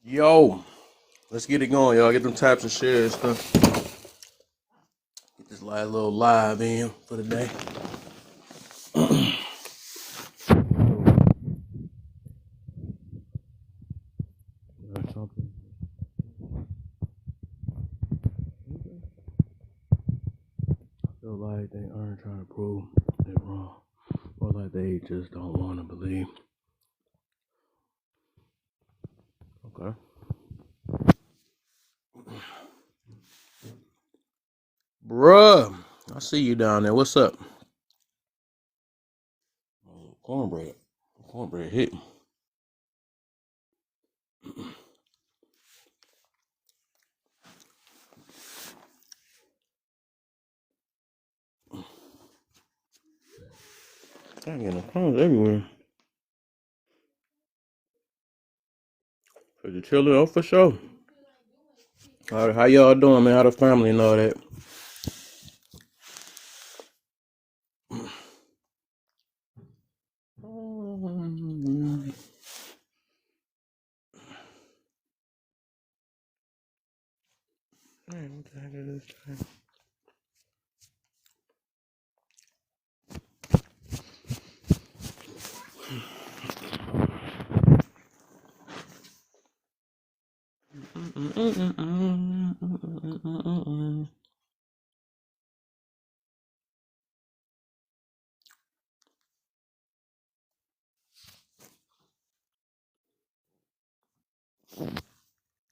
Yo, let's get it going, y'all. Get them taps and shares stuff. Get this little live in for the day. I feel like they aren't trying to prove it wrong, or like they just don't want to believe. Okay. Bruh, I see you down there. What's up? Cornbread. Cornbread hit. I ain't getting crumbs everywhere. For the children, oh, for sure. How y'all doing, man? How the family and all that? Man, what the heck is this thing?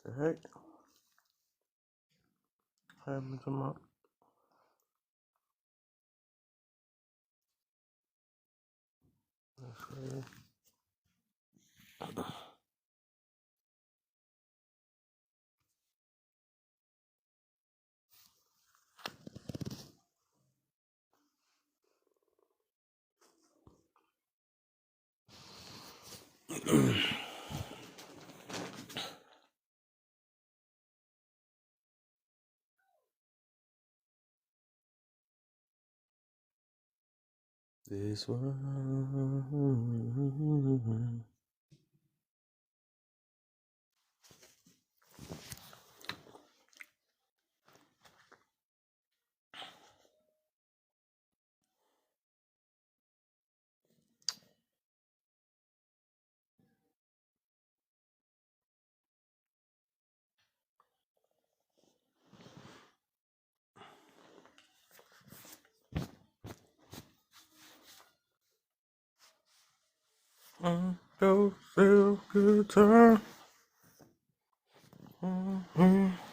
The heck happened to my? This one. Go feel good time. Am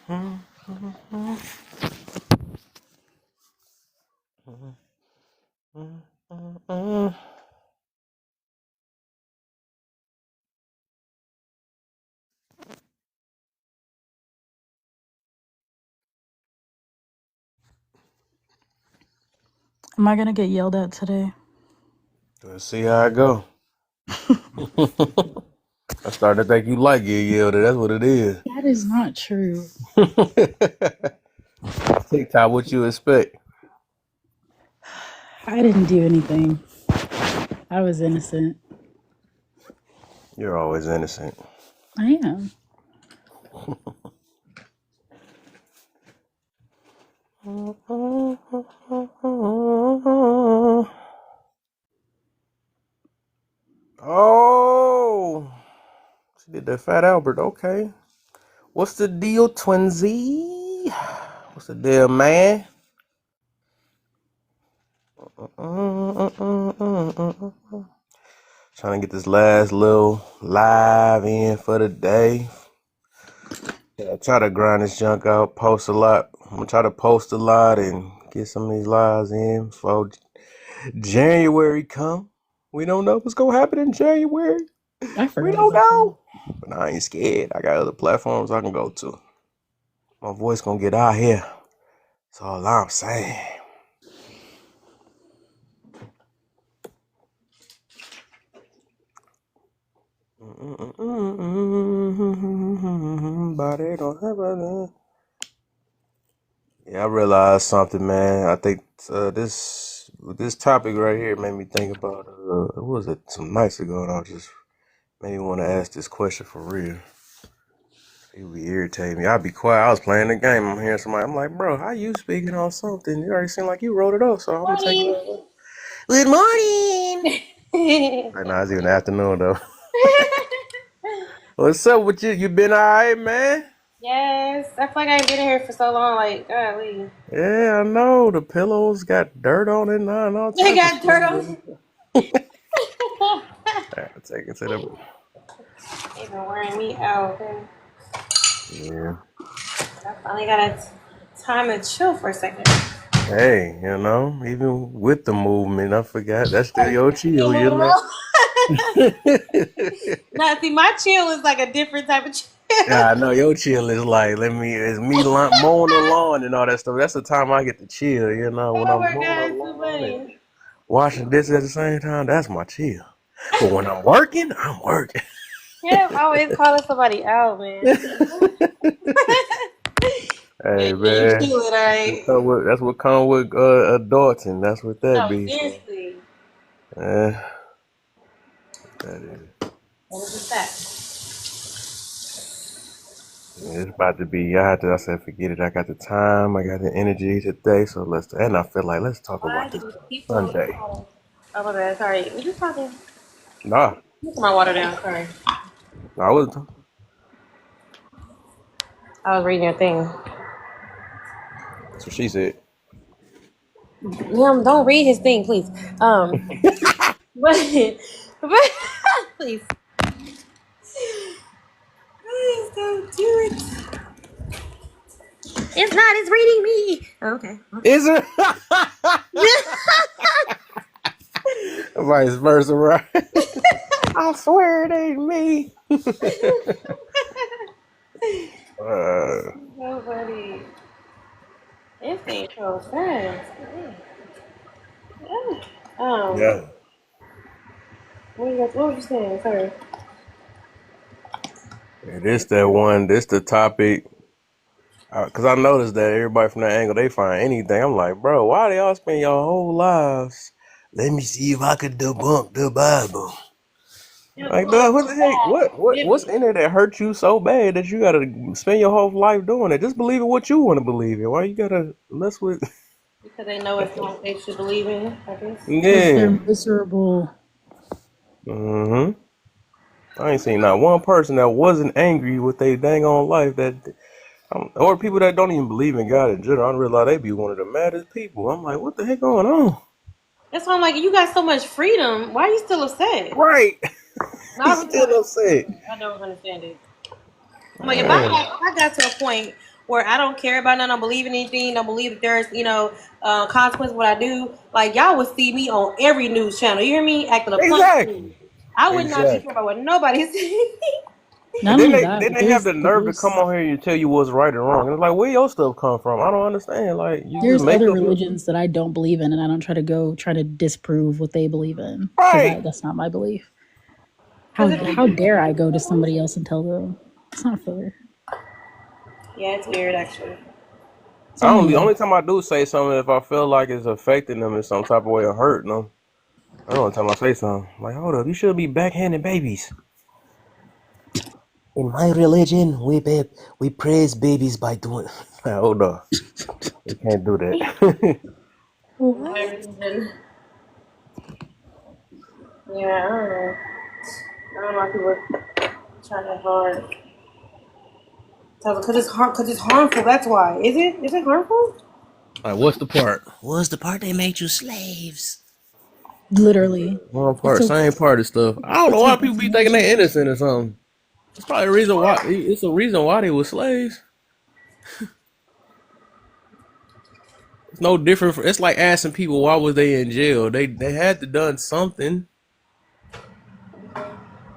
I gonna get yelled at today? Let's see how it go. I started to think you like getting yelled at. That's what it is. That is not true. TikTok, what you expect? I didn't do anything. I was innocent. You're always innocent. I am. Oh, she did that Fat Albert. Okay. What's the deal, Twinsy? What's the deal, man? Trying to get this last little live in for the day. Yeah, try to grind this junk out, post a lot. I'm gonna try to post a lot and get some of these lives in before January come. We don't know what's gonna happen in January. I We forgot don't about that. know. But I ain't scared. I got other platforms I can go to. My voice gonna get out here. That's all I'm saying. Body don't have a. Yeah, I realized something, man. I think this topic right here made me think about what was it some nights ago, and I just made me want to ask this question for real. It would irritate me. I'd be quiet. I was playing the game. I'm hearing somebody. I'm like, bro, how you speaking on something? You already seem like you wrote it up, so I'm gonna take it Morning. over. Good morning. Right now, it's even afternoon though. What's up with you? You been alright, man? Yes, I feel like I ain't been in here for so long. Like, golly, Yeah, I know. The pillows got dirt on it now and all they type of got stuff. dirt on. I have to take it to the. They been wearing me out. Okay? Yeah. I finally got a time to chill for a second. Hey, even with the movement, I forgot that's still your Still chill, moving Now, see, my chill is like a different type of chill. Yeah, I know your chill is like it's me mowing the lawn and all that stuff. That's the time I get to chill, when Oh I'm my mowing god, the it's so lawn and funny. washing dishes at the same time. That's my chill. But when I'm working, I'm working. Yeah, I'm always calling somebody out, man. Hey Yeah, you man, chilling, alright? that's what come with adulting. That's what that No, be. So, seriously. uh, that is. What is that? It's about to be. I said, forget it. I got the time. I got the energy today. So and I feel like let's talk Why about do this people? Sunday. Oh my bad. Sorry. You just talking? Nah, Put my water down. Sorry. I wasn't. I was reading your thing. That's what she said. Don't read his thing, please. But, but please, please don't do it. It's not. It's reading me. Okay. Is it? Vice versa, right? I swear it ain't me. So funny. This thing so fast. Um, Yeah. what was you saying? Sorry. This that one. This the topic. Cause I noticed that everybody from that angle they find anything. I'm like, bro, why do y'all spend your whole lives? Let me see if I could debunk the Bible. Like, dog, what the heck? What's in it that hurt you so bad that you gotta spend your whole life doing it? Just believe in what you want to believe in. Why you gotta mess with? Because they know it's not what they should believe in, I guess. Because they're Yeah. miserable. Mm-hmm. I ain't seen not one person that wasn't angry with their dang on life or people that don't even believe in God in general. I realize they be one of the maddest people. I'm like, what the heck going on? That's why I'm like, you got so much freedom. Why are you still upset? Right. No, I He's really don't still upset. understand. I don't understand it. I'm like, Man. if I got to a point where I don't care about nothing, I don't believe in anything, don't believe that there's, consequence of what I do, like, y'all would see me on every news channel. You hear me? Acting a punch. Exactly. I would not be Exactly. care about what nobody says. Not Then only they that, then but they have there's the nerve to come there's on here and tell you what's right and wrong. And it's like, where your stuff come from? I don't understand. Like, you just there's make other up your religions that I don't believe in, and I don't try to disprove what they believe in because right. that's not my belief. Cause How dare I go to somebody else and tell them? It's not fair. yeah, it's weird actually. It's I don't. The only only time I do say something if I feel like it's affecting them in some type of way or hurting them. I don't time I say something. Like, hold up, you should be backhanding babies. In my religion, we praise babies by doing. Hold on, we can't do that. My religion. Yeah, I don't know. I don't know why people try that hard. Because it's hard. Because it's harmful. That's why. Is it? Is it harmful? Like, what's the part? What's the part that made you slaves? literally. One It's part, a same part of stuff. I don't know it's why like people be thinking they innocent or something. It's probably a reason why. It's a reason why they were slaves. It's no different. It's like asking people why was they in jail. They had to done something.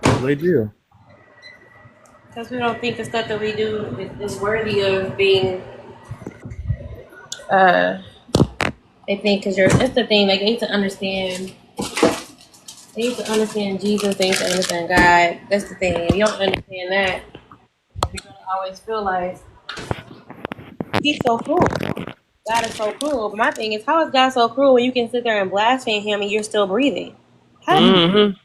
So they jail. Because we don't think the stuff that we do is worthy of being. Uh, they think because you're. That's the thing. Like they need to understand. They need to understand Jesus. They need to understand God. That's the thing. If you don't understand that, you're gonna always feel like He's so cruel. God is so cruel. But my thing is, how is God so cruel when you can sit there and blaspheme Him and you're still breathing? How? right. Mm-hmm.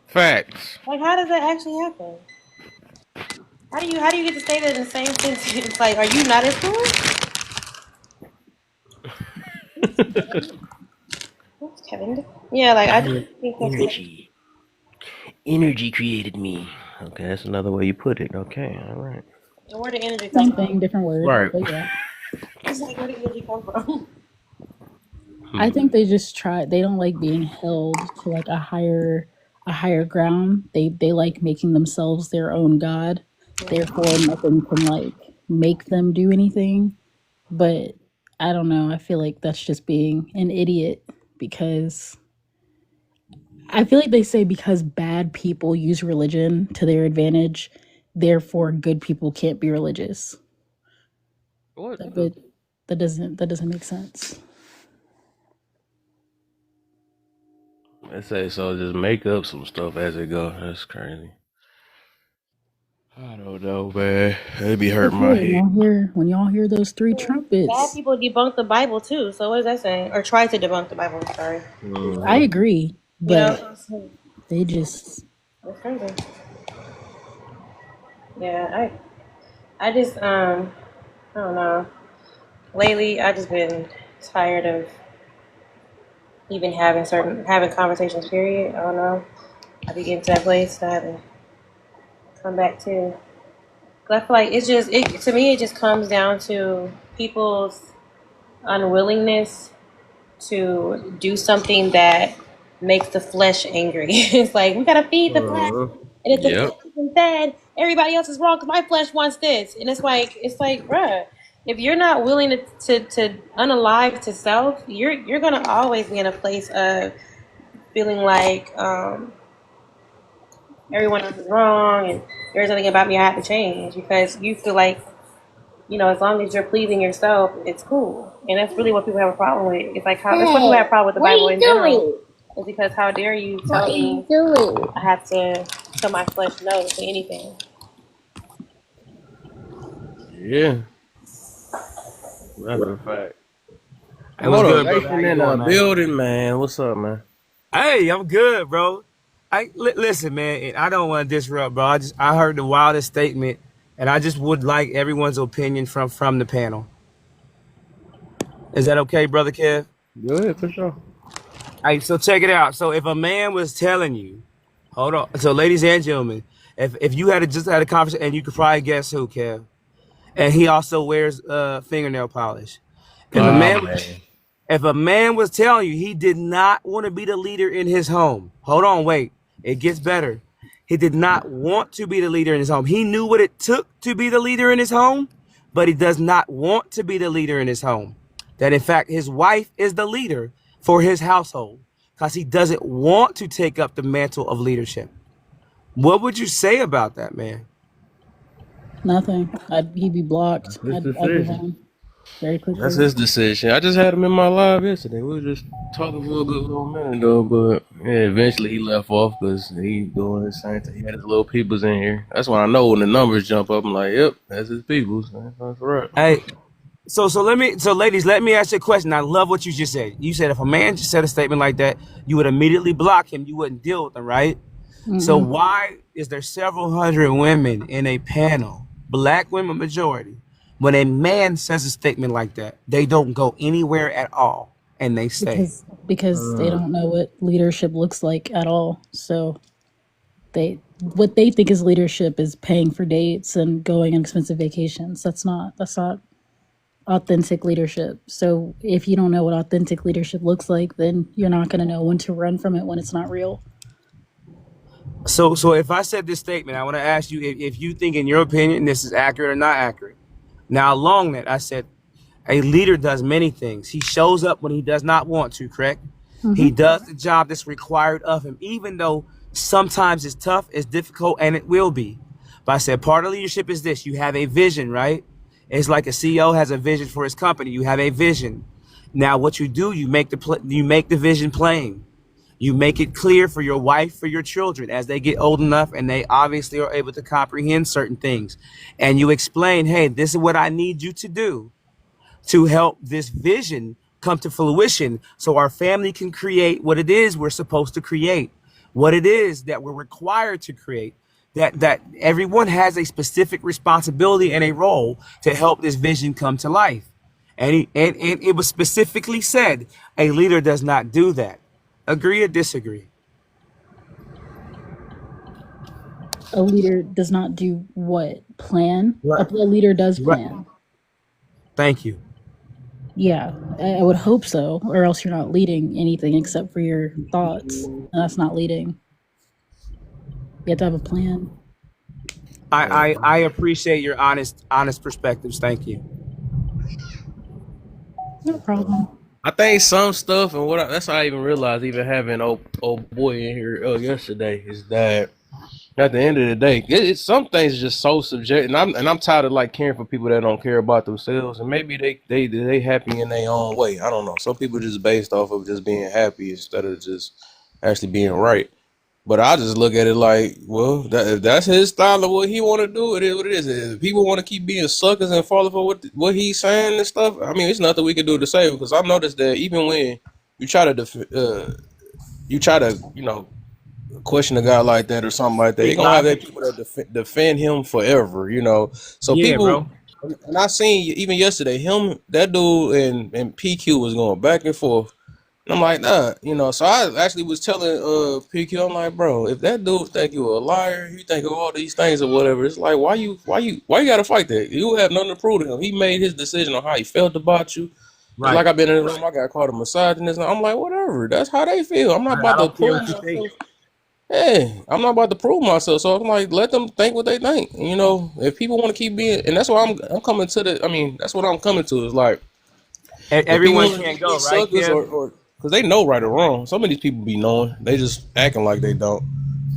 Facts. Like, how does that actually happen? How do you get to say that in the same sentence? Like, are you not as cool? What's Kevin? Yeah, like I just think that's Energy. Energy created me. Okay, that's another way you put it. Okay, all right. where the energy come Same from. thing, different word. Right. But yeah. It's like where the energy come from. I think they just try they don't like being held to like a higher ground. They like making themselves their own god. Therefore nothing can like make them do anything. But I don't know. I feel like that's just being an idiot because I feel like they say because bad people use religion to their advantage, therefore good people can't be religious. What the? But that doesn't make sense. They say so. Just make up some stuff as it go. That's crazy. I don't know, man. They be Look hurting my here, head. when y'all hear those three Bad trumpets, people debunk the Bible too. So what does that say? Or try to debunk the Bible. Sorry. I Mhm. agree, You but know, they just it's crazy. Yeah, I just I don't know. Lately, I just been tired of even having conversations. Period. I don't know. I be getting to that place that I haven't come back to. But I feel like it to me. It just comes down to people's unwillingness to do something that makes the flesh angry. It's like we gotta feed the flesh, and if the Yep. flesh isn't fed, everybody else is wrong because my flesh wants this. And it's like, bruh, if you're not willing to unalive to self, you're gonna always be in a place of feeling like everyone else is wrong and there's nothing about me I have to change because you feel like as long as you're pleasing yourself, it's cool. And that's really what people have a problem with. It's like that's what people have a problem with the Bible in general. It's because how dare you tell me I have to tell my flesh no to anything. Yeah. That's a fact. Hey, what's good, brother? How Motivation you in the doing, man? building, man. What's up, man? Hey, I'm good, bro. Listen, man. And I don't want to disrupt, bro. I heard the wildest statement, and I just would like everyone's opinion from the panel. Is that okay, brother Kev? Go ahead, for sure. Hey, so check it out. So if a man was telling you, hold on. So ladies and gentlemen, if you just had a conversation, and you could probably guess who, Kev, and he also wears fingernail polish. If a Oh, man man. If a man was telling you he did not want to be the leader in his home, hold on, wait, it gets better. He did not want to be the leader in his home. He knew what it took to be the leader in his home, but he does not want to be the leader in his home. That in fact, his wife is the leader for his household because he doesn't want to take up the mantle of leadership. What would you say about that, man? nothing. He'd be blocked. That's his I'd move decision. on very That's quickly. his decision. I just had him in my live yesterday. We were just talking for a good little minute, though. But yeah, eventually he left off because he doing his same thing. He had his little peoples in here. That's why I know when the numbers jump up, I'm like, yep, that's his peoples. That's right. Hey, so ladies, let me ask you a question. I love what you just said. You said if a man just said a statement like that, you would immediately block him. You wouldn't deal with him, right? So Mm-mm. why is there several hundred women in a panel, black women majority, when a man says a statement like that, they don't go anywhere at all and they stay? Because they don't know what leadership looks like at all. So what they think is leadership is paying for dates and going on expensive vacations. That's not authentic leadership. So if you don't know what authentic leadership looks like, then you're not going to know when to run from it when it's not real. So if I said this statement, I want to ask you if you think, in your opinion, this is accurate or not accurate. Now, along that, I said a leader does many things. He shows up when he does not want to, correct? He does the job that's required of him, even though sometimes it's tough, it's difficult, and it will be. But I said part of leadership is this: you have a vision, right? It's like a CEO has a vision for his company. You have a vision. Now, what you do, you make the vision plain. You make it clear for your wife, for your children, as they get old enough and they obviously are able to comprehend certain things. And you explain, hey, this is what I need you to do to help this vision come to fruition so our family can create what it is we're supposed to create, what it is that we're required to create. that everyone has a specific responsibility and a role to help this vision come to life. And it was specifically said a leader does not do that. Agree or disagree? A leader does not do what? Plan? Right. A leader does Right. plan. Thank you. Yeah, I would hope so, or else you're not leading anything except for your thoughts, and that's not leading. You have to have a plan. I appreciate your honest perspectives. Thank you. No problem. I think some stuff and that's how I even realized, even having old boy in here yesterday, is that at the end of the day, it's some things are just so subjective, and I'm tired of like caring for people that don't care about themselves, and maybe they happy in their own way. I don't know. Some people just based off of just being happy instead of just actually being right. But I just look at it like, well, if that's his style of what he want to do, it is what it is. If people want to keep being suckers and falling for what he's saying and stuff, I mean, it's nothing we can do to save him. Because I noticed that even when you try to, question a guy like that or something like that, you're gonna have that people that defend him forever, So Yeah, people, bro. and I seen even yesterday, that dude and PQ was going back and forth. And I'm like, nah, so I actually was telling PQ, I'm like, bro, if that dude think you a liar, you think of all these things or whatever, it's like, why you gotta fight that? You have nothing to prove to him. He made his decision on how he felt about you. Right. Like I've been in the room, I got called a misogynist. I'm like, whatever, that's how they feel. I'm not about to prove myself. Hey, I'm not about to prove myself. So I'm like, let them think what they think. If people want to keep being, and that's why I'm coming to that's what I'm coming to is like, everyone can't go, right? Because they know right or wrong. Some of these people be knowing. They just acting like they don't.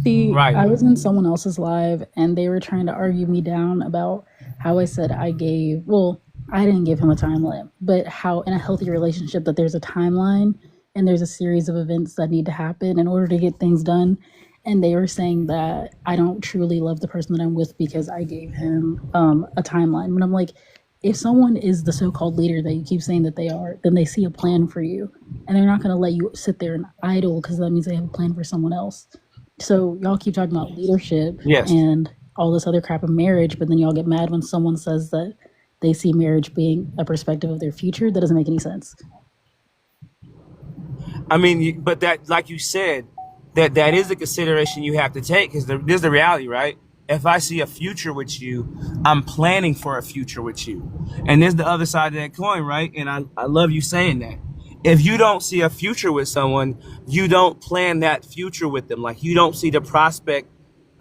See, Right. I was in someone else's live, and they were trying to argue me down about how I said I didn't give him a timeline, but how in a healthy relationship that there's a timeline and there's a series of events that need to happen in order to get things done. And they were saying that I don't truly love the person that I'm with because I gave him a timeline. But I'm like, if someone is the so-called leader that you keep saying that they are, then they see a plan for you. And they're not going to let you sit there and idle because that means they have a plan for someone else. So y'all keep talking about leadership and all this other crap of marriage, but then y'all get mad when someone says that they see marriage being a perspective of their future. That doesn't make any sense. I mean, but that, like you said, that is a consideration you have to take, because there's the reality, right? If I see a future with you, I'm planning for a future with you. And there's the other side of that coin, right? And I love you saying that. If you don't see a future with someone, you don't plan that future with them. Like, you don't see the prospect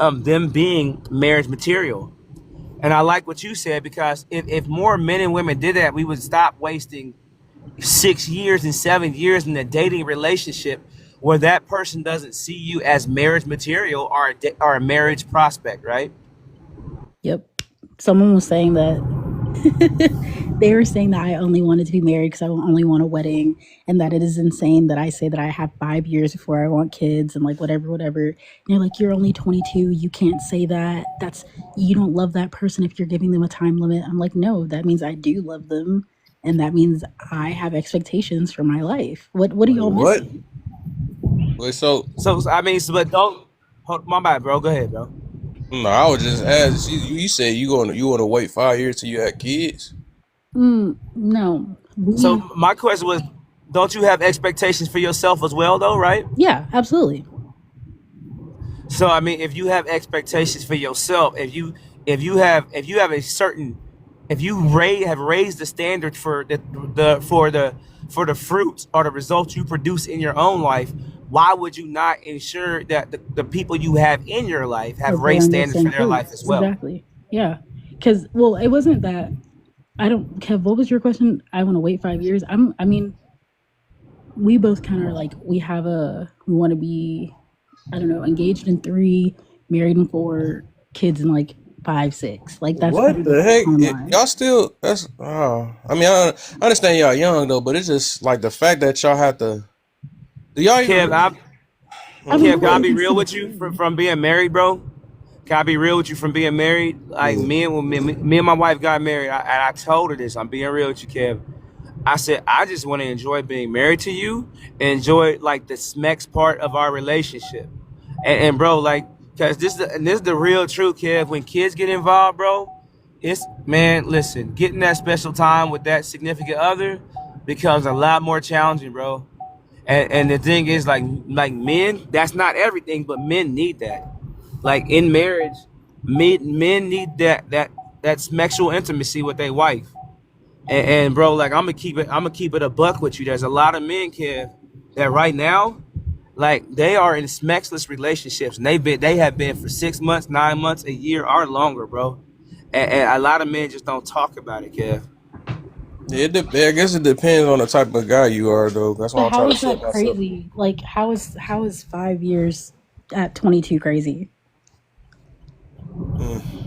of them being marriage material. And I like what you said, because if more men and women did that, we would stop wasting 6 years and 7 years in a dating relationship where that person doesn't see you as marriage material or a marriage prospect, right? Yep. Someone was saying that they were saying that I only wanted to be married because I only want a wedding, and that it is insane that I say that I have 5 years before I want kids and like whatever. And they're like, you're only 22. You can't say that. You don't love that person if you're giving them a time limit. I'm like, no, that means I do love them. And that means I have expectations for my life. What are y'all missing? Wait, but don't hold my bad, bro. Go ahead, bro. No, I was just asking. You said you want to wait 5 years till you have kids? No. So my question was, don't you have expectations for yourself as well, though, right? Yeah, absolutely. So I mean, if you have expectations for yourself, if you have a certain, if you have raised the standard for the fruits or the results you produce in your own life, why would you not ensure that the people you have in your life have raised standards for their life as well? Exactly. Yeah. Because, well, it wasn't that. Kev, what was your question? I want to wait 5 years. I mean, we both kind of like, we want to be, I don't know, engaged in 3, married in 4, kids in like 5, 6. Like, that's what the heck? Y'all still, I mean, I understand y'all young though, but it's just like the fact that y'all have to. Do y'all even? Kev, can I be real with you from being married, bro? Can I be real with you from being married? Like, me and my wife got married, and I told her this. I'm being real with you, Kev. I said, I just want to enjoy being married to you, and enjoy like the next part of our relationship. And bro, like, Cause this is the real truth, Kev. When kids get involved, bro, it's man, listen, getting that special time with that significant other becomes a lot more challenging, bro. And the thing is, like men, that's not everything, but men need that. Like in marriage, men need that sexual intimacy with their wife. And bro, like I'm gonna keep it a buck with you. There's a lot of men, Kev, that right now, like they are in sexless relationships, and they have been for 6 months, 9 months, a year, or longer, bro. And a lot of men just don't talk about it, Kev. I guess it depends on the type of guy you are, though. That's why But I'm how trying to is set that myself. crazy? Like, how is 5 years at 22 crazy?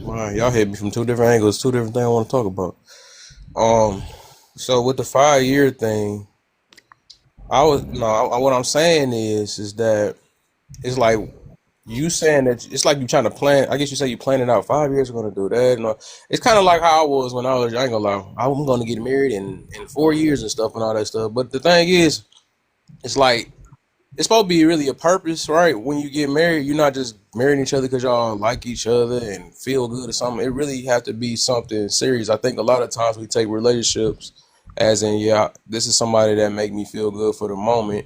Wow, y'all hit me from two different angles, two different things I want to talk about. So with the 5 year thing, what I'm saying is that it's like you saying that it's like you trying to plan. I guess you say you planning out 5 years. We're gonna do that. And it's kind of like how I was when I was. I ain't gonna lie. I'm gonna get married in 4 years and stuff and all that stuff. But the thing is, it's like it's supposed to be really a purpose, right? When you get married, you're not just marrying each other because y'all like each other and feel good or something. It really have to be something serious. I think a lot of times we take relationships as in, yeah, this is somebody that make me feel good for the moment.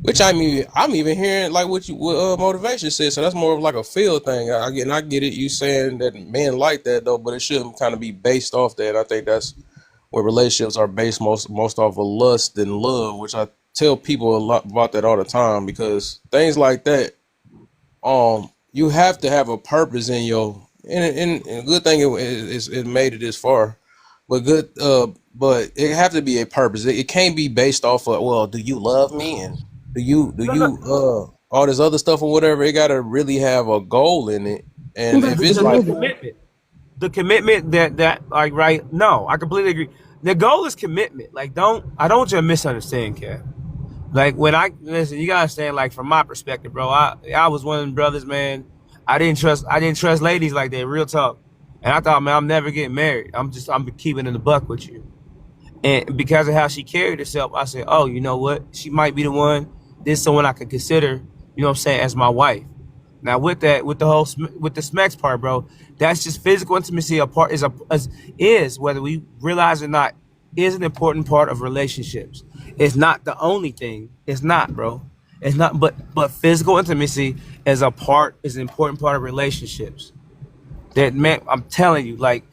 Which I'm even hearing like what motivation says. So that's more of like a feel thing. I get it. You saying that men like that though, but it shouldn't kind of be based off that. I think that's where relationships are based most off of lust than love, which I tell people a lot about that all the time because things like that, you have to have a purpose in your and good thing it made it this far, but but it have to be a purpose. It can't be based off of, well, do you love me and do No, no, you all this other stuff or whatever. It gotta really have a goal in it, Well, and if that's it's the the like goal, though. commitment. The commitment that like right. No, I completely agree. The goal is commitment. Like I don't want you to misunderstand, Kev. Like when I listen, you gotta understand. Like from my perspective, bro, I was one of them brothers, man. I didn't trust ladies like that. Real talk. And I thought, man, I'm never getting married. I'm keeping in the buck with you. And because of how she carried herself, I said, oh, you know what? She might be the one. This is someone I could consider, you know what I'm saying, as my wife. Now with that, with the whole with the smex part, bro, that's just physical intimacy. A part is whether we realize it or not, is an important part of relationships. It's not the only thing. It's not, bro. It's not. But physical intimacy is an important part of relationships. That man, I'm telling you, like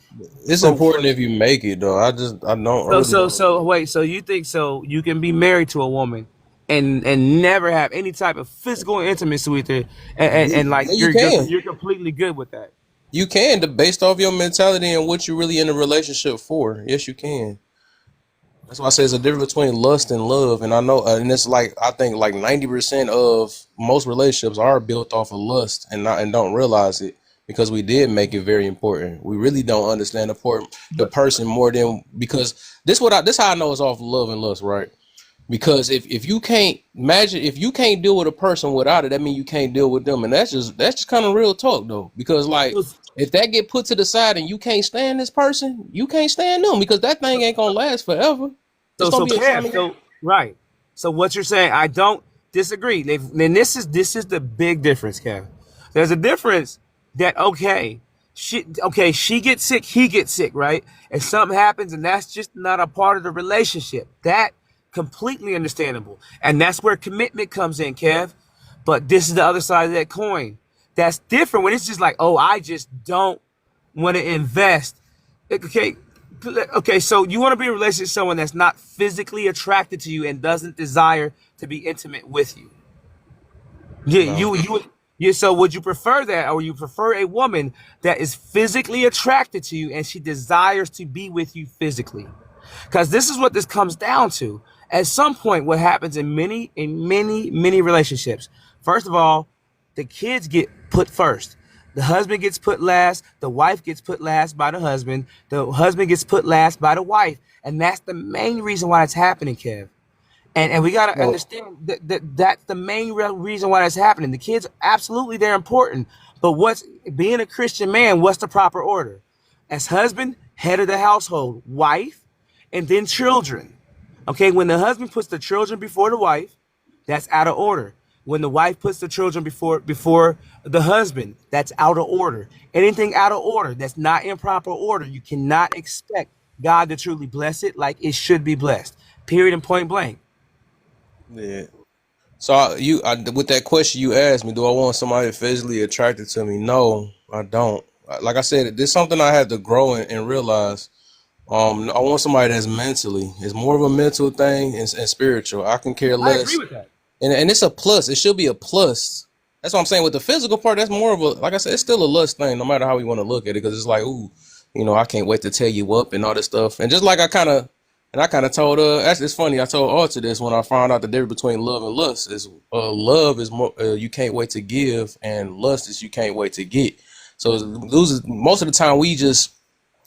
it's for important if you make it though. I really don't. so wait, so you think so you can be married to a woman and never have any type of physical intimacy with her and like Yeah, you can. you're completely good with that. You can, based off your mentality and what you're really in a relationship for. Yes, you can. That's why I say there's a difference between lust and love. And I know, and it's like I think like 90% of most relationships are built off of lust and don't realize it because we did make it very important. We really don't understand the person more than because this how I know it's off love and lust, right? Because if you can't imagine if you can't deal with a person without it, that means you can't deal with them, and that's just kind of real talk though. Because like if that get put to the side and you can't stand this person, you can't stand them because that thing ain't gonna last forever. It's gonna So be a time. Kev, so right. So what you're saying, I don't disagree. Then this is the big difference, Kev. There's a difference that she gets sick, he gets sick, right? And something happens, and that's just not a part of the relationship. That completely understandable, and that's where commitment comes in, Kev. But this is the other side of that coin. That's different when it's just like, oh, I just don't want to invest. Okay, okay. So you want to be in a relationship with someone that's not physically attracted to you and doesn't desire to be intimate with you. Yeah, No. you. So would you prefer that, or you prefer a woman that is physically attracted to you and she desires to be with you physically? Because this is what this comes down to. At some point, what happens in many relationships, first of all, the kids get put first. The husband gets put last. The wife gets put last by the husband. The husband gets put last by the wife. And that's the main reason why it's happening, Kev. And we got to Well, understand that's the main reason why that's happening. The kids, absolutely, they're important. But being a Christian man, what's the proper order? As husband, head of the household, wife, and then children. Okay, when the husband puts the children before the wife, that's out of order. When the wife puts the children before the husband, that's out of order. Anything out of order, that's not in proper order, you cannot expect God to truly bless it like it should be blessed. Period and point blank. Yeah. So with that question you asked me, do I want somebody physically attracted to me? No, I don't. Like I said, this is something I had to grow and realize. I want somebody that's mentally. It's more of a mental thing and spiritual. I can care I agree less, with that. and it's a plus. It should be a plus. That's what I'm saying. With the physical part, that's more of a, like I said, it's still a lust thing, no matter how we want to look at it, because it's like, ooh, I can't wait to tear you up and all this stuff. And just like I kind of told actually it's funny. I told Arthur this when I found out the difference between love and lust is love is more you can't wait to give, and lust is you can't wait to get. So most of the time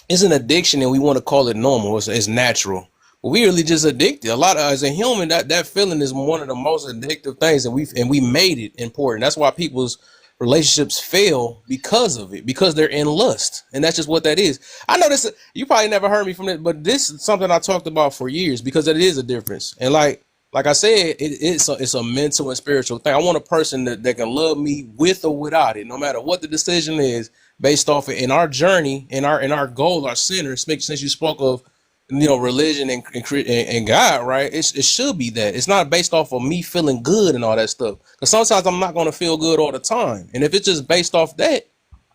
it's an addiction and we want to call it normal. It's natural. But we really just addicted. A lot of, as a human, that feeling is one of the most addictive things, and we made it important. That's why people's relationships fail because of it, because they're in lust. And that's just what that is. I know this, you probably never heard me from it, but this is something I talked about for years because it is a difference. And like I said, it's a mental and spiritual thing. I want a person that can love me with or without it, no matter what the decision is, based off of in our journey, in our goal, our center. Since you spoke of religion and God, right? It should be that. It's not based off of me feeling good and all that stuff. Because sometimes I'm not going to feel good all the time, and if it's just based off that,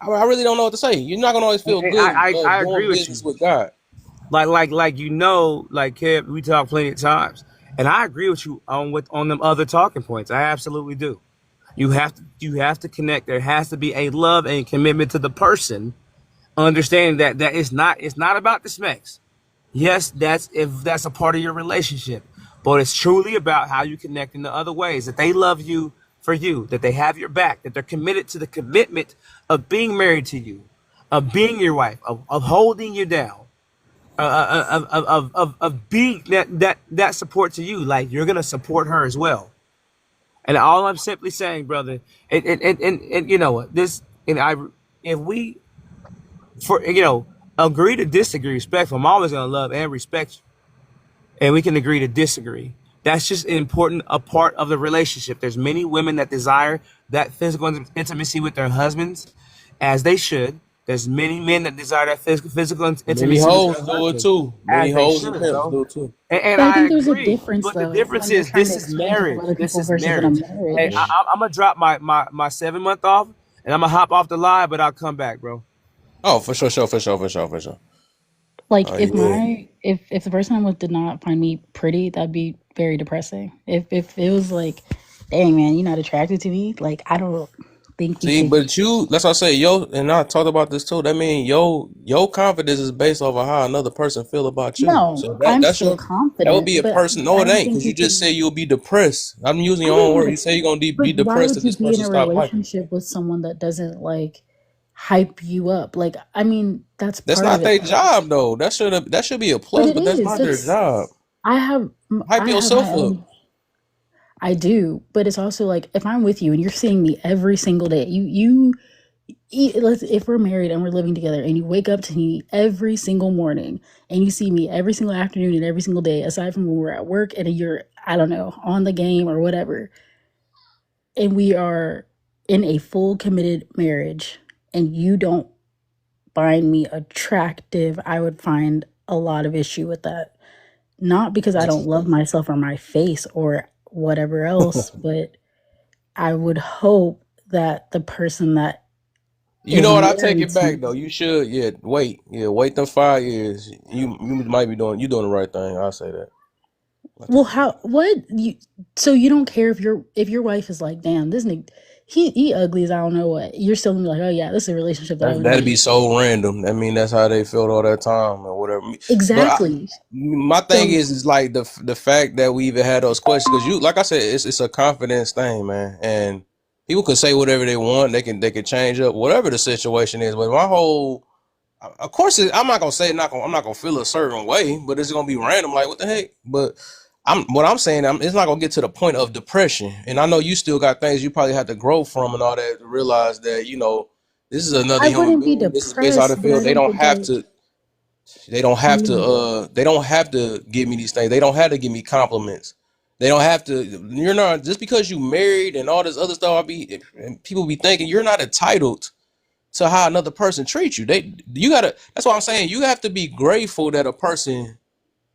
I really don't know what to say. You're not going to always feel good. I agree with you. With God. Like Kev, we talk plenty of times, and I agree with you on them other talking points. I absolutely do. You have to connect. There has to be a love and commitment to the person, understanding that it's not about the smecks. Yes, that's a part of your relationship, but it's truly about how you connect in the other ways. That they love you for you, that they have your back, that they're committed to the commitment of being married to you, of being your wife, of holding you down, of being that support to you. Like you're gonna support her as well. And all I'm simply saying, brother, and you know what this, and if we agree to disagree, respectful. I'm always gonna love and respect you, and we can agree to disagree. That's just a part of the relationship. There's many women that desire that physical intimacy with their husbands, as they should. There's many men that desire that physical intimacy. Many hoes with their do it husbands, too. Many as they hoes should, and pimps bro. do it too. And But I I think there's a agree, difference, but the though, difference when you're is trying to this is explain to marriage. other This people is versus in a marriage. Hey, marriage. I'm gonna drop my 7 month off, and I'm gonna hop off the live, but I'll come back, bro. Oh, for sure. Like Oh if yeah. if the person I'm with did not find me pretty, that'd be very depressing. If it was like, dang man, you're not attracted to me, like I don't think you See, could. but that's what I say, and I talked about this too. That means your confidence is based off of how another person feel about you. No, So I'm that's still that would be confident, a but person. No, I it don't ain't, think because you you just could. said you'll be depressed. I'm using your I own don't word. know, You say you're gonna but be why depressed would if you this be in person a stop liking you. relationship with someone that doesn't like hype you up? Like, I mean, that's That's part of not it, their right? job though. That should be a But plus, it but that's is. not their That's job. I have Hype I have my yourself up. own. I do, but it's also like if I'm with you and you're seeing me every single day, if we're married and we're living together and you wake up to me every single morning and you see me every single afternoon and every single day, aside from when we're at work and you're, I don't know, on the game or whatever, and we are in a full committed marriage and you don't find me attractive, I would find a lot of issue with that. Not because I don't love myself or my face or whatever else, but I would hope that the person that You is know what? I take married it to back me. though. You should, wait them 5 years. You might be doing the right thing. I'll say that. Well, how what you so you don't care if your wife is like, damn, this nigga he ugly as I don't know what. You're still gonna be like, oh yeah, this is a relationship that I would That'd be need. so random. I mean, that's how they felt all that time or whatever. But Exactly. my thing So is like the fact that we even had those questions, because like I said, it's a confidence thing, man. And people can say whatever they want. They can change up whatever the situation is. But my whole, of course, I'm not gonna say I'm not gonna feel a certain way, but it's gonna be random. Like what the heck? But what I'm saying, it's not gonna get to the point of depression. And I know you still got things you probably have to grow from and all that to realize that this is another I human wouldn't be being. This is based on the depressed, but field. I don't think They don't have yeah. to. They don't have to give me these things. They don't have to give me compliments. They don't have to. You're not just because you married and all this other stuff. And people be thinking you're not entitled to how another person treats you. You gotta. That's what I'm saying. You have to be grateful that a person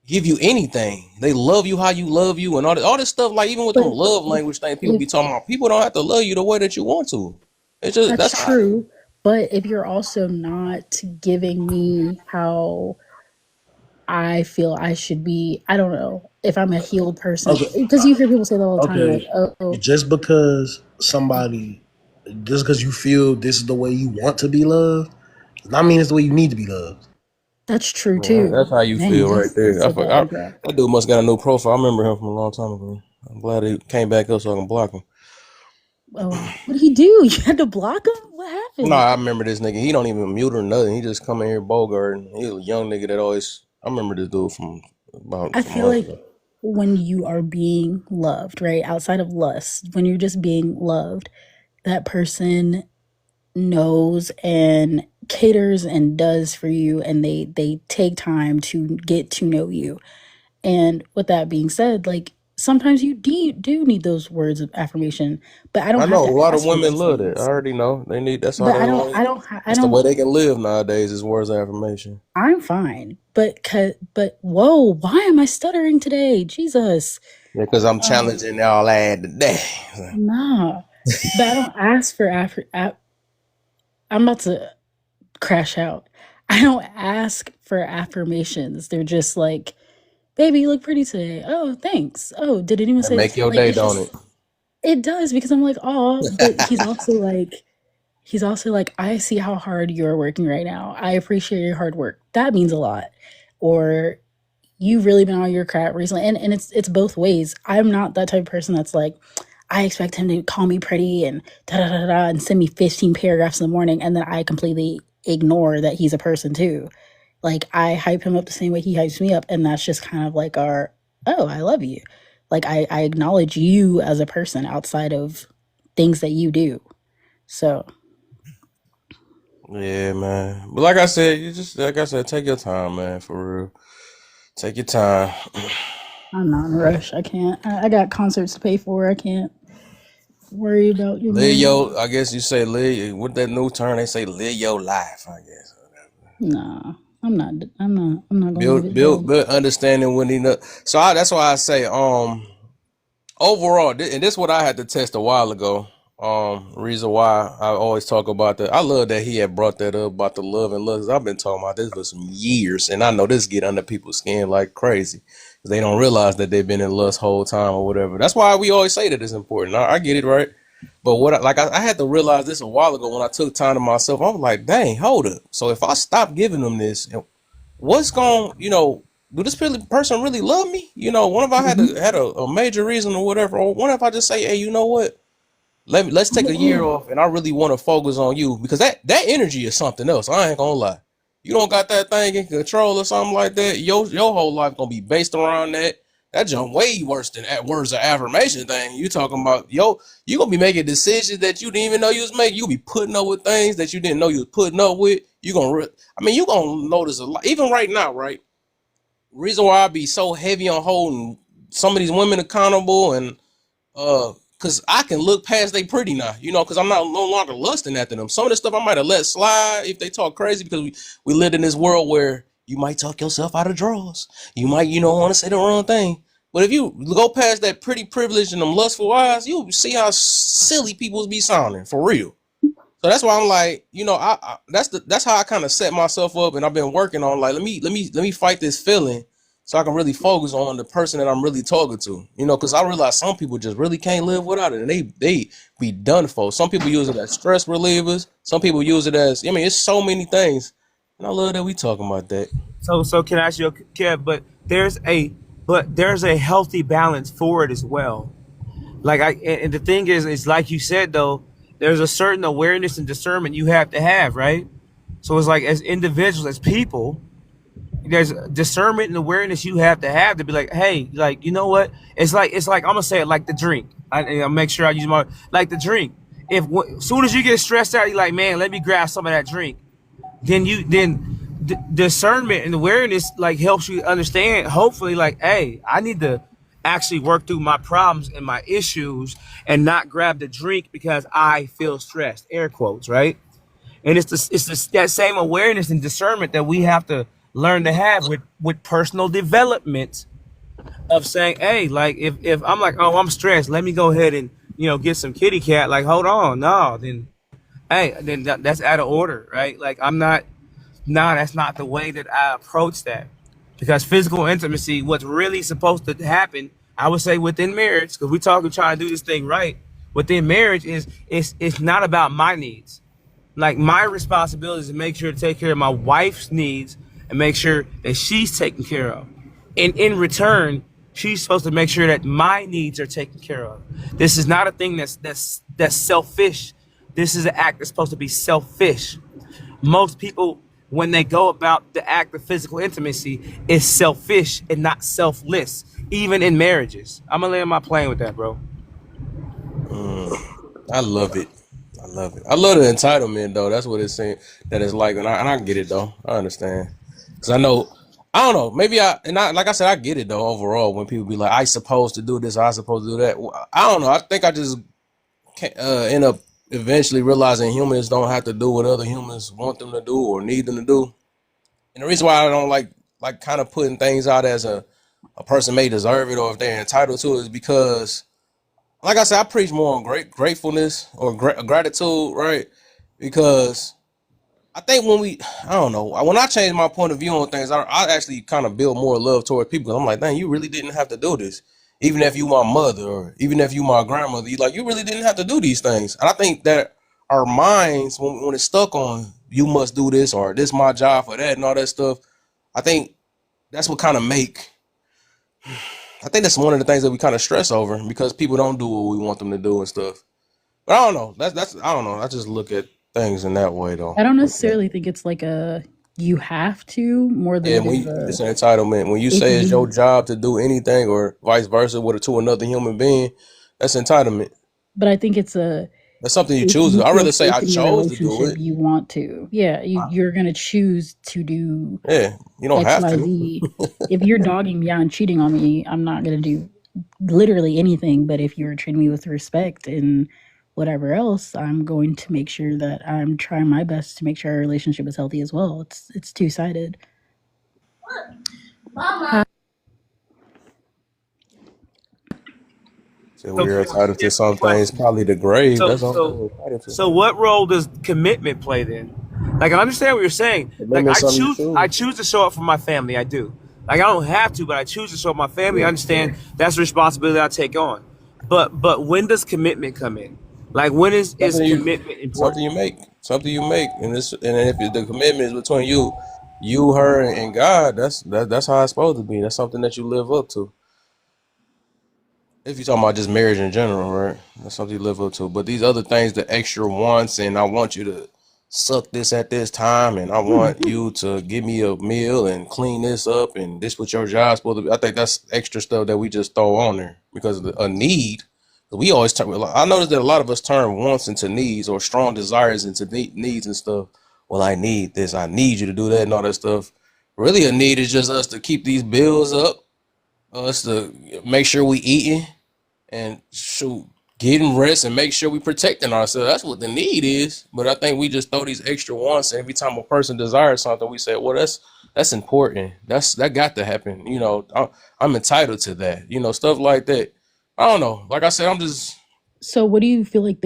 give you anything. They love you how you love you, and all this stuff. Like even with them But love language thing, people if be talking about. People don't have to love you the way that you want to. It's just that's that's how. true, but if you're also not giving me how I feel I should be, I don't know if I'm a healed person, Okay, because you hear people say that all the time, like, okay. oh, Just because somebody, just because you feel this is the way you want to be loved, does not mean it's the way you need to be loved. that's true Yeah, too. that's how you Dang, feel right there. that's I a forgot. bad graph. That dude must got a new profile. I remember him from a long time ago. I'm glad he came back up so I can block him. Oh wow, what did he do? You had to block him? What No, happened? I remember this nigga. He don't even mute or nothing. He just come in here bogarting. He was a young nigga that always. I remember this dude from about I some feel months like ago. when you are being loved, right, outside of lust, when you're just being loved, that person knows and caters and does for you, and they take time to get to know you. And with that being said, like sometimes you do need those words of affirmation, but I don't I have know to a lot of ask for women those love it. I things. already know they need. That's all But they want. I That's the way don't they can live nowadays. Is words of affirmation. I'm fine. But whoa, why am I stuttering today? Jesus. Yeah, because I'm Um challenging y'all ad today. nah. But I don't ask for I'm about to crash out. I don't ask for affirmations. They're just like, baby, you look pretty today. Oh, thanks. Oh, did anyone That say make this? your Like, day, it's don't just, it does because I'm like, oh, but he's also like, I see how hard you're working right now. I appreciate your hard work. That means a lot. Or you've really been on your crap recently. And it's both ways. I'm not that type of person that's like, I expect him to call me pretty and da da da da and send me 15 paragraphs in the morning, and then I completely ignore that he's a person too. Like I hype him up the same way he hypes me up, and that's just kind of like our, oh, I love you. Like I acknowledge you as a person outside of things that you do. So Yeah, man. But like I said, you just like I said, take your time, man. For real, take your time. I'm not in a rush. I can't. I got concerts to pay for. I can't worry about your Live man. your, I guess you say live with that new term. They say live your life. I guess Nah, I'm not. I'm not gonna live build, it build, though. build understanding when he know. So that's why I say, overall, and this is what I had to test a while ago. Reason why I always talk about that. I love that he had brought that up about the love and lust. I've been talking about this for some years, and I know this get under people's skin like crazy because they don't realize that they've been in lust whole time or whatever. That's why we always say that it's important. I get it, right? But I had to realize this a while ago when I took time to myself. I was like, dang, hold up. So if I stop giving them this, what's going, do this person really love me? What if I Hmm. had a major reason or whatever? Or what if I just say, hey, you know what? Let's take a year off, and I really want to focus on you because that energy is something else. I ain't gonna lie. You don't got that thing in control or something like that. Your whole life gonna be based around that. That jump way worse than that words of affirmation thing. You talking about you gonna be making decisions that you didn't even know you was making. You be putting up with things that you didn't know you was putting up with. You gonna notice a lot. Even right now, right? Reason why I be so heavy on holding some of these women accountable and because I can look past they pretty now, because I'm not no longer lusting after them. Some of the stuff I might have let slide if they talk crazy because we live in this world where you might talk yourself out of drawers. You might, want to say the wrong thing. But if you go past that pretty privilege and them lustful eyes, you'll see how silly people be sounding for real. So that's why I'm like, that's how I kind of set myself up, and I've been working on like let me fight this feeling so I can really focus on the person that I'm really talking to, because I realize some people just really can't live without it, and they be done for. Some people use it as stress relievers. Some people use it as, it's so many things, and I love that we talking about that. So can I ask you, Kev? But there's a healthy balance for it as well. Like and the thing is like you said though, there's a certain awareness and discernment you have to have, right? So it's like as individuals, as people, there's discernment and awareness you have to be like, hey, like, you know what? It's like I'm gonna say it like the drink. I'll make sure I use my like the drink. If as soon as you get stressed out, you're like, man, let me grab some of that drink. Then discernment and awareness like helps you understand. Hopefully, like, hey, I need to. actually work through my problems and my issues and not grab the drink because I feel stressed, air quotes, right? And that same awareness and discernment that we have to learn to have with personal development of saying, hey, like if I'm like, oh, I'm stressed, let me go ahead and get some kitty cat. Like, hold on, no, then hey, then that's out of order, right? Like I'm not, no, that's not the way that I approach that. Because physical intimacy, what's really supposed to happen, I would say within marriage, because we're trying to do this thing right. Within marriage is it's not about my needs. Like my responsibility is to make sure to take care of my wife's needs and make sure that she's taken care of. And in return, she's supposed to make sure that my needs are taken care of. This is not a thing that's selfish. This is an act that's supposed to be selfish. Most people, when they go about the act of physical intimacy, is selfish and not selfless, even in marriages. I'm gonna land my plane with that, bro. I love it. I love it. I love the entitlement though. That's what it's saying. That it's like, and I get it though. I understand because I know. I don't know. Maybe like I said, I get it though. Overall, when people be like, "I supposed to do this," or "I supposed to do that," I don't know. I think I just end up eventually realizing humans don't have to do what other humans want them to do or need them to do. And the reason why I don't like kind of putting things out as a person may deserve it or if they're entitled to it is because, like I said, I preach more on gratefulness or gratitude, right? Because I think I don't know, when I change my point of view on things, I actually kind of build more love towards people. I'm like, dang, you really didn't have to do this. Even if you my mother or even if you my grandmother, you really didn't have to do these things. And I think that our minds, when it's stuck on you must do this or this my job for that and all that stuff, I think that's what kind of I think that's one of the things that we kind of stress over because people don't do what we want them to do and stuff. But I don't know. That's I don't know. I just look at things in that way though. I don't necessarily think it's like a you have to more than It's an entitlement. When you say it's your job to do anything or vice versa to another human being, that's entitlement. But I think that's something you choose. I'd rather say I chose to do it. You want to. Yeah, you're going to choose to do you don't X, have Y, to. Z. If you're dogging me out and cheating on me, I'm not going to do literally anything. But if you're treating me with respect and whatever else, I'm going to make sure that I'm trying my best to make sure our relationship is healthy as well. It's two-sided. So we're entitled to some things, probably the grave. That's all we're entitled to. So what role does commitment play then? Like I understand what you're saying. Like I choose to show up for my family. I do. Like I don't have to, but I choose to show up for my family. I understand that's a responsibility I take on. But when does commitment come in? Like when is commitment important? Something you make, and if the commitment is between you, her, and God, that's how it's supposed to be. That's something that you live up to. If you're talking about just marriage in general, right? That's something you live up to. But these other things, the extra wants, and I want you to suck this at this time, and I want you to give me a meal and clean this up, and this what your job's supposed to be. I think that's extra stuff that we just throw on there because of a need. We always turn. I noticed that a lot of us turn wants into needs or strong desires into needs and stuff. Well, I need this. I need you to do that and all that stuff. Really, a need is just us to keep these bills up, us to make sure we eating and getting rest and make sure we protecting ourselves. That's what the need is. But I think we just throw these extra wants, and every time a person desires something, we say, well, that's important. That got to happen. I'm entitled to that. Stuff like that. I don't know. Like I said, I'm just. So what do you feel like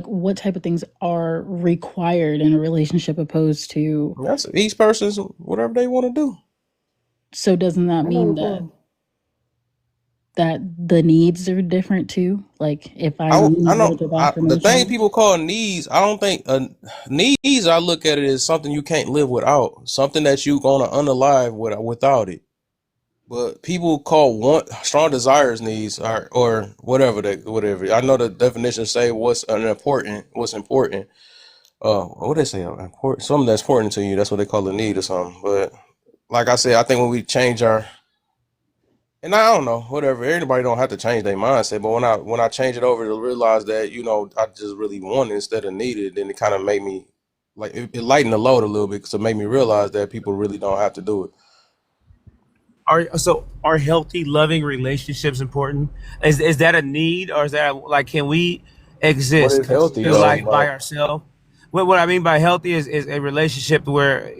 what type of things are required in a relationship opposed to? That's each person's whatever they want to do. So doesn't that mean that the needs are different too? Like if I know the thing people call needs, I don't think needs. I look at it as something you can't live without, something that you gonna unalive without it. But people call strong desires needs or whatever. I know the definitions say what's important. What they say? Important. Something that's important to you. That's what they call a need or something. But like I said, I think when we change and I don't know, whatever. Everybody don't have to change their mindset. But when I change it over to realize that I just really want it instead of need it, then it kind of made me it lightened the load a little bit. So it made me realize that people really don't have to do it. Are healthy, loving relationships important? Is that a need, or is that like, can we What exist, is healthy continue though? life by Like, ourselves? What I mean by healthy is a relationship where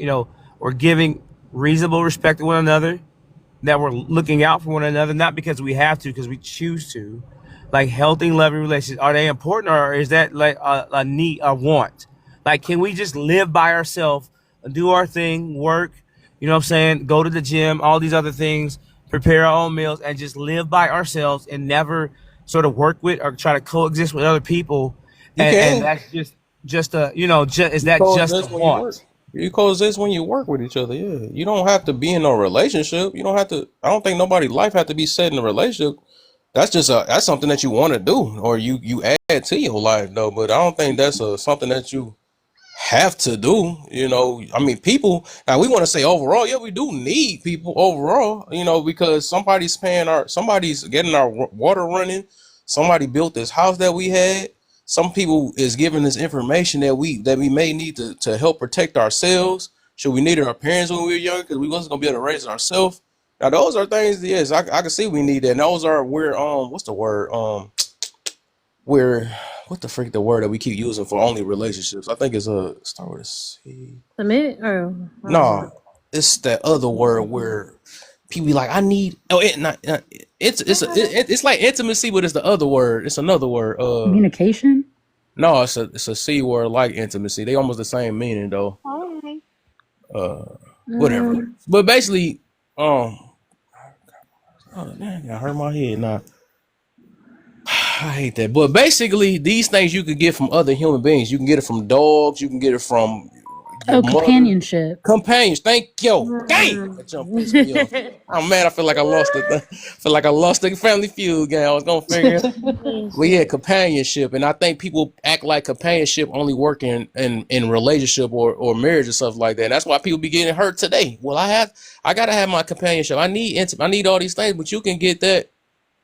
we're giving reasonable respect to one another, that we're looking out for one another, not because we have to, because we choose to. Like healthy, loving relationships, are they important, or is that like a need, a want? Like, can we just live by ourselves, do our thing, work, what I'm saying, go to the gym, all these other things, prepare our own meals, and just live by ourselves and never sort of work with or try to coexist with other people? you And can. that's just a, is You that just a coexist when you work. want? You coexist when you work with each other. Yeah, you don't have to be in a relationship. You don't have to. I don't think nobody's life have to be set in a relationship. That's something that you want to do, or you add to your life though. But I don't think that's something that you have to do. I mean, people. Now we want to say overall, yeah, we do need people overall. Because somebody's getting our water running. Somebody built this house that we had. Some people is giving us information that we may need to help protect ourselves. Should we needed our parents when we were young, because we wasn't gonna be able to raise it ourselves. Now those are things. Yes, I can see we need that. And those are where what's the word where what the freak the word that we keep using for only relationships? I think it's start with a C. Submit or I don't know. No, it's that other word where people be like, I need. Oh, it's like intimacy, but it's the other word. It's another word. Communication. No, it's a C word like intimacy. They almost the same meaning though. Whatever. Mm, But basically, oh man, I hurt my head now. I hate that. But basically, these things you could get from other human beings. You can get it from dogs. You can get it from your Oh, mother. companionship. Companions. Thank you. Dang, mm. that jump pissed me off. I'm mad. I feel like I lost it. Feel like I lost the Family Feud game. I was gonna figure it. Well, yeah, companionship, and I think people act like companionship only work in relationship or marriage and stuff like that. And that's why people be getting hurt today. Well, I gotta have my companionship. I need all these things, but you can get that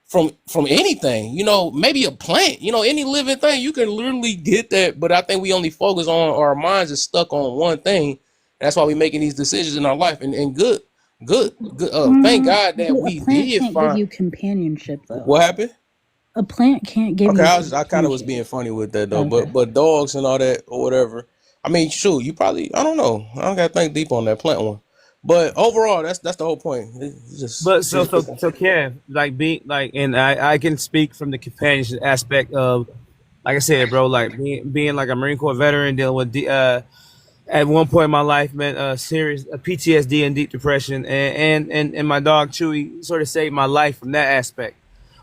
from anything. Maybe a plant. Any living thing you can literally get that. But I think we only focus on our minds is stuck on one thing. That's why we making these decisions in our life. And good. Thank God that A we plant did can't give find. you companionship, though. What happened? A plant can't give Okay, you I kind of was companionship. being funny with that though, Okay. but dogs and all that or whatever. I mean, shoot, you probably I don't know. I don't gotta think deep on that plant one, but overall, that's the whole point. It's just But see if it's Kev, like, being like, and I can speak from the companionship aspect of, like I said, bro, like being like a Marine Corps veteran, dealing with at one point in my life, man, serious PTSD and deep depression, and my dog Chewy sort of saved my life from that aspect.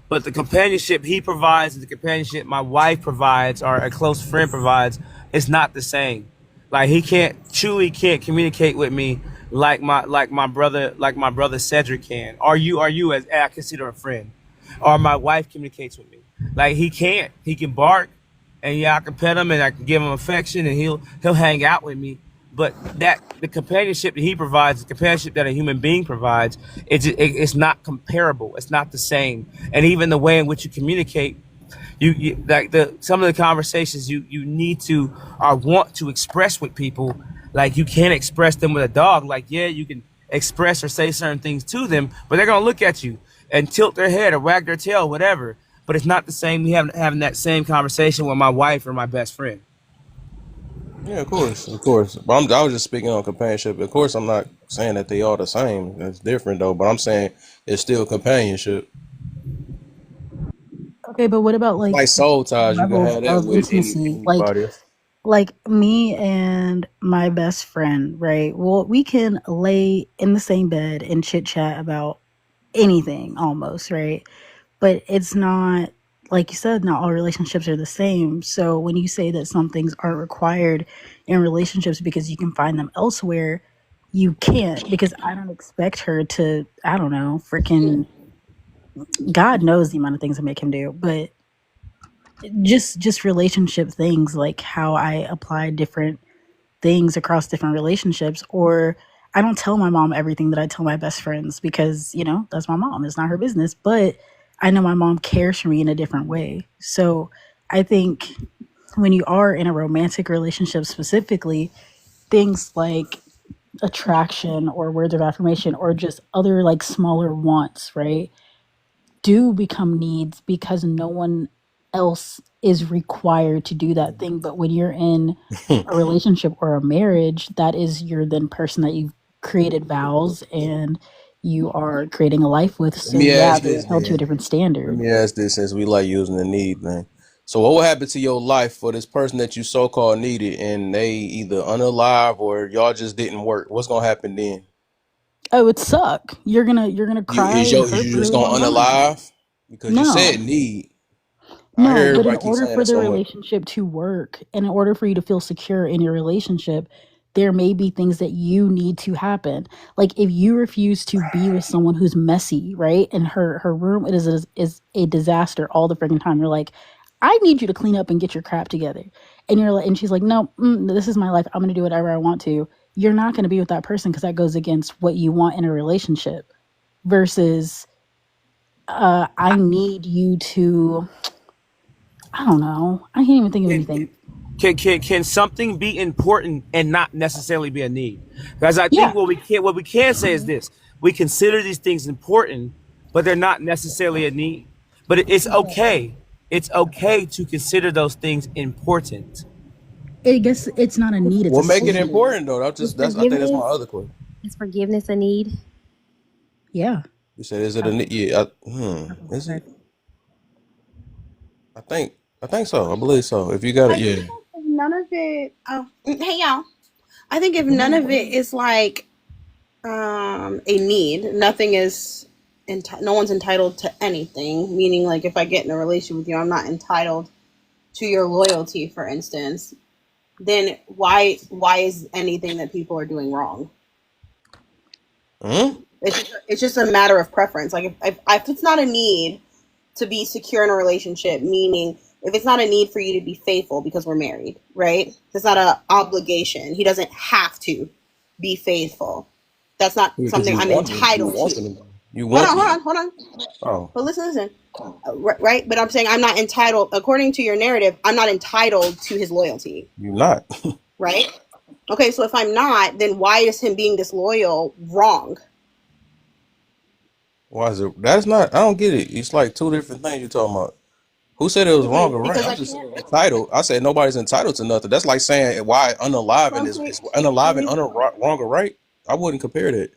But the companionship he provides, the companionship my wife provides, or a close friend provides, it's not the same. Like, Chewy can't communicate with me like my brother Cedric can. Are you as I consider a friend, or my wife communicates with me. Like, he can't. He can bark, and yeah, I can pet him and I can give him affection, and he'll hang out with me. But the companionship that he provides, the companionship that a human being provides, it's not comparable. It's not the same. And even the way in which you communicate, you like the some of the conversations you need to or want to express with people, like, you can't express them with a dog. Like, yeah, you can express or say certain things to them, but they're gonna look at you and tilt their head or wag their tail, whatever. But it's not the same. We having that same conversation with my wife or my best friend. yeah, of course. But I was just speaking on companionship. Of course, I'm not saying that they all the same. It's different though. But I'm saying it's still companionship. Okay, but what about Like soul ties, you can levels have that of with intimacy? anybody else. Like me and my best friend, right? Well, we can lay in the same bed and chit chat about anything almost, right? But it's not, like you said, not all relationships are the same. So when you say that some things aren't required in relationships because you can find them elsewhere, you can't, because I don't expect her to, I don't know, freaking God knows the amount of things I make him do, but just relationship things, like how I apply different things across different relationships. Or I don't tell my mom everything that I tell my best friends because, that's my mom. It's not her business. But I know my mom cares for me in a different way. So I think when you are in a romantic relationship specifically, things like attraction or words of affirmation or just other like smaller wants, right, do become needs because no one else is required to do that thing. But when you're in a relationship or a marriage, that is your then person that you've created vows and you are creating a life with. Let So me yeah, ask they're this held to a then. different Let standard. me ask this since we like using the need thing. So what would happen to your life for this person that you so-called needed and they either unalive or y'all just didn't work? What's gonna happen then? Oh, it would suck. You're gonna You cry is and yo hurt you for a just really long gonna time. unalive? Because you said No. need. I No, hear but in everybody keep order saying for that the so much. relationship to work, and in order for you to feel secure in your relationship, there may be things that you need to happen. Like if you refuse to be with someone who's messy, right? And her room is a disaster all the freaking time. You're like, I need you to clean up and get your crap together. And you're like, and she's like, no, this is my life. I'm gonna do whatever I want to. You're not gonna be with that person because that goes against what you want in a relationship. Versus, I need you to. I don't know. I can't even think of anything. Can something be important and not necessarily be a need? Because I Yeah. think what we can say is this: we consider these things important, but they're not necessarily a need. But it's okay. It's okay to consider those things important. I guess it's not a need, it's a What make it standard. important though? Is That's I think that's my forgiveness other question. is forgiveness a need? Yeah. You said is it a need? Yeah, is it? I think I think so. I believe so. If you got it, I yeah. think if none of it. Oh, hey y'all. I think if none of it is like a need, nothing is. No one's entitled to anything. Meaning, like if I get in a relationship with you, I'm not entitled to your loyalty, for instance. Then why is anything that people are doing wrong? Hmm? It's just a matter of preference. Like if it's not a need to be secure in a relationship, meaning if it's not a need for you to be faithful because we're married, right? It's not an obligation. He doesn't have to be faithful. That's not Because something you I'm want them. You entitled want to. them. You Hold want on, hold you. on, hold on. Oh, But listen. Right? But I'm saying I'm not entitled, according to your narrative, I'm not entitled to his loyalty, you not. right? Okay, so if I'm not, then why is him being disloyal wrong? Why is it? That's not. I don't get it. It's like two different things you're talking about. Who said it was wrong or right? Because I'm I just can't. saying entitled. I said nobody's entitled to nothing. That's like saying why unalive Well, and I'm is saying unalive and the wrong or right. I wouldn't compare that.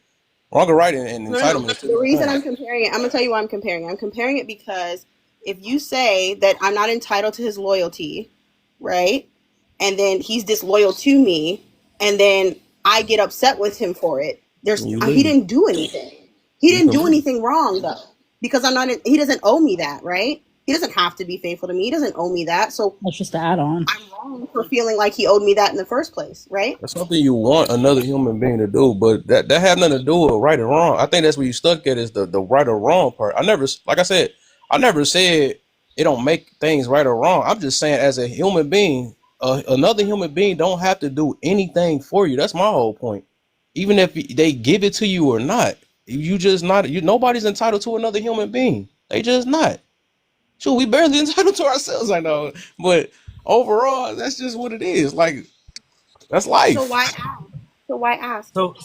Wrong or right and no. entitlement is two The different reason I'm things. comparing it, I'm gonna tell you why I'm comparing it. I'm comparing it because if you say that I'm not entitled to his loyalty, right, and then he's disloyal to me, and then I get upset with him for it, You he leave. didn't do anything. He You didn't can do leave. anything wrong though, because I'm not. He doesn't owe me that, right? He doesn't have to be faithful to me. He doesn't owe me that. So That's just the add on. I'm wrong for feeling like he owed me that in the first place, right? That's something you want another human being to do, but that have nothing to do with right or wrong. I think that's where you stuck at is the right or wrong part. I never, like I said, I never said it don't make things right or wrong. I'm just saying as a human being, another human being don't have to do anything for you. That's my whole point. Even if they give it to you or not, you just not you. Nobody's entitled to another human being. They just not. Sure, we barely entitled to ourselves. I know, but overall, that's just what it is. Like that's So life. why ask? So why ask? So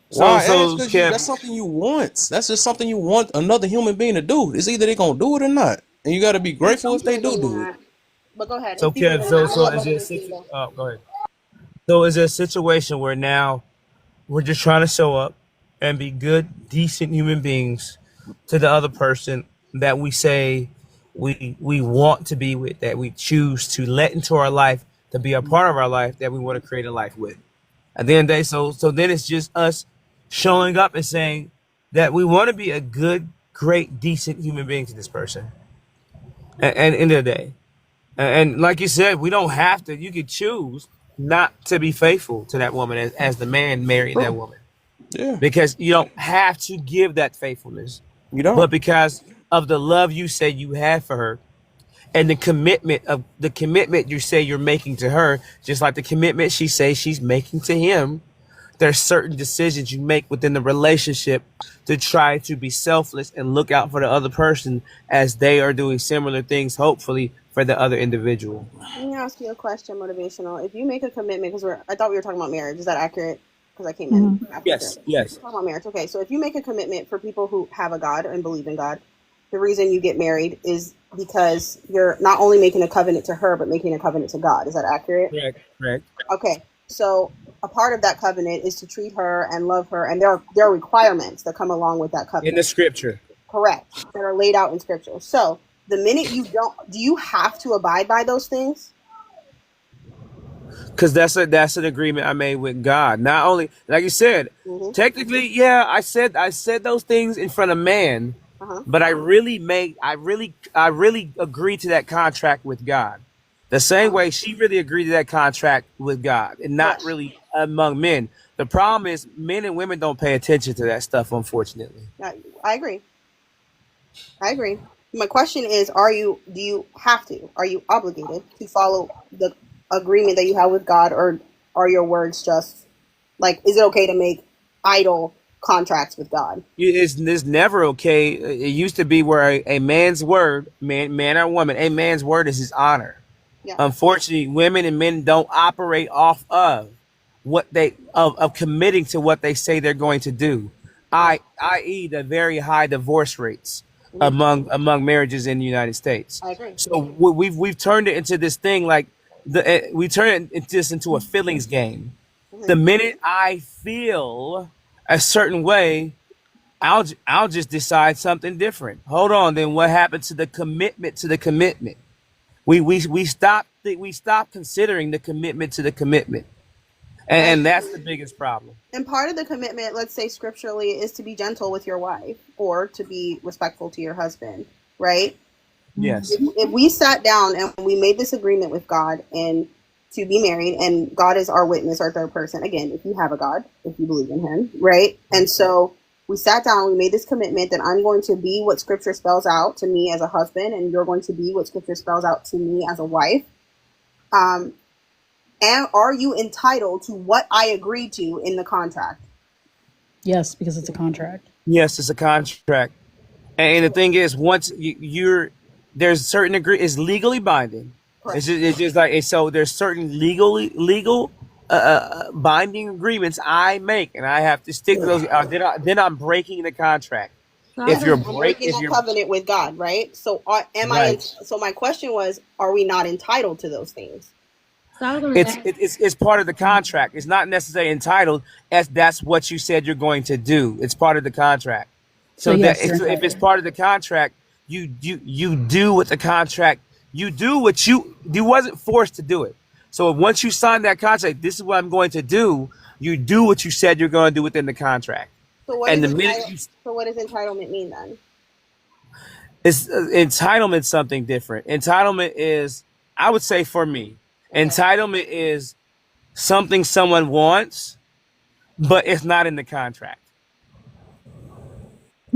Why ask? so Because you Kev, that's something you want. That's just something you want another human being to do. It's either they gonna do it or not, and you got to be grateful Some if they people do do do it. not. But go ahead. so If people Kev, do not, I so love is there a others to go. oh, go ahead. So is there a situation where now we're just trying to show up and be good, decent human beings to the other person that we say we want to be with, that we choose to let into our life, to be a part of our life, that we want to create a life with. At the end of the day, so then it's just us showing up and saying that we want to be a good, great, decent human being to this person. And end of the day. And like you said, we don't have to. You could choose not to be faithful to that woman as the man marrying that True. woman, Yeah, because you don't have to give that faithfulness, you but don't. because of the love you say you have for her and the commitment you say you're making to her, just like the commitment she says she's making to him. There's certain decisions you make within the relationship to try to be selfless and look out for the other person as they are doing similar things, hopefully for the other individual. Let me ask you a question, motivational. If you make a commitment, because I thought we were talking about marriage. Is that accurate? because I came in after Yes, Jeremy. yes. Talking about marriage. Okay, so if you make a commitment for people who have a God and believe in God, the reason you get married is because you're not only making a covenant to her, but making a covenant to God. Is that accurate? Correct. Okay, so a part of that covenant is to treat her and love her, and there are requirements that come along with that In covenant. the scripture. Correct, that are laid out in scripture. So the minute you don't, do you have to abide by those things? Because that's an agreement I made with God. Not only, like you said, Mm-hmm. technically, yeah, I said those things in front of man, Uh-huh. but I really agreed to that contract with God. The same way she really agreed to that contract with God, and not Correct. really among men. The problem is men and women don't pay attention to that stuff, unfortunately. I agree. I agree. My question is, do you have to? Are you obligated to follow the agreement that you have with God, or are your words just like, is it okay to make idle contracts with God? It's never okay. It used to be where a man's word, man or woman, a man's word is his honor. Yeah. Unfortunately, women and men don't operate off of of committing to what they say they're going to do. I.e. the very high divorce rates Mm-hmm. among marriages in the United States. I agree. So we've turned it into this thing like we turn this into a feelings game. Mm-hmm. The minute I feel a certain way, I'll just decide something different. Hold on, then what happened to the commitment to the commitment? We stopped considering the commitment to the commitment, and that's the biggest problem. And part of the commitment, let's say scripturally, is to be gentle with your wife or to be respectful to your husband, right? Yes. If we sat down and we made this agreement with God and to be married, and God is our witness, our third person, again, if you have a God, if you believe in him, right? And so we sat down, we made this commitment that I'm going to be what scripture spells out to me as a husband, and you're going to be what scripture spells out to me as a wife. And are you entitled to what I agreed to in the contract? Yes, because it's a contract. Yes, it's a contract, and the thing is, once there's certain degree, it's legally binding. Correct. It's just like so. There's certain legal binding agreements I make, and I have to stick to those. Then I'm breaking the contract. If you're I'm breaking that covenant with God, right? So so my question was, are we not entitled to those things? It's part of the contract. It's not necessarily entitled, as that's what you said you're going to do. It's part of the contract. So yes, if it's part of the contract, you do what the contract. You do what you wasn't forced to do it. So once you sign that contract, this is what I'm going to do. You do what you said you're going to do within the contract. So what does entitlement mean then? It's entitlement something different. Entitlement is, I would say for me, entitlement is something someone wants, but it's not in the contract.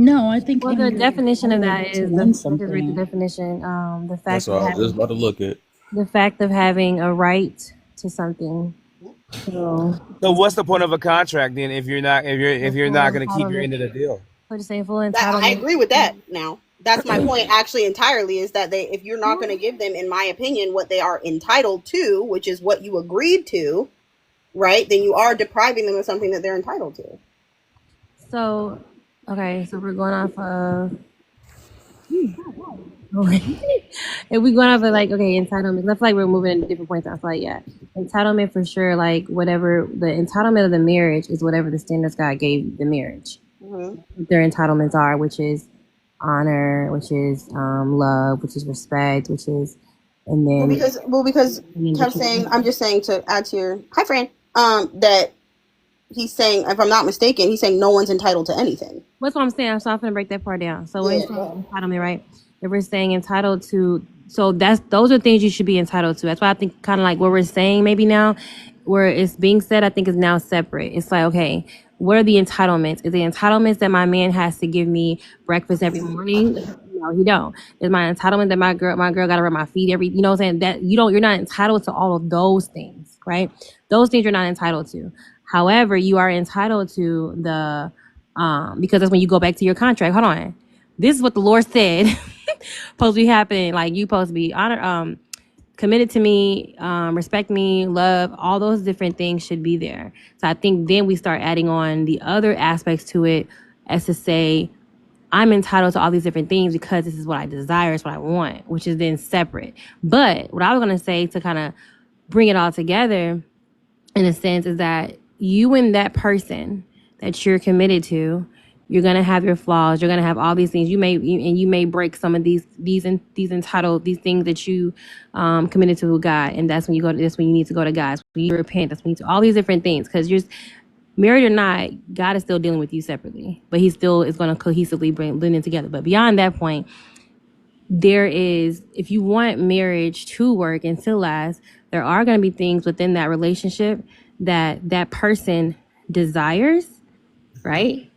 No, I think. Well, the definition of that is just read the definition. The fact That's what I was just about to look at. the fact of having a right to something. So what's the point of a contract then if you're not going to keep your end of the deal? What you saying, full entitlement? I agree with that. Now that's my point. Actually, entirely is that if you're not going to give them, in my opinion, what they are entitled to, which is what you agreed to, right? Then you are depriving them of something that they're entitled to. So, okay, so we're going off of. If we going off of like, okay, entitlement, I feel like we're moving in different points. I feel like, yeah, entitlement for sure. Like whatever the entitlement of the marriage is, whatever the standards God gave the marriage. Mm-hmm. Their entitlements are, which is honor, which is love, which is respect, which is, and then because Kev's saying, I'm just saying to add to your hi Fran, that he's saying, if I'm not mistaken, he's saying no one's entitled to anything. That's what I'm saying. So I'm gonna break that part down. So when entitlement, right? If we're saying entitled to, so those are things you should be entitled to. That's why I think kind of like what we're saying maybe now, where it's being said, I think is now separate. It's like, okay, what are the entitlements? Is the entitlements that my man has to give me breakfast every morning? No, he don't. Is my entitlement that my girl gotta rub my feet every, you know what I'm saying? That you're not entitled to all of those things, right? Those things you're not entitled to. However, you are entitled to the because that's when you go back to your contract. Hold on. This is what the Lord said supposed to be happening. Like you supposed to be honored. committed to me, respect me, love, all those different things should be there. So I think then we start adding on the other aspects to it, as to say, I'm entitled to all these different things because this is what I desire, it's what I want, which is then separate. But what I was going to say to kind of bring it all together, in a sense, is that you and that person that you're committed to, you're gonna have your flaws. You're gonna have all these things. You may break some of these entitled these things that you committed to with God, and that's when you go to this. When you need to go to God. That's when you repent. That's when you do all these different things, because you're married or not, God is still dealing with you separately, but He still is going to cohesively blend in together. But beyond that point, there is, if you want marriage to work and to last, there are going to be things within that relationship that that person desires, right?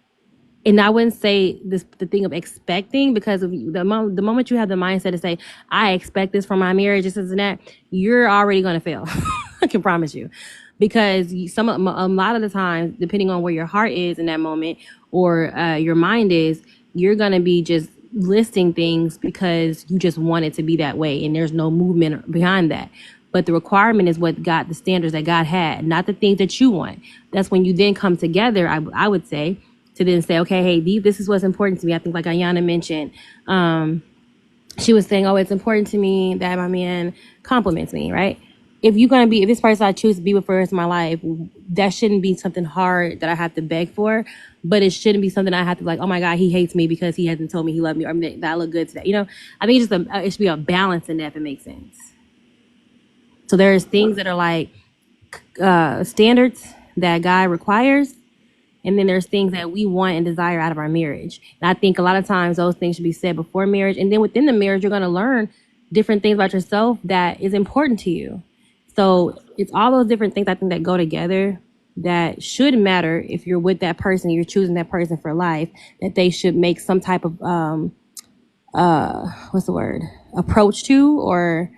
And I wouldn't say this the thing of expecting, because of the moment you have the mindset to say, I expect this from my marriage, this and that, you're already going to fail. I can promise you. Because a lot of the times, depending on where your heart is in that moment, or your mind is, you're going to be just listing things because you just want it to be that way, and there's no movement behind that. But the requirement is what God, the standards that God had, not the things that you want. That's when you then come together, I would say, to then say, okay, hey, this is what's important to me. I think, like Ayana mentioned, she was saying, oh, it's important to me that my man compliments me, right? If this person I choose to be with for the rest of my life, that shouldn't be something hard that I have to beg for, but it shouldn't be something I have to be like, oh my God, he hates me because he hasn't told me he loved me, or that I look good today. I think it should be a balance in that, if it makes sense. So there's things that are like standards that God requires, and then there's things that we want and desire out of our marriage. And I think a lot of times those things should be said before marriage. And then within the marriage, you're going to learn different things about yourself that is important to you. So it's all those different things, I think, that go together that should matter if you're with that person, you're choosing that person for life, that they should make some type of, approach to, or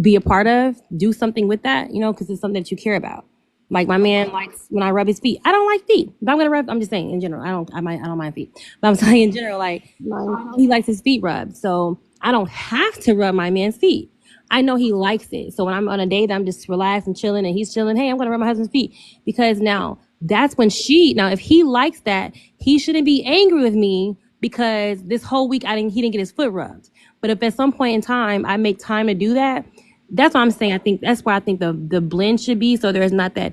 be a part of, do something with that, because it's something that you care about. Like, my man likes when I rub his feet. I don't like feet, but I'm just saying in general. I don't mind feet, but I'm saying in general, like, I know he likes his feet rubbed, so I don't have to rub my man's feet. I know he likes it, so when I'm on a date, I'm just relaxed and chilling, and he's chilling. Hey, I'm gonna rub my husband's feet, because now that's when if he likes that, he shouldn't be angry with me because this whole week he didn't get his foot rubbed. But if at some point in time I make time to do that, that's what I'm saying. I think that's why I think the blend should be, so there's not that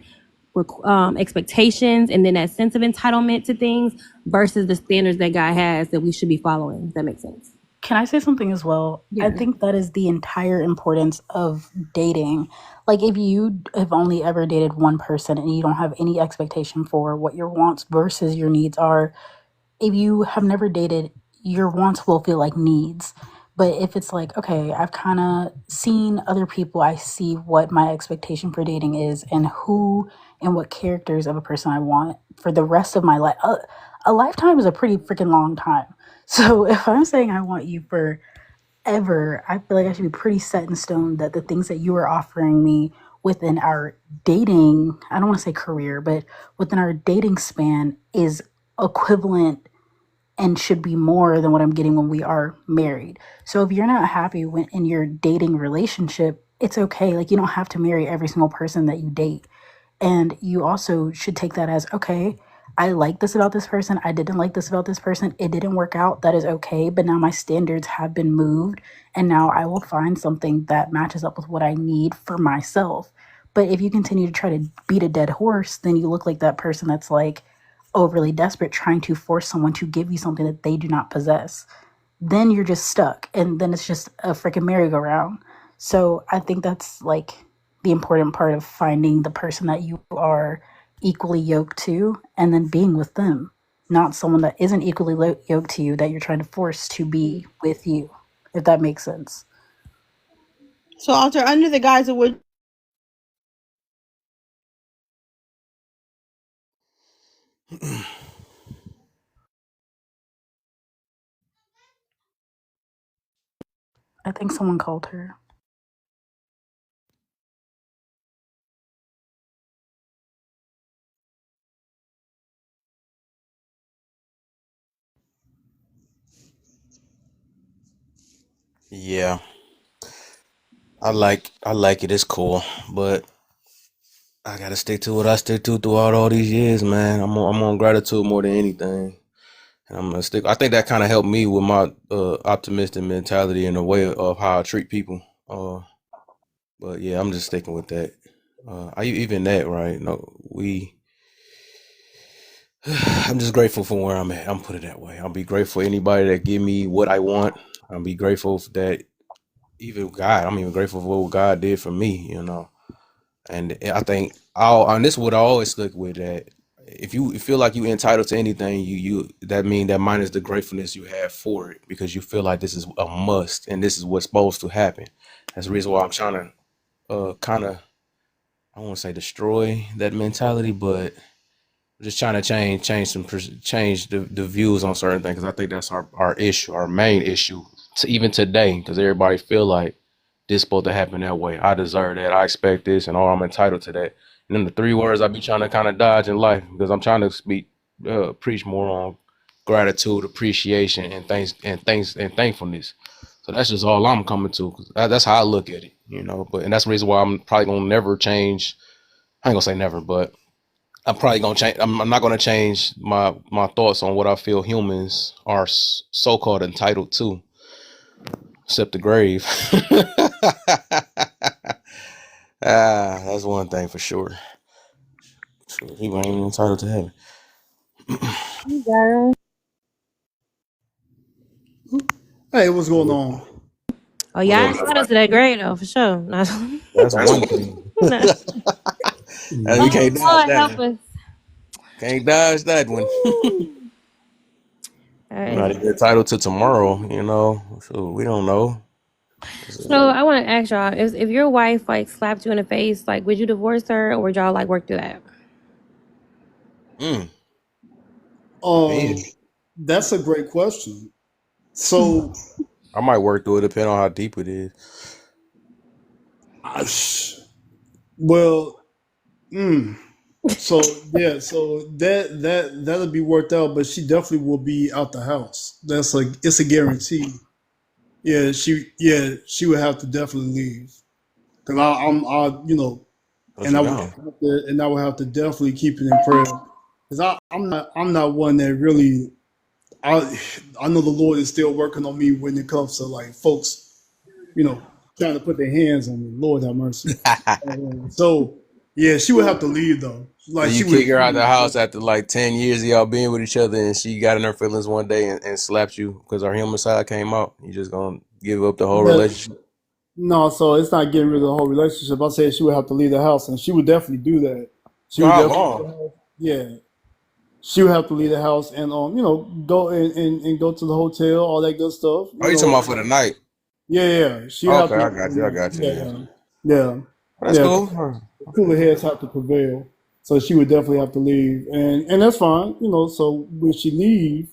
expectations and then that sense of entitlement to things versus the standards that God has that we should be following. Does that make sense? Can I say something as well? I think that is the entire importance of dating. Like, if you have only ever dated one person and you don't have any expectation for what your wants versus your needs are, if you have never dated, your wants will feel like needs. But if it's like, okay, I've kind of seen other people, I see what my expectation for dating is and who and what characters of a person I want for the rest of my life. A lifetime is a pretty freaking long time. So if I'm saying I want you forever, I feel like I should be pretty set in stone that the things that you are offering me within our dating, I don't want to say career, but within our dating span is equivalent and should be more than what I'm getting when we are married. So if you're not happy in your dating relationship, it's okay. Like, you don't have to marry every single person that you date. And you also should take that as, okay, I like this about this person. I didn't like this about this person. It didn't work out. That is okay. But now my standards have been moved. And now I will find something that matches up with what I need for myself. But if you continue to try to beat a dead horse, then you look like that person that's like overly desperate, trying to force someone to give you something that they do not possess. Then you're just stuck. And then it's just a freaking merry-go-round. So I think that's like the important part of finding the person that you are equally yoked to and then being with them, not someone that isn't equally yoked to you that you're trying to force to be with you, if that makes sense. So, Alter, under the guise of what I think someone called her. Yeah. I like it. It's cool, but I gotta stick to what I stick to throughout all these years, man. I'm on gratitude more than anything, and I'm gonna stick. I think that kind of helped me with my optimistic mentality and the way of how I treat people. But yeah, I'm just sticking with that. I even that right. No, we. I'm just grateful for where I'm at. I'm put it that way. I'll be grateful for anybody that give me what I want. I'll be grateful for that. Even God, I'm even grateful for what God did for me. And I think I'll and this is what I always look with that. If you feel like you entitled to anything, you that mean that minus the gratefulness you have for it because you feel like this is a must and this is what's supposed to happen. That's the reason why I'm trying to kind of I don't want to say destroy that mentality, but just trying to change the views on certain things because I think that's our issue, our main issue, to even today, because everybody feel like this supposed to happen that way. I deserve that. I expect this, and all I'm entitled to that. And then the three words I be trying to kind of dodge in life because I'm trying to preach more on gratitude, appreciation, and thankfulness. So that's just all I'm coming to. 'Cause that's how I look at it. But and that's the reason why I'm probably gonna never change. I ain't gonna say never, but I'm probably gonna change. I'm not gonna change my thoughts on what I feel humans are so called entitled to, except the grave. That's one thing for sure. Sure, people ain't even entitled to heaven. Girl. Hey, what's going on? Oh, What y'all up? ain't got us to that grade though, for sure. No. That's one thing. No. We can't Oh dodge Lord, that help one. us. Can't dodge that one. All We're not right. even entitled to tomorrow. So we don't know. So I want to ask y'all, if your wife like slapped you in the face, like would you divorce her or would y'all like work through that? Mm, man, That's a great question. So, I might work through it depending on how deep it is. I, well, mm, so yeah, so that'll be worked out, but she definitely will be out the house. It's a guarantee. Yeah, she would have to definitely leave because But she gone. and I would have to definitely keep it in prayer because I'm not one that really I I know the Lord is still working on me when it comes to like folks, you know, trying to put their hands on me. Lord have mercy. So yeah, she would have to leave though. So Like you kick her out the house after like 10 years of y'all being with each other and she got in her feelings one day and slapped you because her human side came out. You just gonna give up the whole that, relationship? no, so it's not getting rid of the whole relationship. I said she would have to leave the house, and she would definitely do that. She For would how definitely, long? yeah, she would have to leave the house and go and go to the hotel, all that good stuff. Oh, you talking about for the night? Yeah, she have Okay, to. I got you. I got you. Yeah. Yeah, That's yeah. cool. Cooler heads have to prevail. So she would definitely have to leave, and that's fine. So when she leave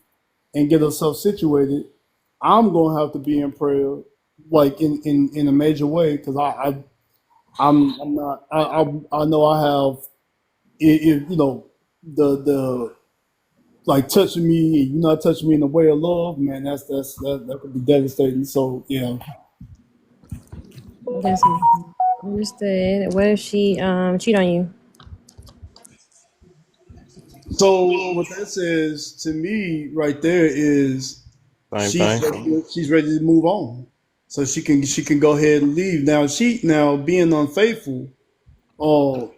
and get herself situated, I'm gonna have to be in prayer, like in a major way, because I'm not I know I have if the like touching me, you're not touching me in the way of love, man. That could be devastating. So yeah. That's understood. What if she cheat on you? So what that says to me right there is Same thing. she's ready to move on. So she can go ahead and leave. Now being unfaithful, uh,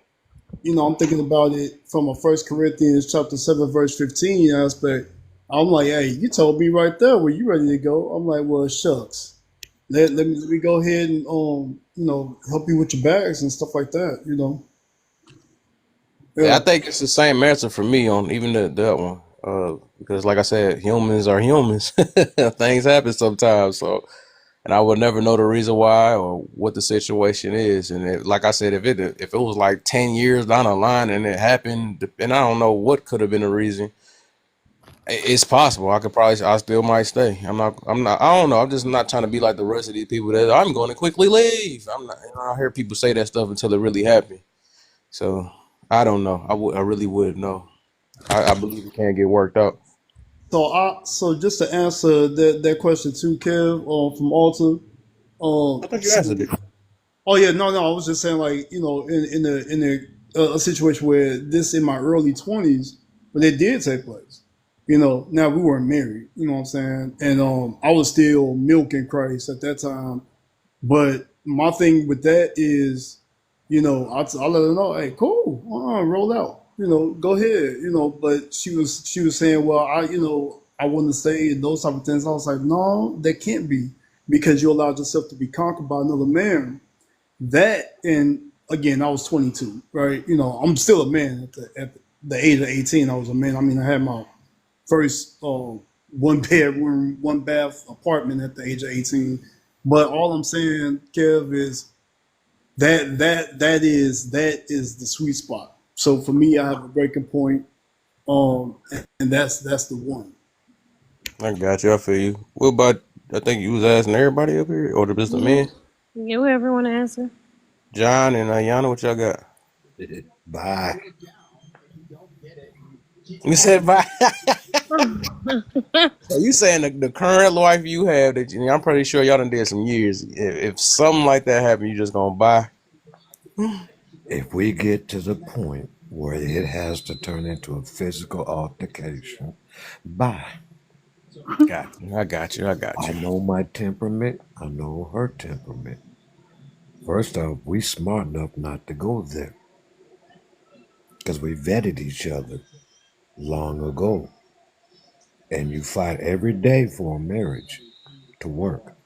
I'm thinking about it from a First Corinthians chapter 7 verse 15 aspect. I'm like, hey, you told me right there where you ready to go. I'm like, well, shucks. Let me go ahead and help you with your bags and stuff like that. Yeah, I Yeah. think it's the same answer for me on even that one. Because like I said, humans are humans. Things happen sometimes. So, and I would never know the reason why or what the situation is. And like I said, if it was like 10 years down the line and it happened, and I don't know what could have been the reason, it's possible. I still might stay. I'm not. I don't know. I'm just not trying to be like the rest of these people that I'm going to quickly leave. I'm not. I hear people say that stuff until it really happened. So I don't know. I really would know. I believe it can get worked out. So just to answer that question too, Kev, from Alta, I think you so answered it. Oh yeah, no, no. I was just saying, like, in a situation where this in my early 20s, but it did take place. Now we weren't married. You know what I'm saying? And I was still milking Christ at that time. But my thing with that is, I let her know, hey, cool, roll out. Go ahead. But she was saying, well, I want to stay and those type of things. I was like, no, that can't be because you allowed yourself to be conquered by another man. That, and again, I was 22, right? I'm still a man at the age of 18. I was a man. I mean, I had my first one bedroom, one bath apartment at the age of 18. But all I'm saying, Kev, is that is the sweet spot. So for me, I have a breaking point, and that's the one. I got you. I feel you. What about? I think you was asking everybody up here, or just the Yeah. men. Yeah, whoever want to answer. John and Ayana, what y'all got? Bye. You said bye. So you saying the current life you have that I'm pretty sure y'all done did some years. If something like that happened, you just gonna buy. If we get to the point where it has to turn into a physical altercation, bye. Got you. I got you. I got I you. know my temperament. I know her temperament. First off, we smart enough not to go there because we vetted each other long ago. And you fight every day for a marriage to work.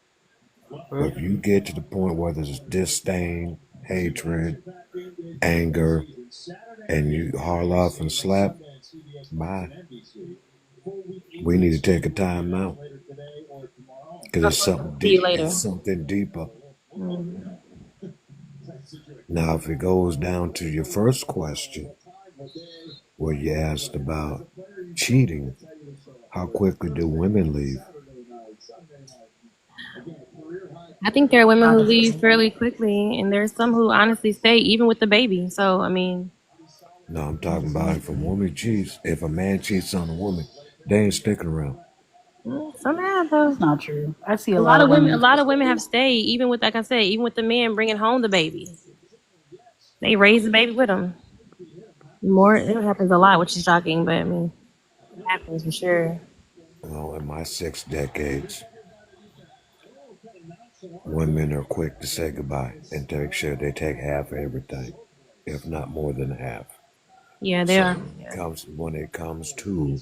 But if you get to the point where there's disdain, hatred, anger, and you haul off and slap, bye. We need to take a time out because it's something See you deep. later. It's something deeper. Mm. Now, if it goes down to your first question, where you asked about cheating, how quickly do women leave? I think there are women who leave fairly quickly, and there's some who honestly stay even with the baby. So, I mean, No, I'm talking about if a woman cheats, if a man cheats on a woman, they ain't sticking around. some have though. It's not true. I see A a lot lot of of women, women. have stayed, even with, like I said, even with the men bringing home the baby. They raise the baby with them. More, it happens a lot, which is shocking, but I mean, it happens for sure. Well, in my 6 decades, women are quick to say goodbye and make sure they take half of everything, if not more than half. Yeah, they So are. when it comes to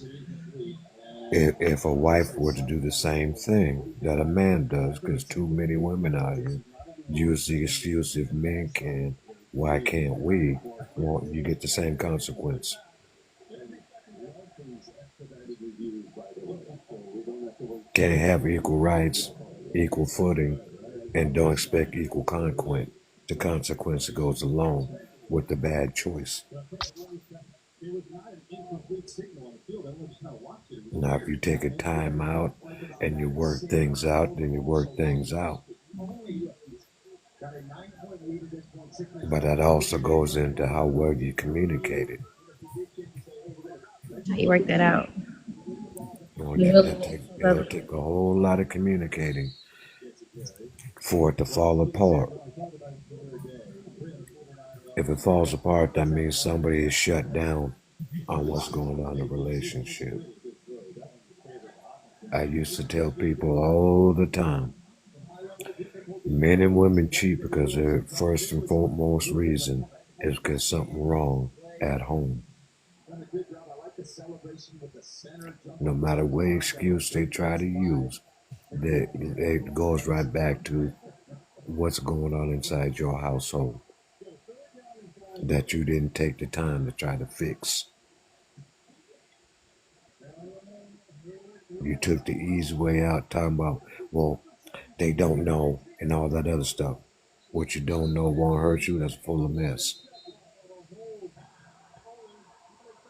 if a wife were to do the same thing that a man does, because too many women out here use the excuse if men can, why can't we? Well, you get the same consequence. Can't have equal rights, equal footing, and don't expect equal consequence. The consequence goes along with the bad choice. Now, if you take a time out and you work things out, then you work things out. But that also goes into how well you communicate it. How you work that out? Well, You really it'll take a whole lot of communicating for it to fall apart. If it falls apart, that means somebody is shut down on what's going on in the relationship. I used to tell people all the time, men and women cheat because their first and foremost reason is because something wrong at home. No matter what excuse they try to use, it goes right back to what's going on inside your household that you didn't take the time to try to fix. You took the easy way out, talking about, well, they don't know and all that other stuff. What you don't know won't hurt you. That's full of mess.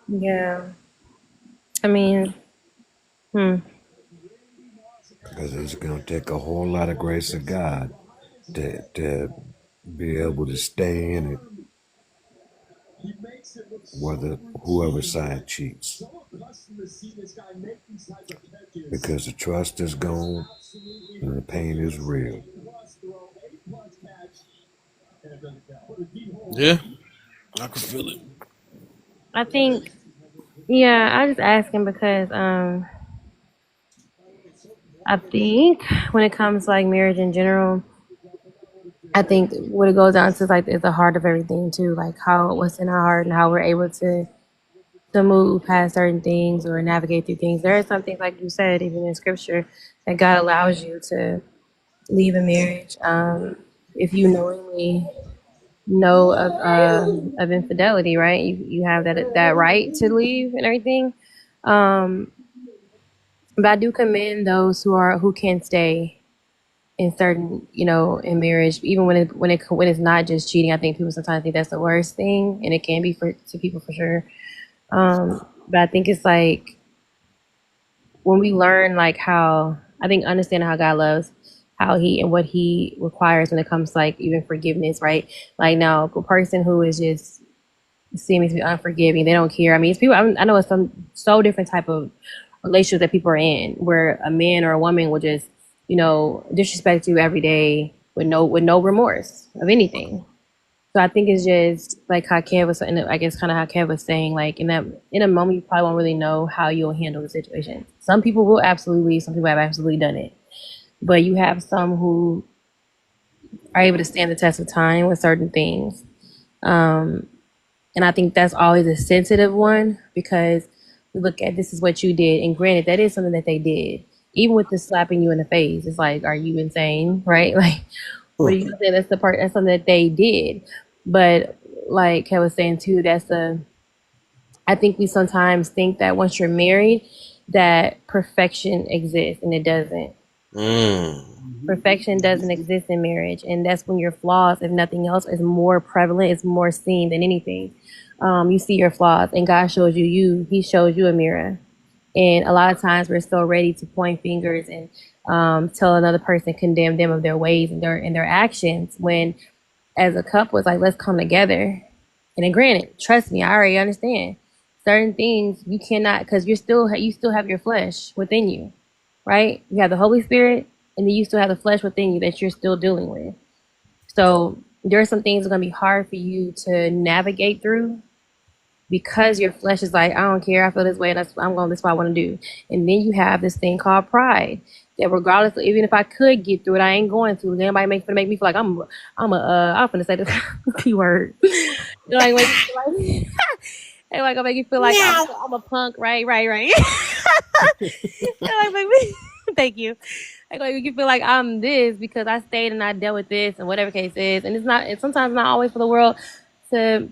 Yeah. I mean, Because it's going to take a whole lot of grace of God to be able to stay in it, whether whoever side cheats. Because the trust is gone and the pain is real. Yeah, I can feel it. I think, yeah, I just asking because I think when it comes to like marriage in general, I think what it goes down to is like is the heart of everything too, like how what's in our heart and how we're able to move past certain things or navigate through things. There are some things, like you said, even in scripture, that God allows you to leave a marriage if you knowingly know of infidelity, right? You have that right to leave and everything. Um, but I do commend those who can stay in certain, in marriage, even when it's not just cheating. I think people sometimes think that's the worst thing, and it can be for to people for sure. But I think it's like when we learn like how I think understanding how God loves, how he and what he requires when it comes to like even forgiveness, right? Like now a person who is just seeming to be unforgiving, they don't care. I mean, it's people. I know it's some so different type of relationships that people are in, where a man or a woman will just, disrespect you every day with no remorse of anything. So I think it's just like how Kev was, and I guess kind of how Kev was saying, like in a moment you probably won't really know how you'll handle the situation. Some people will absolutely, some people have absolutely done it, but you have some who are able to stand the test of time with certain things. And I think that's always a sensitive one because we look at this is what you did. And granted, that is something that they did. Even with the slapping you in the face, it's like, are you insane? Right? Like, what do you say? That's something that they did. But like I was saying too, I think we sometimes think that once you're married, that perfection exists and it doesn't. Perfection doesn't exist in marriage, and that's when your flaws, if nothing else, is more prevalent, is more seen than anything. You see your flaws, and God shows you. He shows you a mirror, and a lot of times we're so ready to point fingers and tell another person, condemn them of their ways and their actions. When, as a couple, it's like let's come together. And then, granted, trust me, I already understand certain things you cannot because you still have your flesh within you, right? You have the Holy Spirit and then you still have the flesh within you that you're still dealing with. So there are some things that are going to be hard for you to navigate through because your flesh is like, I don't care, I feel this way, and that's what I want to do. And then you have this thing called pride that regardless of, even if I could get through it, I ain't going to. Anybody make me feel like I'm gonna say this keyword. Like, gonna make you feel like I'm a punk, right? Thank you. Like you can feel like I'm this because I stayed and I dealt with this and whatever case is, and it's sometimes not always for the world to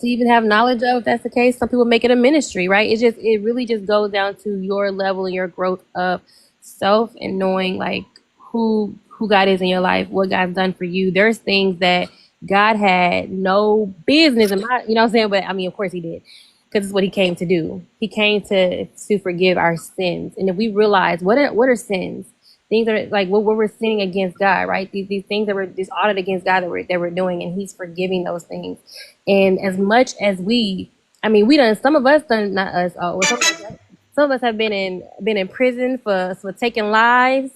even have knowledge of. If that's the case, some people make it a ministry, right? It really just goes down to your level and your growth of self and knowing like who God is in your life, what God's done for you. There's things that God had no business in my, you know what I'm saying? But I mean, of course he did. Because it's what he came to do. He came to forgive our sins. And if we realize what are sins, things that are like what we're sinning against God, right? These things that we're dishonored against God that we're doing, and he's forgiving those things. And as much as we done, some of us done, not us, some of us have been in prison for taking lives.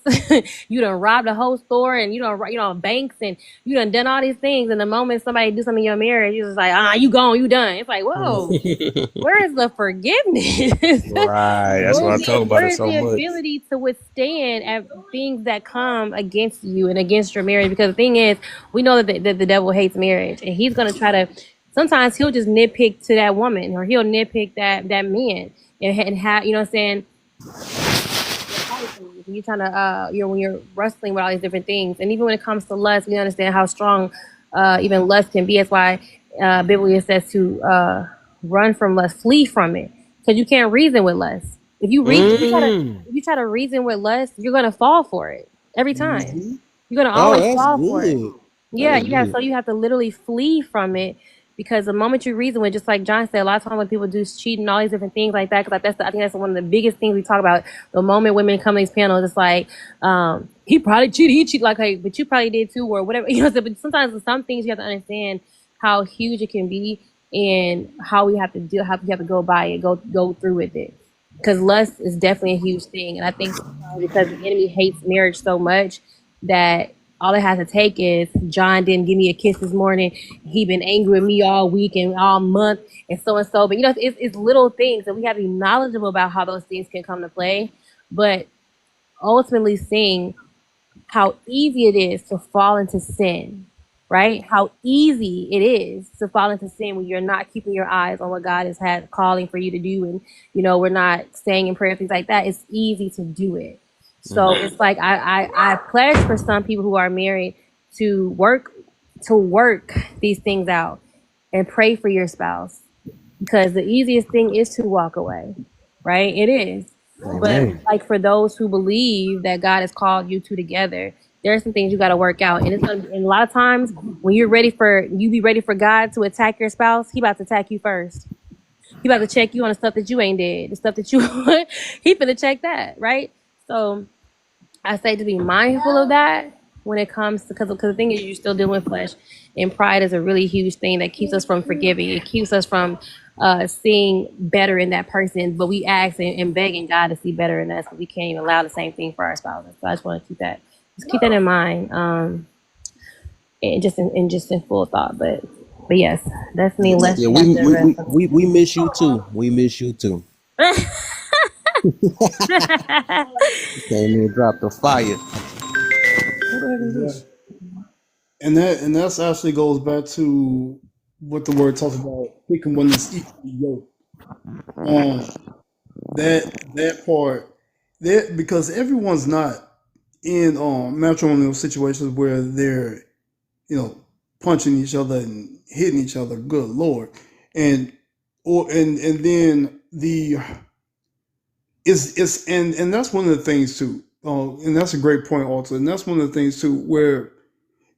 You done robbed a whole store, and you done banks, and you done all these things. And the moment somebody do something in your marriage, you're just like, you gone, you done. It's like, whoa, where is the forgiveness? Right. That's what I talk about it Where's so the much. ability to withstand at things that come against you and against your marriage? Because the thing is, we know that the devil hates marriage, and he's gonna try to. Sometimes he'll just nitpick to that woman, or he'll nitpick that man. And have, you know what I'm saying? You're trying to, when you're wrestling with all these different things. And even when it comes to lust, we understand how strong even lust can be. That's why biblically it says to run from lust, flee from it. Because you can't reason with lust. If you try to reason with lust, you're going to fall for it every time. You're going to always fall for it. Yeah, you have to literally flee from it. Because the moment you reason with, just like John said, a lot of times when people do cheat and all these different things like that, because I think that's one of the biggest things we talk about. The moment women come to these panels, it's like, he probably cheated. He cheated, like, hey, but you probably did too, or whatever. You know, but sometimes with some things you have to understand how huge it can be and how we have to deal, how we have to go by it, go through with it. Because lust is definitely a huge thing, and I think because the enemy hates marriage so much that all it has to take is John didn't give me a kiss this morning. He been angry with me all week and all month and so and so. But it's little things, and we have to be knowledgeable about how those things can come to play. But ultimately, seeing how easy it is to fall into sin, right? How easy it is to fall into sin when you're not keeping your eyes on what God has had calling for you to do, and we're not staying in prayer, things like that. It's easy to do it. So it's like I pledge for some people who are married to work these things out and pray for your spouse, because the easiest thing is to walk away, right? It is. But like for those who believe that God has called you two together, there are some things you got to work out, and and a lot of times when you're ready for God to attack your spouse, he about to attack you first. He about to check you on the stuff that you ain't did, the stuff that you he finna check that, right? So I say to be mindful of that when it comes to, because the thing is, you're still dealing with flesh, and pride is a really huge thing that keeps us from forgiving. It keeps us from seeing better in that person, but we ask and begging God to see better in us, but we can't even allow the same thing for our spouses. So I just want to keep that in mind, and just in full thought. But yes, definitely less. Yeah, we miss you too. We miss you too. Came in and dropped the fire. And that's actually goes back to what the word talks about, picking one that's equally yoked. That part, that, because everyone's not in matrimonial situations where they're punching each other and hitting each other. Good Lord, and then the it's and that's one of the things too. And that's a great point also, and that's one of the things too where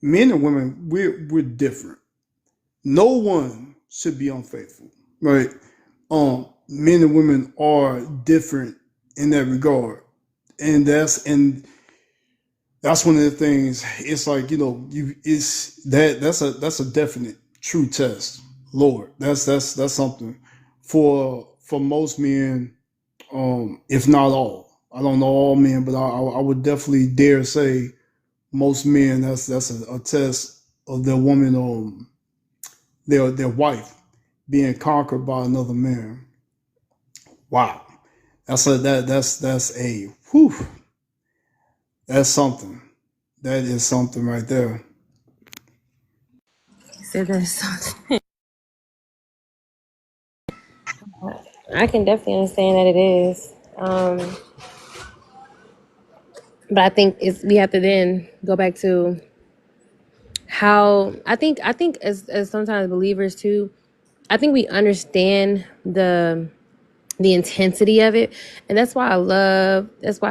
men and women, we're different. No one should be unfaithful, right? Men and women are different in that regard, and that's one of the things. It's like that's a definite true test. Lord, that's something for most men, if not all. I don't know all men, but I would definitely dare say most men, that's a test of their woman, their wife being conquered by another man. Wow, that's a whew. That's something. That is something right there. So there's something. I can definitely understand that it is. But I think we have to then go back to how I think as sometimes believers too, I think we understand the intensity of it. And that's why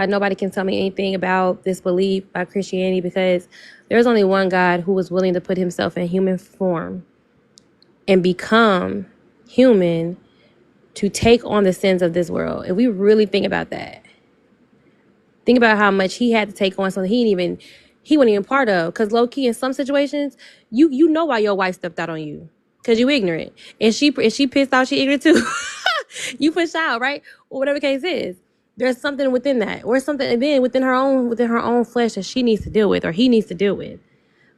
nobody can tell me anything about this belief about Christianity, because there's only one God who was willing to put himself in human form and become human to take on the sins of this world. If we really think about that, think about how much he had to take on something he wasn't even part of. Because low key, in some situations, you know why your wife stepped out on you, because you ignorant, and she pissed out, she ignorant too. You push out, right, or whatever the case is. There's something within that, or something then within her own flesh that she needs to deal with, or he needs to deal with.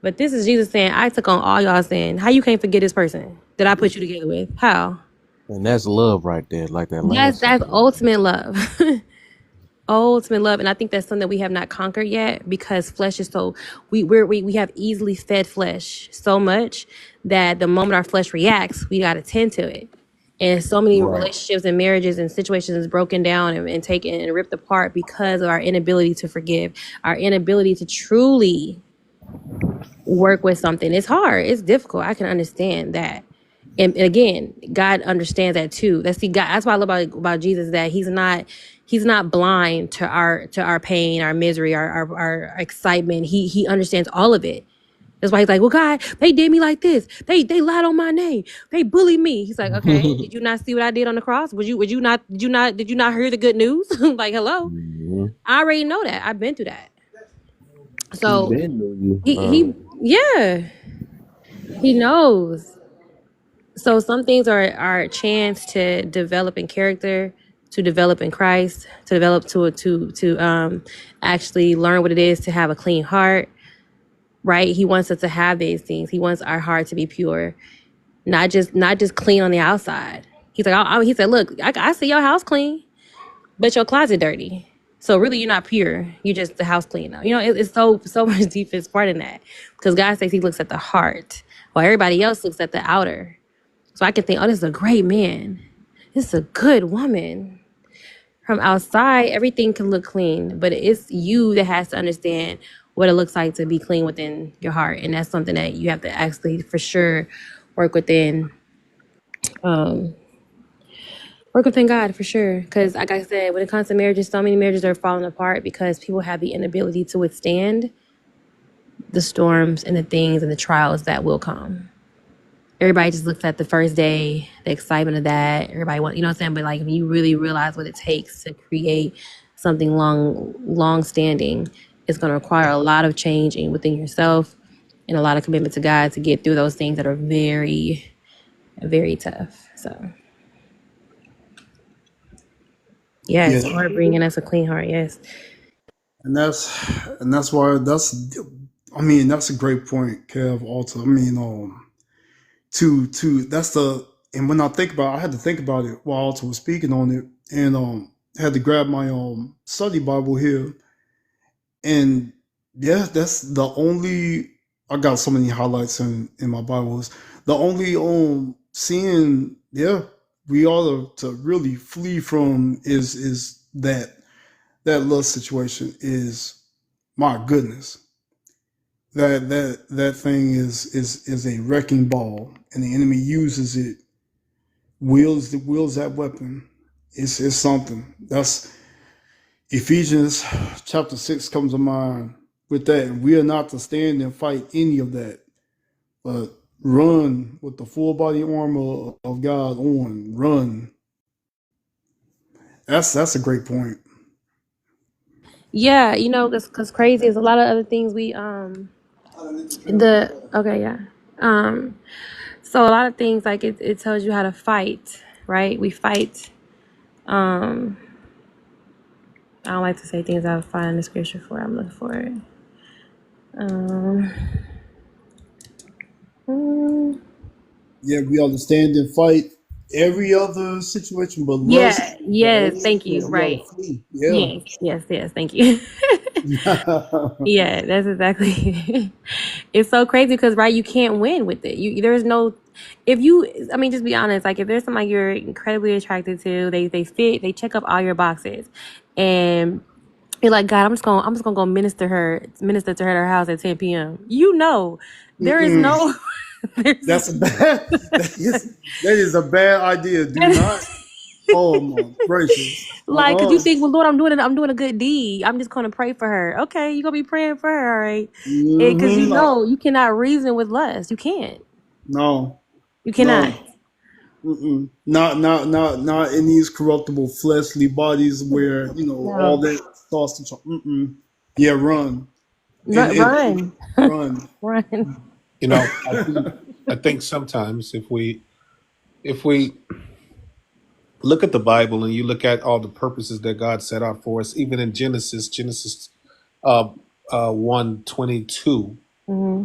But this is Jesus saying, I took on all y'all sin. How you can't forget this person that I put you together with? How? And that's love right there, like that. That's ultimate love. Ultimate love. And I think that's something that we have not conquered yet, because flesh is so we have easily fed flesh so much that the moment our flesh reacts, we got to tend to it. And so many relationships and marriages and situations is broken down and taken and ripped apart because of our inability to forgive, our inability to truly work with something. It's hard. It's difficult. I can understand that. And again, God understands that too. God. That's why I love about Jesus, that he's not blind to our pain, our misery, our excitement. He understands all of it. That's why he's like, well, God, they did me like this. They lied on my name. They bullied me. He's like, okay, did you not see what I did on the cross? Did you not hear the good news? Like, hello, I already know that. I've been through that. So he knows. So some things are a chance to develop in character, to develop in Christ, to develop to actually learn what it is to have a clean heart. right? He wants us to have these things. He wants our heart to be pure, not just clean on the outside. He's like, he said, look, I see your house clean, but your closet dirty. So really, you're not pure. You're just the house clean now. It's so much deepest part in that, because God says He looks at the heart, while everybody else looks at the outer. So I can think, oh, this is a great man. This is a good woman. From outside, everything can look clean, but it's you that has to understand what it looks like to be clean within your heart, and that's something that you have to actually, for sure, work within. Work within God, for sure. Because, like I said, when it comes to marriages, so many marriages are falling apart because people have the inability to withstand the storms and the things and the trials that will come. Everybody just looks at the first day, the excitement of that. Everybody wants, you know what I'm saying? But like, if you really realize what it takes to create something long standing, it's going to require a lot of change within yourself and a lot of commitment to God to get through those things that are very, very tough. So, yes, Yeah, Lord bringing us a clean heart. Yes. and that's why that's a great point, Kev. Also, to that's the and when I think about I had to think about it while Alta was speaking on it, and had to grab my study Bible here, and yeah, that's the only I got so many highlights in my Bibles. The only sin, yeah, we ought to really flee from is that lust situation. Is, my goodness, that thing is a wrecking ball, and the enemy uses it, wields that weapon. It's something. That's Ephesians chapter 6 comes to mind with that. And we are not to stand and fight any of that, but run with the full body armor of God on. Run. That's a great point. Yeah, because crazy is a lot of other things so a lot of things, like it tells you how to fight, right? We fight. I don't like to say things I'll find in the scripture for. I'm looking for it. Yeah, we understand and fight every other situation, but lust, Yeah, yes, thank you. we ought Right. to flee. Yeah. Yes, thank you. Yeah, that's exactly it. It's so crazy because, right, you can't win with it. There's no, if you, I mean, just be honest, like if there's somebody you're incredibly attracted to, they check up all your boxes, and you're like, God, I'm just gonna go minister to her at her house at 10 p.m. There is no, That's a bad. That is a bad idea. Do not. Oh my gracious! like, cause you think, well, Lord, I'm doing a good deed. I'm just gonna pray for her. Okay, you're gonna be praying for her, all right? Because you cannot reason with lust. You can't. No. You cannot. Mm-mm. Not in these corruptible fleshly bodies where all that sauce and mm-mm. Yeah, run. Run. Run. Run. I think sometimes if we look at the Bible and you look at all the purposes that God set out for us, even in Genesis 1:22,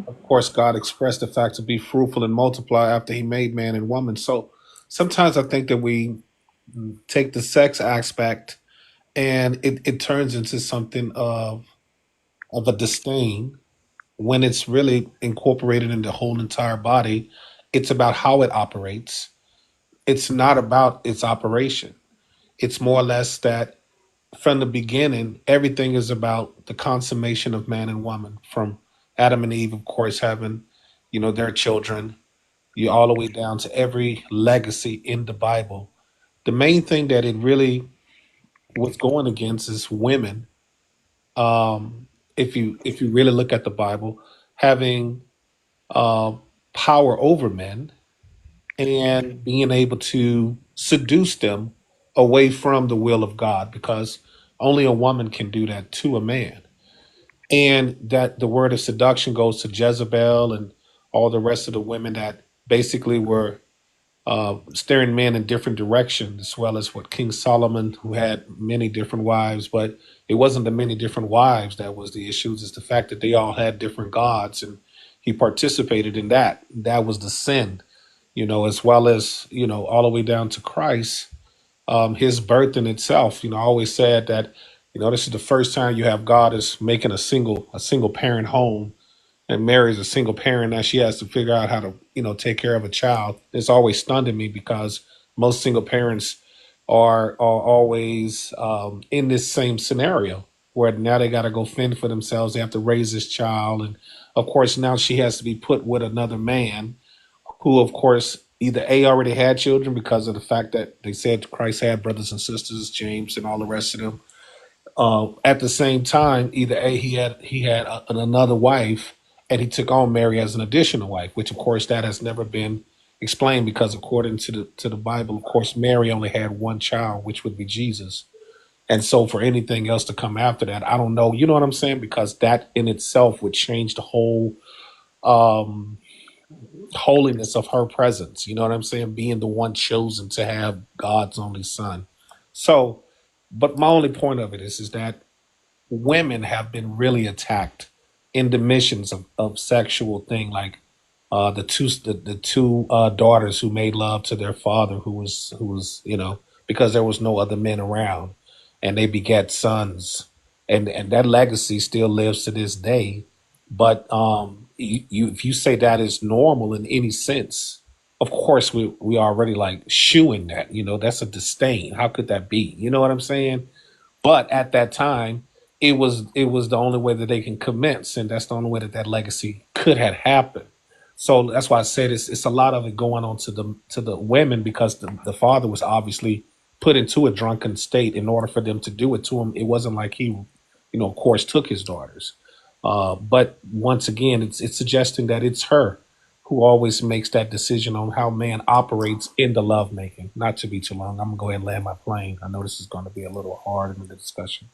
of course, God expressed the fact to be fruitful and multiply after He made man and woman. So sometimes I think that we take the sex aspect and it turns into something of a disdain when it's really incorporated in the whole entire body. It's about how it operates. It's not about its operation. It's more or less that from the beginning, everything is about the consummation of man and woman, from Adam and Eve, of course, having, their children, you all the way down to every legacy in the Bible. The main thing that it really was going against is women. If you really look at the Bible, having uh, power over men and being able to seduce them away from the will of God, because only a woman can do that to a man. And that the word of seduction goes to Jezebel and all the rest of the women that basically were steering men in different directions, as well as what King Solomon, who had many different wives, but it wasn't the many different wives that was the issue. It's the fact that they all had different gods, and he participated in that. That was the sin, as well as all the way down to Christ. His birth in itself, I always said that, this is the first time you have God is making a single parent home, and Mary is a single parent. Now she has to figure out how to, take care of a child. It's always stunned me because most single parents are always in this same scenario where now they got to go fend for themselves. They have to raise this child. And of course, now she has to be put with another man who, of course, either A, already had children because of the fact that they said Christ had brothers and sisters, James and all the rest of them. At the same time, either A, he had another wife, and he took on Mary as an additional wife, which of course that has never been explained because according to the Bible, of course, Mary only had one child, which would be Jesus. And so for anything else to come after that, I don't know. You know what I'm saying? Because that in itself would change the whole um, holiness of her presence. You know what I'm saying? Being the one chosen to have God's only son. So, but my only point of it is that women have been really attacked in the missions of sexual thing, like the two daughters who made love to their father, who was because there was no other men around, and they begat sons, and that legacy still lives to this day. But if you say that is normal in any sense, of course we already like shooing that. That's a disdain. How could that be? You know what I'm saying? But at that time, it was the only way that they can commence, and that's the only way that that legacy could have happened. So that's why I said it's a lot of it going on to the women because the father was obviously put into a drunken state in order for them to do it to him. It wasn't like he, of course, took his daughters. But once again, it's suggesting that it's her who always makes that decision on how man operates in the lovemaking. Not to be too long, I'm gonna go ahead and land my plane. I know this is going to be a little hard in the discussion.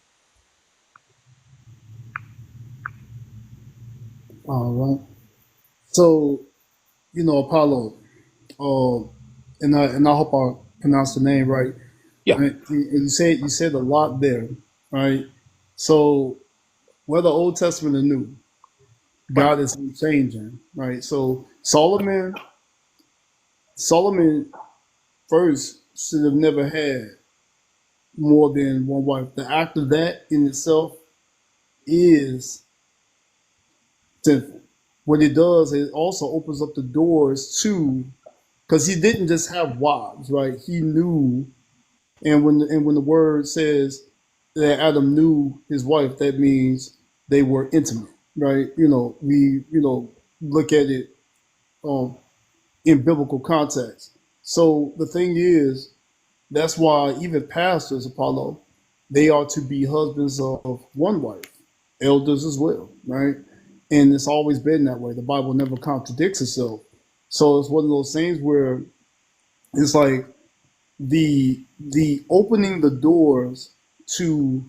All right. So, Apollo, uh, and I hope I pronounced the name right. Yeah. And you said a lot there, right? So, whether Old Testament or New, Right. God is unchanging, right? So Solomon first should have never had more than one wife. The act of that in itself is sinful. What it does, it also opens up the doors to, because he didn't just have wives, right? He knew, and when the word says that Adam knew his wife, that means they were intimate, right? We look at it um, in biblical context. So the thing is, that's why even pastors, Apollo, they are to be husbands of one wife, elders as well, right? And it's always been that way. The Bible never contradicts itself. So it's one of those things where it's like the opening the doors to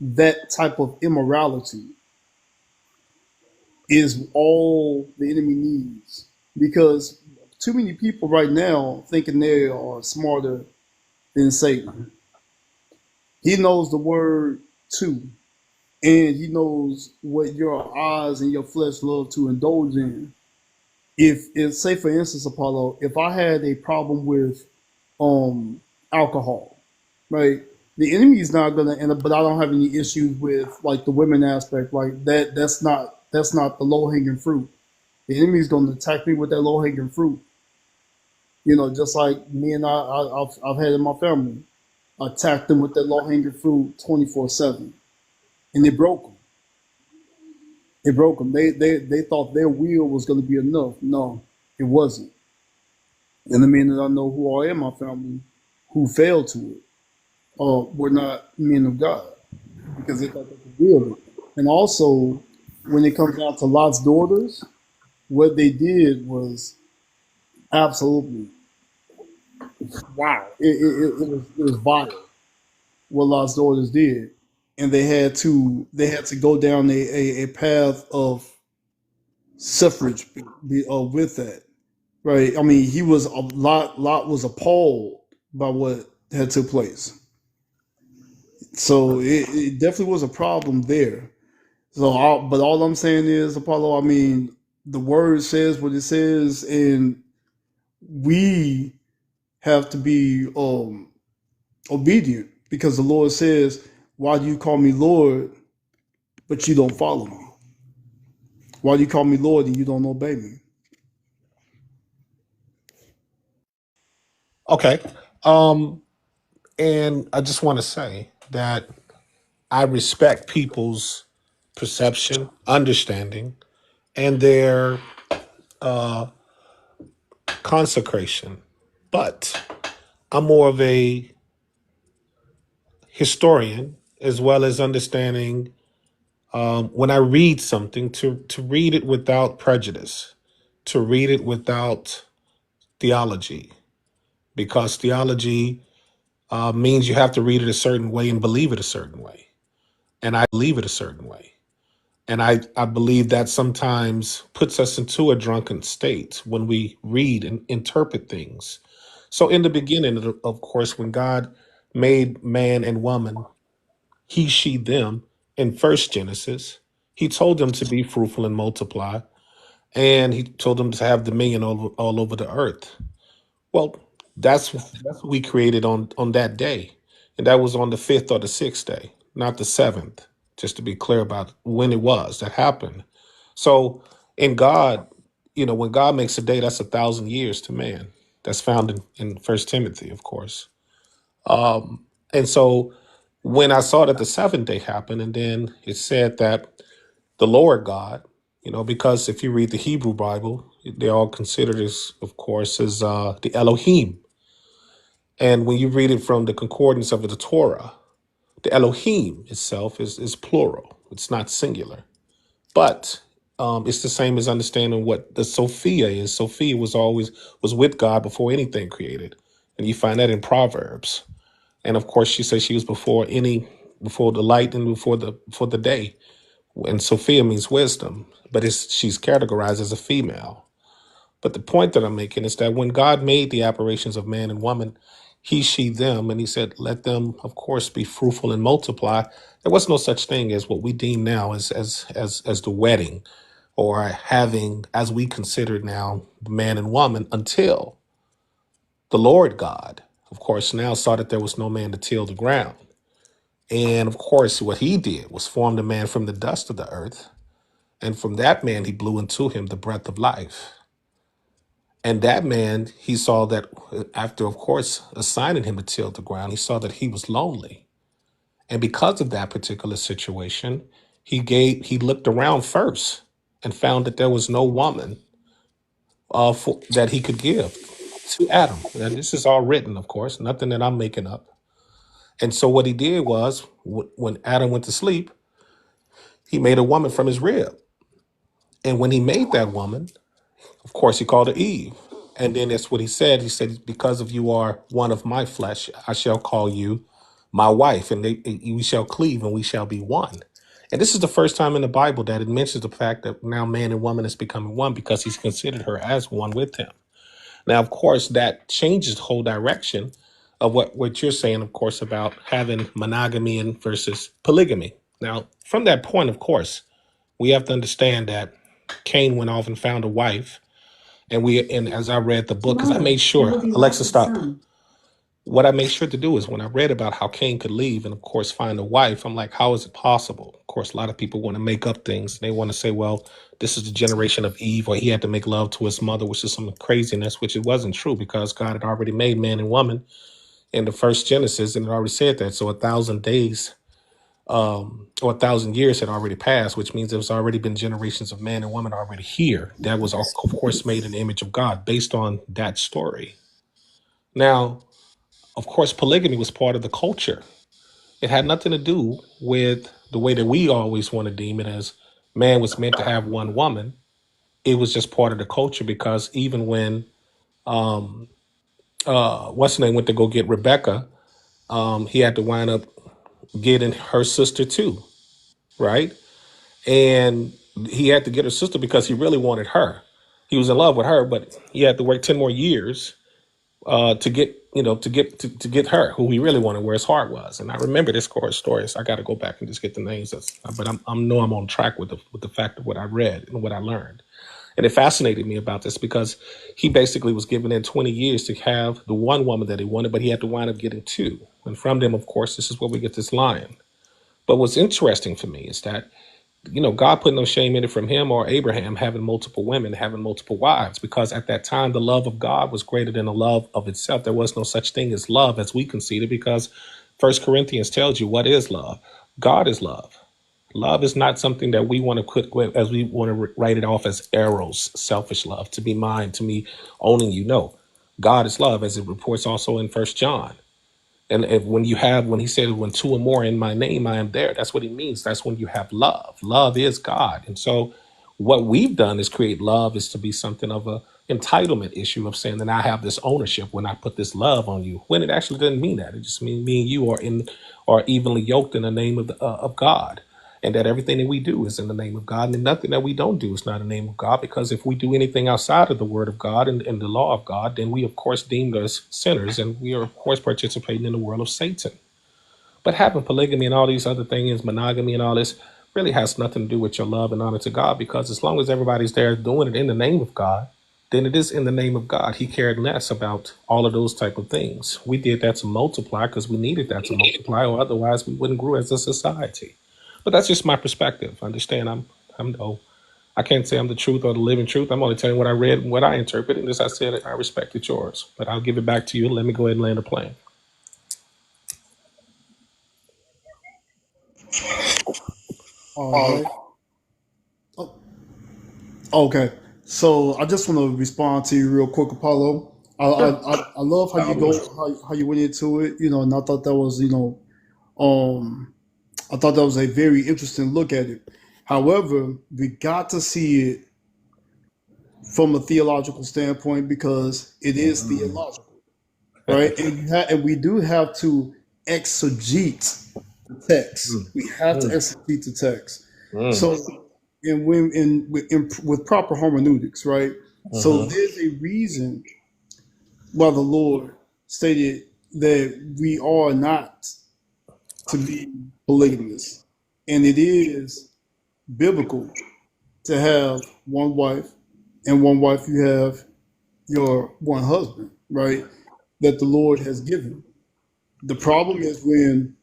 that type of immorality is all the enemy needs, because too many people right now thinking they are smarter than Satan. He knows the word too, and he knows what your eyes and your flesh love to indulge in. If say for instance, Apollo, if I had a problem with alcohol, right? The enemy is not gonna end up, but I don't have any issues with like the women aspect, like that. That's not the low hanging fruit. The enemy is gonna attack me with that low hanging fruit. Just like me and I've had in my family, attacked them with that low hanging fruit 24/7, and it broke them. It broke them. They thought their will was going to be enough. No, it wasn't. And the men that I know who are in my family who failed to it were not men of God because they thought they could deal with it. And also, when it comes down to Lot's daughters, what they did was absolutely wow. It was vile what Lot's daughters did, and they had to go down a path of suffrage with that, right? I mean, he was Lot was appalled by what had took place. So it definitely was a problem there. So, but all I'm saying is, Apollo. I mean, the word says what it says, and we have to be obedient because the Lord says, "Why do you call me Lord, but you don't follow me? Why do you call me Lord and you don't obey me?" Okay. And I just want to say that I respect people's perception, understanding, and their consecration. But I'm more of a historian as well as understanding when I read something to read it without prejudice, to read it without theology, because theology means you have to read it a certain way and believe it a certain way. And I believe it a certain way. And I believe that sometimes puts us into a drunken state when we read and interpret things. So, in the beginning, of course, when God made man and woman, he, she, them, in first Genesis, he told them to be fruitful and multiply, and he told them to have dominion all over the earth. Well, that's what we created on that day, and that was on the fifth or the sixth day, not the seventh. Just to be clear about when it was that happened. So, in God, when God makes a day, that's 1,000 years to man. That's found in First Timothy, of course. And so, when I saw that the seventh day happened, and then it said that the Lord God, because if you read the Hebrew Bible, they're all considered as, of course, as the Elohim. And when you read it from the concordance of the Torah, the Elohim itself is plural. It's not singular. But it's the same as understanding what the Sophia is. Sophia was with God before anything created. And you find that in Proverbs. And of course she says she was before the light and before the day. And Sophia means wisdom, but she's categorized as a female. But the point that I'm making is that when God made the apparitions of man and woman, he, she, them, and he said, let them, of course, be fruitful and multiply. There was no such thing as what we deem now as the wedding or having, as we consider now, the man and woman until the Lord God, of course, now saw that there was no man to till the ground. And of course, what he did was form the man from the dust of the earth. And from that man, he blew into him the breath of life. And that man, he saw that after, of course, assigning him to till the ground, he saw that he was lonely. And because of that particular situation, he looked around first and found that there was no woman that he could give to Adam. And this is all written, of course, nothing that I'm making up. And so what he did was, when Adam went to sleep, he made a woman from his rib. And when he made that woman, of course, he called her Eve. And then that's what he said. He said, because of you are one of my flesh, I shall call you my wife, and we shall cleave and we shall be one. And this is the first time in the Bible that it mentions the fact that now man and woman is becoming one because he's considered her as one with him. Now, of course, that changes the whole direction of what you're saying, of course, about having monogamy and versus polygamy. Now, from that point, of course, we have to understand that Cain went off and found a wife. And as I read the book, because I made sure, Alexa, stop. What I made sure to do is when I read about how Cain could leave and, of course, find a wife, I'm like, how is it possible? Of course, a lot of people want to make up things. They want to say, well, this is the generation of Eve, or he had to make love to his mother, which is some craziness, which it wasn't true because God had already made man and woman in the first Genesis, and it already said that. So 1,000 days or 1,000 years had already passed, which means there's already been generations of man and woman already here. That was, of course, made in the image of God based on that story. Now, of course, polygamy was part of the culture. It had nothing to do with the way that we always want to deem it as man was meant to have one woman. It was just part of the culture because even when what's the name went to go get Rebecca, he had to wind up getting her sister too, right? And he had to get her sister because he really wanted her. He was in love with her, but he had to wait 10 more years to get to get her who he really wanted, where his heart was. And I remember this story, so I got to go back and just get the names. But I'm on track with the fact of what I read and what I learned. And it fascinated me about this because he basically was given in 20 years to have the one woman that he wanted, but he had to wind up getting two. And from them, of course, this is where we get this lion. But what's interesting for me is that, God put no shame in it from him or Abraham having multiple women, having multiple wives, because at that time, the love of God was greater than the love of itself. There was no such thing as love as we conceive it, because First Corinthians tells you what is love. God is love. Love is not something that we want to put as we want to write it off as eros, selfish love, to be mine, to me owning you. No, God is love, as it reports also in First John. And when he said, when two or more in my name, I am there, that's what he means. That's when you have love. Love is God. And so what we've done is create love is to be something of a entitlement issue of saying that I have this ownership when I put this love on you, when it actually doesn't mean that. It just means me and you are evenly yoked in the name of God. And that everything that we do is in the name of God, and nothing that we don't do is not in the name of God. Because if we do anything outside of the word of God and the law of God, then we, of course, deemed us sinners, and we are, of course, participating in the world of Satan. But having polygamy and all these other things, monogamy and all this, really has nothing to do with your love and honor to God. Because as long as everybody's there doing it in the name of God, then it is in the name of God. He cared less about all of those type of things. We did that to multiply because we needed that to multiply, or otherwise we wouldn't grow as a society. But that's just my perspective. Understand, I'm no, I can't say I'm the truth or the living truth. I'm only telling you what I read and what I interpret. And as I said, I respected yours. But I'll give it back to you. Let me go ahead and land the plane. All right. Oh, okay. So I just want to respond to you real quick, Apollo. I love how you how you went into it, and I thought that was, I thought that was a very interesting look at it. However, we got to see it from a theological standpoint because it is theological, right? And we do have to exegete the text. We have to exegete the text. So, and with proper hermeneutics, right? So there's a reason why the Lord stated that we are not to be polygamous, and it is biblical to have one wife, and one wife you have your one husband, right? That the Lord has given. The problem is when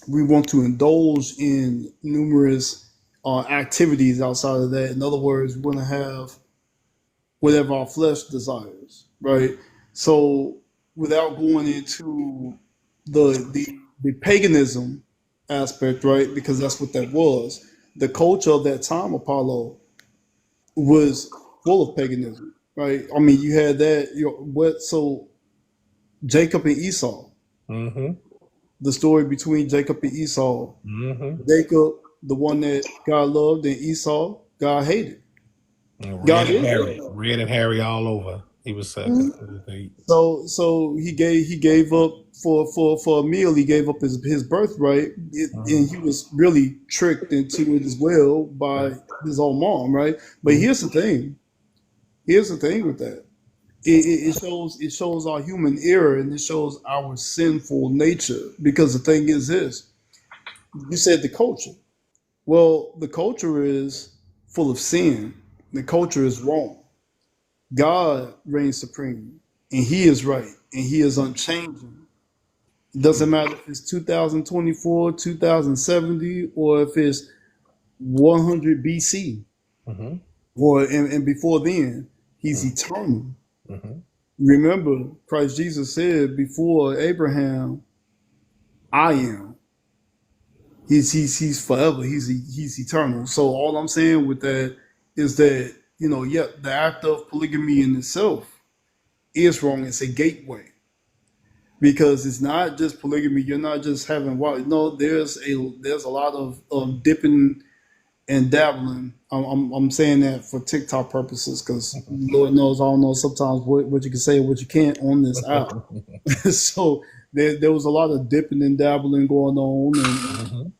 we want to indulge in numerous activities outside of that. In other words, we want to have whatever our flesh desires, right? So without going into the paganism aspect, right? Because that's what that was. The culture of that time, Apollo, was full of paganism, right? I mean, you had that. So Jacob and Esau, the story between Jacob and Esau. Jacob, the one that God loved, and Esau, God hated. Red and Harry all over. He was So he gave up for a meal. He gave up his birthright, and he was really tricked into it as well by his own mom, right? But here's the thing. Here's the thing with that. It shows our human error, and it shows our sinful nature. Because the thing is this: you said the culture. Well, the culture is full of sin. The culture is wrong. God reigns supreme, and He is right, and He is unchanging. It doesn't matter if it's 2024, 2070, or if it's 100 BC, and before then. He's eternal. Remember, Christ Jesus said, "Before Abraham, I am." He's forever. He's eternal. So all I'm saying with that is that the act of polygamy in itself is wrong. It's a gateway, because it's not just polygamy. You're not just having wives. No, there's a lot of dipping and dabbling. I'm saying that for TikTok purposes, because Lord knows I don't know sometimes what you can say and what you can't on this app. So there was a lot of dipping and dabbling going on,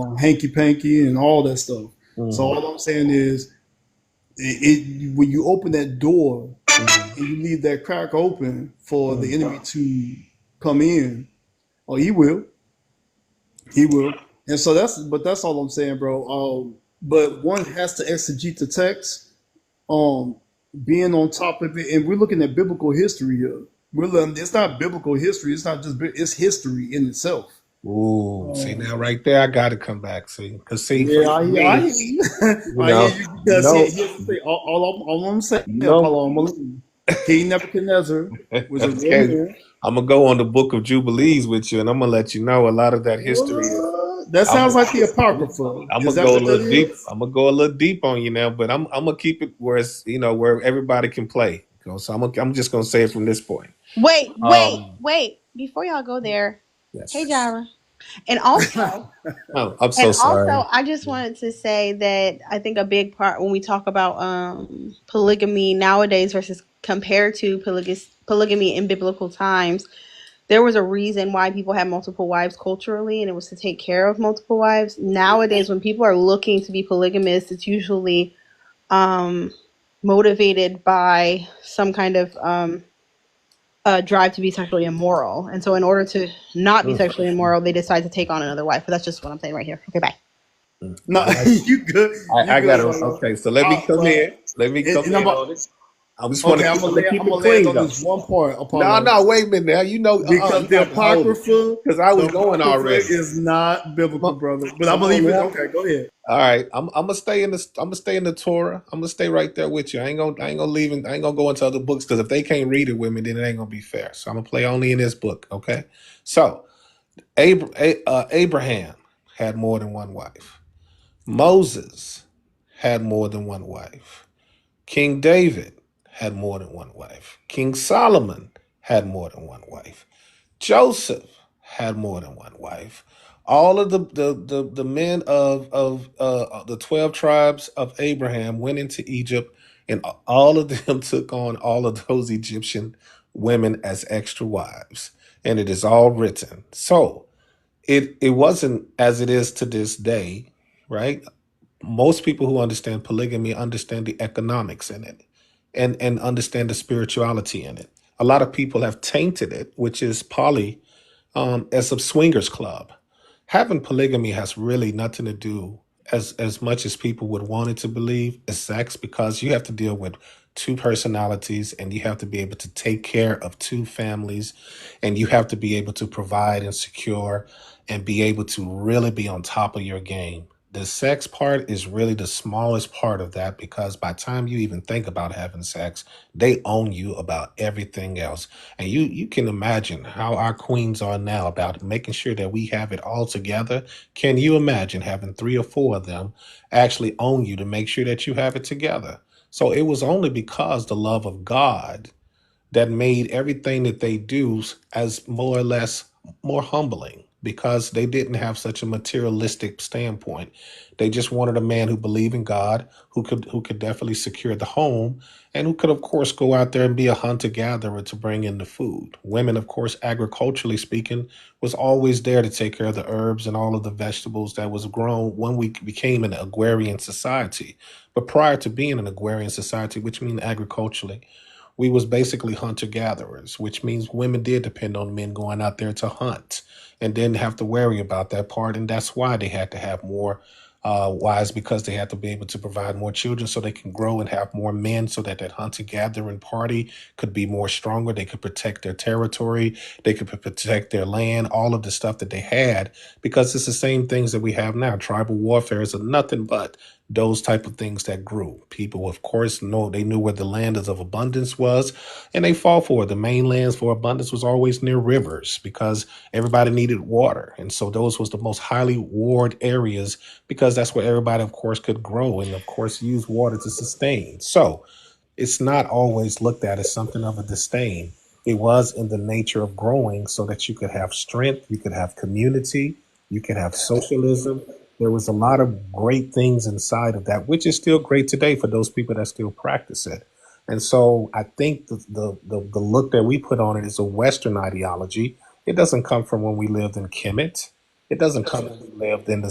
and hanky panky and all that stuff. So all I'm saying is when you open that door Mhm. and you leave that crack open for the enemy to come in, oh, he will. And so that's all I'm saying, bro. But one has to exegete the text, um, being on top of it, and we're looking at biblical history here. It's not biblical history. It's not just it's history in itself. Ooh, see now right there, I got to come back. See, because see, for Yeah, I me, hear you. you I hear know, you you because know, here's the thing. All I'm saying, you know, Apollo, I'm gonna leave. King Nebuchadnezzar was a real okay, man. I'm gonna go on the Book of Jubilees with you, and I'm gonna let you know a lot of that history. What? That I'm sounds like the Apocrypha. I'm Is gonna that go a what that little deep. is? I'm gonna go a little deep on you now, but I'm gonna keep it where it's where everybody can play. So I'm just gonna say it from this point. Um, Wait. Before y'all go there, hey yes. Jira. And also, Oh, I'm so sorry. I just wanted to say that I think a big part when we talk about polygamy nowadays versus compared to polygamy in biblical times, there was a reason why people had multiple wives culturally, and it was to take care of multiple wives. Nowadays, when people are looking to be polygamous, it's usually motivated by some kind of drive to be sexually immoral. And so in order to not be Mm, sexually immoral, they decide to take on another wife. But that's just what I'm saying right here. Okay, bye. No, Got you. you good. You I good, gotta. brother. Okay, so let me come Well, in. Let me come and in on it. I just want okay, to I'm keep, gonna I'm gonna keep I'm gonna it land clean on though. this one part, No, Apollo, no, wait a minute now. because You got to hold it because I the was going Apocrypha already. is not biblical, Come brother. But I'm come gonna on leave it. now. Okay, go ahead. All right, I'm gonna stay in the Torah. I'm gonna stay right there with you. I ain't gonna leave. I ain't gonna go into other books because if they can't read it with me, then it ain't gonna be fair. So I'm gonna play only in this book. Okay. So Abraham had more than one wife. Moses had more than one wife. King David had more than one wife. King Solomon had more than one wife. Joseph had more than one wife. All of the men of the 12 tribes of Abraham went into Egypt, and all of them took on all of those Egyptian women as extra wives. And it is all written. So it wasn't as it is to this day, right? Most people who understand polygamy understand the economics in it and understand the spirituality in it. A lot of people have tainted it, which is poly, as a swingers club. Having polygamy has really nothing to do as much as people would want it to believe is sex because you have to deal with two personalities and you have to be able to take care of two families and you have to be able to provide and secure and be able to really be on top of your game. The sex part is really the smallest part of that because by the time you even think about having sex, they own you about everything else. And you can imagine how our queens are now about making sure that we have it all together. Can you imagine having three or four of them actually own you to make sure that you have it together? So it was only because the love of God that made everything that they do as more or less more humbling because they didn't have such a materialistic standpoint. They just wanted a man who believed in God, who could definitely secure the home, and who could of course go out there and be a hunter gatherer to bring in the food. Women, of course, agriculturally speaking, was always there to take care of the herbs and all of the vegetables that was grown when we became an agrarian society. But prior to being an agrarian society, which means agriculturally, we was basically hunter gatherers, which means women did depend on men going out there to hunt and didn't have to worry about that part. And that's why they had to have more wives because they had to be able to provide more children so they can grow and have more men so that that hunter gathering party could be more stronger. They could protect their territory. They could protect their land, all of the stuff that they had, because it's the same things that we have now. Tribal warfare is nothing but those type of things that grew. People, of course, know they knew where the land of abundance was, and they fought for it. The main lands for abundance was always near rivers because everybody needed water, and so those was the most highly warred areas because that's where everybody, of course, could grow and, of course, use water to sustain. So it's not always looked at as something of a disdain. It was in the nature of growing so that you could have strength, you could have community, you could have socialism. There was a lot of great things inside of that, which is still great today for those people that still practice it. And so I think the look that we put on it is a Western ideology. It doesn't come from when we lived in Kemet. It doesn't come when we lived in the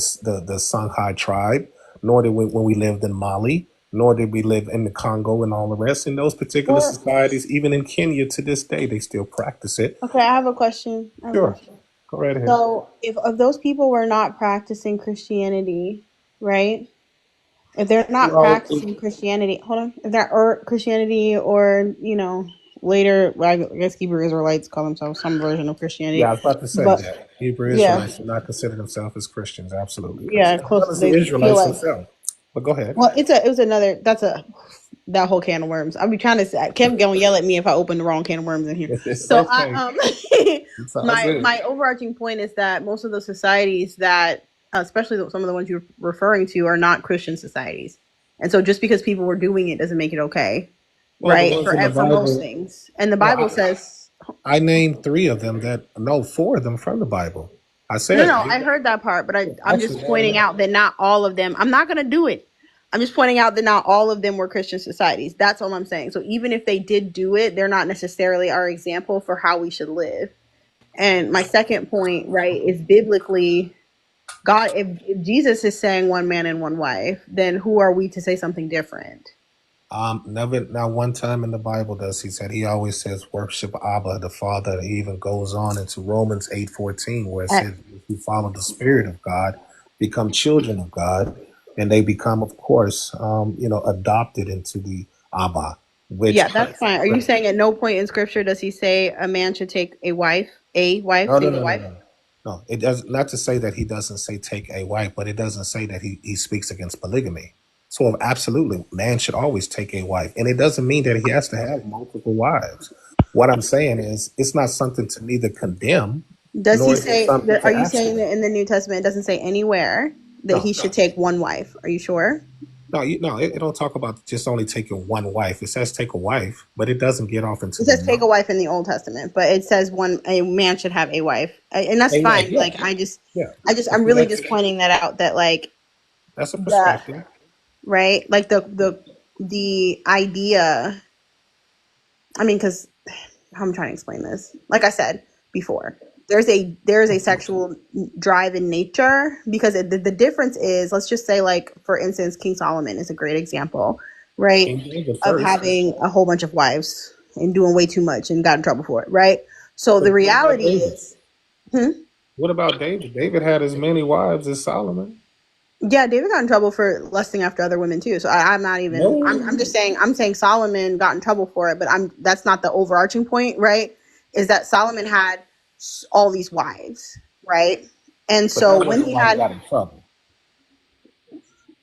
Songhai tribe, nor did when we lived in Mali. nor did we live in the Congo and all the rest. In those particular Well, societies, even in Kenya to this day, they still practice it. okay, I have a question. Sure, go right ahead. So, if those people were not practicing Christianity, right? If they're not Well, practicing Christianity, hold on. If they're or Christianity or later, well, I guess Hebrew Israelites call themselves some version of Christianity, yeah, I was about to say but that Hebrew yeah, Israelites do not consider themselves as Christians, absolutely, yeah, as well close. as the They feel Israelites like. themselves. But go ahead. Well, it was another. That whole can of worms. I'll be trying to say. Kim gonna yell at me if I open the wrong can of worms in here. It's So okay. It's all my good. overarching point is that most of the societies that, especially some of the ones you're referring to, are not Christian societies, and so just because people were doing it doesn't make it okay, Well, the right? ones in the For most Bible, things, and the no, Bible says. I named 3 of them no, 4 of them from the Bible. I No, said, no, I heard that part, but I'm just actually, pointing out that not all of them. I'm not going to do it. I'm just pointing out that not all of them were Christian societies. That's all I'm saying. So even if they did do it, they're not necessarily our example for how we should live. And my second point, right, is biblically, God, if Jesus is saying one man and one wife, then who are we to say something different? never, not one time in the Bible does he said. He always says, worship Abba, the Father. He even goes on into Romans 8:14, where it Uh, says, if you follow the Spirit of God, become children of God, and they become, of course, adopted into the Abba, which yeah, that's fine. Are you saying at no point in Scripture does he say a man should take a wife, no, no, single no, no, wife? no. No, it does not to say that he doesn't say take a wife, but it doesn't say that he speaks against polygamy. So absolutely, man should always take a wife. And it doesn't mean that he has to have multiple wives. What I'm saying is it's not something to neither condemn, Does he nor is it say something that? Are to you ask saying him. that in the New Testament it doesn't say anywhere that No, he should take one wife? Are you sure? no, it don't talk about just only taking one wife. It says take a wife, but it doesn't get off into It the says take a number. wife in the Old Testament, but it says a man should have a wife, and that's A wife, fine. yeah, Like yeah. I'm really just pointing that out. That like That's a that perspective. right, like the idea. I mean, because how I'm trying to explain this. Like I said before, there's a sexual drive in nature because the difference is, let's just say, like for instance, King Solomon is a great example, right, King David of first. having a whole bunch of wives and doing way too much and got in trouble for it, right? So the But what about reality David? is, What about David? David had as many wives as Solomon. yeah, David got in trouble for lusting after other women too. So I'm not even. I'm No. just saying. I'm saying Solomon got in trouble for it, but that's not the overarching point, right? Is that Solomon had all these wives, right? And But that so when wasn't he why he had, got in trouble.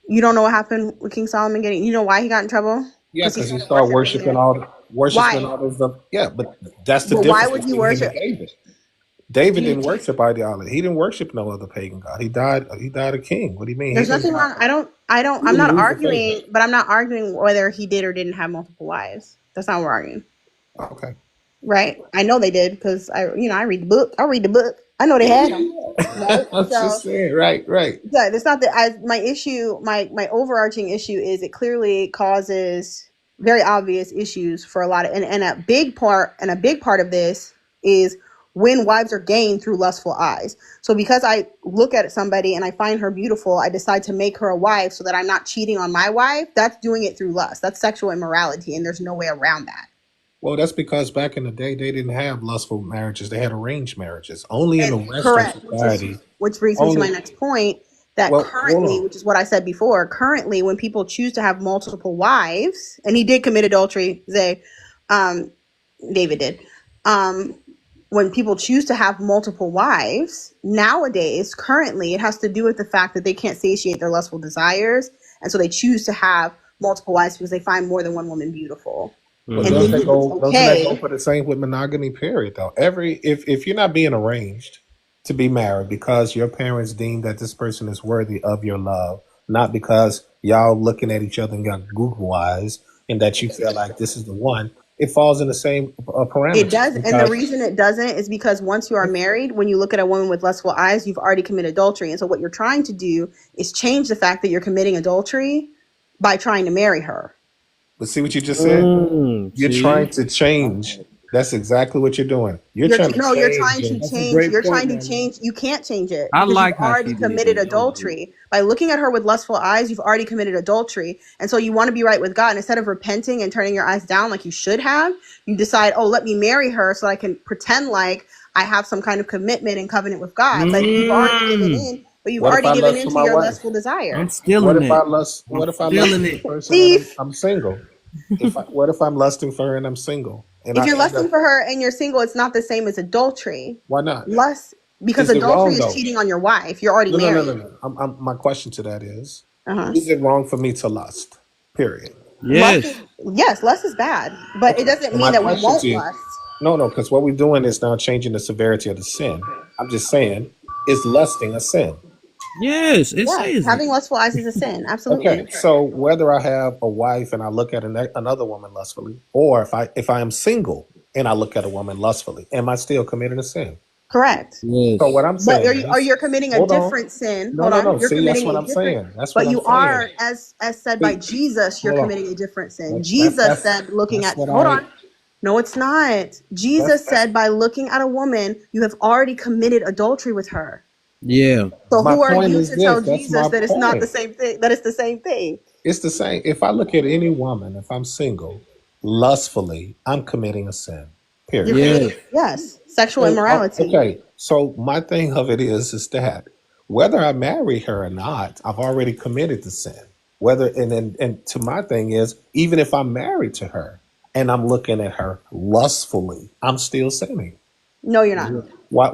you don't know what happened with King Solomon getting. You know why he got in trouble? Yeah, Because he because he started started worshiping there. worshiping Why? all those stuff. Yeah, but that's the But why difference would he between him and worship? David. David He, didn't worship ideology. He didn't worship no other pagan god. He died. He died a king. What do you mean? He there's didn't nothing die. wrong. I don't. He I'm didn't not lose the faith. arguing, but I'm not arguing whether he did or didn't have multiple wives. That's not what we're arguing. Okay. Right? I know they did because I read the book. I read the book. I know they had them. Right? I'm So just saying. Right. Right. yeah, it's not that my issue. My overarching issue is it clearly causes very obvious issues for a lot of and a big part of this is when wives are gained through lustful eyes. So because I look at somebody and I find her beautiful, I decide to make her a wife so that I'm not cheating on my wife. That's doing it through lust. That's sexual immorality, and there's no way around that. Well, that's because back in the day they didn't have lustful marriages. They had arranged marriages. Only in the And Western correct, society. which brings me to my Only. next point that Well, hold currently, on. which is what I said before, currently when people choose to have multiple wives, and he did commit adultery, David did. When people choose to have multiple wives, nowadays, currently, it has to do with the fact that they can't satiate their lustful desires, and so they choose to have multiple wives because they find more than one woman beautiful. Well, And doesn't thinking that it's go? Doesn't that go okay. for the same with monogamy? Period. Though if you're not being arranged to be married because your parents deem that this person is worthy of your love, not because y'all looking at each other and got Google eyes and that you feel like this is the one, it falls in the same It parameters does, and the because reason it doesn't is because once you are married, when you look at a woman with lustful eyes, you've already committed adultery. And so what you're trying to do is change the fact that you're committing adultery by trying to marry her. but see what you just said. You're See? trying to change That's exactly what you're doing. You're trying to No, you're change trying to it. That's a change. great You're point, trying to man. change. You can't change it I because you've like how already she did committed that. That was good. adultery. By looking at her with lustful eyes, you've already committed adultery. And so you want to be right with God. And instead of repenting and turning your eyes down like you should have, you decide, oh, let me marry her so I can pretend like I have some kind of commitment and covenant with God. But you've already given Mm, in. But you've What if already I given lust in for to my your wife? lustful I'm desire. stealing it. I'm What if I lust stealing for it. the person and Thief. I'm single? What if I'm lusting for her and I'm single and If I you're end lusting up? for her and you're single, it's not the same as adultery. Why not? Lust, because Is it adultery wrong is though? cheating on your wife. You're already No. married. My question to that Uh-huh. is it wrong for me to lust? Period. Lust Yes. is, yes, lust is bad, but it Okay. doesn't So mean my that we question won't to you, lust. no, because what we're doing is now changing the severity of the sin. I'm just saying, is lusting a sin? Yes. It Yes, says it. having lustful eyes is a sin. Okay, Absolutely. so whether I have a wife and I look at another woman lustfully, or if I am single and I look at a woman lustfully, am I still committing a sin? Correct. So what Yes. I'm But saying are is, you committing a hold on, different sin? no, Hold no, on. no. You're See, that's committing what a I'm different, saying. That's what but I'm you saying. are, as said by See, Jesus, you're hold on. committing a different sin. That, Jesus said, looking that's at, what hold I. on. No, it's not. Jesus That's said, by looking at a woman, you have already committed adultery with her. Yeah. So my who are point you is to this. tell That's my Jesus that it's not the point. same thing, that it's the same thing? It's the same. If I look at any woman, if I'm single, lustfully, I'm committing a sin. You're Period. Yes. committing, yes, sexual So, immorality. okay. So my thing of it is that whether I marry her or not, I've already committed the sin. Whether and to my thing is, even if I'm married to her and I'm looking at her lustfully, I'm still sinning. No, you're not.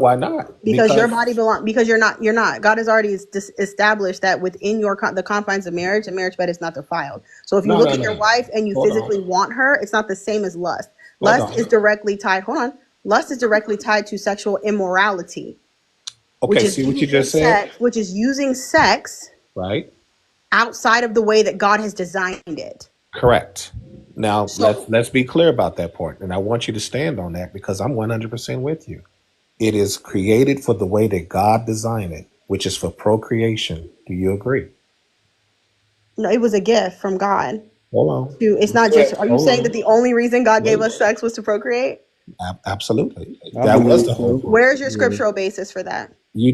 Why not? Because your body because you're not. God has already established that within the confines of marriage, the marriage bed is not defiled. So if you No, look no, at your no. wife and you Hold on. physically want her, it's not the same as lust. Hold Lust is on. directly tied. Hold on. Lust is directly tied to sexual immorality, which Okay, is see what you using just said? sex, which is using sex Right? outside of the way that God has designed it. Correct. Now So let's be clear about that point, and I want you to stand on that because I'm 100% with you. It is created for the way that God designed it, which is for procreation. Do you agree? no, it was a gift from God. Hold on. It's not just. Are you Hold saying that on. the only reason God gave Wait. us sex was to procreate? Absolutely. I That was believe the whole so. point. Where's your Yeah. scriptural basis for that? You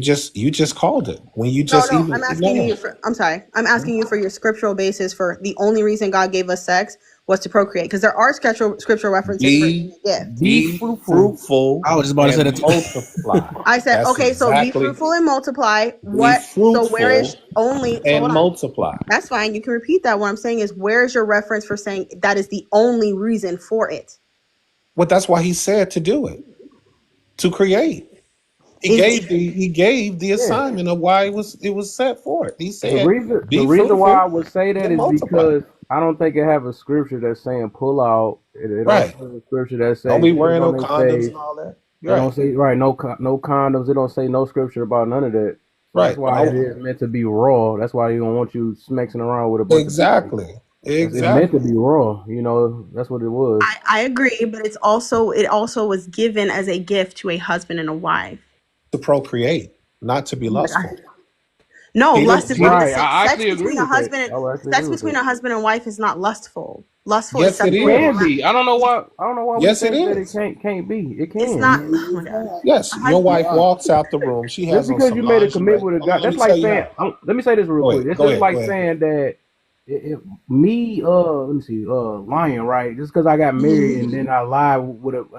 just called it when you No, just no, even I'm asking no. you for, I'm sorry. I'm asking you for your scriptural basis for the only reason God gave us sex was to procreate. Because there are scriptural references for it Be being a gift. Be be fruitful. fruitful I was just about to say and that. multiply. I said, That's okay, so be exactly. fruitful and multiply. Be So where fruitful is only, so and hold on. multiply. That's fine. You can repeat that. What I'm saying is, where's your reference for saying that is the only reason for it? Well, that's why he said to do it, to create. Is He gave the Yeah. assignment of why it was set for it. He The said, reason the "Be reason why I fruitful would say that and is multiply." because I don't think it have a scripture that's saying pull out. It don't Right. say a scripture that Don't say be get it wearing no on their condoms face. and all that. It don't Right. say right no condoms. It don't say no scripture about none of that. So that's Right. But why it is meant to be raw. That's why you don't want you smexing around with a bunch of people. exactly, It's meant to exactly be raw. You know that's what it was. I agree, but it also was given as a gift to a husband and a wife. to procreate, not to be But lustful. no, He lust didn't. is He not the didn't. Right. same. I actually agree with that. I would actually Sex agree with between that. a husband and wife is not lustful. Lustful is Yes, it sexual It can is. immorality. be. I don't know why. I don't know why we Yes, it think that it is. can't be. It It's can. not. Oh my god. Yes, A your husband. wife walks out the room. She Just has on because some you made a commit lingerie. with a Hold on, guy, let that's me tell like you saying. how. Let me say this real Go quick. ahead. It's Go just ahead. Go like ahead. saying that if me, let me see, lying, right? Just because I got married and then I lie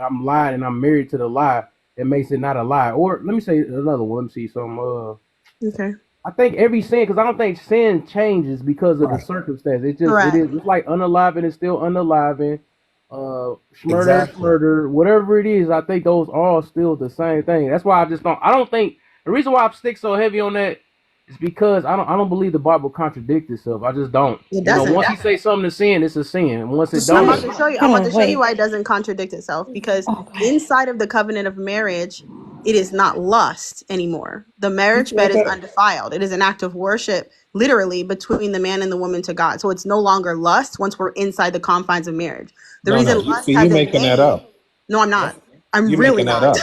I'm lying and I'm married to the lie, it makes it not a lie. Or let me say another one. Let me see some. Okay. I think every sin, because I don't think sin changes because of the Right. circumstance. It Correct. is. It's like unaliving is still unaliving. Murder is Exactly. murder. Whatever it is, I think those are still the same thing. That's why I just don't. I don't think the reason why I stick so heavy on that is because I don't believe the Bible contradicts itself. I just don't. It You know, doesn't. once he say something to sin, it's a sin. Once it It's a don't, I'm about it's to sin. show you. I'm Hold about to on, show you wait. why it doesn't contradict itself. Because Okay. inside of the covenant of marriage, it is not lust anymore. The Who marriage said bed is that? undefiled. It is an act of worship, literally, between the man and the woman to God. So it's no longer lust once we're inside the confines of marriage. The No, no. reason You lust see, you has a making that name. up. No, I'm not. I'm You really making that not. up.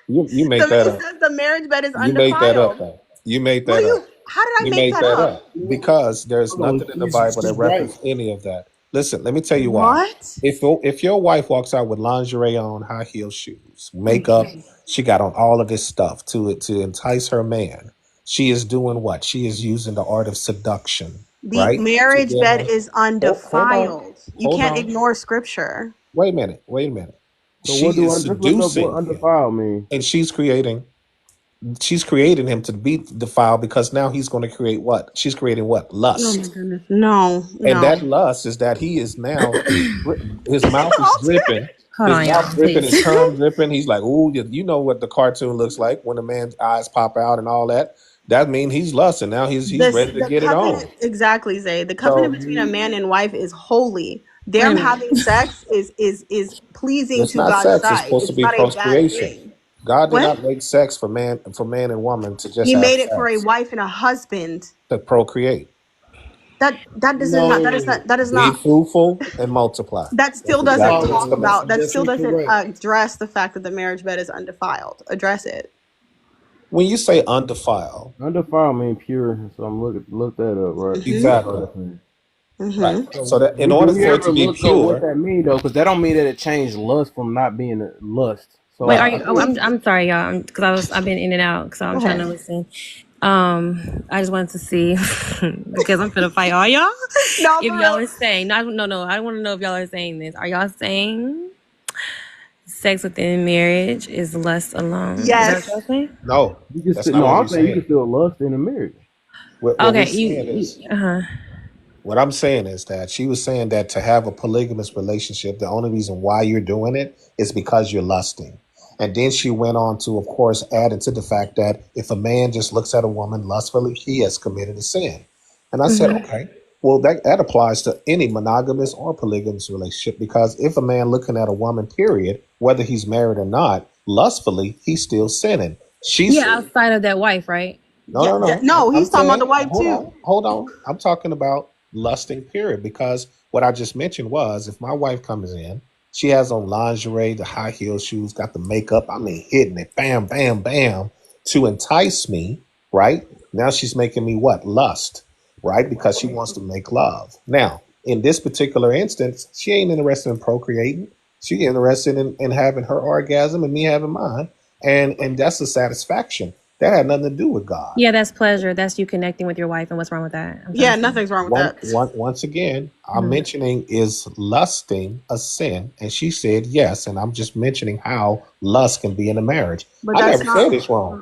You made that It up. says the marriage bed is You made that up. undefiled. Though. You made What do that you? up. How did I You make made that that up? up because there's Hold on, nothing in the Bible that she's right. references any of that. Listen, let me tell you why. What? If your wife walks out with lingerie on, high heel shoes, makeup, she got on all of this stuff to entice her man. She is doing what? She is using the art of seduction, The right? To marriage get bed her. is Hold on. undefiled. You Hold can't on. ignore scripture. Wait a minute. Wait a minute. So She what do I is just look up what seducing him, undefiled mean? and she's creating him to be defiled because now he's going to create what? She's creating what? Oh my Lust. goodness. No, And no. that lust is that he is now, his mouth is dripping. Hold His on, mouth y'all, dripping, please. his tongue dripping. He's like, ooh, you know what the cartoon looks like when a man's eyes pop out and all that. That means he's lusting. Now he's ready to The get it covenant, on. exactly, Zay. The covenant So between a man and wife is holy. Wait a Them minute. having sex is pleasing it's to not God's sex. It's sight. supposed to It's be not a bad procreation. thing. God did What? not make sex for man and woman to just He have made it for a sex, wife and a husband. to procreate. That doesn't not that is No, not that is Be not fruitful and multiply. that still That's doesn't exactly what's talk no, about commanded. that that's still doesn't incorrect. address the fact that the marriage bed is undefiled. Address it. When you say undefiled, Undefiled mean pure. So I'm look that up, right? exactly. Right. Mm-hmm. So that in Do order we for it to ever be look up what pure, that mean though? Because that don't mean that it changed lust from not being a lust. So Wait, are right. you? Oh, I'm sorry, y'all, because I've been in and out, so I'm Go trying to ahead. listen. I just wanted to see because I'm gonna fight all y'all. No, If for y'all real. are saying no, I want to know if y'all are saying this. Are y'all saying sex within marriage is lust alone? Is that what Yes. y'all saying? no, you can that's still, not no, what I'm we're saying you can saying. still lust in a marriage. What we're Okay, saying is, you what I'm saying is that she was saying that to have a polygamous relationship, the only reason why you're doing it is because you're lusting. And then she went on to, of course, add into the fact that if a man just looks at a woman lustfully, he has committed a sin. And I said, okay, well, that applies to any monogamous or polygamous relationship because if a man looking at a woman, period, whether he's married or not, lustfully, he's still sinning. She's Yeah, outside of that wife, right? no, Yeah, no, no. no, I'm he's talking about the saying, wife too. hold on. I'm talking about lusting, period. Because what I just mentioned was if my wife comes in, she has on lingerie, the high heel shoes, got the makeup, I mean, hitting it, bam, bam, bam, to entice me, right? Now she's making me what? Lust, right? Because she wants to make love. Now, in this particular instance, she ain't interested in procreating. She interested in having her orgasm and me having mine. And that's a satisfaction. That had nothing to do with God. Yeah, that's pleasure. That's you connecting with your wife, and what's wrong with that? I'm trying Yeah, to see. nothing's wrong with that. Once again, I'm mentioning is lusting a sin, and she said yes, and I'm just mentioning how lust can be in a marriage. But I that's never not said it's wrong.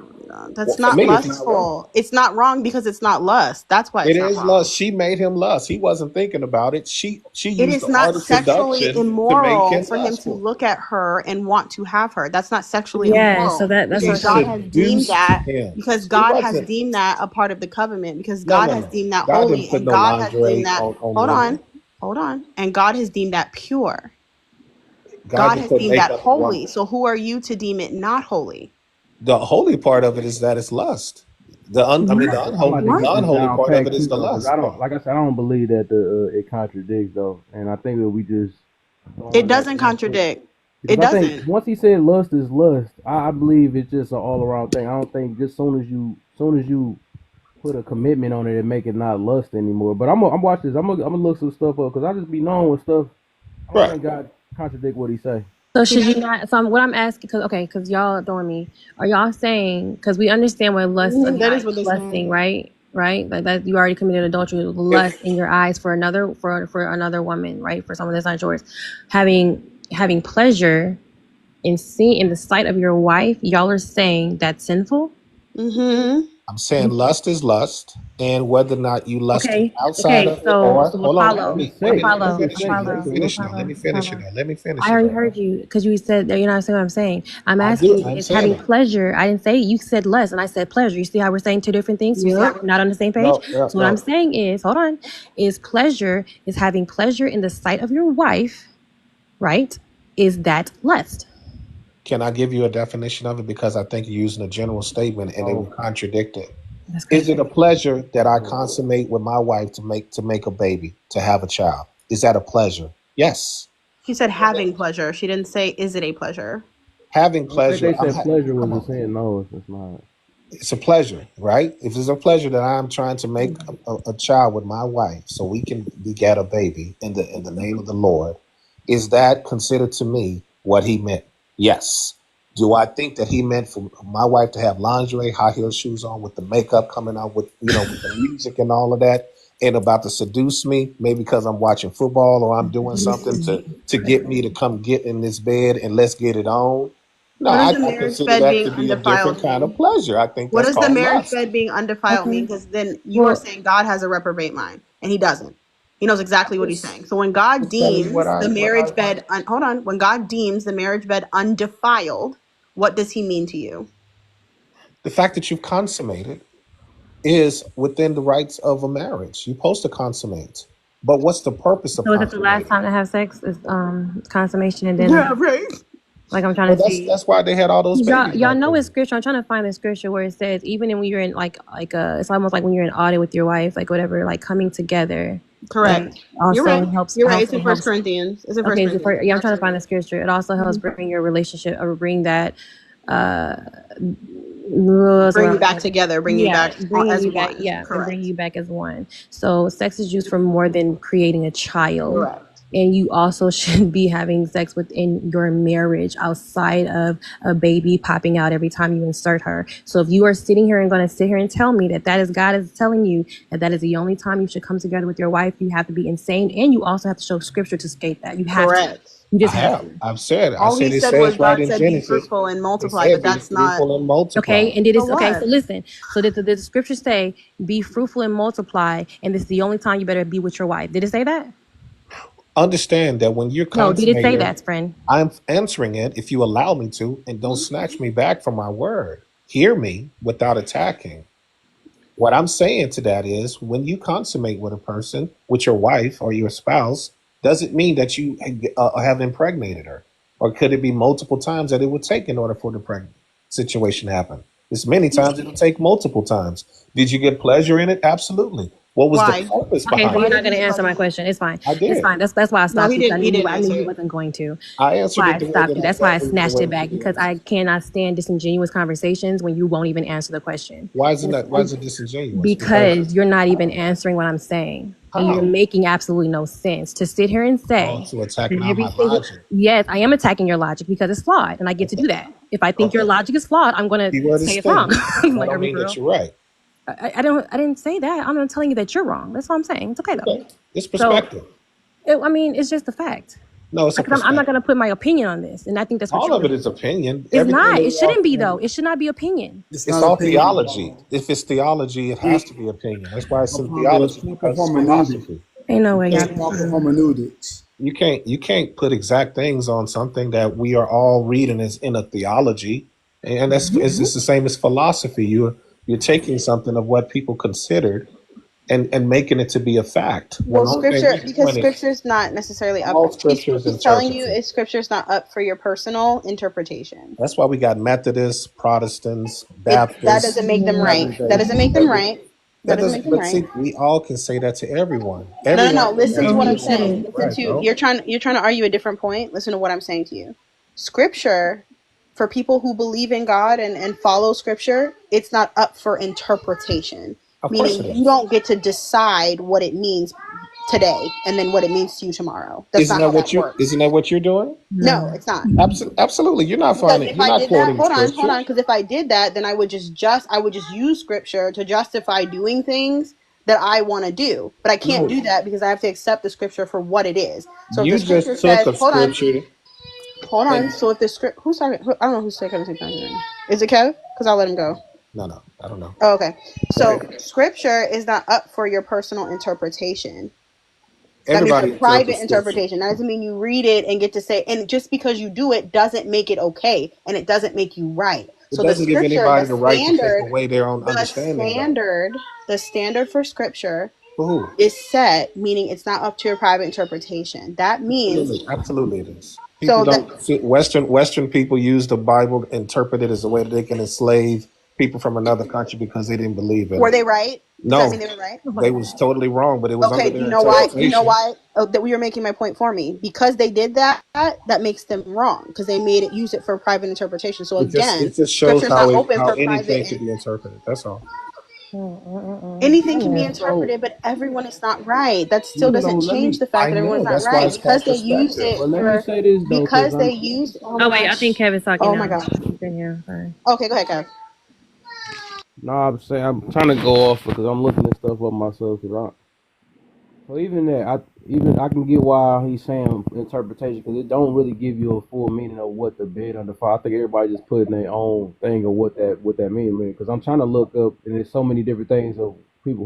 that's For not me, it's not wrong. lustful. It's not wrong because it's not lust. That's why It it's not is wrong. lust. She made him lust. He wasn't thinking about it. She It used is the not art of sexually seduction to make immoral him for him to lustful. look at her and want to have her. That's not sexually Yeah, so immoral that's what She I'm because trying God to. has deemed seduced that him. because She God has wasn't. deemed that a part of the covenant because No, God no, has no. deemed that God didn't holy put and no God has deemed lingerie that on hold women. on and God has deemed that pure. God God didn't has put deemed that makeup on holy. women. So who are you to deem it not holy? The holy part of it is that it's lust. I mean, What? I'm about to the get this unholy down part of packed it is too the though, because lust I don't, part. like I said, I don't believe that it contradicts though, and I think that we just It throwing that doesn't in there. contradict. Because It I think doesn't. once he said lust is lust, I believe it's just an all around thing. I don't think just soon as you put a commitment on it and make it not lust anymore. But I'm watching this. I'm gonna look some stuff up because I just be knowing with stuff. I don't Right. think God contradict what he say. So He should you doesn't. not? So what I'm asking, because y'all are throwing me. Are y'all saying because we understand what lust of That not is what they're saying. lusting, right? Right, like that you already committed adultery, If lust in your eyes for another woman, right? For someone that's not yours, having pleasure in seeing in the sight of your wife, y'all are saying that's sinful. Mm-hmm. I'm saying lust is lust, and whether or not you lusting outside Okay. of it So or hold on, Apollo, That's sex. That's just sex. let me That's finish lust. now. Let me finish it now. Let me finish I it already now. heard you because you said that you're not saying what I'm saying. I'm I do. asking you I'm is saying having it. pleasure. I didn't say you said lust and I said pleasure. You see how we're saying two different things? You see how Yep. we're not on the same page? No, no, So what I'm no. saying is, hold on, is pleasure is having pleasure in the sight of your wife, right? Is that lust? Can I give you a definition of it? Because I think you're using a general statement and it will Oh, contradict it. That's Is crazy. it a pleasure that I consummate with my wife to make a baby, to have a child? Is that a pleasure? Yes. She said having pleasure. She didn't say is it a pleasure. Having I don't think pleasure. they said pleasure Come was a on. sin. No, it's not. It's a pleasure, right? If it's a pleasure that I'm trying to make a child with my wife, so we can beget a baby in the name of the Lord, is that considered to me what he meant? Yes. Do I think that he meant for my wife to have lingerie, high heel shoes on, with the makeup coming out, with with the music and all of that, and about to seduce me, maybe because I'm watching football or I'm doing something to get me to come get in this bed and let's get it on? No, What does I the marriage consider bed that being to be a different undefiled kind of mean? pleasure. I think What that's does the called marriage lust. bed being undefiled mean? Okay. Because then you are Well, saying God has a reprobate mind, and he doesn't. He knows exactly what he's saying. So when God Just telling you deems the marriage bed, hold on, when God deems the marriage bed undefiled, what does he mean to you? the fact that you've consummated is within the rights of a marriage. You're supposed to consummate. But what's the purpose of so is it the last consummating? time to have sex is consummation, and Yeah, then right. like I'm trying Well, to see. that's why they had all those babies Y'all back know in then. scripture. I'm trying to find the scripture where it says even when you're in it's almost like when you're in audit with your wife, like whatever, like coming together. It Correct. You're also right. helps. You're right. It's Also in First helps. Corinthians. It's in First Okay, is it Corinthians. yeah, I'm trying to find Absolutely. the scripture. It also helps bring your relationship or bring that. Uh, what's the Bring word you I'm back trying to- together. Bring you yeah, back bringing as you back. one. Yeah, and bringing Correct. you back as one. So sex is used for more than creating a child. Correct. And you also should be having sex within your marriage outside of a baby popping out every time you insert her. So if you are sitting here and going to sit here and tell me that is God is telling you that is the only time you should come together with your wife, you have to be insane. And you also have to show scripture to skate that. You have to. Correct. You I just have have. to. I All he said it said was says right God in said, "Be Genesis, fruitful and it multiply," said but be that's not. fruitful and multiply. Okay, and did So it okay, what? so listen. So did the scriptures say, be fruitful and multiply, and this is the only time you better be with your wife? Did it say that? Understand that when you're No, did it say consummated, that, friend? I'm answering it if you allow me to, and don't snatch me back from my word. Hear me without attacking. What I'm saying to that is when you consummate with a person, with your wife or your spouse, doesn't mean that you have impregnated her. Or could it be multiple times that it would take in order for the pregnant situation to happen? It's many times it'll take multiple times. Did you get pleasure in it? Absolutely. What was the Why? purpose Okay, so behind you're Why it? not did you going to get answer pleasure my in it? question. It's fine. I It's did. fine. That's why I No, stopped he you. 'Cause didn't. He didn't I knew answer you it. wasn't going to. I That's answered why it I the way stopped that you. I That's why I felt was the snatched way it to back do because it. I cannot stand disingenuous conversations when you won't even answer the question. Why is it disingenuous? Because Because you're not even answering what I'm saying. And you're how? making absolutely no sense to sit here and Oh, say to attack that now every my single, logic. yes, I am attacking your logic because it's flawed and I get to Okay. do that. If I think your Okay. logic is flawed, I'm going to Keyword is say it's wrong. think. That Like, are don't we mean for that real? you're right. I didn't say that. I'm not telling you that you're wrong. That's what I'm saying. It's okay though. Okay. It's So, perspective. I mean, it's just a fact. No, it's a Because I'm not going perspective. to put my opinion on this. And I think that's what All you're of it doing. is opinion. It's Everything not. that It we all shouldn't be, say, though. It should not be opinion. It's it's not all opinion. theology. If it's theology, it has to be opinion. That's why it's in Apollo is theology, proper because it's hermeneutic. philosophy. Ain't no You way It's y'all. can't proper hermeneutics. you can't put exact things on something that we are all reading as in a theology, and it's the same as philosophy. You're taking something of what people considered and making it to be a fact. When Well, the only thing scripture, we because doing is scripture is not necessarily up. all scripture is He's telling you, interpreted. is scripture is not up for your personal interpretation. That's why we got Methodists, Protestants, That Baptists, doesn't make them right. Seventh That Day. doesn't make them right. That That doesn't make doesn't. them But right. see, we all can say that to everyone. No, no, no. Everyone can Listen to answer what I'm the question. saying. Listen Right, to bro. you're trying to argue a different point. Listen to what I'm saying to you. Scripture, for people who believe in God and follow scripture, it's not up for interpretation. Of course Meaning it you is. don't get to decide what it means today and then what it means to you tomorrow. That's Isn't not that how what that you? works. Isn't that what you're doing? No, it's not. Absolutely. You're not Because finding. if You're I not did that, quoting hold scripture. on, because if I did that, then I would I would just use scripture to justify doing things that I want to do. But I can't No, do that because I have to accept the scripture for what it is. So if the you scripture just took says, a scripture hold on. and So if the script, who's talking? I don't know who's taking the time. Is it Kev? Because I'll let him go. no, I don't know. Oh, okay. Go So ahead. scripture is not up for your personal interpretation. That means your Everybody private interprets scripture. interpretation. That doesn't mean you read it and get to say, and just because you do it doesn't make it okay, and it doesn't make you right. It So the doesn't give scripture, anybody the right to take away their own the understanding, though. standard, the standard for scripture For who? is set, meaning it's not up to your private interpretation. That means Absolutely, it is. People so that don't. See, Western people use the Bible, interpret it as a way that they can enslave people from another country because they didn't believe in were it. they right? Does that No, mean they were right? they was totally wrong, but it was under Okay, their you know why? You know interpretation. why? Oh, that we were making my point for me because they did that. That makes them wrong because they made it use it for private interpretation. So It again, just shows scripture's not open how for private. anything could be interpreted. That's all. Anything can be So interpreted, but everyone is not right. That still you know, doesn't let change me the fact I that everyone's know. not That's why right it's because called they used perspective. it well let me for say this though, because because they I'm used. Oh Oh my wait, I think gosh! Kevin's talking Oh my now. gosh! He's in here. Sorry. Okay, go ahead, Kev. No, I'm saying I'm trying to go off because I'm looking at stuff up myself. So even that, I can get why he's saying interpretation because it don't really give you a full meaning of what the bid under fire. I think everybody just putting their own thing of what that means. Because I'm trying to look up and there's so many different things of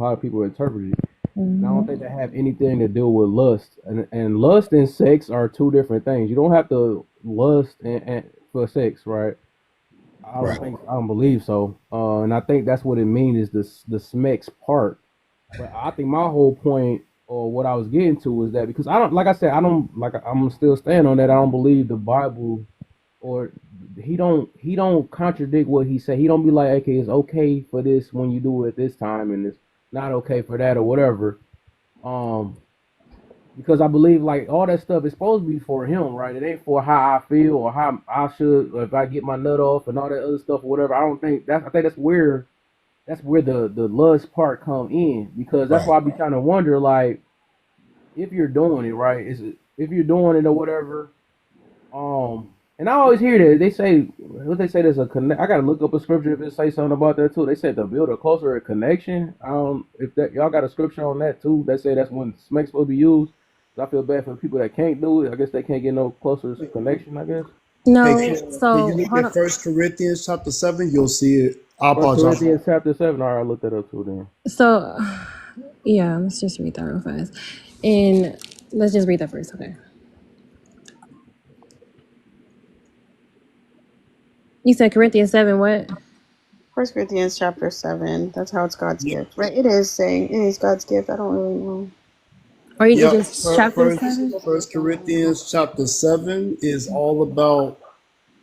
how people interpret it. And I don't think they have anything to do with lust. And lust and sex are two different things. You don't have to lust and for sex, right? Right. I don't believe so. And I think that's what it means is the smex part. But I think my whole point or what I was getting to was that because I don't, like I said, I don't like I'm still staying on that. I don't believe the Bible or he don't contradict what he said. He don't be like, okay, it's okay for this when you do it at this time and it's not okay for that or whatever. Um, because I believe like all that stuff is supposed to be for him, right? It ain't for how I feel or how I should or if I get my nut off and all that other stuff or whatever. I think that's where the lust part come in because that's Right. why I be trying to wonder like if you're doing it right, if you're doing it or whatever. And I always hear that they say there's a connect. I gotta look up a scripture if it say something about that too. They said to build a closer connection. If that y'all got a scripture on that too. They say that's when smack's supposed to be used. I feel bad for the people that can't do it. I guess they can't get no closer connection. I guess. hey, No, can you so look hold at on. First Corinthians chapter 7? You'll see it. I First apologize. Corinthians chapter 7. All right, I looked that up too. Then. So yeah, let's just read that real fast. And let's just read that first, okay? You said Corinthians 7, what? First Corinthians chapter 7. That's how it's God's Yeah. gift, right? It is saying it is God's gift. I don't really know. Or you could Yep. just chapter First 7? Corinthians chapter 7 is all about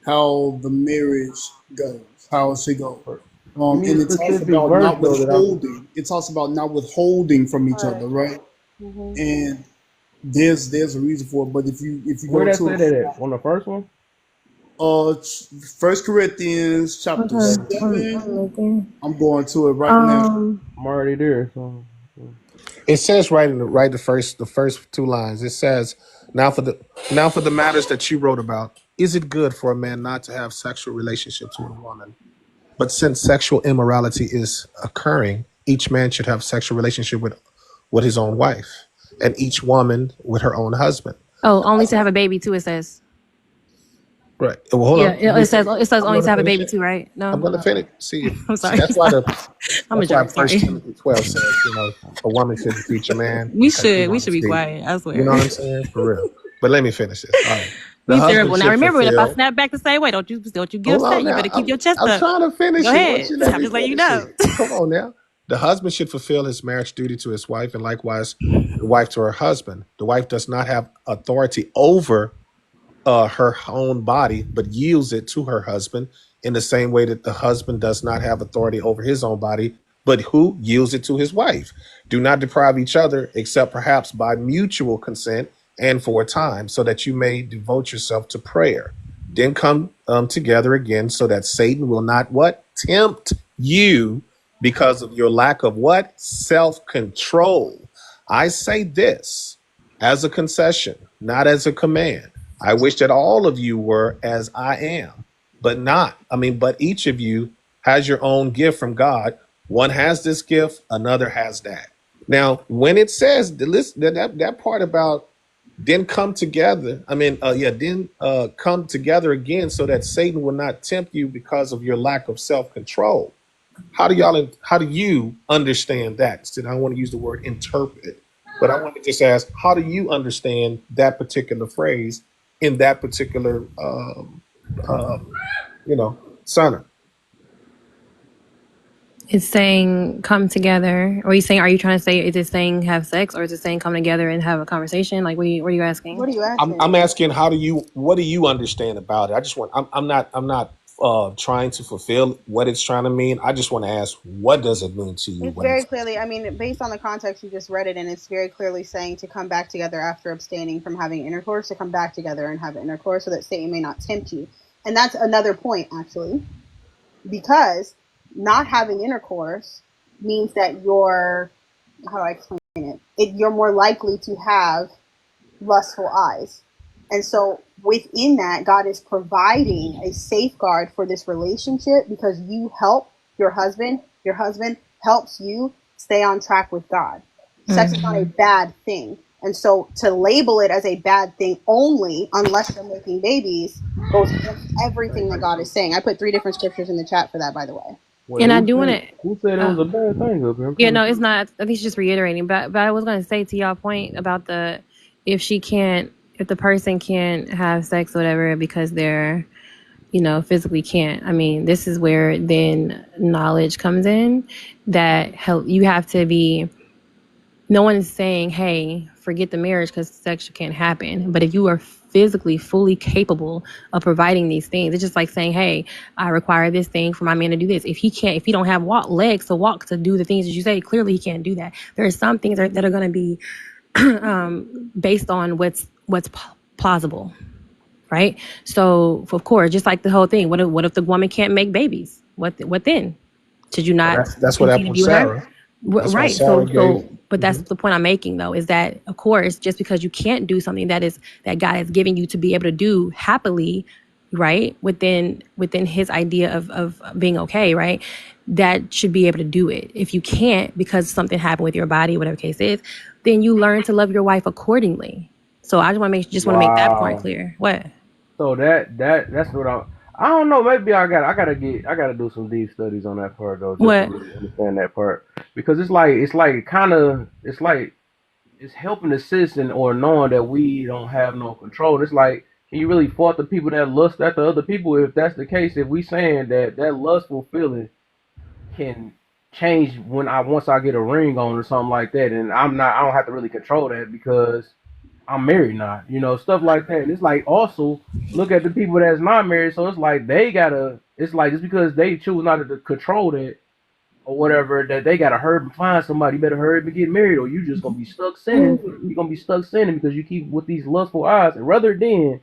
how the marriage goes, how it should go. Give me a And it talks specific about verse not though that I. withholding. It talks about not withholding from each other, right? And there's a reason for it. But if you Where go that say that to at? On the first one? First Corinthians chapter Okay, 7, I'm looking. I'm going to it right now. I'm already there. So. It says the first two lines. It says, now for the matters that you wrote about, is it good for a man not to have sexual relationships with a woman? But since sexual immorality is occurring, each man should have sexual relationship with his own wife, and each woman with her own husband. Oh, only to have a baby too, it says. Right. Well, hold Yeah, on. it says I'm only going to to have a finish baby it. too, right? No. I'm going to finish. See, I'm sorry. that's why I'm a that's why jerk. First Sorry. Timothy 12 says, a woman shouldn't teach a man We because he should won't be speak. quiet. I You know swear. what I'm saying? For real. But let me finish this. All right. The We husband terrible. Now should remember, if I fulfill. snap back the same way, don't you get Hold upset. on You now. better keep your chest I'm up. trying to finish Go it. Won't ahead. you let I'm me just letting you finish know. it? Come on now. The husband should fulfill his marriage duty to his wife, and likewise, the wife to her husband. The wife does not have authority over her own body, but yields it to her husband in the same way that the husband does not have authority over his own body, but who yields it to his wife. Do not deprive each other, except perhaps by mutual consent and for a time, so that you may devote yourself to prayer. Then come together again, so that Satan will not what? Tempt you because of your lack of what? Self-control. I say this as a concession, not as a command. I wish that all of you were as I am, but each of you has your own gift from God. One has this gift, another has that. Now, when it says that part about then come together, come together again so that Satan will not tempt you because of your lack of self-control. How do you understand that? So I don't want to use the word interpret, but I want to just ask, how do you understand that particular phrase in that particular, sonnet? It's saying come together. Or are you trying to say, is it saying have sex, or is it saying come together and have a conversation? Like, what are you asking? What are you I'm asking? asking, what do you understand about it? I just want, I'm not trying to fulfill what it's trying to mean. I just want to ask, what does it mean to you It's when very it's clearly, I mean, based on the context, you just read it, and it's very clearly saying to come back together after abstaining from having intercourse, to come back together and have intercourse so that Satan may not tempt you. And that's another point, actually, because not having intercourse means that you're, how do I explain it? You're more likely to have lustful eyes. And so within that, God is providing a safeguard for this relationship because you help your husband helps you stay on track with God. Sex is not a bad thing. And so to label it as a bad thing only, unless you're making babies, goes against everything that God is saying. I put 3 different scriptures in the chat for that, by the way. Wait, And I who do want said who said it was a bad thing up here? I'm Yeah, trying no, to it's not. I think she's just reiterating. But I was going to say to y'all point about if the person can't have sex or whatever because they're, physically can't. I mean, this is where then knowledge comes in that help. You have to be. No one is saying, hey, forget the marriage because sex can't happen. But if you are physically fully capable of providing these things, it's just like saying, hey, I require this thing for my man to do this. If he don't have legs to walk to do the things that you say, clearly he can't do that. There are some things that are going to be based on what's plausible, right? So of course, just like the whole thing, what if the woman can't make babies? What then? Should you not that's what happened continue to with be with her? Sarah. That's why Right. Sarah gave. But that's the point I'm making though, is that of course, just because you can't do something that God is giving you to be able to do happily, right, within his idea of being okay, right, that should be able to do it. If you can't because something happened with your body, whatever the case is, then you learn to love your wife accordingly. So I just want to make that point clear. What? So that's what I don't know. Maybe I gotta do some deep studies on that part though, just What? to really understand that part because it's helping assist or knowing that we don't have no control. It's like, can you really fault the people that lust after other people if that's the case? If we saying that lustful feeling can change once I get a ring on or something like that, and I don't have to really control that because I'm married now, stuff like that. And it's like also look at the people that's not married. So it's like it's like just because they choose not to control that or whatever, that they gotta hurry and find somebody. You better hurry and get married, or you just gonna be stuck sinning. You're gonna be stuck sinning because you keep with these lustful eyes, and rather than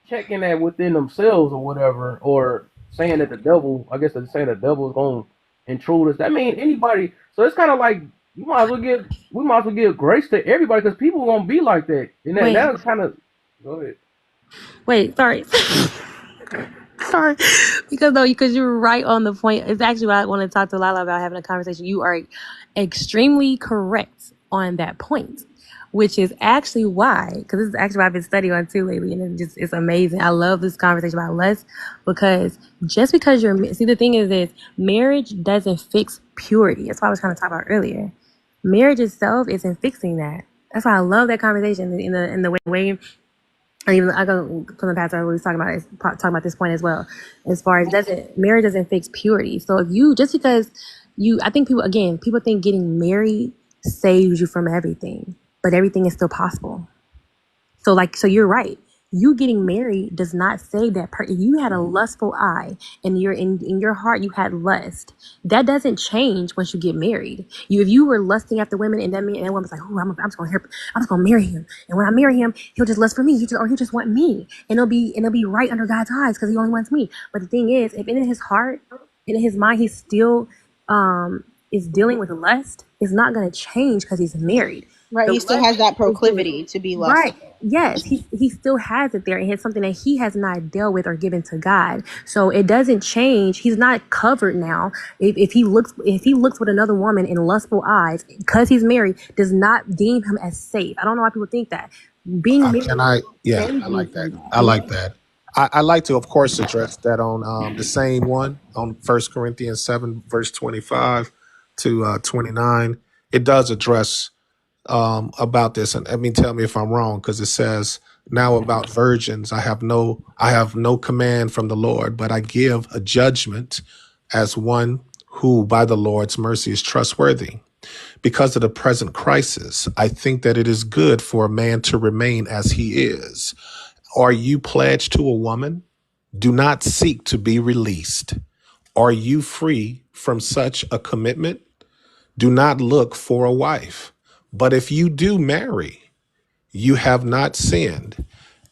checking that within themselves or whatever, or saying that the devil, I guess they're saying the devil is gonna intrude us. I mean, anybody. So it's kind of like we might as well give grace to everybody because people gonna be like that, and that's kind of. Go ahead. Wait, sorry. Sorry, because you're right on the point. It's actually what I want to talk to Lala about, having a conversation. You are extremely correct on that point, which is actually why, because this is actually what I've been studying on too lately, and it's amazing. I love this conversation about lust because just because the thing is marriage doesn't fix purity. That's what I was trying to talk about earlier. Marriage itself isn't fixing that. That's why I love that conversation in the way. And even I go from the past, I was talking about this point as well. As far as marriage doesn't fix purity. So if you just because I think people think getting married saves you from everything, but everything is still possible. So you're right. You getting married does not save that person. If you had a lustful eye and you're in your heart you had lust, that doesn't change once you get married. If you were lusting after women and that woman's like, oh, I'm just gonna marry him, and when I marry him, he'll just lust for me, he'll just want me, and it'll be right under God's eyes because he only wants me. But the thing is, if in his heart, in his mind, he still is dealing with lust, it's not gonna change because he's married. Right, he still has that proclivity to be lustful. Right. Yes, he still has it there, and it's something that he has not dealt with or given to God. So it doesn't change. He's not covered now. If he looks with another woman in lustful eyes because he's married, does not deem him as safe. I don't know why people think that. Being married. I like that. I like that. I like to, of course, address that on the same one on 1 Corinthians 7, verse 25 to 29. It does address about this, and tell me if I'm wrong, because it says, now about virgins I have no command from the Lord, but I give a judgment as one who by the Lord's mercy is trustworthy. Because of the present crisis, I think that it is good for a man to remain as he is. Are you pledged to a woman? Do not seek to be released. Are you free from such a commitment? Do not look for a wife. But if you do marry, you have not sinned.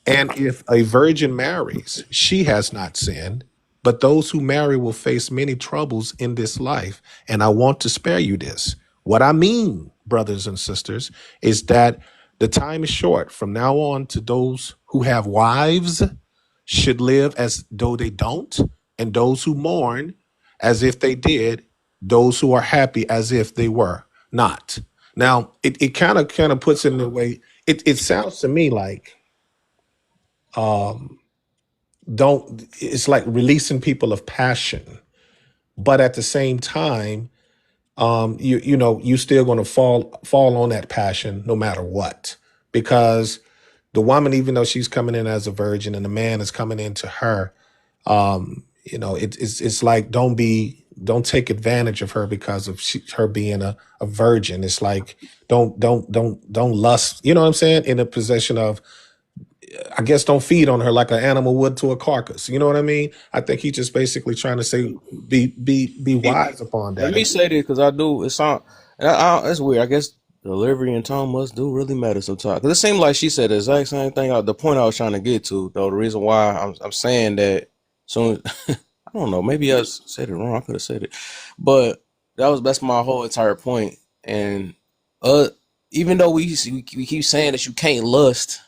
And if a virgin marries, she has not sinned. But those who marry will face many troubles in this life. And I want to spare you this. What I mean, brothers and sisters, is that the time is short. From now on, to those who have wives should live as though they don't, and those who mourn as if they did, those who are happy as if they were not. Now, it kind of puts it in a way, it sounds to me like don't it's like releasing people of passion, but at the same time, you still going to fall on that passion no matter what, because the woman, even though she's coming in as a virgin and the man is coming into her, it's like don't take advantage of her because of her being a virgin. It's like don't lust, you know what I'm saying, in a possession of, I guess, don't feed on her like an animal would to a carcass. You know what I mean? I think he's just basically trying to say, be wise upon Let that. me say this, because I do. It's on. It's weird. I guess delivery and tone must do really matter sometimes. Because it seemed like she said the exact same thing. The point I was trying to get to, though, the reason why I'm saying that. So I don't know. Maybe I said it wrong. I could have said it, but that's my whole entire point. And even though we keep saying that you can't lust.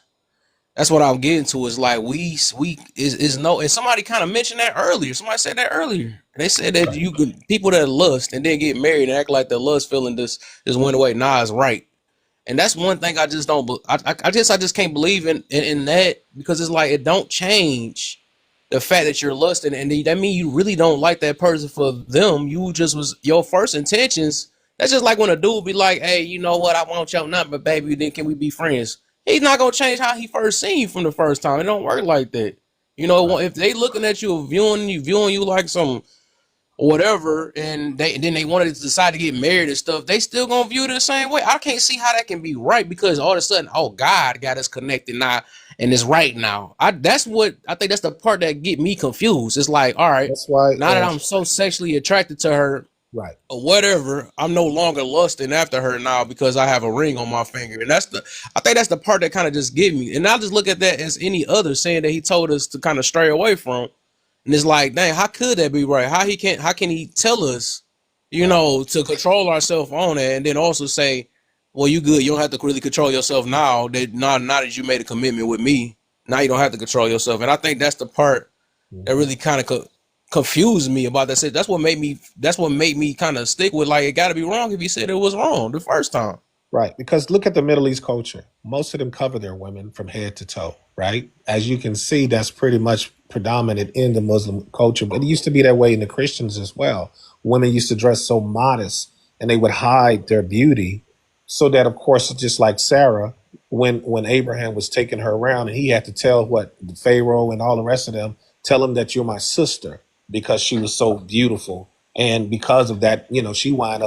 That's what I'm getting to. Is like we is no, and somebody kind of mentioned that earlier. Somebody said that earlier. They said that you could, people that lust and then get married and act like the lust feeling just went away. Nah, it's right. And that's one thing I just don't. I just can't believe in that, because it's like it don't change the fact that you're lusting, and that means you really don't like that person for them. You just was your first intentions. That's just like when a dude be like, "Hey, you know what? I want your number, baby. Then can we be friends?" He's not gonna change how he first seen you from the first time. It don't work like that. You know, if they looking at you, viewing you like some whatever, and then they wanted to decide to get married and stuff, they still gonna view it the same way. I can't see how that can be right, because all of a sudden, oh, God got us connected now and it's right now. That's what I think. That's the part that get me confused. It's like, all right, That's why, now that I'm so sexually attracted to her right. or whatever, I'm no longer lusting after her now because I have a ring on my finger. And I think that's the part that kind of just get me. And I just look at that as any other saying that he told us to kind of stray away from. And it's like, dang, how could that be right? How can he tell us, to control ourselves on it, and then also say, well, you good, you don't have to really control yourself now that you made a commitment with me. Now you don't have to control yourself. And I think that's the part that really kind of confused me about that. That's what made me kind of stick with, like, it got to be wrong if he said it was wrong the first time. Right, because look at the Middle East culture. Most of them cover their women from head to toe, right? As you can see, that's pretty much predominant in the Muslim culture, but it used to be that way in the Christians as well. Women used to dress so modest, and they would hide their beauty, so that, of course, just like Sarah, when Abraham was taking her around, and he had to tell the Pharaoh and all the rest of them, tell him that you're my sister, because she was so beautiful. And because of that,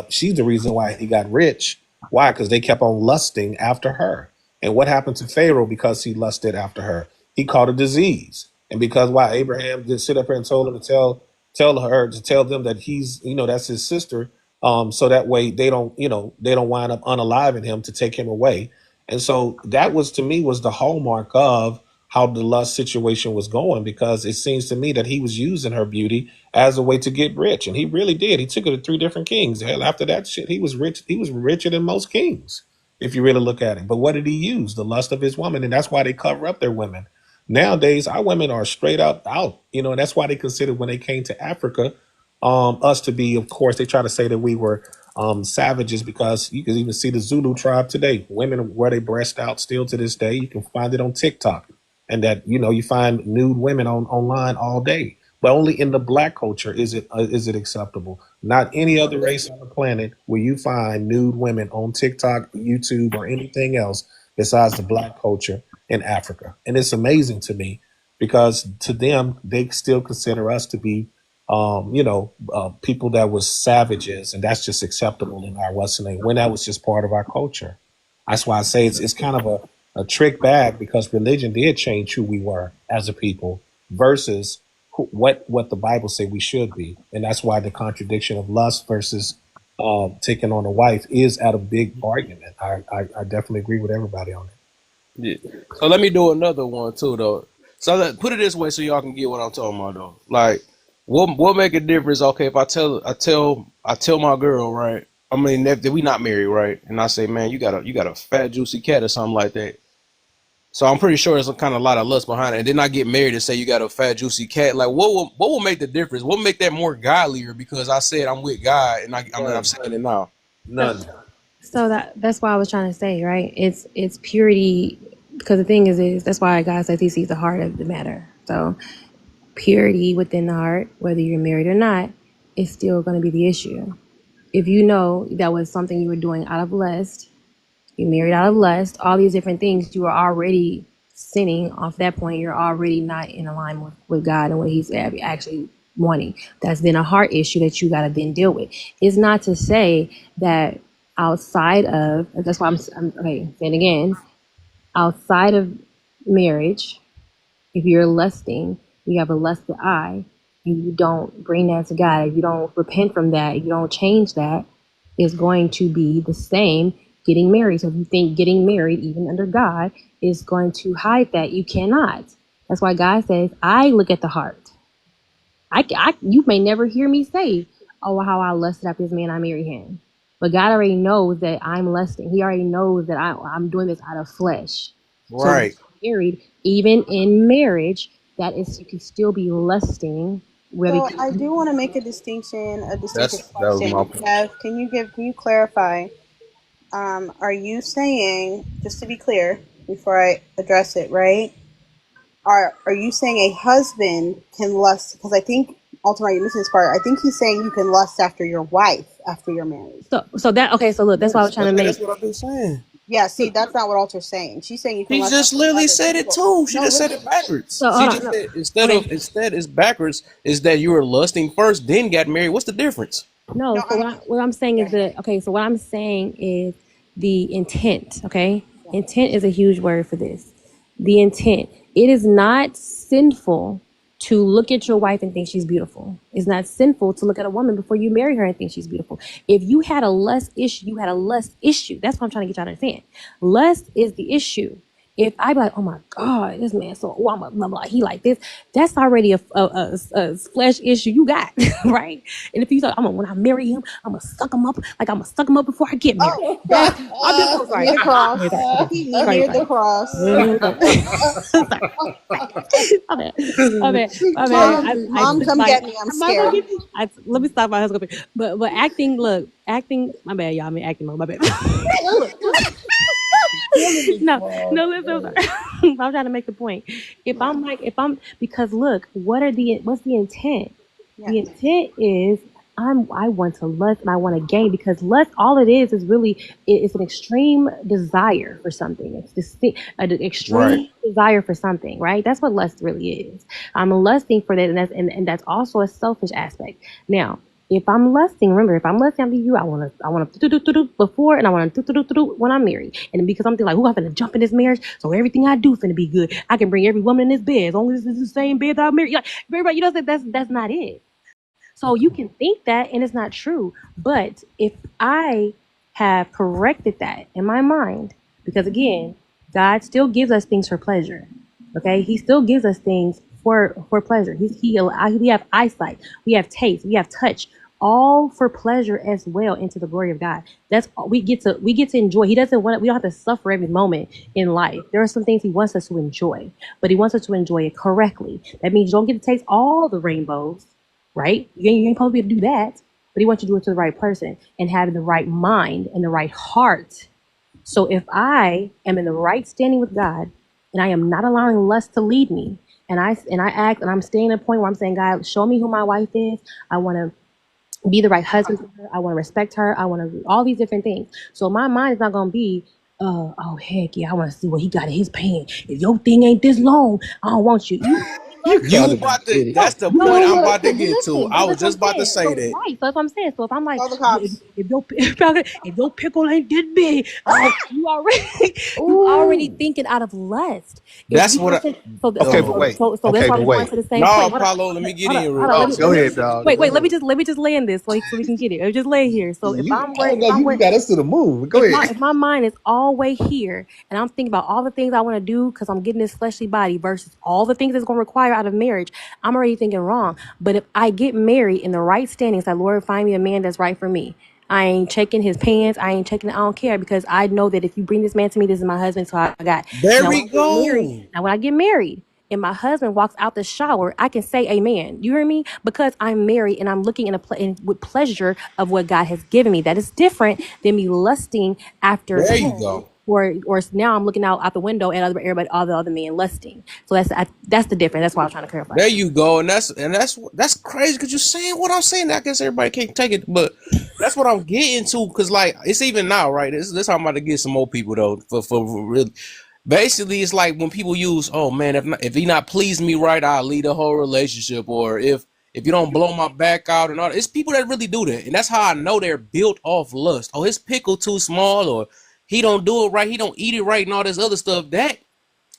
she's the reason why he got rich. Why? Because they kept on lusting after her. And what happened to Pharaoh because he lusted after her? He caught a disease. And because why Abraham did sit up here and told him to tell them that he's, that's his sister. So that way they don't wind up unaliving him to take him away. And so that was, to me, was the hallmark of how the lust situation was going, because it seems to me that he was using her beauty as a way to get rich. And he really did. He took her to 3 different kings. Hell, after that shit, he was rich. He was richer than most kings, if you really look at it. But what did he use? The lust of his woman. And that's why they cover up their women. Nowadays, our women are straight up out, and that's why they considered, when they came to Africa, us to be, of course, they try to say that we were savages, because you can even see the Zulu tribe today. Women wear their breast out still to this day. You can find it on TikTok. And that, you find nude women online all day. But only in the Black culture is it acceptable. Not any other race on the planet will you find nude women on TikTok, YouTube, or anything else besides the Black culture in Africa. And it's amazing to me, because to them, they still consider us to be, people that was savages, and that's just acceptable in our Western, when that was just part of our culture. That's why I say it's kind of a trick bag, because religion did change who we were as a people, versus what the Bible say we should be, and that's why the contradiction of lust versus taking on a wife is at a big argument. I definitely agree with everybody on it. Yeah. So let me do another one too, though. So put it this way, so y'all can get what I'm talking about, though. Like, what make a difference? Okay, if I tell my girl, right? I mean, if we not married, right? And I say, man, you got a fat juicy cat or something like that. So I'm pretty sure there's some kind of lot of lust behind it. And then I get married and say you got a fat juicy cat. Like, what will make the difference? What will make that more godlier? Because I said I'm with God, and I'm saying it now. None. So that's why I was trying to say, right? It's purity, because the thing is that's why God says He sees the heart of the matter. So purity within the heart, whether you're married or not, is still going to be the issue. If you know that was something you were doing out of lust, you married out of lust, all these different things, you are already sinning off that point. You're already not in alignment with God and what He's actually wanting. That's then a heart issue that you got to then deal with. It's not to say that outside of, that's why I'm okay, say it again, outside of marriage, if you're lusting, you have a lusted eye, and you don't bring that to God, if you don't repent from that, if you don't change that, it's going to be the same getting married. So if you think getting married, even under God, is going to hide that, you cannot. That's why God says, I look at the heart. You may never hear me say, oh, how I lusted after this man, I married him. But God already knows that I'm lusting. He already knows that I'm doing this out of flesh. Right. So married, even in marriage, that is, you can still be lusting. So I do want to make a distinctive That was question. my point. Kev, can you clarify? Are you saying, just to be clear, before I address it, right? Are you saying a husband can lust? Because I think ultimately, missing this part. I think he's saying you can lust after your wife after you're married. So that, okay. So look, that's why I was trying to make. That's what I've been saying. Yeah. See, that's not what Alter's saying. She's saying you can. She lust just after literally other said it people. too. She just said it backwards. So, She just said instead it's backwards. Is that you were lusting first, then got married? What's the difference? No, so what I'm saying is that, okay, so what I'm saying is the intent, okay? Intent is a huge word for this. The intent. It is not sinful to look at your wife and think she's beautiful. It's not sinful to look at a woman before you marry her and think she's beautiful. If you had a lust issue, you had a lust issue. That's what I'm trying to get y'all to understand. Lust is the issue. If I be like, oh my God, this man, so I'm a blah, blah, he like this, that's already a flesh issue you got, right? And if you say, when I marry him, I'm gonna suck him up, like I'm gonna suck him up before I get married. Oh, I'm just sorry. Near the cross. Near the cross. Mom, come get me. I'm scared. Let me stop my husband. But acting, my bad, y'all. I mean acting mode, my bad. No, listen. I'm trying to make the point. Because look, what's the intent? Yeah. The intent is I want to lust and I want to gain, because lust, all it is really, it's an extreme desire for something. It's just an extreme desire for something, right? That's what lust really is. I'm lusting for that, and that's also a selfish aspect. Now, if I'm lusting, remember, if I'm lusting after you, I want to do before, and I want to do when I'm married. And because I'm thinking like, I'm finna jump in this marriage, so everything I do finna be good. I can bring every woman in this bed, as long as it's the same bed that I'm married. Like, everybody, that's not it. So you can think that, and it's not true. But if I have corrected that in my mind, because again, God still gives us things for pleasure. Okay, He still gives us things for pleasure. We have eyesight, we have taste, we have touch, all for pleasure as well, into the glory of God. That's all we get to enjoy. We don't have to suffer every moment in life. There are some things He wants us to enjoy, but He wants us to enjoy it correctly. That means you don't get to taste all the rainbows, right? You ain't supposed to be able to do that, but He wants you to do it to the right person and have the right mind and the right heart. So if I am in the right standing with God, and I am not allowing lust to lead me, and I act, and I'm staying at a point where I'm saying, God, show me who my wife is. I want to be the right husband for her. I want to respect her. I want to do all these different things. So my mind is not going to be, oh heck yeah, I want to see what he got in his pants. If your thing ain't this long, I don't want you. You about to, No, that's the no, point no, I'm no. about to But get to. listen, I but was that's what just I'm about to saying. say So that. right, so that's what I'm saying. So if I'm like, Call the cops. if your pickle ain't this big, you already you already Ooh. thinking out of lust. If That's we what I, listen, so Okay, so but oh. so wait. so, so that's Okay, why but we're going wait. to the same No, point. Paulo, let me get Hold on, in real hold on. Oh, quick. go ahead, dog. Wait, Go let me ahead. just lay in this so we can get it. Just lay here. So if You, I'm oh, where if no, I'm you where got us to the moon. But go if ahead. my mind is all way here and I'm thinking about all the things I want to do because I'm getting this fleshly body versus all the things it's going to require out of marriage, I'm already thinking wrong. But if I get married in the right standings, like Lord, find me a man that's right for me. I ain't checking his pants. I ain't checking. I don't care because I know that if you bring this man to me, this is my husband. So I got There now when we I get married. go. Now when I get married. And my husband walks out the shower, I can say amen. You hear me? Because I'm married and I'm looking with pleasure of what God has given me. That is different than me lusting after There you him, go. or now I'm looking out the window at everybody, all the other men lusting. So that's the difference. That's why I was trying to clarify. There you go. And that's crazy because you're saying what I'm saying. I guess everybody can't take it, but that's what I'm getting to. Because like it's even now, right? This how I'm about to get some more people though. For real. Basically, it's like when people use, oh man, if he not pleasing me right, I'll leave the whole relationship. Or if you don't blow my back out and all that. It's people that really do that. And that's how I know they're built off lust. Oh, his pickle too small, or he don't do it right, he don't eat it right, and all this other stuff. That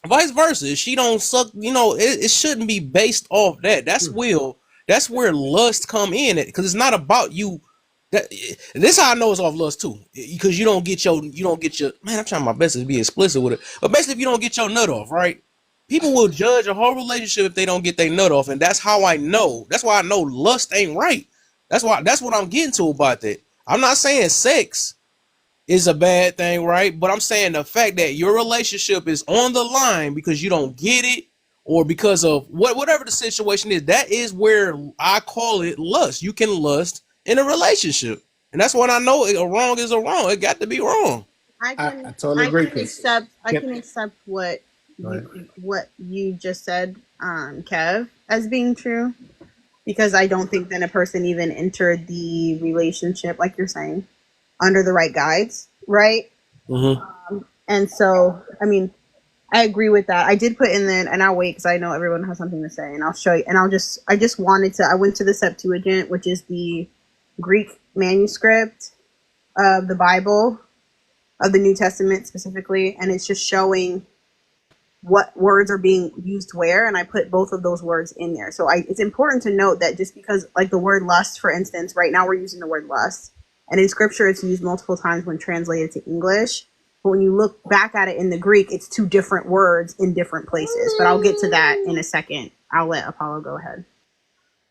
vice versa. If she don't suck, it shouldn't be based off that. That's where lust come in it. Because it's not about you. This how I know it's off lust too, because you don't get your man. I'm trying my best to be explicit with it, but basically, if you don't get your nut off, right? People will judge a whole relationship if they don't get their nut off, and that's how I know. That's why I know lust ain't right. That's what I'm getting to about that. I'm not saying sex is a bad thing, right? But I'm saying the fact that your relationship is on the line because you don't get it, or because of whatever the situation is, that is where I call it lust. You can lust in a relationship, and that's when I know a wrong is a wrong. It got to be wrong. I I can totally I agree. can accept what Go ahead. you just said, Kev, as being true, because I don't think that a person even entered the relationship, like you're saying, under the right guides, right? Mm-hmm. And so, I mean, I agree with that. I did put in there, and I'll wait because I know everyone has something to say, and I'll show you. And I just wanted to. I went to the Septuagint, which is the Greek manuscript of the Bible, of the New Testament specifically, and it's just showing what words are being used where, and I put both of those words in there. So it's important to note that just because, like the word lust, for instance, right now we're using the word lust, and in Scripture it's used multiple times when translated to English. But when you look back at it in the Greek, it's two different words in different places. But I'll get to that in a second. I'll let Apollo go ahead.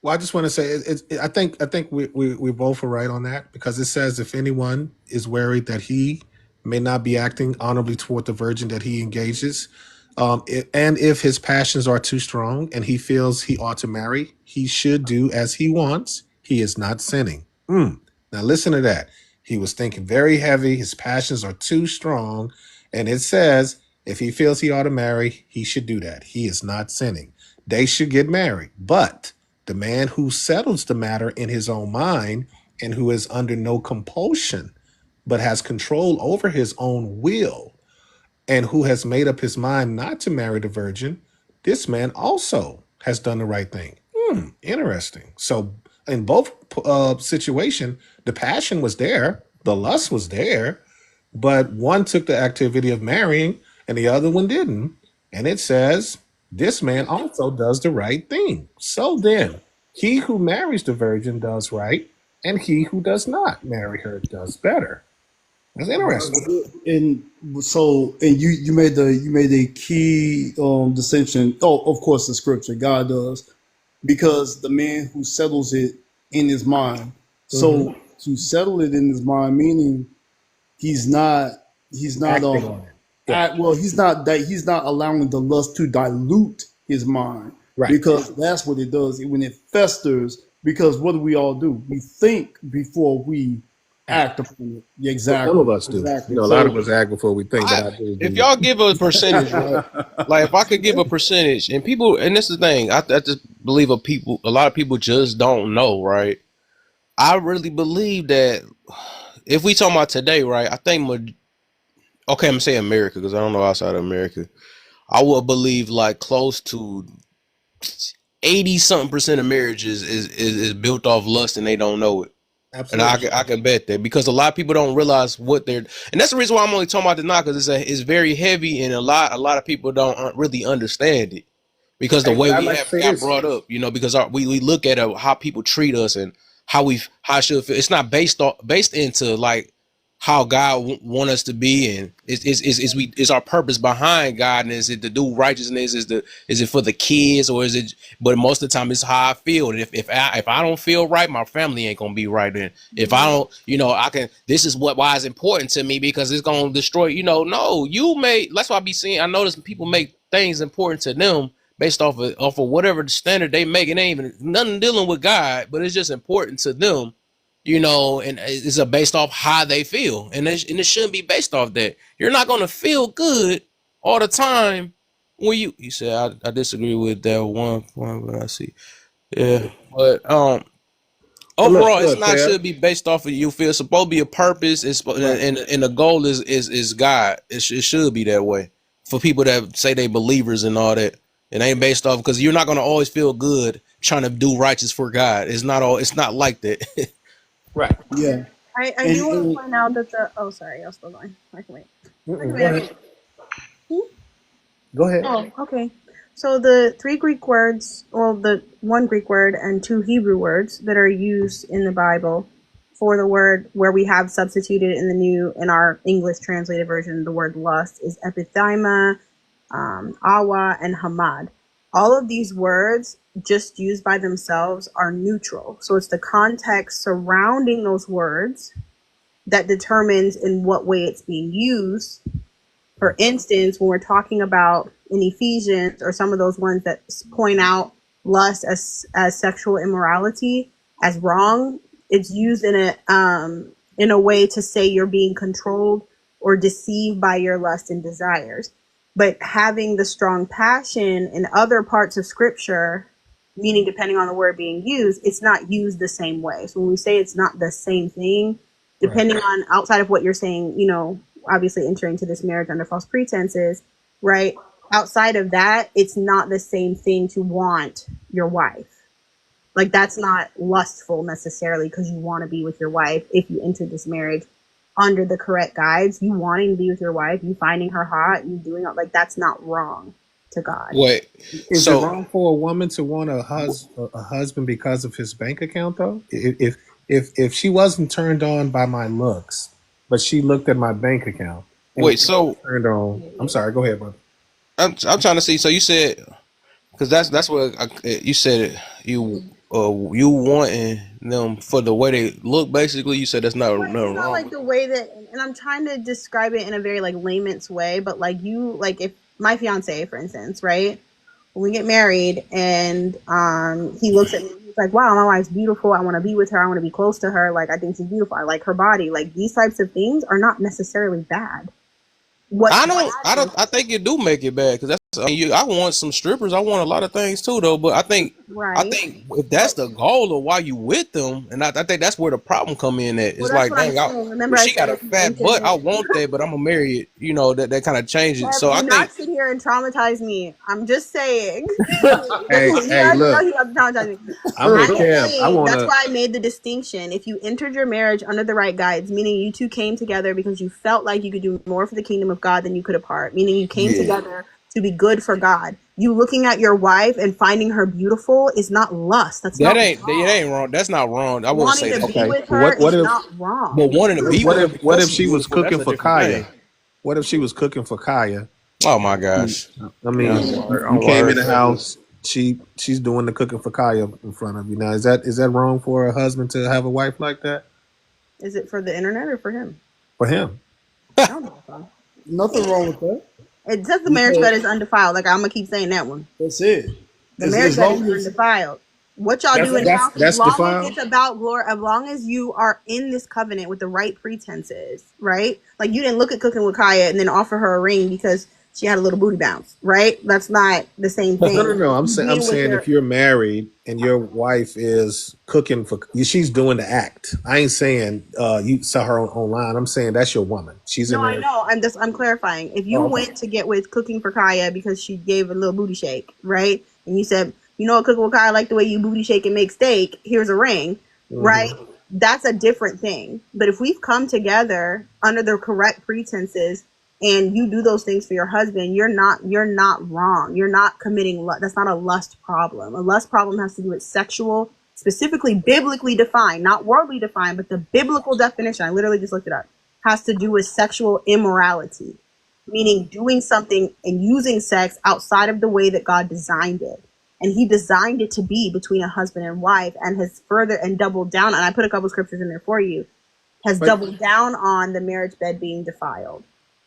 Well, I just want to say, I think we both are right on that, because it says if anyone is worried that he may not be acting honorably toward the virgin that he engages, and if his passions are too strong and he feels he ought to marry, he should do as he wants. He is not sinning. Now listen to that. He was thinking very heavy. His passions are too strong, and it says if he feels he ought to marry, he should do that. He is not sinning. They should get married, but the man who settles the matter in his own mind and who is under no compulsion, but has control over his own will, and who has made up his mind not to marry the virgin, this man also has done the right thing. Interesting. So in both situation, the passion was there, the lust was there, but one took the activity of marrying and the other one didn't. And it says this man also does the right thing. So then, he who marries the virgin does right, and he who does not marry her does better. That's interesting. And so, and you made a key distinction. Oh, of course, the scripture, God does, because the man who settles it in his mind. So to settle it in his mind, meaning he's not Acting on it. Yeah. he's not allowing the lust to dilute his mind, Right. because that's what it does when it festers. Because what do we all do? We think before we act upon it. Exactly. Some of us do. Exactly. A lot of us act before we think, but I do. If y'all give a percentage, right? Like if I could give a percentage, and people, and this is the thing, I just believe a lot of people just don't know, right? I really believe that if we talking about today, right? I think, okay, I'm saying America because I don't know outside of America. I would believe like close to 80-something% of marriages is built off lust and they don't know it. Absolutely. And I can bet that, because a lot of people don't realize what they're, and that's the reason why I'm only talking about the knock, because it's very heavy, and a lot of people don't really understand it, because the Hey, way but I'd we like to have say got this. brought up, because we look at how people treat us and how I should feel. It's not based into like how God want us to be, and is our purpose behind God, and is it to do righteousness? Is it for the kids, or is it? But most of the time, it's how I feel. And if I don't feel right, my family ain't gonna be right. Then if I don't, I can. This is why it's important to me, because it's gonna destroy. No, you may. That's why I notice people make things important to them based off of whatever the standard they make. It ain't even nothing dealing with God, but it's just important to them. And it's based off how they feel, and it shouldn't be based off that. You're not gonna feel good all the time when you said I disagree with that one point, but I see, yeah, but overall, it's not should be based off of you feel. It's supposed to be a purpose. It's and the goal is God. It should be that way for people that say they believers and all that. It ain't based off, because you're not gonna always feel good trying to do righteous for God. It's not like that. Right. Yeah. I do want to point out that sorry, I was still going. I can wait. Go ahead. Go ahead. Oh, okay. So the 3 Greek words, the 1 Greek word and 2 Hebrew words that are used in the Bible for the word where we have substituted in our English translated version, the word lust is epithema, awa, and hamad. All of these words, just used by themselves, are neutral. So it's the context surrounding those words that determines in what way it's being used. For instance, when we're talking about in Ephesians, or some of those ones that point out lust as sexual immorality as wrong, it's used in a way to say you're being controlled or deceived by your lust and desires. But having the strong passion in other parts of scripture, meaning depending on the word being used, it's not used the same way. So when we say it's not the same thing, depending on outside of what you're saying, obviously entering into this marriage under false pretenses, right? Outside of that, it's not the same thing to want your wife. Like, that's not lustful necessarily because you want to be with your wife if you enter this marriage under the correct guides. You wanting to be with your wife, you finding her hot, you doing it, like, that's not wrong to God. Wait, is it wrong for a woman to want a husband because of his bank account, though? If she wasn't turned on by my looks, but she looked at my bank account. Wait, so turned on. I'm sorry. Go ahead, brother. I'm trying to see. So you said, because that's what you said. You wanting them for the way they look. Basically, you said that's not It's wrong. not like the way that, and I'm trying to describe it in a very like layman's way, but like if my fiance, for instance, right, when we get married and he looks at me, he's like, wow, my wife's beautiful, I want to be with her, I want to be close to her, like, I think she's beautiful, I like her body. Like, these types of things are not necessarily bad. I think you do make it bad, because I want some strippers. I want a lot of things too, though. But I think if that's the goal of why you with them, and I think that's where the problem come in. At it's like, dang, she got a fat butt. I want that, but I'm gonna marry it. That kind of changes. So I think not sit here and traumatize me. I'm just saying. hey, look. That's why I made the distinction. If you entered your marriage under the right guides, meaning you two came together because you felt like you could do more for the kingdom of God than you could apart, meaning you came together to be good for God. You looking at your wife and finding her beautiful is not lust. It ain't wrong. That's not wrong. I wouldn't say that. Okay. What if, not wrong. But wanting to be what if she was cooking for Kaya? What if she was cooking for Kaya? Oh my gosh! I mean, you came in the house. She's doing the cooking for Kaya in front of you. Now, is that wrong for a husband to have a wife like that? Is it for the internet or for him? For him. I don't know. Nothing wrong with that. It says the marriage bed is undefiled. Like, I'm gonna keep saying that one. That's it. The marriage bed is undefiled. What y'all do in the house, as long as it's about glory, as long as you are in this covenant with the right pretenses, right? Like, you didn't look at cooking with Kaya and then offer her a ring because she had a little booty bounce, right? That's not the same thing. No. I'm saying if you're married and your wife is cooking for you, she's doing the act. I ain't saying you saw her online. I'm saying that's your woman. She's in there. I know. I'm clarifying. If you went to get with cooking for Kaya because she gave a little booty shake, right? And you said, you know what, Cook Wakai, I like the way you booty shake and make steak. Here's a ring, right? That's a different thing. But if we've come together under the correct pretenses and you do those things for your husband, you're not wrong. You're not committing that's not a lust problem. A lust problem has to do with sexual, specifically biblically defined, not worldly defined, but the biblical definition, I literally just looked it up, has to do with sexual immorality, meaning doing something and using sex outside of the way that God designed it. And he designed it to be between a husband and wife, and has further and doubled down, and I put a couple scriptures in there for you, has doubled down on the marriage bed being defiled.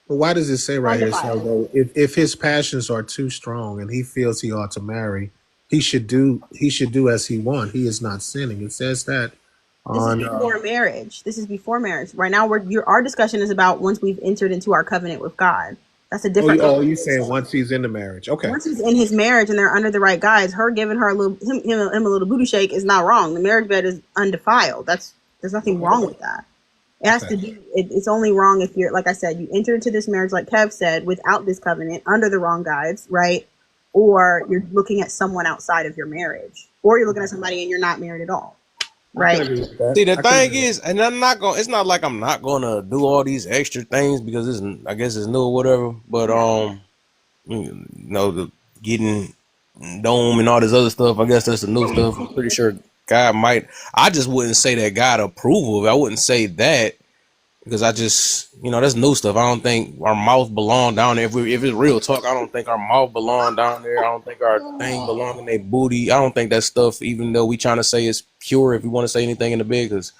But why does it say right here, Undefiled. so if his passions are too strong and he feels he ought to marry, he should do as he wants. He is not sinning. It says that This is before marriage. This is before marriage. Right now, our discussion is about once we've entered into our covenant with God. That's a different. Oh, you saying once he's in the marriage? Okay. Once he's in his marriage and they're under the right guys, her giving her a little him a little booty shake is not wrong. The marriage bed is undefiled. There's nothing wrong with that. It has to do. It's only wrong if you're, like I said, you enter into this marriage, like Kev said, without this covenant, under the wrong guides, right? Or you're looking at someone outside of your marriage, or you're looking at somebody and you're not married at all. Right. See, the thing is, and I'm not going. It's not like I'm not gonna do all these extra things because I guess it's new or whatever. But you know, the getting dome and all this other stuff. I guess that's the new stuff. I'm pretty sure God might. I just wouldn't say that God approval of it. I wouldn't say that because I just, that's new stuff. I don't think our mouth belong down there. If it's real talk, I don't think our mouth belong down there. I don't think our thing belong in their booty. I don't think that stuff, even though we trying to say it's pure, if we want to say anything in the bed, because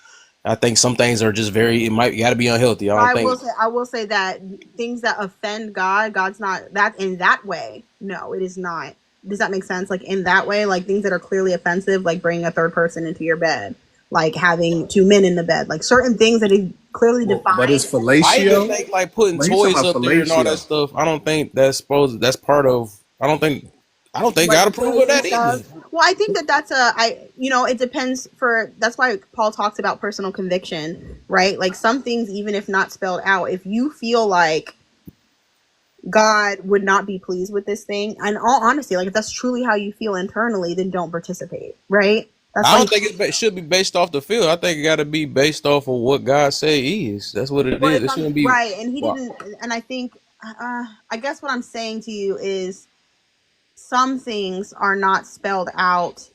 I think some things are just you got to be unhealthy. I will say that things that offend God, God's not that in that way. No, it is not. Does that make sense? Like in that way, like things that are clearly offensive, like bringing a third person into your bed, like having two men in the bed, like certain things that is clearly defined. But it's fellatio. I even think like putting toys up there and all that stuff. I don't think that's part of. I don't think God approve of that either. Well, I think that's it depends that's why Paul talks about personal conviction, right? Like some things, even if not spelled out, if you feel like God would not be pleased with this thing, and all honesty, like if that's truly how you feel internally, then don't participate, right? I don't think it should be based off the field. I think it got to be based off of what God say is. That's what it is. It shouldn't be right. And he didn't. And I think, I guess what I'm saying to you is, some things are not spelled out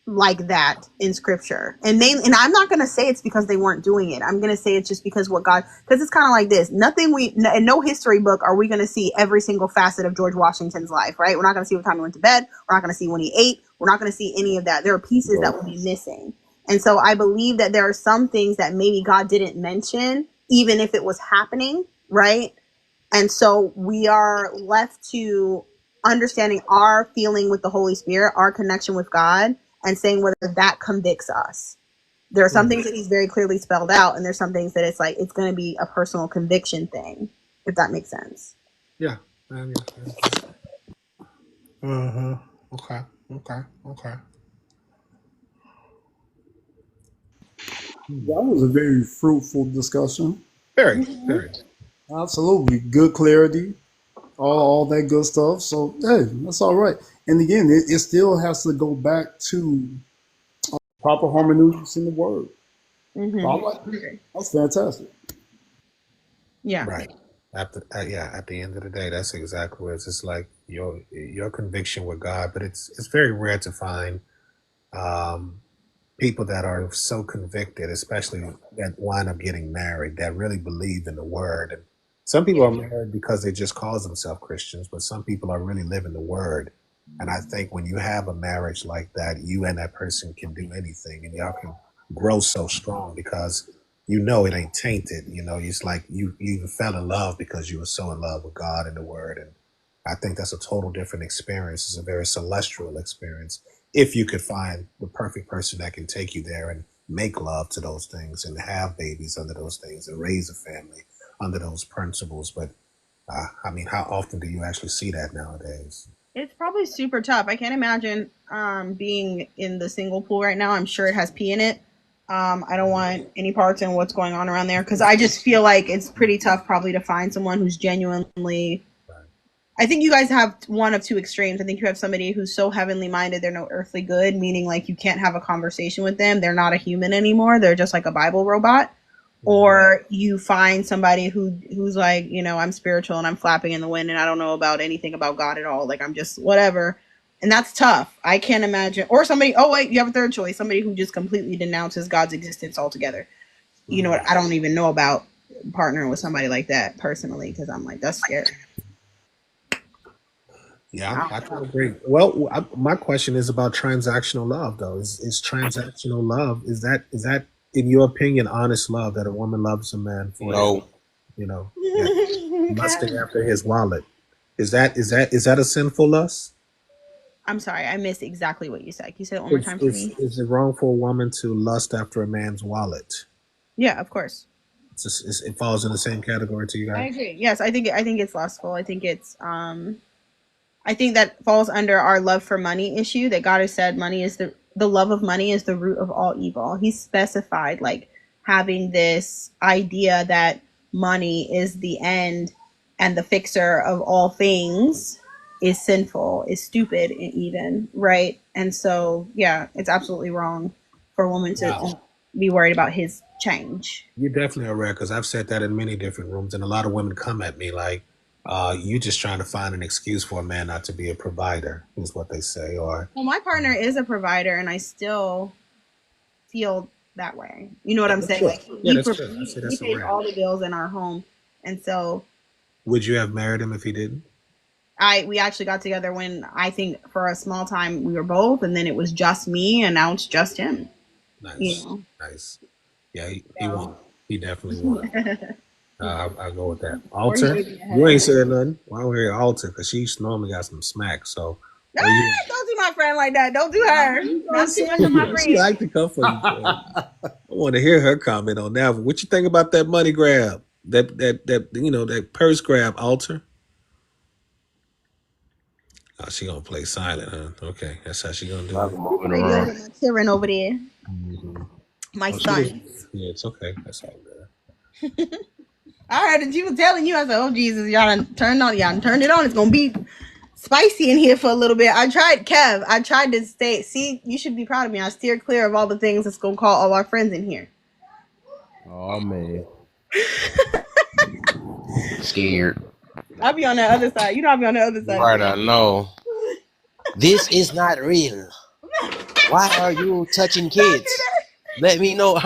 like that in scripture, and I'm not going to say it's because they weren't doing it. I'm going to say it's just because because it's kind of like this. In no history book are we going to see every single facet of George Washington's life, right? We're not going to see what time he went to bed. We're not going to see when he ate. We're not going to see any of that. There are pieces that will be missing. And so I believe that there are some things that maybe God didn't mention, even if it was happening, right? And so we are left to understanding our feeling with the Holy Spirit, our connection with God, and saying whether that convicts us. There are some things that he's very clearly spelled out, and there's some things that it's like it's going to be a personal conviction thing, if that makes sense. Yeah. Okay. That was a very fruitful discussion. Very. Absolutely. Good clarity. All that good stuff. So, hey, that's all right. And again, it still has to go back to proper hermeneutics in the word. That's fantastic. Yeah. Right. At the end of the day, that's exactly what it's like your conviction with God. But it's very rare to find people that are so convicted, especially that wind up getting married, that really believe in the word. And some people are married because they just call themselves Christians, but some people are really living the word. And I think when you have a marriage like that, you and that person can do anything, and y'all can grow so strong because it ain't tainted. It's like you fell in love because you were so in love with God and the word. And I think that's a total different experience. It's a very celestial experience if you could find the perfect person that can take you there and make love to those things and have babies under those things and raise a family under those principles. But how often do you actually see that nowadays? It's probably super tough. I can't imagine being in the single pool right now. I'm sure it has pee in it. I don't want any parts in what's going on around there because I just feel like it's pretty tough probably to find someone who's genuinely, I think you guys have one of two extremes. I think you have somebody who's so heavenly minded they're no earthly good, meaning like you can't have a conversation with them. They're not a human anymore. They're just like a Bible robot. Or you find somebody who's like, you know, I'm spiritual and I'm flapping in the wind and I don't know about anything about God at all. Like I'm just whatever. And that's tough. I can't imagine. Or somebody, oh wait, you have a third choice. Somebody who just completely denounces God's existence altogether. You know what? I don't even know about partnering with somebody like that personally because I'm like, that's scary. Yeah, I can agree. Well, my question is about transactional love, though. Is transactional love, is that in your opinion honest love, that a woman loves a man for No. you know, lusting after his wallet? Is that a sinful lust? I'm sorry, I missed exactly what you said. Can you say it one more time for me? Is it wrong for a woman to lust after a man's wallet? Yeah, of course. It falls in the same category to you guys. I agree. Yes, I think it's lustful. I think it's I think that falls under our love for money issue, that God has said money is the love of money is the root of all evil. He specified like having this idea that money is the end and the fixer of all things is sinful, is stupid even, right? And so, yeah, it's absolutely wrong for a woman to be worried about his change. You definitely are rare, because I've said that in many different rooms, and a lot of women come at me like, you just trying to find an excuse for a man not to be a provider, is what they say. Or, well, my partner is a provider, and I still feel that way. You know what I'm saying? Like, he pays all the bills in our home, and so. Would you have married him if he didn't? We actually got together when I think for a small time we were both, and then it was just me, and now it's just him. Nice, you know? Nice. Yeah, he won. He definitely won. I'll go with that. Altar, you ain't said nothing. Well, I don't hear Altar because she's normally got some smack. So don't do my friend like that. Don't do her. Not too much of my friend. She like to come for you. I want to hear her comment on that. What you think about that money grab? That you know, that purse grab, Altar? Oh, she gonna play silent, huh? Okay, that's how she gonna do it. Children over there. My son. Yeah, it's okay. That's all good. I heard that you was telling you. I said, "Oh Jesus, y'all done turned it on. It's gonna be spicy in here for a little bit." I tried to stay. See, you should be proud of me. I steered clear of all the things that's gonna call all our friends in here. Oh man, scared. I'll be on the other side. You know, I'll be on the other side. Right, I know. This is not real. Why are you touching kids? Let me know.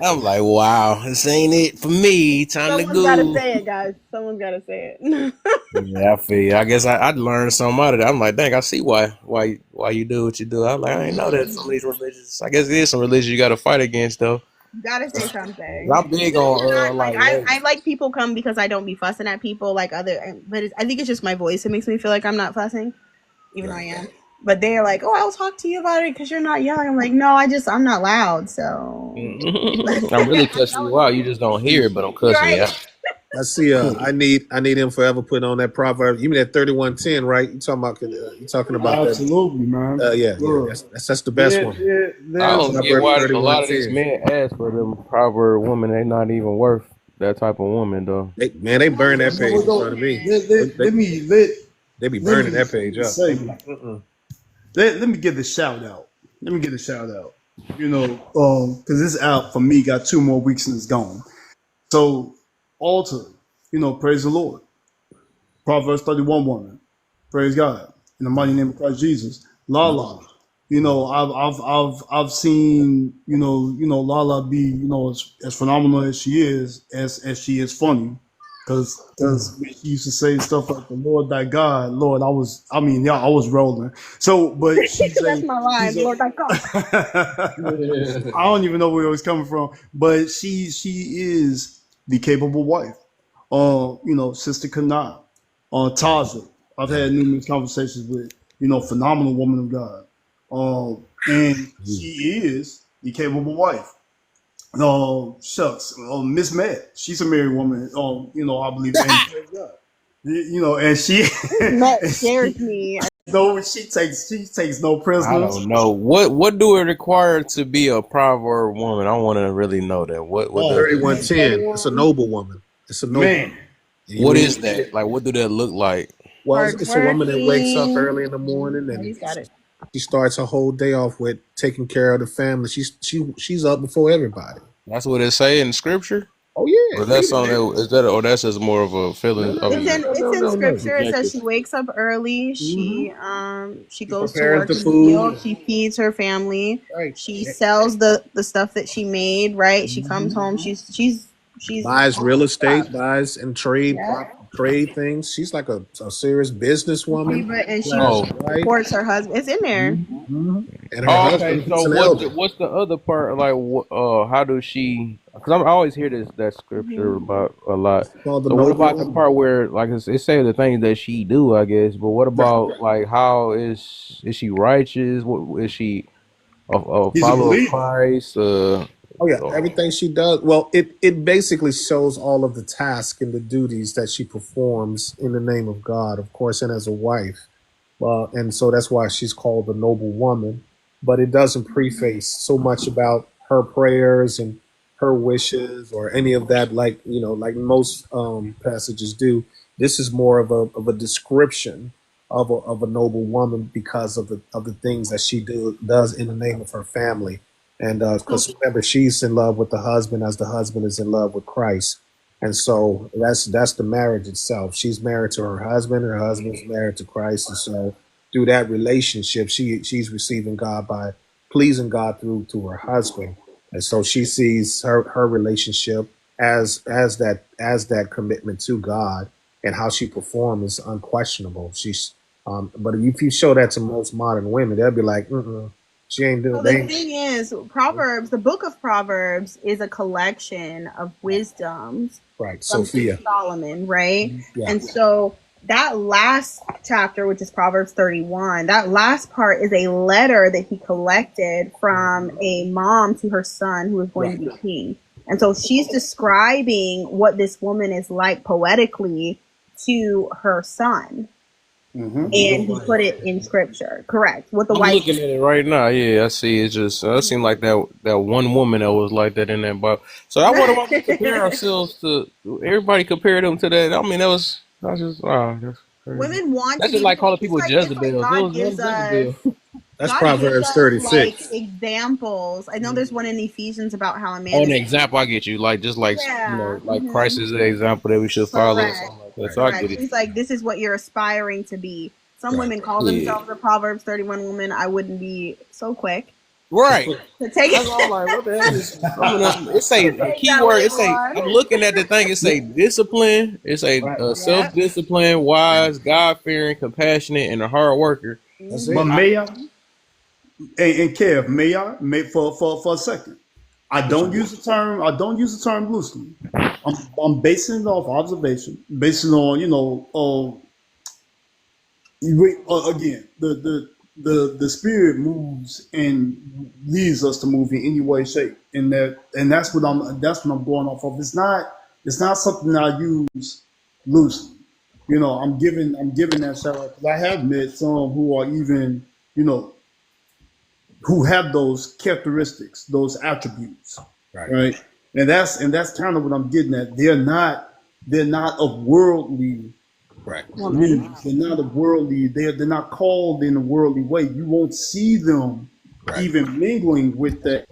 I'm like, wow, this ain't it for me. Time to go. Someone's gotta say it, guys. Someone's gotta say it. Yeah, I feel. I guess I'd learn something out of that. I'm like, dang, I see why you do what you do. I'm like, I didn't know that some of these religions. I guess it is some religion you got to fight against, though. You gotta say something. I'm big on I like people come because I don't be fussing at people like other. But I think it's just my voice. It makes me feel like I'm not fussing, even though I am. But they're like, "Oh, I'll talk to you about it because you're not young." I'm like, "No, I'm not loud." So I'm really cussing you out. You just don't hear it, but I'm cussing you out. I see. I need him forever putting on that proverb. You mean that 31:10, right? You talking about absolutely, man. Yeah. That's the best one. I don't get why a lot of these men ask for them proverb women. They're not even worth that type of woman, though. They burn that page in front of me. They be burning that page up. Let me give a shout out. You know, because this out for me got 2 more weeks and it's gone. So, Altar, you know, praise the Lord. Proverbs 31 woman, praise God. In the mighty name of Christ Jesus. Lala, you know, I've seen, you know, Lala be, you know, as phenomenal as she is funny. Because she used to say stuff like, "The Lord thy God, Lord," I was rolling. So, but that's my line, Lord thy God. I don't even know where it was coming from, but she is the capable wife. You know, Sister Kana, Taza. I've had numerous conversations with, you know, phenomenal woman of God. And she is the capable wife. Shucks, Miss Matt, she's a married woman. You know, I believe. You know, and she Matt scares me. No, she takes no prisoners. I don't know what do it require to be a proverb woman. I want to really know that. What 31:10? It's a noble woman. It's a noble. Man, You What read is that? Like, what do that look like? well, it's a woman that wakes up Hardworking. early in the morning and He's got it. she starts her whole day off with taking care of the family. She's up before everybody. That's what it say in scripture. Oh yeah, Or read that's it, something man. that is that? Or that's just more of a No, feeling. no, I no, It's mean, in no, no, no, no. scripture. It says subjective. she wakes up early. Mm-hmm. She She goes to prepares work the in the field. food. She feeds her family. Right. She sells the stuff that she made. Right. She comes home. She's Buys real estate, stuff. buys and trade things. She's like a serious businesswoman And she slash Oh, wife. supports her husband. It's in there. Mm-hmm. And her oh, okay. husband, he's So an elder. what's the other part? Like, how does she? Because I always hear that scripture about a lot. It's called the So what noble about the woman. part where, like, it say the things that she do, I guess. But what Right. about like how is she righteous? What is she a He's a follower of believer. Christ? Oh yeah, everything she does. Well, it basically shows all of the tasks and the duties that she performs in the name of God, of course, and as a wife. And so that's why she's called the noble woman. But it doesn't preface so much about her prayers and her wishes or any of that, like like most passages do. This is more of a description of a noble woman because of the things that she does in the name of her family. And because remember, she's in love with the husband as the husband is in love with Christ. And so that's the marriage itself. She's married to her husband's married to Christ. And so through that relationship, she's receiving God by pleasing God through to her husband. And so she sees her relationship as that commitment to God, and how she performs is unquestionable. But if you show that to most modern women, they'll be like, she ain't doing So that. the thing is, Proverbs, the book of Proverbs is a collection of wisdoms Right, from Sophia. Solomon, right? Yeah. And so that last chapter, which is Proverbs 31, that last part is a letter that he collected from a mom to her son who was going to be king. And so she's describing what this woman is like poetically to her son. And he put it in scripture, correct? What the I'm wife. looking at it right now. Yeah, I see. It just it seemed like that one woman that was like that in that Bible. So I want to compare ourselves to everybody. Compare them to that. I mean, that was just wow. That's crazy. Women want That's to just be. like calling people It's Jezebels. like It God was gives one us. Jezebel. That's God Proverbs gives us, 36. like examples. I know there's one in Ephesians about how a man. Oh, is an example. I get you. Like just like Yeah. like Christ is the example that we should follow. Or Correct. something like that. So I get it. He's like, this is what you're aspiring to be. Some women call Yeah. themselves a Proverbs 31 woman. I wouldn't be so quick Right. to take That's it. all like, what the hell is, it say a keyword, it say, I'm looking at the thing, it say discipline, it say self-discipline, wise, God-fearing, compassionate, and a hard worker. But may I, and Kev, may for a second, I don't use the term loosely. I'm basing it off observation, basing on again the spirit moves and leads us to move in any way, shape, and that's what I'm going off of. It's not something I use loosely. I'm giving that shout out because I have met some who are even who have those characteristics, those attributes, right? And that's kind of what I'm getting at. They're not of worldly. Means. They're not of worldly. They're not called in a worldly way. You won't see them even mingling with that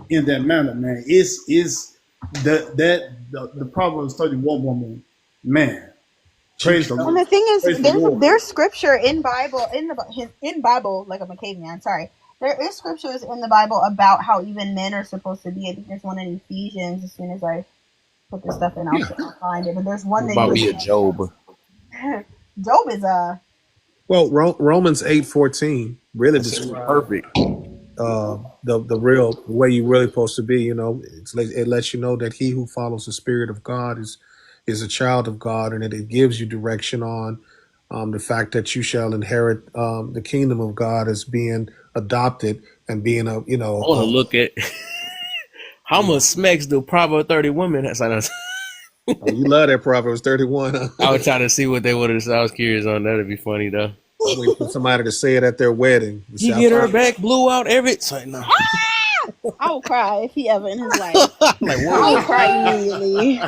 in that manner, man. It's the Proverbs 31 woman, man. Praise the Lord. And the thing is, Praise the Lord. there's scripture in Bible in Bible, like I'm a caveman. Sorry, there is scriptures in the Bible about how even men are supposed to be. I think there's one in Ephesians. As soon as I put this stuff in, I'll find it. But there's one that About me a Job. Job is a. Well, Romans 8:14 really describes perfect. The real way you really supposed to be. It lets you know that he who follows the Spirit of God is a child of God, and it gives you direction on the fact that you shall inherit the kingdom of God as being adopted and being I want to look at how much smacks do Proverbs 30 women. You love that Proverbs 31. Huh? I was trying to see what they would have. I was curious on that. It'd be funny though. Wait for somebody to say it at their wedding. You get her back, blew out every. Sorry, no. I will cry if he ever in his life. Like, I will what? cry immediately.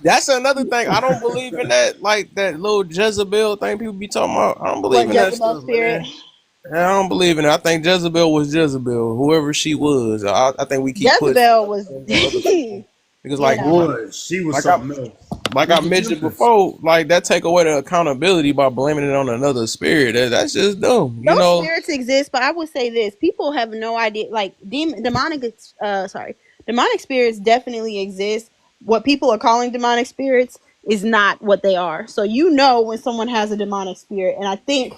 That's another thing. I don't believe in that, like that little Jezebel thing people be talking about. I don't believe What in that Jezebel stuff, spirit? man. I don't believe in it. I think Jezebel was Jezebel, whoever she was. I think we keep putting Jezebel was other people because, like, yeah. Boy, she was like something else. like I mentioned before, like that take away the accountability by blaming it on another spirit. That's just dumb, you Those know. spirits exist, but I would say this: people have no idea. Like demonic spirits definitely exist. What people are calling demonic spirits is not what they are. So you know when someone has a demonic spirit, and I think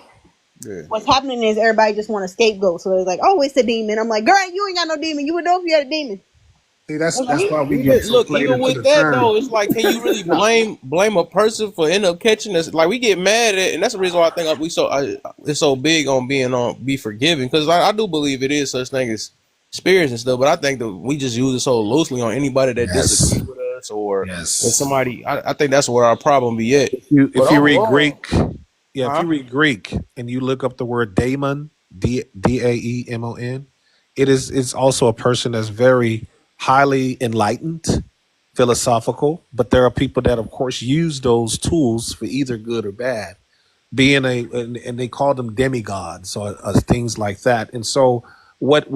what's happening is everybody just want a scapegoat. So they're like, "Oh, it's a demon." I'm like, "Girl, you ain't got no demon. You would know if you had a demon." See, that's why we Even, get so look, played even into with the that term. though, it's like, can you really blame a person for end up catching us? Like, we get mad at, and that's the reason why I think it's so big on be forgiving, because I do believe it is such thing as spirits and stuff, but I think that we just use it so loosely on anybody that disagrees with us or when somebody. I think that's where our problem be at. If you read overall, Greek, if huh? you read Greek and you look up the word daemon, Daemon, it's also a person that's very highly enlightened, philosophical, but there are people that of course use those tools for either good or bad, and they call them demigods or things like that. And so what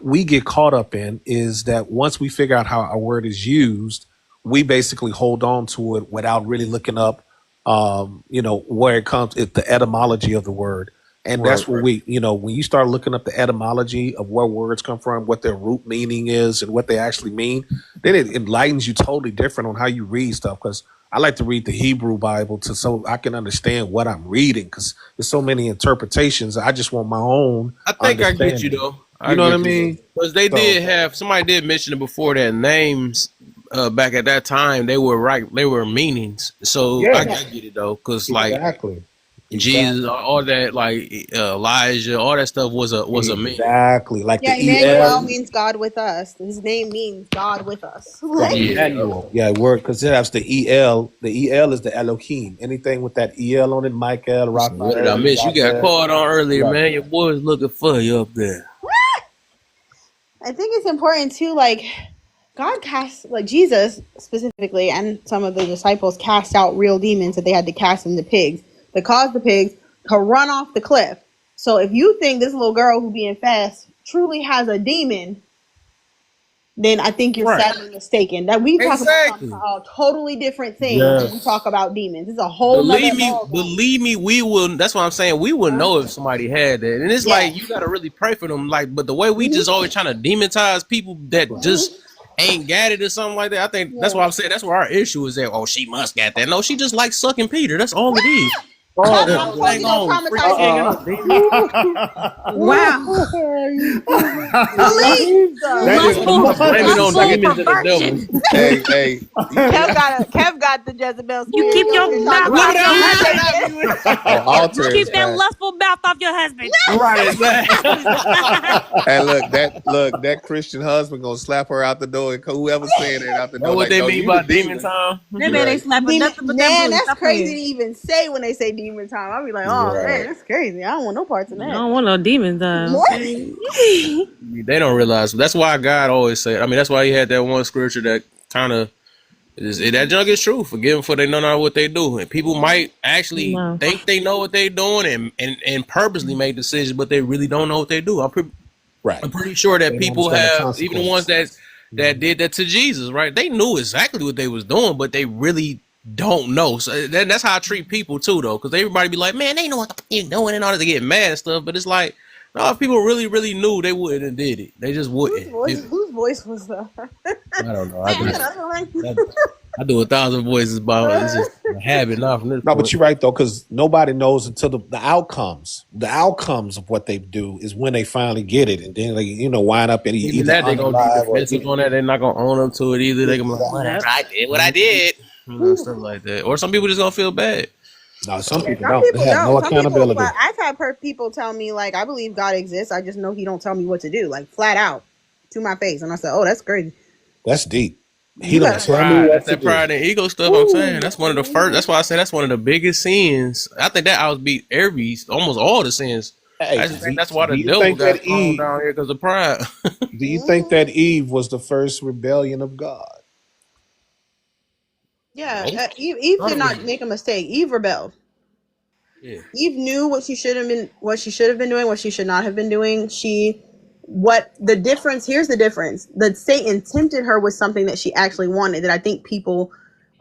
we get caught up in is that once we figure out how our word is used, we basically hold on to it without really looking up where it comes, the etymology of the word. And that's what when you start looking up the etymology of where words come from, what their root meaning is and what they actually mean, then it enlightens you totally different on how you read stuff. Because I like to read the Hebrew Bible so I can understand what I'm reading, because there's so many interpretations. I just want my own. I think I get you though. You know what I mean? Because they did have, somebody did mention it before, that names back at that time, they were meanings. So I get it though, because like Jesus, all that, like Elijah, all that stuff was a meaning. Exactly. Like Yeah, the Emmanuel means God with us. His name means God with us. Emmanuel. Yeah, word, because it has the EL. The EL is the Elohim. Anything with that EL on it, Michael, Raphael. What did I miss? You got called on earlier, man. Your boy's looking for you up there. I think it's important too, like God cast, like Jesus specifically, and some of the disciples cast out real demons that they had to cast into pigs that caused the pigs to run off the cliff. So if you think this little girl who being fast truly has a demon, then I think you're sadly mistaken. That we talk about a totally different thing when we talk about demons. It's a whole believe me, we will. That's what I'm saying. We will know if somebody had that, and it's like you gotta really pray for them. Like, but the way we just always trying to demonize people that just ain't got it or something like that. I think that's why I'm saying that's where our issue is at. Oh, she must got that. No, she just likes sucking Peter. That's all it is. Wow. Hey. Kev got the Jezebel. You keep your mouth off your husband. You keep that lustful mouth off your husband. Right. Hey, that Christian husband gonna slap her out the door, and whoever's saying it out the door. What they mean by demon time? They ain't slapping nothing but man, that. That's crazy to even say when they say demon time. I'll be like, oh man, that's crazy. I don't want no parts in that. I don't want no demon time. They don't realize. That's why God always said. I mean, that's why he had that one scripture that kind of that junk is true. Forgive them for they know not what they do. And people might actually think they know what they're doing and purposely make decisions, but they really don't know what they do. I'm pretty sure that people have, even the ones that did that to Jesus, right? They knew exactly what they was doing, but they really don't know. So that's how I treat people too, though, because everybody be like, man, they know what they're doing in order to get mad and stuff. But it's like, no, if people really, really knew, they wouldn't have did it. They just wouldn't. Whose voice was that? I don't know. I do 1,000 voices, but it's just a habit now from this point. But you're right though, because nobody knows until the outcomes. The outcomes of what they do is when they finally get it, and then they wind up in even that they gonna be defensive on that. They're not gonna own up to it either. They gonna be like, I did what I did, stuff like that. Or some people just gonna feel bad. No, some people don't. They have no accountability. I've had people tell me, like, I believe God exists. I just know he don't tell me what to do, like flat out to my face. And I said, oh, that's crazy. That's deep. He don't tell me that's that pride and ego stuff. I'm saying that's one of the first. That's why I say that's one of the biggest sins. I think that outbeat almost all the sins Hey, I just think that's why do the you devil think got that thrown Eve? down here because of pride. Do you think that Eve was the first rebellion of God? Yeah, Nope. Eve did not make a mistake. Eve rebelled. Yeah. Eve knew what she should have been, doing, what she should not have been doing. What the difference? Here's the difference: that Satan tempted her with something that she actually wanted. That I think people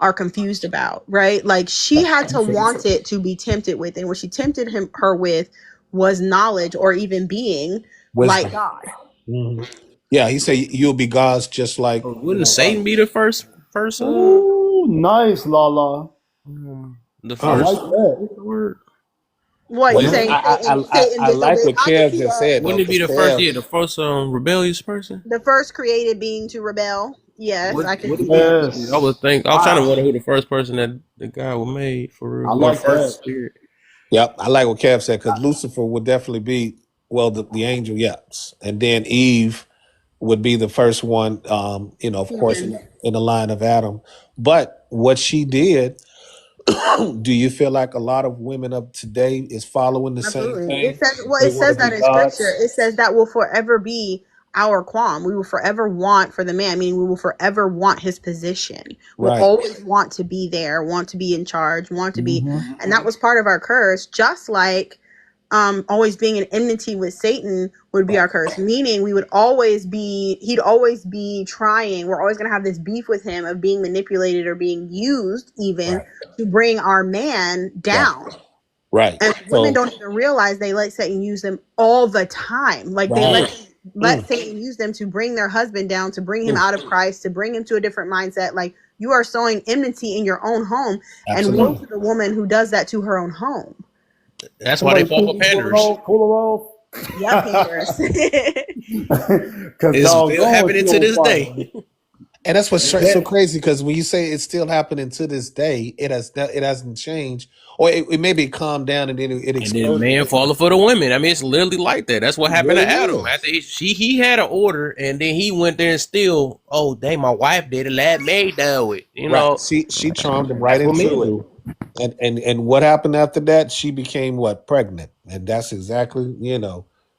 are confused about, right? Like she had to want it to be tempted with, and what she tempted her with was knowledge or even being like Wisdom. God. hmm Yeah, he said you'll be gods just like Wouldn't Satan be the first Ooh, nice, Lala. the I first like that. word? What you Well, saying? Satan I like disobeyed? what I could Kev see just that. said though, Wouldn't it be because the first? Yeah, the first rebellious person. The first created being to rebel. Yes, I can see that. Yeah, I Yes. would think. I was trying to wonder who the first person that the guy was made for I real, or the like first that. spirit. Yep, I like what Kev said because Lucifer would definitely be the angel, yes, and then Eve would be the first one, of course, Human. in the line of Adam. But what she did, do you feel like a lot of women of today is following the same Absolutely. thing? It They want says to be that in scripture. gods, It says that will forever be our qualm. We will forever want for the man, meaning we will forever want his position. We'll right? always want to be there, want to be in charge, want to be, Hmm. and that was part of our curse, just like always being in enmity with Satan would be our curse, meaning he'd always be trying, we're always going to have this beef with him of being manipulated or being used even Right, to bring our man right, down. right. And women So, don't even realize they let Satan use them all the time. Like they right, let Satan use them to bring their husband down, to bring him mm, out of Christ, to bring him to a different mindset. Like you are sowing enmity in your own home, and woe absolutely. to the woman who does that to her own home. That's why they Somebody fall for pull her panders. off, pull Yep, her off. Pandarus. Because It's still doggone, she happening to on this fire. day. And that's what's so That, crazy because when you say it's still happening to this day, it hasn't changed, or it maybe calmed down and then it And then exploded. man falling for the women. I mean, it's literally like that. That's what happened What to it Adam. is, After he had an order, and then he went there and still, oh dang, my wife did it. Let me do it. You right? know, She charmed him right that's what men into it, do. and what happened after that? She became pregnant, and that's exactly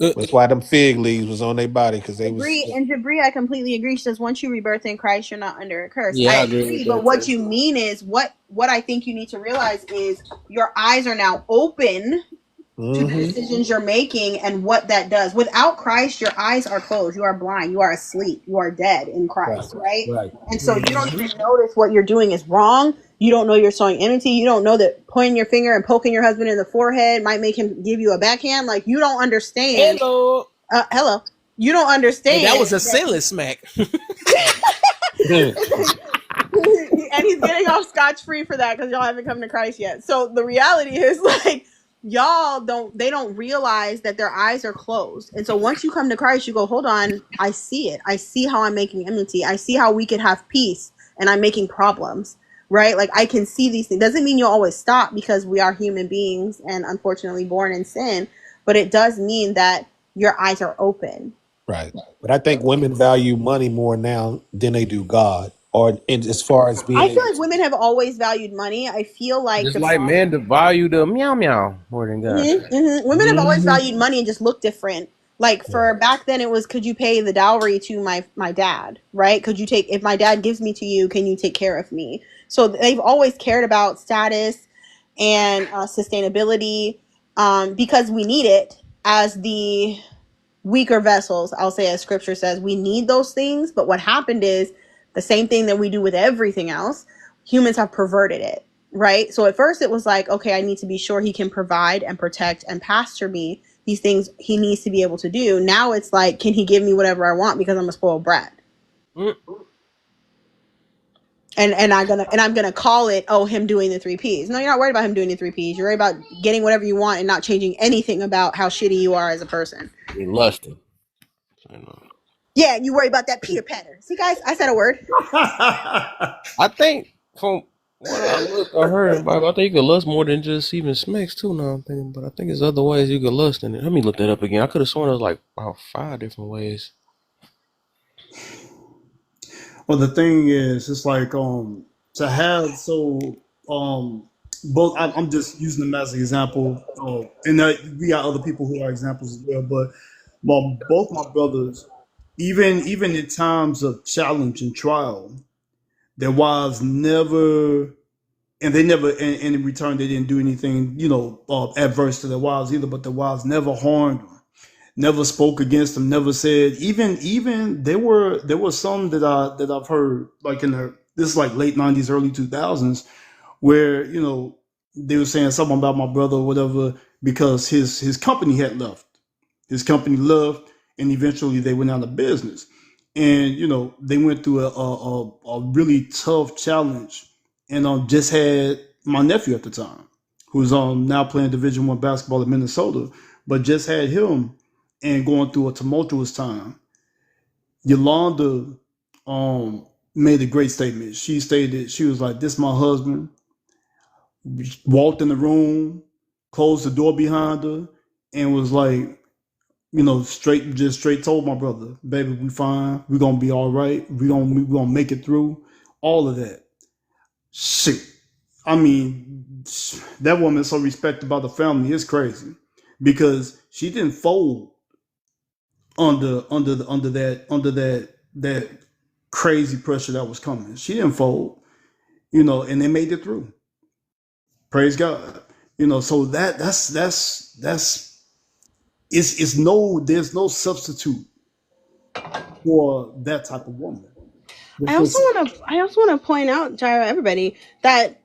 Uh, that's why them fig leaves was on their body because they was Debris, I completely agree. She says once you rebirth in Christ, you're not under a curse. yeah, I I agree with agree, but that what too. you mean is what I think you need to realize is your eyes are now open to the hmm decisions you're making and what that does. Without Christ, your eyes are closed. You are blind. You are asleep. You are dead in right, Christ, right? right, And so you don't even notice what you're doing is wrong. You don't know you're sowing enmity. You don't know that pointing your finger and poking your husband in the forehead might make him give you a backhand. Like you don't understand. Hello. Hello. You don't Hey, that understand was a that. silly smack. And he's getting off scotch free for that because y'all haven't come to Christ yet. So the reality is like they don't realize that their eyes are closed. And so once you come to Christ, you go, hold on, I see it. I see how I'm making enmity. I see how we could have peace and I'm making problems. Right? Like I can see these things. Doesn't mean you'll always stop because we are human beings and unfortunately born in sin, but it does mean that your eyes are open. right. But I think women value money more now than they do God, or as far as being I feel able like to. women have always valued money. I feel like Just the like problem. men to value the meow meow more than God. Women have always hmm valued money and just look different. Like for back then, it was could you pay the dowry to my dad, right? Could you take if my dad gives me to you, can you take care of me? So they've always cared about status and sustainability because we need it as the weaker vessels. I'll say, as scripture says, we need those things. But what happened is the same thing that we do with everything else. Humans have perverted it, right? So at first it was like, okay, I need to be sure he can provide and protect and pastor me. These things he needs to be able to do. Now it's like, can he give me whatever I want because I'm a spoiled brat? Mm. And I'm gonna call it, oh, him doing the 3Ps. No, you're not worried about him doing the 3Ps. You're worried about getting whatever you want and not changing anything about how shitty you are as a person. He lusting. I know. Yeah, and you worry about that Peter pattern. See, guys, I said a word. I think from what I looked or heard in the Bible, I think you could lust more than just even smacks too. Now I'm thinking, but I think there's other ways you could lust in it. Let me look that up again. I could have sworn it was like about 5 different ways. well, the thing is, it's like to have so both. I'm just using them as an example, and we got other people who are examples as well. But both my brothers, even in times of challenge and trial, their wives never, and they never, and in return they didn't do anything, adverse to their wives either. But their wives never harmed them, never spoke against them, never said. Even there were some that I've heard like this is like late '90s, early 2000s, where they were saying something about my brother or whatever because his company had left. His company left, and eventually they went out of business. And they went through a really tough challenge, and just had my nephew at the time, who's now playing Division I basketball in Minnesota, but just had him and going through a tumultuous time. Yolanda made a great statement. She stated, she was like, "This my husband." Walked in the room, closed the door behind her, and was like, straight told my brother, "Baby, we fine. We're gonna be all right. We gonna make it through." All of that. Shit. I mean, that woman is so respected by the family. It's crazy because she didn't fold under that crazy pressure that was coming. She didn't fold, and they made it through. Praise God. So that's it's no there's no substitute for that type of woman. I also want to point out, Gyro, everybody, that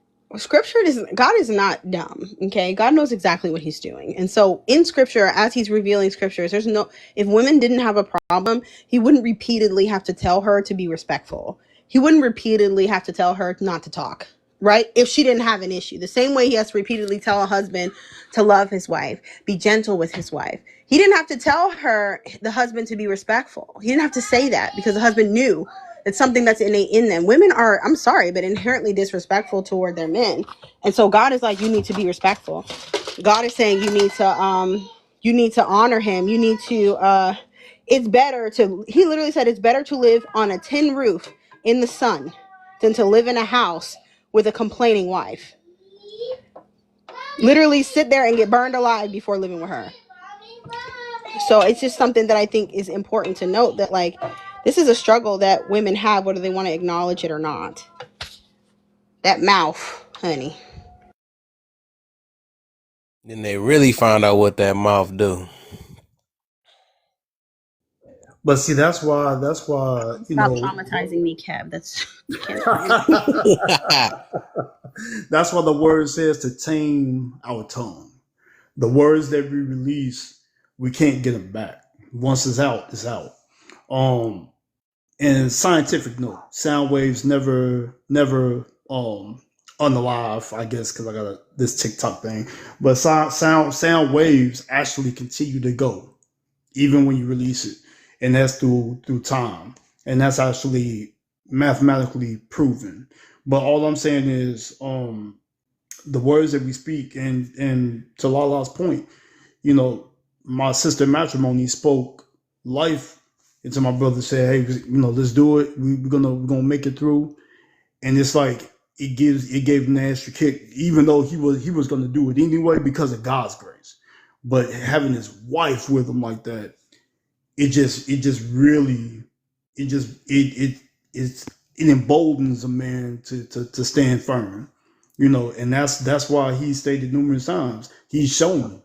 God is not dumb. Okay, God knows exactly what He's doing, and so in Scripture, as He's revealing Scriptures, if women didn't have a problem, He wouldn't repeatedly have to tell her to be respectful. He wouldn't repeatedly have to tell her not to talk, right? If she didn't have an issue, the same way He has to repeatedly tell a husband to love his wife, be gentle with his wife. He didn't have to tell the husband to be respectful. He didn't have to say that because the husband knew it's something that's innate in them. Women are, I'm sorry, but inherently disrespectful toward their men. And so God is like, you need to be respectful. God is saying you need to honor him. You need to, he literally said it's better to live on a tin roof in the sun than to live in a house with a complaining wife. Literally sit there and get burned alive before living with her. So it's just something that I think is important to note, that like, this is a struggle that women have, whether they want to acknowledge it or not. That mouth, honey. Then they really find out what that mouth do. But see, that's why Stop traumatizing me, Kev. That's that's why the word says to tame our tongue. The words that we release, we can't get them back. Once it's out, it's out. And scientific note, sound waves never unalive, I guess, because I got this TikTok thing. But sound waves actually continue to go even when you release it, and that's through time, and that's actually mathematically proven. But all I'm saying is, the words that we speak, and to Lala's point, my sister Matrimony spoke life into my brother, said, "Hey, let's do it. We're gonna make it through." And it's like it gave him an extra kick, even though he was gonna do it anyway because of God's grace. But having his wife with him like that, it emboldens a man to stand firm, and that's why he stated numerous times, he's shown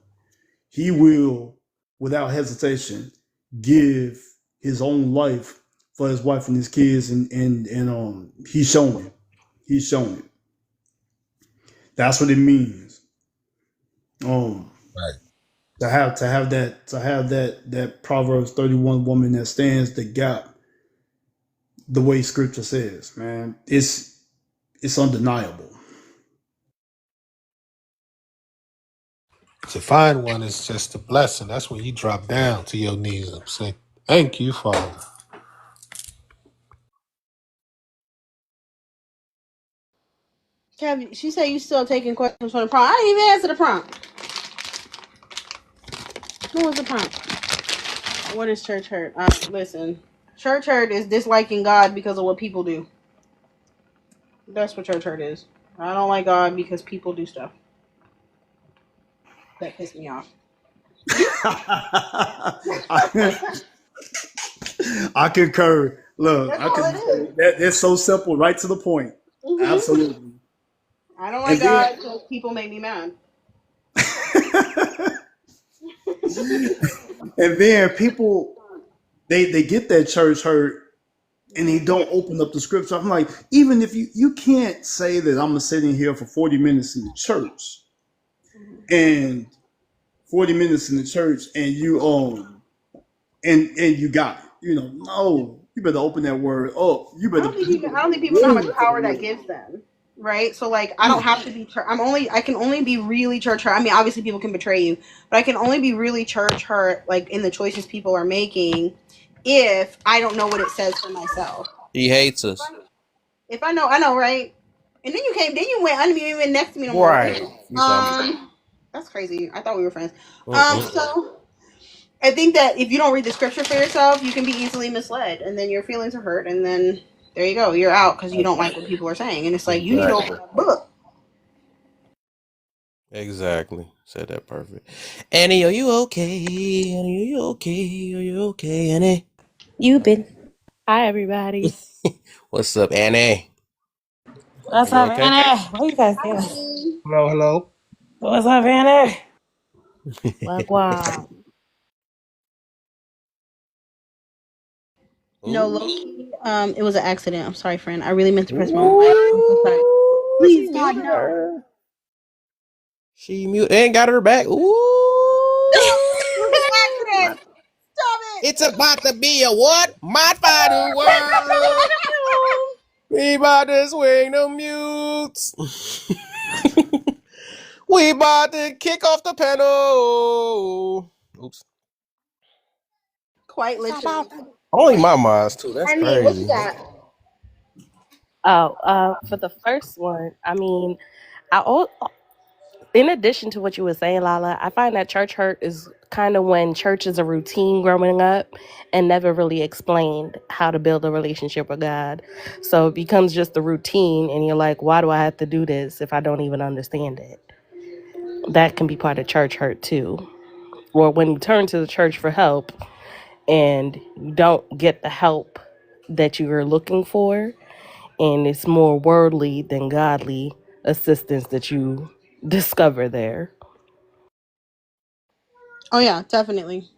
he will, without hesitation, give his own life for his wife and his kids, and he's shown it. That's what it means. Right. To have that Proverbs 31 woman that stands the gap, the way Scripture says, man, it's undeniable. To find one is just a blessing. That's when you drop down to your knees and say, "Thank you, Father." Kev, she said you still taking questions from the prompt. I didn't even answer the prompt. What was the prompt? What is church hurt? Listen, church hurt is disliking God because of what people do. That's what church hurt is. I don't like God because people do stuff that piss me off. I concur. Look, That's I all can. it is. That's so simple, right to the point. Absolutely. I don't like And then, God because people make me mad. and then people they get that church hurt and they don't open up the scripture. I'm like, even if you can't say that I'm sitting here for 40 minutes in the church and 40 minutes in the church and you and you got it. No, you better open that word up. You I better don't think you people. better I don't be think people know how much willing to power that live. gives them, right? So like, I don't have to be. I can only be really church hurt. I mean, obviously people can betray you, but I can only be really church hurt, like in the choices people are making, if I don't know what it says for myself. He hates us. If I know, right? And then you went under me, you went next to me no more. Right. Anyway, You sound. that's crazy. I thought we were friends. Mm-mm. So I think that if you don't read the scripture for yourself, you can be easily misled, and then your feelings are hurt, and then there you go, you're out because you don't like what people are saying, and it's like you need to open Exactly. that book. Exactly. Said that perfect. Annie, are you okay? Annie, are you okay? Are you okay, Annie? You been. Hi, everybody. What's up, Annie? Are What's you up, okay? Annie? Why you guys Hi, doing? honey. Hello, hello. What's up, Annie? Like, wow. No, low Ooh. key, it was an accident. I'm sorry, friend. I really meant to press my own mic. I'm so sorry. Ooh, she Please, God, muted no. her. She muted and got her back. Ooh. Stop! It was an accident. Stop it. It's about to be a what? My final word. We about to swing the mutes. We about to kick off the panel. Oops. Quite literally. Only my minds too. That's Honey, what you crazy. got? For the first one, I mean, in addition to what you were saying, Lala, I find that church hurt is kind of when church is a routine growing up and never really explained how to build a relationship with God. So it becomes just a routine, and you're like, why do I have to do this if I don't even understand it? That can be part of church hurt too. Or when you turn to the church for help and you don't get the help that you're looking for, and it's more worldly than godly assistance that you discover there. Oh yeah, definitely.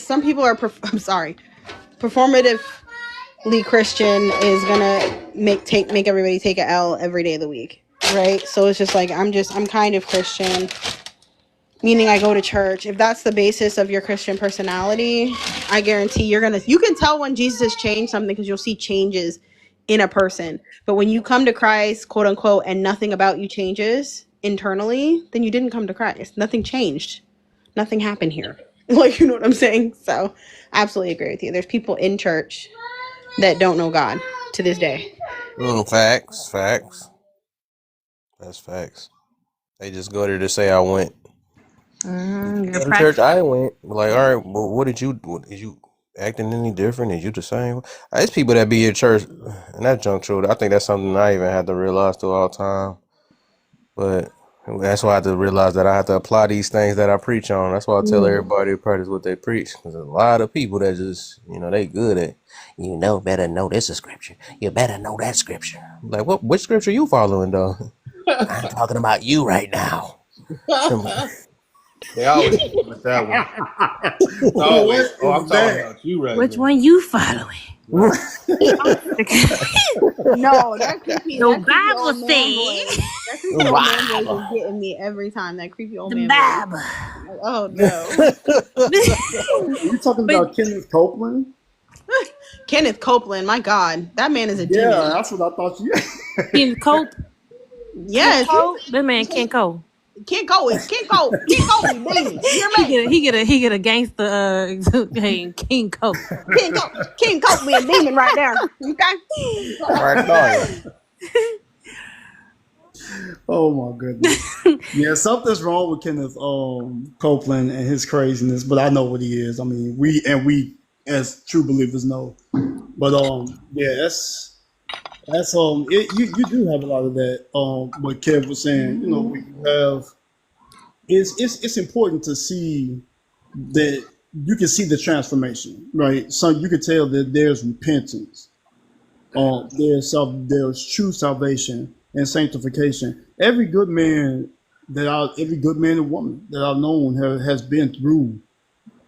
Some people are. I'm sorry. Performatively Christian is gonna make everybody take a L every day of the week, right? So it's just like I'm kind of Christian, meaning I go to church. If that's the basis of your Christian personality, I guarantee you can tell when Jesus has changed something because you'll see changes in a person. But when you come to Christ, quote unquote, and nothing about you changes internally, then you didn't come to Christ. Nothing changed. Nothing happened here. Like, you know what I'm saying? So I absolutely agree with you. There's people in church that don't know God to this day. Facts. That's facts. They just go there to say I went. You're Go to church, practicing. I went. Like, all right, well, what did you acting any different? Is you the same? There's people that be at church, and that junk true. I think that's something I even had to realize throughout time. But that's why I had to realize that I have to apply these things that I preach on. That's why I tell everybody to practice what they preach. There's a lot of people that just, they good at, better know this is scripture. You better know that scripture. Like, which scripture you following, though? I'm talking about you right now. They always hit you with that one. Always. What Oh, is I'm talking that? about you right Which now. one you following? No, that creepy The old Bible man voice. says That creepy old man voice is getting me every time. That creepy old the man voice. Bible. Oh no. Are you talking But about Kenneth Copeland? Kenneth Copeland, my God. That man is a Yeah, demon. that's what I thought you. Ken Cope, Yes, that man Ken Cope. Can't go is demon. You hear me? He get a gangster hey, King Cope. King Cope be a demon right there. Okay. Right now. Oh my goodness. Yeah, something's wrong with Kenneth Copeland and his craziness, but I know what he is. I mean, we as true believers know. But yeah, that's That's you do have a lot of that. What Kev was saying, you know, where you have it's important to see that you can see the transformation, right? So you can tell that there's repentance, there's true salvation and sanctification. Every good man and woman that I've known has been through.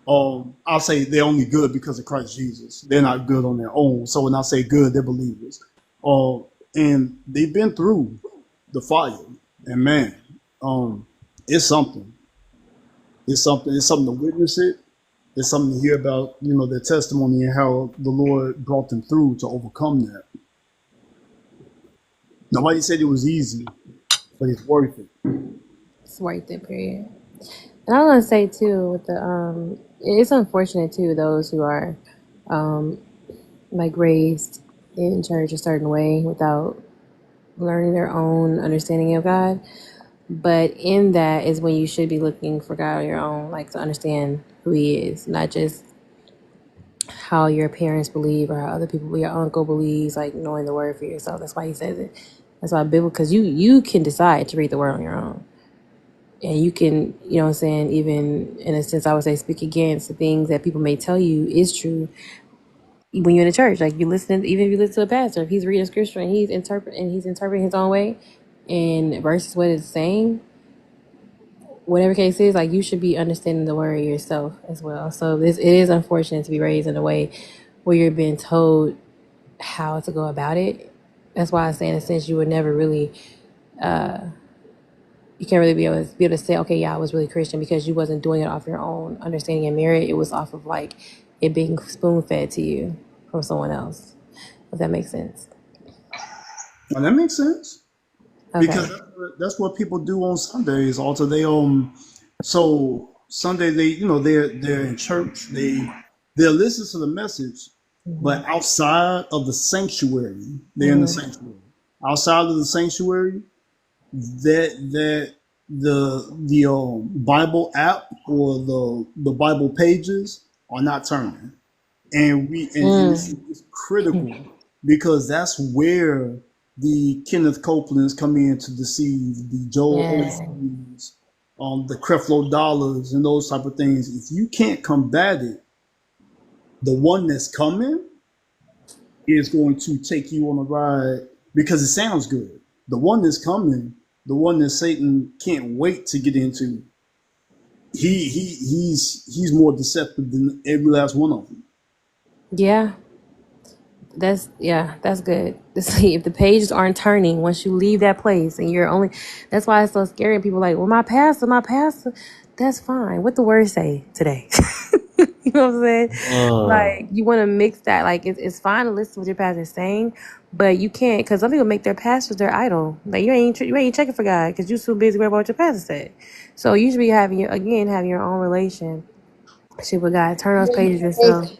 I'll say they're only good because of Christ Jesus. They're not good on their own. So when I say good, they're believers. Uh, and they've been through the fire. And man, it's something. It's something. It's something to witness it. It's something to hear about, you know, their testimony and how the Lord brought them through to overcome that. Nobody said it was easy, but it's worth it. It's worth it, period. And I want to say too, with the it's unfortunate too those who are like raised in church a certain way without learning their own understanding of God. But in that is when you should be looking for God on your own, like to understand who He is, not just how your parents believe or how other people, your uncle believes, like knowing the word for yourself. That's why he says it. That's why Bible, because you can decide to read the word on your own. And you can, you know what I'm saying, even in a sense, I would say speak against the things that people may tell you is true when you're in the church. Like you listen, even if you listen to a pastor, if he's reading scripture and he's interpreting his own way and versus what it's saying, whatever case is, like you should be understanding the word yourself as well. So it is unfortunate to be raised in a way where you're being told how to go about it. That's why I say in a sense you would never really you can't really be able to say, okay, yeah, I was really Christian, because you wasn't doing it off your own understanding and merit. It was off of like it being spoon fed to you from someone else. If that makes sense. And that makes sense. Okay. Because that's what people do on Sundays. Also, so Sunday they're in church. They'll listen to the message, but outside of the sanctuary, they're in the sanctuary. Outside of the sanctuary, that the Bible app or the Bible pages are not turning, and it's critical because that's where the Kenneth Copelands come in to deceive, the Joel Osteen's, the Creflo Dollars, and those type of things. If you can't combat it, the one that's coming is going to take you on a ride because it sounds good. The one that's coming, the one that Satan can't wait to get into, he's more deceptive than every last one of them. Yeah. That's good. See, if the pages aren't turning once you leave that place, and that's why it's so scary. And people are like, well, my pastor, that's fine. What the word say today? You know what I'm saying? Like, you want to mix that. Like, it's fine to listen to what your pastor's saying, but you can't, because some people make their pastors their idol. Like, you ain't checking for God because you're so busy worrying about what your pastor said. So you should be having your own relationship with God. Turn those pages yourself.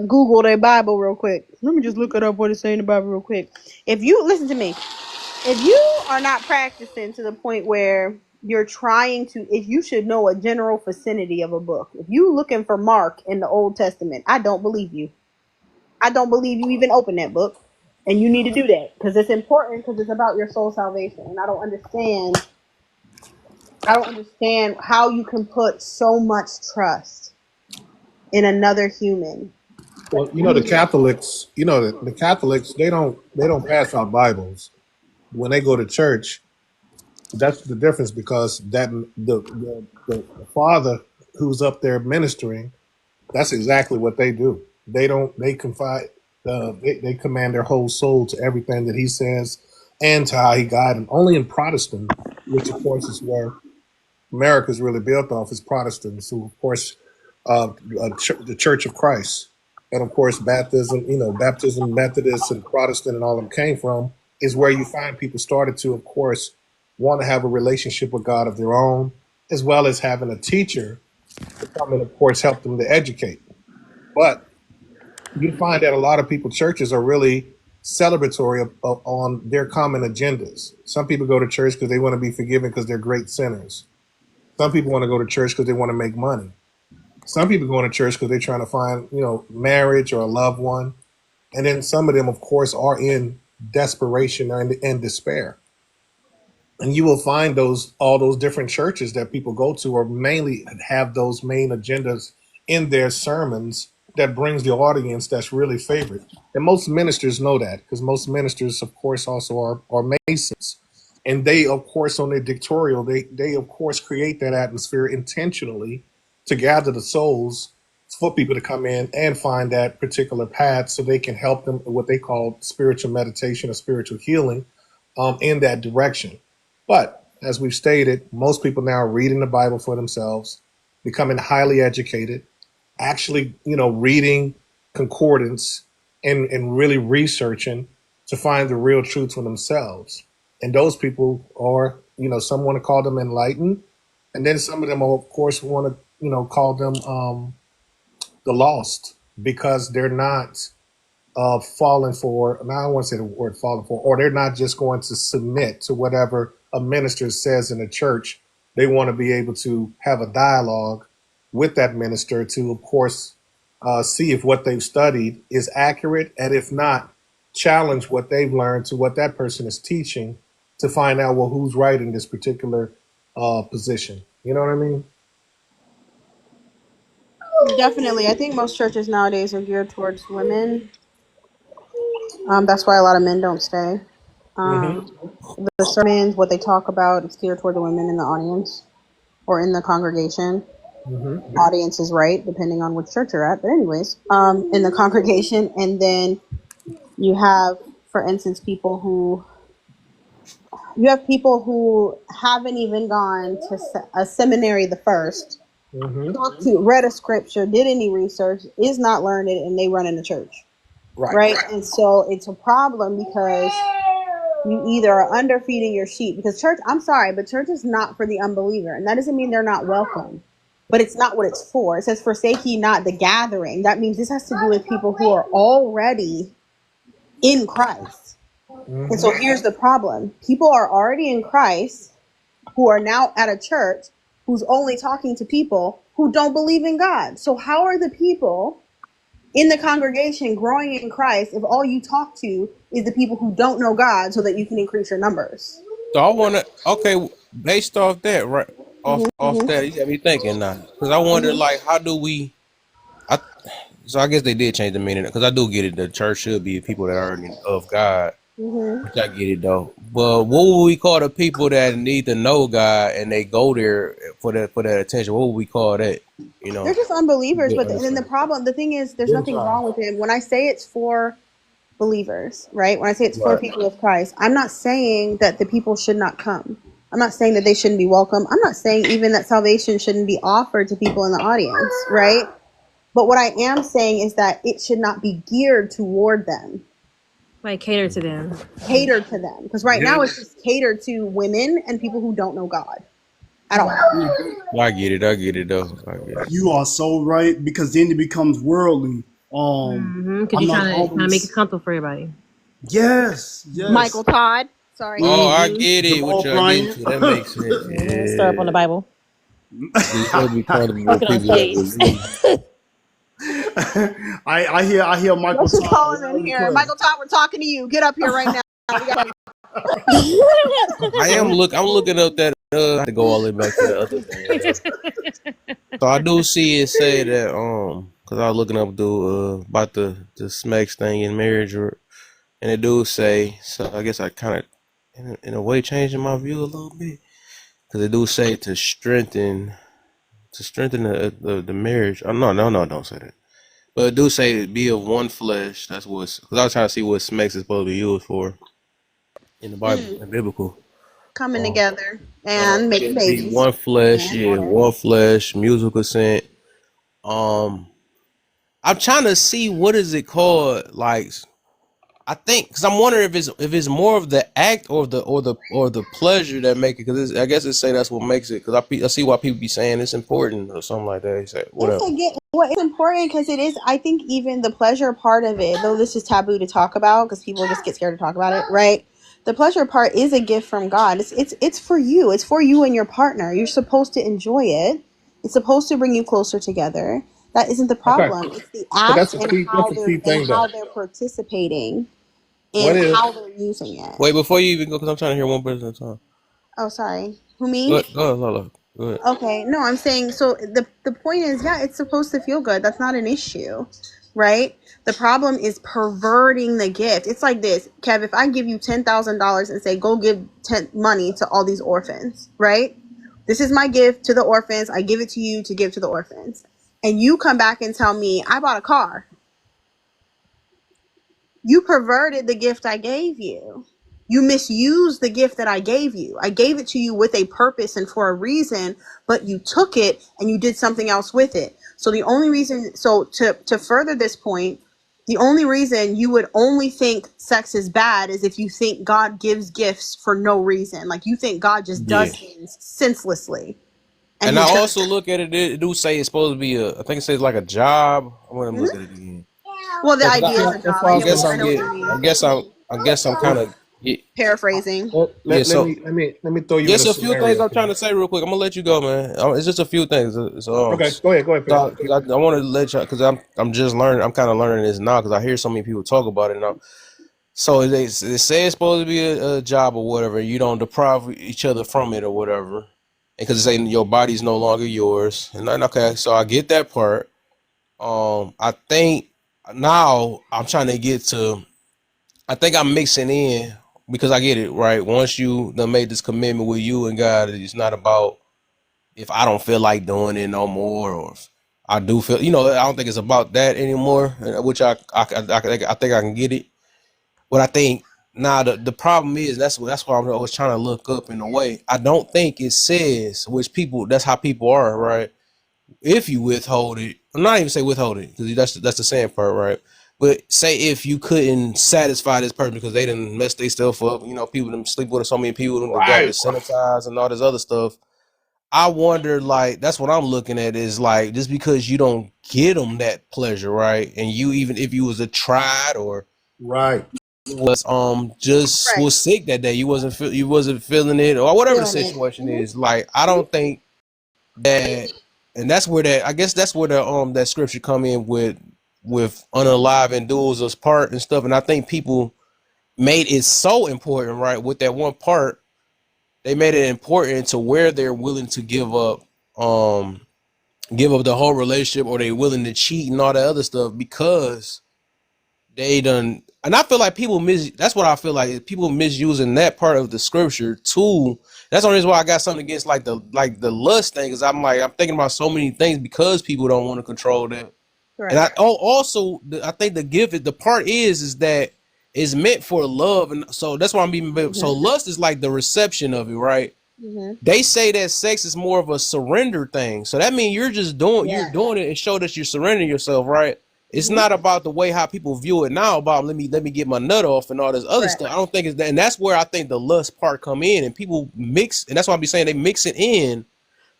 Google their Bible real quick. Let me just look it up what it's saying in the Bible real quick. If you listen to me, if you are not practicing to the point where you're trying to, if you should know a general vicinity of a book, if you looking for Mark in the Old Testament, I don't believe you. I don't believe you even open that book, and you need to do that because it's important, because it's about your soul salvation. And I don't understand how you can put so much trust in another human. Well, the Catholics, the Catholics, they don't pass out Bibles when they go to church. That's the difference, because that the father who's up there ministering, that's exactly what they do. They confide, they command their whole soul to everything that he says and to how he guides them. Only in Protestant, which of course is where America is really built off, is Protestants, who of course the Church of Christ, and of course baptism, Methodist and Protestant and all of them came from, is where you find people started to, of course, want to have a relationship with God of their own, as well as having a teacher to come and, of course, help them to educate. But you find that a lot of people, churches are really celebratory on their common agendas. Some people go to church because they want to be forgiven because they're great sinners. Some people want to go to church because they want to make money. Some people go to church because they're trying to find, marriage or a loved one. And then some of them, of course, are in desperation and despair. And you will find all those different churches that people go to are mainly have those main agendas in their sermons that brings the audience that's really favored. And most ministers know that, because most ministers, of course, also are Masons. And they, of course, on their dictatorial, they of course create that atmosphere intentionally to gather the souls for people to come in and find that particular path so they can help them what they call spiritual meditation or spiritual healing in that direction. But as we've stated, most people now are reading the Bible for themselves, becoming highly educated, actually, reading concordance and really researching to find the real truth for themselves. And those people are, some want to call them enlightened. And then some of them, of course, want to, call them the lost, because they're not falling for, and I don't want to say the word falling for, or they're not just going to submit to whatever a minister says in the church. They want to be able to have a dialogue with that minister to, of course, see if what they've studied is accurate, and if not, challenge what they've learned to what that person is teaching to find out, well, who's right in this particular position. You know what I mean? Definitely. I think most churches nowadays are geared towards women. That's why a lot of men don't stay. The sermons, what they talk about, it's geared toward the women in the audience or in the congregation. Audience is right, depending on which church you're at. But anyways, in the congregation. And then you have, for instance, people who haven't even gone to a seminary the first, talked to, read a scripture, did any research, is not learned it, and they run in the church. Right? And so it's a problem because you either are underfeeding your sheep, because church, I'm sorry, but church is not for the unbeliever. And that doesn't mean they're not welcome, but it's not what it's for. It says, forsake ye not the gathering. That means this has to do with people who are already in Christ. And so here's the problem. People are already in Christ who are now at a church who's only talking to people who don't believe in God. So how are the people in the congregation growing in Christ if all you talk to is the people who don't know God so that you can increase your numbers? So I want to, okay, based off that, right? Off that, you got me thinking now. Because I wonder, like, how do we, so I guess they did change the meaning, because I do get it. The church should be people that are of God. Which I get it though. But what would we call the people that need to know God and they go there for that attention? What would we call that? They're just unbelievers. But then the thing is, there's nothing wrong with it. When I say it's for believers, right? When I say it's for people of Christ, I'm not saying that the people should not come. I'm not saying that they shouldn't be welcome. I'm not saying even that salvation shouldn't be offered to people in the audience, right? But what I am saying is that it should not be geared toward them. Like cater to them. Cater to them. Because right now it's just catered to women and people who don't know God at all. I get it though. You are so right, because then it becomes worldly. Because you're trying to make it comfortable for everybody. Yes. Michael Todd. Sorry. Oh, I get it. What you're getting to. That makes sense. Yeah. Stir up on the Bible. I hear Michael Let's Todd. call him in here. Michael Todd, we're talking to you. Get up here right now. I'm looking up that I have to go all the way back to the other thing. So I do see it say that because I was looking up about the Smecks thing in marriage, and it do say, so I guess I kind of in a way changing my view a little bit, because it do say to strengthen the marriage. Oh, no, don't say that. But it do say be of one flesh. That's because I was trying to see what Smecks is supposed to be used for in the Bible, in biblical. Coming together and making babies. One flesh, one flesh, mutual consent. I'm trying to see what is it called. Like, I think, because I'm wondering if it's more of the act or the pleasure that make it. Because I guess it say that's what makes it. Because I see why people be saying it's important or something like that. They say whatever. It's important because it is. I think even the pleasure part of it, though this is taboo to talk about because people just get scared to talk about it, right? The pleasure part is a gift from God. It's for you. It's for you and your partner. You're supposed to enjoy it. It's supposed to bring you closer together. That isn't the problem. Okay. It's the act and how they're participating What in if how they're using it. Wait, before you even go, because I'm trying to hear one person at a time. Oh, sorry. Who, me? Go ahead, Lola. Go ahead. Okay, no, I'm saying, so the point is, yeah, it's supposed to feel good. That's not an issue, right? The problem is perverting the gift. It's like this, Kev. If I give you $10,000 and say go give money to all these orphans, right? This is my gift to the orphans. I give it to you to give to the orphans, and you come back and tell me I bought a car. You perverted the gift I gave you. You misused the gift that I gave you. I gave it to you with a purpose and for a reason, but you took it and you did something else with it. So the only reason, so to further this point, the only reason you would only think sex is bad is if you think God gives gifts for no reason. Like you think God just Yeah. does things senselessly. And I also look at it, it do say it's supposed to be I think it says like a job. I'm going to look at it again. Well, the Because idea is a job. I know what you mean. I guess I'm kind of paraphrasing. let me throw you just in a few things I'm trying to say real quick. I'm gonna let you go, man. It's just a few things. Okay, go ahead. I want to let you, because I'm just learning. I'm kind of learning this now because I hear so many people talk about it now. So they say it's supposed to be a job or whatever. You don't deprive each other from it or whatever, because it's saying your body's no longer yours. And then, okay, so I get that part. I think now I'm trying to get to. I think I'm mixing in because I get it right. Once you done made this commitment with you and God, it's not about if I don't feel like doing it no more, or if I do feel. I don't think it's about that anymore. Which I think I can get it. But I think now the problem is that's why I'm always trying to look up in a way. I don't think it says that's how people are, right? If you withhold it, I'm not even say withhold it because that's the same part, right? But say if you couldn't satisfy this person because they didn't mess their stuff up, people didn't sleep with so many people, them got to sanitize and all this other stuff. I wonder, like, that's what I'm looking at is like, just because you don't get them that pleasure, right? And you, even if you was a tried or was was sick that day, you wasn't feeling it or whatever the situation is. Like, I don't think that, and that's where that scripture come in with unalive duels us part and stuff. And I think people made it so important, right? With that one part, they made it important to where they're willing to give up the whole relationship, or they're willing to cheat and all that other stuff because they done. And I feel like that's what I feel like is people misusing that part of the scripture too. That's the only reason why I got something against like the lust thing, because I'm thinking about so many things because people don't want to control that. Right. And I think the part is that it's meant for love, and so that's why I'm being. So lust is like the reception of it, right? They say that sex is more of a surrender thing, so that means you're just doing it and show that you're surrendering yourself, right? It's not about the way how people view it now about let me get my nut off and all this other stuff. I don't think it's that, and that's where I think the lust part come in, and people mix, and that's why I be saying they mix it in.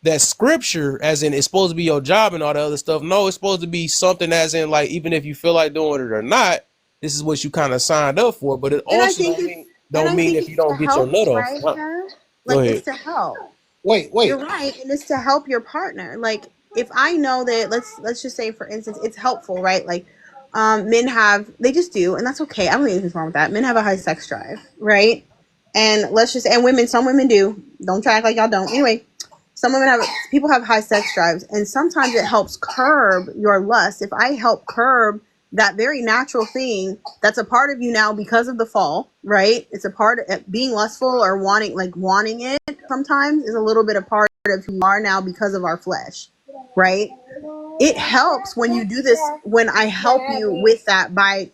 That scripture as in it's supposed to be your job and all the other stuff. No, it's supposed to be something as in like, even if you feel like doing it or not, this is what you kind of signed up for. But it also don't mean if you don't get your nut off. Right? Like, it's to help. Wait. You're right, and it's to help your partner. Like, if I know that, let's just say, for instance, it's helpful, right? Like, men they just do, and that's okay. I don't think anything's wrong with that. Men have a high sex drive, right? And some women do. Don't try to act like y'all don't. Anyway. People have high sex drives, and sometimes it helps curb your lust. If I help curb that very natural thing that's a part of you now because of the fall, right? It's a part of being lustful or wanting it sometimes is a little bit a part of who you are now because of our flesh, right? It helps when you do this, when I help you with that by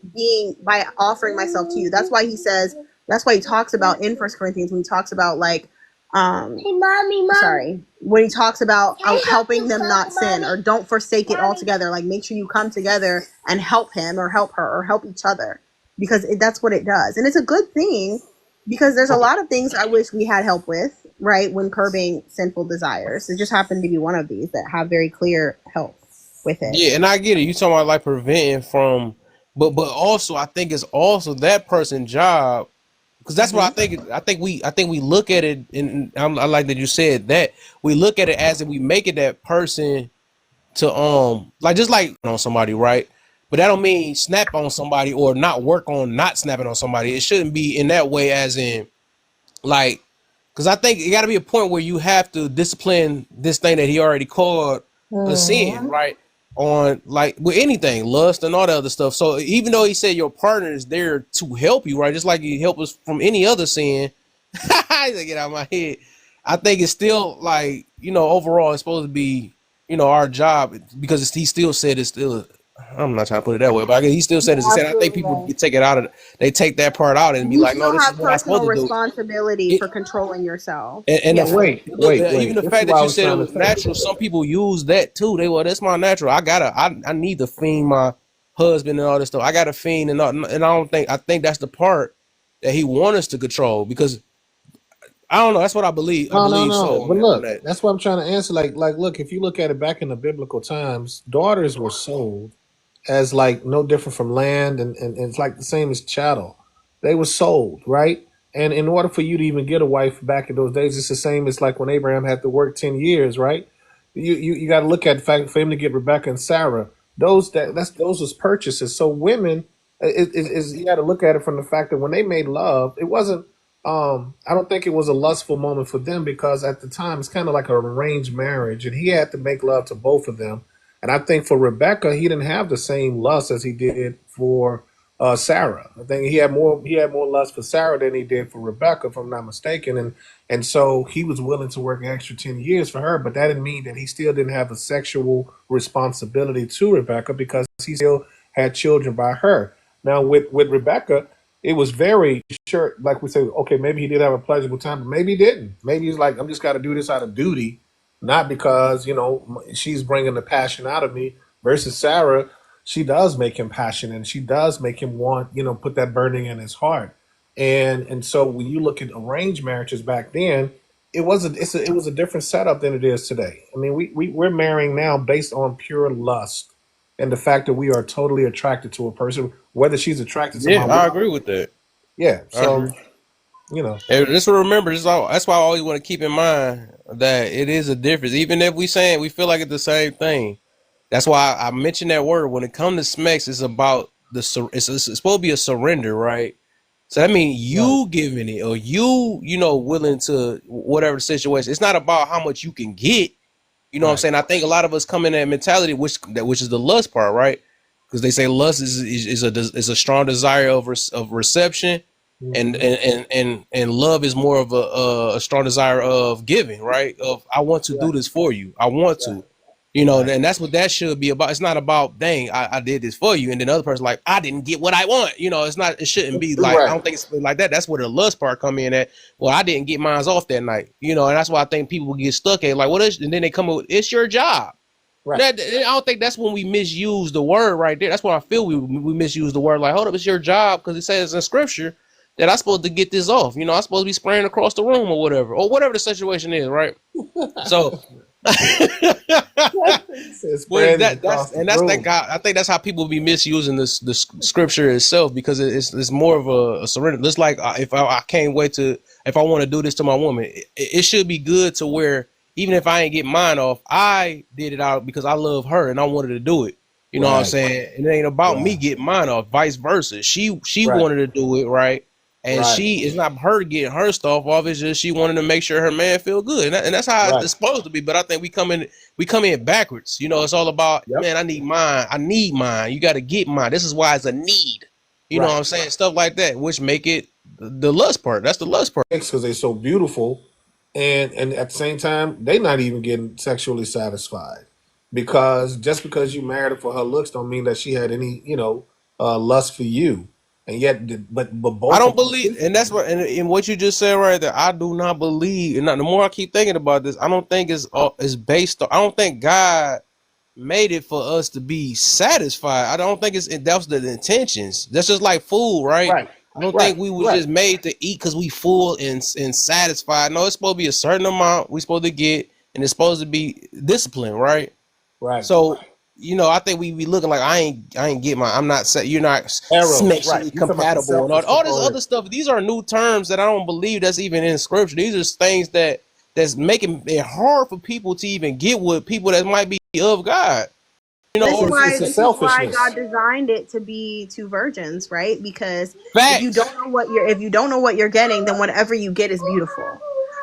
offering myself to you. That's why he talks about in 1 Corinthians, when he talks about like, when he talks about helping them not sin, or don't forsake it altogether, like make sure you come together and help him or help her or help each other, because that's what it does. And it's a good thing, because there's a lot of things I wish we had help with, right, when curbing sinful desires. It just happened to be one of these that have very clear help with it. Yeah, and I get it. You talking about like preventing from, but also I think it's also that person's job. Because that's what I think. I think we look at it, and I like that you said that we look at it as if we make it that person to like just like somebody, right? But that don't mean snap on somebody or not work on not snapping on somebody. It shouldn't be in that way, as in like, because I think it got to be a point where you have to discipline this thing that he already called a sin, right? On like with anything, lust and all that other stuff. So even though he said your partner is there to help you, right? Just like you help us from any other sin, I get out of my head. I think it's still like, overall it's supposed to be, our job, because he still said it's still. I'm not trying to put it that way, but I guess he still said it's a sin. I think Absolutely people right. take it out of, they take that part out and be You like, no, still this is have what I'm personal supposed to do. responsibility for controlling yourself. And Yeah. Wait. even the This is fact what that I you was said it trying to was say. natural, some people use that too. That's my natural. I need to feed my husband and all this stuff. I got to feed and I think that's the part that he wants us to control, because I don't know. That's what I believe. I believe No. so But on look, that. that's what I'm trying to answer. Like, look, if you look at it back in the biblical times, daughters were sold as like no different from land, and it's like the same as chattel. They were sold, right? And in order for you to even get a wife back in those days, it's the same as like when Abraham had to work 10 years, right? You got to look at the fact for him to get Rebecca and Sarah. Those was purchases. So women is you got to look at it from the fact that when they made love, it wasn't. I don't think it was a lustful moment for them, because at the time it's kind of like an arranged marriage, and he had to make love to both of them. And I think for Rebecca, he didn't have the same lust as he did for Sarah. I think he had more lust for Sarah than he did for Rebecca, if I'm not mistaken. And so he was willing to work an extra 10 years for her, but that didn't mean that he still didn't have a sexual responsibility to Rebecca, because he still had children by her. Now with Rebecca, it was very sure, like we say, okay, maybe he did have a pleasurable time, but maybe he didn't. Maybe he's like, I'm just got to do this out of duty, not because she's bringing the passion out of me. Versus Sarah, she does make him passionate, and she does make him want, put that burning in his heart. And so when you look at arranged marriages back then, it was a different setup than it is today. I mean, we're marrying now based on pure lust and the fact that we are totally attracted to a person, whether she's attracted to my Yeah, I wife. agree with that. Yeah. I So agree. you know, And just remember, that's why I always want to keep in mind that it is a difference. Even if we saying we feel like it's the same thing, that's why I mentioned that word. When it comes to smacks, it's about it's supposed to be a surrender, right? So that means right, you giving it, or you willing to whatever the situation. It's not about how much you can get. You know what I'm right, saying? I think a lot of us come in that mentality, which is the lust part, right? Because they say lust is a strong desire of reception, and hmm and love is more of a strong desire of giving, right? Of I want to do right, this for you. I want right, to. right, And that's what that should be about. It's not about, dang, I did this for you, and then the other person like, I didn't get what I want. It's not. It shouldn't be like. I right, don't think it's like that. That's where the lust part come in at. Well, I didn't get mine off that night. And that's why I think people get stuck at like, what is? And then they come up with, it's your job. right. I don't think that's when we misuse the word right there. That's why I feel we misuse the word. Like, hold up, it's your job, because it says in scripture that I'm supposed to get this off. I'm supposed to be spraying across the room or whatever the situation is, right? So. It's Well, spreading across the that's that room. guy. I think that's how people be misusing the scripture itself, because it's more of a surrender. Just like if I can't wait to, if I want to do this to my woman, it should be good to where even if I ain't get mine off, I did it out because I love her and I wanted to do it. You know what I'm Right, saying? And it ain't about me right, getting mine off. Vice versa. She right, wanted to do it, right? And right, it's not her getting her stuff off. It's just she wanted to make sure her man feel good, and that's how right. it's supposed to be. But I think we come in backwards. It's all about, Yep. man, I need mine. I need mine. You got to get mine. This is why it's a need. You know what Right. I'm saying? Stuff like that, which make it the lust part. That's the lust part. Because they're so beautiful, and at the same time, they're not even getting sexually satisfied, because just because you married her for her looks don't mean that she had any lust for you, and yet but I both don't of them believe, seek and you. that's what, and in what you just said right there, I do not believe. And the more I keep thinking about this, I don't think it's based on. I don't think God made it for us to be satisfied. I don't think that was the intentions. That's just like food, right? Right, I don't right, think we was right, just made to eat because we full and satisfied. No, it's supposed to be a certain amount we supposed to get, and it's supposed to be discipline, right? right. So, I think we be looking like I ain't get my, I'm not you're not Eros, right. sexually You talking about the compatible and selfish all this component? other stuff. These are new terms that I don't believe that's even in scripture. These are things that's making it hard for people to even get with people that might be of God. You know, This is or why It's a God selfishness. designed it to be two virgins, right? Because if you facts. don't know what you're getting, then whatever you get is beautiful.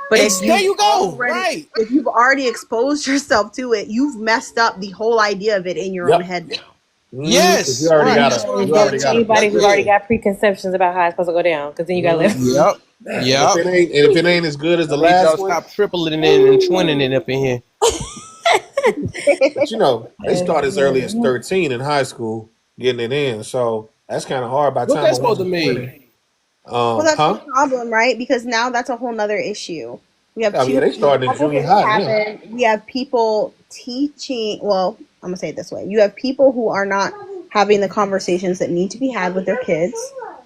But It's there you go. Right. if you've already exposed yourself to it, you've messed up the whole idea of it in your own Yep. head now. Because Yes. you already Right. got That's a what I'm you already saying. got a Anybody That's who's perspective. already good. got preconceptions about how it's supposed to go down, because then you got to live. Yep. And if Yep. it ain't as good as I the need y'all last to one, stop tripling it and twinning it up in here. but they start as early as 13 in high school getting it in. So that's kind of hard by the What's time that a supposed to woman's mean? 20. Well, that's the Huh? problem, right? Because now that's a whole nother issue. We have Oh yeah, they a starting in couple junior things high now. happen. We have people teaching. Well, I'm gonna say it this way: you have people who are not having the conversations that need to be had with their kids,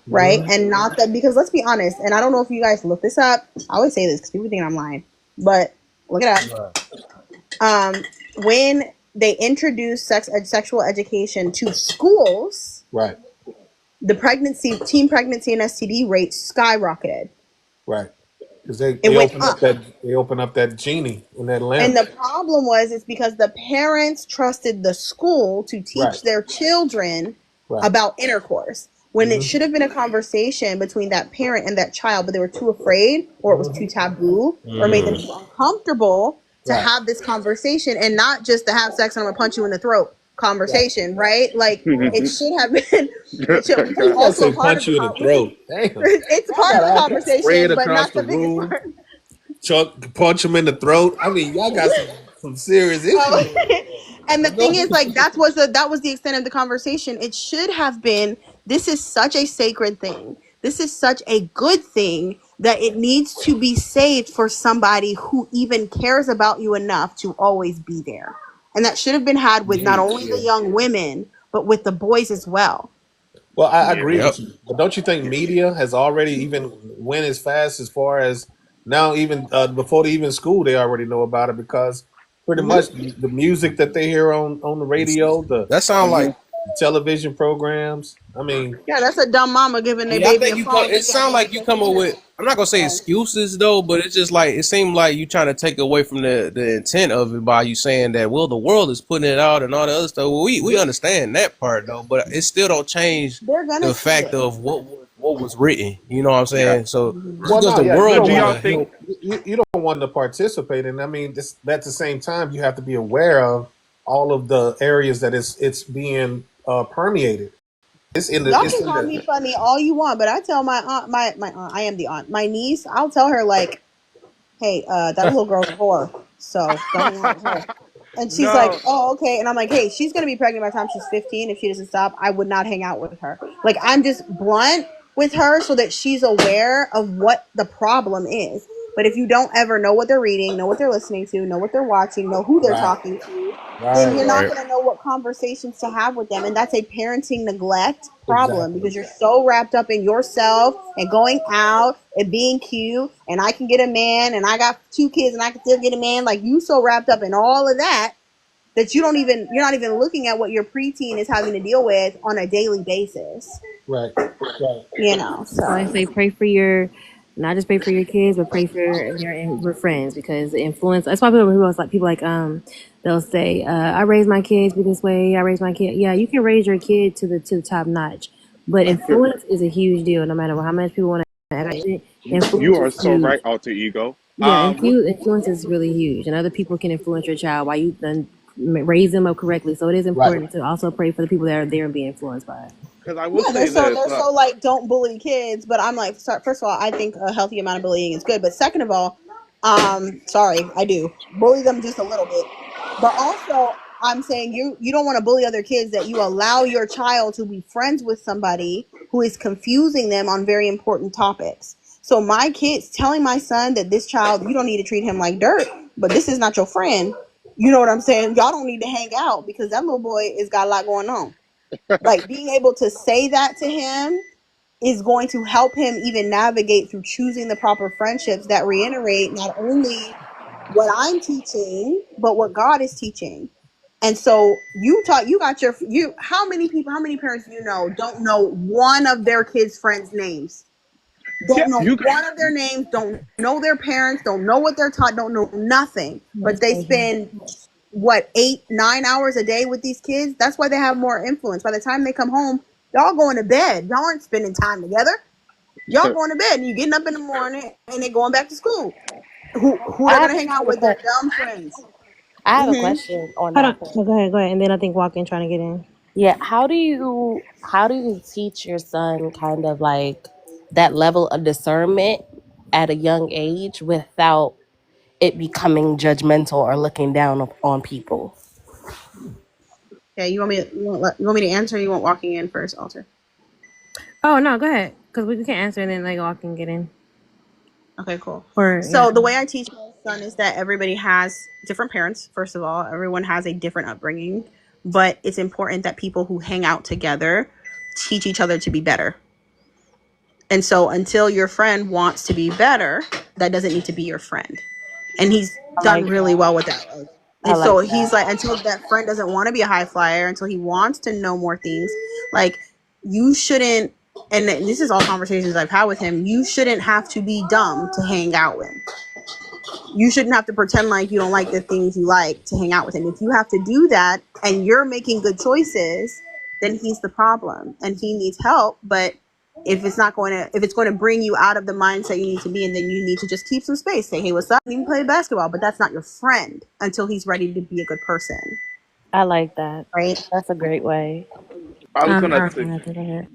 right? Mhm. And not that, because let's be honest. And I don't know if you guys look this up. I always say this because people think I'm lying, but look it up. When they introduce sexual education to schools, Right, the teen pregnancy and STD rates skyrocketed. right. Because It they went up. open up that genie in that And lamp. the problem it's because the parents trusted the school to Right, teach their children right. about intercourse when it hmm should have been a conversation between that parent and that child, but they were too afraid, or it was too taboo, or made them too uncomfortable to Right. have this conversation, and not just to have sex and I'm gonna punch you in the throat conversation, right? Like it should have been. It should, which is You gotta also a say part of punch the you in the throat. Damn. it's a Y'all part got of the all kind of spread conversation, but across not the the biggest room. part. Chuck punch him in the throat. I mean, y'all got some serious Oh, issues. and the I know. thing is, like, that was the extent of the conversation. It should have been, this is such a sacred thing. This is such a good thing that it needs to be saved for somebody who even cares about you enough to always be there. And that should have been had with not only the Yeah. young women, but with the boys as well. Well, I agree Yep. with you, but don't you think media has already even went as fast as far as now? Even before they even school, they already know about it because pretty Hmm. much the music that they hear on the radio, That sound like. the television programs. I mean, Yeah, that's a dumb mama giving their Yeah, I baby a think you come. phone It and telling sounds them like what you they can come up do. with. I'm not gonna say excuses though, but it's just like it seemed like you trying to take away from the intent of it by you saying that the world is putting it out and all the other stuff. Well, we understand that part though, but it still don't change They're gonna the see fact it. of what was written. You know what I'm saying? So just well, because no, the yeah, you world don't Do want y'all wanna to. think? help. You don't want to participate, and I mean, at the same time, you have to be aware of all of the areas that it's being permeated. Y'all It's can in call me the funny all you want, but I tell my aunt, my aunt, I am the aunt, my niece, I'll tell her like, hey, that little girl's a whore, so don't hang out with her. And she's like, No. oh, okay. And I'm like, hey, she's gonna be pregnant by the time she's 15. If she doesn't stop, I would not hang out with her. Like, I'm just blunt with her so that she's aware of what the problem is. But if you don't ever know what they're reading, know what they're listening to, know what they're watching, know who they're right, talking to, then right, you're right, not Right. going to know what conversations to have with them. And that's a parenting neglect problem exactly. because you're so wrapped up in yourself and going out and being cute. And I can get a man and I got 2 kids and I can still get a man. Like, you so wrapped up in all of that that you're not even looking at what your preteen is having to deal with on a daily basis. Right, right. You know, That's why I so say pray for not just pray for your kids, but pray for your friends, because the influence. That's why people like they'll say, I raised my kids be this way. I raised my kid. Yeah, you can raise your kid to the top notch, but influence is a huge deal. No matter how much people want to, You influence are is so huge. right, alter ego. Yeah, What, influence is really huge, and other people can influence your child while you then raise them up correctly. So it is Right. important to also pray for the people that are there and be influenced by it. because I will yeah, they're say so this. they're so like, don't bully kids. But I'm like, first of all, I think a healthy amount of bullying is good. But second of all, sorry, I do bully them just a little bit. But also, I'm saying you don't want to bully other kids, that you allow your child to be friends with somebody who is confusing them on very important topics. So my kids telling my son that this child, you don't need to treat him like dirt, but this is not your friend. You know what I'm saying? Y'all don't need to hang out because that little boy has got a lot going on. Like, being able to say that to him is going to help him even navigate through choosing the proper friendships that reiterate not only what I'm teaching, but what God is teaching. And so how many parents do you know don't know one of their kids' friends' names? Yeah, Don't know you. one of their names, don't know their parents, don't know what they're taught, don't know nothing. But That's they crazy. spend what 8-9 hours a day with these kids. That's why they have more influence. By the time they come home, y'all going to bed. Y'all aren't spending time together. Y'all going to bed and you getting up in the morning and they going back to school. Who I they're have gonna hang out with? Their dumb friends. I have a Hmm. question on Hold that on. point. No, go ahead. And then I think walk-in trying to get in. Yeah, how do you teach your son kind of like that level of discernment at a young age without it becoming judgmental or looking down on people? Okay, you want me to answer? Or you want walking in first, Alter? Oh no, go ahead. Because we can answer and then like walk and get in. Okay, cool. Or yeah. So the way I teach my son is that everybody has different parents. First of all, everyone has a different upbringing, but it's important that people who hang out together teach each other to be better. And so until your friend wants to be better, that doesn't need to be your friend. And he's I done like really that. well with that. I And like so that. he's like, until that friend doesn't want to be a high flyer, until he wants to know more things, like you shouldn't, and this is all conversations I've had with him, you shouldn't have to be dumb to hang out with. You shouldn't have to pretend like you don't like the things you like to hang out with him. If you have to do that and you're making good choices, then he's the problem and he needs help. But if it's going to bring you out of the mindset you need to be in, then you need to just keep some space. Say, hey, what's up? You can play basketball, but that's not your friend until he's ready to be a good person. I like that. Right? That's a great way. I was gonna All right, say, Nathan, go ahead.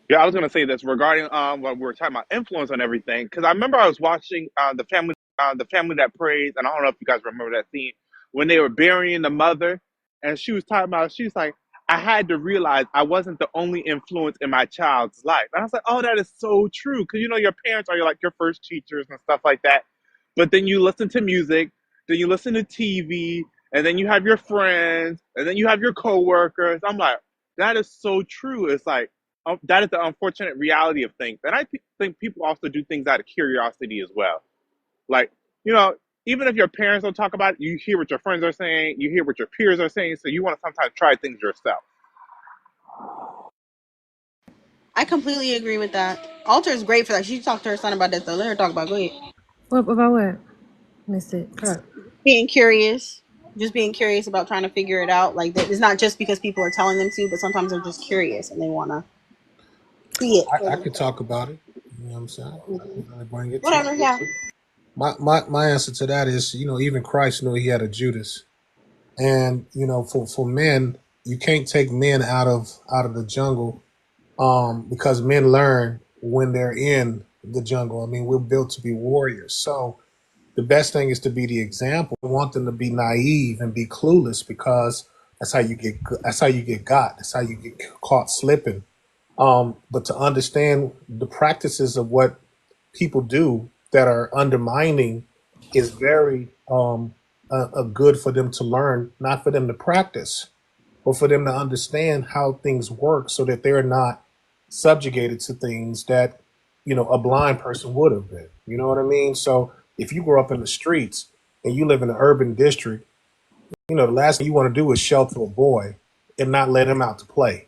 yeah, I was gonna say this regarding what we were talking about influence on everything. Because I remember I was watching the family that prays, and I don't know if you guys remember that scene when they were burying the mother, and she was talking about, she was like, I had to realize I wasn't the only influence in my child's life, and I was like, oh, that is so true. Because you know your parents are like your first teachers and stuff like that, but then you listen to music, then you listen to TV, and then you have your friends, and then you have your coworkers. I'm like, that is so true. It's like that is the unfortunate reality of things. And I think people also do things out of curiosity as well. Like, you know, even if your parents don't talk about it, you hear what your friends are saying, you hear what your peers are saying, so you want to sometimes try things yourself. I completely agree with that. Alter is great for that. She talked to her son about that though. Let her talk about it. Go ahead. What about what? Missed it. Cut. Being curious. Just being curious about trying to figure it out. Like it's not just because people are telling them to, but sometimes they're just curious and they want to see it for I could themselves. talk about it. You know what I'm saying? I can really bring it to Whatever, yeah. my answer to that is, you know, even Christ knew he had a Judas. And, you know, for men, you can't take men out of the jungle, because men learn when they're in the jungle. I mean, we're built to be warriors. So the best thing is to be the example. We want them to be naive and be clueless, because that's how you get got. That's how you get caught slipping. But to understand the practices of what people do that are undermining is very good for them to learn, not for them to practice, but for them to understand how things work, so that they're not subjugated to things that, you know, a blind person would have been. You know what I mean? So if you grow up in the streets and you live in an urban district, you know, the last thing you want to do is shelter a boy and not let him out to play.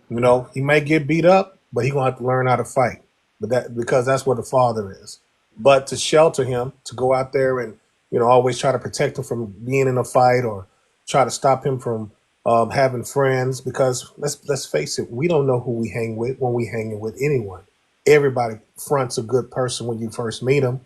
You know, he may get beat up, but he gonna have to learn how to fight. But that, because that's what the father is. But to shelter him, to go out there and, you know, always try to protect him from being in a fight, or try to stop him from having friends. Because let's face it, we don't know who we hang with when we hanging with anyone. Everybody fronts a good person when you first meet them,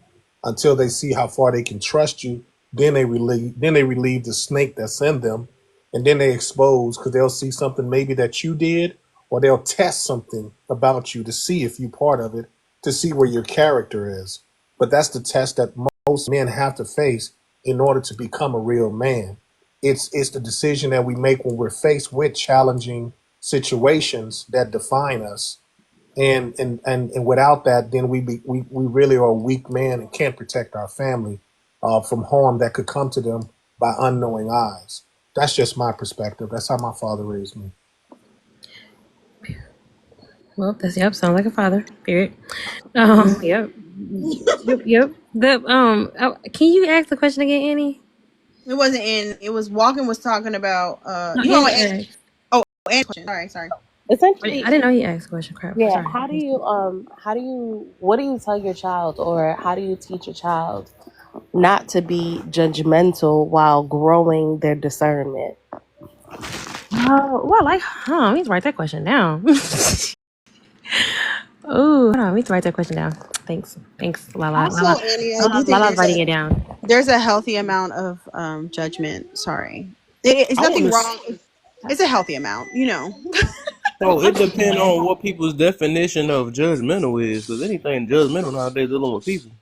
until they see how far they can trust you. Then they relieve the snake that's in them, and then they expose, because they'll see something maybe that you did, or they'll test something about you to see if you're part of it, to see where your character is. But that's the test that most men have to face in order to become a real man. It's the decision that we make when we're faced with challenging situations that define us. And without that, then we really are a weak man and can't protect our family from harm that could come to them by unknowing eyes. That's just my perspective. That's how my father raised me. Well, that's yep. Sounds like a father. Period. Mhm. Yep. Yep. The can you ask the question again, Annie? It wasn't in. It was Walken was talking about. No, You know what? Annie asked. Oh, Annie's question. Sorry. I Essentially, didn't know he asked a question. Crap. yeah, Sorry. how do you what do you tell your child, or how do you teach your child not to be judgmental while growing their discernment? Oh, well, like, I need to write that question down. Oh, hold on, I need to write that question down. Thanks, Lala. Also, Annie, I do think Lala's writing it down. there's a healthy amount of judgment. Sorry, it's I want nothing to. wrong. It's a healthy amount, you know. So it depends on what people's definition of judgmental is, because anything judgmental nowadays dealing with people.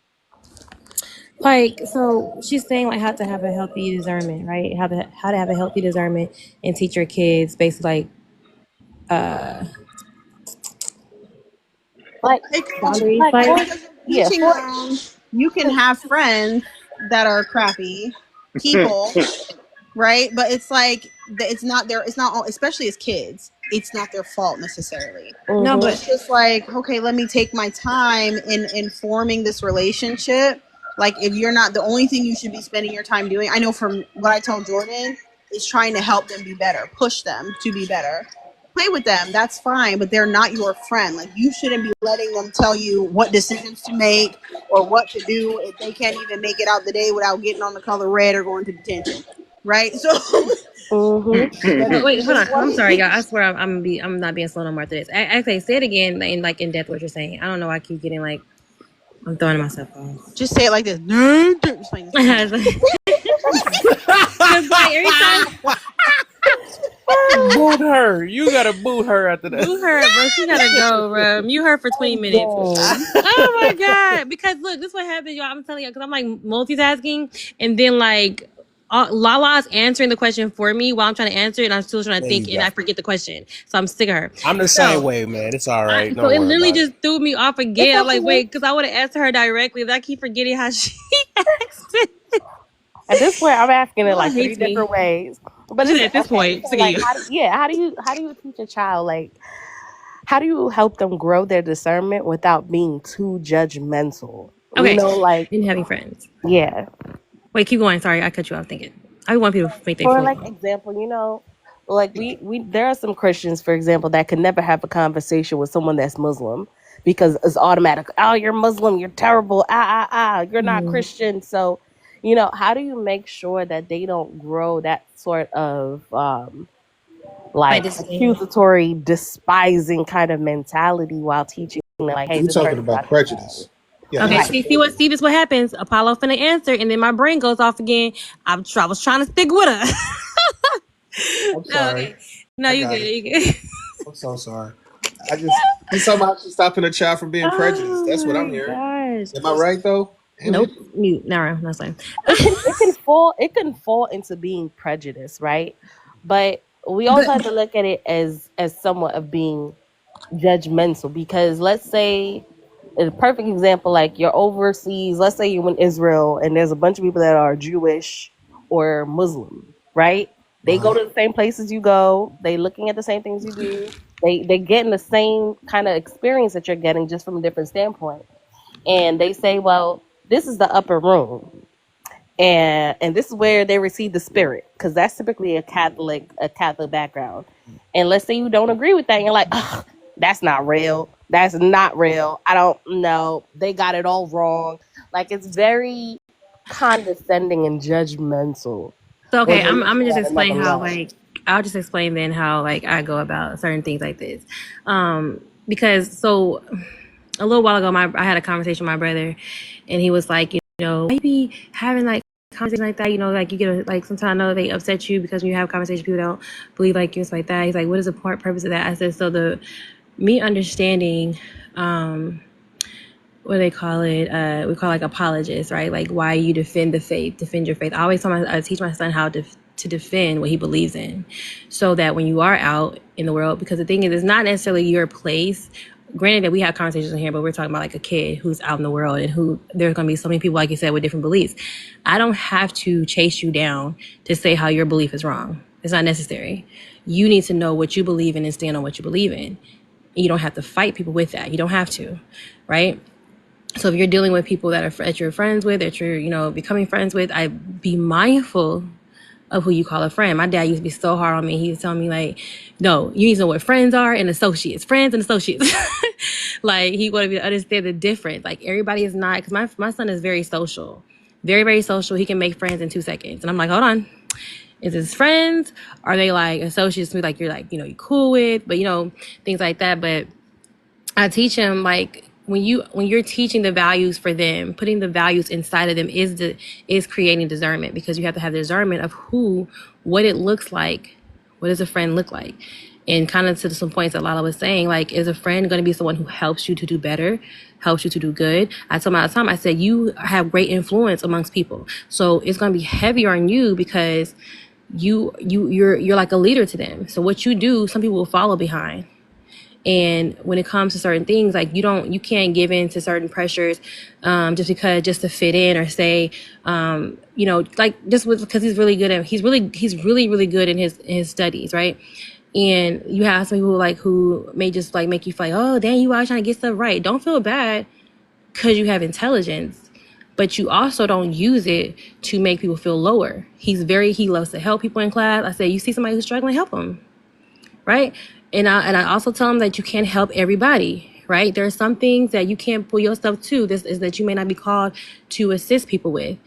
Like, so she's saying like how to have a healthy discernment, right? How to have a healthy discernment and teach your kids basically Like, boundaries. like, Like, for, yeah, Teaching for them, you can have friends that are crappy people, right? But it's like it's not their. It's not all, especially as kids. It's not their fault necessarily. no, So but it's just like, okay, let me take my time in forming this relationship. Like, if you're not the only thing you should be spending your time doing, I know from what I tell Jordan is trying to help them be better, push them to be better. Play with them, that's fine, but they're not your friend. Like, you shouldn't be letting them tell you what decisions to make or what to do if they can't even make it out the day without getting on the color red or going to detention, right? So wait, hold on. just I'm one. sorry, y'all. I swear I'm not being slow no more after this. Okay, say it again in depth what you're saying. I don't know why I keep getting like I'm throwing myself off. Just say it like this. Just like this. Because like every time Boot her. You gotta boot her after that. mute her, bro. She gotta go, bro. Mute her for 20 minutes. Oh my god! Because look, this is what happened, y'all. I'm telling you, because I'm like multitasking, and then like Lala's answering the question for me while I'm trying to answer it, and I'm still trying to There think, you and go. I forget the question. So I'm sick of her. I'm the So same way, man. It's all right. so Don't it worry literally about it. just threw me off again. I'm like, wait, because I would have asked her directly, but I keep forgetting how she asked it. at this point, I'm asking it Lala like 3 hates me. different ways. But At it's this okay. point, So sick of like, you. how do you teach a child, like, how do you help them grow their discernment without being too judgmental? You Okay, know, like, and having friends. yeah. Wait, keep going. Sorry, I cut you off thinking. I want people to make their For point. like example, you know, like we there are some Christians, for example, that could never have a conversation with someone that's Muslim because it's automatic. Oh, you're Muslim, you're terrible. You're not Christian. So, you know, how do you make sure that they don't grow that sort of like accusatory, despising kind of mentality while teaching them, like, hey, You're this talking person's about not prejudice. Yeah, Okay, that's see this what happens. Apollo finna answer, and then my brain goes off again. I was trying to stick with her. I'm No, sorry. okay. No, I you got good. it. You good. I'm so sorry. He's talking about stopping a child from being prejudiced. That's what I'm hearing. Gosh. Am I right though? Nope. Mute. No, that's fine. it can fall into being prejudiced, right? But we also have to look at it as somewhat of being judgmental, because let's say a perfect example, like you're overseas, let's say you're in Israel and there's a bunch of people that are Jewish or Muslim, right? They go to the same places you go, they looking at the same things you do, they getting the same kind of experience that you're getting, just from a different standpoint. And they say, well, this is the upper room, and this is where they receive the spirit, because that's typically a Catholic background. And let's say you don't agree with that, and you're like, ugh, that's not real, I don't know, they got it all wrong. Like, it's very condescending and judgmental. So okay, when I'm you're gonna just at explain another how level. like I'll just explain then how like I go about certain things like this. Because so a little while ago, I had a conversation with my brother, and he was like, you know, maybe having like conversation like that, you know, like you get like sometimes I know they upset you because when you have conversations, people don't believe like you and stuff like that. He's like, what is the purpose of that? I said, so me understanding, what do they call it? We call it like apologists, right? Like why you defend your faith. I always I teach my son how to defend what he believes in, so that when you are out in the world, because the thing is, it's not necessarily your place. Granted that we have conversations in here, but we're talking about like a kid who's out in the world and who there's going to be so many people, like you said, with different beliefs. I don't have to chase you down to say how your belief is wrong. It's not necessary. You need to know what you believe in and stand on what you believe in. You don't have to fight people with that. You don't have to, right? So if you're dealing with people that you're friends with, that you're, you know, becoming friends with, I be mindful of who you call a friend. My dad used to be so hard on me. He was telling me like, no, you need to know what friends are and associates. Friends and associates. Like he wanted me to understand the difference. Like everybody is not, because my son is very social. Very, very social. He can make friends in 2 seconds. And I'm like, hold on. Is this friends? Are they like associates? Like you're like, you're cool with, but things like that. But I teach him like when you're teaching the values for them, putting the values inside of them is creating discernment, because you have to have discernment of what it looks like. What does a friend look like? And kind of to some points that Lala was saying, like, is a friend going to be someone who helps you to do better, helps you to do good? I tell them all the time, I said, you have great influence amongst people. So it's going to be heavier on you because you're like a leader to them. So what you do, some people will follow behind. And when it comes to certain things, like you can't give in to certain pressures, just to fit in, or say, like just because he's really good at, he's really good in his studies, right? And you have some people who may just make you feel like, oh, dang, you always trying to get stuff right. Don't feel bad because you have intelligence, but you also don't use it to make people feel lower. He loves to help people in class. I say, you see somebody who's struggling, help them, right? And I also tell them that you can't help everybody, right? There are some things that you can't pull yourself to. This is that you may not be called to assist people with,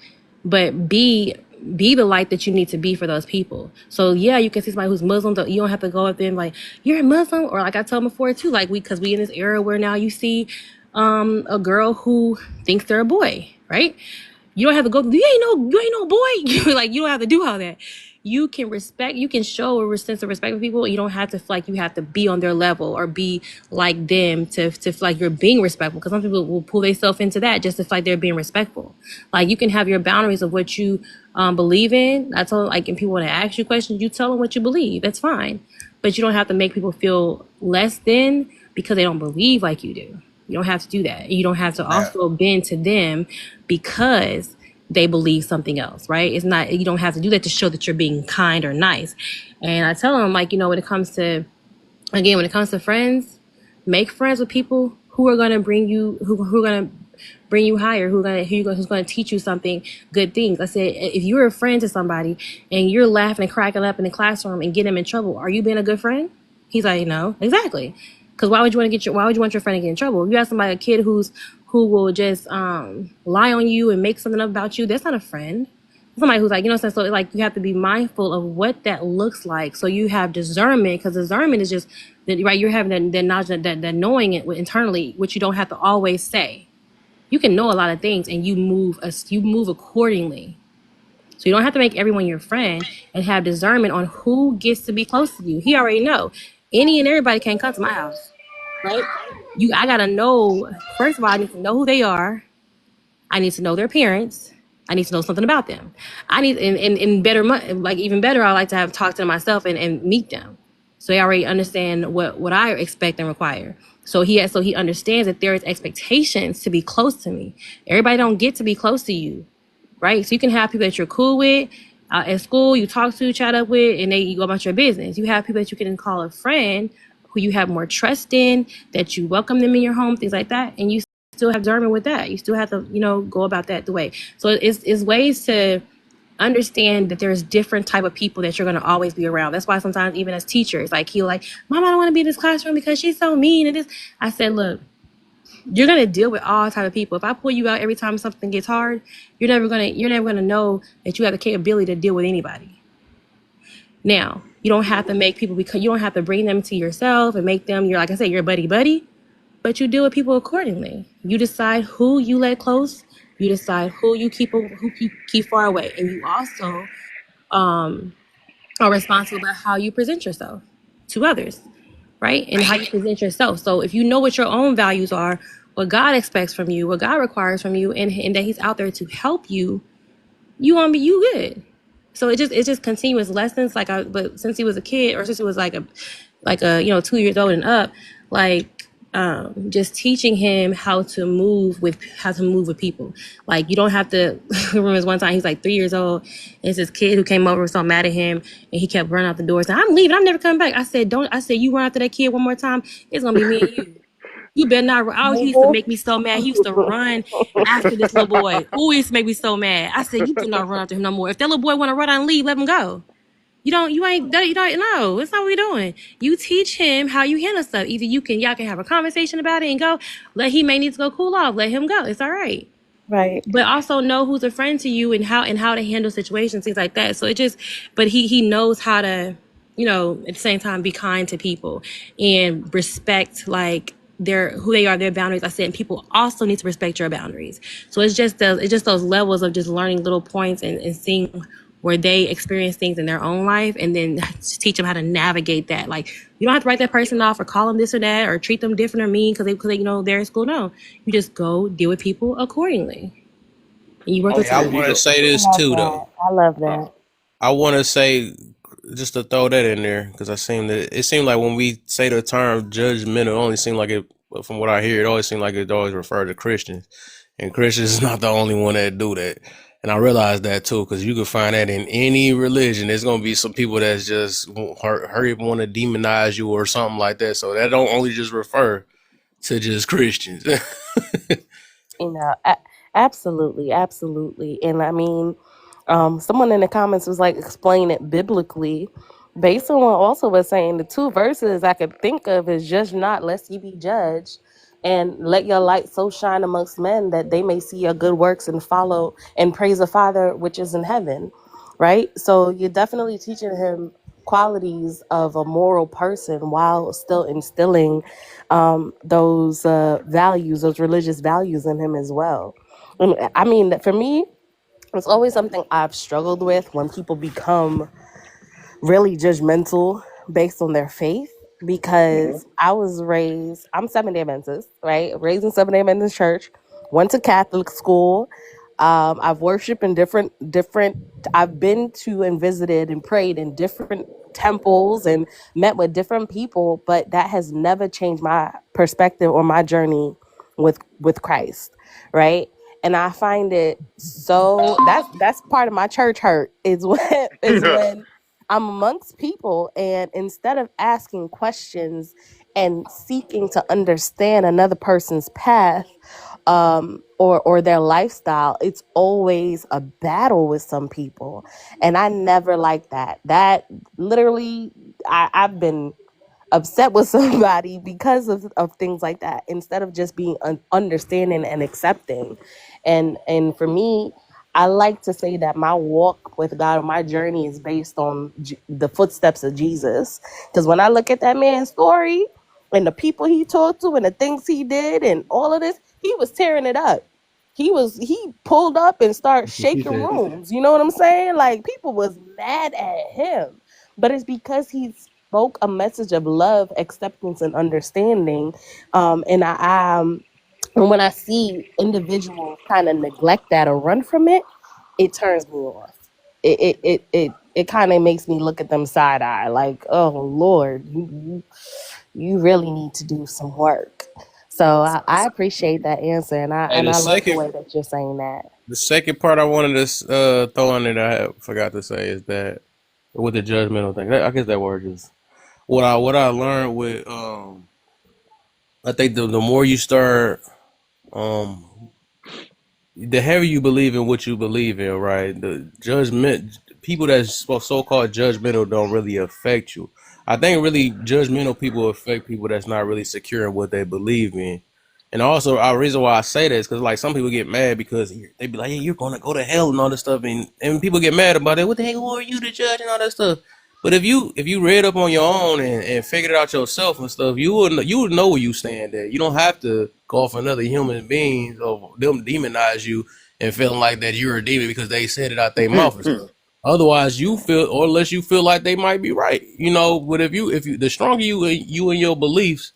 but be the light that you need to be for those people. So yeah, you can see somebody who's Muslim, you don't have to go up there and like, you're a Muslim, or like I told them before too, like because we in this era where now you see a girl who thinks they're a boy, right? You don't have to go, you ain't no boy. Like, you don't have to do all that. You can show a sense of respect for people. You don't have to feel like you have to be on their level or be like them to feel like you're being respectful. Because some people will pull themselves into that just to feel like they're being respectful. Like, you can have your boundaries of what you believe in. I told them, like, if people want to ask you questions, you tell them what you believe. That's fine. But you don't have to make people feel less than because they don't believe like you do. You don't have to do that. You don't have to also bend to them because they believe something else, right? It's not, you don't have to do that to show that you're being kind or nice. And I tell them, like, when it comes to friends, make friends with people who are going to bring you, who are going to bring you higher, who's going to teach you something, good things. I said, if you're a friend to somebody and you're laughing and cracking up in the classroom and getting them in trouble, are you being a good friend? He's like, no, exactly. Because why would you want your friend to get in trouble? You have somebody, a kid who will just lie on you and make something up about you. That's not a friend. Somebody who's like, so like you have to be mindful of what that looks like. So you have discernment, because discernment is just that, right? You're having that knowledge, that knowing it internally, which you don't have to always say. You can know a lot of things and you move accordingly. So you don't have to make everyone your friend, and have discernment on who gets to be close to you. He already know. Any and everybody can't come to my house, right? I gotta know, first of all, I need to know who they are. I need to know their parents. I need to know something about them. I need, and better, like even better, I like to have talked to them myself and meet them. So they already understand what I expect and require. So he understands that there is expectations to be close to me. Everybody don't get to be close to you, right? So you can have people that you're cool with at school, you talk to, chat up with, and you go about your business. You have people that you can call a friend, who you have more trust in, that you welcome them in your home, things like that, and you still have discernment with that. You still have to, go about that the way. So it's ways to understand that there's different type of people that you're going to always be around. That's why sometimes even as teachers, like he'll like, Mom, I don't want to be in this classroom because she's so mean and this. I said, look, you're going to deal with all type of people. If I pull you out every time something gets hard, you're never going to know that you have the capability to deal with anybody. Now, you don't have to make people, because you don't have to bring them to yourself and make them, like I said, you're buddy, but you deal with people accordingly. You decide who you let close. You decide who you keep far away. And you also are responsible about how you present yourself to others, right? And how you present yourself. So if you know what your own values are, what God expects from you, what God requires from you, and that he's out there to help you, you good. So it's just continuous lessons. But since he was a kid, or since he was like a 2 years old and up, just teaching him how to move with people. Like, you don't have to. I remember one time he's like 3 years old. And it's this kid who came over, was so mad at him, and he kept running out the door saying, "I'm leaving. I'm never coming back." I said, you run after that kid one more time, it's gonna be me and you. You better not. He used to make me so mad. He used to run after this little boy. He used to make me so mad. I said, you do not run after him no more. If that little boy want to run out and leave, let him go. You don't know. That's not what we're doing. You teach him how you handle stuff. Either y'all can have a conversation about it and go. He may need to go cool off. Let him go. It's all right. Right. but also know who's a friend to you and how to handle situations, things like that. So it just, but he knows how to, at the same time be kind to people and respect like their who they are, their boundaries. I said, and people also need to respect your boundaries. So it's just those levels of just learning little points and seeing where they experience things in their own life, and then teach them how to navigate that. Like, you don't have to write that person off or call them this or that or treat them different or mean because they they're in school. No, you just go deal with people accordingly. And you work Oh, with Hey, I so them. you want to know, say I this love too, that. though. I love uh, that. I want to say, just to throw that in there, because it seemed like when we say the term judgmental, it only seemed like it, from what I hear, it always seemed like it always referred to Christians. And Christians is not the only one that do that. And I realized that too, because you can find that in any religion. There's going to be some people that's just want to demonize you or something like that. So that don't only just refer to just Christians. You know, absolutely, absolutely. And I mean, someone in the comments was like, explain it biblically. Based on what also was saying, the two verses I could think of is judge not lest ye be judged, and let your light so shine amongst men that they may see your good works and follow and praise the Father which is in heaven. Right? So you're definitely teaching him qualities of a moral person while still instilling those values, those religious values in him as well. And I mean, for me, it's always something I've struggled with when people become really judgmental based on their faith, mhm. because I was raised, I'm Seventh-day Adventist, right? Raised in Seventh-day Adventist church, went to Catholic school. I've worshiped in different, I've been to and visited and prayed in different temples and met with different people, but that has never changed my perspective or my journey with Christ, right? And I find it so, that's part of my church hurt is when I'm amongst people, and instead of asking questions and seeking to understand another person's path, or their lifestyle, it's always a battle with some people. And I never like that. That literally, I've been upset with somebody because of things like that, instead of just being understanding and accepting. And for me, I like to say that my walk with God, my journey is based on the footsteps of Jesus. Because when I look at that man's story and the people he talked to and the things he did and all of this, he was tearing it up. He pulled up and started shaking rooms. You know what I'm saying? Like, people was mad at him. But it's because he spoke a message of love, acceptance, and understanding. And when I see individuals kind of neglect that or run from it, it turns me off. It kind of makes me look at them side eye, like, oh Lord, you really need to do some work. So I appreciate that answer, and I And and I love the way that you're saying that. the second part I wanted to throw in there that I forgot to say is that with the judgmental thing, I guess that word is what I learned with I think the more you start um the heavier you believe in what you believe in, right? The judgment people that's so-called judgmental don't really affect you. I think really judgmental people affect people that's not really secure in what they believe in. And also, our reason why I say that is because like some people get mad because they be like, "Hey, you're gonna go to hell" and all this stuff, and people get mad about it. What the heck? Who are you to judge and all that stuff? But if you read up on your own and figured it out yourself and stuff, you would know where you stand at. You don't have to go off another human being or them demonize you and feeling like that you're a demon because they said it out their mouth or stuff. Otherwise, you feel, or unless you feel like they might be right, you know. But if you, the stronger you in your beliefs,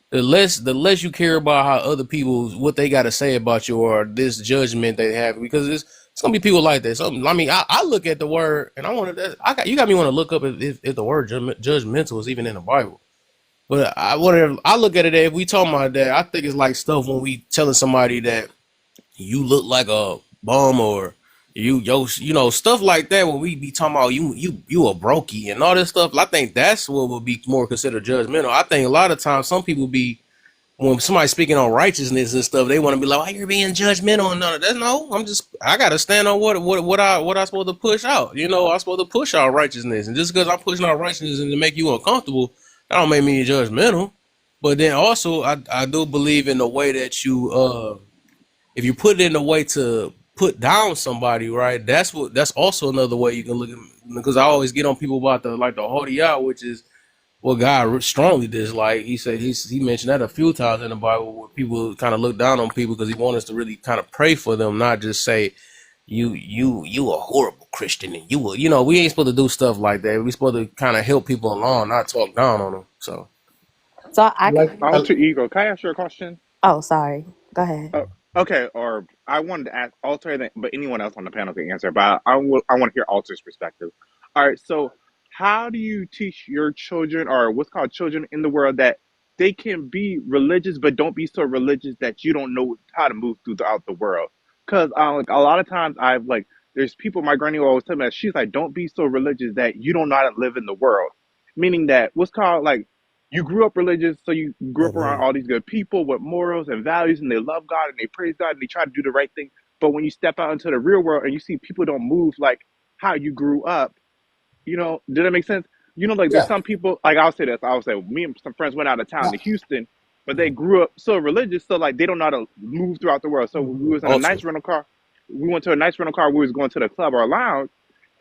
the less you care about how other people what they got to say about you or this judgment they have, because it's gonna be people like that. So I mean, I look at the word and I want to. You got me want to look up if the word judgmental is even in the Bible. But I look at it if we talking about that, I think it's like stuff when we telling somebody that you look like a bum or you know stuff like that when we be talking about you a brokey and all this stuff. I think that's what would be more considered judgmental. I think a lot of times some people be when somebody's speaking on righteousness and stuff, they want to be like, "Why you're being judgmental?" And none of that. No, I gotta stand on what I supposed to push out. You know, I'm supposed to push out righteousness, and just because I'm pushing out righteousness and to make you uncomfortable, that don't make me judgmental. But then also, I do believe in the way that if you put it in a way to put down somebody, right? That's also another way you can look at, because I always get on people about the haughty out, which is what God strongly dislike. He said he mentioned that a few times in the Bible, where people kind of look down on people because he wants us to really kind of pray for them, not just say you a horrible Christian and we ain't supposed to do stuff like that. We supposed to kind of help people along, not talk down on them. So I Like, can. Alter ego. Can I ask you a question? Oh, sorry. Go ahead. Okay, or I wanted to ask Alter, but anyone else on the panel can answer. But I want to hear Alter's perspective. All right, so how do you teach your children, or what's called children in the world, that they can be religious, but don't be so religious that you don't know how to move throughout the world? Because like a lot of times there's people. My granny always tell me that she's like, don't be so religious that you don't know how to live in the world. Meaning that what's called like you grew up religious, so you grew up around all these good people with morals and values, and they love God and they praise God and they try to do the right thing. But when you step out into the real world and you see people don't move like how you grew up, did that make sense? Like there's yeah. some people, like I'll say, me and some friends went out of town to Houston, but they grew up so religious, so like they don't know how to move throughout the world. So we was in a Alter. nice rental car. We went to a nice rental car. We was going to the club or lounge,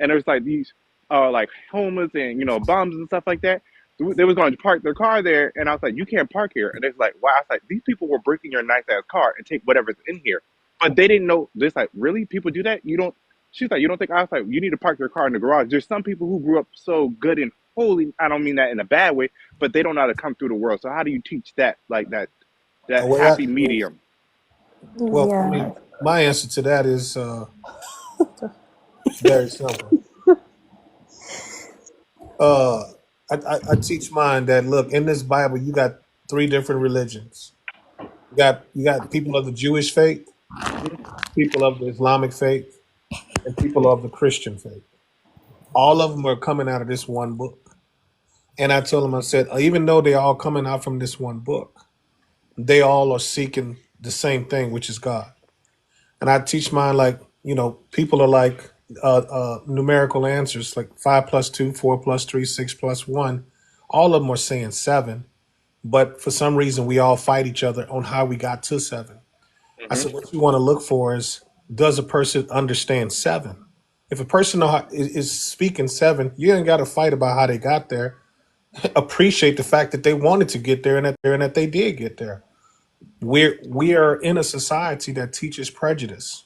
and there's like these like homeless and bums and stuff like that. They was going to park their car there, and I was like, "You can't park here." And it's like, "Why?" I was like, "These people were breaking your nice ass car and take whatever's in here," but they didn't know. This like, really, people do that? You don't? She's like, "You don't think?" I was like, "You need to park your car in the garage." There's some people who grew up so good and holy. I don't mean that in a bad way, but they don't know how to come through the world. So how do you teach that, like that Well, happy medium? well, I Yeah. mean, my answer to that is very simple. I teach mine that look, in this Bible you got three different religions. You got people of the Jewish faith, people of the Islamic faith, and people of the Christian faith. All of them are coming out of this one book. And I told them, I said, even though they're all coming out from this one book, they all are seeking the same thing, which is God. And I teach mine like, people are like numerical answers, like 5 plus 2, 4 plus 3, 6 plus 1. All of them are saying 7. But for some reason, we all fight each other on how we got to 7. I said, what you want to look for is, does a person understand 7? If a person is speaking 7, you ain't got to fight about how they got there. Appreciate the fact that they wanted to get there and that they did get there. We are in a society that teaches prejudice,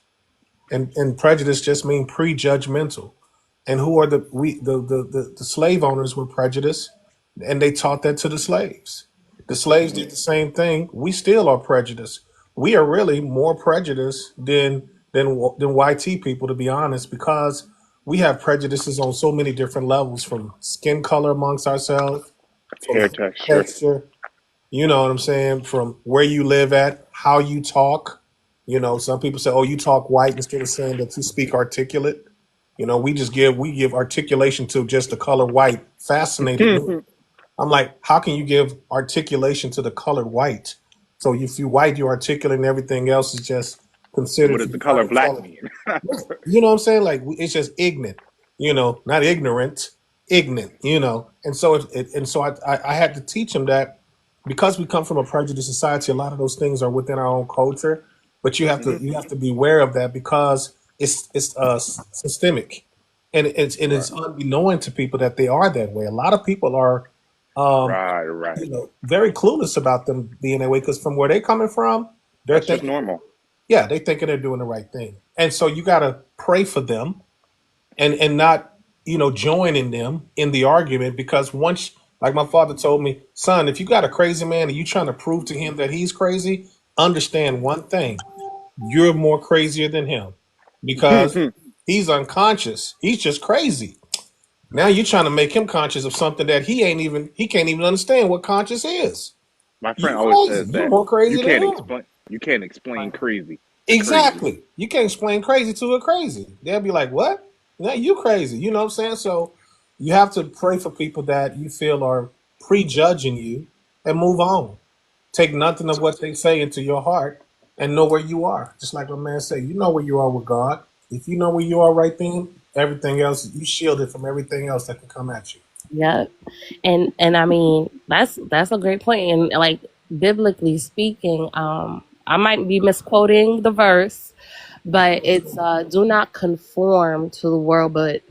and prejudice just means prejudgmental. And who are the slave owners were prejudiced, and they taught that to the slaves. The slaves did the same thing. We still are prejudiced. We are really more prejudiced than YT people, to be honest, because we have prejudices on so many different levels, from skin color amongst ourselves, from Hair texture. texture, you know what I'm saying, from where you live at, how you talk. Some people say, "Oh, you talk white," instead of saying that you speak articulate. We give articulation to just the color white. Fascinated me. I'm like, how can you give articulation to the color white? So if you white, you articulate, and everything else is just What considered to does the be color black unintelligent. mean? You know what I'm saying? Like, it's just ignorant, not ignorant, ignorant, And so I had to teach him that, because we come from a prejudiced society, a lot of those things are within our own culture, but you have to be aware of that, because it's systemic, and Right, it's unbeknown to people that they are that way. A lot of people are right. very clueless about them being that way, because from where they're coming from, they're That's just thinking, normal. yeah, they thinking they're doing the right thing. And so you got to pray for them, and not, joining them in the argument, because once, like my father told me, son, if you got a crazy man and you trying to prove to him that he's crazy, understand one thing: you're more crazier than him, because he's unconscious. He's just crazy. Now you're trying to make him conscious of something that he can't even understand what conscious is. My friend You always crazy. says You're that more crazy than him. you can't explain crazy. It's crazy. Exactly. You can't explain crazy to a crazy. They'll be like, "What? No, you crazy." You know what I'm saying? So you have to pray for people that you feel are prejudging you, and move on. Take nothing of what they say into your heart, and know where you are. Just like my man said, you know where you are with God. If you know where you are right then, everything else, you shielded from everything else that can come at you. Yep. And I mean, that's a great point. And like, biblically speaking, I might be misquoting the verse, but it's do not conform to the world, but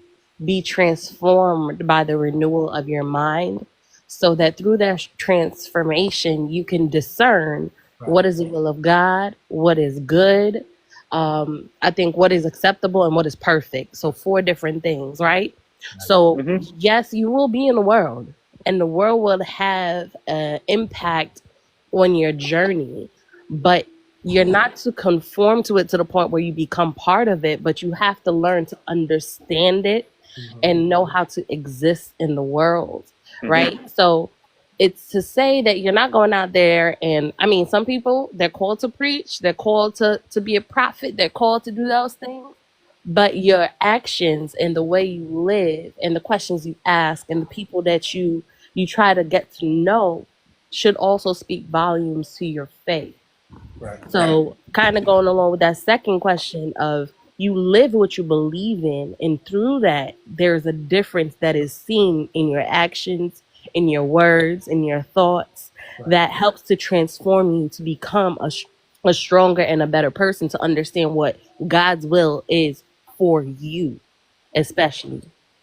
be transformed by the renewal of your mind, so that through that transformation you can discern what is the will of God, what is good, I think what is acceptable and what is perfect. So 4 different things, right? So yes, you will be in the world, and the world will have an impact on your journey, but you're not to conform to it to the point where you become part of it, but you have to learn to understand it and know how to exist in the world, right? So it's to say that you're not going out there, and I mean, some people, they're called to preach, they're called to be a prophet, they're called to do those things, but your actions and the way you live and the questions you ask and the people that you try to get to know should also speak volumes to your faith. So kind of going along with that second question of you live what you believe in, and through that there's a difference that is seen in your actions, in your words, in your thoughts, that helps to transform you to become a stronger and a better person, to understand what God's will is for you, especially,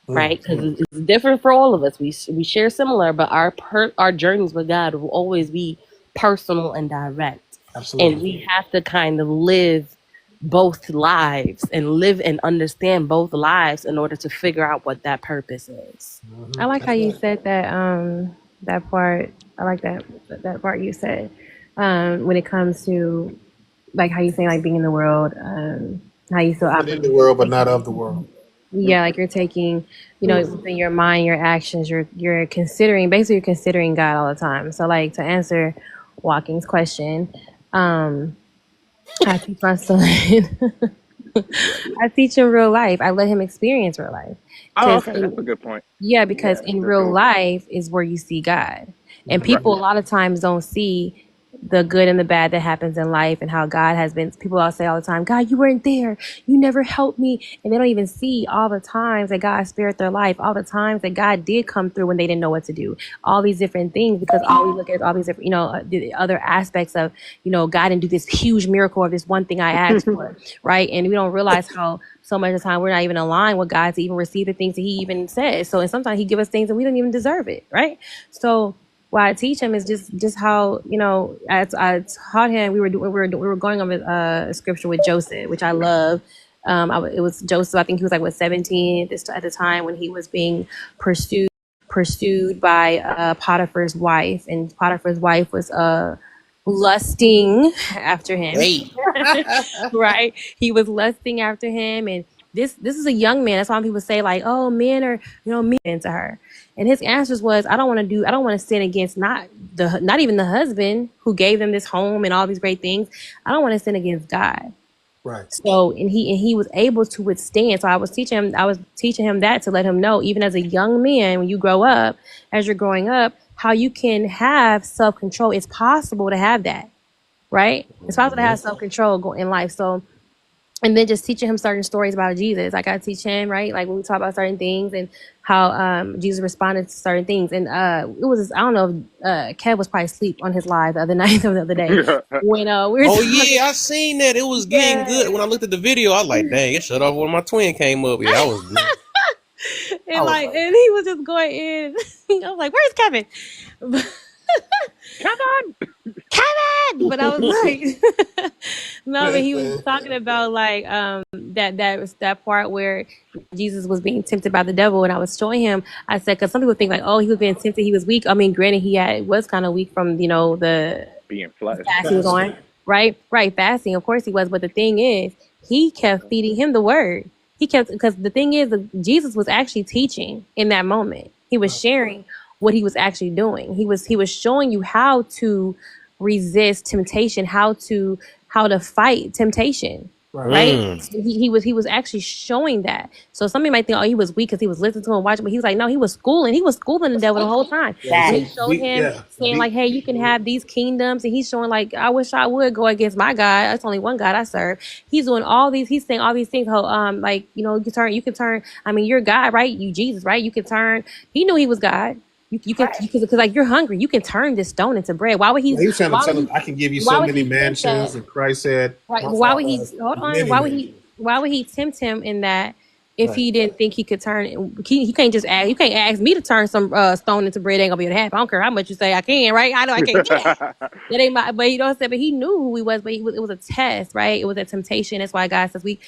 right? Because it's different for all of us. We share similar, but our journeys with God will always be personal and direct. Absolutely. And we have to kind of live both lives and live and understand both lives in order to figure out what that purpose is. I like how you said that that part. I like that part you said when it comes to like how you say like being in the world, how you still But operate in the world, but not of the world. Yeah, like you're taking, you know, within your mind, your actions, you're considering, basically you're considering God all the time. So like to answer Walking's question, I teach my son I teach him real life. I let him experience real life. Oh, 'Cause okay, that's a good point. yeah, because Yeah, in that's real cool. life is where you see God. And Right. people a lot of times don't see the good and the bad that happens in life, and how God has been. People all say all the time, God, you weren't there. You never helped me. And they don't even see all the times that God spared their life, all the times that God did come through when they didn't know what to do, all these different things, because all we look at is all these different, the other aspects of, God didn't do this huge miracle or this one thing I asked for, right? And we don't realize how so much of the time we're not even aligned with God to even receive the things that he even says. So, and sometimes he give us things and we don't even deserve it, right? So what I teach him is just how, I taught him. We were going over a scripture with Joseph, which I love. It was Joseph. I think he was like 17 at the time when he was being pursued by Potiphar's wife, and Potiphar's wife was lusting after him. Hey. Right? He was lusting after him, and this is a young man. That's why people say like, oh, men are, me into her. And his answers was, I don't want to sin against not even the husband who gave them this home and all these great things. I don't want to sin against God. Right. So, and he was able to withstand. So I was teaching him that, to let him know, even as a young man, when you grow up, as you're growing up, how you can have self-control. It's possible to have that, right? It's possible to have self-control in life. So, and then just teaching him certain stories about Jesus. Like I teach him, right? Like when we talk about certain things and how Jesus responded to certain things. And it was, I don't know, if Kev was probably asleep on his live the other night or the other day when we were Oh talking. yeah, I seen that. It was getting good. When I looked at the video, I was like, dang, it shut off when my twin came up. Yeah, I was good. And he was just going in. I was like, "Where's Kevin?" Kevin! But I was like, no, but he was talking about like that was that part where Jesus was being tempted by the devil, and I was showing him. I said, because some people think like, oh, he was being tempted, he was weak. I mean, granted, was kind of weak from the Being flesh. fast he was on, right, fasting. Of course he was, but the thing is, he kept feeding him the word. He kept, because the thing is, Jesus was actually teaching in that moment. He was sharing what he was actually doing. He was showing you how to resist temptation, how to fight temptation. Right? So he was actually showing that. So somebody might think, oh, he was weak because he was listening to him, watching, but he was like, no, he was schooling the devil the whole time. And he showed him saying like, hey, you can have these kingdoms, and he's showing like, I wish I would go against my God. That's only one God I serve. He's doing all these, he's saying all these things. How like, you can turn. I mean, you're God, right? You Jesus, right? You can turn. He knew he was God. You can because like you're hungry. You can turn this stone into bread. Why would he? He was trying to Why tell would him, he? I can give you Why so would many he think that? mansions. And Christ said, Right. my But why would father he has hold on? many mansions. Why would he tempt him in that if Right. he didn't think he could turn he can't just ask you can't ask me to turn some stone into bread, ain't gonna be able to happen. I don't care how much you say I can, right? I know I can't do that. That ain't my but you know what I'm saying? But he knew who he was, but it was a test, right? It was a temptation. That's why God says we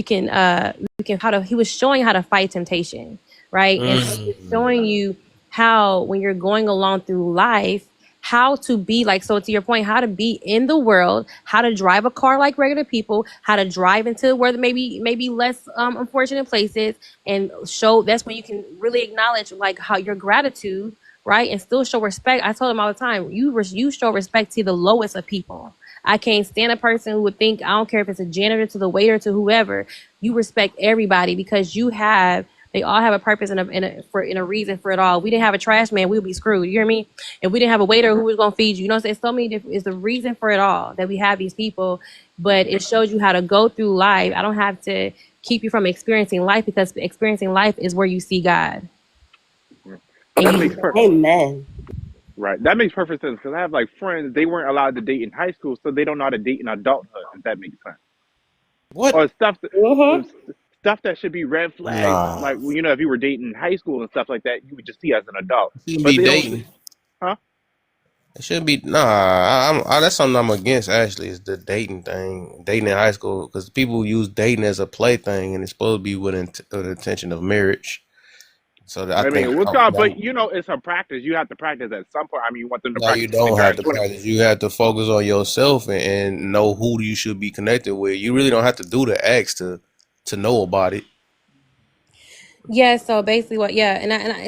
can he was showing how to fight temptation, right? And so he was showing you how when you're going along through life how to be like so to your point how to be in the world, how to drive a car like regular people, how to drive into where maybe less unfortunate places, and show that's when you can really acknowledge like how your gratitude, right, and still show respect. I told him all the time, you show respect to the lowest of people. I can't stand a person who would think, I don't care if it's a janitor to the waiter to whoever, you respect everybody because they all have a purpose and a reason for it all. We didn't have a trash man, we would be screwed. You hear me? If we didn't have a waiter who was gonna feed you, you know what I'm saying? So many different. It's the reason for it all that we have these people, but it shows you how to go through life. I don't have to keep you from experiencing life because experiencing life is where you see God. That makes Amen. right. That makes perfect sense because I have like friends they weren't allowed to date in high school, so they don't know how to date in adulthood. If that makes sense, What? or Mm-hmm. stuff that should be red flags. Nah, Like you know, if you were dating in high school and stuff like that, you would just see as an adult. shouldn't But be they don't. dating. Huh? It shouldn't be. Nah, that's something I'm against. Actually, is the dating thing, dating in high school, because people use dating as a plaything, and it's supposed to be with the intention of marriage. So I I think mean, what's God? But you know, it's a practice. You have to practice at some point. I mean, you want them to no, you practice when don't they're have in to 20. practice. You have to focus on yourself and know who you should be connected with. You really don't have to do the acts to know about it. Yeah, so basically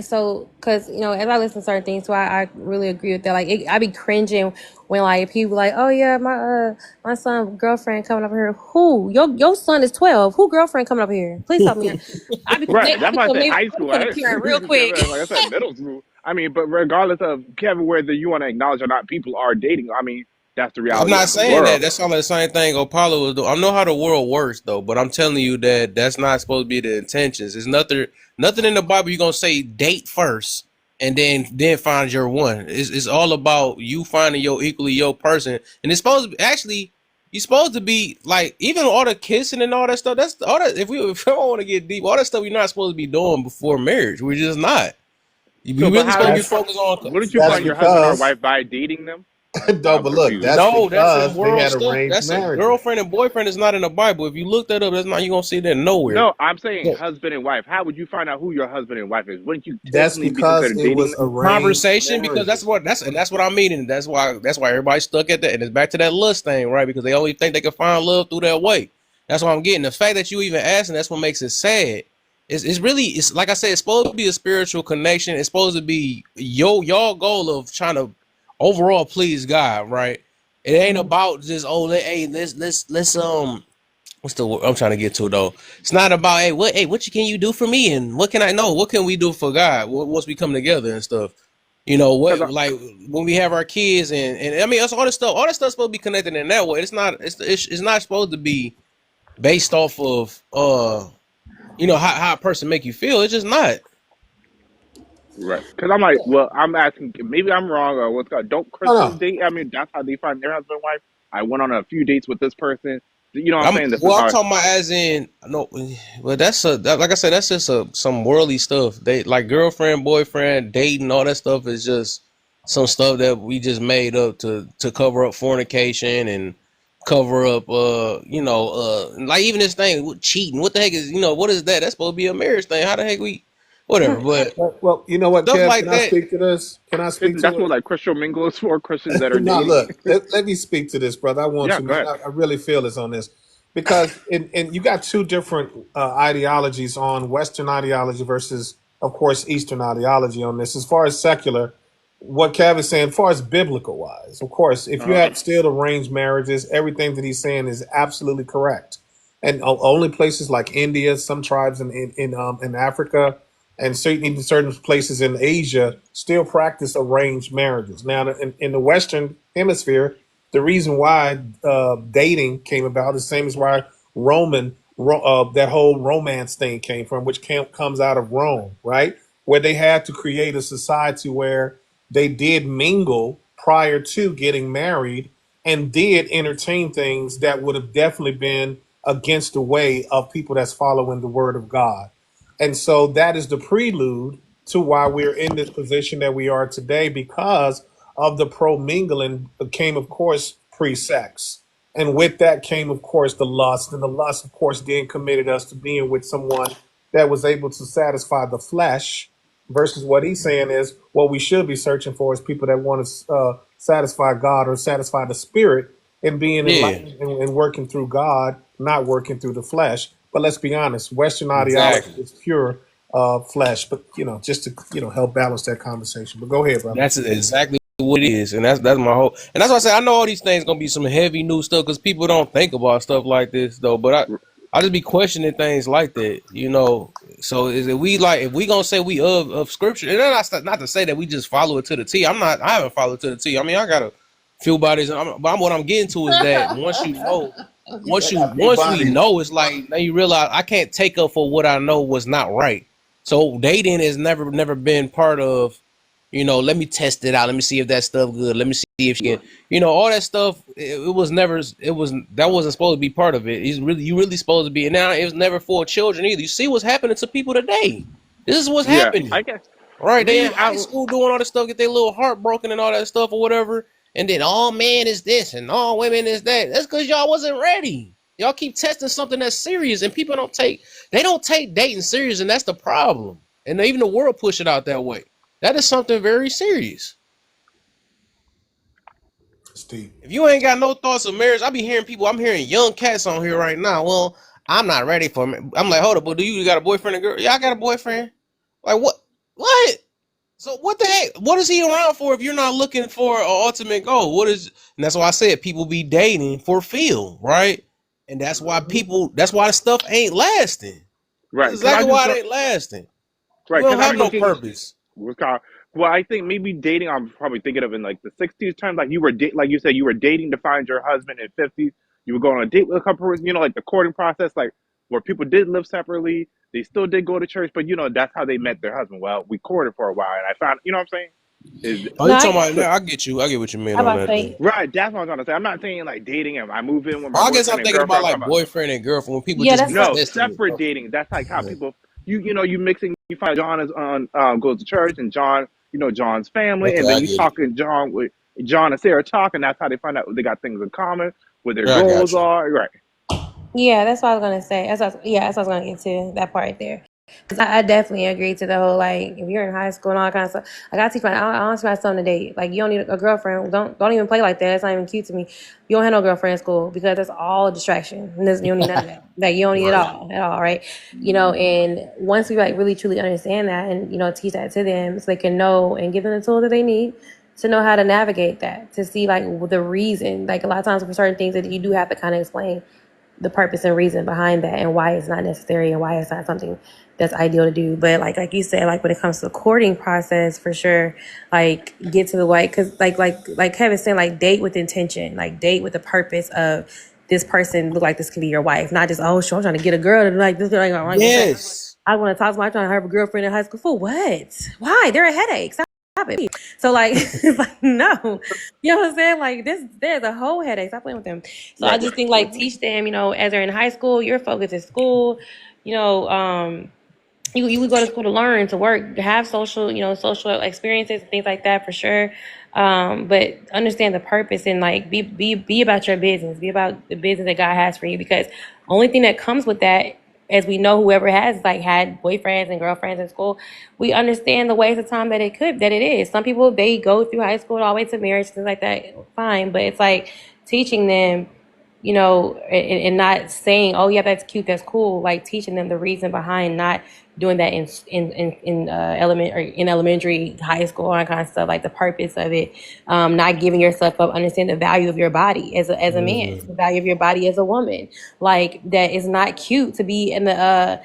so because you know as I listen to certain things, so I really agree with that. Like I be cringing when like people like, oh yeah, my son girlfriend coming up here. Who your son is 12? Who girlfriend coming up here? Please help me. Right. I That's why I become say a high school. parent real quick. Like I said, middle school. I mean, but regardless of Kevin, whether you want to acknowledge or not, people are dating. I mean, that's the I'm reality not of the saying that. world. That's all the same thing Apollo was doing. I know how the world works though, but I'm telling you that that's not supposed to be the intentions. It's nothing in the Bible you're gonna say date first and then find your one. It's all about you finding your equally your person. And it's supposed to be actually you're supposed to be like even all the kissing and all that stuff. That's all that if we don't want to get deep, all that stuff you're not supposed to be doing before marriage. We're just not. You So, but really how supposed to do be you That's find? focused on. Wouldn't you that's find your husband or because wife by dating them? no, I'm but look, confused. that's No, that's because they immoral had stuff. arranged That's a marriages. girlfriend and boyfriend is not in the Bible. If you look that up, that's not you gonna see that nowhere. No, I'm saying Yeah. husband and wife. How would you find out who your husband and wife is? Wouldn't you That's technically be because considered it dating was them? arranged Conversation because marriages. that's what I mean, and that's why everybody's stuck at that, and it's back to that lust thing, right? Because they only think they can find love through that way. That's what I'm getting. The fact that you even asking, that's what makes it sad. It's really it's like I said, it's supposed to be a spiritual connection. It's supposed to be your goal of trying to overall please God, right? It ain't about just hey let's what's the word I'm trying to get to though? It's not about what can you do for me and what can I know? What can we do for God once we come together and stuff? You know what? Because Like when we have our kids and I mean that's all this stuff's supposed to be connected in that way. It's not supposed to be based off of how a person make you feel. It's just not. right. Because I'm like, well, I'm asking. Maybe I'm wrong or what's God? Don't No, Christians no. date? I mean, that's how they find their husband and wife. I went on a few dates with this person. You know what I'm I'm saying? This is well. I'm how. talking about as in no, but like I said, that's just some worldly stuff. They like girlfriend, boyfriend, dating, all that stuff is just some stuff that we just made up to cover up fornication and cover up like even this thing with cheating. What the heck is what is that? That's supposed to be a marriage thing. How the heck we whatever, but Well, you know what, stuff Kev? like Can I that. speak to this? Can I speak Isn't that's to what it? like Christian mingle is for? Christians that are No, dating. look. Let me speak to this, brother. I want Yeah, to, go man. ahead. I really feel this on this because you got two different ideologies on Western ideology versus, of course, Eastern ideology on this. As far as secular, what Kev is saying, as far as biblical wise, of course, if you Uh-huh. have still arranged marriages, everything that he's saying is absolutely correct. And only places like India, some tribes in Africa, and certain places in Asia still practice arranged marriages. Now, in the Western Hemisphere, the reason why dating came about is the same as why that whole romance thing came from, which comes out of Rome, right? where they had to create a society where they did mingle prior to getting married and did entertain things that would have definitely been against the way of people that's following the word of God. And so that is the prelude to why we're in this position that we are today, because of the pro mingling came, of course, pre sex. And with that came, of course, the lust. And the lust, of course, then committed us to being with someone that was able to satisfy the flesh, versus what he's saying is what we should be searching for is people that want to satisfy God or satisfy the spirit and being Yeah, enlightened and working through God, not working through the flesh. But let's be honest, Western ideology exactly. is pure flesh. But just to help balance that conversation. But go ahead, brother. That's exactly what it is, and that's my whole. And that's why I say I know all these things gonna be some heavy new stuff because people don't think about stuff like this though. But I just be questioning things like that, you know. So is it we like if we gonna say we of scripture, and then not to say that we just follow it to the T. I haven't followed it to the T. I mean, I got a few bodies, but what I'm getting to is that once you know, once we know, it's like now you realize I can't take up for what I know was not right. So dating has never been part of, you know, let me test it out. Let me see if that stuff good. Let me see if you can, you know, all that stuff. It was never. That wasn't supposed to be part of it. You really supposed to be. And now it was never for children either. You see what's happening to people today. This is what's Yeah, happening. I guess Right? They in me. high school doing all this stuff, get their little heart broken and all that stuff or whatever. And then all men is this and all women is that. That's because y'all wasn't ready. Y'all keep testing something that's serious, and people don't take dating serious, and that's the problem. And even the world push it out that way. That is something very serious. Steve. If you ain't got no thoughts of marriage, I'm hearing young cats on here right now. Well, I'm not ready for it. I'm like, hold up, but do you got a boyfriend and girl? Yeah, I got a boyfriend. Like what? What? So what the heck? What is he around for if you're not looking for an ultimate goal? And that's why I said people be dating for feel, right? And that's why the stuff ain't lasting. That's Right, because I exactly just why don't. it ain't lasting. We Right, don't because I'm have no thinking. purpose. Well, I think maybe dating. I'm probably thinking of in like the '60s terms. Like like you said, you were dating to find your husband in '50s. You were going on a date with a couple. Like the courting process, like where people did live separately. They still did go to church, but that's how they met their husband. Well, we courted for a while, and I found. You know what I'm saying? Is Oh, No, you I talking get about you. now? I get you. I get what you mean I on about to that. Then. say, right. That's what I'm trying to say. I'm not saying like dating and I move in with my I guess boyfriend I'm and thinking about girlfriend. I'm like talking about boyfriend and girlfriend when people yeah, just that's be what. no testing and separate stuff. dating. That's like how Yeah. people you mixing. You find John is on goes to church and John John's family, and Okay, then I you get it. talking John with John and Sarah talk, and that's how they find out they got things in common, what their Yeah, I goals got you. are. Right. Yeah, that's what I was gonna say. That's what I was gonna get to that part there. 'Cause I definitely agree to the whole like if you're in high school and all that kind of stuff. Like I want to teach my son to date. Like you don't need a girlfriend. Don't even play like that. It's not even cute to me. You don't have no girlfriend in school because that's all a distraction. And you don't need none of that. Like you don't need it Right. all at all, right? And once we like really truly understand that and teach that to them so they can know and give them the tools that they need to know how to navigate that, to see like the reason. Like a lot of times for certain things that you do have to kind of explain the purpose and reason behind that and why it's not necessary and why it's not something that's ideal to do. But like you said, like when it comes to the courting process, for sure, like get to the white, because like Kevin's saying, like date with intention, like date with the purpose of this person look like this can be your wife, not just sure I'm trying to get a girl to like this girl. Like you said, Yes. I want to talk to my trying to have a girlfriend in high school. For what? Why? They're a headache. Stop it. So like, it's like no, you know what I'm saying? Like there's a whole headache. Stop playing with them. So I Right. just think like teach them, as they're in high school, your focus is school. You know, you would go to school to learn, to work, to have social experiences and things like that for sure. But understand the purpose and like be about your business, be about the business that God has for you. Because only thing that comes with that, as we know, whoever has like had boyfriends and girlfriends in school, we understand the waste of time that it is. Some people, they go through high school all the way to marriage, things like that, fine. But it's like teaching them, and not saying, "Oh, yeah, that's cute, that's cool." Like teaching them the reason behind not doing that in elementary, high school, all that kind of stuff. Like the purpose of it, not giving yourself up. Understand the value of your body as a man, the value of your body as a woman. Like that is not cute to be in the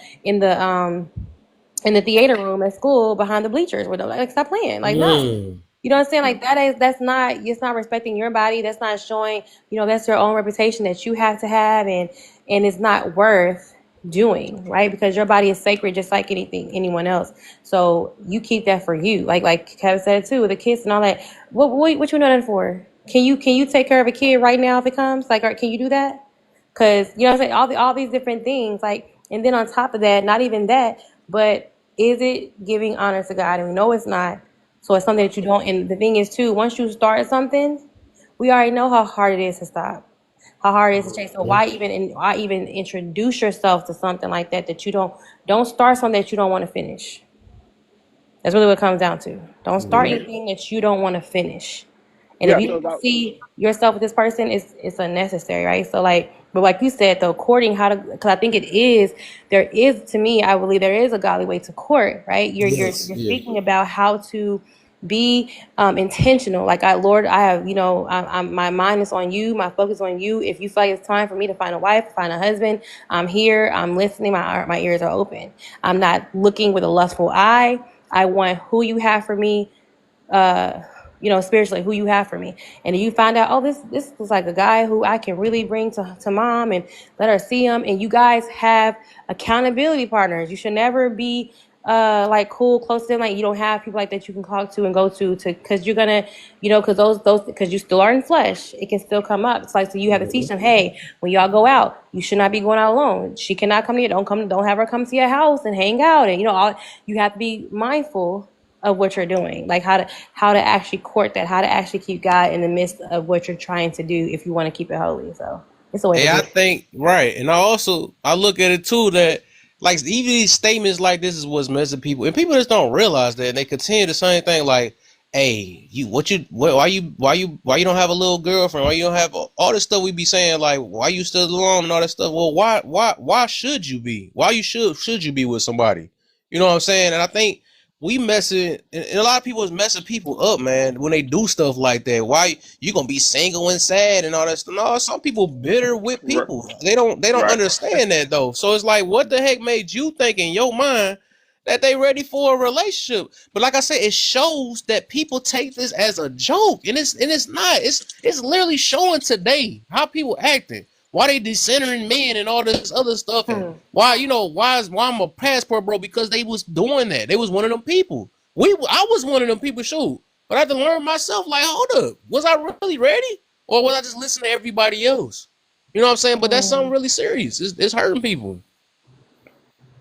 theater room at school behind the bleachers with them. Like stop playing. Like no. You know what I'm saying? Like it's not respecting your body. That's not showing, that's your own reputation that you have to have, and it's not worth doing, right? Because your body is sacred just like anyone else. So you keep that for you. Like Kevin said too, with the kids and all that. What you know that for? Can you take care of a kid right now if it comes? Like, can you do that? Because you know what I'm saying, all these different things, like, and then on top of that, not even that, but is it giving honor to God? And we know it's not. So it's something that you don't. And the thing is too, once you start something, we already know how hard it is to stop, how hard it is to change. So why even introduce yourself to something like that you don't start something that you don't want to finish. That's really what it comes down to. Don't start anything that you don't want to finish. And if Yeah. you So don't that. see yourself with this person, it's unnecessary, right? So but like you said, though, courting, because I think there is, to me, I believe there is a godly way to court, right? You're Yes. Yeah. speaking about how to be intentional. Like, Lord, I have, my mind is on you, my focus on you. If you feel like it's time for me to find a wife, find a husband, I'm here, I'm listening, my ears are open. I'm not looking with a lustful eye. I want who you have for me, spiritually, who you have for me. And if you find out, oh, this is like a guy who I can really bring to mom and let her see him, and you guys have accountability partners. You should never be like cool close to them. Like, you don't have people like that you can talk to and go to because you're gonna, because those because you still are in flesh, it can still come up. It's like, so you have to teach them, hey, when y'all go out, you should not be going out alone. She cannot come here. Don't have her come to your house and hang out. And you have to be mindful of what you're doing, like how to actually court that, how to actually keep God in the midst of what you're trying to do if you want to keep it holy. So it's a way to Hey, do I it. think right, and I look at it too that like even these statements like this is what's messing people, and people just don't realize that, and they continue the same thing like, "Hey, why you don't have a little girlfriend? Why you don't have all this stuff we be saying like why you still alone and all that stuff? Well, why should you be? Why should you be with somebody? You know what I'm saying? And I think we messing, and a lot of people is messing people up, man, when they do stuff like that. Why you gonna be single and sad and all that stuff? No, some people bitter with Right. people. They don't Right. understand that though. So it's like, what the heck made you think in your mind that they ready for a relationship? But like I said, it shows that people take this as a joke, and it's not. It's literally showing today how people acting. Why they decentering men and all this other stuff, and why I'm a passport bro, because they was doing that. They was one of them people. I was one of them people, shoot. But I had to learn myself, like, hold up, was I really ready? Or was I just listening to everybody else? You know what I'm saying? But that's something really serious. It's hurting people.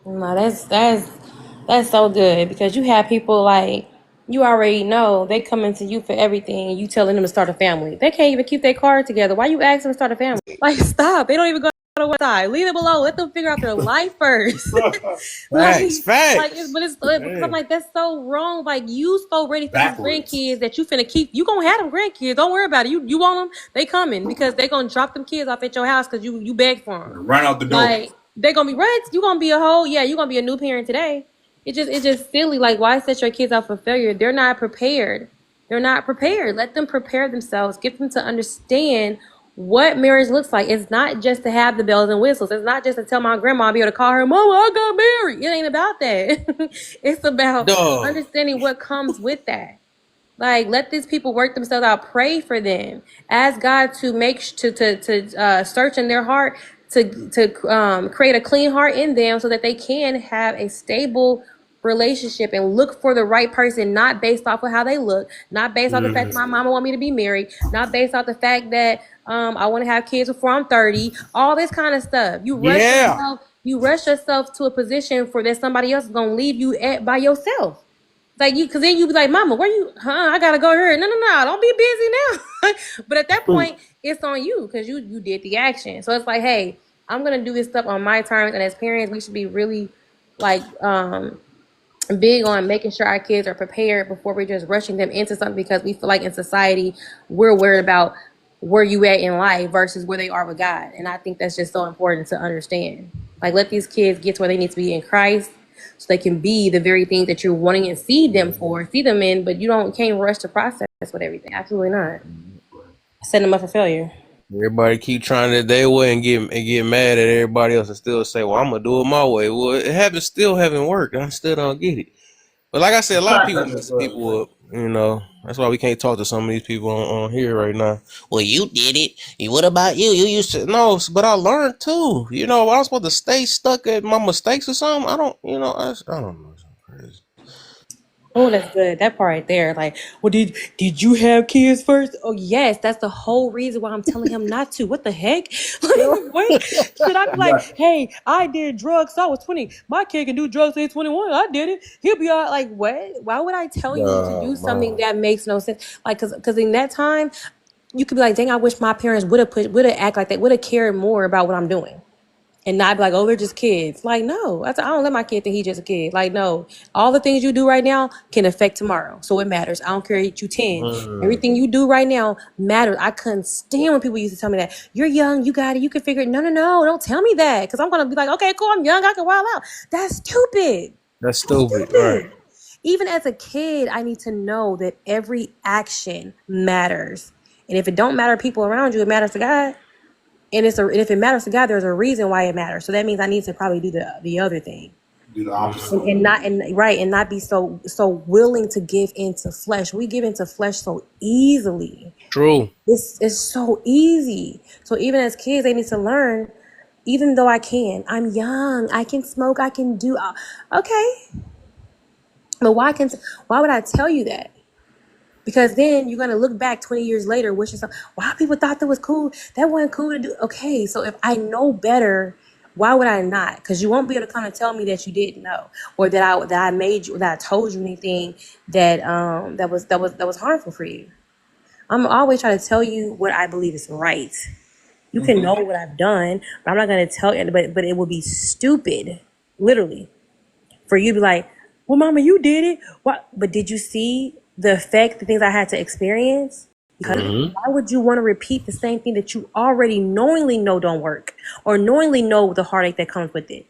No, that's so good, because you have people like, you already know they coming to you for everything, and you telling them to start a family. They can't even keep their card together. Why you asking them to start a family? Like, stop. They don't even go to one side. Leave it below. Let them figure out their life first. Facts, But I'm like, that's so wrong. Like, you so ready for these grandkids that you finna keep. You gonna have them grandkids. Don't worry about it. You want them? They coming, because they gonna drop them kids off at your house because you beg for them. Right out the door. Like, they're gonna be right. You gonna be a whole, yeah. You gonna be a new parent today. It's just silly. Like, why set your kids up for failure? They're not prepared. They're not prepared. Let them prepare themselves. Get them to understand what marriage looks like. It's not just to have the bells and whistles. It's not just to tell my grandma, I'll be able to call her, Mama, I got married. It ain't about that. It's about understanding what comes with that. Like, let these people work themselves out. Pray for them. Ask God to search in their heart, to create a clean heart in them, so that they can have a stable relationship and look for the right person, not based off of how they look, not based off the fact that my mama want me to be married, not based off the fact that I want to have kids before I'm 30. All this kind of stuff. You rush yourself to a position for that somebody else is gonna leave you at by yourself. Like, because then you be like, Mama, where you? I gotta go here. No, don't be busy now. But at that point, it's on you, because you did the action. So it's like, hey, I'm gonna do this stuff on my terms, and as parents, we should be really like big on making sure our kids are prepared before we're just rushing them into something, because we feel like in society we're worried about where you at in life versus where they are with God. And I think that's just so important to understand. Like, let these kids get to where they need to be in Christ, so they can be the very thing that you're wanting to see them in, but you can't rush the process with everything. Absolutely not. Setting them up for failure. Everybody keep trying it their way and get mad at everybody else and still say, well, I'm gonna do it my way. Well, it still haven't worked. I still don't get it. But like I said, a lot of people mess people up. You know, that's why we can't talk to some of these people on here right now. Well, you did it. What about you? You used to no, but I learned too. You know, I was supposed to stay stuck at my mistakes or something. I don't, you know, I don't know. It's crazy. Oh, that's good. That part right there. Like, well, did you have kids first? Oh, yes. That's the whole reason why I'm telling him not to. What the heck? Like, what? Should I be like, hey, I did drugs. So I was 20. My kid can do drugs at 21. I did it. He'll be all like, what? Why would I tell you to do something that makes no sense? Like, because in that time, you could be like, dang, I wish my parents would have act like that, would have cared more about what I'm doing. And not be like, oh, they're just kids. Like, no, I don't let my kid think he's just a kid. Like, no, all the things you do right now can affect tomorrow. So it matters. I don't care that you 10. Everything you do right now matters. I couldn't stand when people used to tell me that. You're young, you got it, you can figure it. No, don't tell me that. Because I'm going to be like, okay, cool, I'm young, I can wild out. That's stupid. That's stupid. Right. Even as a kid, I need to know that every action matters. And if it don't matter to people around you, it matters to God. And if it matters to God, there's a reason why it matters. So that means I need to probably do the other thing. Do the opposite. And not be so willing to give into flesh. We give into flesh so easily. True. It's so easy. So even as kids, they need to learn, even though I'm young, I can smoke, I can do okay. But why would I tell you that? Because then you're going to look back 20 years later, wishing something, why people thought that was cool. That wasn't cool to do. Okay, so if I know better, why would I not? Because you won't be able to come and tell me that you didn't know, or that I made you, that I told you anything that was harmful for you. I'm always trying to tell you what I believe is right. You can know what I've done, but I'm not going to tell you. But it would be stupid, literally, for you to be like, well, mama, you did it. What? But did you see the effect, the things I had to experience? Because why would you want to repeat the same thing that you already knowingly know don't work, or knowingly know the heartache that comes with it?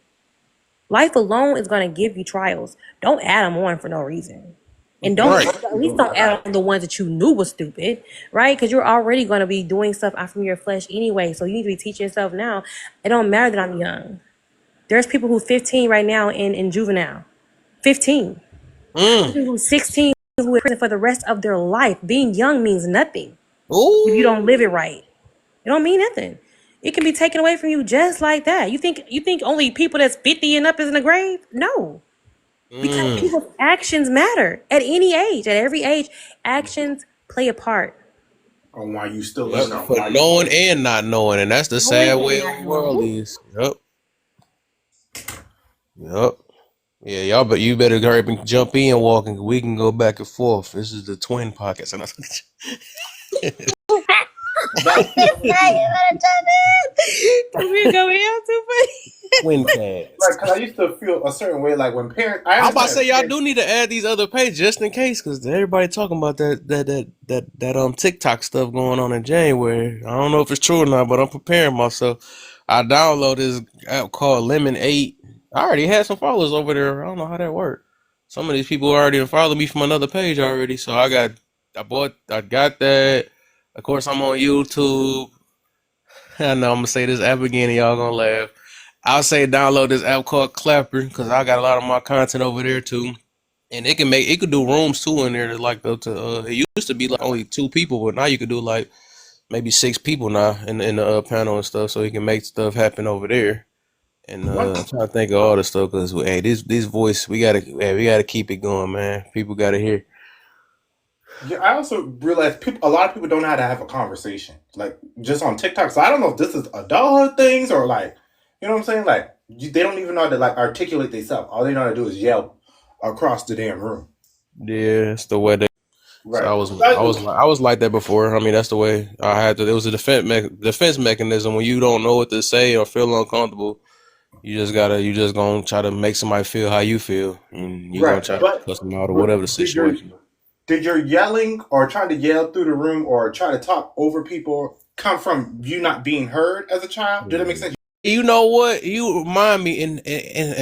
Life alone is going to give you trials. Don't add them on for no reason. And at least don't add on the ones that you knew was stupid, right? Because you're already going to be doing stuff out from your flesh anyway. So you need to be teaching yourself now. It don't matter that I'm young. There's people who's 15 right now in juvenile. 15. People who's 16 who are in prison for the rest of their life. Being young means nothing. If you don't live it right. It don't mean nothing. It can be taken away from you just like that. You think only people that's 50 and up is in the grave? No. Because people's actions matter at any age, at every age. Actions play a part. Or why you still For knowing and not knowing, and that's the sad way of the world is. Yep. Yeah, y'all, but you better hurry up and jump in, walking. We can go back and forth. This is the twin podcast. Twin cast. Right, because I used to feel a certain way, like when parents. I'm about to say y'all do need to add these other pages just in case, because everybody talking about that TikTok stuff going on in January. I don't know if it's true or not, but I'm preparing myself. I downloaded this app called Lemon8. I already had some followers over there. I don't know how that worked. Some of these people already followed me from another page already, so I got that. Of course, I'm on YouTube. I know I'm gonna say this app again, and y'all gonna laugh. I'll say download this app called Clapper, because I got a lot of my content over there too, and it could do rooms too in there. That like up to it used to be like only 2 people, but now you could do like maybe 6 people now in the panel and stuff, so you can make stuff happen over there. And I'm trying to think of all the stuff, because hey, this voice we gotta keep it going, man. People gotta hear. Yeah, I also realize a lot of people don't know how to have a conversation, like just on TikTok. So I don't know if this is adulthood things or like, you know what I'm saying? Like they don't even know how to like articulate themselves. All they know how to do is yell across the damn room. Yeah, that's the way they. Right. So I was like that before. I mean, that's the way I had to. It was a defense mechanism when you don't know what to say or feel uncomfortable. You just gonna try to make somebody feel how you feel, and you're gonna try to cuss them out or whatever the situation. Did your yelling or trying to yell through the room or try to talk over people come from you not being heard as a child? Did it make sense? You know what? You remind me, and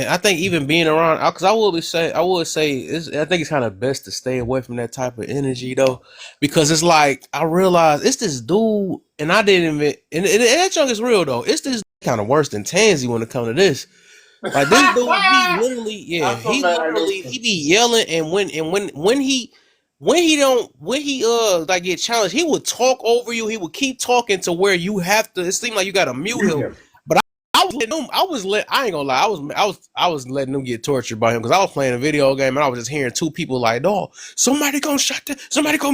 I think even being around, because I would say, I think it's kind of best to stay away from that type of energy though, because it's like I realized it's this dude, and I didn't even, and that junk is real though. It's this kind of worse than Tansy when it comes to this. Like this dude, he be yelling, and when he when he like get challenged, he would talk over you. He would keep talking to where you have to. It seemed like you got to mute him. But I ain't gonna lie. I was letting them get tortured by him because I was playing a video game and I was just hearing two people like, "Oh, somebody gonna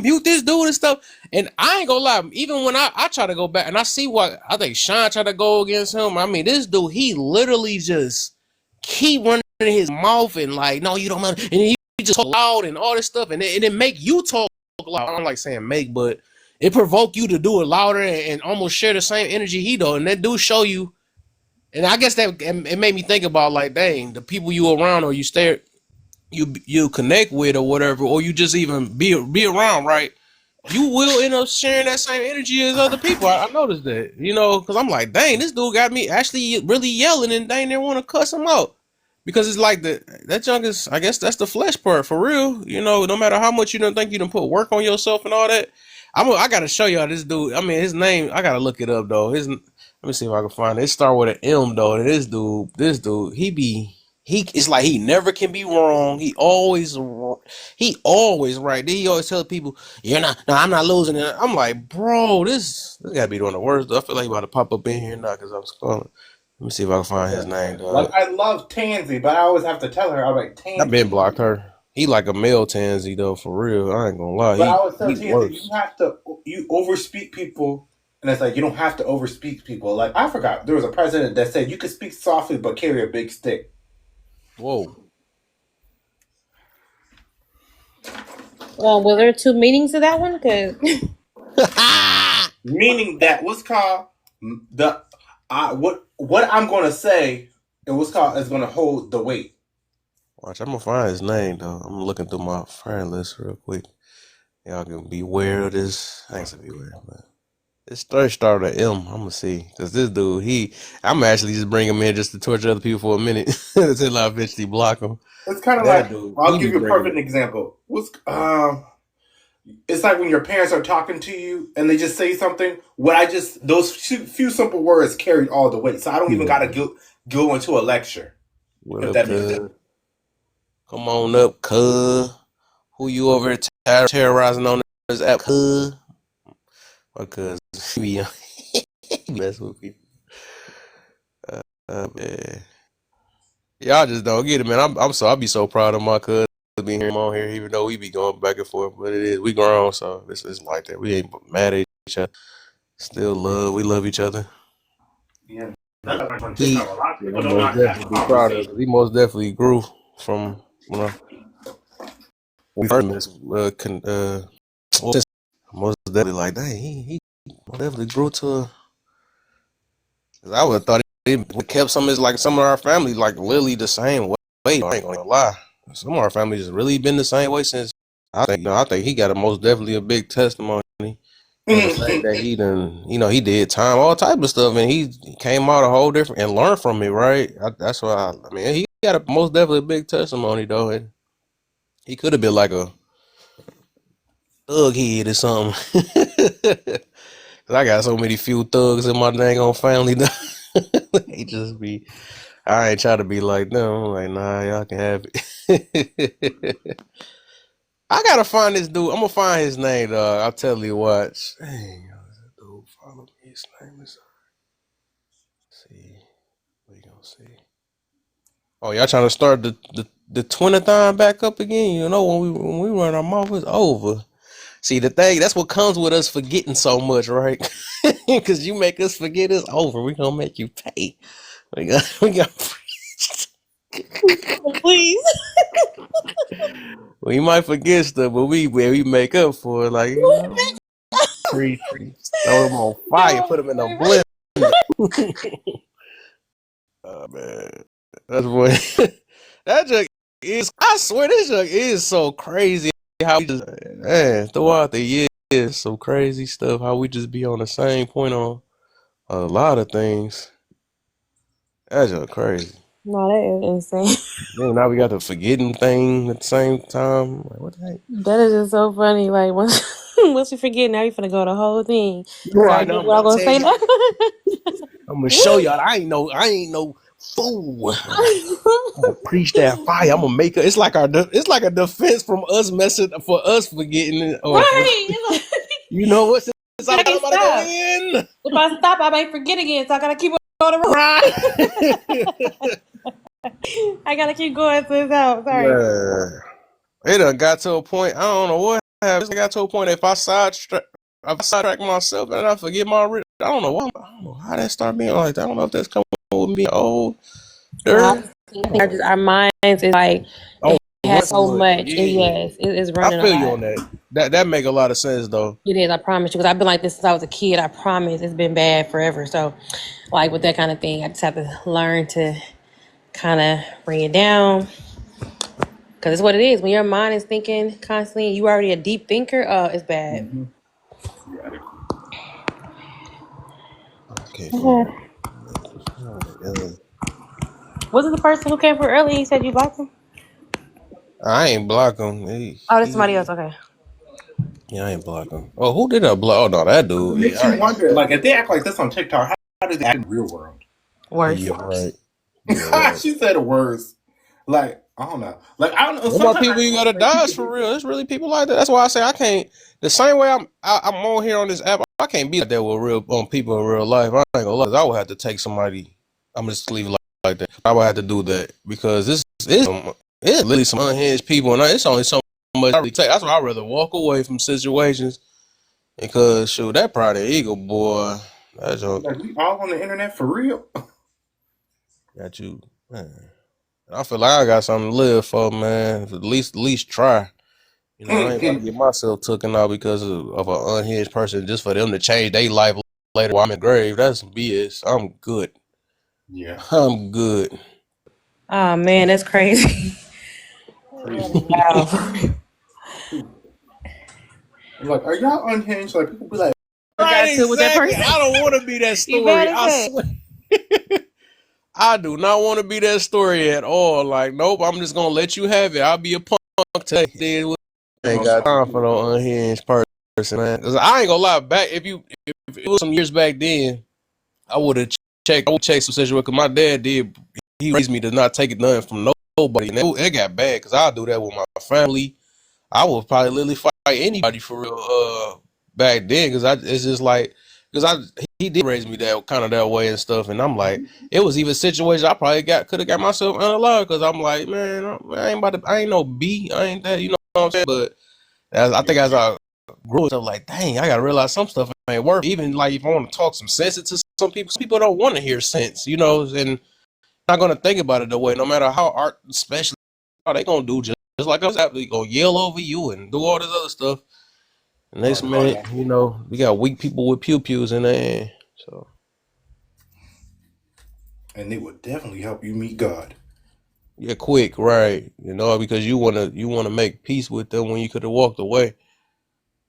mute this dude and stuff." And I ain't gonna lie. Even when I try to go back and I see what I think Sean tried to go against him. I mean, this dude, he literally just keep running his mouth and like, "No, you don't mind," and he just talk loud and all this stuff, and it make you talk loud. I don't like saying make, but it provoke you to do it louder and almost share the same energy he do. And that do show you. And I guess that it made me think about like, dang, the people you around or you connect with or whatever, or you just even be around, right? You will end up sharing that same energy as other people. I noticed that, because I'm like, dang, this dude got me actually really yelling, and dang, they want to cuss him out because it's like that junk is. I guess that's the flesh part for real. No matter how much you don't think you done put work on yourself and all that. I gotta show y'all this dude. I mean, his name. I gotta look it up though. Let me see if I can find it. It start with an M though. And this dude, it's like he never can be wrong. He always right. Then he always tell people, I'm not losing it. I'm like, bro, this gotta be doing the worst. I feel like he about to pop up in here now because I'm scrolling. Let me see if I can find his name, dog. Like, I love Tansy, but I always have to tell her, I'm like, Tansy. I've been blocked her. He like a male Tansy though, for real. I ain't gonna lie. But I always tell Tansy, you overspeak people. And it's like, you don't have to overspeak people. Like, I forgot, there was a president that said you could speak softly but carry a big stick. Whoa. Well, were there two meanings to that one? Cause meaning that what's called what I'm gonna say, and what's called is gonna hold the weight. Watch, I'm gonna find his name though. I'm looking through my friend list real quick. Y'all can beware of this. I ain't gonna beware, but it's third start at M. I'm gonna see, cause this dude, I'm actually just bring him in just to torture other people for a minute until I eventually block him. It's kind of like, I'll give you a perfect example. It's like when your parents are talking to you and they just say something. Those few simple words carried all the weight. So I don't even gotta go into a lecture. What up, cuz? Come on up, cuz. Who you over here terrorizing on this app, cuz? Because we mess with people. Man. Y'all just don't get it, man. I'll be so proud of my cuz being here on here, even though we be going back and forth. But it is, we grown, so this is like that. We ain't mad at each other. Still we love each other. Yeah. He most definitely grew from we first most definitely like, dang, he definitely grew to I would have thought he kept some of our family like literally the same way. I ain't gonna lie. Some of our families has really been the same way since I think he got most definitely a big testimony. The fact that he done, he did time, all type of stuff, and he came out a whole different and learned from it, right? That's why he got a most definitely a big testimony though, and he could have been like a thug head or something. Cause I got so many few thugs in my dang on family. They just be. I ain't trying to be like them. I'm like, nah, y'all can have it. I gotta find this dude. I'm gonna find his name, dog. I'll tell you what. Dang, dude, follow me. His name is. See, we gonna see. Oh, y'all trying to start the 20th back up again? When we run our mouth, it's over. See, the thing, that's what comes with us forgetting so much, right? Because you make us forget it's over. We gonna make you pay. We got please. We might forget stuff, but we make up for it. Like, trees. Throw them on fire, put them in a blender. Oh, man. That's what that junk is. I swear this junk is so crazy. How we just throughout the years, some crazy stuff. How we just be on the same point on a lot of things. That's just crazy. No, that is insane. Then now we got the forgetting thing at the same time. Like, what the heck? That is just so funny. Like once you forget, now you're finna go the whole thing. Right, I'm gonna say that. I'm gonna show y'all. I ain't know fool. I'm gonna preach that fire. I'm gonna make it. It's like it's like a defense from us for us forgetting it. Right. You know what? Since I I'm can't about to go stop. in. If I stop, I might forget again. So I gotta keep on the road. Right. I gotta keep going to his house. Sorry. Man, it done got to a point. I don't know what happened. It got to a point. If I sidetrack myself and I forget I don't know why. I don't know how that start being like that. I don't know if that's coming with me old. I think our minds is like it has so much. Yeah. Yes, it's running. I feel you on that. That make a lot of sense though. It is. I promise you, because I've been like this since I was a kid. I promise it's been bad forever. So, like with that kind of thing, I just have to learn to kind of bring it down. Because it's what it is. When your mind is thinking constantly, you already a deep thinker. It's bad. Mm-hmm. Yeah. Okay. Wasn't the person who came for early? He said you blocked him. I ain't block him. That's somebody else. Okay. Yeah, I ain't block him. Oh, who did I block? Oh no, that dude. It makes you wonder, like, if they act like this on TikTok, how do they act in the real world? Worse. Yeah, right. She said it worse. Like, I don't know. Like, I don't know. What about people you gotta dodge for real? There's really people like that. That's why I say I can't. The same way I'm on here on this app, I can't be like that with real people in real life. I ain't gonna lie. I would have to take somebody. I'm gonna just leave it like that. I would have to do that because it's literally some unhinged people, and it's only so much I really take. That's why I'd rather walk away from situations because shoot, that Pride and Eagle boy, that's like we all on the internet for real. Got you, man. I feel like I got something to live for, man. At least try. You know, I ain't about to get myself taken out because of an unhinged person just for them to change their life later while I'm in the grave. That's some BS. I'm good. Yeah. I'm good. Oh man, that's crazy. Wow. Like, are y'all unhinged? Like, people be like, right, exactly. With that person. I don't want to be that story. I swear. I do not want to be that story at all. Like, nope, I'm just gonna let you have it. I'll be a punk today. Ain't got time for no unhinged person, man. Cause I ain't gonna lie. Back if it was some years back then, I would have checked some situation. Cause my dad did. He raised me to not take it nothing from nobody, and it got bad. Cause I do that with my family. I would probably literally fight anybody for real. Back then, cause it's just like, he did raise me that way and stuff, and I'm like, it was even situations I probably could have got myself unalive, cause I'm like, man, I ain't no B, I ain't that, you know what I'm saying? But I think as I grew up, I'm like, dang, I gotta realize some stuff ain't worth. Even like if I want to talk some sense to some people don't want to hear sense, you know, and not gonna think about it the way, no matter how art, especially how they gonna do just like us, they gonna yell over you and do all this other stuff. Next minute, you know, we got weak people with pew-pews in there. So, and they would definitely help you meet God. Yeah, quick, right? You know, because you wanna make peace with them when you could have walked away,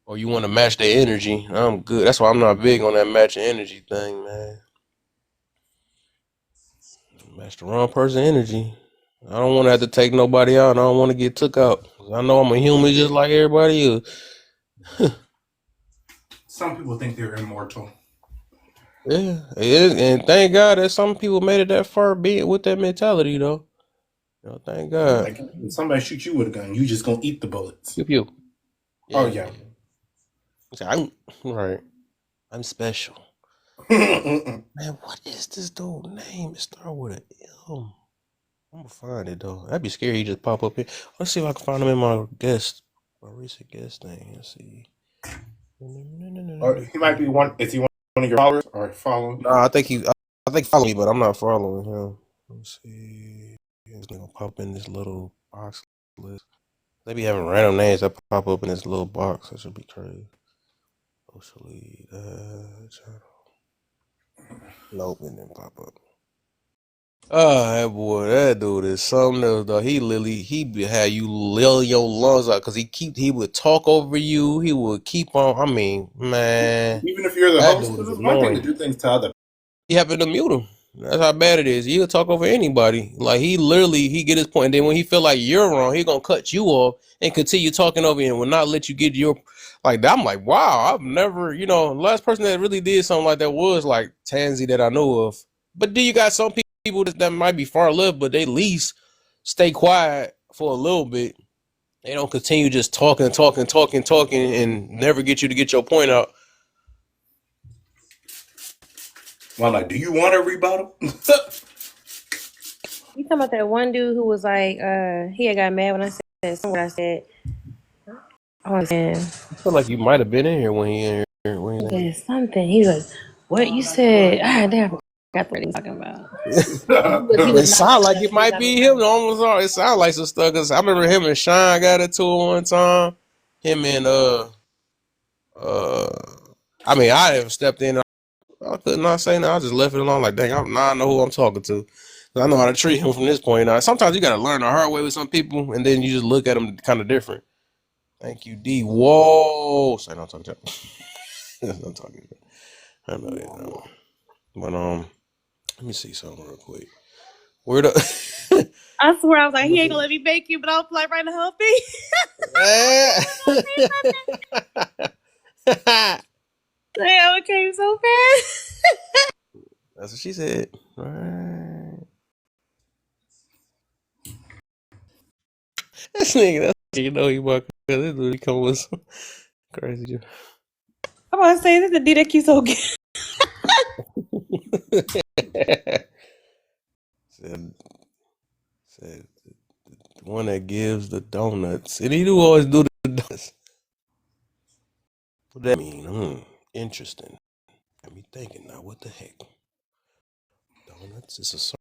or you want to match their energy. I'm good. That's why I'm not big on that matching energy thing, man. Match the wrong person energy. I don't want to have to take nobody out. And I don't want to get took out. I know I'm a human just like everybody else. Some people think they're immortal. Yeah, it is, and thank God that some people made it that far being with that mentality, though. You know, thank God. Like, if somebody shoots you with a gun, you just gonna eat the bullets. Pew. Oh yeah. I'm special. Man, what is this dude name? It start with an M. I'm gonna find it though. That'd be scary. He just pop up here. Let's see if I can find him in my recent guest thing. Let's see. Or he might be one. Is he one of your followers or following? No, I think follow me, but I'm not following him. Let's see. He's gonna pop in this little box list. They be having random names that pop up in this little box. That should be crazy. Socially, nope, it didn't pop up. Oh, that boy, that dude is something else, though. He had you lil your lungs out because he would talk over you. He would keep on. I mean, man. Even if you're the host, it's one thing to do things to other. You happen to mute him. That's how bad it is. He'll talk over anybody. Like he get his point, and then when he feel like you're wrong, he gonna cut you off and continue talking over you and will not let you get your. Like I'm like, wow, I've never, the last person that really did something like that was like Tansy that I know of. But do you got some people people that might be far left, but they at least stay quiet for a little bit. They don't continue just talking, and never get you to get your point out. Well, I'm like, do you want a rebuttal? You talking about that one dude who was like, he had got mad when I said something. I said, oh man, I feel like you might have been in here when he in here. When he said something. He was like, what you said? Ah, damn, I forgot what he was talking about. It sound like it might be him. Almost all. It sound like some stuff. Cause I remember him and Sean got into it one time. Him and I mean, I have stepped in. I could not say no. I just left it alone. Like, dang, I know who I'm talking to. I know how to treat him from this point on. Sometimes you got to learn the hard way with some people, and then you just look at them kind of different. Thank you, D. Whoa. Say no, I'm talking to I'm talking to I know that. But let me see something real quick. Where the I swear I was like, he ain't gonna let me bake you, but I'll like right to help me. Damn, it came so fast. That's what she said. Right. This nigga, that's you know he walk because this dude come with some crazy. I'm gonna say this is the D that keeps so good. said the one that gives the donuts, and he do always do the donuts. What that mean? Interesting. Got me thinking now. What the heck? Donuts is a song.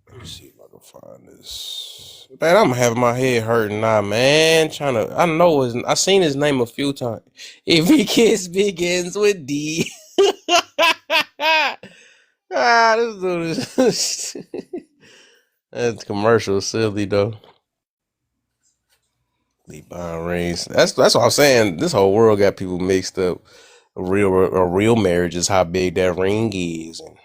Let me see if I can find this. Man, I'm having my head hurting now, man. I seen his name a few times. Every kiss begins with D. This dude is that commercial silly though. Lee buying rings. That's what I'm saying. This whole world got people mixed up. A real marriage is how big that ring is and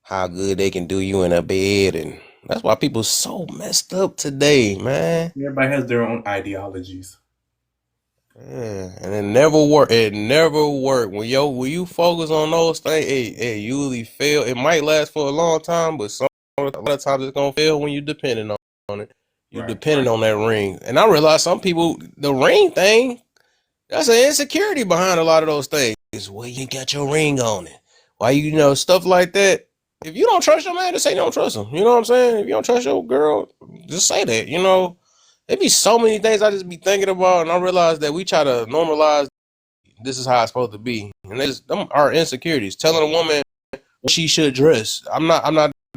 how good they can do you in a bed, and that's why people so messed up today, man. Everybody has their own ideologies. Yeah, and it never worked. It never worked. When you focus on those things, it usually fail. It might last for a long time, but a lot of times it's gonna fail when you're depending on it. You're dependent on that ring. And I realize some people, the ring thing, that's an insecurity behind a lot of those things. Well, you got your ring on it. Why stuff like that. If you don't trust your man, just say you don't trust him. You know what I'm saying? If you don't trust your girl, just say that. There be so many things I just be thinking about, and I realize that we try to normalize this is how it's supposed to be. And them are insecurities. Telling a woman what she should dress. I'm not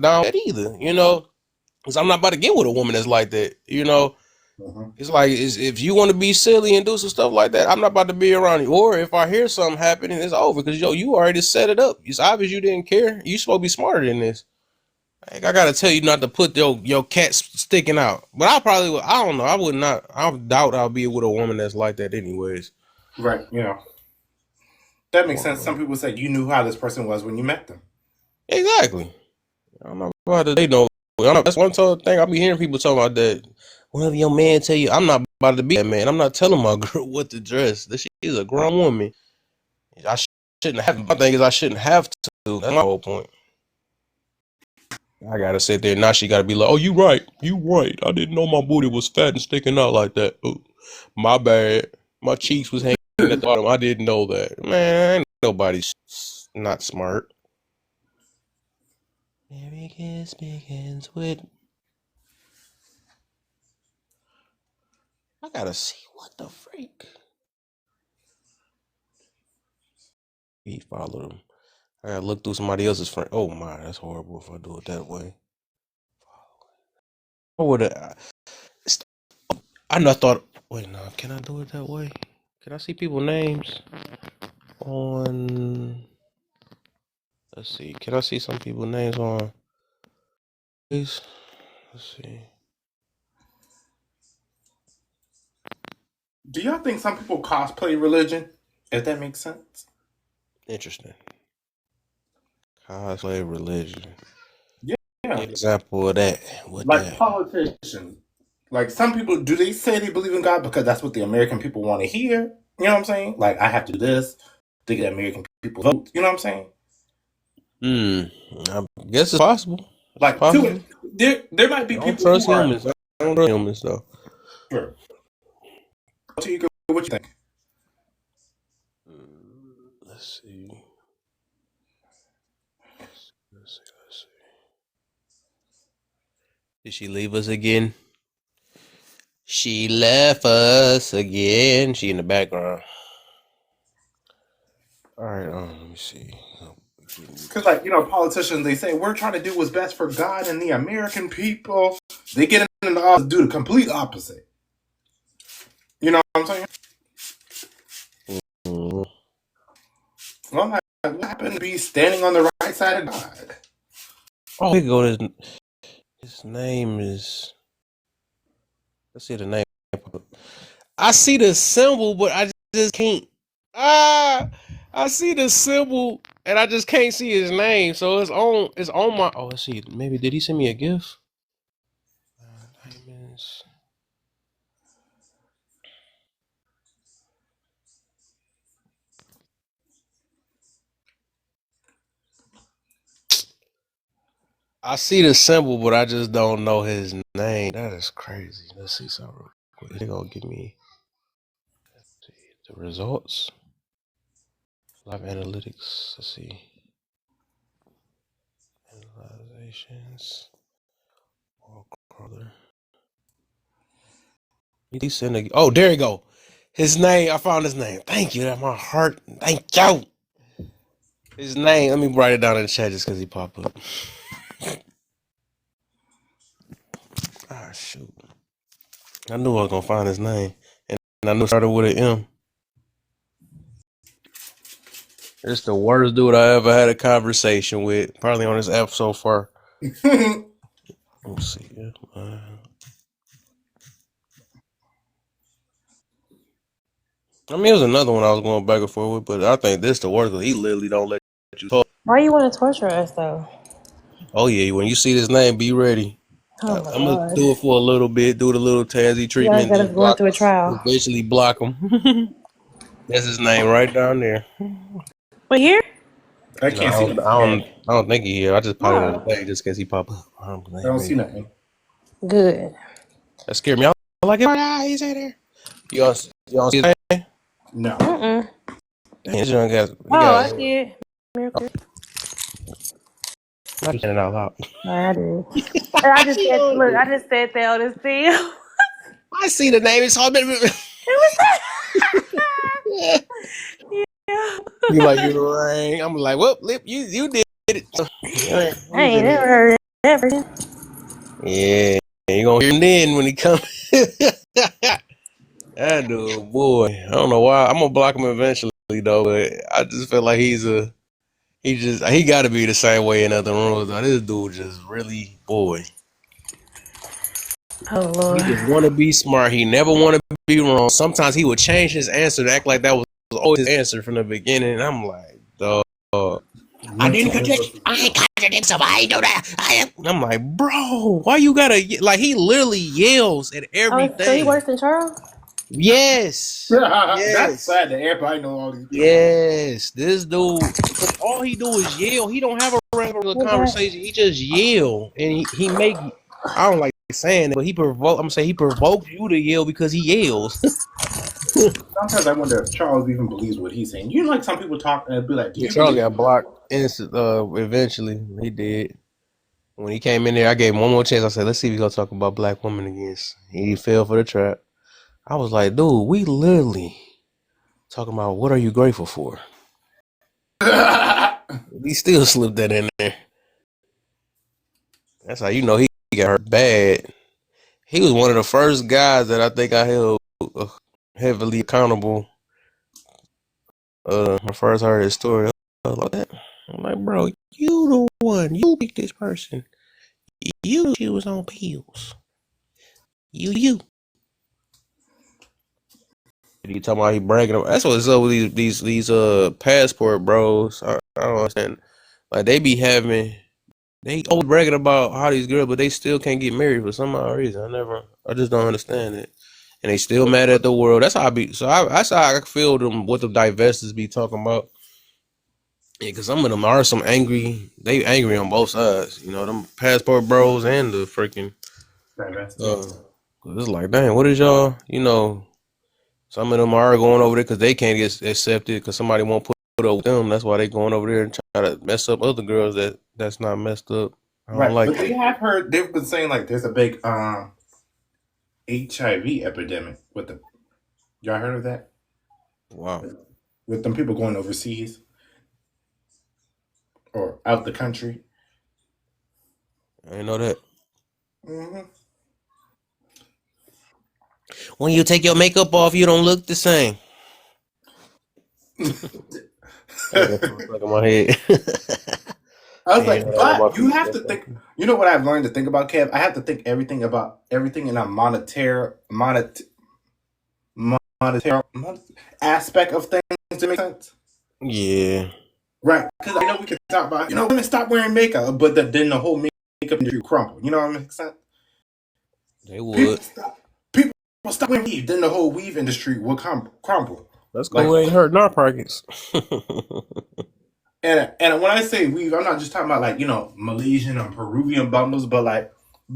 down with that either, because I'm not about to get with a woman that's like that, It's like if you want to be silly and do some stuff like that, I'm not about to be around you. Or if I hear something happening, it's over because you already set it up. It's obvious you didn't care. You supposed to be smarter than this. Like, I gotta tell you not to put your cat sticking out. But I don't know. I would not. I doubt I'll be with a woman that's like that anyways. Right. That makes sense. Some people say you knew how this person was when you met them. Exactly. I'm not about to. They know. That's one thing I be hearing people talk about that. Whenever your man tell you, I'm not about to be that man. I'm not telling my girl what to dress. She's a grown woman. I shouldn't have. My thing is I shouldn't have to. That's my whole point. I gotta sit there. Now she gotta be like, oh, you right. I didn't know my booty was fat and sticking out like that. Oh, my bad. My cheeks was hanging at the bottom. I didn't know that. Man, ain't nobody's not smart. Every kiss begins with. I gotta see what the freak. He followed him. I gotta look through somebody else's friend. Oh my, that's horrible if I do it that way. I thought. Wait, no. Can I do it that way? Can I see people's names on? Let's see. Can I see some people's names on? Please. Let's see. Do y'all think some people cosplay religion? If that makes sense. Interesting. Cosplay religion. Yeah. Example of that. Politicians. Like some people, do they say they believe in God because that's what the American people want to hear? You know what I'm saying? Like I have to do this to get American people vote. You know what I'm saying? I guess it's possible. It's Like, possible. there might be I don't people trust who are. humans. I don't trust humans though. Sure. What do you think? Let's see. Let's see. Did she leave us again? She left us again. She in the background. All right, let me see. Because, like, politicians, they say, we're trying to do what's best for God and the American people. They get in the office to do the complete opposite. You know what I'm saying? Mm-hmm. Well, I'm like, what happened to be standing on the right side of God? Oh, here go. His name is. Let's see the name. I see the symbol, but I just can't. I see the symbol, and I just can't see his name. So it's on my. Oh, let's see. Maybe did he send me a gift? Diamonds. I see the symbol, but I just don't know his name. That is crazy. Let's see something real quick. They're gonna give me the results. Live analytics. Let's see. Analyzations. He's sending. Oh, there you go. His name. I found his name. Thank you. That's my heart. Thank you. His name. Let me write it down in the chat just because he popped up. Ah, shoot. I knew I was gonna find his name, and I knew it started with an M. It's the worst dude I ever had a conversation with. Probably on this app so far. Let's see. I mean, it was another one I was going back and forth with, but I think this the worst. He literally don't let you talk. Why you want to torture us though? Oh yeah, when you see this name, be ready. Oh my I'm gonna God. do it for a little bit, do the little Tansy You treatment, got us then going block, through a trial. eventually block him. That's his name right down there. But here? I can't see I don't think he here. I just popped it on the Oh, page just in case he pop up. I don't see nothing. good. That scared me. I was like, he's in there. You don't see his name? No. Mm-mm. Dang, this young guy. Oh, I see it. Miracle. I just said it out loud. I did. And I just said, look, I just said that on this thing. I see the name. It's all been. Yeah. You like you rang. I'm like, well, Lip, you did it. I ain't never heard that version. Yeah, you gonna hear him then when he comes. That dude, boy, I don't know why. I'm gonna block him eventually though, but I just feel like he got to be the same way in other rooms. Though. This dude just really, boy. Oh Lord. He just want to be smart. He never want to be wrong. Sometimes he would change his answer to act like that was always his answer from the beginning. And I'm like, dog. I didn't contradict. I ain't contradict somebody. I ain't do that. I'm like, bro, why you gotta like? He literally yells at everything. Oh, so he worse than Charles? Yes. That's sad that everybody know all these people. Yes. This dude, all he do is yell. He don't have a regular conversation. He just yell, and he make. I don't like saying it, but he provokes you to yell because he yells. Sometimes I wonder if Charles even believes what he's saying. You know, like some people talk and be like, Charles got blocked eventually. He did. When he came in there, I gave him one more chance. I said, let's see if he's gonna talk about black women again. He fell for the trap. I was like, dude, we literally talking about what are you grateful for? He still slipped that in there. That's how you know he got hurt bad. He was one of the first guys that I think I held heavily accountable. I first heard his story. I was like that. I'm like, bro, you the one. You picked this person. You she was on pills. You. You talking about he bragging about? That's what's up with these passport bros. I don't understand. Like they always bragging about how these girls, but they still can't get married for some odd reason. I just don't understand it. And they still mad at the world. That's how I be. So that's how I feel them. What the divestors be talking about. Yeah, because some of them are some angry. They angry on both sides. You know, them passport bros and the freaking. Yeah. 'Cause it's like, dang, what is y'all? You know, some of them are going over there because they can't get accepted because somebody won't put up with them. That's why they going over there and try to mess up other girls that's not messed up. I don't Right. like But they have heard, they've been saying like there's a big HIV epidemic with the, y'all heard of that? Wow. With them people going overseas or out the country. I didn't know that. Mm-hmm. When you take your makeup off, you don't look the same. Stuck in my head. I was like, but you have to think. You know what I've learned to think about, Kev? I have to think everything in a monetary aspect of things. To make sense? Yeah. Right. Because I know we can talk about, women stop wearing makeup, but then the whole makeup industry crumble. You know what I'm saying? They would. People stop wearing weave, then the whole weave industry will crumble. Let's go ain't hurting our pockets. And when I say weave, I'm not just talking about Malaysian or Peruvian bundles, but like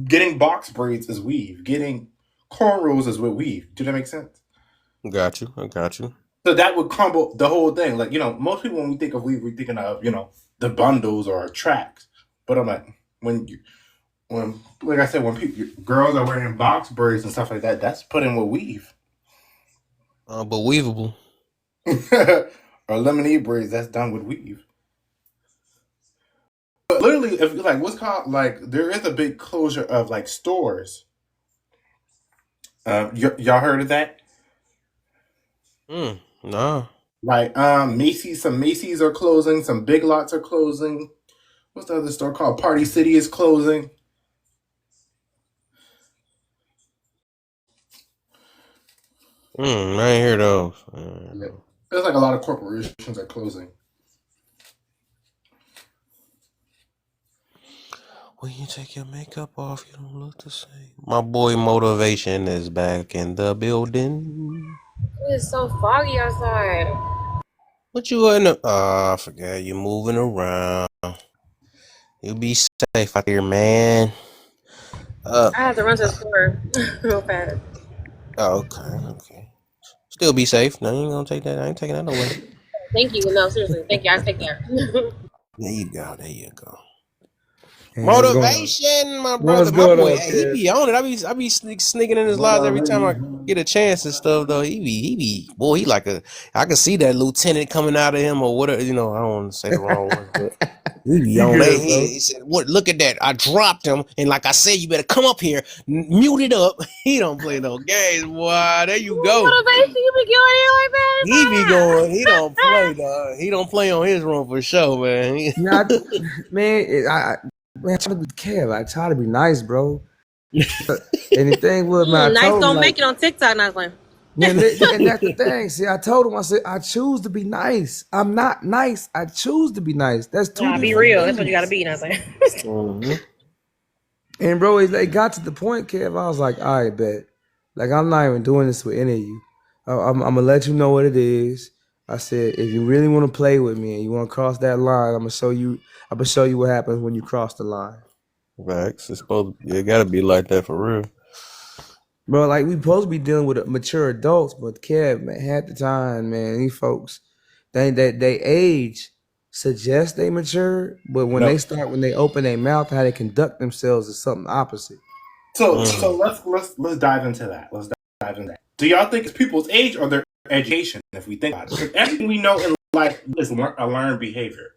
getting box braids is weave. Getting cornrows is with weave. Do that make sense? I got you. So that would crumble the whole thing. Like, most people when we think of weave, we're thinking of, the bundles or tracks. But I'm like, when like I said, when girls are wearing box braids and stuff like that, that's put in with weave. Unbelievable. Or lemonade braids, that's done with weave. But literally, if what's called there is a big closure of stores. Y'all heard of that? No. Macy's. Some Macy's are closing. Some Big Lots are closing. What's the other store called? Party City is closing. I ain't hear those. There's a lot of corporations are closing. When you take your makeup off, you don't look the same. My boy Motivation is back in the building. It's so foggy outside. What you in the? I forgot you moving around. You be safe out here, man. I have to run to the store real fast. Oh, okay. Still be safe. No, you ain't gonna take that. I ain't taking that away. Thank you. No, seriously. Thank you. I take care. There you go. Hey, Motivation, my brother, my boy. He be on it. I be sneaking in his lives every time I get a chance and stuff. Though he be boy. I can see that lieutenant coming out of him or whatever. I don't want to say the wrong word, but he be on that. He said, "What? Look at that! I dropped him, and like I said, you better come up here, mute it up." He don't play no games, boy. There you go. Motivation, you be going in like that? He be going. He don't play, dog. He don't play on his room for sure, man. Man, I try to be Kev. I try to be nice, bro. And the thing was, man, nice don't make it on TikTok, Noslin. And that's the thing. See, I told him, I said, I choose to be nice. I'm not nice. I choose to be nice. That's two different be real. things. That's what you gotta be, Noslin. And bro, it got to the point, Kev. I was like, all right, bet. I'm not even doing this with any of you. I'm gonna let you know what it is. I said, if you really want to play with me and you want to cross that line, I'm gonna show you what happens when you cross the line. Facts. It gotta be like that for real. Bro, we supposed to be dealing with mature adults, but Kev, man, half the time, man, these folks, they age suggests they mature, but when they open their mouth, how they conduct themselves is something opposite. So let's dive into that. Do y'all think it's people's age or their education? If we think about it, because everything we know in life is a learned behavior.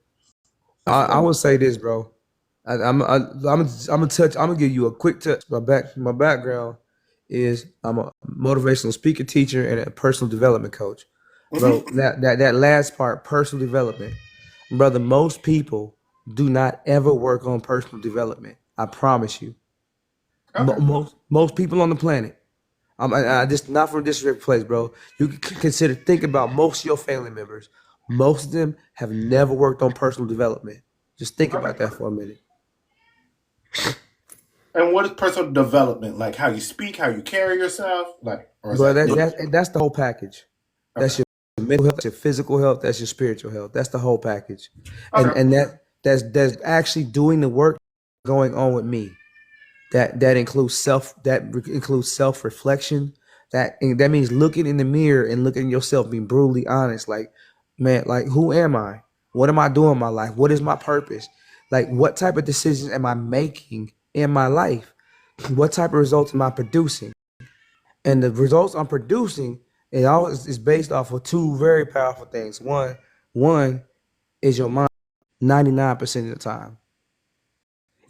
I would say this, bro. I'm gonna give you a quick touch. My background is I'm a motivational speaker, teacher, and a personal development coach. Bro, that last part, personal development, brother. Most people do not ever work on personal development. I promise you. Okay. Most people on the planet. I just not from a disrespect place, bro. You can think about most of your family members. Most of them have never worked on personal development. Just think about that for a minute. And what is personal development? Like how you speak, how you carry yourself, that's the whole package. That's your mental health, that's your physical health, that's your spiritual health. That's the whole package. Okay. And that's actually doing the work going on with me. That includes self reflection. That means looking in the mirror and looking at yourself, being brutally honest. Like, man, like, who am I? What am I doing in my life? What is my purpose? Like, what type of decisions am I making in my life? What type of results am I producing? And the results I'm producing, it always is based off of two very powerful things. One is your mind 99% of the time.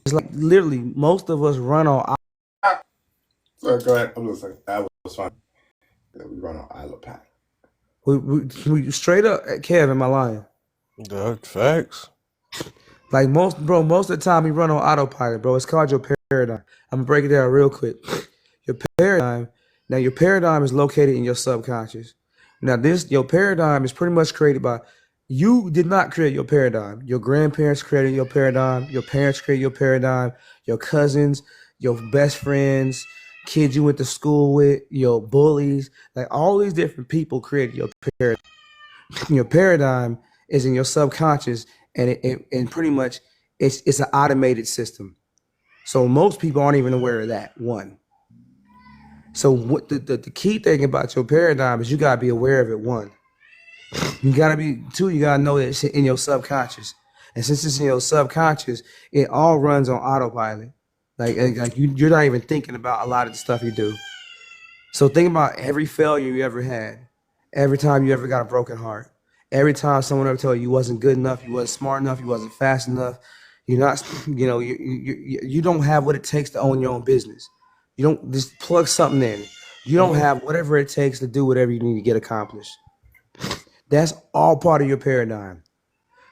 It's like literally most of us run on. So go ahead. I'm just saying that was fun. Yeah, we run on autopilot. We straight up, Kev, am I lying? That's facts. Like most of the time we run on autopilot, bro. It's called your paradigm. I'm gonna break it down real quick. Your paradigm is located in your subconscious. Now your paradigm is pretty much created by, you did not create your paradigm. Your grandparents created your paradigm. Your parents created your paradigm. Your cousins, your best friends, kids you went to school with, your bullies, like all these different people created your paradigm. Your paradigm is in your subconscious, and and pretty much it's an automated system. So most people aren't even aware of that. One. So what the key thing about your paradigm is you gotta be aware of it. One. You gotta be two. You gotta know that it's in your subconscious, and since it's in your subconscious, it all runs on autopilot. Like you're not even thinking about a lot of the stuff you do. So think about every failure you ever had, every time you ever got a broken heart, every time someone ever told you wasn't good enough, you wasn't smart enough, you wasn't fast enough, you're not, you don't have what it takes to own your own business. You don't just plug something in. You don't have whatever it takes to do whatever you need to get accomplished. That's all part of your paradigm.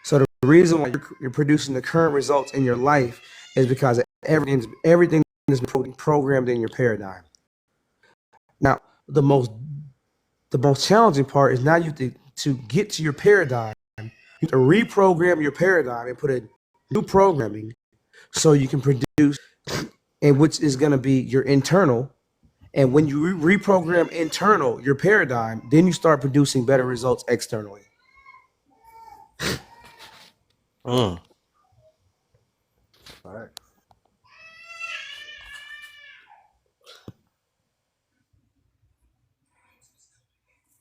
So the reason why you're producing the current results in your life is because everything is programmed in your paradigm. Now, the most challenging part is now you have to get to your paradigm. You have to reprogram your paradigm and put in new programming so you can produce, and which is going to be your internal. And when you reprogram internal, your paradigm, then you start producing better results externally. Mm. All right.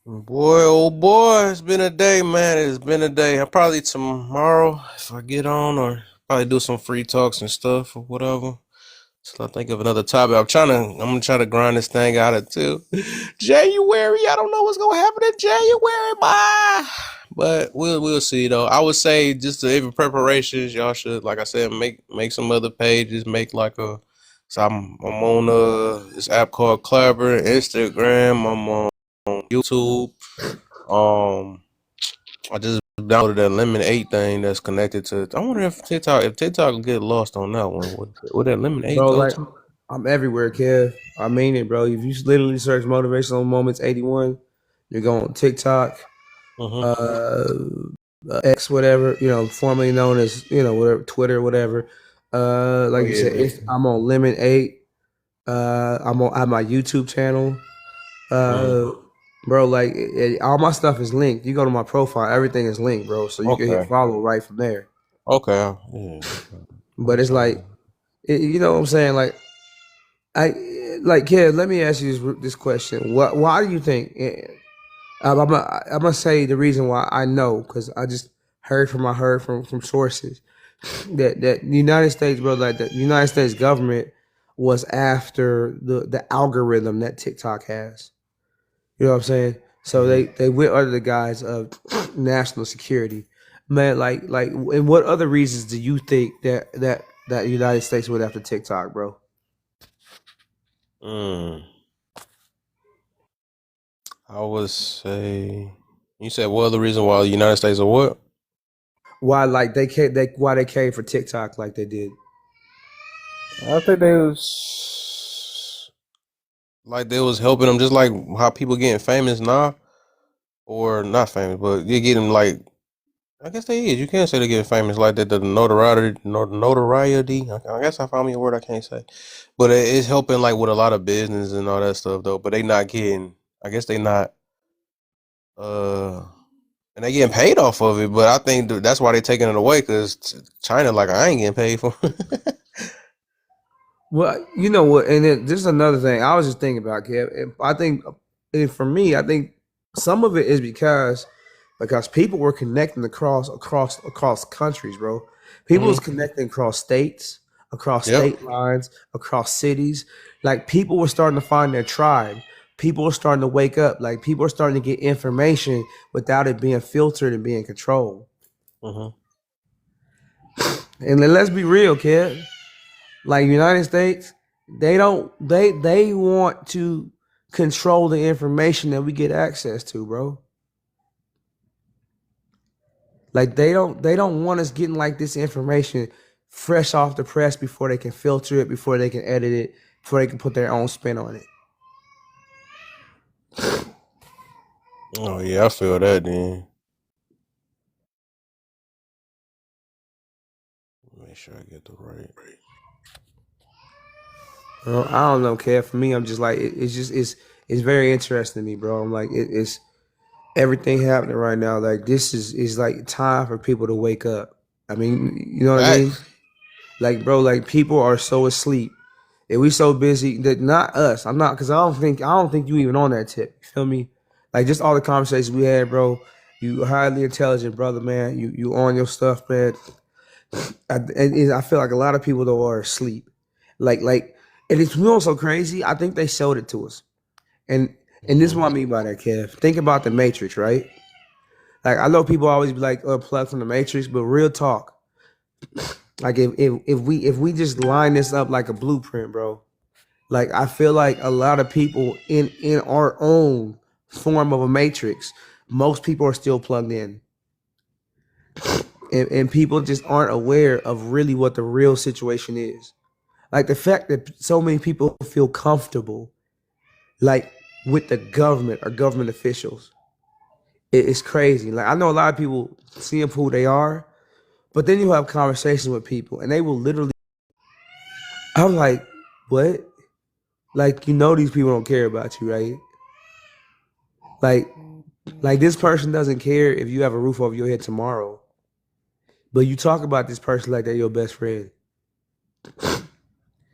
Boy, oh boy, it's been a day, man. It's been a day. I'll probably tomorrow, if I get on, or probably do some free talks and stuff or whatever. So I think of another topic. I'm gonna try to grind this thing out until January. I don't know what's gonna happen in January, bye. But we'll see though. I would say just to even preparations, y'all should, like I said, make some other pages, make like a. So I'm on this app called Clever, Instagram. I'm on YouTube. I just downloaded that Lemonade thing that's connected to. I wonder if TikTok will get lost on that one. Would that Lemonade Bro, go like, to? I'm everywhere, Kev. I mean it, bro. If you literally search Motivational Moments 81, you're going TikTok, X, whatever, formerly known as, whatever, Twitter, whatever. Like you said, I'm on Lemon 8. I have my YouTube channel. Bro, like all my stuff is linked. You go to my profile, everything is linked, bro. So you can hit follow right from there. Okay. Yeah. But it's like, you know what I'm saying? Like, Kev, let me ask you this question. Why do you think? I'm gonna say the reason why I know, because I just heard from sources that the United States, bro, like the United States government was after the algorithm that TikTok has. You know what I'm saying? So they went under the guise of national security. Man, like, and what other reasons do you think that the United States went after TikTok, bro? I would say, you said what other reason why the United States or what? Why they came for TikTok like they did? I think they was helping them, just like how people getting famous now, or not famous, but you're getting, like, I guess they is. You can't say they're getting famous like that. The notoriety. I guess I found me a word I can't say, but it's helping like with a lot of business and all that stuff though. But they not getting. I guess they not And they getting paid off of it. But I think that's why they're taking it away, because China like, I ain't getting paid for it. Well, you know what, and this is another thing I was just thinking about, Kev. I think, for me, I think some of it is because people were connecting across countries, bro. People was connecting across states, across state lines, across cities. Like, people were starting to find their tribe. People were starting to wake up. Like, people are starting to get information without it being filtered and being controlled. And then let's be real, kid. Like, United States, they want to control the information that we get access to, bro. Like, they don't want us getting like this information fresh off the press before they can filter it, before they can edit it, before they can put their own spin on it. Oh yeah, I feel that then. Make sure I get the right. Well, I don't know, Kev. For me, I'm just like, it's very interesting to me, bro. I'm like, it's everything happening right now. Like, this is like time for people to wake up. I mean, you know what I mean? Like, bro, like, people are so asleep, and we so busy that not us. I'm not, because I don't think you even on that tip. You feel me? Like, just all the conversations we had, bro. You highly intelligent brother, man. You on your stuff, man. And I feel like a lot of people though are asleep. Like, and it's so crazy. I think they showed it to us, and this is what I mean by that, Kev. Think about the Matrix, right? Like, I know people always be like, unplug from the Matrix, but real talk. Like, if we just line this up like a blueprint, bro. Like, I feel like a lot of people in our own form of a matrix, most people are still plugged in. And people just aren't aware of really what the real situation is. Like, the fact that so many people feel comfortable, like, with the government or government officials, it's crazy. Like, I know a lot of people seeing who they are, but then you have conversations with people and they will literally, I'm like, what? Like, these people don't care about you, right? Like this person doesn't care if you have a roof over your head tomorrow, but you talk about this person like they're your best friend.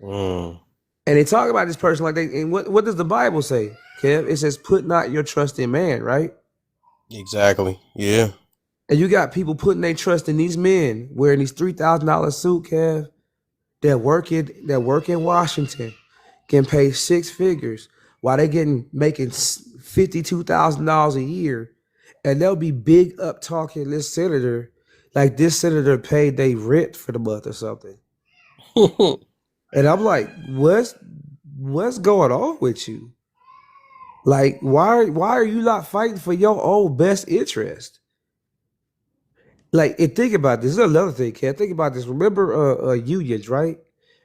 And they talk about this person like and what does the Bible say, Kev? It says, put not your trust in man, right? Exactly. Yeah. And you got people putting their trust in these men wearing these $3,000 suit, Kev, that work in Washington, getting paid 6 figures while they making $52,000 a year, and they'll be big up talking this senator like this senator paid they rent for the month or something. And I'm like, what's going on with you? Like, why are you not fighting for your own best interest? Like, and think about this. This is another thing, Ken. Think about this. Remember unions, right?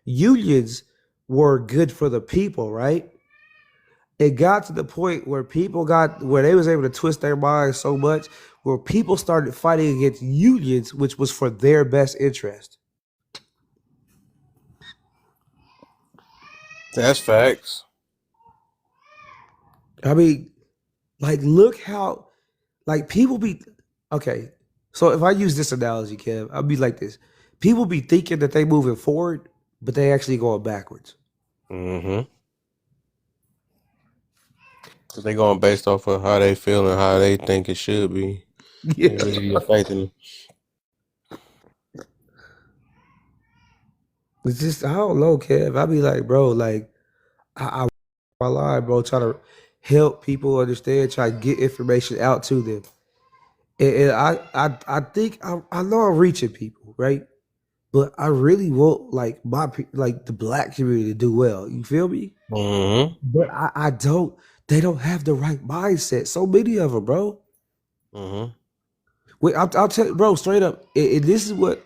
Unions were good for the people, right? It got to the point where where they was able to twist their minds so much where people started fighting against unions, which was for their best interest. That's facts. I mean, like, look how, like, people be, okay, so if I use this analogy, Kev, I'll be like this. People be thinking that they moving forward, but they actually going backwards. Because they going based off of how they feel and how they think it should be. Yeah. It really be affecting them. It's just, I don't know, Kev. I be like, bro, like, I lie, bro, try to help people understand, try to get information out to them. And I think I know I'm reaching people, right? But I really want, like, the black community to do well. You feel me? But I don't. They don't have the right mindset. So many of them, bro. Wait, I'll tell you, bro, straight up. This is what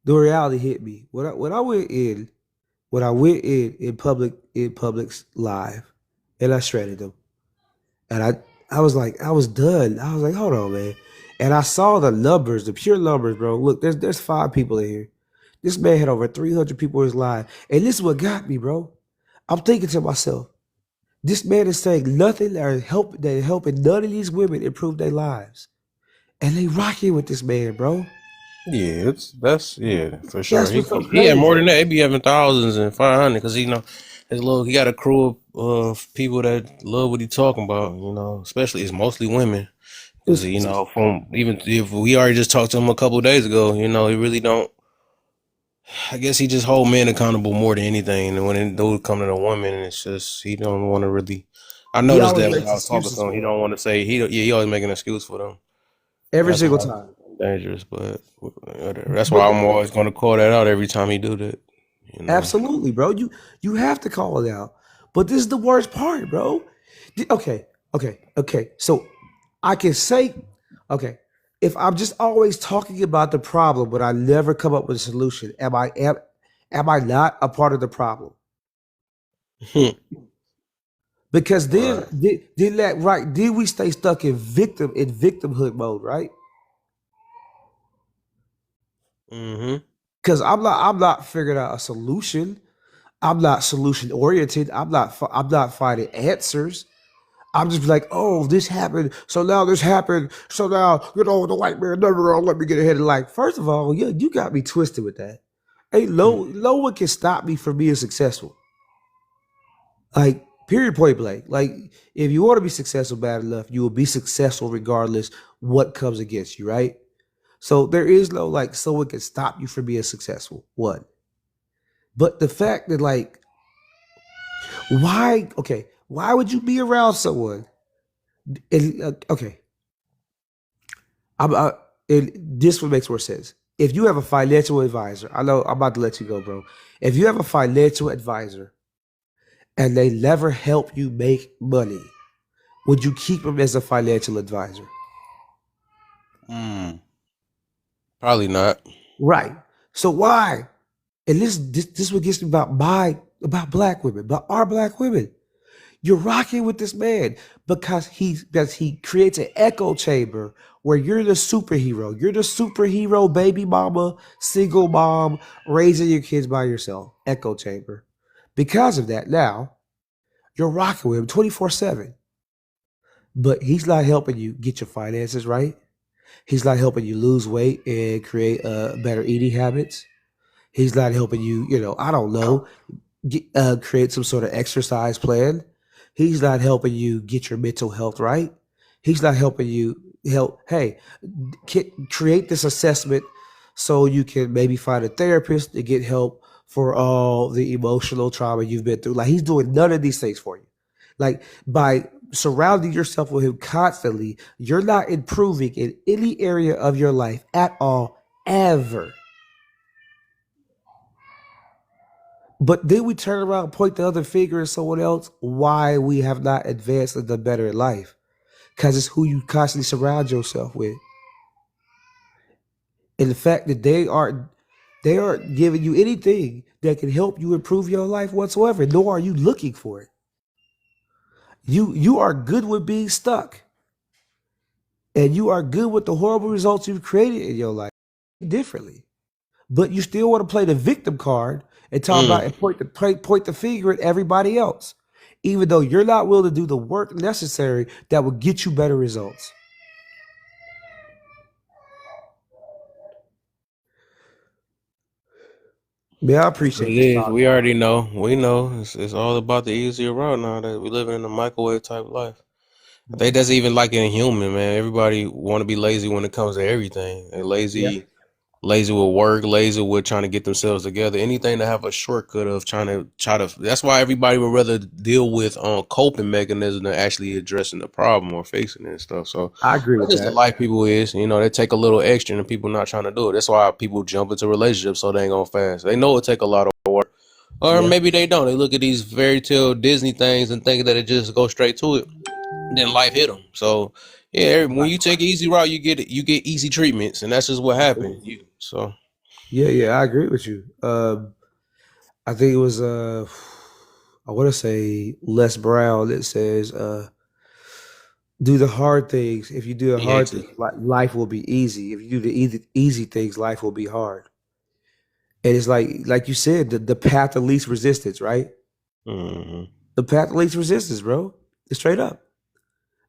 the reality hit me. When I went in Publix live, and I shredded them, and I was like, I was done. I was like, hold on, man. And I saw the numbers, the pure numbers, bro. Look, there's 5 people in here. This man had over 300 people in his live, and this is what got me, bro. I'm thinking to myself, This man is saying nothing that helping none of these women improve their lives. And they rocking with this man, bro. Yeah, that's for sure. That's what's so He had more crazy. than that. He be having thousands and 500 because he he got a crew of people that love what he talking about. Especially it's mostly women. Because from even if we already just talked to him a couple of days ago, he really don't. I guess he just hold men accountable more than anything. And when it do come to the woman, it's just he don't want to really. I He noticed always that when makes I was talking to excuses him, he for it. don't want to say he always make an excuse for them. Every That's single why time. it's dangerous, but that's But why I'm always going to call that out every time he do that. absolutely, bro. You have to call it out. But this is the worst part, bro. Okay. So I can say, okay, if I'm just always talking about the problem, but I never come up with a solution, am I not a part of the problem? Because then then we stay stuck in victimhood mode, right? Mm-hmm. Because I'm not figuring out a solution. I'm not solution oriented. I'm not finding answers. I'm just like, oh, this happened. So now this happened. So now, the white man never gonna let me get ahead of life. First of all, yeah, you got me twisted with that. Ain't no one can stop me from being successful. Like, period, point blank. Like, if you want to be successful bad enough, you will be successful regardless what comes against you, right? So there is no like someone can stop you from being successful. One. But the fact that like, why would you be around someone? Okay, this one makes more sense. If you have a financial advisor, I know I'm about to let you go, bro. If you have a financial advisor and they never help you make money, would you keep them as a financial advisor? Probably not. Right. So why? And this what gets me about black women, about our black women. You're rocking with this man because he creates an echo chamber where you're the superhero. You're the superhero baby mama, single mom, raising your kids by yourself. Echo chamber. Because of that, now you're rocking with him 24/7. But he's not helping you get your finances right. He's not helping you lose weight and create better eating habits. He's not helping you, I don't know, create some sort of exercise plan. He's not helping you get your mental health right. He's not helping you create this assessment so you can maybe find a therapist to get help for all the emotional trauma you've been through. Like, he's doing none of these things for you. Like, by surrounding yourself with him constantly, you're not improving in any area of your life at all, ever. But then we turn around and point the other finger at someone else why we have not advanced and done better in life. Because it's who you constantly surround yourself with. And the fact that they aren't giving you anything that can help you improve your life whatsoever, nor are you looking for it. You are good with being stuck. And you are good with the horrible results you've created in your life differently. But you still want to play the victim card and talk about and point the finger at everybody else, even though you're not willing to do the work necessary that will get you better results. Yeah, I appreciate It this is. talk. We already know. We know. It's all about the easier route now that we living in a microwave type life. I think that's even like in human, man. Everybody want to be lazy when it comes to everything. They're Yeah, lazy with work, lazy with trying to get themselves together. Anything to have a shortcut of try to. That's why everybody would rather deal with coping mechanism than actually addressing the problem or facing it and stuff. So I agree that's with just the that. life people is. They take a little extra and people not trying to do it. That's why people jump into relationships so they ain't gonna fast. They know it take a lot of work. Or Yeah, maybe they don't. They look at these fairy tale Disney things and think that it just goes straight to it. Then life hit them. So yeah, when you take easy route, you get easy treatments, and that's just what happened. yeah, I agree with you. I think it was I want to say Les Brown that says do the hard things. If you do the He hard hates it. things, life will be easy. If you do the easy things, life will be hard. And it's like you said, the path of least resistance, right? Mm-hmm. The path of least resistance, bro. It's straight up.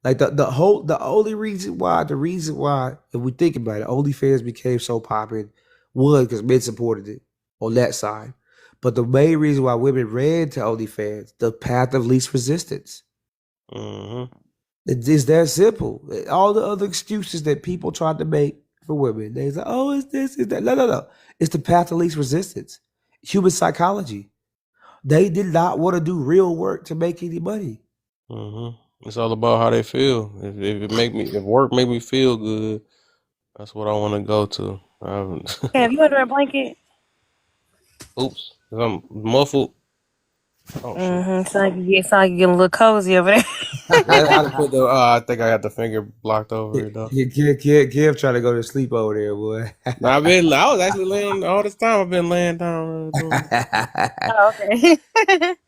Like the only reason why, if we think about it, OnlyFans became so popular was because men supported it on that side. But the main reason why women ran to OnlyFans, the path of least resistance. Mm-hmm. It's that simple. All the other excuses that people tried to make for women, they say, "Oh, it's this, it's that." No. It's the path of least resistance. Human psychology. They did not want to do real work to make any money. Mm-hmm. It's all about how they feel. If work make me feel good, that's what I want to go to. Have you under a blanket? Oops, 'cause I'm muffled. Oh shit. Mm-hmm. So I can get a little cozy over there. I put the. I think I got the finger blocked over it though. Kev trying to go to sleep over there, boy. I was actually laying all this time. I've been laying down. Oh, okay.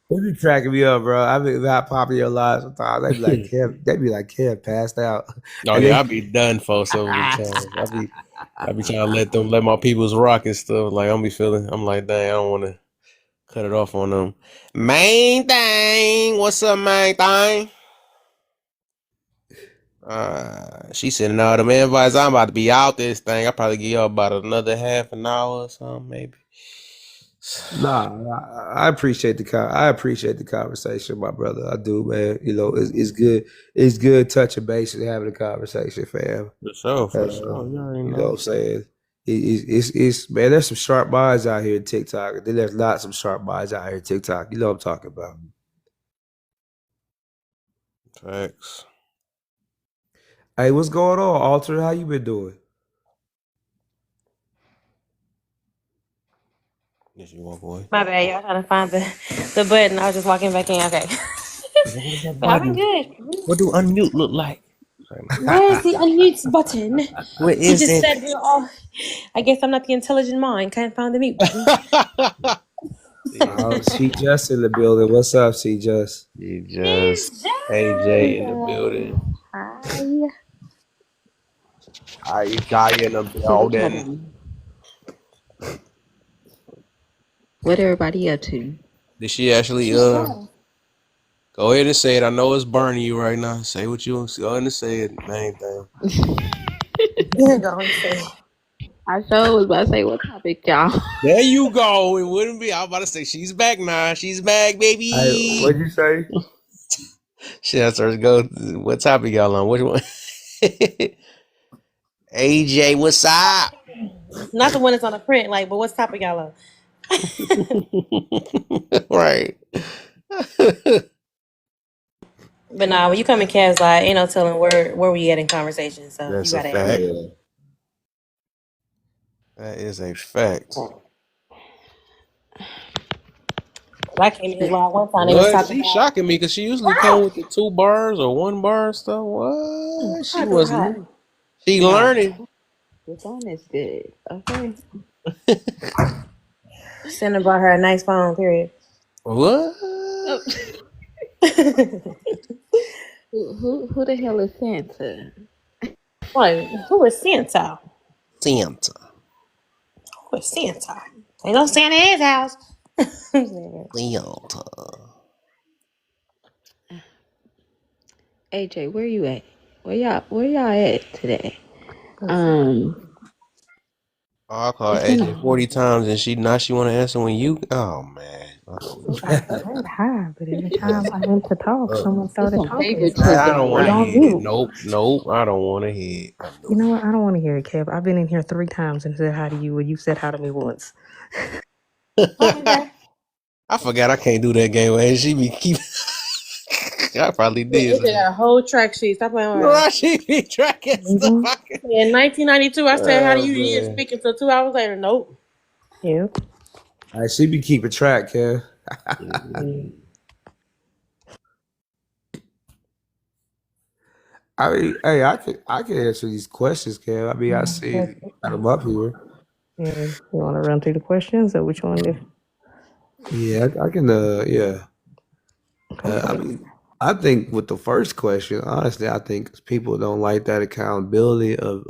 They be cracking me up, bro. I be not popping your live sometimes. They be like Kev passed out. Oh yeah, I be done for so many times. I be trying to let my peoples rock and stuff. Like I'm like, dang, I don't want to cut it off on them. Main thing, what's up, main thing? She sending all them invites. I'm about to be out this thing. I'll probably give y'all about another half an hour or something, maybe. Nah, I appreciate the conversation, my brother. I do, man. You know, it's good. It's good touching base and having a conversation, fam. For sure. You already You know know. what I'm saying? It's man, there's some sharp minds out here in TikTok, and then there's not some sharp minds out here in TikTok. You know what I'm talking about. Facts. Hey, what's going on, Alter? How you been doing? Yes, you walk away. My bad, y'all trying to find the button. I was just walking back in. Okay. But I've been good. What do unmute look like? Where's the unmute button? Where He is just it? said we're all. I guess I'm not the intelligent mind. Can't find the mute button. Oh, C Just in the building. What's up, C Just? You just AJ in the building. Hi. I guy in the building. What everybody up to? Did she actually go ahead and say it? I know it's burning you right now. Say what you want. Go ahead and say it. Main thing. I sure was about to say what topic, y'all. There you go. It wouldn't be. I was about to say she's back now. She's back, baby. Hey, what'd you say? Shit, that's her. Go. What topic y'all on? Which one? AJ, what's up? Not the one that's on the print, like, but what's topic y'all on? Right. But nah, when you come in Cavs Live, ain't no telling where we at in conversation. So That's you a gotta fact. ask. That is a fact. I came in his live one time. They was What? talking She's about shocking me because she usually come with the 2 bars or 1 bar and stuff. What? She wasn't. She learning. The phone is good. Okay. Santa brought her a nice phone. Period. What? Who the hell is Santa? What? Who is Santa? Santa. Who is Santa? Ain't no Santa in his house. Santa. AJ, where you at? Where y'all at today? I call AJ 40 times and she want to answer when you. Oh man. Hi, but every time I went to talk, someone started talking. I don't want to hear it. Nope. I don't want to hear it. You know what? I don't want to hear it, Kev. I've been in here 3 times and said hi to you, and you said hi to me once. I forgot I can't do that game. And she be keep. I probably did. They got a whole track sheet. Stop playing with her. Right, she be tracking stuff. In 1992, I said, "How do you Oh, hear man. speaking?" So 2 hours later, nope. Yeah. She be keeping track, Kev. I mean, hey, I can answer these questions, Kev. I mean, I see them up here. Yeah. You want to run through the questions, or which one? Yeah, I can. Yeah. I mean, I think with the first question, honestly, I think people don't like that accountability of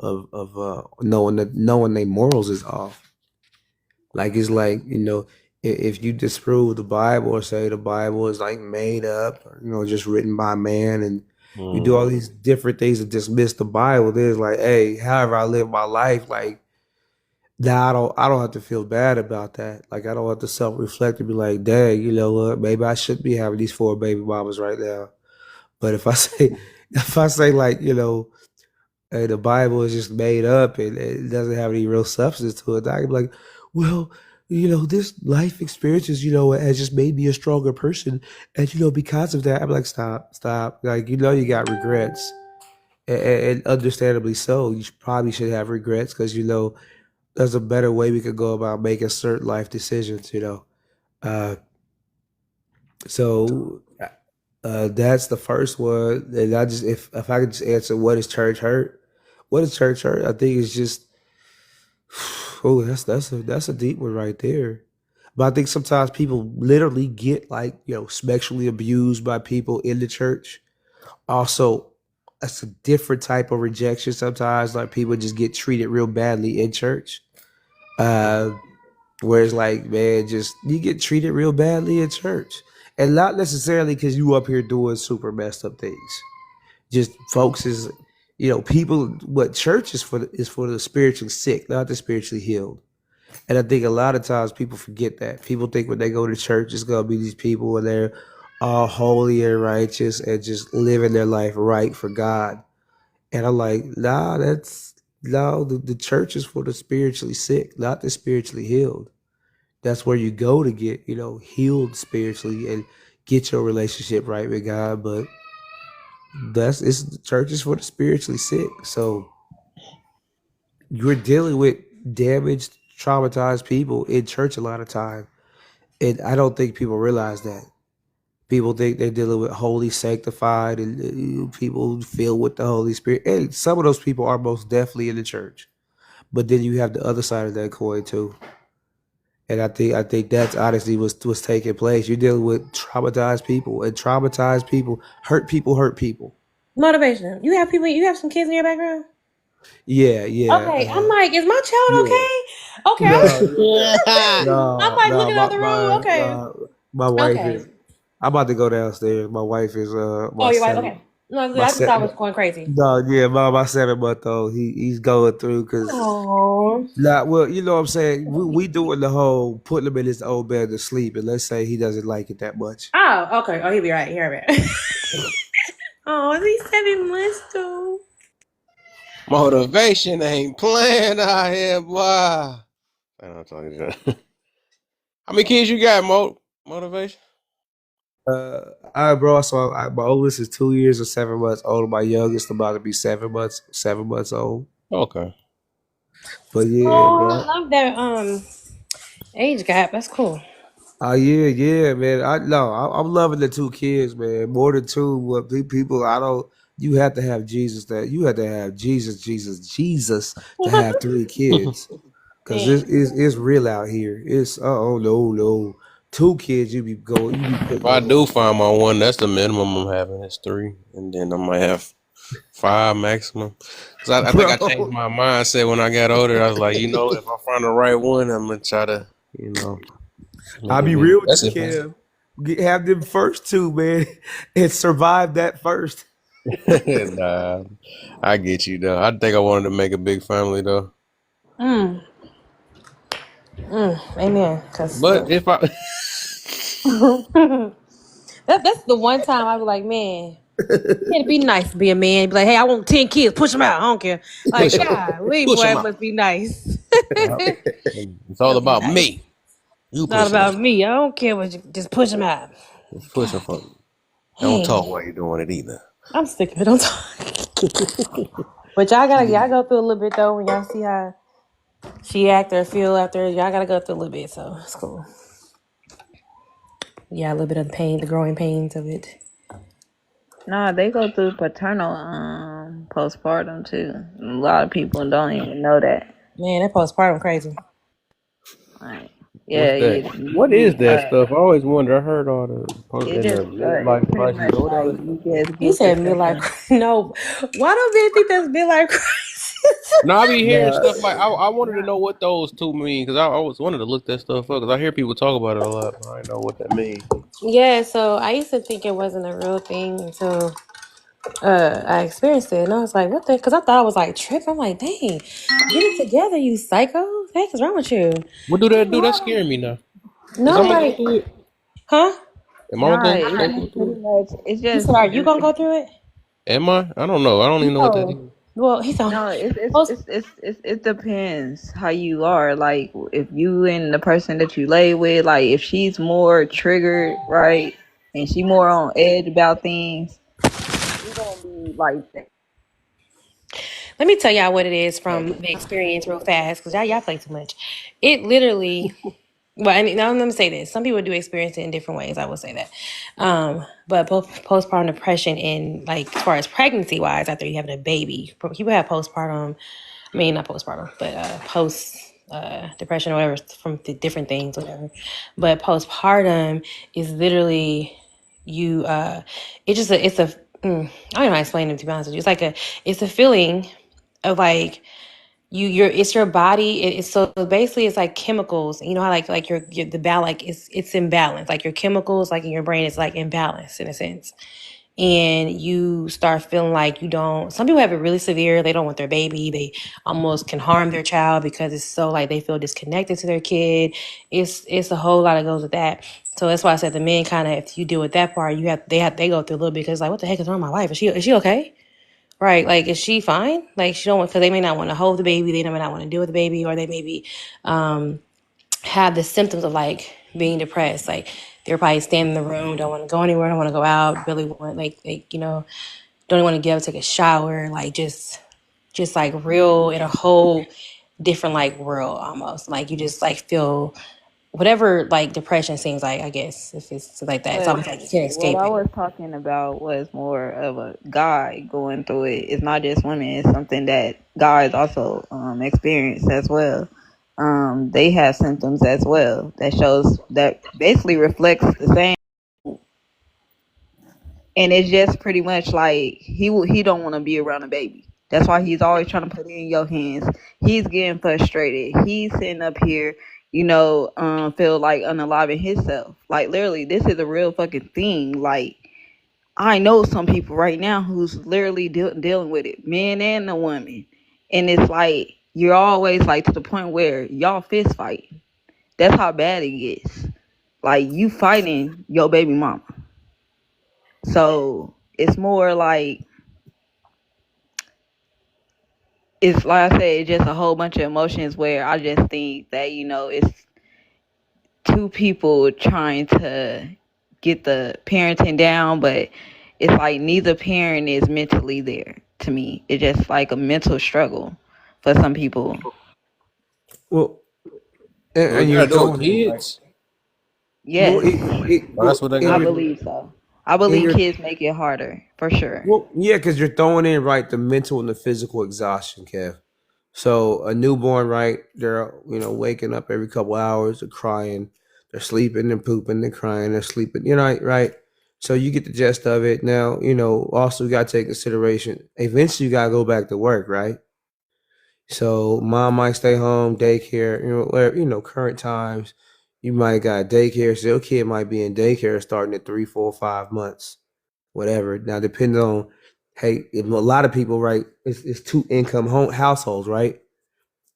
knowing their morals is off. Like it's like, if you disprove the Bible or say the Bible is like made up, or, just written by man, and you do all these different things to dismiss the Bible, then it's like, hey, however I live my life, like now I don't have to feel bad about that. Like I don't have to self-reflect and be like, dang, you know what, maybe I shouldn't be having these 4 baby mamas right now. But if I say like, hey, the Bible is just made up and it doesn't have any real substance to it, I can be like, well, this life experiences, has just made me a stronger person. And, because of that, I'm like, stop. Like, you got regrets. And understandably so. You probably should have regrets because, there's a better way we could go about making certain life decisions, Uh, so that's the first one. And if I could just answer, what is church hurt? What is church hurt? I think it's just, oh, that's a deep one right there. But I think sometimes people literally get like, sexually abused by people in the church. Also, that's a different type of rejection sometimes. Like people just get treated real badly in church. Whereas like, man, just you get treated real badly in church. And not necessarily because you up here doing super messed up things. Just folks is, people, what church is for the spiritually sick, not the spiritually healed. And I think a lot of times people forget that. People think when they go to church, it's going to be these people and they're all holy and righteous and just living their life right for God. And I'm like, nah, the church is for the spiritually sick, not the spiritually healed. That's where you go to get, healed spiritually and get your relationship right with God. But the church is for the spiritually sick. So you're dealing with damaged, traumatized people in church a lot of time. And I don't think people realize that. People think they're dealing with holy, sanctified, and people filled with the Holy Spirit. And some of those people are most definitely in the church. But then you have the other side of that coin too. And I think that's honestly was taking place. You're dealing with traumatized people, and traumatized people hurt people. Motivation. You have some kids in your background? Yeah. Okay, I'm like, is my child okay? Okay, I'm like looking out the room. Okay. My wife Okay. is. I'm about to go downstairs. My wife is. Your wife. Okay. No, I just thought I was going crazy. No, yeah, my 7-month-old, he's going through because. Oh. Well, you know what I'm saying. We doing the whole putting him in his old bed to sleep, and let's say he doesn't like it that much. Oh, okay. Oh, he'll be right here. Oh, he's 7 months though. Motivation ain't playing out here, boy. I'm talking about. How many kids you got, Motivation? All right, bro. So my oldest is 2 years and 7 months old. My youngest about to be 7 months old. Okay. But yeah, I love that age gap. That's cool. Yeah, man. I'm loving the 2 kids, man. More than 2. What people? You have to have Jesus. You have to have Jesus to have 3 kids, because it's real out here. It's no. 2 kids, you be going. If I do find my one, that's the minimum I'm having. It's 3, and then I might have 5 maximum. Cause I think I changed my mindset when I got older. I was like, if I find the right one, I'm gonna try to, I'll be real with you, Kev. Have them first 2, man, and survive that first. Nah, I get you though. I think I wanted to make a big family though. Amen. But if I that's the one time I was like, man, it'd be nice to be a man. Be like, hey, I want 10 kids. Push them out. I don't care. Like, golly, boy, it must be nice. It's all about me. It's not about me. I don't care what you just push them out. Just push them for me. Don't talk while you're doing it either. I'm sick of it. Don't talk. But y'all go through a little bit though when y'all see how she act or feel after. Y'all gotta go through a little bit, so it's cool. Yeah, a little bit of the pain, the growing pains of it. Nah, they go through paternal postpartum too. A lot of people don't even know that. Man, that postpartum crazy. Like, What is that stuff? I always wonder. I heard all the midlife crisis. You said midlife crisis. No, why don't men think that's midlife crisis? No, I be hearing Nah, stuff like I wanted to know what those two mean because I was wanted to look that stuff up because I hear people talk about it a lot, but I didn't know what that means. Yeah, so I used to think it wasn't a real thing until I experienced it, and I was like, "What the?" Because I thought I was like tripping. I'm like, "Dang, get it together, you psycho! What the heck is wrong with you?" What do that do? That's scaring me now. Cause No, I'm gonna go like, through it. huh? Am I Nah, gonna it's go just through pretty it? much. It's You just said, "Are you gonna go through it?" Am I? I don't know. I don't even know what that is. No. Well, he's on. no. Post. It depends how you are. Like if you and the person that you lay with, like if she's more triggered, right, and she more on edge about things, you're gonna be like that. Let me tell y'all what it is from the experience real fast, because y'all play too much. It literally. Well, I mean, now let me say this. Some people do experience it in different ways. I will say that. But both postpartum depression and like as far as pregnancy wise, after you having a baby, people have postpartum. I mean, not postpartum, but post depression or whatever from the different things, whatever. But postpartum is literally you. It's just a. It's a. I don't know how to explain it, to be honest with you. It's like a. It's a feeling of like it's your body. It's so basically it's like chemicals. You know how like your the balance, like it's imbalance. Like your chemicals like in your brain is like imbalance in a sense. And you start feeling like you don't, some people have it really severe. They don't want their baby. They almost can harm their child because it's so like they feel disconnected to their kid. It's a whole lot that goes with that. So that's why I said the men kind of, if you deal with that part, they go through a little bit because like, what the heck is wrong with my wife? Is she okay? Right. Like, is she fine? Like, she don't want, because they may not want to hold the baby. They may not want to deal with the baby, or they maybe have the symptoms of like being depressed. Like, they're probably staying in the room, don't want to go anywhere, don't want to go out, really want, like, don't even want to get up, take a shower, like, just like real in a whole different like world almost. Like, you just like feel whatever like depression seems like, I guess, if it's like that. It's But almost like you can't what escape I it. was talking about was more of a guy going through it. It's not just women. It's something that guys also experience as well. They have symptoms as well that shows that basically reflects the same. And it's just pretty much like he don't want to be around a baby. That's why he's always trying to put it in your hands. He's getting frustrated. He's sitting up here, feel like unaliving himself. Like literally, this is a real fucking thing. Like I know some people right now who's literally dealing with it, men and a woman, and it's like you're always like to the point where y'all fist fight. That's how bad it gets. Like you fighting your baby mama. So it's more like it's like I said, it's just a whole bunch of emotions where I just think that, it's two people trying to get the parenting down, but it's like neither parent is mentally there to me. It's just like a mental struggle for some people. well, Well, and you you're gotta do with throwing it right. kids. Well, Yes, Well, that's what they I gotta you're, do. believe so. I and believe you're kids make it harder for sure. well, yeah, because you're throwing in right the mental and the physical exhaustion, Kev. So a newborn, right? They're waking up every couple hours, they're crying, they're sleeping and pooping, they're crying, they're sleeping. Right? So you get the gist of it. Now, also you gotta take consideration. Eventually, you gotta go back to work, right? So mom might stay home, daycare, whatever, current times, you might got daycare. So your kid might be in daycare starting at 3, 4, 5 months, whatever. Now, depending on, hey, if a lot of people, right, it's two income households, right?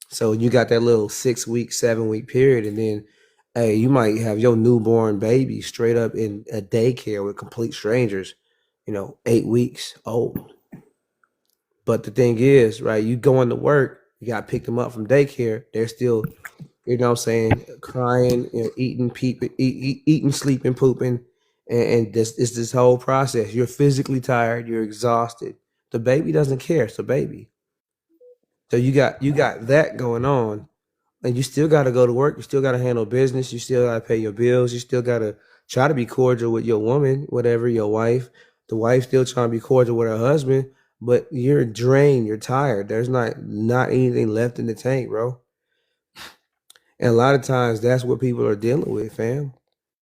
So you got that little 6 week, 7 week period, and then, hey, you might have your newborn baby straight up in a daycare with complete strangers, 8 weeks old. But the thing is, right, you going to work, you got to pick them up from daycare. They're still, what I'm saying, crying, eating, peeping, eating, sleeping, pooping. And this is this whole process. You're physically tired. You're exhausted. The baby doesn't care. It's a baby. So you got that going on, and you still got to go to work. You still got to handle business. You still got to pay your bills. You still got to try to be cordial with your woman, whatever, your wife. The wife still trying to be cordial with her husband, but you're drained. You're tired. There's not anything left in the tank, bro. And a lot of times that's what people are dealing with, fam.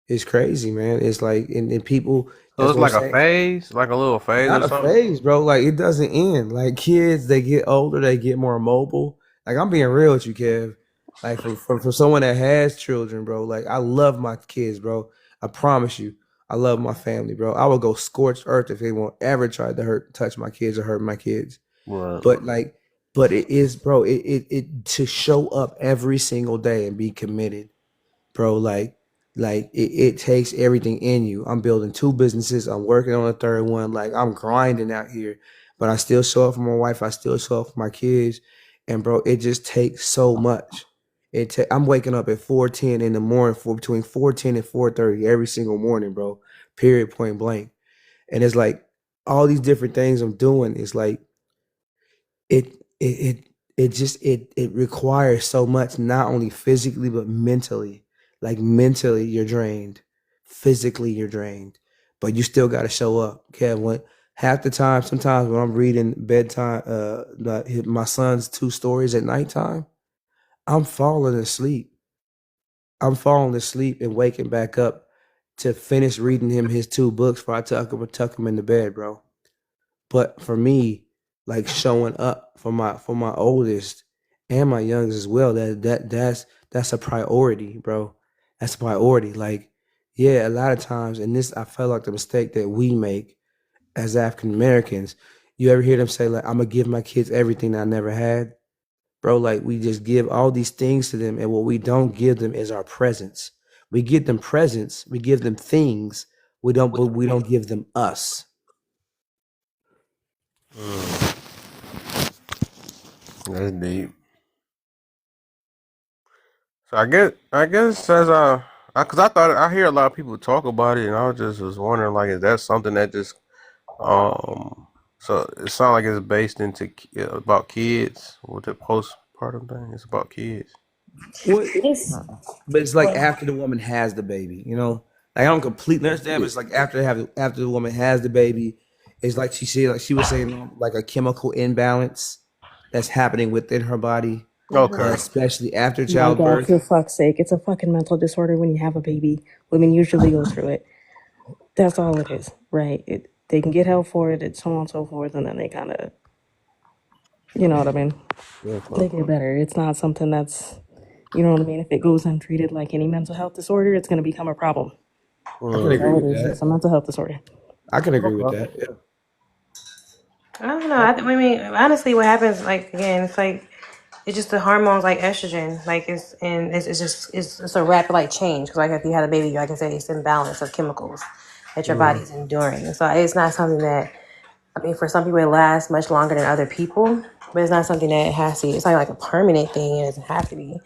It's crazy, man. It's like, and people, So That's it's what I'm like a saying. phase, like a little phase Not or a something. phase, bro. Like it doesn't end. Like kids, they get older, they get more mobile. Like I'm being real with you, Kev. Like for someone that has children, bro. Like I love my kids, bro. I promise you, I love my family, bro. I would go scorched earth if anyone ever tried to touch my kids or hurt my kids. Right. But like, but it is, bro. It to show up every single day and be committed, bro. Like it takes everything in you. I'm building 2 businesses. I'm working on a 3rd one. Like I'm grinding out here, but I still show up for my wife. I still show up for my kids, and bro, it just takes so much. I'm waking up at 4:10 in the morning for between 4:10 and 4:30 every single morning, bro. Period, point blank. And it's like all these different things I'm doing is like it it it requires so much, not only physically but mentally. Like mentally you're drained, physically you're drained, but you still got to show up. Okay, when half the time, sometimes when I'm reading bedtime, my son's 2 stories at nighttime, I'm falling asleep. I'm falling asleep and waking back up to finish reading him his 2 books before I tuck him into bed, bro. But for me, like showing up for my oldest and my youngest as well, that's a priority, bro. That's a priority. Like, yeah, a lot of times, and this I felt like the mistake that we make as African Americans. You ever hear them say like, "I'm gonna give my kids everything I never had," bro? Like we just give all these things to them, and what we don't give them is our presence. We give them presents, we give them things. But we don't give them us. That's deep. So I guess cause I thought I hear a lot of people talk about it, and I was wondering like, is that something that just so it sounds like it's based into about kids with the postpartum thing. It's about kids. Well, It's but it's like after the woman has the baby, you know. Like I don't completely understand, but it's like after the woman has the baby, it's like she was saying like a chemical imbalance that's happening within her body, Okay. especially after My God, for childbirth. fuck's sake. It's a fucking mental disorder when you have a baby. Women usually go through it. That's all it is, right? They can get help for it, it's so on and so forth, and then they kind of, you know what I mean? Yeah, They get better. It's not something that's, you know what I mean? If it goes untreated like any mental health disorder, it's going to become a problem. I can Mm. That's agree all with it is. that. It's a mental health disorder. I can agree with Okay. that. Yeah. I don't know. I mean, honestly, what happens, like, again, it's like, it's just the hormones like estrogen, like it's just it's a rapid like change because like if you had a baby, like I said, it's imbalance of chemicals that your Mhm. body's enduring. So it's not something that I mean for some people it lasts much longer than other people, but it's not something that has to. It's not like a permanent thing. It doesn't have to be.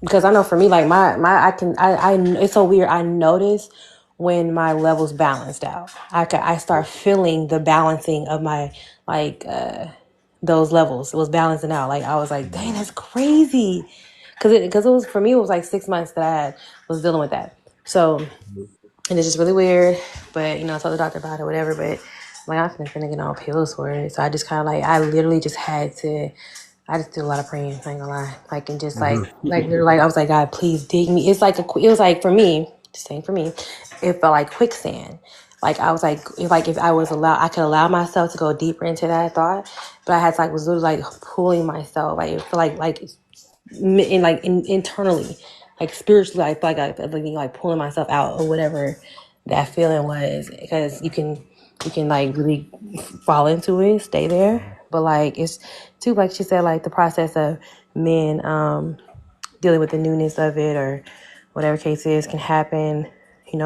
Because I know for me, like I it's so weird. I notice when my levels balanced out. I start feeling the balancing of my like those levels. It was balancing out. Like I was like, dang, that's crazy. Because it was for me, it was like 6 months that was dealing with that. So and it's just really weird. But I told the doctor about it, whatever. But like I'm finna get on pills for it. So I just kind of like I literally just had to. I just did a lot of praying. I ain't gonna lie. Like and just like literally, like I was like, God, please dig me. It's like it was like for me, just saying for me, it felt like quicksand. Like I was if I was allowed, I could allow myself to go deeper into that thought, but I had to was literally like pulling myself. Like it felt internally, like spiritually, I feel like pulling myself out or whatever that feeling was because you can like really fall into it, stay there, but like it's too like she said like the process of men dealing with the newness of it or whatever case is can happen,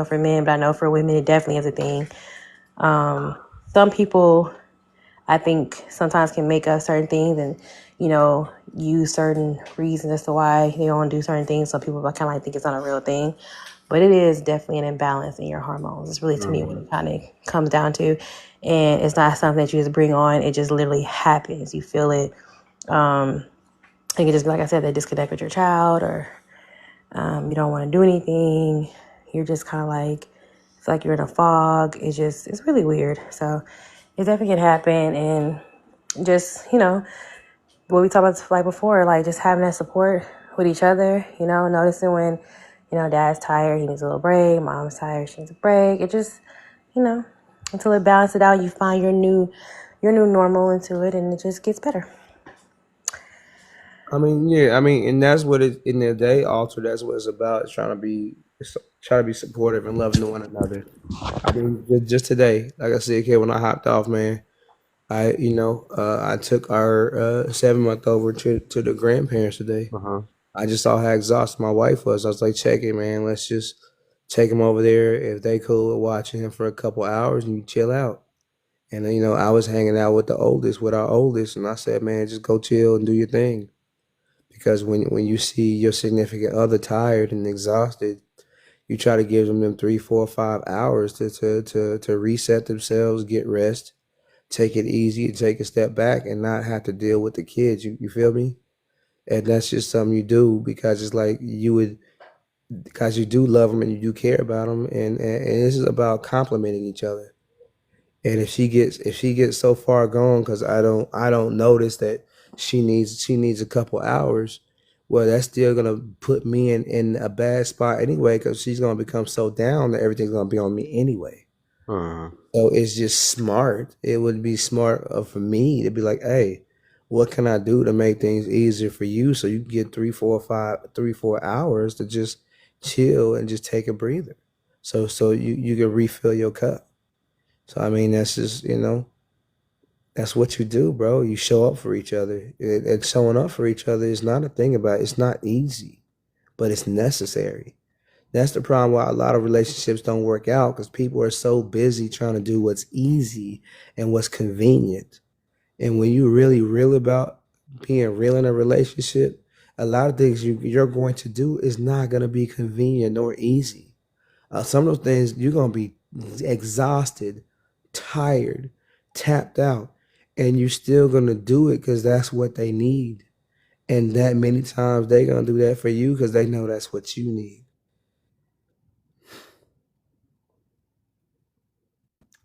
for men, but I know for women it definitely is a thing. Some people I think sometimes can make up certain things and, use certain reasons as to why they don't do certain things. So people kind of like think it's not a real thing. But it is definitely an imbalance in your hormones. It's really to me what it kind of comes down to. And it's not something that you just bring on. It just literally happens. You feel it. It can just be like I said, they disconnect with your child or you don't want to do anything. You're just kind of like, it's like you're in a fog. It's really weird. So it definitely can happen. And just what we talked about like before, like just having that support with each other, noticing when You know, dad's tired, he needs a little break. Mom's tired, she needs a break. It just, you know, until it balances out, you find your new normal into it, and it just gets better. I mean, yeah, I mean, and that's what it in the day, Alter. That's what it's about. It's trying to be supportive and loving to one another. I mean, just today, like I said, kid, when I hopped off, man, I took our 7-month over to the grandparents today. I just saw how exhausted my wife was. I was like, check it, man. Let's just take him over there. If they cool with watching him for a couple hours and you chill out. And then, I was hanging out with our oldest, and I said, man, just go chill and do your thing. Because when you see your significant other tired and exhausted, you try to give them 3, 4, 5 hours to reset themselves, get rest, take it easy, and take a step back, and not have to deal with the kids. You feel me? And that's just something you do because it's like because you do love them and you do care about them, and this is about complimenting each other. And if she gets so far gone because I don't notice that she needs a couple hours, well, that's still gonna put me in a bad spot anyway because she's gonna become so down that everything's gonna be on me anyway. So it's just smart. It would be smart for me to be like, hey, what can I do to make things easier for you so you can get 3, 4 hours to just chill and just take a breather, so you can refill your cup. So I mean, that's just that's what you do, bro. You show up for each other. And showing up for each other is not a thing about it. It's not easy, but it's necessary. That's the problem why a lot of relationships don't work out because people are so busy trying to do what's easy and what's convenient. And when you really real about being real in a relationship, a lot of things you're going to do is not going to be convenient nor easy. Some of those things you're going to be exhausted, tired, tapped out, and you're still going to do it because that's what they need. And that many times they're going to do that for you because they know that's what you need.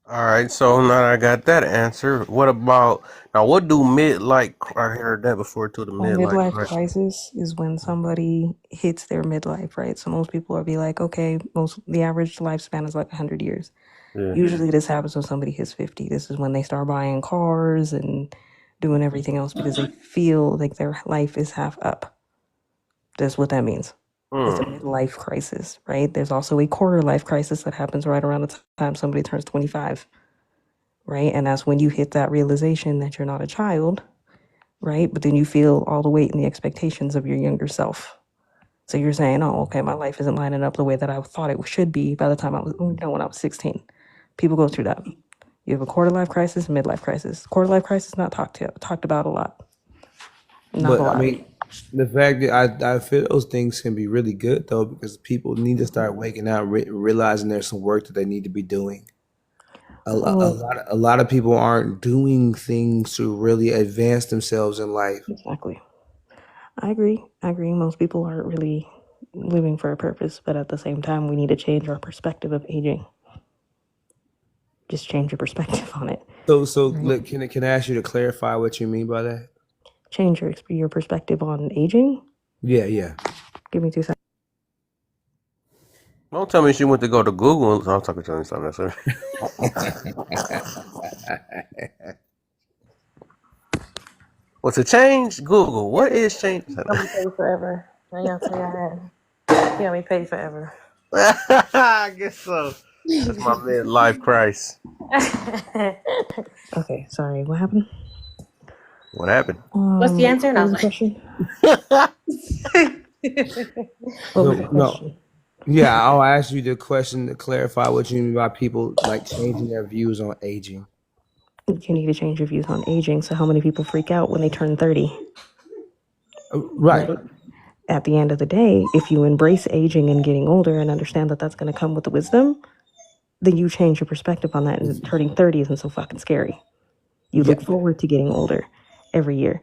All right, so now that I got that answer, what do midlife? I heard that before too. The A midlife midlife crisis. crisis is when somebody hits their midlife, right? So most people will be like, okay, the average lifespan is like 100 years. Yeah. Usually this happens when somebody hits 50. This is when they start buying cars and doing everything else because they feel like their life is half up. That's what that means. It's a midlife crisis, right? There's also a quarter life crisis that happens right around the time somebody turns 25, right? And that's when you hit that realization that you're not a child, right? But then you feel all the weight and the expectations of your younger self. So you're saying, oh, okay, my life isn't lining up the way that I thought it should be by the time when I was 16. People go through that. You have a quarter life crisis, midlife crisis. Quarter life crisis not talked about a lot. Not a lot. I mean, the fact that I feel those things can be really good though because people need to start waking up, realizing there's some work that they need to be doing. A lot of people aren't doing things to really advance themselves in life. Exactly. I agree. Most people aren't really living for a purpose, but at the same time, we need to change our perspective of aging. Just change your perspective on it. So look, can I ask you to clarify what you mean by that? Change your perspective on aging? Yeah. Give me 2 seconds. Don't tell me she went to go to Google. I'm talking to something. Sorry. What's a change? Google. What is change? You got me paid forever. I gotta say you got me paid forever. I guess so. That's my midlife crisis. Okay, sorry. What happened? What happened? What's the answer? What was the question? No. Yeah, I'll ask you the question to clarify what you mean by people like changing their views on aging. You need to change your views on aging. So how many people freak out when they turn 30? Right. At the end of the day, if you embrace aging and getting older and understand that that's going to come with the wisdom, then you change your perspective on that, and turning 30 isn't so fucking scary. You look forward to getting older every year.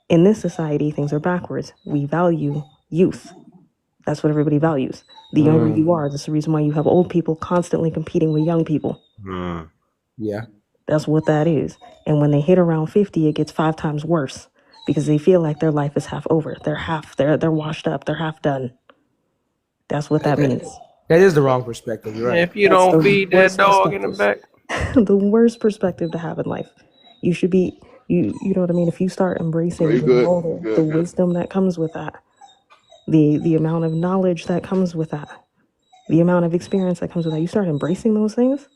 In this society, things are backwards. We value youth. That's what everybody values. The younger you are, that's the reason why you have old people constantly competing with young people. Yeah. That's what that is. And when they hit around 50, it gets 5 times worse because they feel like their life is half over. They're washed up. They're half done. That's what that means. That is the wrong perspective. You're right. If you That's don't the feed that worst dog in the perspective. back, The worst perspective to have in life. You should be, you know what I mean? If you start Are embracing you the good? You moral, the good, good. wisdom that comes with that, the amount of knowledge that comes with that, the amount of experience that comes with that, you start embracing those things,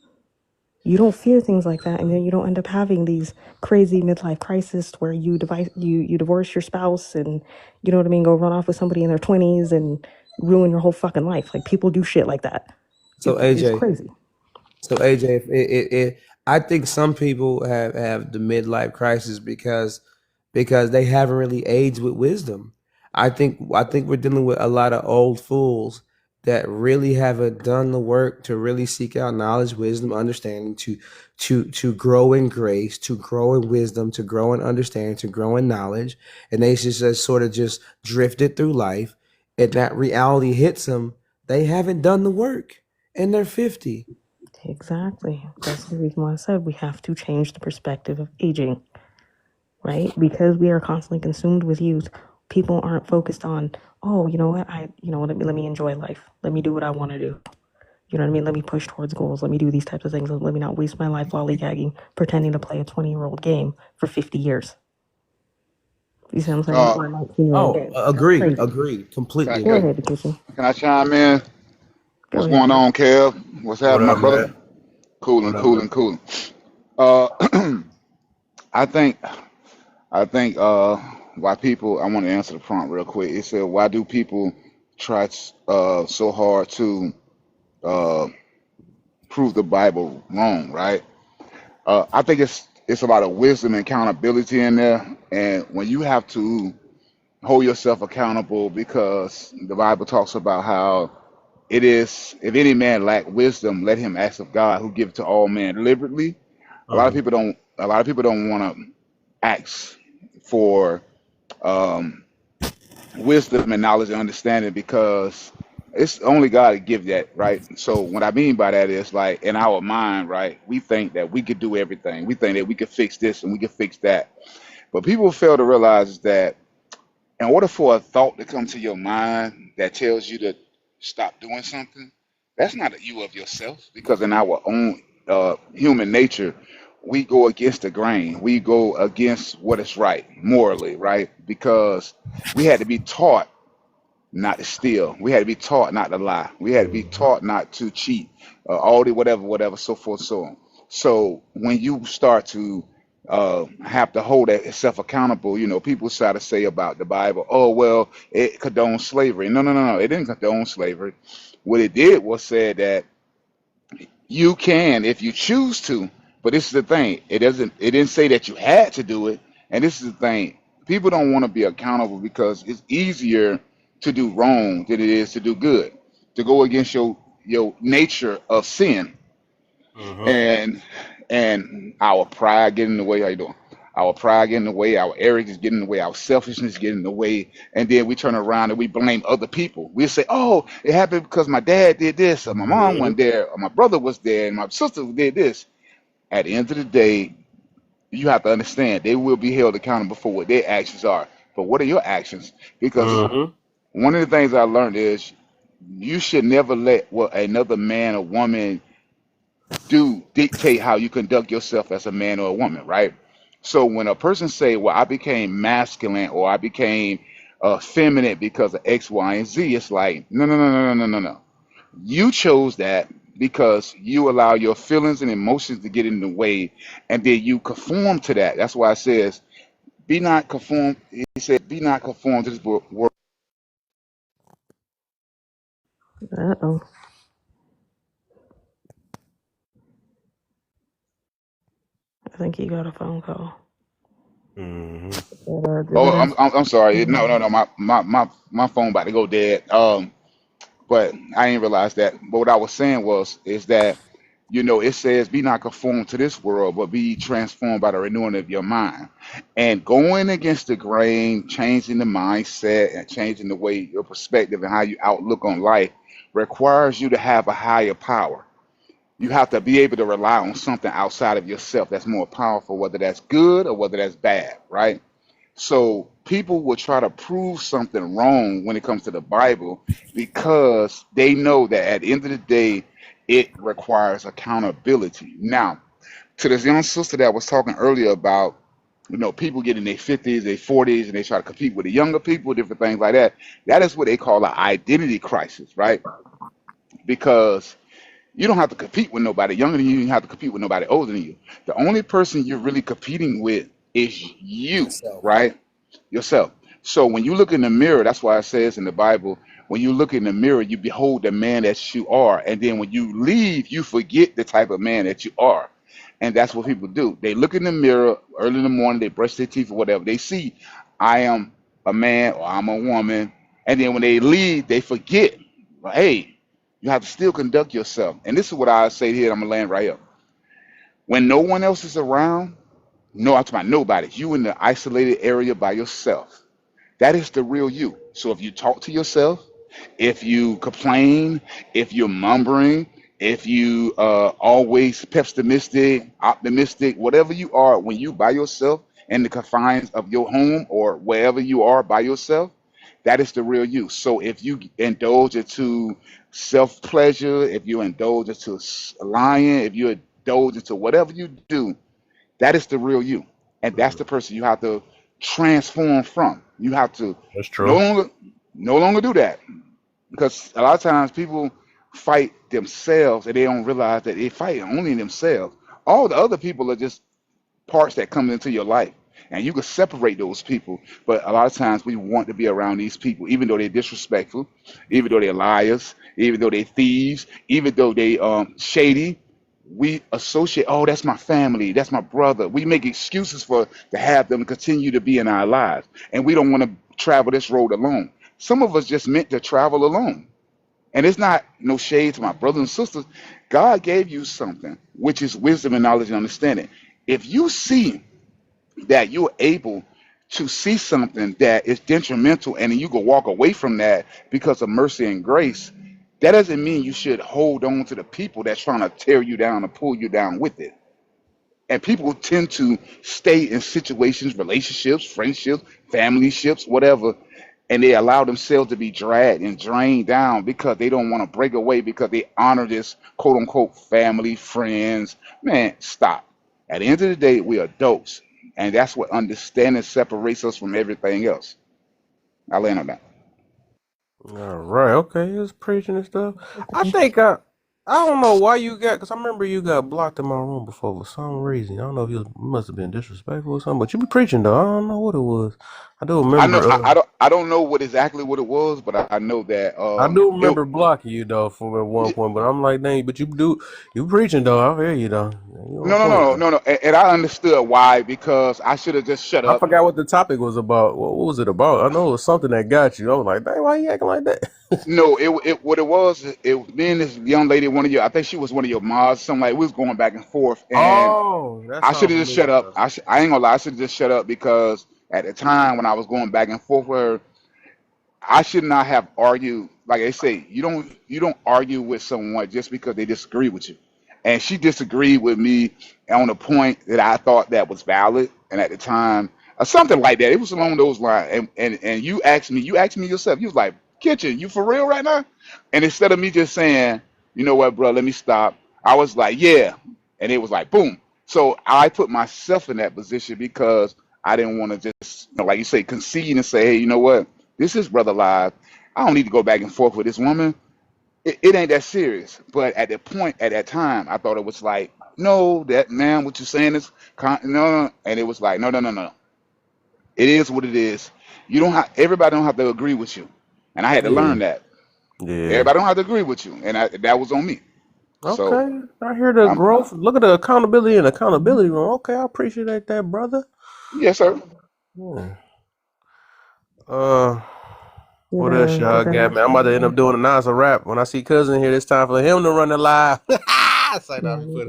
you don't fear things like that, and then you don't end up having these crazy midlife crises where you divorce your spouse and, you know what I mean, go run off with somebody in their 20s and ruin your whole fucking life. Like, people do shit like that. So It's AJ, crazy. I think some people have the midlife crisis because they haven't really aged with wisdom. I think we're dealing with a lot of old fools that really haven't done the work to really seek out knowledge, wisdom, understanding, to grow in grace, to grow in wisdom, to grow in understanding, to grow in knowledge, and they just sort of just drifted through life, and that reality hits them. They haven't done the work, and they're 50. Exactly. That's the reason why I said we have to change the perspective of aging, right? Because we are constantly consumed with youth. People aren't focused on, oh, you know what, let me enjoy life. Let me do what I want to do. You know what I mean? Let me push towards goals. Let me do these types of things. Let me not waste my life lollygagging, pretending to play a 20-year-old game for 50 years. You see what I'm saying? Uh, Or a 19-year-old Oh, game. agree, Crazy. completely Go agree. ahead, Dickinson. can I chime in? Go What's ahead, going bro. on, Kev? What's What happening, my up, brother? man? Cooling, What up, cooling, man? cooling. Uh, I think why people. I want to answer the prompt real quick. It said, why do people try so hard to uh prove the Bible wrong? Right. I think it's a lot of wisdom and accountability in there, and when you have to hold yourself accountable, because the Bible talks about how it is, if any man lack wisdom, let him ask of God, who give to all men liberally. A lot of Mhm. people don't. A lot of people don't want to ask for um, wisdom and knowledge and understanding, because it's only God to give that, right? So what I mean by that is, like, in our mind, right, we think that we could do everything. We think that we could fix this and we could fix that. But people fail to realize is that in order for a thought to come to your mind that tells you to stop doing something, that's not a you of yourself, because in our own human nature, we go against the grain. We go against what is right morally, right? Because we had to be taught not to steal. We had to be taught not to lie. We had to be Mhm. taught not to cheat. All the whatever, whatever, so forth, so on. So when you start to have to hold that self accountable, people try to say about the Bible, oh well, it condones slavery. No, no, no, no. It didn't condone slavery. What it did was said that you can if you choose to, but this is the thing. It didn't say that you had to do it. And this is the thing. People don't want to be accountable because it's easier to do wrong than it is to do good. To go against your nature of sin, Mhm. and our pride get in the way. How you doing? Our pride get in the way, our arrogance get in the way, our selfishness get in the way, and then we turn around and we blame other people. We say, "Oh, it happened because my dad did this, or my mom Mhm. wasn't there, or my brother was there, and my sister did this." At the end of the day, you have to understand they will be held accountable for what their actions are. But what are your actions? Because Mhm. one of the things I learned is you should never let what another man or woman do dictate how you conduct yourself as a man or a woman, right? So when a person say, "Well, I became masculine or I became feminine because of X, Y, and Z," it's like, no, no, no, no, no, no, no, no. You chose that because you allow your feelings and emotions to get in the way, and then you conform to that. That's why it says, "Be not conformed." He said, "Be not conformed to this world." Uh-oh. I think he got a phone call. Mhm. But, did Oh, that I'm sorry. No, no, answer? no. My phone about to go dead. But I didn't realize that. But what I was saying is that, it says, "Be not conformed to this world, but be transformed by the renewing of your mind." And going against the grain, changing the mindset, and changing the way your perspective and how you outlook on life requires you to have a higher power. You have to be able to rely on something outside of yourself that's more powerful, whether that's good or whether that's bad, right? So people will try to prove something wrong when it comes to the Bible because they know that at the end of the day, it requires accountability. Now, to this young sister that was talking earlier about, people getting their 50s, their 40s, and they try to compete with the younger people, different things like that. That is what they call an identity crisis, right? Because you don't have to compete with nobody younger than you. You don't have to compete with nobody older than you. The only person you're really competing with is you, Yourself. right? Yourself. So when you look in the mirror, that's why it says in the Bible, when you look in the mirror, you behold the man that you are. And then when you leave, you forget the type of man that you are. And that's what people do. They look in the mirror early in the morning, they brush their teeth or whatever. They see, I am a man or I'm a woman. And then when they leave, they forget, well, hey, you have to still conduct yourself. And this is what I say here. I'm going to land right here. When no one else is around, no, I'm talking about nobody. You in the isolated area by yourself. That is the real you. So if you talk to yourself, if you complain, if you're mumbling, if you always pessimistic, optimistic, whatever you are, when you by yourself in the confines of your home or wherever you are by yourself, that is the real you. So if you indulge into self pleasure, if you indulge into lying, if you indulge into whatever you do, that is the real you, and that's the person you have to transform from. You have to That's no true. longer do that, because a lot of times people fight themselves and they don't realize that they fight only themselves. All the other people are just parts that come into your life, and you can separate those people. But a lot of times we want to be around these people, even though they're disrespectful, even though they're liars, even though they're thieves, even though they shady. We associate, oh, that's my family, that's my brother. We make excuses for to have them continue to be in our lives, and we don't want to travel this road alone. Some of us just meant to travel alone. And it's not no shade to my brothers and sisters. God gave you something, which is wisdom and knowledge and understanding. If you see that you're able to see something that is detrimental and then you can walk away from that because of mercy and grace, that doesn't mean you should hold on to the people that's trying to tear you down and pull you down with it. And people tend to stay in situations, relationships, friendships, family ships, whatever, and they allow themselves to be dragged and drained down because they don't want to break away because they honor this quote unquote family, friends. Man, stop. At the end of the day, we're adults. And that's what understanding separates us from everything else. I land on that. All right, okay, he was preaching and stuff. I don't know why you got, because I remember you got blocked in my room before for some reason. I don't know if you must have been disrespectful or something, but you be preaching though. I don't know what it was. I do I know remember. I don't know what exactly what it was, but I know that I do it remember blocking you though for at one point, but I'm like, dang, but you preaching though. I hear you though. You on point though. no. And I understood why, because I should have just shut I up. forgot what the topic was about. What was it about? I know it was something that got you. I was like, dang, why you acting like that? No, it what it was, me and this young lady, one of your, I think she was one of your mods, something like we was going back and forth, and Oh, that I should sounds have just shut familiar. up. I ain't gonna lie, I should have just shut up because at the time when I was going back and forth with her, I should not have argued. Like they say, you don't argue with someone just because they disagree with you. And she disagreed with me on a point that I thought that was valid, and at the time, or something like that. It was along those lines. And you asked me yourself. You was like, "Kitchen, you for real right now?" And instead of me just saying, "You know what, bro? Let me stop," I was like, "Yeah," and it was like, boom. So I put myself in that position because I didn't want to just, like you say, concede and say, "Hey, you know what? This is brother live. I don't need to go back and forth with this woman. It ain't that serious." But at that point, at that time, I thought it was like, no, that man, what you're saying is, no. And it was like, no. It is what it is. You don't have, everybody don't have to agree with you. And I had to Yeah. learn that. Yeah. Everybody don't have to agree with you. And that was on me. So, Okay. I hear the I'm, growth. Look at the accountability in the accountability room. Okay, I appreciate that, brother. yes, sir. Yeah. Uh, Did what else y'all did that got, man? I'm answer about to your end up doing a question? Nasa rap. When I see cousin here, it's time for him to run the live. It's like, Yeah, did you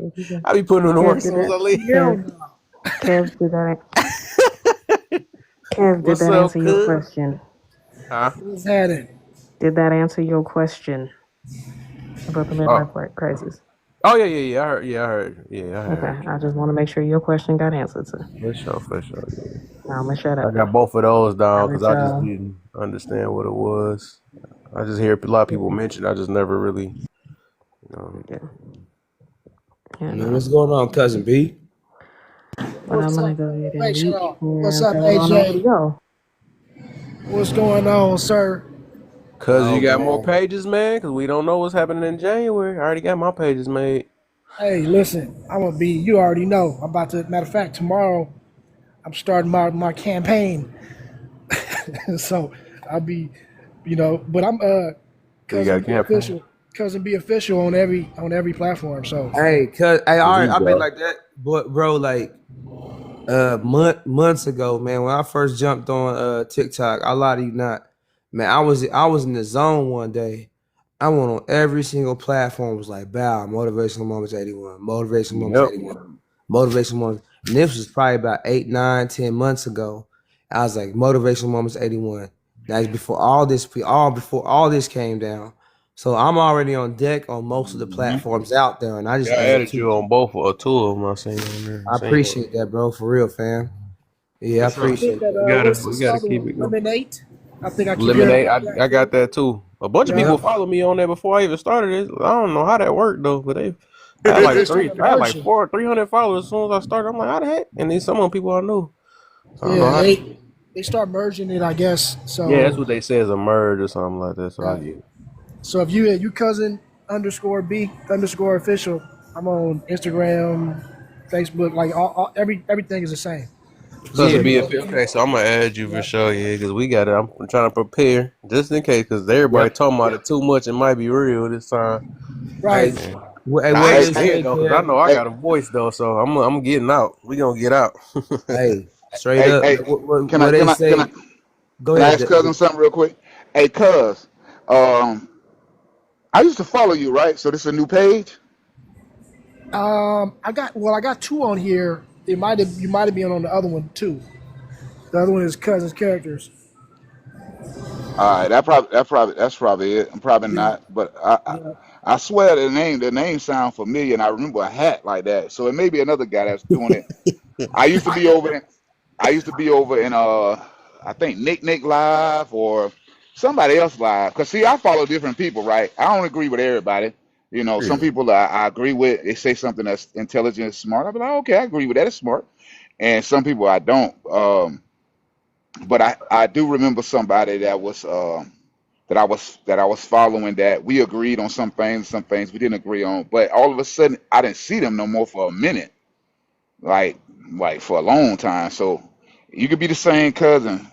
I be putting him to work Kev, as did soon as that I leave. Hell Kev, no. Kev, did did What's that up, answer your cuz? question? Huh? What's happening? Did that answer your question about the Oh, midlife crisis? Oh yeah. I heard. Yeah, I heard. Yeah, I Okay, heard. I just want to make sure your question got answered, sir. For sure. Yeah. I'm gonna shut I up. got both of those I down because let I just y'all. didn't understand what it was. I just hear a lot of people mention. I just never really, Yeah, Man, no. what's going on, cousin B? But I'm What's gonna up? go ahead and Thanks, mute y'all. What's and up, tell it on over to AJ? y'all. What's going on, sir? Cause you Oh got more man, pages, man. Cause we don't know what's happening in January. I already got my pages made. Hey, listen, I'm gonna be. You already know. I'm about to. Matter of fact, tomorrow I'm starting my campaign, so I'll be, But I'm So you got a cousin be campaign. official, cousin be official on every platform. So Hey, cuz, hey, There all right, you I've been go. like that, but bro, like months ago, man, when I first jumped on TikTok, I lie to you not, man, I was in the zone one day. I went on every single platform, was like, bow, motivational moments 81, motivational moments Yep. 81, motivational moments. And this was probably about 8, 9, 10 months ago. I was like, motivational moments 81. That's before before all this came down. So I'm already on deck on most of the platforms out there, and I just Yeah, I added added two. you on both or two of them. I seen on there. I appreciate that, bro. For real, fam. Yeah, For I sure. I think appreciate that that. what's We this gotta other keep one? it going. Lemonade. I think I keep hearing Lemonade, about that I got too. that too. A bunch of Yeah, people follow me on there before I even started it. I don't know how that worked though, but I had yeah. They like started I had like merging. 300 followers as soon as I started. I'm like, how the heck? And then some of the people I knew. So I don't know Yeah, how. they start merging it, I guess. Yeah, that's So what they say is a merge or something like that. So I yeah. get it. So if you cousin underscore B underscore official, I'm on Instagram, Facebook, like everything is the same. So Cousin Yeah, you B, know, okay, so I'm gonna add you for sure, yeah, because we got it. I'm trying to prepare just in case, because everybody yep. talking about it too much. It might be real this time. Hey, right. Yeah. hey, Nah, I what ain't Hey, they hey, scared say, though, because I Kev? know I hey, got a voice though. So I'm getting out. We gonna get out. Hey, straight hey, up. hey, can I What can they I can I say? Go can I ahead. ask cousin something real quick? Hey, cuz, um, I used to follow you, right? So this is a new page. I got two on here. You might have been on the other one too. The other one is cousins characters. All right, that's probably it. I'm probably Yeah, not, but yeah. I swear the name sound familiar, and I remember a hat like that. So it may be another guy that's doing it. I used to be over in I used to be over in I think Nick Live or somebody else live. Cause see, I follow different people, right? I don't agree with everybody. You know, some Yeah. people I agree with. They say something that's intelligent, smart. I'll be like, okay, I agree with that. It's smart. And some people I don't. But I do remember somebody that I was following that we agreed on some things we didn't agree on. But all of a sudden, I didn't see them no more for a minute, like for a long time. So you could be the same cousin,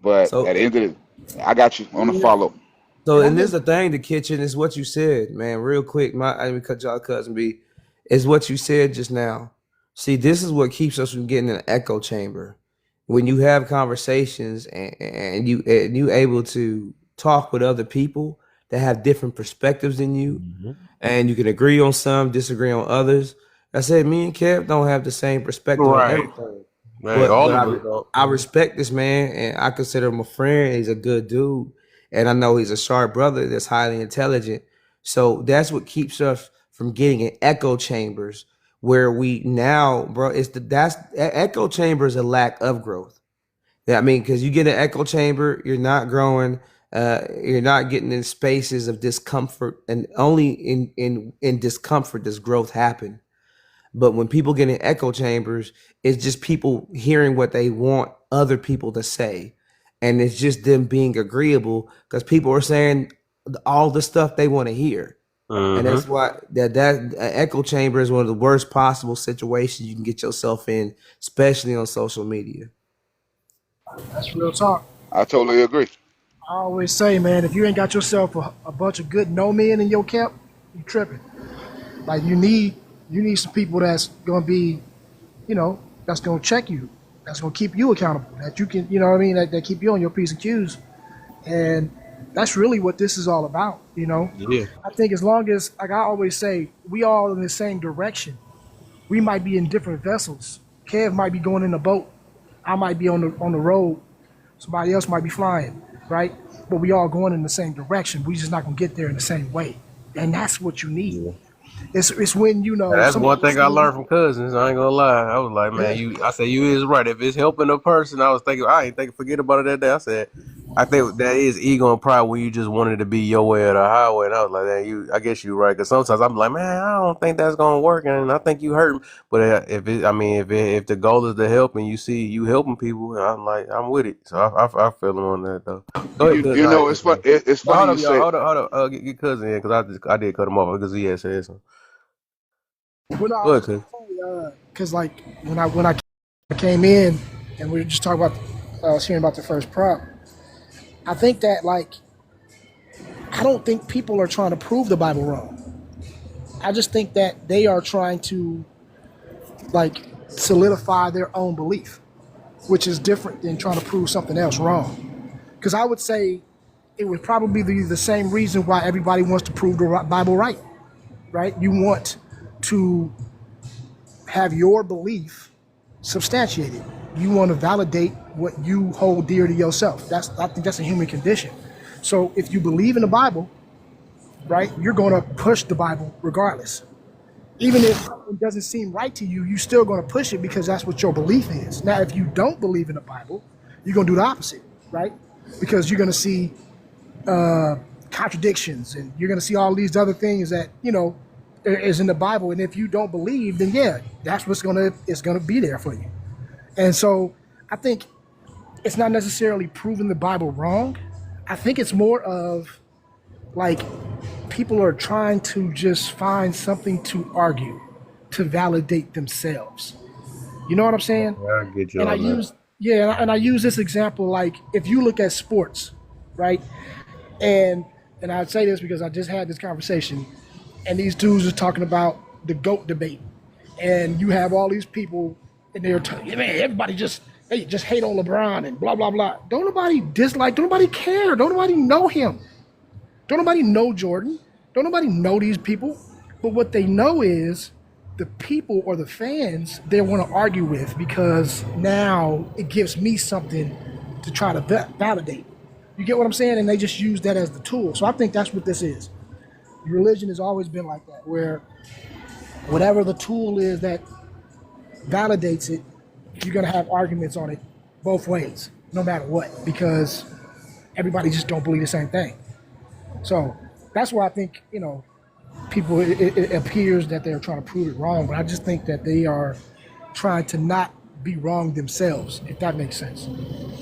but So, at the end of I got you on the Yeah. follow. so, And I'm and this is just the thing, the kitchen is what you said, man. Real quick, I didn't cut y'all cousin B. Is what you said just now. See, this is what keeps us from getting in an echo chamber. When you have conversations and you able to talk with other people that have different perspectives than you, Mhm. and you can agree on some, disagree on others. I said me and Kev don't have the same perspective on Right. everything, Right. but All but of I us though. I respect this man and I consider him a friend. He's a good dude, and I know he's a sharp brother that's highly intelligent. So that's what keeps us from getting in echo chambers where we now, bro. Echo chamber is a lack of growth. Yeah, I mean, because you get an echo chamber, you're not growing. You're not getting in spaces of discomfort, and only in discomfort does growth happen. But when people get in echo chambers, it's just people hearing what they want other people to say, and it's just them being agreeable because people are saying all the stuff they want to hear, and Mm-hmm. that's why that echo chamber is one of the worst possible situations you can get yourself in, especially on social media. that's real talk. I totally agree. I always say, man, if you ain't got yourself a bunch of good no men in your camp, you tripping. Like you need some people that's gonna be, that's gonna check you, that's gonna keep you accountable, that you can, you know what I mean, that keep you on your P's and Q's. And that's really what this is all about. Yeah. I think as long as, like I always say, we all in the same direction. We might be in different vessels. Kev might be going in a boat. I might be on the road. Somebody else might be flying, right? But we all going in the same direction. We just not gonna get there in the same way. And that's what you need. Yeah. It's when you And know that's somebody one thing I learned from cousins. I ain't gonna lie. I was like, man, yeah. I said you is right. If it's helping a person, I was thinking, I ain't thinking, forget about it that day. I said, I think that is ego and pride when you just wanted to be your way or the highway. And I was like, man, I guess you right. Because sometimes I'm like, man, I don't think that's gonna work, and I think you hurt. But if the goal is to help and you see you helping people, I'm like, I'm with it. So I feel them on that though. Go ahead, cousin. You I know, ain't it's fun. It's But funny hold you up, y'all. say. Hold up. Get cousin in because I did cut him off because he had said something. When I Go ahead, was cousin. because like when I came in and we were just talking about I was hearing about the first prompt. I think that like I don't think people are trying to prove the Bible wrong. I just think that they are trying to like solidify their own belief, which is different than trying to prove something else wrong. Because I would say it would probably be the same reason why everybody wants to prove the Bible right? You want to have your belief substantiated. You want to validate what you hold dear to yourself. I think that's a human condition. So if you believe in the Bible, right, you're going to push the Bible regardless. Even if it doesn't seem right to you, you're still going to push it because that's what your belief is. Now, if you don't believe in the Bible, you're going to do the opposite, right? Because you're going to see contradictions and you're going to see all these other things that, is in the Bible. And if you don't believe, then yeah, that's what's going to be there for you. And so I think it's not necessarily proving the Bible wrong. I think it's more of like people are trying to just find something to argue, to validate themselves. You know what I'm saying? Yeah, I get you And on that. I use this example like if you look at sports, right? And I'd say this because I just had this conversation, and these dudes are talking about the GOAT debate, and you have all these people, and they're man, everybody just hate on LeBron and blah blah blah. Don't nobody dislike, don't nobody care, don't nobody know him, don't nobody know Jordan, don't nobody know these people. But what they know is the people or the fans they want to argue with because now it gives me something to try to validate. You get what I'm saying? And they just use that as the tool. So I think that's what this is. Religion has always been like that, where whatever the tool is that validates it, you're going to have arguments on it both ways, no matter what, because everybody just don't believe the same thing. So that's why I think, people, it appears that they're trying to prove it wrong, but I just think that they are trying to not be wrong themselves, if that makes sense.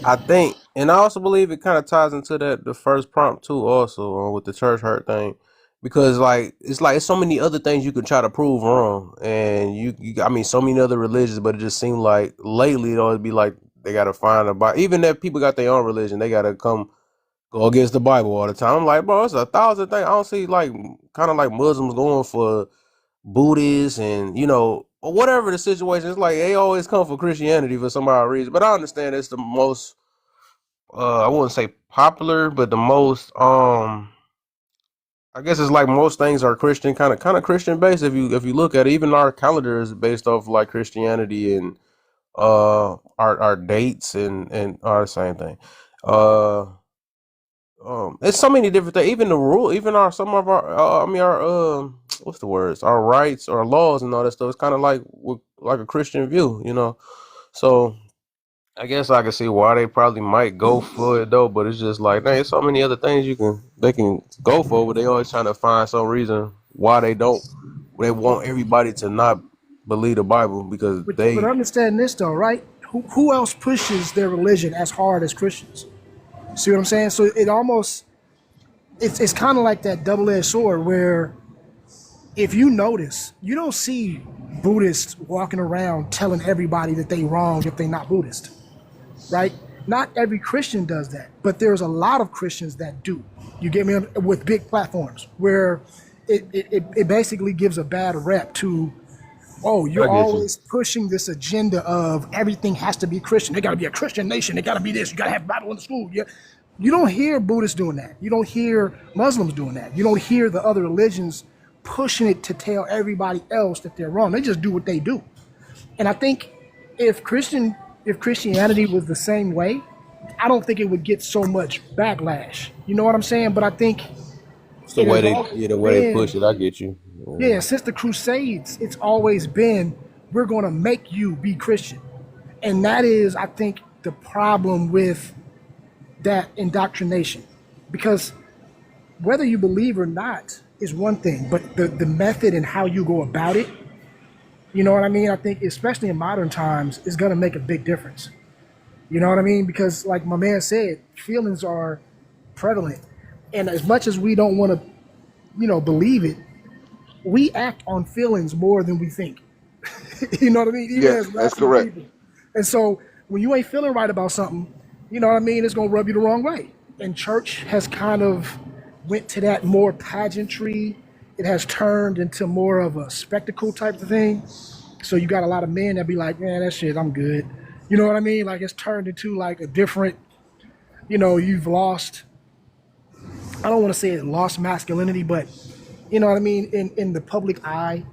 I think, and I also believe it kind of ties into the first prompt too, also with the church hurt thing, because it's so many other things you could try to prove wrong, and I mean, so many other religions, but it just seemed like lately it always be like they gotta find a Bible. Even if people got their own religion, they gotta go against the Bible all the time. I'm like, bro, it's 1,000 things. I don't see like kind of like Muslims going for Buddhists and or whatever the situation. It's like they always come for Christianity for some odd reason. But I understand it's the most I wouldn't say popular, but the most I guess it's like most things are Christian kind of Christian based if you look at it. Even our calendar is based off like Christianity and our dates and are the same thing. Uh it's so many different things. Even the rule, even some of our our what's the words? Our rights, our laws, and all that stuff. It's kind of like with like a Christian view. So I guess I can see why they probably might go for it though. But it's just like, there's so many other things they can go for, but they always trying to find some reason why they don't. They want everybody to not believe the Bible because But they. understand this though, right? Who else pushes their religion as hard as Christians? See what I'm saying? So it's kind of like that double-edged sword where if you notice, you don't see Buddhists walking around telling everybody that they wrong if they're not Buddhist, right? Not every Christian does that, but there's a lot of Christians that do. You get me? With big platforms where it basically gives a bad rep to, oh, you're always pushing this agenda of everything has to be Christian. They got to be a Christian nation. They got to be this. You got to have Bible in the school. Yeah. You don't hear Buddhists doing that. You don't hear Muslims doing that. You don't hear the other religions pushing it to tell everybody else that they're wrong. They just do what they do. And I think if Christianity was the same way, I don't think it would get so much backlash. You know what I'm saying? But I think The way they push it, I get you. Yeah, since the Crusades, it's always been we're going to make you be Christian, and that is, I think, the problem with that indoctrination, because whether you believe or not is one thing, but the method and how you go about it, you know what I mean? I think, especially in modern times, is going to make a big difference. You know what I mean? Because, like my man said, feelings are prevalent, and as much as we don't want to, believe it, we act on feelings more than we think. You know what I mean? Even Yes, as that's rational correct. people. And so when you ain't feeling right about something, you know what I mean, it's gonna rub you the wrong way. And church has kind of went to that more pageantry. It has turned into more of a spectacle type of thing. So you got a lot of men that be like, man, that shit, I'm good. You know what I mean? Like it's turned into like a different, you've lost, I don't want to say it lost masculinity, but you know what I mean? In the public eye,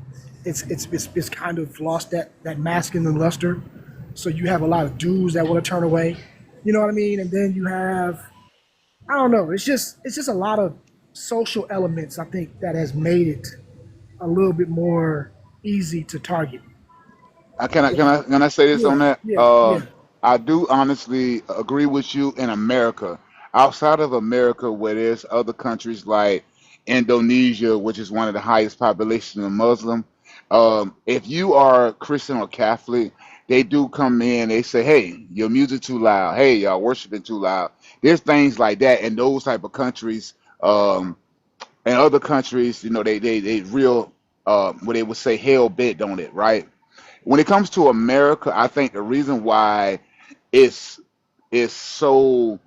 it's kind of lost that masculine luster. So you have a lot of dudes that want to turn away. You know what I mean? And then you have, I don't know, it's just a lot of social elements, I think, that has made it a little bit more easy to target. Can I say this Yeah, on that? yeah, yeah. I do honestly agree with you in America. Outside of America, where there's other countries like Indonesia, which is one of the highest populations of Muslim, if you are Christian or Catholic, they do come in. They say, "Hey, your music too loud. Hey, y'all worshiping too loud." There's things like that in those type of countries. In other countries, they real what they would say hell bent on it, right? When it comes to America, I think the reason why it's it's so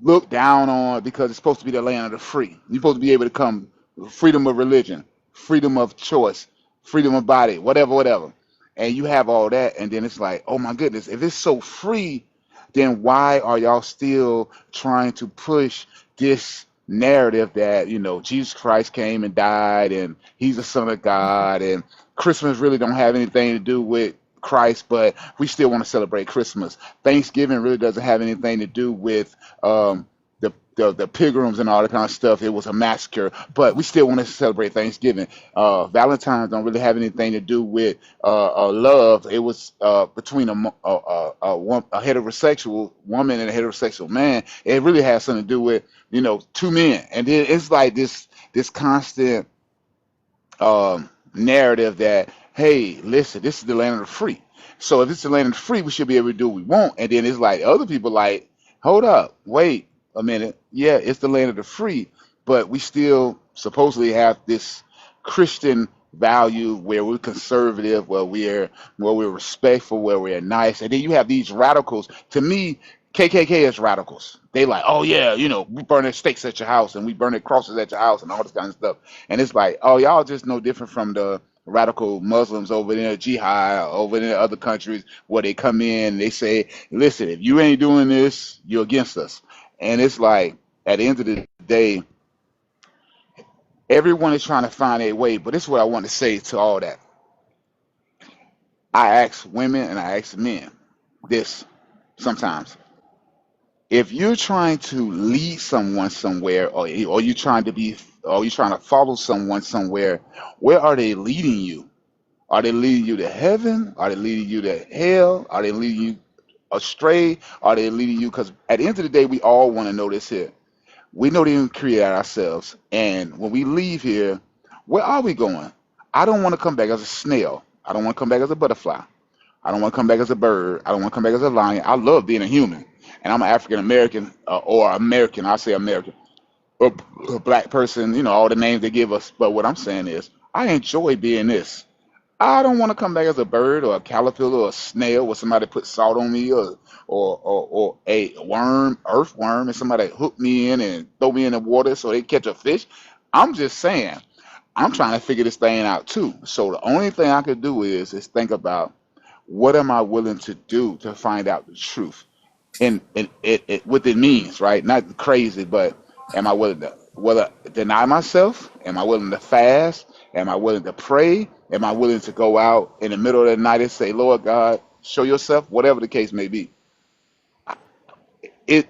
looked down on because it's supposed to be the land of the free. You're supposed to be able to come freedom of religion, freedom of choice, freedom of body, whatever, whatever. And you have all that, and then it's like, oh my goodness, if it's so free, then why are y'all still trying to push this narrative that Jesus Christ came and died and he's the son of God and Christmas really don't have anything to do with Christ, but we still want to celebrate Christmas. Thanksgiving really doesn't have anything to do with the pilgrims and all that kind of stuff. It was a massacre, but we still want to celebrate Thanksgiving. Valentine's don't really have anything to do with love. It was between a heterosexual woman and a heterosexual man. It really has something to do with two men, and it's like this constant narrative that, hey, listen, this is the land of the free. So if it's the land of the free, we should be able to do what we want. And then it's like other people like, hold up, wait a minute. Yeah, it's the land of the free, but we still supposedly have this Christian value where we're conservative, where we're respectful, where we're nice. And then you have these radicals. To me, KKK is radicals. They like, oh yeah, we burn stakes at your house and we burn crosses at your house and all this kind of stuff. And it's like, oh, y'all just no different from the radical Muslims over there, jihad, over in other countries where they come in and they say, listen, if you ain't doing this, you're against us. And it's like, at the end of the day, everyone is trying to find a way. But this is what I want to say to all that. I ask women and I ask men this sometimes. If you're trying to lead someone somewhere, or you're trying to follow someone somewhere, where are they leading you? Are they leading you to heaven? Are they leading you to hell? Are they leading you astray? Are they leading you? Because at the end of the day, we all want to know this here. We know they didn't create ourselves, and when we leave here, where are we going? I don't want to come back as a snail. I don't want to come back as a butterfly. I don't want to come back as a bird. I don't want to come back as a lion. I love being a human, and I'm an African American or American. I say American or a black person. All the names they give us. But what I'm saying is, I enjoy being this. I don't want to come back as a bird or a caterpillar or a snail where somebody put salt on me or a worm, earthworm, and somebody hook me in and throw me in the water so they catch a fish. I'm just saying, I'm trying to figure this thing out too. So the only thing I could do is think about what am I willing to do to find out the truth and what it means, right? Not crazy, but am I willing to whether deny myself? Am I willing to fast? Am I willing to pray? Am I willing to go out in the middle of the night and say, Lord God, show yourself, whatever the case may be?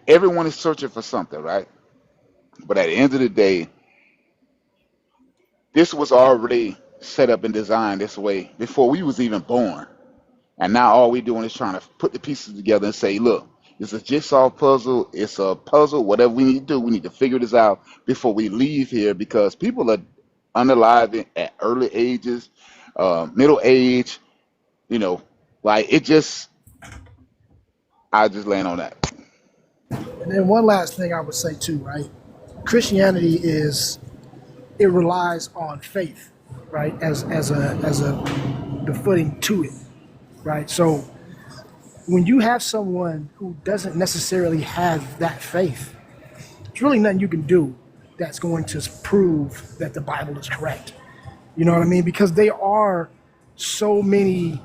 Everyone is searching for something, right? But at the end of the day, This was already set up and designed this way before we was even born. And now all we're doing is trying to put the pieces together and say, look, it's a jigsaw puzzle. It's a puzzle. Whatever we need to do, we need to figure this out before we leave here because people are unaliving at early ages, middle age, you know, like it just, I just land on that. And then one last thing I would say too, right? Christianity it relies on faith, right? As the footing to it, right? So when you have someone who doesn't necessarily have that faith, there's really nothing you can do that's going to prove that the Bible is correct. You know what I mean? Because there are so many,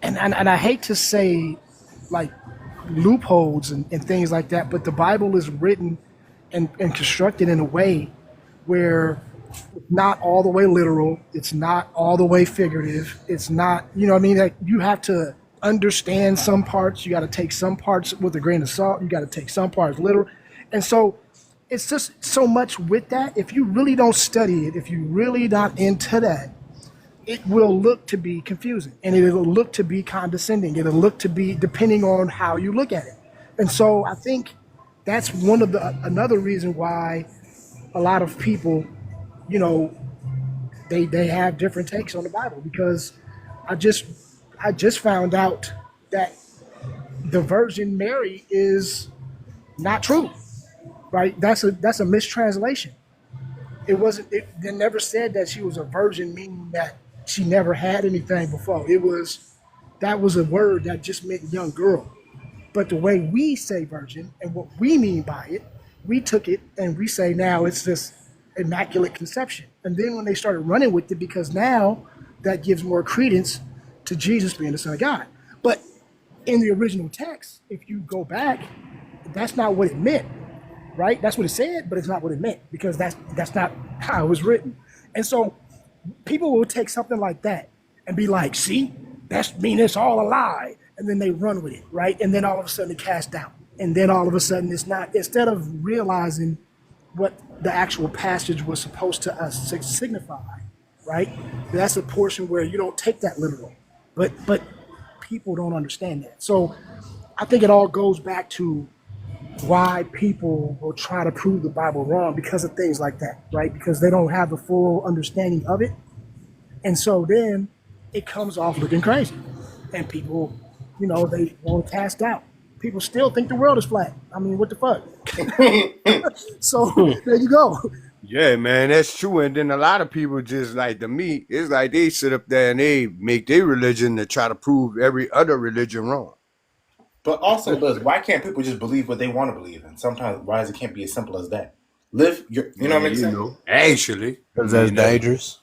and I hate to say like loopholes and things like that, but the Bible is written and constructed in a way where it's not all the way literal, it's not all the way figurative, it's not, you know what I mean? Like you have to understand some parts, you got to take some parts with a grain of salt, you got to take some parts literal. And so it's just so much with that. If you really don't study it, if you really not into that, it will look to be confusing and it'll look to be condescending. It'll look to be depending on how you look at it. And so I think that's one of another reason why a lot of people, you know, they have different takes on the Bible, because I just found out that the Virgin Mary is not true, right? That's a mistranslation. It wasn't. They never said that she was a virgin, meaning that she never had anything before. That was a word that just meant young girl. But the way we say virgin and what we mean by it, we took it and we say now it's this immaculate conception. And then when they started running with it, because now that gives more credence to Jesus being the Son of God. But in the original text, if you go back, that's not what it meant, right? That's what it said, but it's not what it meant, because that's not how it was written. And so people will take something like that and be like, see, that's mean it's all a lie. And then they run with it, right? And then all of a sudden it cast out. And then all of a sudden it's not, instead of realizing what the actual passage was supposed to us to signify, right? That's a portion where you don't take that literal, but people don't understand that. So I think it all goes back to why people will try to prove the Bible wrong, because of things like that, right? Because they don't have the full understanding of it. And so then it comes off looking crazy. And people, you know, they won't cast out. People still think the world is flat. I mean, what the fuck? So there you go. Yeah, man, that's true. And then a lot of people just like, to me, it's like they sit up there and they make their religion to try to prove every other religion wrong. But also, Liz, why can't people just believe what they want to believe in? Sometimes, why it can't be as simple as that? Live, you know what I'm saying? Actually, because that's dangerous.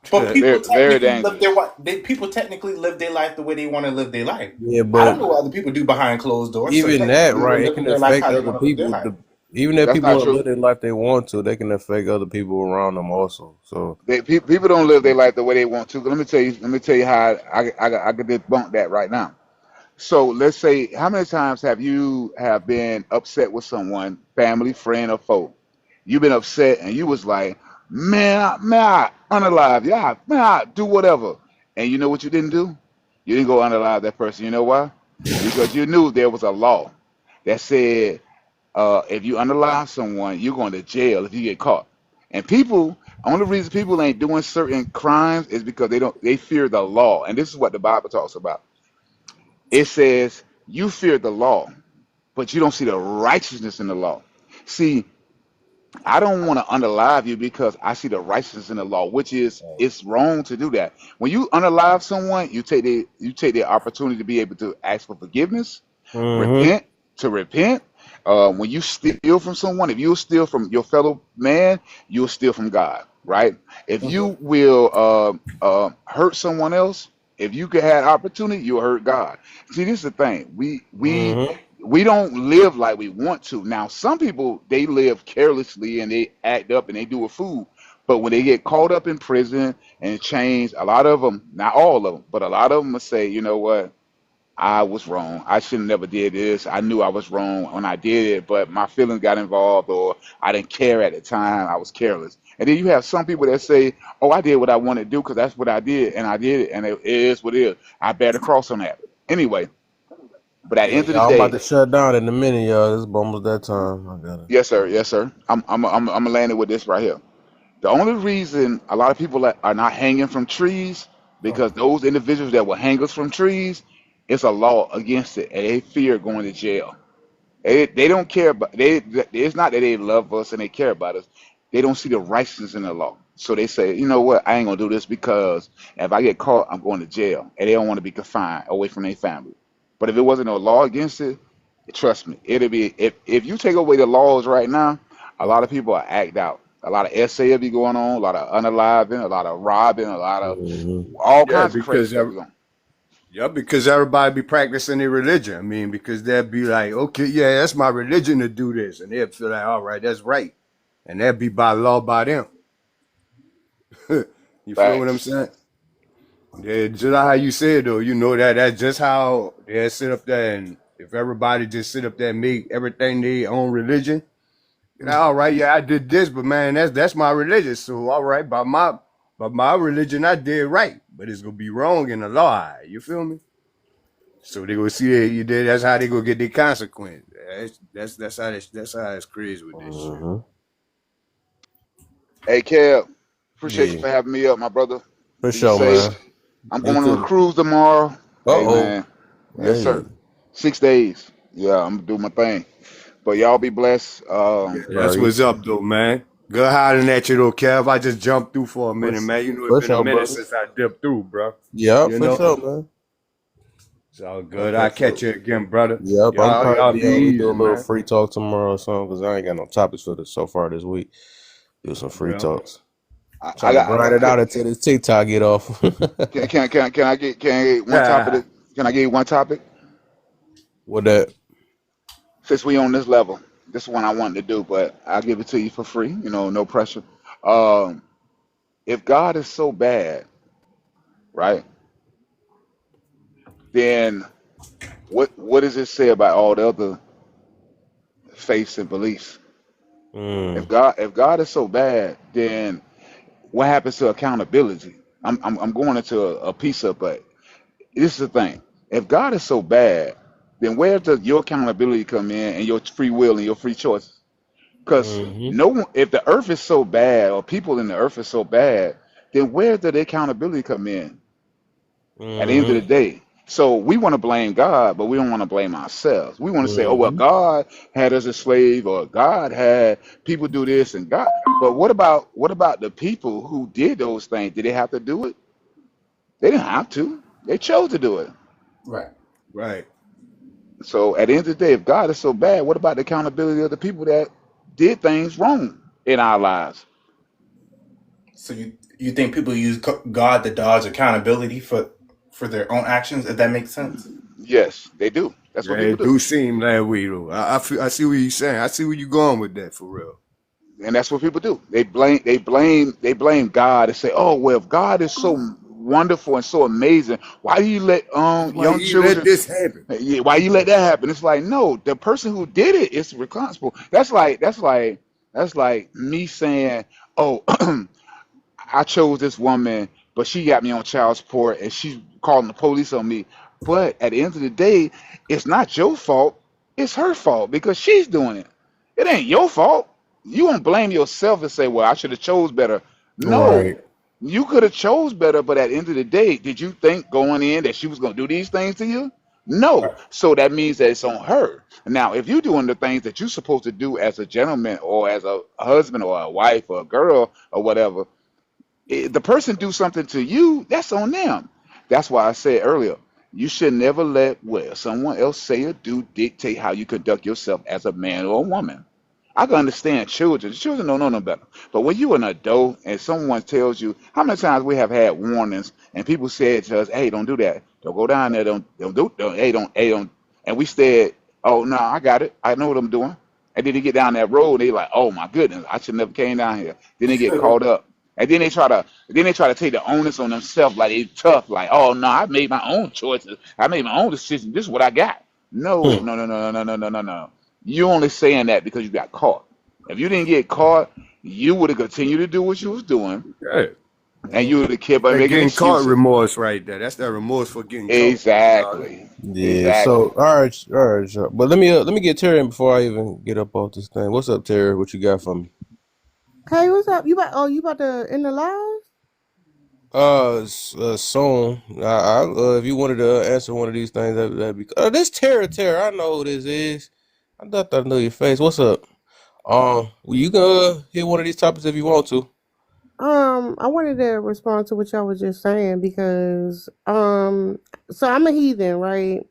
But people very people technically live their life the way they want to live their life. Yeah, I but don't know what other people do behind closed doors. even So that, technically, right? they're It living can their life affect how they other want to live their people. life. Even if That's people not don't true. live their life they want to, they can affect other people around them also. So People don't live their life the way they want to. Let me tell you how I could debunk that right now. So let's say, how many times have you been upset with someone, family, friend, or foe? You've been upset and you was like, man, I unalive, yeah, man, I do whatever. And you know what you didn't do? You didn't go unalive that person. You know why? Because you knew there was a law that said if you unalive someone, you're going to jail if you get caught. And only reason people ain't doing certain crimes is because they fear the law. And this is what the Bible talks about. It says you fear the law, but you don't see the righteousness in the law. See, I don't want to unalive you because I see the righteousness in the law, which is it's wrong to do that. When you unalive someone, you take the opportunity to be able to ask for forgiveness, repent. When you steal from someone, if you steal from your fellow man, you'll steal from God, right? If you will hurt someone else, if you could have opportunity, you'll hurt God. See, this is the thing. We don't live like we want to. Now, some people, they live carelessly and they act up and they do a fool. But when they get caught up in prison and chains, a lot of them, not all of them, but a lot of them will say, you know what? I was wrong. I should have never did this. I knew I was wrong when I did it, but my feelings got involved, or I didn't care at the time. I was careless. And then you have some people that say, "Oh, I did what I wanted to do because that's what I did, and I did it, and it is what it is." I bear the cross on that. Anyway, but at the Yeah, end of the y'all, I'm about day, to shut down in a minute, y'all. It's almost that time. I got it. yes, sir, yes, sir. I'm landing with this right here. The only reason a lot of people are not hanging from trees because those individuals that were hangers from trees, it's a law against it, and they fear going to jail. They don't care about they. It's not that they love us and they care about us. They don't see the righteousness in the law, so they say, you know what, I ain't gonna do this because if I get caught, I'm going to jail, and they don't want to be confined away from their family. But if it wasn't a law against it, trust me, it'll be. If you take away the laws right now, a lot of people are act out. A lot of essay will be going on, a lot of unaliving, a lot of robbing, a lot of all Yeah, kinds of crazy because stuff going on. yeah, because everybody be practicing their religion. I mean, because they'll be like, okay, yeah, that's my religion to do this, and they'll feel like, all right, that's right, and that'd be by law by them. You feel what I'm Facts. saying? Yeah, just like how you said though, you know that's just how they sit up there, and if everybody just sit up there and make everything their own religion, all right, yeah, I did this, but man, that's my religion. So all right, by my religion, I did right, but it's gonna be wrong in the law. You feel me? So they gonna see that you did. That's how they gonna get their consequence. That's how it's crazy with this shit. Hey, Kev, appreciate you Yeah, for having me up, my brother. for Be sure, safe. man. I'm You going on a too. cruise tomorrow. Hey, Uh-oh. man. Yes, Hey. sir. 6 days. Yeah, I'm gonna do my thing. But y'all be blessed. That's what's up though, man. Good hiding at you though, Kev. I just jumped through for a minute, man. You know it's For been a sure, minute brother. since I dipped through, bro. Yep, You for know? sure, man. It's all good. For I'll sure. catch you again, brother. Yep, I'm Y'all probably be be able to do a easy, little man. free talk tomorrow or something because I ain't got no topics for this so far this week. Do some free Yeah. talks. I Trying to got grind it out until this TikTok get off. can I get one topic? Can I get you one topic? What that? Since we on this level, this is one I wanted to do, but I'll give it to you for free. You know, no pressure. If God is so bad, right? Then what does it say about all the other faiths and beliefs? Mm. If God is so bad, then what happens to accountability? I'm going into a piece of, but this is the thing. If God is so bad, then where does your accountability come in and your free will and your free choices? Because Mm-hmm. no one, if the earth is so bad or people in the earth is so bad, then where does the accountability come in at the end of the Mm-hmm. day? So we want to blame God, but we don't want to blame ourselves. We want to say, oh, well, Mm-hmm. God had us as slave, or God had people do this and God. But what about the people who did those things? Did they have to do it? They didn't have to. They chose to do it. Right. Right. So at the end of the day, if God is so bad, what about the accountability of the people that did things wrong in our lives? So you think people use God to dodge accountability for their own actions? If that makes sense. Yes, they do. That's Yeah, what people it do. do seem that way though. I see what you're saying. I see where you're going with that for real. And that's what people do. They blame God and say, "Oh, well, if God is so wonderful and so amazing, why do you let Why young you let children? this happen? Yeah, why you let that happen?" It's like, no, the person who did it is responsible. That's like me saying, "Oh, I chose this woman, but she got me on child support and she's calling the police on me." But at the end of the day, it's not your fault. It's her fault because she's doing it. It ain't your fault. You won't blame yourself and say, "Well, I should have chose better." No, Right. you could have chose better, but at the end of the day, did you think going in that she was going to do these things to you? No. Right. So that means that it's on her. Now, if you're doing the things that you're supposed to do as a gentleman or as a husband or a wife or a girl or whatever, the person do something to you, that's on them. That's why I said earlier, you should never let what someone else say or do dictate how you conduct yourself as a man or a woman. I can understand children. Children don't know no better. But when you're an adult and someone tells you, how many times we have had warnings and people said to us, "Hey, don't do that. Don't go down there. Don't do. Don't. Hey, don't." And we said, "Oh no, I got it. I know what I'm doing." And then they get down that road and they like, "Oh my goodness, I should never came down here." Then they get caught up And then they try to take the onus on themselves like they tough, like, oh no, I made my own choices. I made my own decision. This is what I got. No, Hmm. no, no, no, no, no, no, no, no. You only saying that because you got caught. If you didn't get caught, you would have continued to do what you was doing, Yeah. and you would have kept on That making getting caught excuses. remorse right there. That's that remorse for getting caught. Exactly. Yeah. So Exactly. all right. So, but let me get Terry in before I even get up off this thing. What's up, Terry? What you got for me? Hey, what's up? You about to end the live? Soon. If you wanted to answer one of these things, that'd be. This Terry. I know who this is. I thought I knew your face. What's up? Well, you can hit one of these topics if you want to. I wanted to respond to what y'all was just saying because so I'm a heathen, right?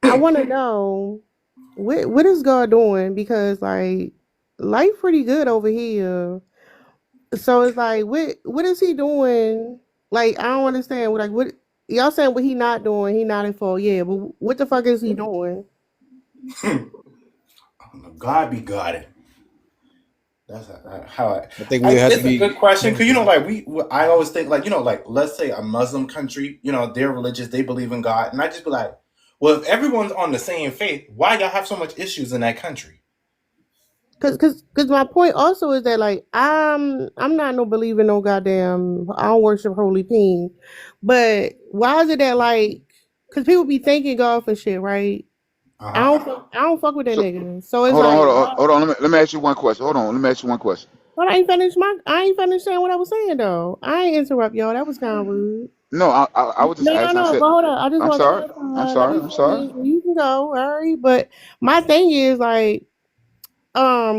I want to know what is God doing because like life pretty good over here. So it's like what is he doing? Like I don't understand. Like what y'all saying? What he not doing? He not in fault. Yeah, but what the fuck is he doing? God be God. That's how I think we have to it's a be. good question because I always think like like let's say a Muslim country, they're religious, they believe in God, and I just be like, well, if everyone's on the same faith, why y'all have so much issues in that country? Cause my point also is that like I'm not no believer no goddamn I don't worship holy peen, but why is it that like cause people be thanking God for shit, right? I don't fuck with that So nigga. So it's hold on, like hold on, hold on. Let me ask you one question. Hold on, let me ask you one question. but I ain't finished saying what I was saying though. I ain't interrupt y'all. That was kind of rude. No, I was just asking. I No. said, But hold on. I just I'm want to sorry, clarify. I'm Let sorry, me I'm sorry. finish. You can go, all right. But my thing is like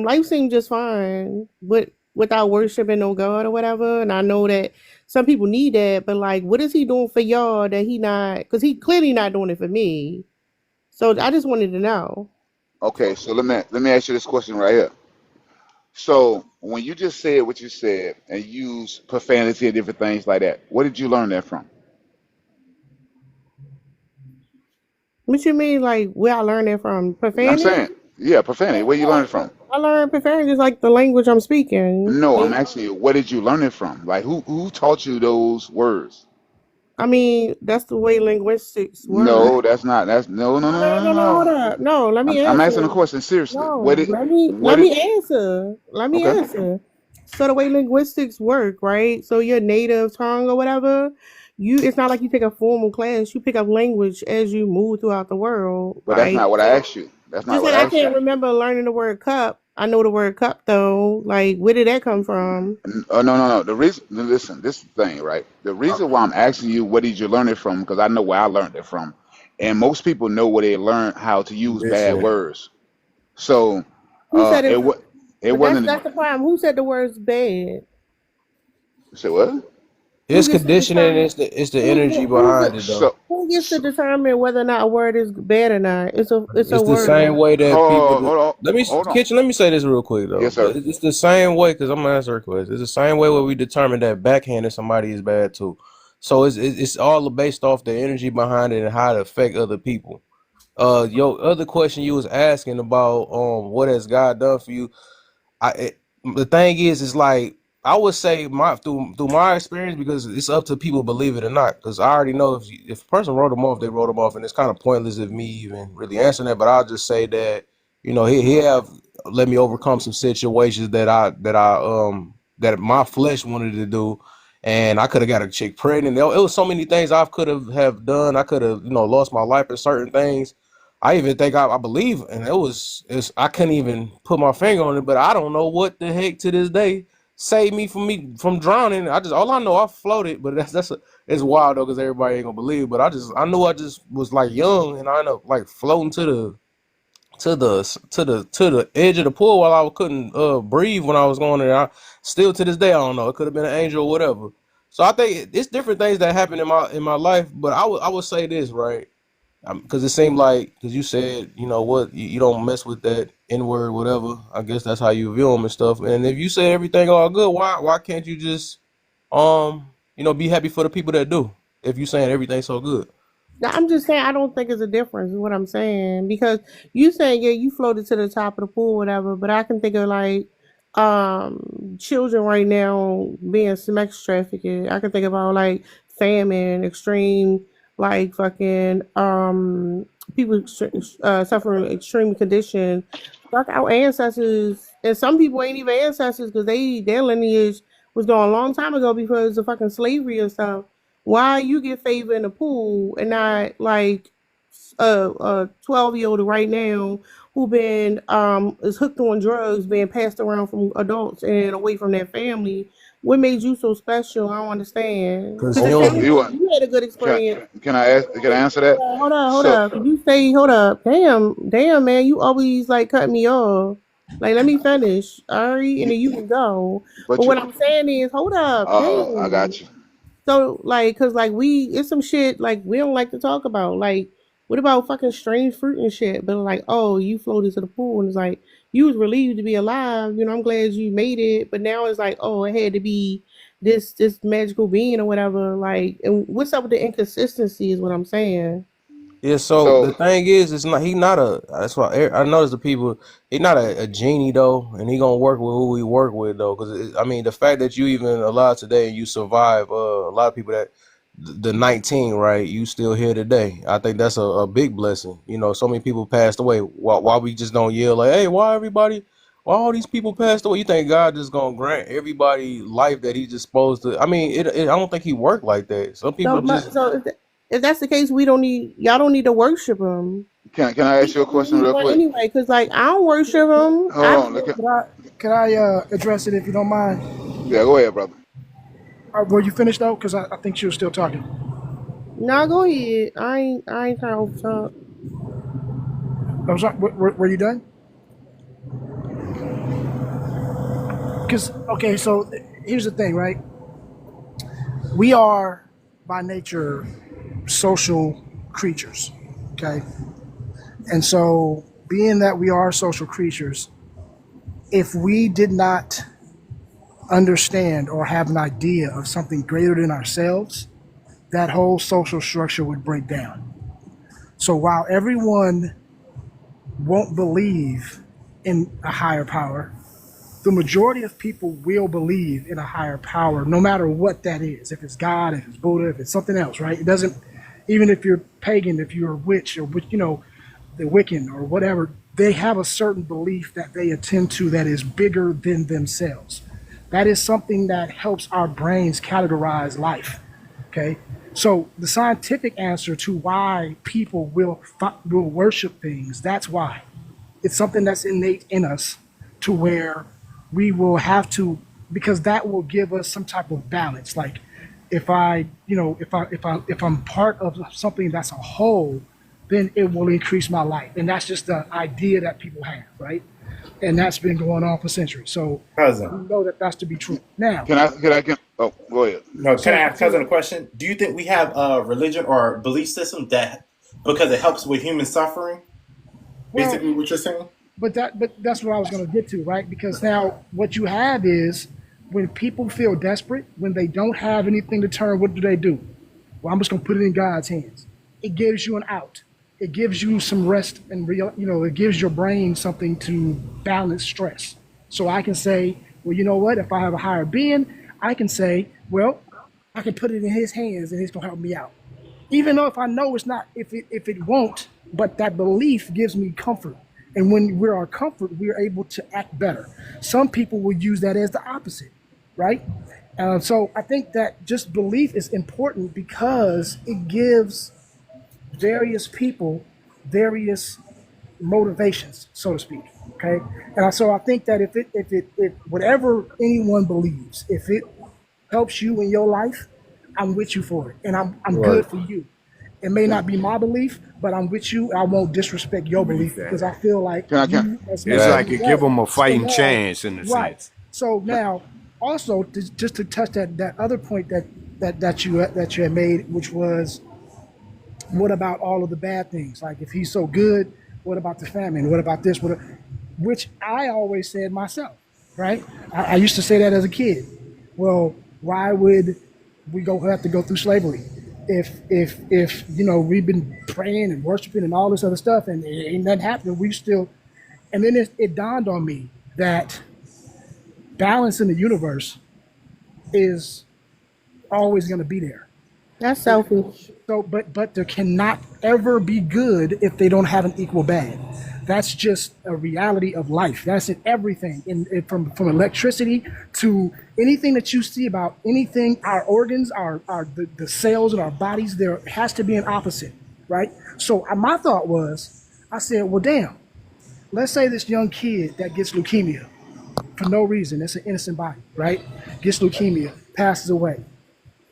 life seems just fine without worshiping no God or whatever. And I know that some people need that, but like, what is he doing for y'all that he not? Because he clearly not doing it for me. So I just wanted to know. Okay, so let me ask you this question right here. So when you just said what you said and use profanity and different things like that, where did you learn that from? What you mean, like where I learned that from? I'm Profanity? saying, yeah, profanity. Where you learn it from? I learned profanity just like the language I'm speaking. No, I'm asking you, where did you learn it from? Like who taught you those words? I mean, that's the way linguistics work. No, that's not. That's no, no, no, no, no, No, hold no. up. No, let me I'm asking answer. a question seriously. No, What let did? me answer. Let me Okay. answer. So the way linguistics work, right? So your native tongue or whatever, it's not like you take a formal class. You pick up language as you move throughout the world, But that's right? not what I asked you. That's not Just what like I I asked you. can't remember learning the word cup. I know the word cup though. Like, where did that come from? Oh no, no, no. The reason, listen, this is the thing, right? The reason why I'm asking you, where did you learn it from? Because I know where I learned it from, and most people know where they learn how to use bad Listen. words. So, Who said it? it But that's wasn't. that's the problem. Who said the word's bad? Say what? Who It's gets to conditioning. determine? It's the energy behind it though. So, Who gets to determine whether or not a word is bad or not? It's a It's the same word. way that people. Let me hold on. Kitchen. Let me say this real quick though. Yes, sir. It's the same way because I'm gonna answer a question. It's the same way where we determine that backhanding somebody is bad too. So it's all based off the energy behind it and how it affect other people. Your other question you was asking about what has God done for you? The thing is like I would say through my experience because it's up to people believe it or not. Because I already know if a person wrote them off, they wrote them off, and it's kind of pointless of me even really answering that. But I'll just say that he have let me overcome some situations that my flesh wanted to do, and I could have got a chick pregnant. It was so many things I could have done. I could have lost my life in certain things. I even think I believe, and I couldn't even put my finger on it, but I don't know what the heck to this day saved me from drowning. All I know I floated, but it's wild though because everybody ain't gonna believe. But I knew I just was like young, and I ended up like floating to the edge of the pool while I couldn't breathe when I was going there. Still to this day I don't know. It could have been an angel or whatever. So I think it's different things that happen in my life, but I would say this right. Because it seemed like, because you said, what, you don't mess with that N word, whatever. I guess that's how you view them and stuff. And if you say everything all good, why can't you just, be happy for the people that do? If you saying everything's so good. Now, I'm just saying I don't think it's a difference. Is what I'm saying because you saying yeah you floated to the top of the pool whatever, but I can think of like children right now being sex trafficked. I can think about like famine, extreme, like fucking people suffering extreme conditions. Fuck our ancestors, and some people ain't even ancestors because their lineage was gone a long time ago because of fucking slavery and stuff. Why you get favor in the pool and not like a 12-year-old right now who been is hooked on drugs being passed around from adults and away from their family? What made you so special? I don't understand. Cause Because he it don't. sounds You like want? you had a good experience. Can I ask? Can I answer that? Hold So, up. Could you say, hold up? Damn, man, you always like cut me off. Like, let me finish, all right, and then you can go. But but what you. I'm saying is, hold up, I damn. got you. So, like, cause like it's some shit like we don't like to talk about. Like, what about fucking strange fruit and shit? But like, oh, you floated to the pool and it's like you was relieved to be alive. You know, I'm glad you made it. But now it's like, oh, it had to be this magical being or whatever. Like, and what's up with the inconsistency is what I'm saying. Yeah, so the So, thing is, it's not he not a. That's why I noticed the people. He not a genie though, and he gonna work with who he work with though. Because I mean, the fact that you even alive today and you survive, a lot of people that the 19, right? You still here today. I think that's a big blessing. You know, so many people passed away. Why we just don't yell like, hey, why everybody? Why all these people passed away? You think God just gonna grant everybody life that He just supposed to? I mean, I don't think He worked like that. Some people just. So if that's the case, we don't need y'all don't need to worship him. can I He ask you a gonna question release real one quick? anyway. Cause like I don't worship him. Hold I on. Can I address it if you don't mind? Yeah, go ahead, brother. Were you finished though? Because I think she was still talking. Nah, go ahead. I ain't trying to over talk. I was, were you done? Because okay, so here's the thing, right? We are by nature social creatures, okay? And so, being that we are social creatures, if we did not understand or have an idea of something greater than ourselves, that whole social structure would break down. So while everyone won't believe in a higher power, the majority of people will believe in a higher power, no matter what that is. If it's God, if it's Buddha, if it's something else, right? It doesn't, even if you're pagan, if you're a witch or, you know, the Wiccan or whatever, they have a certain belief that they attend to that is bigger than themselves. That is something that helps our brains categorize life, okay? So the scientific answer to why people will worship things, that's why. It's something that's innate in us to where we will have to, because that will give us some type of balance. Like if I'm part of something that's a whole, then it will increase my life. And that's just the idea that people have, right? And that's been going on for centuries. So Cousin. we know that that's to be true. Now, Oh, go ahead. No, can I ask Cousin a question? Do you think we have a religion or a belief system that, because it helps with human suffering, basically what you're saying? But that's what I was going to get to, right? Because now what you have is when people feel desperate, when they don't have anything to turn, what do? Well, I'm just going to put it in God's hands. It gives you an out. It gives you some rest and it gives your brain something to balance stress. So I can say, well, you know what? If I have a higher being, I can say, well, I can put it in His hands and He's going to help me out. Even though if I know it's not, if it won't, but that belief gives me comfort. And when we're our comfort, we're able to act better. Some people will use that as the opposite, right? So I think that just belief is important because it gives various people various motivations, so to speak. Okay, and so I think that if whatever anyone believes, if it helps you in your life, I'm with you for it, and I'm good for you. It may not be my belief, but I'm with you. I won't disrespect your belief because I feel like it's like you give them a fighting chance in a sense. So now, also just to touch that other point that you had made, which was, what about all of the bad things? Like if He's so good, what about the famine? What about this? Which I always said myself, right? I used to say that as a kid. Well, why would we have to go through slavery? If we've been praying and worshiping and all this other stuff and ain't nothing happening, we still, and then it dawned on me that balance in the universe is always going to be there. That's selfish. So, but there cannot ever be good if they don't have an equal bad. That's just a reality of life. That's in everything, from electricity to anything that you see about anything. Our organs, the cells in our bodies. There has to be an opposite, right? So my thought was, I said, well, damn. Let's say this young kid that gets leukemia for no reason. It's an innocent body, right? Gets leukemia, passes away.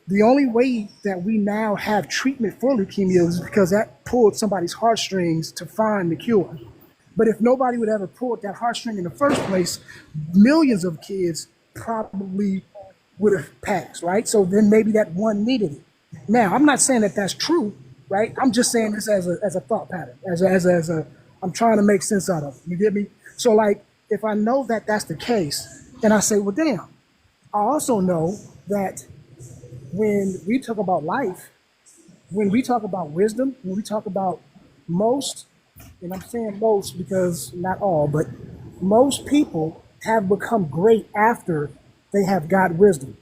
The only way that we now have treatment for leukemia is because that pulled somebody's heartstrings to find the cure. But if nobody would ever pull that heartstring in the first place, millions of kids probably would have passed, right? So then maybe that one needed it. Now, I'm not saying that that's true, right? I'm just saying this as a thought pattern, as a I'm trying to make sense out of it. You get me? So like, if I know that that's the case, then I say, well, damn. I also know that when we talk about life, when we talk about wisdom, when we talk about most, and I'm saying most because not all, but most people have become great after they have got wisdom.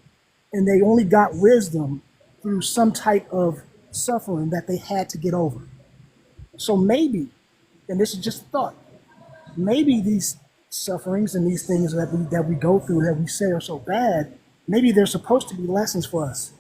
And they only got wisdom through some type of suffering that they had to get over. So maybe, and this is just a thought, maybe these sufferings and these things that we go through that we say are so bad, maybe they're supposed to be lessons for us.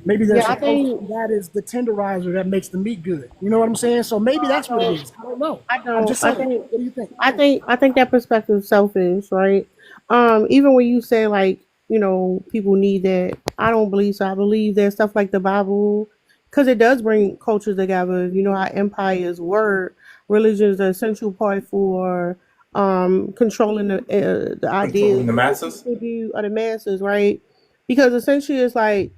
Maybe they're Yeah, I supposed think to be that is the tenderizer that makes the meat good. You know what I'm saying? So maybe that's what it is. I don't know. I'm just saying. What do you think? I think that perspective is selfish, right? Even when you say like, people need that, I don't believe so. I believe there's stuff like the Bible, because it does bring cultures together. You know how empires work. Religion is an essential part for controlling the ideas Controlling the masses. of the masses, right? Because essentially it's like,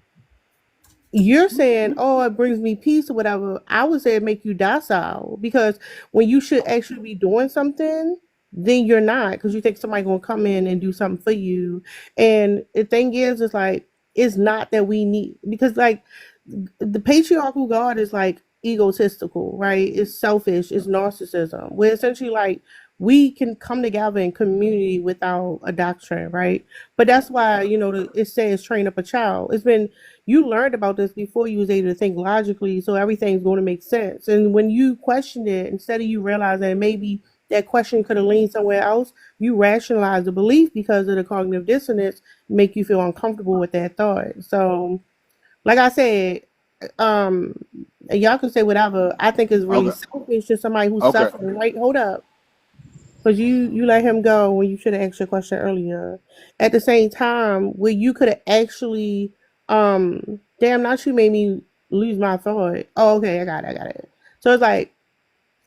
you're saying, oh, it brings me peace or whatever. I would say it make you docile, because when you should actually be doing something, then you're not, because you think somebody gonna come in and do something for you. And the thing is, it's like, it's not that we need, because like the patriarchal God is like egotistical, right? It's selfish, it's narcissism. Where essentially like we can come together in community without a doctrine, right? But that's why, it says train up a child. You learned about this before you was able to think logically, so everything's going to make sense. And when you question it, instead of you realize that maybe that question could have leaned somewhere else, you rationalize the belief because of the cognitive dissonance, make you feel uncomfortable with that thought. So, like I said, and y'all can say whatever. I think it's really Okay. selfish to somebody who's Okay. suffering. Right? Hold up. Because you let him go when you should have asked your question earlier. At the same time, where you could have actually, damn, now you made me lose my thought. Oh, okay, I got it. So it's like,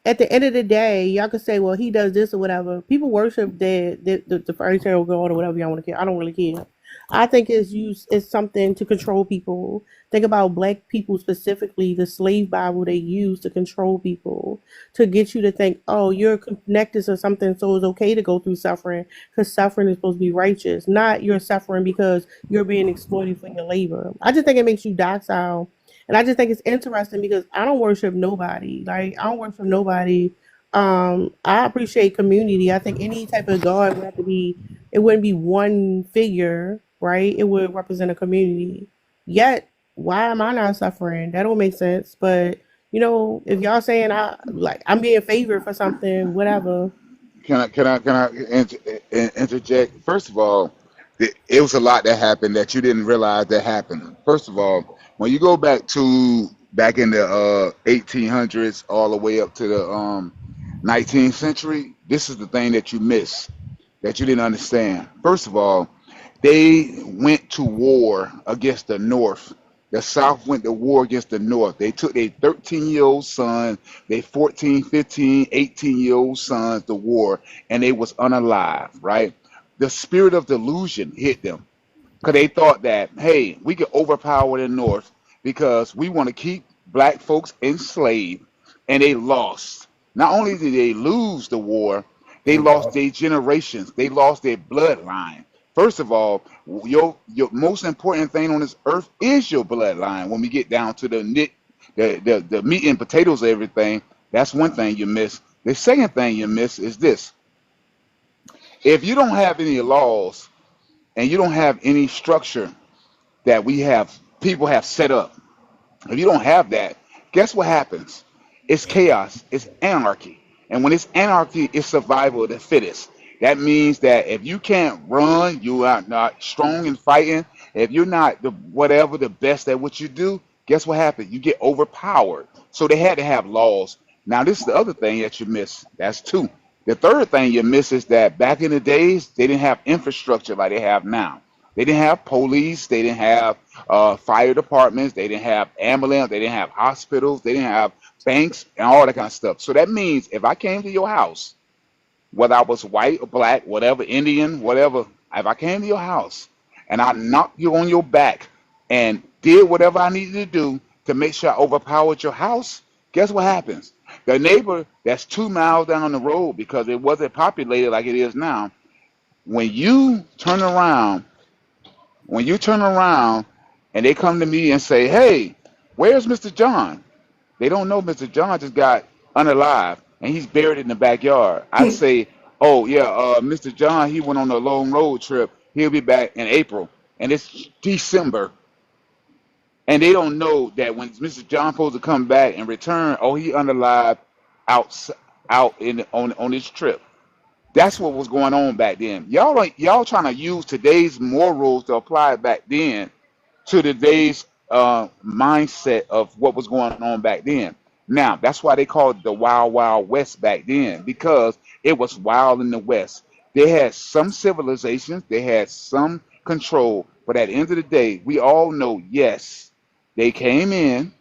at the end of the day, y'all could say, well, he does this or whatever. People worship the fairy tale god or whatever y'all want to care. I don't really care. I think it's used as something to control people. Think about black people specifically, the slave Bible they use to control people, to get you to think, oh, you're connected to something, so it's okay to go through suffering because suffering is supposed to be righteous, not you're suffering because you're being exploited for your labor. I just think it makes you docile. And I just think it's interesting because I don't worship nobody. Like, I don't worship nobody. I appreciate community. I think any type of God would have to be, it wouldn't be one figure, right? It would represent a community. Yet, why am I not suffering? That don't make sense. But, if y'all saying I'm being favored for something, whatever. Can I interject? First of all, it was a lot that happened that you didn't realize that happened. First of all, when you go back in the 1800s all the way up to the 19th century, this is the thing that you miss, that you didn't understand. First of all, they went to war against the North. The South went to war against the North. They took their 13-year-old son, their 14, 15, 18-year-old sons to war, and they was unalive, right? The spirit of delusion hit them because they thought that, hey, we could overpower the North because we want to keep black folks enslaved, and they lost. Not only did they lose the war, they lost their generations. They lost their bloodline. First of all, your most important thing on this earth is your bloodline. When we get down to the meat and potatoes of everything, that's one thing you miss. The second thing you miss is this: if you don't have any laws, and you don't have any structure that people have set up, if you don't have that, guess what happens? It's chaos, it's anarchy. And when it's anarchy, it's survival of the fittest. That means that if you can't run, you are not strong in fighting. If you're not the best at what you do, guess what happens? You get overpowered. So they had to have laws. Now, this is the other thing that you miss. That's two. The third thing you miss is that back in the days, they didn't have infrastructure like they have now. They didn't have police. They didn't have fire departments. They didn't have ambulance. They didn't have hospitals. They didn't have banks and all that kind of stuff. So that means if I came to your house, whether I was white or black, whatever, Indian, whatever, if I came to your house and I knocked you on your back and did whatever I needed to do to make sure I overpowered your house, guess what happens? The neighbor that's 2 miles down the road, because it wasn't populated like it is now, when you turn around and they come to me and say, hey, where's Mr. John? They don't know Mr. John just got unalive and he's buried in the backyard. I say, oh, yeah, Mr. John, he went on a long road trip. He'll be back in April. And it's December. And they don't know that when Mr. John supposed to come back and return, oh, he unalive on his trip. That's what was going on back then. Y'all trying to use today's morals to apply it back then to today's mindset of what was going on back then. Now, that's why they called it the Wild Wild West back then, because it was wild in the West. They had some civilizations, they had some control, but at the end of the day, we all know, yes, they came in,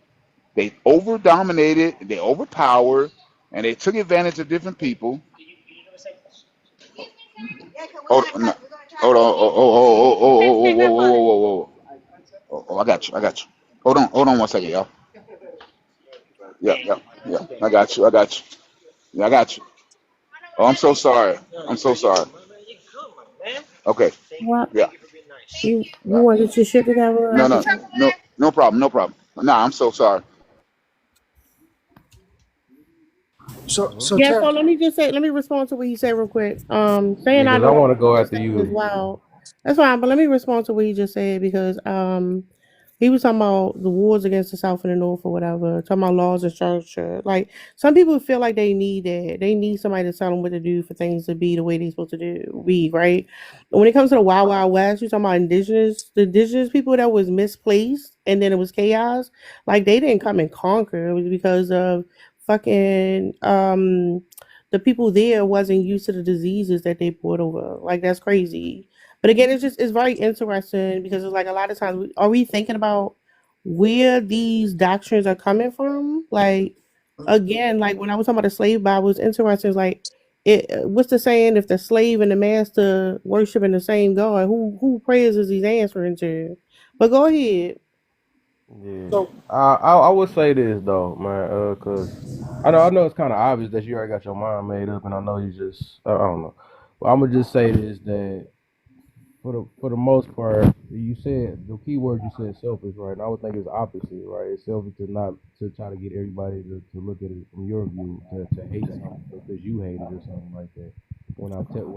they over dominated, they overpowered, and they took advantage of different people. Hold on, no, hold on, oh, I got you. Hold on 1 second, y'all. Yeah. I got you. Yeah, I got you. Oh, I'm so sorry. Okay. What Yeah. you wanted your shit together? No problem. Nah, I'm so sorry. So Yeah, Terry, so let me respond to what he said real quick. Yeah, Saying I because I know want to go what after you're saying is you. wild. That's fine, but let me respond to what he just said because he was talking about the wars against the South and the North or whatever, talking about laws and structure. Like some people feel like they need that. They need somebody to tell them what to do for things to be the way they're supposed to be, right? But when it comes to the Wild Wild West, you're talking about the indigenous people that was misplaced and then it was chaos. Like they didn't come and conquer. It was because of fucking the people there wasn't used to the diseases that they brought over. Like that's crazy. But again, it's very interesting because it's like a lot of times are we thinking about where these doctrines are coming from? Like again, like when I was talking about the slave Bible, it's interesting. It's like what's the saying? If the slave and the master worshiping the same God, who prayers is he answering to? But go ahead. Yeah, so I would say this though, man, cause I know it's kind of obvious that you already got your mind made up, and I know you just I don't know, but I'm gonna just say this that for the most part, you said the key word you said selfish, right? And I would think it's opposite, right? It's selfish to try to get everybody to look at it from your view to hate something because you hate it or something like that. When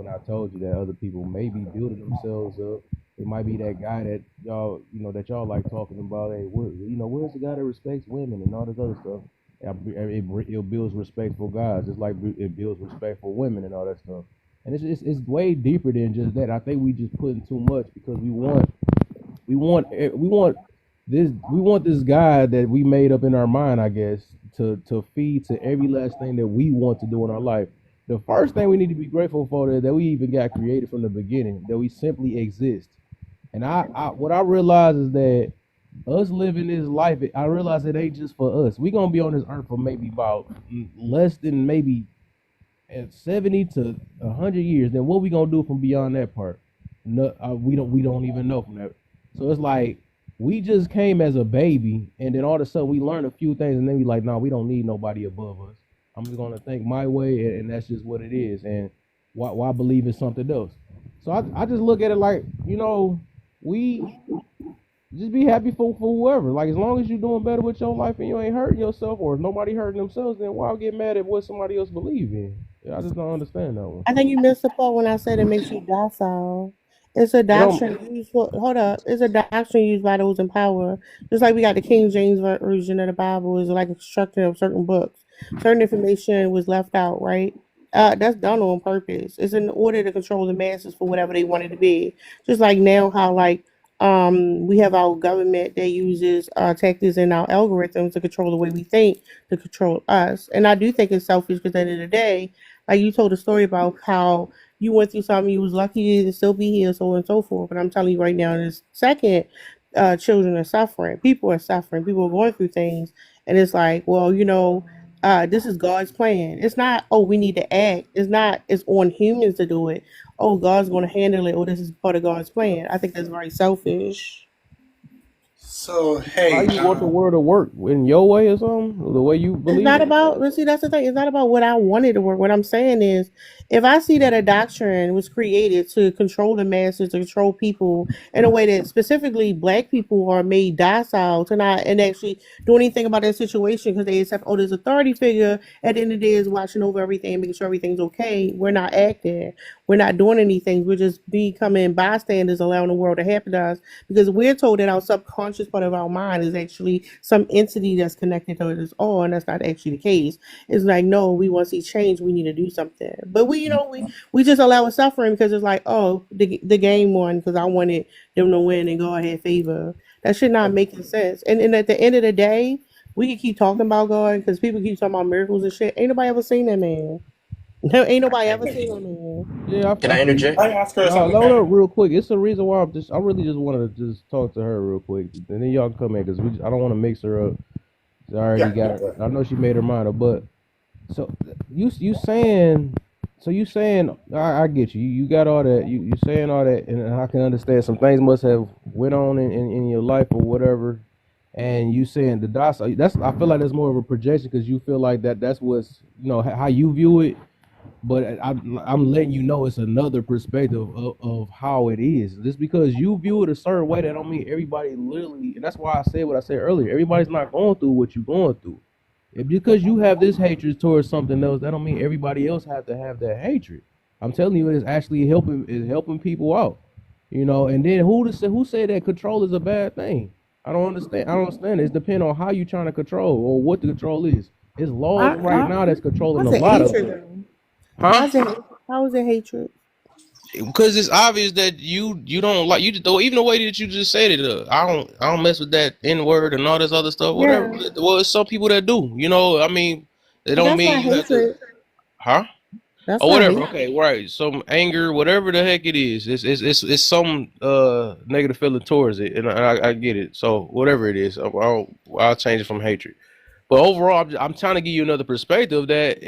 I told you that other people may be building themselves up, it might be that guy that that y'all like talking about. Hey, where's the guy that respects women and all this other stuff? It builds respect for guys, just like it builds respect for women and all that stuff. And it's way deeper than just that. I think we just putting too much because we want this guy that we made up in our mind, I guess, to feed to every last thing that we want to do in our life. The first thing we need to be grateful for is that we even got created from the beginning, that we simply exist. And what I realize is that us living this life, I realize it ain't just for us. We're gonna be on this earth for maybe about less than maybe at 70 to 100 years. Then what we gonna do from beyond that part? No, we don't even know from that. So it's like we just came as a baby, and then all of a sudden we learn a few things, and then we like, no, we don't need nobody above us. I'm just gonna think my way, and that's just what it is. And why believe in something else? So I just look at it like, we just be happy for whoever. Like as long as you're doing better with your life and you ain't hurting yourself, or if nobody hurting themselves, then why get mad at what somebody else believe in? I just don't understand that one. I think you missed the part when I said it makes you docile. It's a It don't. doctrine used for, hold up. It's a doctrine used by those in power. Just like we got the King James version of the Bible is like a construction of certain books. Certain information was left out, right? That's done on purpose. It's in order to control the masses for whatever they want it to be. Just like now, how like we have our government that uses tactics and our algorithms to control the way we think, to control us. And I do think it's selfish because at the end of the day, like you told a story about how you went through something, you was lucky to still be here, so on and so forth. But I'm telling you right now, in this second, children are suffering. People are suffering. People are going through things, and it's like, well, this is God's plan. It's not, oh, we need to act. It's not. It's on humans to do it. Oh, God's going to handle it. Oh, this is part of God's plan. I think that's very selfish. So How hey, you want the world to work in your way or something? The way you It's believe not it? about, but see, that's the thing. It's not about what I wanted to work. What I'm saying is, if I see that a doctrine was created to control the masses, to control people in a way that specifically black people are made docile to not and actually do anything about that situation because they accept, oh, there's authority figure at the end of the day is watching over everything, making sure everything's okay. We're not acting. We're not doing anything. We're just becoming bystanders, allowing the world to happen to us because we're told that our subconscious part of our mind is actually some entity that's connected to us all, and that's not actually the case. It's like, no, we want to see change. We need to do something, but we just allow it suffering because it's like, oh, the game won because I wanted them to win and God had favor. That should not make sense. And at the end of the day, we can keep talking about God because people keep talking about miracles and shit. Ain't nobody ever seen that man. No, ain't nobody ever seen that man. Yeah, Can I interject? I ask her No, something. load up real quick. It's the reason why I really just wanted to just talk to her real quick, and then y'all can come in because I don't want to mix her up. I already got her. I know she made her mind up, but so you saying, I get you. You got all that. You saying all that, and I can understand some things must have went on in your life or whatever. And you saying the dots. That's I feel like that's more of a projection because you feel like that's what's how you view it. But I'm letting you know it's another perspective of how it is. Just because you view it a certain way, that don't mean everybody literally. And that's why I said what I said earlier. Everybody's not going through what you're going through. Because you have this hatred towards something else, that don't mean everybody else have to have that hatred. I'm telling you, it's actually helping people out. And then who said that control is a bad thing? I don't understand. It depends on how you're trying to control or what the control is. It's laws right now that's controlling a lot of it. Huh? How is it hatred? Because it's obvious that you don't like even the way that you just said it. I don't mess with that N word and all this other stuff. Whatever. Yeah. Well, it's some people that do. I mean, they don't That's mean not you have to. hatred. Huh? That's Or not whatever. hatred. Okay, right. Some anger, whatever the heck it is. It's some negative feeling towards it, and I get it. So whatever it is, I'll change it from hatred. But overall, I'm trying to give you another perspective that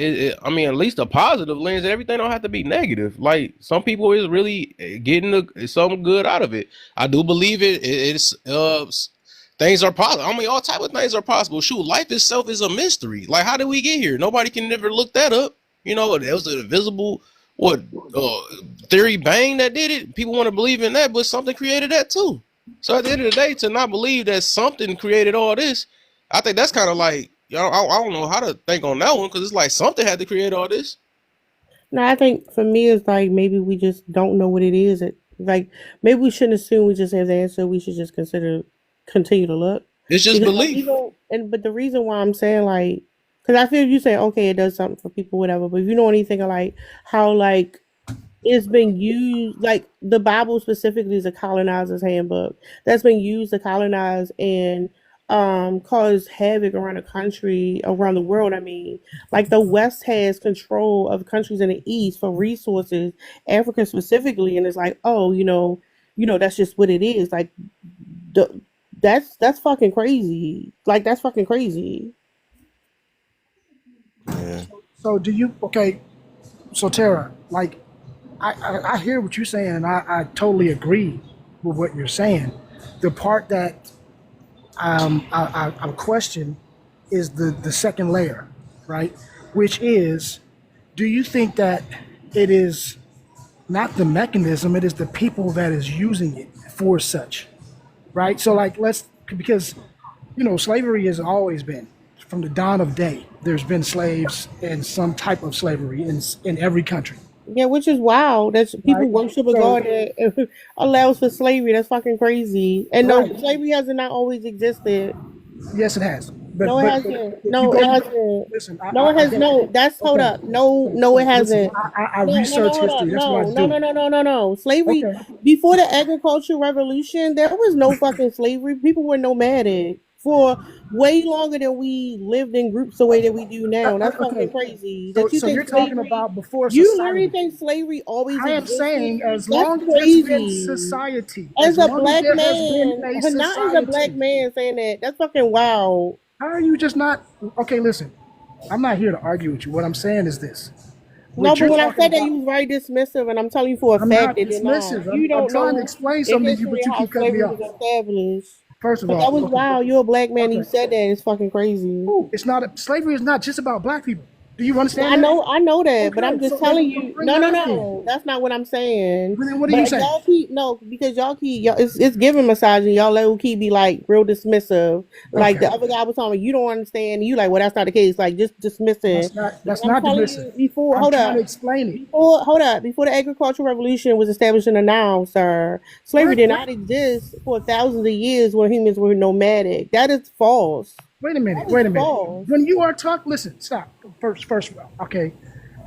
I mean, at least a positive lens. That everything don't have to be negative. Like some people is really getting something good out of it. I do believe it's things are possible. I mean, all type of things are possible. Shoot, life itself is a mystery. Like, how did we get here? Nobody can never look that up. There was an invisible theory bang that did it. People want to believe in that, but something created that too. So at the end of the day, to not believe that something created all this, I think that's kind of like, I don't know how to think on that one because it's like something had to create all this. No, I think for me it's like maybe we just don't know what it is. Like maybe we shouldn't assume we just have the answer. We should just continue to look. It's just Because belief. but the reason why I'm saying like, because I feel you say okay, it does something for people, whatever. But if you know anything of like how like it's been used, like the Bible specifically is a colonizer's handbook that's been used to colonize and cause havoc around the country, around the world. I mean, like the West has control of countries in the East for resources, Africa specifically, and it's like, oh, that's just what it is. Like, that's fucking crazy. Like, that's fucking crazy. Yeah. So so Tara, like I hear what you're saying, and I totally agree with what you're saying. The part that I question is the second layer, right? Which is, do you think that it is not the mechanism, it is the people that is using it for such, right? So like because slavery has always been from the dawn of day. There's been slaves and some type of slavery in every country, Yeah, which is wild. That's people right? worship a So, God that allows for slavery. That's fucking crazy. And no, right. slavery has not always existed. Yes, it has. No, But it but hasn't. if you No, go it to hasn't. listen, No, it I has get no. That's hold okay. up. No, Okay, no, it so listen, hasn't. I No, research hold up. history. That's what I No, no, no, do. no, no, no, no. Slavery Okay. before the agricultural revolution, there was no fucking slavery. People were nomadic for way longer than we lived in groups the way that we do now. That's fucking Okay. crazy. So That you so you're think talking slavery? about before You literally society. think slavery always I am existed? saying as That's long as there's been crazy. society, As as a long as black there has been man, a not as a black society, man saying that. That's fucking wild. how are you just not okay, listen. I'm not here to argue with you. What I'm saying is this. No, What but you're when I talking said that, about, you was very dismissive, and I'm telling you for a I'm fact not they did not. dismissive. You I'm don't trying to know explain the something to you, history but of you how keep cutting me slavery off. was established. First of But that all, was okay, wild. You're a black man. And you okay. said that. It's fucking crazy. Ooh, it's not slavery is not just about black people. Do you understand that? I know that, but I'm Okay, just so then telling you. bring No, that no, up then. no. That's not what I'm saying. Well, then what are you But saying? y'all keep no because y'all it's giving misogyny. Y'all let who keep be like real dismissive. Like Okay, the other guy was telling me, you don't understand. And you like, well, that's not the case. Like just dismissing. But that's I'm not telling divisive. you before. I'm Hold trying to up. explain it. Before the agricultural revolution was established in the now, sir, slavery What? did not exist for thousands of years when humans were nomadic. That is false. Wait a minute. That is Wait a minute. false. When you are talking, listen. Stop. First of all, okay.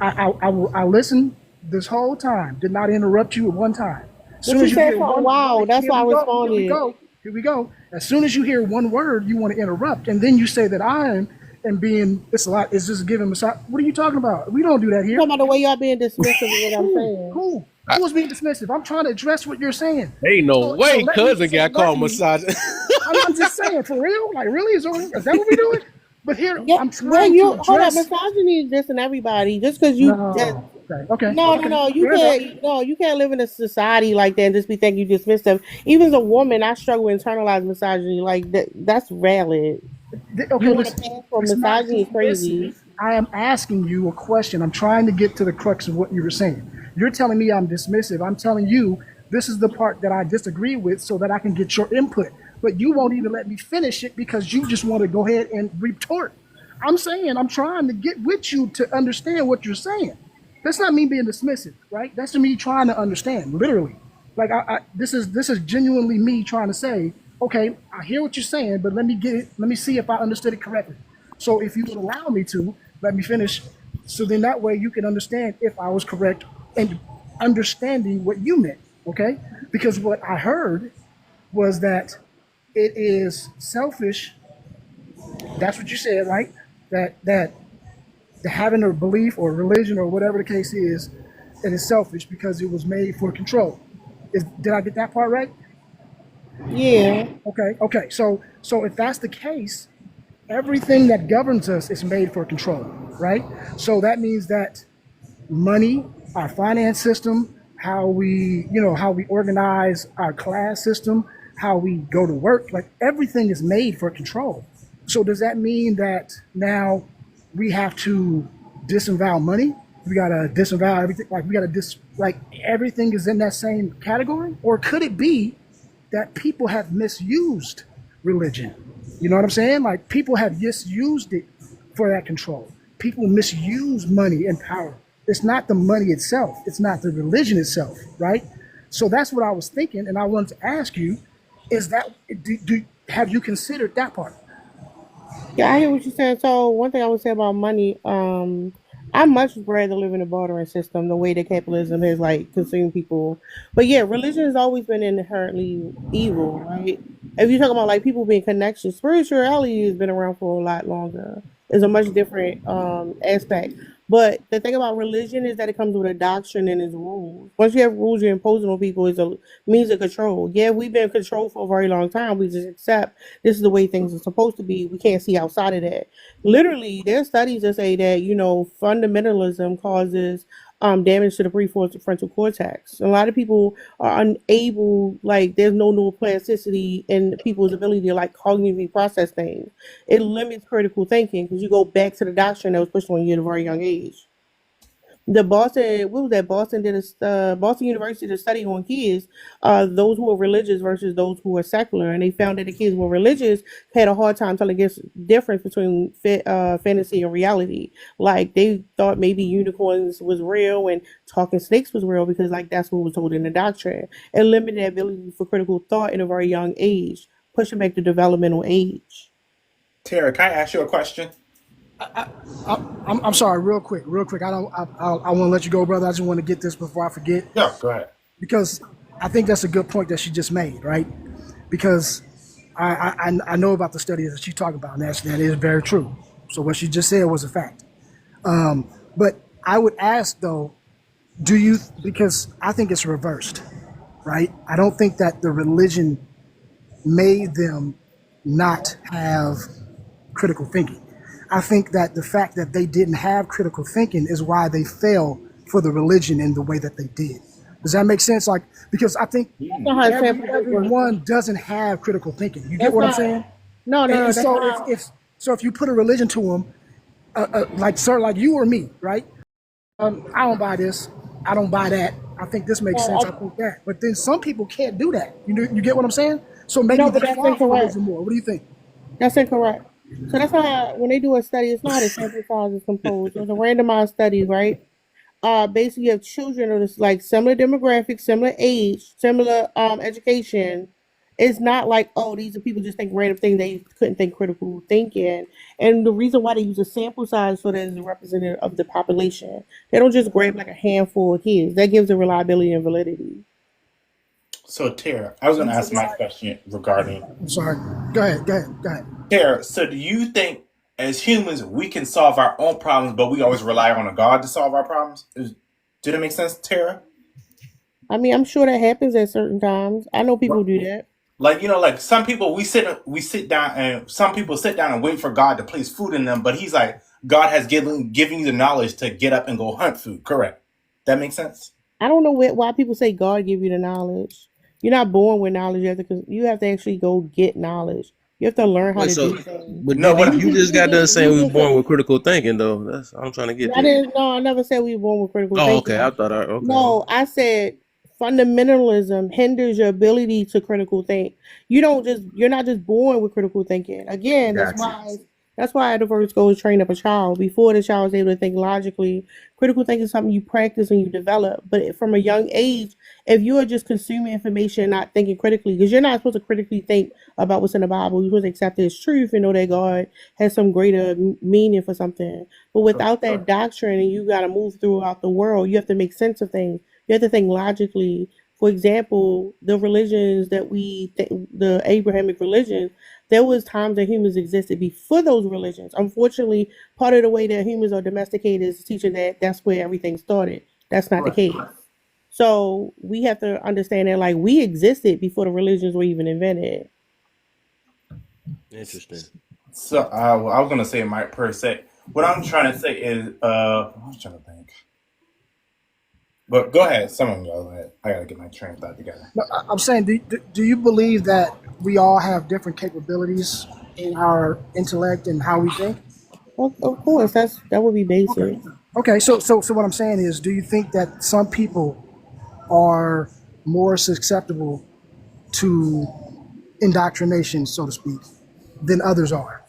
I listened this whole time. Did not interrupt you at one time. As But soon you as you said hear something one, wild. That's here why I we go. Here we responded. go. Here we go. As soon as you hear one word, you want to interrupt, and then you say that I am being. It's a lot. It's just giving massage. What are you talking about? We don't do that You here. talking about the way y'all being dismissive of what I'm Who? saying. Who? I, Who was being dismissive? I'm trying to address what you're saying. ain't no So way cousin got let called me. massage. I'm just saying for real. Like really, is that what we're doing? But here, Yeah, I'm well, trying to you hold up. address. Misogyny exists in everybody. Just because you that No. Okay. Okay. no, no, Okay. no. You Fair enough. can't. No, you can't live in a society like that and just be thinking you dismissive. Even as a woman, I struggle with internalized misogyny. Like that. That's valid. Okay. You want to Listen. pass for It's not misogyny is crazy. dismissive. I am asking you a question. I'm trying to get to the crux of what you were saying. You're telling me I'm dismissive. I'm telling you this is the part that I disagree with, so that I can get your input. But you won't even let me finish it because you just want to go ahead and retort. I'm saying I'm trying to get with you to understand what you're saying. That's not me being dismissive, right? That's me trying to understand, literally. Like this is genuinely me trying to say, okay, I hear what you're saying, but let me get it. Let me see if I understood it correctly. So if you would allow me to, let me finish. So then that way you can understand if I was correct and understanding what you meant, okay? Because what I heard was that it is selfish. That's what you said, right? That having a belief or religion or whatever the case is, it is selfish because it was made for control. Did I get that part right? Yeah. Okay. So if that's the case, everything that governs us is made for control, right? So that means that money, our finance system, how we organize our class system, how we go to work, like everything is made for control. So does that mean that now we have to disavow money? We gotta disavow everything, like we gotta like everything is in that same category? Or could it be that people have misused religion? You know what I'm saying? Like people have misused it for that control. People misuse money and power. It's not the money itself. It's not the religion itself, right? So that's what I was thinking, and I wanted to ask you: is that have you considered that part? Yeah, I hear what you're saying. So one thing I would say about money, I much rather live in a bartering system, the way that capitalism has like consumed people. But yeah, religion has always been inherently evil, right? If you're talking about like people being connections, spirituality has been around for a lot longer. It's a much different aspect. But the thing about religion is that it comes with a doctrine and its rules. Once you have rules you're imposing on people, it's a means of control. Yeah, we've been controlled for a very long time. We just accept this is the way things are supposed to be. We can't see outside of that. Literally, there's studies that say that fundamentalism causes damage to the prefrontal cortex. A lot of people are unable, like, there's no neuroplasticity in people's ability to like cognitively process things. It limits critical thinking because you go back to the doctrine that was pushed on you at a very young age. The Boston, what was that? Boston University did a study on kids, those who were religious versus those who were secular, and they found that the kids who were religious had a hard time telling the difference between fantasy and reality. Like they thought maybe unicorns was real and talking snakes was real because like that's what was told in the doctrine. It limited their ability for critical thought in a very young age, pushing back the developmental age. Tara, can I ask you a question? I'm sorry, real quick. I want to let you go, brother. I just want to get this before I forget. Yeah, go ahead. Because I think that's a good point that she just made, right? Because I know about the studies that she's talking about, and that is very true. So what she just said was a fact. But I would ask though, because I think it's reversed, right? I don't think that the religion made them not have critical thinking. I think that the fact that they didn't have critical thinking is why they fell for the religion in the way that they did. Does that make sense? Like, because I think everyone doesn't have critical thinking. You get what I'm saying? No. And so if you put a religion to them, like you or me, right? I don't buy this. I don't buy that. I think this makes sense. I think that. But then some people can't do that. You get what I'm saying? So maybe No, but they that's fall for incorrect. religion more. What do you think? That's incorrect. So that's why when they do a study, it's not how the sample size is composed. It's a randomized study, right? Basically, you have children of this like similar demographics, similar age, similar education. It's not like, oh, these are people just think random things. They couldn't think critical thinking. And the reason why they use a sample size so that it's a representative of the population. They don't just grab like a handful of kids. That gives the reliability and validity. So, Tara, I was going to ask my question regarding. I'm sorry. Go ahead. Tara, so do you think as humans we can solve our own problems, but we always rely on a God to solve our problems? Did it make sense, Tara? I mean, I'm sure that happens at certain times. I know people do that. Like, like some people we sit down and some people sit down and wait for God to place food in them, but he's like, God has given you the knowledge to get up and go hunt food. Correct. That makes sense? I don't know why people say God give you the knowledge. You're not born with knowledge. You have to actually go get knowledge. You have to learn how to do things. But no, you just got done saying we were born with critical thinking, though. That's I'm trying to get to. I never said we were born with critical thinking. Okay. I thought okay. No, I said fundamentalism hinders your ability to critical think. You're not just born with critical thinking. Again, that's why the first goal is train up a child. Before the child is able to think logically, critical thinking is something you practice and you develop. But from a young age, if you are just consuming information and not thinking critically, because you're not supposed to critically think about what's in the Bible, you're supposed to accept it as truth and know that God has some greater meaning for something. But without that doctrine, and you got to move throughout the world, you have to make sense of things. You have to think logically. For example, the religions that the Abrahamic religions, there was times that humans existed before those religions. Unfortunately, part of the way that humans are domesticated is teaching that that's where everything started. That's not the case. So we have to understand that like we existed before the religions were even invented. Interesting. So I was going to say my per se. What I'm trying to say is, I'm trying to think. But go ahead, someone go ahead. I gotta get my train of thought together. No, I'm saying, do you believe that we all have different capabilities in our intellect and how we think? Well, of course, that would be basic. Okay, so what I'm saying is, do you think that some people are more susceptible to indoctrination, so to speak, than others are?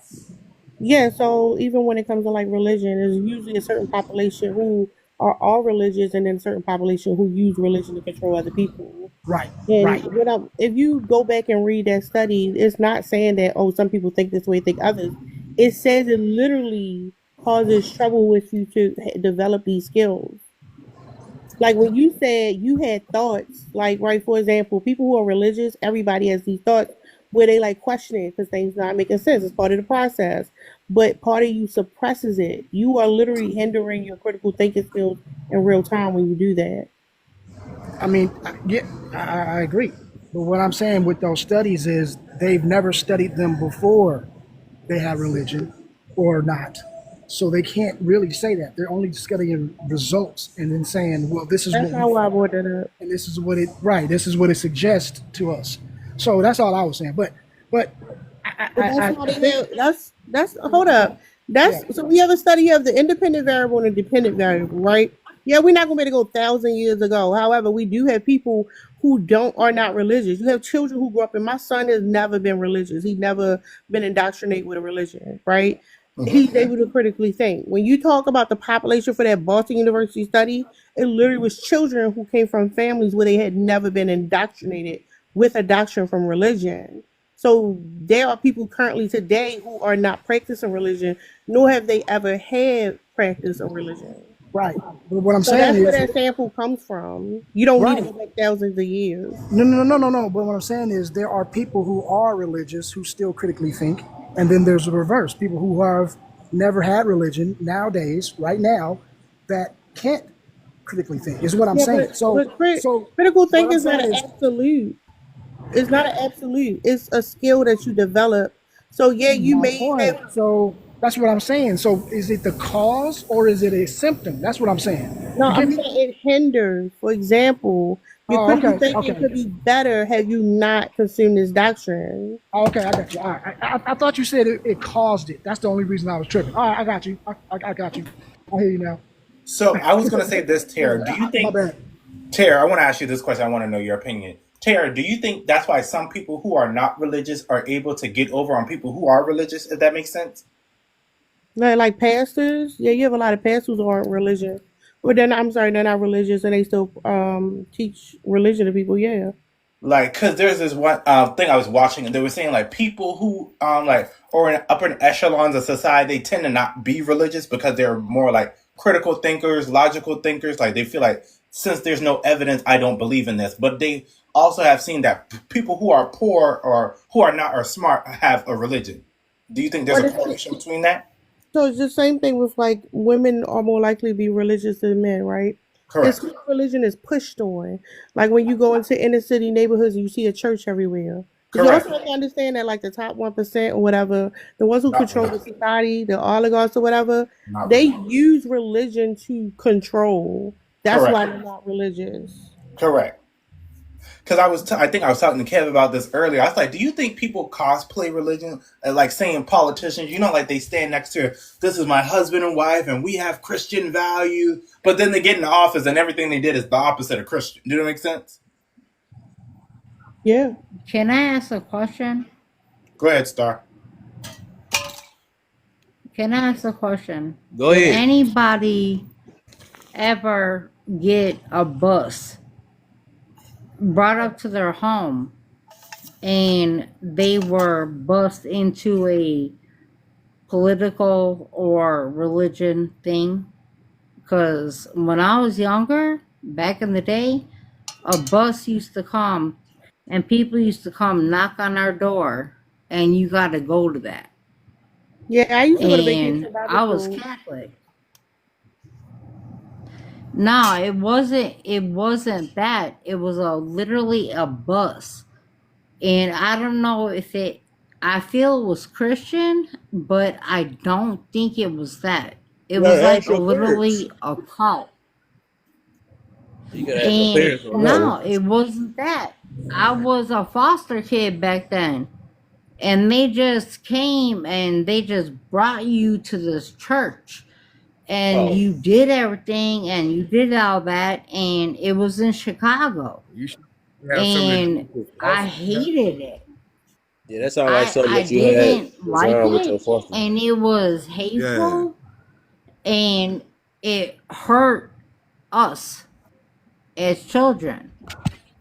Yeah, so even when it comes to like religion, there's usually a certain population who are all religious and then a certain population who use religion to control other people. Right. And if you go back and read that study, it's not saying that, oh, some people think this way, think others. It says it literally causes trouble with you to develop these skills. Like when you said you had thoughts, like, right, for example, people who are religious, everybody has these thoughts where they like question it because things not making sense. It's part of the process. But part of you suppresses it. You are literally hindering your critical thinking skills in real time when you do that. I mean, yeah, I agree. But what I'm saying with those studies is they've never studied them before they had religion or not. So they can't really say that. They're only studying results and then saying, well, this is That's what not why I brought that up. and this is what it suggests to us. So that's all I was saying. But that's hold up. So we have a study of the independent variable and the dependent variable, right? Yeah, we're not going to be able to go 1,000 years ago. However, we do have people who are not religious. You have children who grow up, and my son has never been religious. He's never been indoctrinated with a religion, right? He's able to critically think. When you talk about the population for that Boston University study, it literally was children who came from families where they had never been indoctrinated with a doctrine from religion. So there are people currently today who are not practicing religion, nor have they ever had practice of religion. Right. But what I'm So saying that's where is, that sample comes from. You don't need to right. go back thousands of years. No. But what I'm saying is there are people who are religious who still critically think. And then there's the reverse. People who have never had religion nowadays, right now, that can't critically think, is what I'm Yeah, saying. but So critical what I'm thinking is not saying an is, absolute. It's not an absolute. It's a skill that you develop. So yeah, you my may point. have. So that's what I'm saying. So is it the cause or is it a symptom? That's what I'm saying. No, You get I'm me? saying it hinders. For example, your Oh, critical okay. thinking Okay. could be better had you not consumed this doctrine. Oh, okay, I got you. All right. I thought you said it caused it. That's the only reason I was tripping. All right, I got you. I got you. I hear you now. So I was gonna say this, Tara. Do you My think, bad. Tara? I want to ask you this question. I want to know your opinion. Tara, do you think that's why some people who are not religious are able to get over on people who are religious? If that makes sense. Like pastors, yeah, you have a lot of pastors who aren't religious. But they're not, I'm sorry, they're not religious and they still teach religion to people, yeah. Like, cause there's this one thing I was watching, and they were saying like people who like or in upper echelons of society, they tend to not be religious because they're more like critical thinkers, logical thinkers. Like they feel like since there's no evidence, I don't believe in this. But they also have seen that people who are poor or who are not or smart have a religion. Do you think there's Or a the, correlation between that? so it's the same thing with like women are more likely to be religious than men, right? It's Correct. what religion is pushed on. Like when you go into inner city neighborhoods and you see a church everywhere. Because you Correct. also have to understand that like the top 1% or whatever, the ones who Not control really. the society, the oligarchs or whatever, Not they really. use religion to control. That's why Correct. they're not religious. Correct. Because I think I was talking to Kev about this earlier. I was like, do you think people cosplay religion, like saying politicians, like they stand next to, this is my husband and wife, and we have Christian values, but then they get in the office and everything they did is the opposite of Christian. Do that make sense? Yeah. Can I ask a question? Go ahead, Star. Can I ask a question? Go Did ahead. anybody ever get a bus brought up to their home and they were bused into a political or religion thing? Because when I was younger, back in the day, a bus used to come and people used to come knock on our door and you got to go to that. Yeah, I used to go to vacation And Bible I was school. Catholic. No, it wasn't that. It was literally a bus. And I don't know if I feel it was Christian, but I don't think it was that. It was like Ask your parents. literally a cult. You gotta ask your And parents on that no, one. it wasn't that. I was a foster kid back then. And they just came and they just brought you to this church. And Oh, you did everything and you did all that. And it was in Chicago. you should have something to do And with I foster care. hated it. Yeah, that sounds like something I that you had didn't like designed with your it. foster. And it was Yeah. hateful. And it hurt us as children.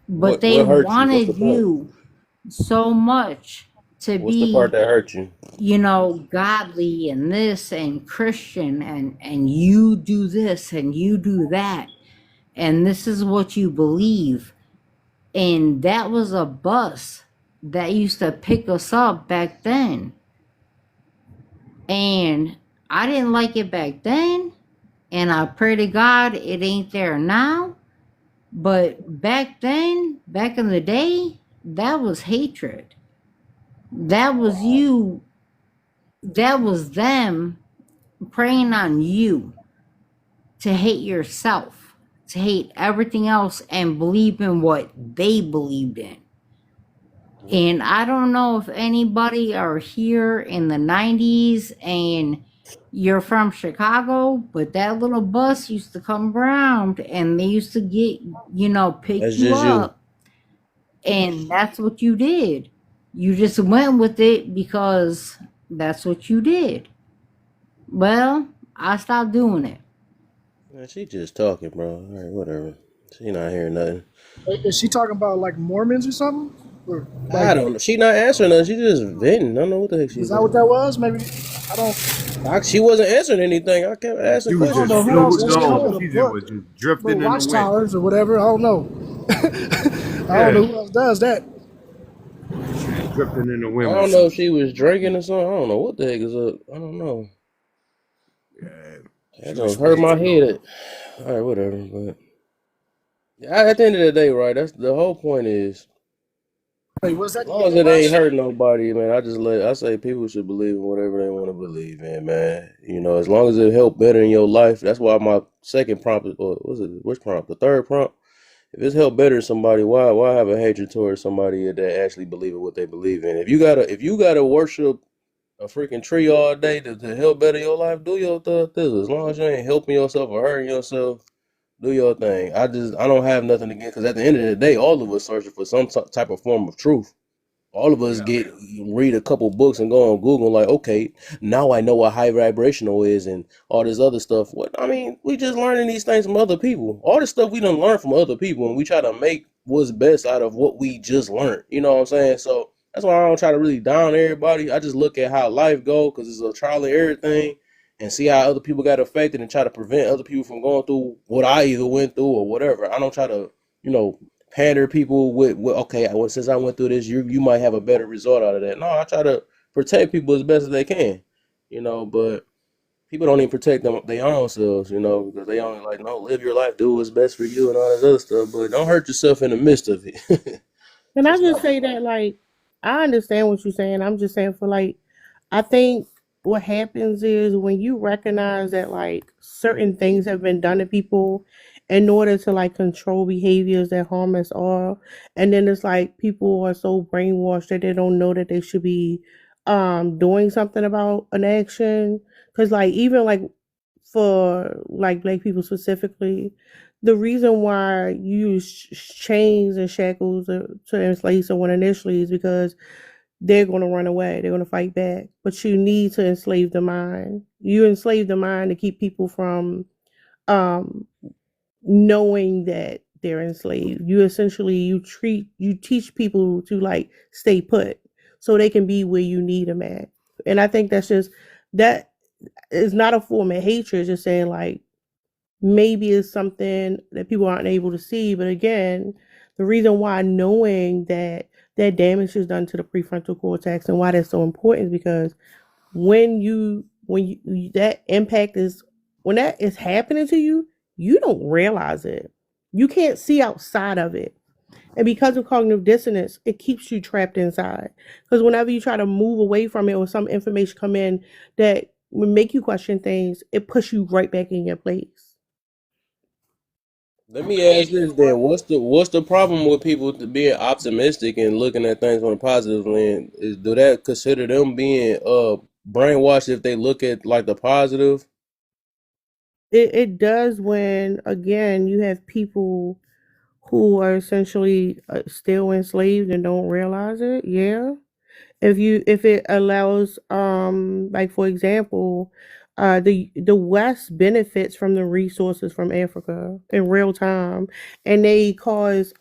But What they hurt you? What's the wanted part? you so much to What's the part be, that hurt you? godly and this and Christian and you do this and you do that and this is what you believe. And that was a bus that used to pick us up back then. And I didn't like it back then. And I pray to God it ain't there now. But back then, back in the day, that was hatred. That was you. That was them preying on you to hate yourself, to hate everything else and believe in what they believed in. And I don't know if anybody are here in the 90s and You're from Chicago, but that little bus used to come around and they used to get, pick That's you just you. up, and that's what you did. You just went with it because that's what you did. Well, I stopped doing it. Man, she just talking, bro. All right, whatever. She not hearing nothing. Is she talking about like Mormons or something? Or I like, don't know. She not answering us. She just venting. I don't know what the heck is she's that what doing. that was? Maybe I don't. She wasn't answering anything. I kept asking She was I don't questions. know just who else just came no. with a She just book, was just drifting little in the wind. watchtowers or whatever. I don't know. I don't Yeah, know who else does that. she was drifting in the I wind with don't know if something. she was drinking or something. I don't know what the heck is up. I don't know. Yeah, That she was just hurt spraying my it on. head. All right, whatever. But at the end of the day, right? That's the whole point is. Wait, what's As that? long as it ain't hurt nobody, man, I say people should believe in whatever they want to believe in, man. As long as it help better in your life. That's why my second prompt, or was it which prompt? The third prompt. If it's help better somebody, why have a hatred towards somebody that actually believe in what they believe in? If you gotta worship a freaking tree all day to help better your life, do your thing. As long as you ain't helping yourself or hurting yourself, do your thing. I don't have nothing against, because at the end of the day, all of us searching for some type of form of truth. All of us Yeah, read a couple books and go on Google like, okay, now I know what high vibrational is and all this other stuff. We just learning these things from other people. All this stuff we done learn from other people, and we try to make what's best out of what we just learned. You know what I'm saying? So that's why I don't try to really down everybody. I just look at how life go, because it's a trial and error thing, and see how other people got affected and try to prevent other people from going through what I either went through or whatever. I don't try to, pander people with okay, well, since I went through this, you might have a better result out of that. No, I try to protect people as best as they can, but people don't even protect them their own selves, because they only like, no, live your life, do what's best for you and all this other stuff, but don't hurt yourself in the midst of it. Can I Just just not. say that, like, I understand what you're saying. I'm just saying, for like, I think what happens is when you recognize that, like, certain things have been done to people in order to, like, control behaviors that harm us all. And then it's like people are so brainwashed that they don't know that they should be doing something about an action. Because, like, even like for like black people specifically, the reason why you use chains and shackles to enslave someone initially is because they're going to run away, they're going to fight back, but you need to enslave the mind. You enslave the mind to keep people from um knowing that they're enslaved. You essentially you teach people to like stay put so they can be where you need them at. And I think that is not a form of hatred. It's just saying, like, maybe it's something that people aren't able to see. But again, the reason why knowing that damage is done to the prefrontal cortex and why that's so important is because when you that impact is when that is happening to you, you don't realize it. You can't see outside of it. And because of cognitive dissonance, it keeps you trapped inside. Because whenever you try to move away from it or some information come in that will make you question things, it pushes you right back in your place. Let me ask this then: what's the problem with people being optimistic and looking at things on a positive lens? Do that consider them being brainwashed if they look at like the positive? It does when, again, you have people who are essentially still enslaved and don't realize it. Yeah. If it allows, like, for example, the West benefits from the resources from Africa in real time, and they cause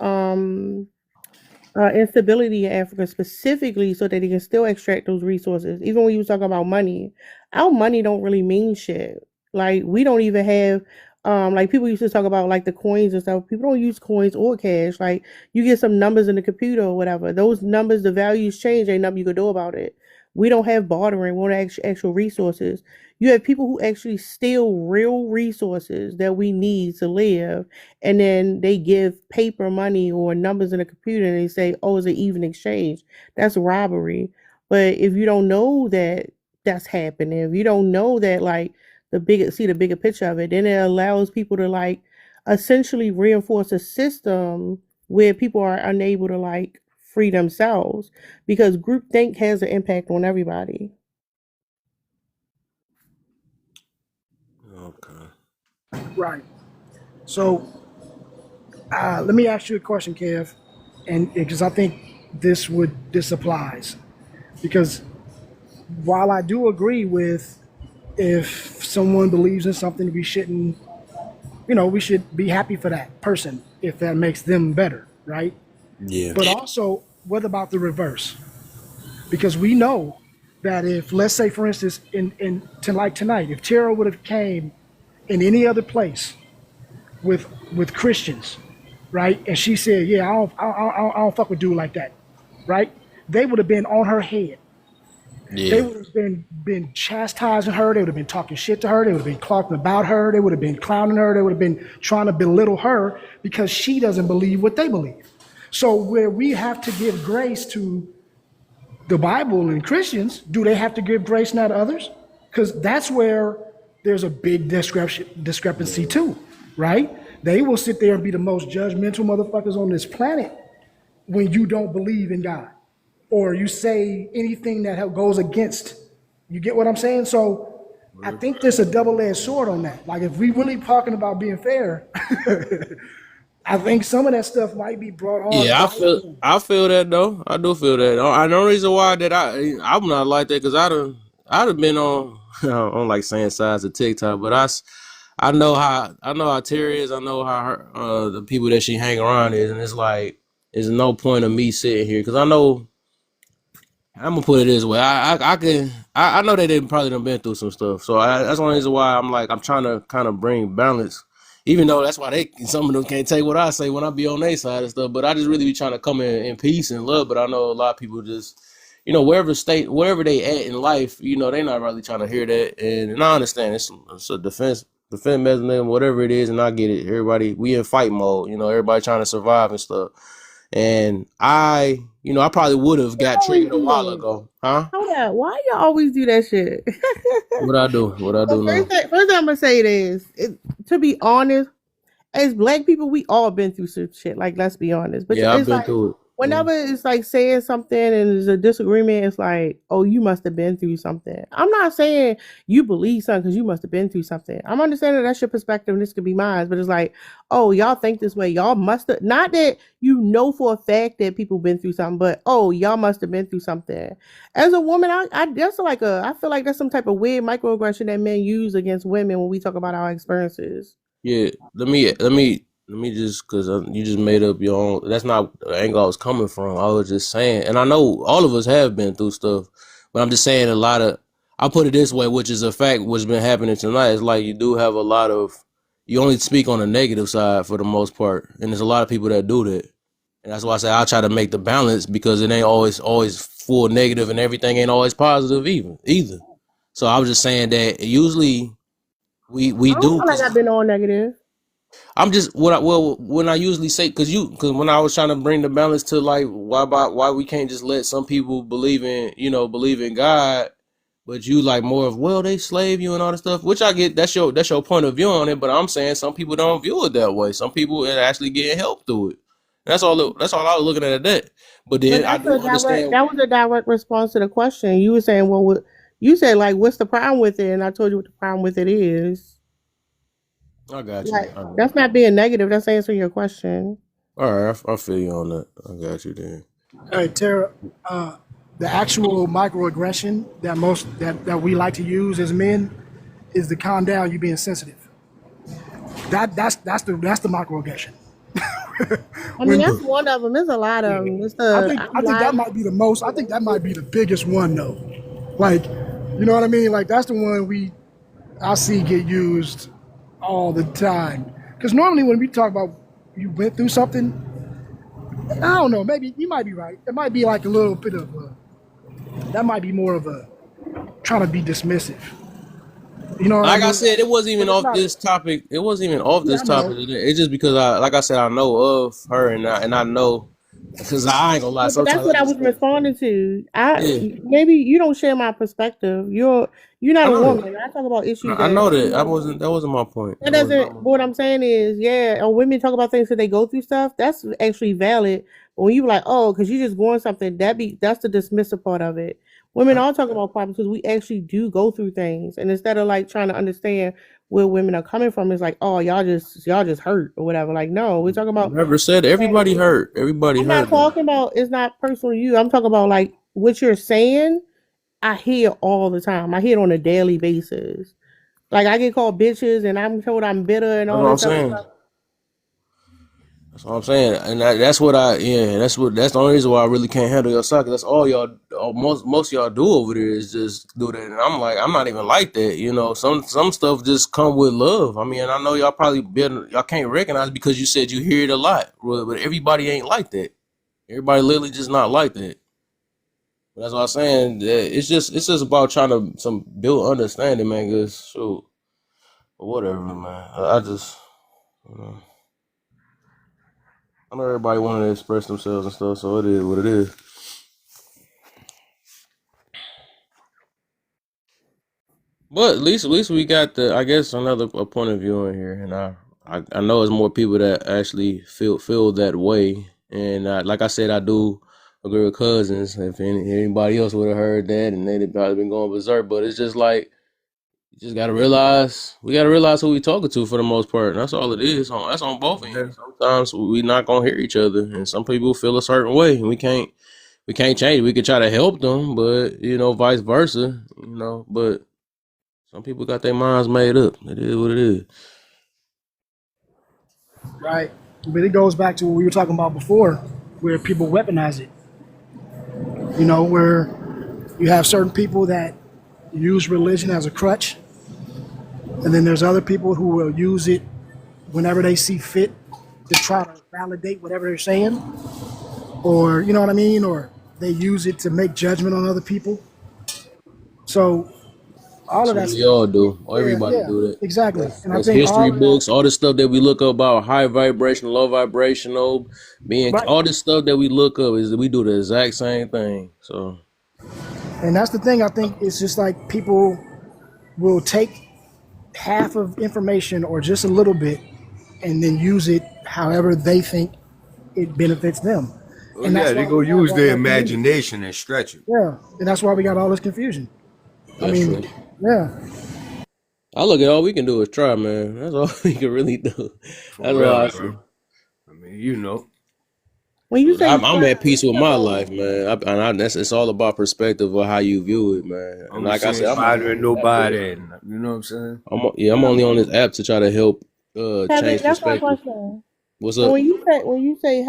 instability in Africa specifically so that they can still extract those resources. Even when you was talking about money, our money don't really mean shit. Like, we don't even have like, people used to talk about like the coins and stuff. People don't use coins or cash. Like, you get some numbers in the computer or whatever. Those numbers, the values change. Ain't nothing you can do about it. We don't have bartering. We don't have actual resources. You have people who actually steal real resources that we need to live, and then they give paper money or numbers in a computer and they say, oh, it's an even exchange. That's robbery. But if you don't know that that's happening, if you don't know that, like, the bigger picture of it, then it allows people to, like, essentially reinforce a system where people are unable to, like, free themselves, because groupthink has an impact on everybody. Okay. Right. So let me ask you a question, Kev, and because I think this applies, because while I do agree with if someone believes in something, we shouldn't, we should be happy for that person if that makes them better, right? Yeah. But also, what about the reverse? Because we know that if, let's say, for instance, like tonight, if Tara would have came in any other place with Christians, right, and she said, "Yeah, I don't fuck with dude like that," right? They would have been on her head. They Yeah. would have been chastising her. They would have been talking shit to her. They would have been talking about her. They would have been clowning her. They would have been trying to belittle her because she doesn't believe what they believe. So where we have to give grace to the Bible and Christians, do they have to give grace not to others? Because that's where there's a big discrepancy too, right? They will sit there and be the most judgmental motherfuckers on this planet when you don't believe in God or you say anything that goes against. You get what I'm saying? So I think there's a double-edged sword on that. Like if we really talking about being fair, I think some of that stuff might be brought on. Yeah, I feel that though. I do feel that. I know the reason why that I'm not like that because I'd have been on on like saying sides of TikTok, but I know how Terry is. I know how her the people that she hang around is, and it's like there's no point of me sitting here because I know I'm gonna put it this way. I know they didn't probably done been through some stuff, so that's one reason why I'm trying to kind of bring balance. Even though that's why some of them can't take what I say when I be on their side and stuff, but I just really be trying to come in peace and love. But I know a lot of people just, wherever they at in life, they not really trying to hear that. And I understand it's a defense mechanism, whatever it is, and I get it. Everybody, we in fight mode, everybody trying to survive and stuff. And I probably would have got triggered a while ago, huh? Hold up. Why y'all always do that shit? What I do now? First thing I'm gonna say is, to be honest, as Black people, we all been through some shit. Like, let's be honest. But Yeah, I've it's been like through it. whenever it's like saying something and there's a disagreement, it's like, oh, you must have been through something. I'm not saying you believe something because you must have been through something. I'm understanding that's your perspective and this could be mine, but it's like, oh, y'all think this way. Y'all must have, not that you know for a fact that people been through something, but oh, y'all must have been through something. As a woman, I feel like that's some type of weird microaggression that men use against women when we talk about our experiences. Yeah, let me just because you just made up your own. That's not the angle I was coming from. I was just saying, and I know all of us have been through stuff, but I'm just saying I'll put it this way, which is a fact. What's been happening tonight is like you do have a lot of. You only speak on the negative side for the most part, and there's a lot of people that do that, and that's why I say I'll try to make the balance because it ain't always full negative and everything ain't always positive either. So I was just saying that usually we I don't do. feel like I've been all negative. I'm just when I usually say because when I was trying to bring the balance to like why we can't just let some people believe in God, but you like more of they slave you and all this stuff, which I get that's your point of view on it, but I'm saying some people don't view it that way. Some people are actually getting help through it. That's all I was looking at that. But then I do understand. That was a direct response to the question. You were saying, well, you said like, what's the problem with it? And I told you what the problem with it is. I got you. Like, that's not being negative. That's answering your question. All right, I feel you on that. I got you then. All right, Tara, the actual microaggression that we like to use as men is to calm down. You being sensitive. That's the microaggression. I mean, that's one of them. There's a lot of them. I think that might be the most. I think that might be the biggest one though. Like, you know what I mean? Like that's the one I see get used all the time. Because normally when we talk about you went through something, I don't know, maybe you might be right. It might be like a little bit of that might be more of a trying to be dismissive. You know what like I mean? I said, it wasn't even off this topic. It wasn't even off this topic. It's just because I know of her and I know because I ain't gonna lie. But that's what I was responding to. Maybe you don't share my perspective. You're not a woman. I talk about issues. I know that. That wasn't my point. That doesn't. But what I'm saying is, women talk about things that they go through stuff. That's actually valid. But when you like, oh, because you just going something, that's the dismissive part of it. Women all talk about problems because we actually do go through things, and instead of like trying to understand where women are coming from is like, oh, y'all just hurt or whatever. Like, no, we're talking about. Never said everybody hurt. Everybody I'm not hurt. Man. talking about. It's not personal to you. I'm talking about like what you're saying. I hear all the time. I hear it on a daily basis. Like I get called bitches, and I'm told I'm bitter and That's all what I'm this other saying. stuff. That's what I'm saying, and that's the only reason why I really can't handle your soccer. That's all y'all, most of y'all do over there is just do that, and I'm like, I'm not even like that, you know. Some stuff just come with love. I mean, I know y'all probably y'all can't recognize because you said you hear it a lot, but everybody ain't like that. Everybody literally just not like that. But that's what I'm saying. That it's just about trying to build understanding, man. Cause shoot, or whatever, man. I just, you know. I know everybody wanted to express themselves and stuff, so it is what it is. But at least we got I guess another point of view in here, and I know it's more people that actually feel that way, and like I said, I do agree with Cousins. If anybody else would have heard that, and they'd probably been going berserk. But it's just like you just gotta realize who we talking to for the most part. And that's all it is. That's on both ends. Sometimes we not gonna hear each other, and some people feel a certain way, and we can't change it. We could try to help them, but vice versa. But some people got their minds made up. It is what it is. Right. But it goes back to what we were talking about before, where people weaponize it. Where you have certain people that use religion as a crutch, and then there's other people who will use it whenever they see fit to try to validate whatever they're saying, or you know what I mean, or they use it to make judgment on other people. So all of that we all do. Everybody yeah, do that. exactly. And I That's think history all of books, all the stuff that we look up about high vibrational, low vibrational, Right. all this stuff that we look up is that we do the exact same thing. So And that's the thing. I think it's just like people will take half of information or just a little bit and then use it however they think it benefits them. Oh And yeah, that's they why go we have use all their that confusion. imagination and stretch it. Yeah. And that's why we got all this confusion. I that's mean, true. yeah. I look at all we can do is try, man. That's all we can really do. For That's real, what I bro. see. I mean, When you say I'm at peace with my life, man. It's all about perspective of how you view it, man. And I'm like I said, saying I'm only bothering on this app nobody, and you know what I'm saying? I'm only on this app to try to help Kevin, change that's my perspective. question. What's So up? when you say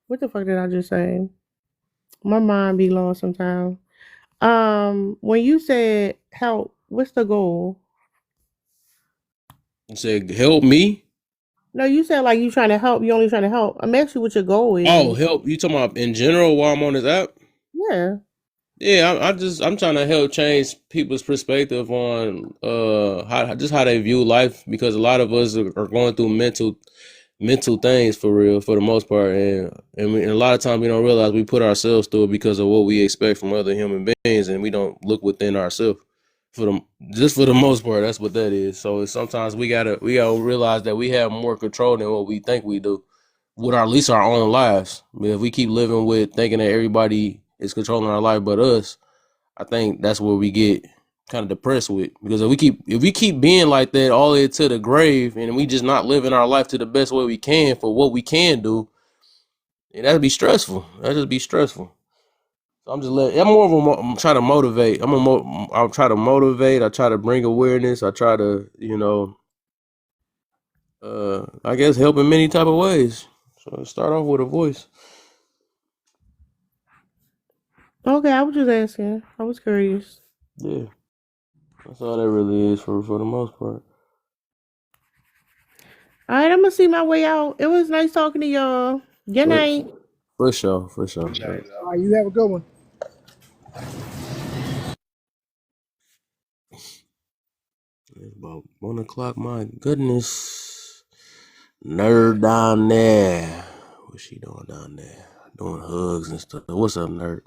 what the fuck did I just say? My mind be lost sometimes. When you said help, what's the goal? You said help me? No, you said like you trying to help. You only trying to help. I'm asking you what your goal is. Oh, help. You talking about in general while I'm on this app? Yeah. Yeah, I'm trying to help change people's perspective on how they view life, because a lot of us are going through mental things for real, for the most part, and a lot of times we don't realize we put ourselves through it because of what we expect from other human beings, and we don't look within ourselves for the most part. That's what that is. So sometimes we gotta realize that we have more control than what we think we do with at least our own lives. I mean, if we keep living with thinking that everybody is controlling our life but us, I think that's where we get kind of depressed with. Because if we keep being like that all the way to the grave, and we just not living our life to the best way we can for what we can do, that'd be stressful. That'd just be stressful. So I'm more of I'm trying to motivate. I'll try to motivate. I try to bring awareness. I try to, I guess help in many type of ways. So let's start off with a voice. Okay, I was just asking. I was curious. Yeah, that's all that really is for the most part. All right, I'm gonna see my way out. It was nice talking to y'all. Good night. For sure. All right, you have a good one. It's about 1:00. My goodness, nerd down there. What's she doing down there? Doing hugs and stuff. What's up, nerd?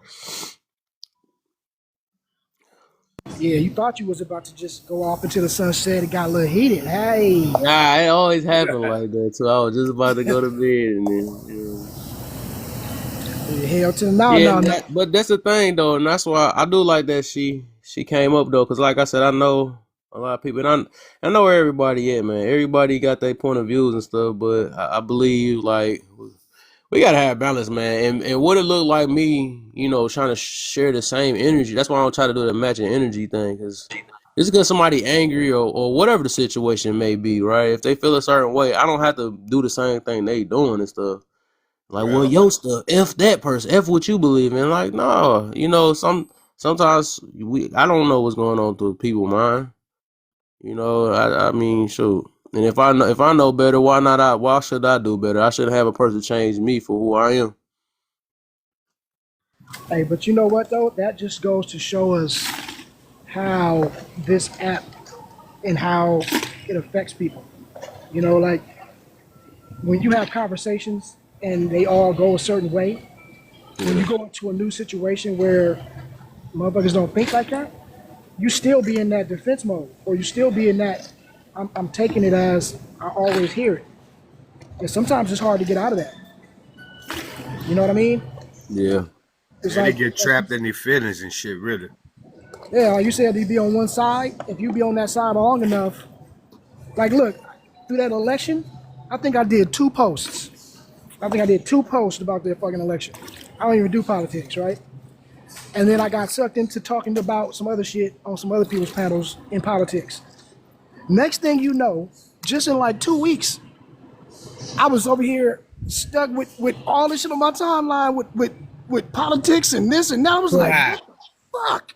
Yeah, you thought you was about to just go off into the sunset. It got a little heated. Hey. Nah, it always happen like that too. I was just about to go to bed and then. Hell to the no. But that's the thing though, and that's why I do like that she came up though, because like I said, I know A lot of people, and I know where everybody at, man. Everybody got their point of views and stuff, but I believe like we gotta have balance, man. And what it look like me, trying to share the same energy. That's why I don't try to do the matching energy thing, because just because somebody angry or whatever the situation may be, right? If they feel a certain way, I don't have to do the same thing they doing and stuff. Like, well, Yeah. yo, stuff, F that person, F what you believe in. Like, no, sometimes I don't know what's going on through people's mind. I mean, shoot. And if I know better, why should I do better? I shouldn't have a person change me for who I am. Hey, but you know what though? That just goes to show us how this app and how it affects people. Like when you have conversations and they all go a certain way, when you go into a new situation where motherfuckers don't think like that, you still be in that defense mode, or you still be in that I'm taking it as I always hear it. And sometimes it's hard to get out of that. You know what I mean? Yeah. It's They like, get trapped in their feelings and shit, really. yeah, like you said, you be on one side. If you be on that side long enough, like look, through that election, I think I did 2 posts. I think I did 2 posts about the fucking election. I don't even do politics, right? And then I got sucked into talking about some other shit on some other people's panels in politics. Next thing you know, just in like 2 weeks, I was over here stuck with all this shit on my timeline with politics and this and that. I was like, what the fuck?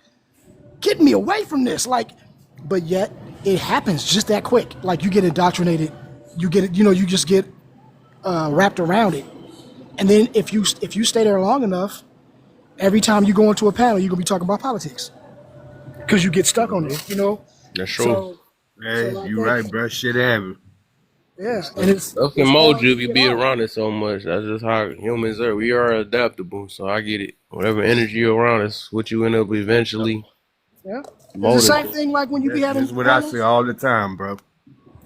Get me away from this. Like, but yet it happens just that quick. Like you get indoctrinated, you get it, you just get wrapped around it. And then if you stay there long enough, every time you go into a panel, you're gonna be talking about politics because you get stuck on it, That's true. You right, bro. Shit happen. Yeah, and it's Stuff can mold you if hard to you get be out. around it so much. That's just how humans are. We are adaptable, so I get it. Whatever energy you're around is what you end up eventually Yeah, it's the molding same to. thing like when you be having That's what I panels. say all the time, bro.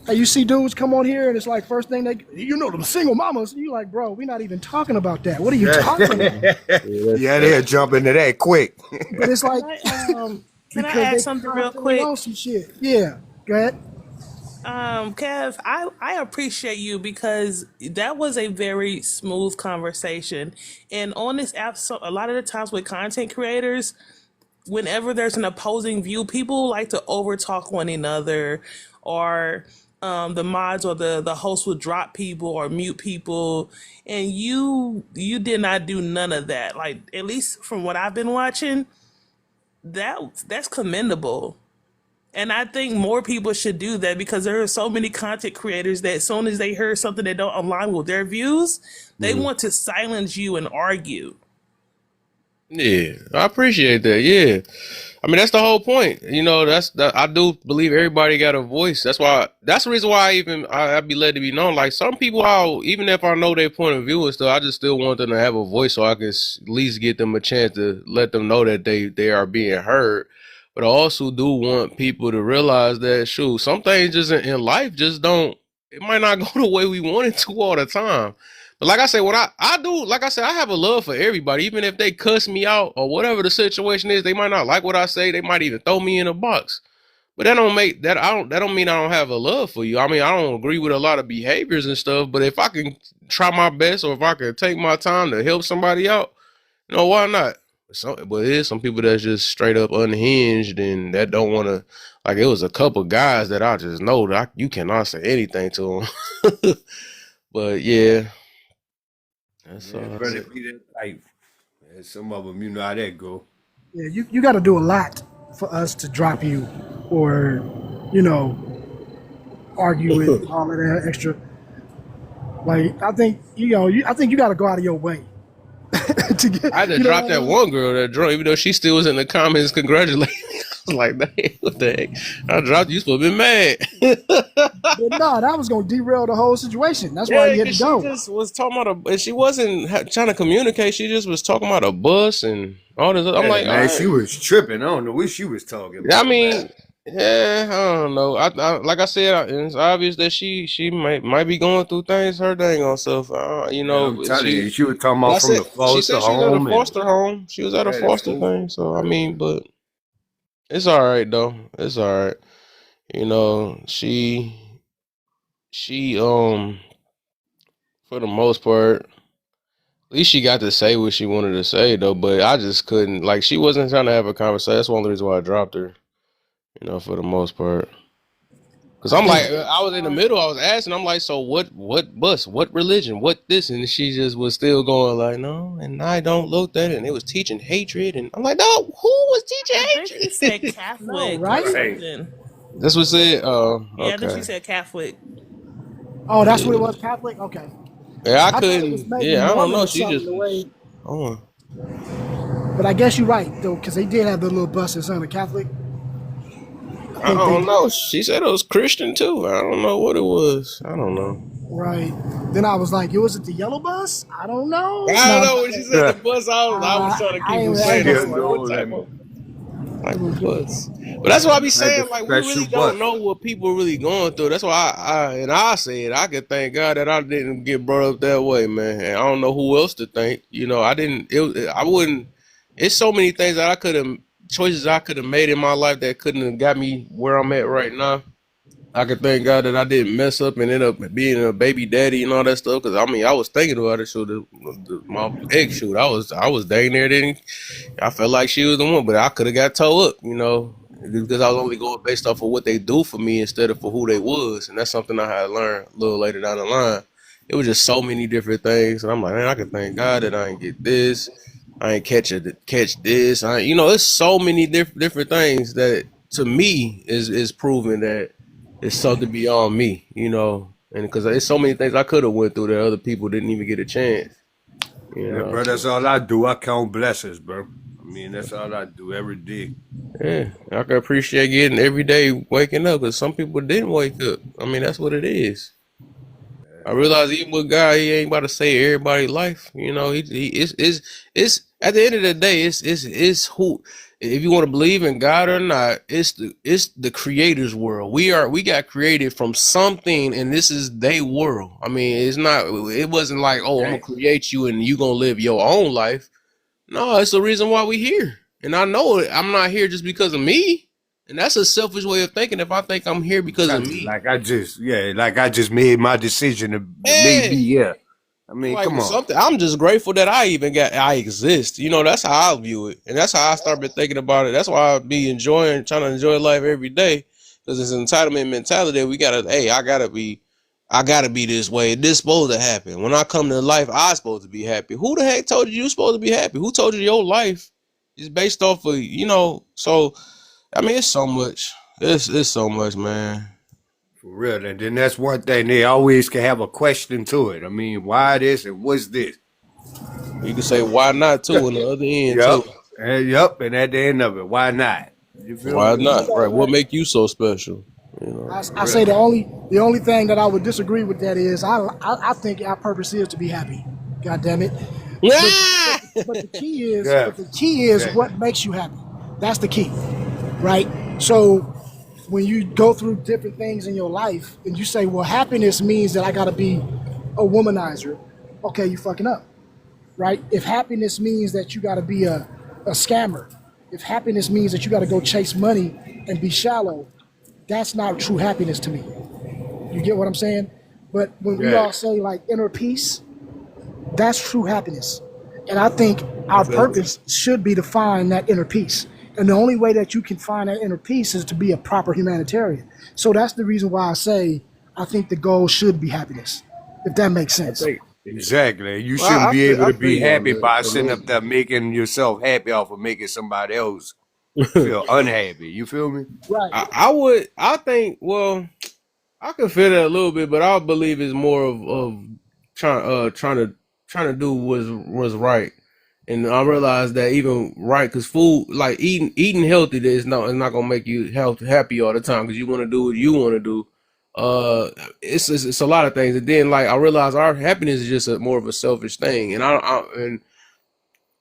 Hey, you see dudes come on here and it's like first thing them single mamas. You like, bro, we're not even talking about that. What are you talking about? Yeah, they'll jump into that quick. But it's like Can I because add they something real constantly quick? on some shit. Yeah, go ahead. Kev, I appreciate you because that was a very smooth conversation. And on this app, so a lot of the times with content creators, whenever there's an opposing view, people like to overtalk one another, or the mods or the host would drop people or mute people, and you did not do none of that. Like, at least from what I've been watching, that's commendable. And I think more people should do that because there are so many content creators that as soon as they hear something that don't align with their views, they want to silence you and argue. Yeah, I appreciate that. Yeah, I mean that's the whole point. I do believe everybody got a voice. That's the reason why I be let to be known. Like some people, even if I know their point of view and stuff, I just still want them to have a voice so I can at least get them a chance to let them know that they are being heard. But I also do want people to realize that, shoot, some things just in life just don't, it might not go the way we want it to all the time. But like I said, what I do, like I said, I have a love for everybody. Even if they cuss me out or whatever the situation is, they might not like what I say. They might even throw me in a box. But that don't mean I don't have a love for you. I mean, I don't agree with a lot of behaviors and stuff, but if I can try my best or if I can take my time to help somebody out, why not? But there's some people that's just straight up unhinged and that don't want to. Like it was a couple guys that I just know that you cannot say anything to them. But yeah, that's Brother, be that type. And some of them, you know how that go. Yeah, you got to do a lot for us to drop you or, argue with all of that extra. Like I think I think you got to go out of your way. I had to drop that one girl that drunk, even though she still was in the comments congratulating. I was like, dang, what the heck? I dropped you, supposed to be mad. But no, that was gonna derail the whole situation. That's why you had to go. She just was talking about and she wasn't trying to communicate. She just was talking about a bus and all this. I'm like, man, she was tripping. I don't know what she was talking about. I mean, yeah, I don't know. I like I said, it's obvious that she might be going through things her dang on self. I'm telling you, she was talking about from the foster she said she was at a foster home. She was at a foster thing. So I mean, but it's all right though. It's all right. You know, she for the most part, at least she got to say what she wanted to say though. But I just couldn't. Like, she wasn't trying to have a conversation. That's one of the reasons why I dropped her. You know, for the most part. Cause I I'm think like, I was in the middle. I was asking. I'm like, so what bus? What religion? What this? And she just was still going like, no. And I don't look at it. And it was teaching hatred. And I'm like, no, who was teaching I think she said hatred? Catholic or right? Right. something. That's what it said. Oh, Yeah, I think she okay. said Catholic. Oh, that's what it Yeah. was, Catholic? Okay. Yeah, I I thought it was couldn't. maybe Yeah, I don't Mormon know. or She something just the was. way, Oh, but I guess you're right, though, because they did have the little buses on the Catholic. I I think they don't did. know. She said it was Christian too. I don't know what it was. I don't know. Right. Then I was like, was it the yellow bus? I don't know. I don't No, know when she said the bus. I was trying to I keep ain't, from I ain't saying. I gonna was say like, that. what type of bus? But that's what I be saying. Like, we really don't know what people are really going through. That's why I said I could thank God that I didn't get brought up that way, man. And I don't know who else to thank. You know, I wouldn't. It's so many things that I could have, choices I could have made in my life that couldn't have got me where I'm at right now. I could thank God that I didn't mess up and end up being a baby daddy and all that stuff. Because I mean, I was thinking about it. So my ex shoot, I was dang there. Didn't I felt like she was the one, but I could have got towed up, you know, because I was only going based off of what they do for me instead of for who they was, and that's something I had learned a little later down the line. It was just so many different things, and I'm like, man, I can thank God that I ain't get this, I ain't catch this, you know, it's so many different things that to me is proving that it's something beyond me, you know, and because there's so many things I could have went through that other people didn't even get a chance, you Yeah, know. bro, that's all I do. I count blessings, bro. I mean, that's all I do every day. Yeah, I can appreciate getting every day waking up because some people didn't wake up. I mean, that's what it is. I realize even with God, he ain't about to save everybody's life. You know, it's at the end of the day, it's who. If you want to believe in God or not, it's the Creator's world. We got created from something, and this is their world. I mean, it's not. It wasn't like, oh, I'm gonna create you and you gonna live your own life. No, it's the reason why we here. And I know it. I'm not here just because of me. And that's a selfish way of thinking if I think I'm here because of me. Like I just made my decision to make me here. I mean, Like come on. something, I'm just grateful that I exist. You know, that's how I view it. And that's how I started thinking about it. That's why I be trying to enjoy life every day. Because it's an entitlement mentality. I gotta be this way. This supposed to happen. When I come to life, I supposed to be happy. Who the heck told you supposed to be happy? Who told you your life is based off of, you know? So I mean, it's so much. It's so much, man. For real. And then that's one thing. They always can have a question to it. I mean, why this and what's this? You can say why not too on the other end Yep. too. Yep. And at the end of it, why not? You feel Why me? not? Right. What make you so special? You know. I say the only thing that I would disagree with that is I think our purpose is to be happy. God damn it. But the key is what makes you happy. That's the key, right? So when you go through different things in your life and you say, well, happiness means that I got to be a womanizer, okay, you fucking up, right? If happiness means that you got to be a scammer, if happiness means that you got to go chase money and be shallow, that's not true happiness to me. You get what I'm saying? But when we all say like inner peace, that's true happiness. And I think our purpose should be to find that inner peace. And the only way that you can find that inner peace is to be a proper humanitarian. So that's the reason why I say I think the goal should be happiness, if that makes sense. Exactly. You shouldn't be able to be happy by sitting up there making yourself happy off of making somebody else feel unhappy. You feel me? Right. I think, well, I can feel that a little bit, but I believe it's more of trying to do what's right. And I realized that even right, because food, like eating healthy, is not gonna make you happy all the time because you want to do what you want to do. It's a lot of things, and then like I realized our happiness is just more of a selfish thing, and I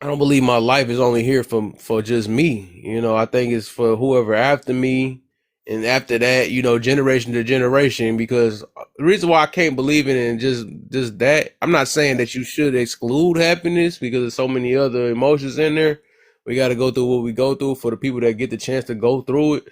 don't believe my life is only here for just me. You know, I think it's for whoever after me, and after that, you know, generation to generation. Because the reason why I can't believe in it and just that, I'm not saying that you should exclude happiness because there's so many other emotions in there. We got to go through what we go through for the people that get the chance to go through it.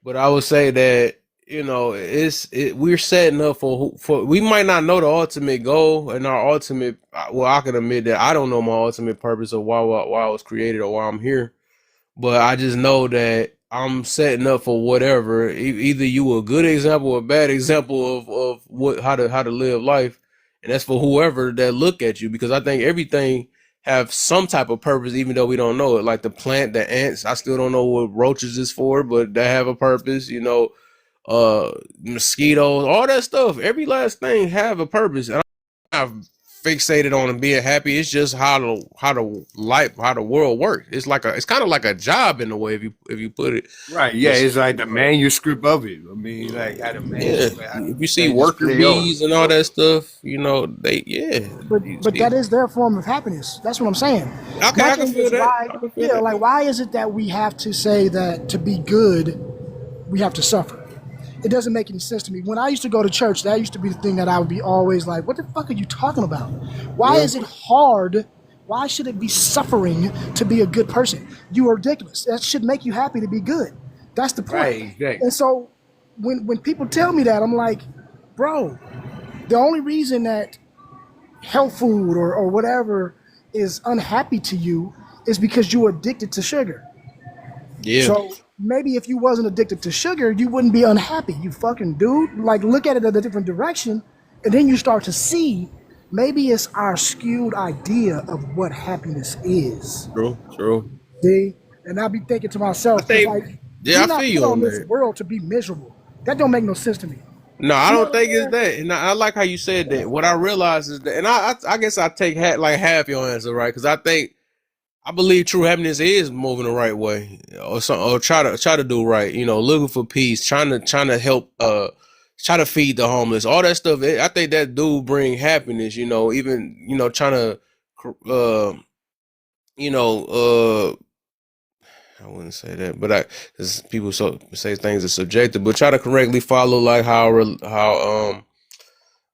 But I would say that we're setting up for we might not know the ultimate goal and our ultimate. Well, I can admit that I don't know my ultimate purpose of why I was created or why I'm here. But I just know that I'm setting up for whatever. Either you a good example or a bad example of what how to live life, and that's for whoever that look at you. Because I think everything have some type of purpose, even though we don't know it. Like the plant, the ants. I still don't know what roaches is for, but they have a purpose. Mosquitoes, all that stuff. Every last thing have a purpose. And I'm fixated on being happy. It's just how the world works. It's kind of like a job in a way if you put it. Right. Yeah. It's like the manuscript of it. I mean, like how the manuscript. If you see worker bees and all that stuff, But that is their form of happiness. That's what I'm saying. Okay, I can feel that. Why is it that we have to say that to be good, we have to suffer? It doesn't make any sense to me. When I used to go to church, that used to be the thing that I would be always like, what the fuck are you talking about? Why is it hard? Why should it be suffering to be a good person? You are ridiculous. That should make you happy to be good. That's the point. Right, exactly. And so when people tell me that, I'm like, bro, the only reason that health food or whatever is unhappy to you is because you're addicted to sugar. Yeah. So maybe if you wasn't addicted to sugar, you wouldn't be unhappy. You fucking dude. Like, look at it in a different direction, and then you start to see maybe it's our skewed idea of what happiness is. True. See? And I'll be thinking to myself, I you're not feel you put on on this that. world to be miserable. That don't make no sense to me. No, I don't think it's that. And I like how you said that. What I realized is that, and I guess I take half your answer, right? Because I believe true happiness is moving the right way, or try to do right. Looking for peace, trying to help, try to feed the homeless, all that stuff. I think that do bring happiness. Even trying to, I wouldn't say that, but because people say things are subjective, but try to correctly follow like how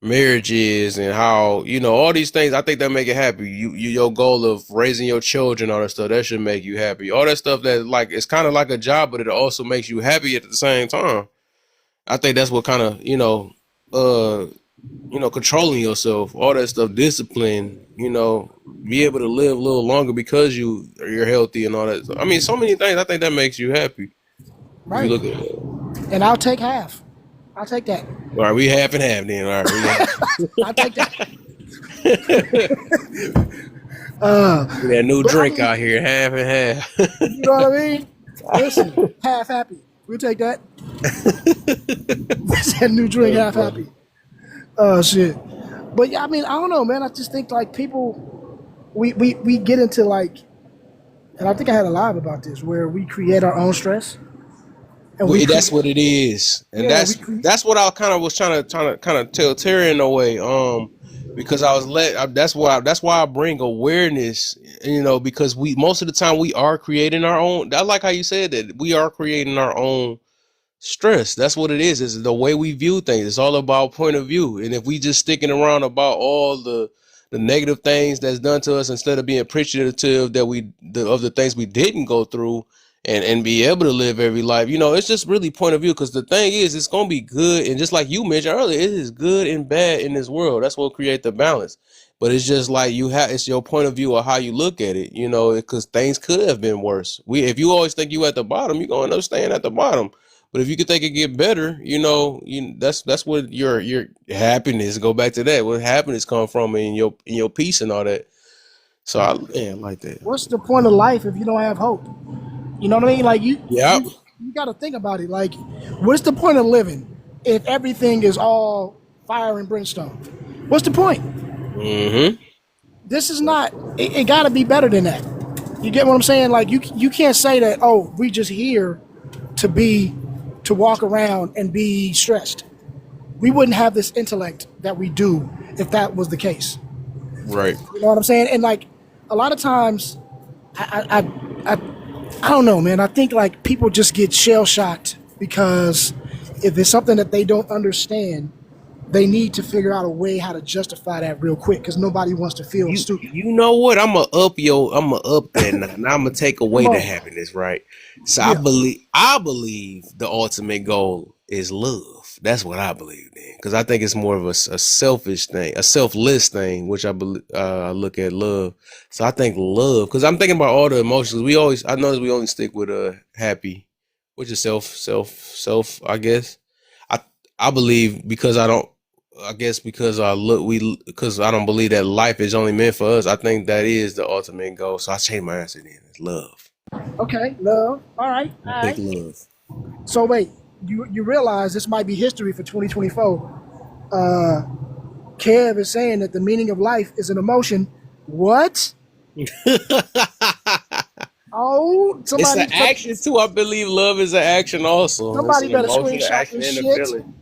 marriage is and how all these things. I think that make it happy. Your goal of raising your children, all that stuff, that should make you happy. All that stuff that like it's kind of like a job, but it also makes you happy at the same time. I think that's what kind of controlling yourself, all that stuff, discipline. Be able to live a little longer because you're healthy and all that. I mean, so many things. I think that makes you happy. Right. If you look at it. And I'll take half. I'll take that. All right, we half and half then. All right, I'll take that. we got a new drink out here, half and half. You know what I mean? Listen, half happy. We'll take that. That's that new drink, half happy. Shit. But yeah, I mean, I don't know, man. I just think like people, we get into like, and I think I had a live about this where we create our own stress. And that's what it is, and that's what I kind of was trying to tell Terry in a way, because that's why I bring awareness, because most of the time we are creating our own. I like how you said that we are creating our own stress. That's what it is. It's the way we view things. It's all about point of view, and if we just sticking around about all the negative things that's done to us instead of being appreciative of the things we didn't go through. And be able to live every life, it's just really point of view. Because the thing is, it's gonna be good, and just like you mentioned earlier, it is good and bad in this world. That's what create the balance. But it's just like it's your point of view of how you look at it, because things could have been worse. If you always think you at the bottom, you're gonna end up staying at the bottom. But if you could think it get better, that's what your happiness. Go back to that. Where happiness come from in your peace and all that. So I like that. What's the point of life if you don't have hope? You know what I mean? Like you got to think about it. Like, what's the point of living if everything is all fire and brimstone? What's the point? Mm-hmm. This is not. It got to be better than that. You get what I'm saying? Like you can't say that. Oh, we just here to walk around and be stressed. We wouldn't have this intellect that we do if that was the case. Right. You know what I'm saying? And like a lot of times, I don't know, man. I think like people just get shell shocked because if it's something that they don't understand, they need to figure out a way how to justify that real quick because nobody wants to feel stupid. You know what? I'm gonna up that now. And I'm gonna take away the happiness, right? So I believe the ultimate goal is love. That's what I believe in, because I think it's more of a selfish thing, a selfless thing, which I believe I look at love. So I think love, because I'm thinking about all the emotions. I notice we only stick with happy, which is self. I guess I I believe because I don't. I guess because because I don't believe that life is only meant for us. I think that is the ultimate goal. So I changed my answer then. It's love. Okay, love. All right, all I think right. love. So wait, you realize this might be history for 2024. Kev is saying that the meaning of life is an emotion. What? Oh, It's somebody, an action too. I believe love is an action also. It's somebody an better emotion, an screenshot action, this and a shit. feeling.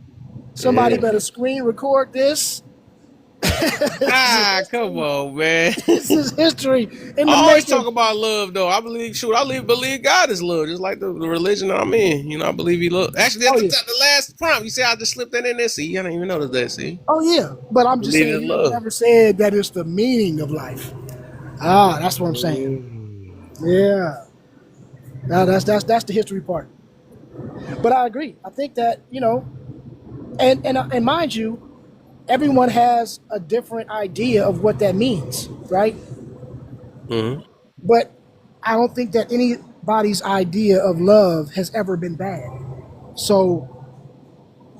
Somebody Yeah. better screen record this. Come on, man. This is history in I the always making. talk about love though. I believe God is love, just like the religion I'm in. I believe he love. Actually, Oh that's yeah. the last prompt. You see, I just slipped that in there. See, I didn't even notice that. See, Oh yeah. But I'm just believe saying in you love. never said that it's the meaning of life. Ah, that's what I'm saying. Yeah. Now that's the history part. But I agree. I think that, and mind you, everyone has a different idea of what that means, right? Mm-hmm. But I don't think that anybody's idea of love has ever been bad. So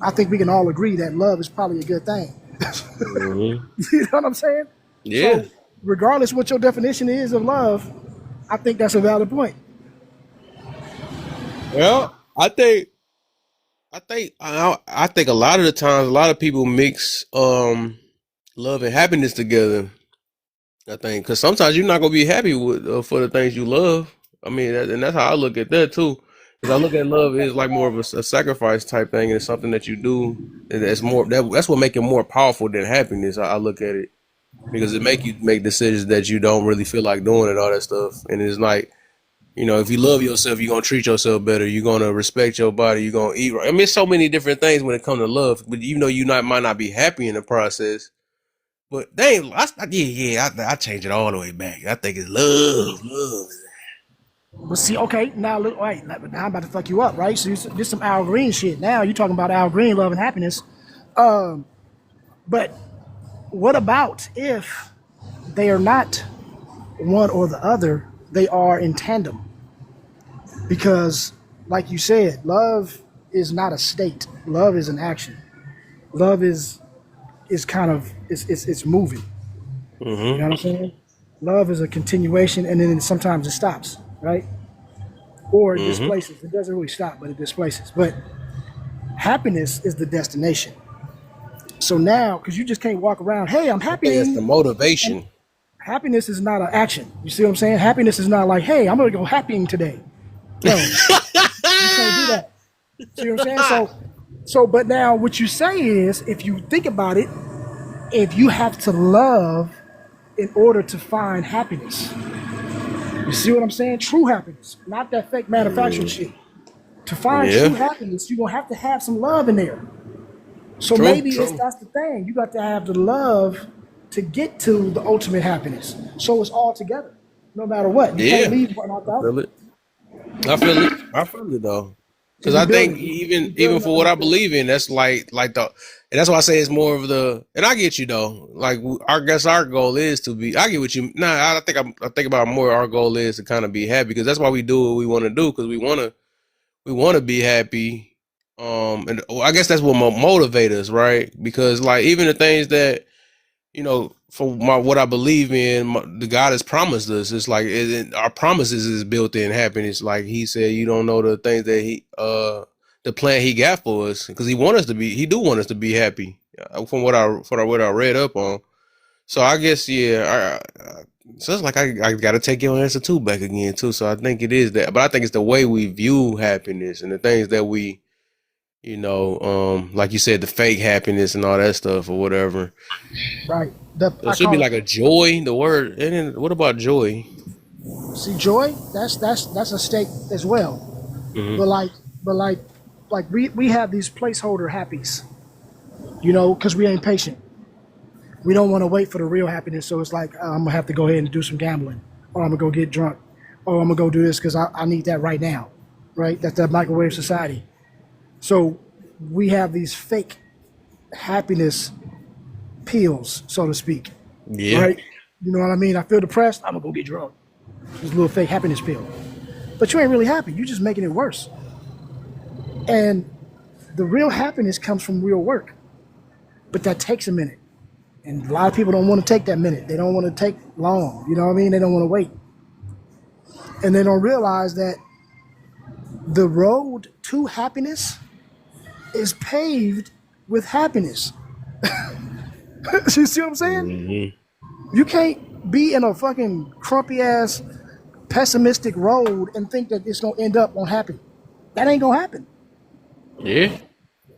I think we can all agree that love is probably a good thing. Mm-hmm. You know what I'm saying? Yeah. So regardless what your definition is of love, I think that's a valid point. Well, I think a lot of the times, a lot of people mix love and happiness together. I think because sometimes you're not gonna be happy with for the things you love. I mean, and that's how I look at that too. Because I look at love as like more of a sacrifice type thing, and it's something that you do, and that's what make it more powerful than happiness. I look at it because it make you make decisions that you don't really feel like doing and all that stuff. And it's like, if you love yourself, you're gonna treat yourself better. You're gonna respect your body. You're gonna eat right. I mean, it's so many different things when it comes to love. But even though might not be happy in the process, but dang, I change it all the way back. I think it's love. But see, okay, now look, wait, now I'm about to fuck you up, right? So this some Al Green shit. Now you talking about Al Green, love and happiness. But what about if they are not one or the other? They are in tandem. Because, like you said, love is not a state. Love is an action. Love is kind of it's moving. You know what I'm saying? Love is a continuation, and then sometimes it stops, right? Or it displaces. It doesn't really stop, but it displaces. But happiness is the destination. So now, because you just can't walk around, hey, I'm I happy. think it's the motivation. Happiness is not an action. You see what I'm saying? Happiness is not like, hey, I'm gonna go happying today. No, you can't do that. See what I'm saying? So, but now what you say is, if you think about it, if you have to love in order to find happiness, you see what I'm saying? True happiness, not that fake manufactured shit. To find true happiness, you're gonna have to have some love in there. So maybe that's the thing. You got to have the love to get to the ultimate happiness. So it's all together, no matter what. You can't leave one out the other. I feel it though. Because I think even for what I believe in, that's like and that's why I say it's more of the. And I get you though. Like I guess our goal is to be. I get what you. I think about more. Our goal is to kind of be happy because that's why we do what we want to do because we want to be happy. And I guess that's what motivate us, right? Because like even the things that for what I believe in, the God has promised us. It's like our promises is built in happiness. Like He said, you don't know the things that the plan He got for us, because He do want us to be happy. From what I read up on. So I guess so it's like I got to take your answer too back again too. So I think it is that, but I think it's the way we view happiness and the things that we, like you said, the fake happiness and all that stuff or whatever. Right. It should be like a joy. The word. And then what about joy? See, joy, that's a state as well. But like we have these placeholder happies, because we ain't patient. We don't want to wait for the real happiness. So it's like, I'm gonna have to go ahead and do some gambling, or I'm gonna go get drunk, or I'm gonna go do this because I need that right now, right? That's that microwave society. So we have these fake happiness pills, so to speak. Yeah. Right? You know what I mean? I feel depressed, I'm gonna go get drunk. This little fake happiness pill. But you ain't really happy. You're just making it worse. And the real happiness comes from real work. But that takes a minute. And a lot of people don't want to take that minute. They don't want to take long. You know what I mean? They don't want to wait. And they don't realize that the road to happiness is paved with happiness. You see what I'm saying? Mm-hmm. You can't be in a fucking crumpy ass pessimistic road and think that it's gonna end up on happy. That ain't gonna happen. Yeah.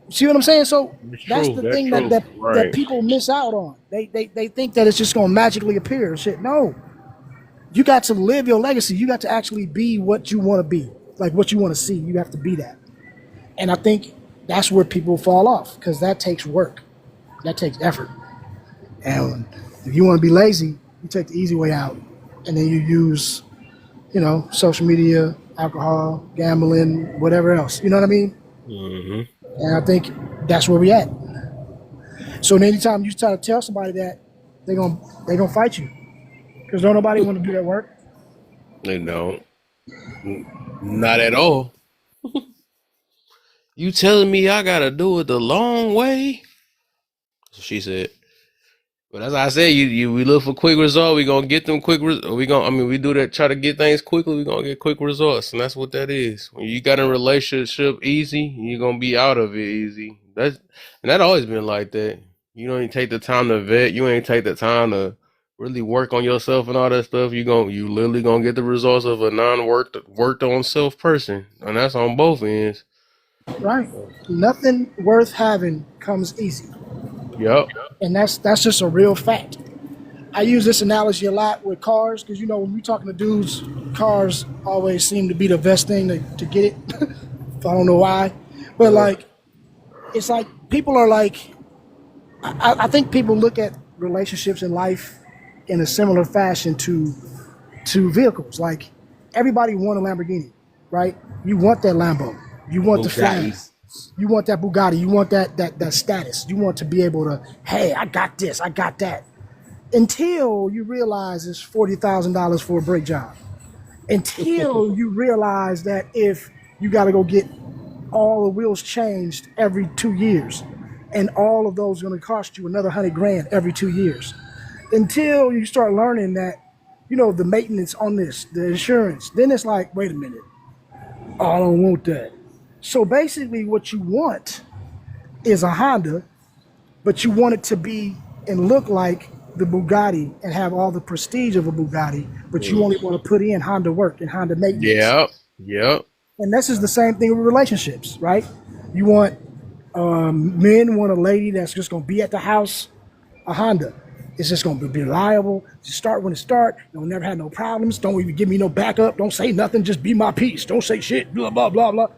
See what I'm saying? So It's that's true. the That's thing true. that Right. people miss out on. They think that it's just gonna magically appear. Shit, no. You got to live your legacy. You got to actually be what you want to be, like what you want to see. You have to be that. And I think that's where people fall off because that takes work, that takes effort. And if you want to be lazy, you take the easy way out, and then you use, social media, alcohol, gambling, whatever else. You know what I mean? Mm-hmm. And I think that's where we at. So anytime you try to tell somebody that, they gonna fight you because don't nobody want to do that work. They don't. Not at all. You telling me I gotta do it the long way? She said. But as I said, we look for quick results. We gonna get them quick. We do that. Try to get things quickly. We gonna get quick results, and that's what that is. When you got a relationship easy, you're gonna be out of it easy. That always been like that. You don't even take the time to vet. You ain't take the time to really work on yourself and all that stuff. You literally gonna get the results of a worked on self person, and that's on both ends. Right. Nothing worth having comes easy. Yep. And that's just a real fact. I use this analogy a lot with cars because, when we're talking to dudes, cars always seem to be the best thing to get it. I don't know why. But, it's like people are like, I think people look at relationships in life in a similar fashion to vehicles. Like, everybody want a Lamborghini, right? You want that Lambo. You want the fame. You want that Bugatti. You want that status. You want to be able to, hey, I got this, I got that. Until you realize it's $40,000 for a brake job. Until you realize that if you got to go get all the wheels changed every 2 years, and all of those are going to cost you another $100,000 every 2 years. Until you start learning that, the maintenance on this, the insurance, then it's like, wait a minute, oh, I don't want that. So basically what you want is a Honda, but you want it to be and look like the Bugatti and have all the prestige of a Bugatti, but you only want to put in Honda work and Honda maintenance. Yep. And this is the same thing with relationships, right? You want, men want a lady that's just going to be at the house, a Honda. It's just going to be reliable. Just start when it start. You'll never have no problems. Don't even give me no backup. Don't say nothing. Just be my peace. Don't say shit. Blah, blah, blah, blah.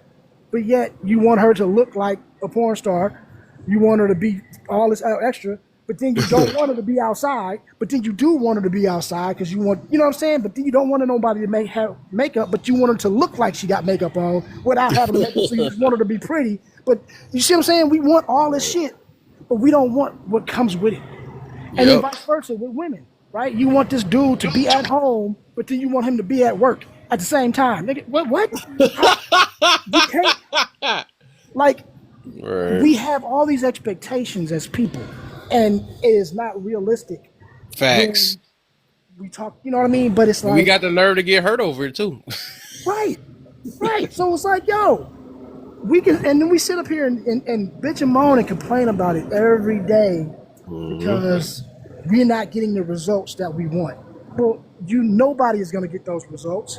But yet you want her to look like a porn star. You want her to be all this extra. But then you don't want her to be outside. But then you do want her to be outside because you want, you know what I'm saying? But then you don't want nobody to have makeup. But you want her to look like she got makeup on without having makeup. So you just want her to be pretty. But you see what I'm saying? We want all this shit. But we don't want what comes with it. And then vice versa with women, right? You want this dude to be at home, but then you want him to be at work at the same time. Nigga, what? You can't. Like, we have all these expectations as people, and it is not realistic. Facts. We talk, you know what I mean? But it's like, we got the nerve to get hurt over it too. Right. So it's like, yo, we can, and then we sit up here and bitch and moan and complain about it every day because we're not getting the results that we want. Well, nobody is going to get those results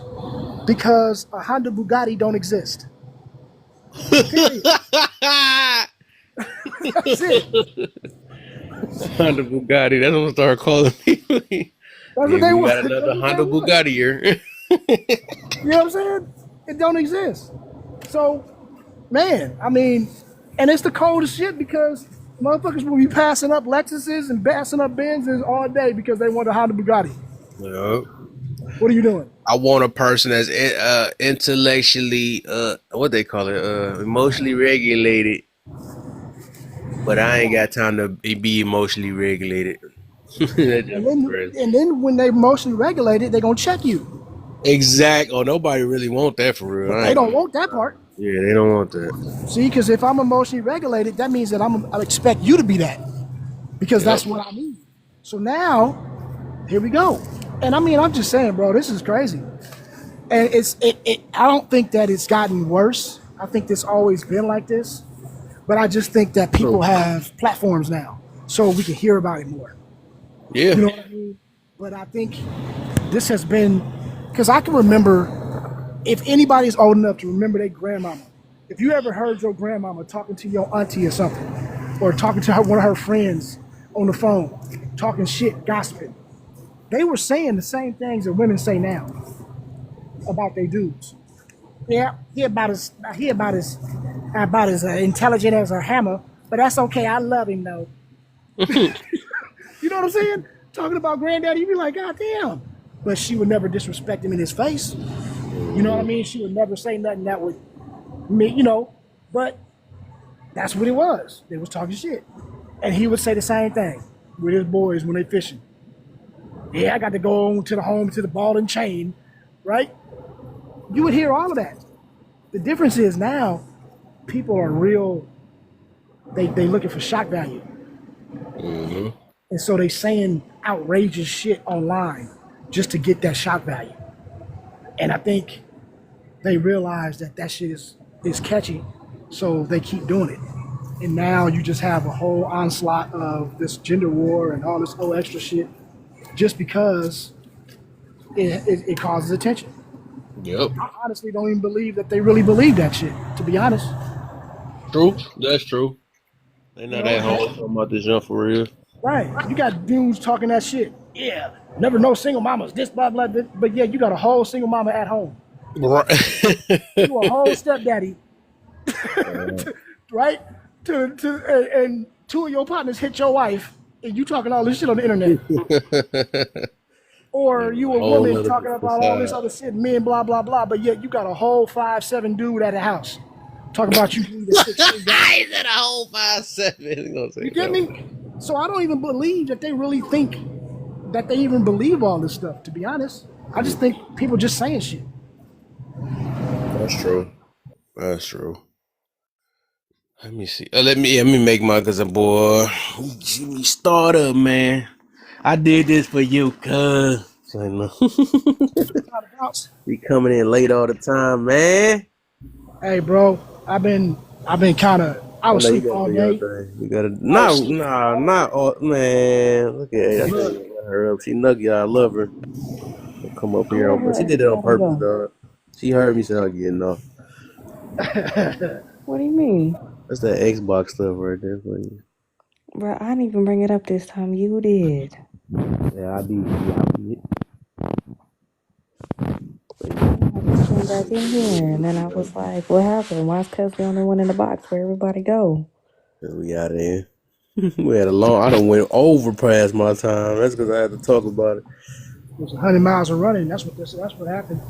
because a Honda Bugatti don't exist. Period. That's it. Honda Bugatti. That's what I'm start calling people. That's what they we want. got another Honda Bugatti here. You know what I'm saying? It don't exist. So, man, I mean, and it's the coldest shit because motherfuckers will be passing up Lexuses and passing up Benzes all day because they want a Honda Bugatti. Yep. What are you doing? I want a person that's intellectually, what they call it, emotionally regulated. But I ain't got time to be emotionally regulated. That just be crazy. And then when they emotionally regulated, they're gonna check you. Exact. Oh, nobody really want that for real. But they don't want that part. Yeah, they don't want that. See, because if I'm emotionally regulated, that means that I expect you to be that, because that's what I need. So now, here we go. And I mean, I'm just saying, bro, this is crazy. And I don't think that it's gotten worse. I think it's always been like this. But I just think that people have platforms now, so we can hear about it more. Yeah. You know what I mean? But I think this has been, because I can remember, if anybody's old enough to remember their grandmama, if you ever heard your grandmama talking to your auntie or something, or talking to one of her friends on the phone, talking shit, gossiping, they were saying the same things that women say now about their dudes. Yeah, he about as intelligent as a hammer, but that's okay. I love him though. You know what I'm saying? Talking about granddaddy, you be like, God damn. But she would never disrespect him in his face. You know what I mean? She would never say nothing that would, but that's what it was. They was talking shit. And he would say the same thing with his boys when they fishing. Yeah, I got to go on to the home to the ball and chain, right? You would hear all of that. The difference is now people are real, they looking for shock value. Mm-hmm. And so they saying outrageous shit online just to get that shock value. And I think they realize that shit is catchy, so they keep doing it. And now you just have a whole onslaught of this gender war and all this extra shit just because it causes attention. Yep. I honestly don't even believe that they really believe that shit, to be honest. True. That's true. They not that whole talking about this jump for real. Right. You got dudes talking that shit. Yeah. Never know single mamas, this, blah, blah, blah. But yeah, you got a whole single mama at home. Right. You a whole stepdaddy. Right? And two of your partners hit your wife, and you talking all this shit on the internet. Or you a woman talking about all this other shit, men, blah, blah, blah. But yet you got a whole 5'7" dude at the house. Talking about you need a 6'3" guy. He's at a whole 5'7". You get me? So I don't even believe that they really think that they even believe all this stuff, to be honest. I just think people just saying shit. That's true. That's true. Let me see. Let me make my cousin boy. Get me start up, man. I did this for you, cuz. He coming in late all the time, man. Hey, bro, I've been kind of. I was sleeping all day. You gotta not all, man. Look at her up. She nuggy. I love her. She'll come up here, but she did it on purpose, dog. She heard me say her getting off. What do you mean? That's that Xbox stuff right there for you. Bro, I didn't even bring it up this time. You did. Yeah, I did. I just came back in here, and then I was like, what happened? Why's Cuz the only one in the box? Where everybody go? We out there. We had a long. I done went over past my time. That's because I had to talk about it. It was 100 miles of running. That's what happened.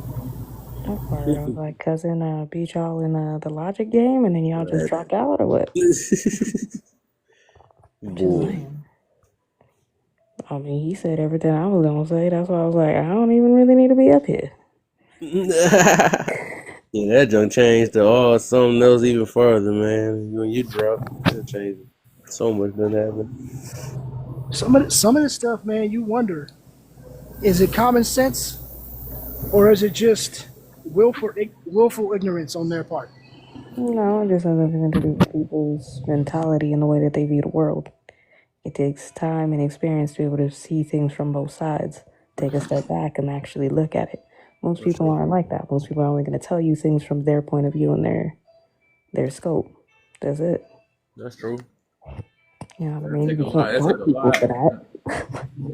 That part, I was like, cousin, beat y'all in the logic game, and then y'all just dropped out, or what? I mean, he said everything I was gonna say. That's why I was like, I don't even really need to be up here. Yeah, that junk changed to something else even further, man. When you drop, it changed. So much done happened. Some of this stuff, man, you wonder, is it common sense, or is it just willful ignorance on their part? No, it just has nothing to do with people's mentality and the way that they view the world. It takes time and experience to be able to see things from both sides, take a step back and actually look at it. Most people aren't like that. Most people are only going to tell you things from their point of view and their scope. That's it. That's true. You know what I mean? You can't help people for that.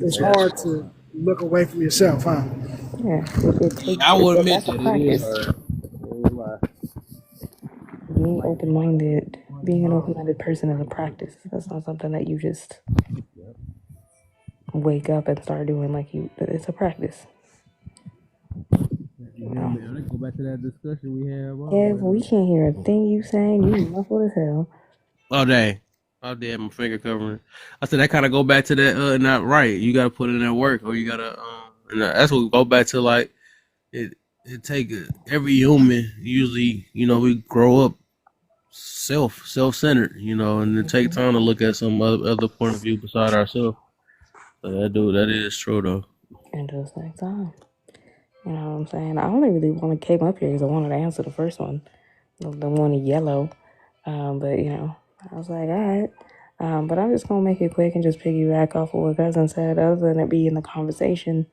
It's hard to look away from yourself, huh? Yeah. I would admit that it is. Being an open-minded person is a practice. That's not something that you just wake up and start doing it's a practice. Let's go back to that discussion we had. Yeah, we can't hear a thing you saying. You muffled as hell. Oh, dang. I did have my finger covering. I said that kind of go back to that not right. You gotta put in that work, or you gotta and that's what we go back to. Like it take every human usually, we grow up self-centered, and it take time to look at some other point of view beside ourselves. So that is true though. And just like time. You know what I'm saying? I only really want to came up here because I wanted to answer the first one, the one in yellow. But I was like, all right. But I'm just gonna make it quick and just piggyback off of what cousin said. Other than it being the conversation,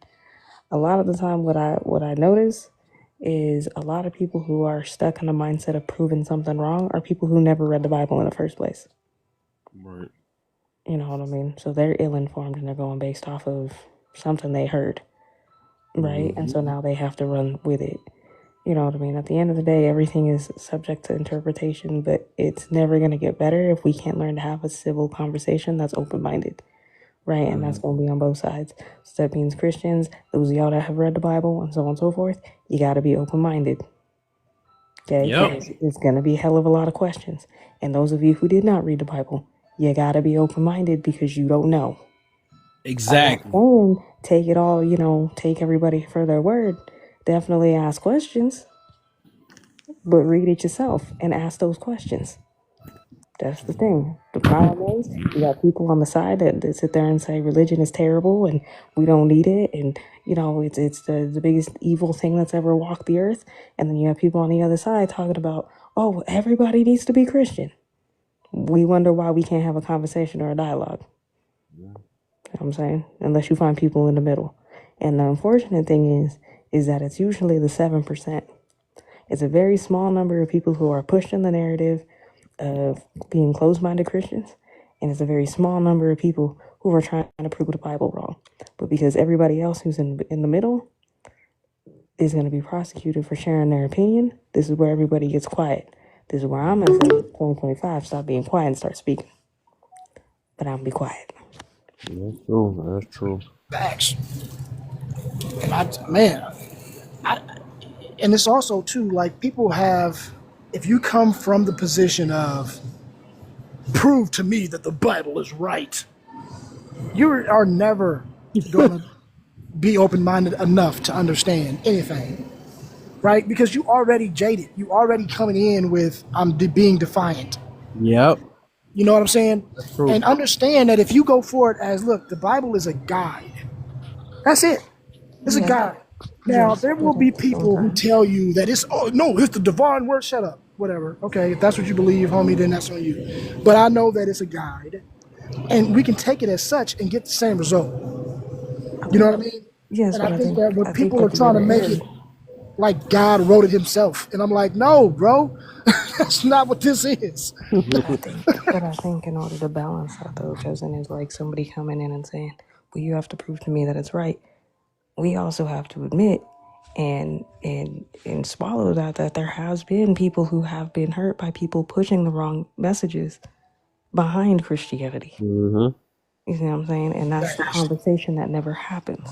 a lot of the time, what I notice is a lot of people who are stuck in the mindset of proving something wrong are people who never read the Bible in the first place. Right. You know what I mean? So they're ill-informed and they're going based off of something they heard, right? And so now they have to run with it. You know what I mean? At the end of the day, everything is subject to interpretation, but it's never going to get better if we can't learn to have a civil conversation that's open-minded, right? And that's going to be on both sides. So that means Christians, those of y'all that have read the Bible and so on and so forth, you got to be open-minded. Okay? Yep. It's going to be a hell of a lot of questions. And those of you who did not read the Bible, you got to be open-minded because you don't know. Exactly. And take it all, take everybody for their word. Definitely ask questions, but read it yourself and ask those questions. That's the thing. The problem is you got people on the side that sit there and say religion is terrible and we don't need it, and it's the biggest evil thing that's ever walked the earth. And then you have people on the other side talking about, oh, everybody needs to be Christian. We wonder why we can't have a conversation or a dialogue. You know what I'm saying? Unless you find people in the middle. And the unfortunate thing is that it's usually the 7%. It's a very small number of people who are pushed in the narrative of being closed-minded Christians, and it's a very small number of people who are trying to prove the Bible wrong. But because everybody else who's in the middle is going to be prosecuted for sharing their opinion, this is where everybody gets quiet. This is where I'm going to say 2025, stop being quiet and start speaking. But I'm going to be quiet. That's true. That's true. Facts. And it's also too, like, people have, if you come from the position of prove to me that the Bible is right, you are never going to be open-minded enough to understand anything, right? Because you already jaded. You already coming in with being defiant. Yep. You know what I'm saying? That's true. And understand that if you go for it as, look, the Bible is a guide. That's it. It's a guide. Now, there will be people who tell you that it's the divine word. Shut up. Whatever. Okay, if that's what you believe, homie, then that's on you. But I know that it's a guide, and we can take it as such and get the same result. You know what I mean? Yes. And I think that when people are trying to make it like God wrote it himself, and I'm like, no, bro, that's not what this is. But I think in order to balance that, though, Chosen, is like somebody coming in and saying, well, you have to prove to me that it's right. We also have to admit and swallow that there has been people who have been hurt by people pushing the wrong messages behind Christianity. Mm-hmm. You see what I'm saying? And that's the conversation that never happens,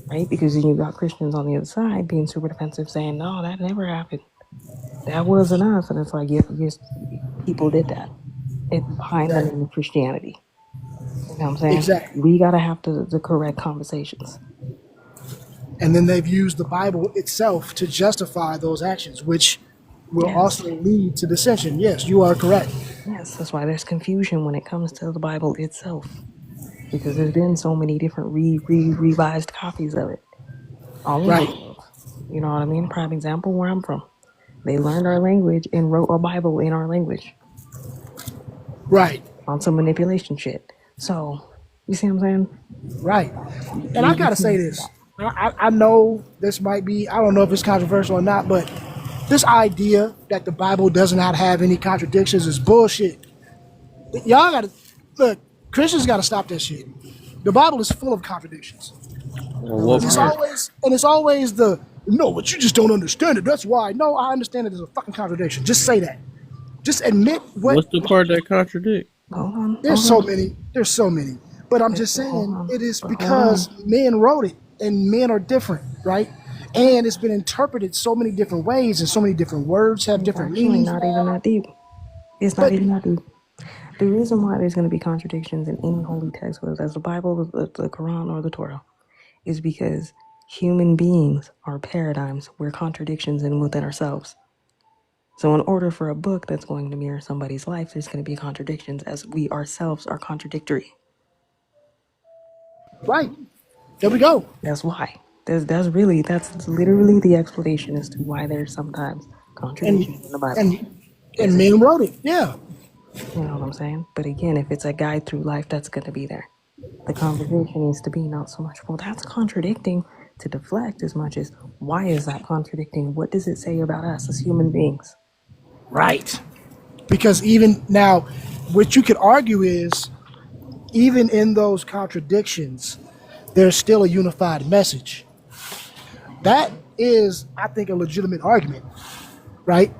right? Because then you got Christians on the other side being super defensive, saying, no, that never happened. That wasn't us. And it's like, yes, people did that. It's behind the name of Christianity. You know what I'm saying? Exactly. We got to have the correct conversations. And then they've used the Bible itself to justify those actions, which will also lead to dissension. Yes, you are correct. Yes, that's why there's confusion when it comes to the Bible itself. Because there's been so many different revised copies of it. All over the world. You know what I mean? Prime example where I'm from. They learned our language and wrote a Bible in our language. Right. On some manipulation shit. So, you see what I'm saying? Right. And I gotta say this. I know this might be, I don't know if it's controversial or not, but this idea that the Bible does not have any contradictions is bullshit. Y'all gotta, look, Christians gotta stop that shit. The Bible is full of contradictions. It's always no, but you just don't understand it. That's why. No, I understand it as a fucking contradiction. Just say that. Just admit What's the part that contradict? There's so many. But I'm just saying it is because men wrote it and men are different, right? And it's been interpreted so many different ways and so many different words have different meanings. Not even that deep. It's not even that deep. The reason why there's going to be contradictions in any holy text, whether that's the Bible, the Quran, or the Torah, is because human beings are paradigms. We're contradictions in within ourselves. So in order for a book that's going to mirror somebody's life, there's going to be contradictions as we ourselves are contradictory. Right. There we go. That's why. That's literally the explanation as to why there's sometimes contradictions in the Bible. And men wrote it. Yeah. You know what I'm saying? But again, if it's a guide through life, that's going to be there. The conversation needs to be not so much, well, that's contradicting, to deflect as much as, why is that contradicting? What does it say about us as human beings? Right. Because even now, what you could argue is, even in those contradictions, there's still a unified message. That is, I think, a legitimate argument, right?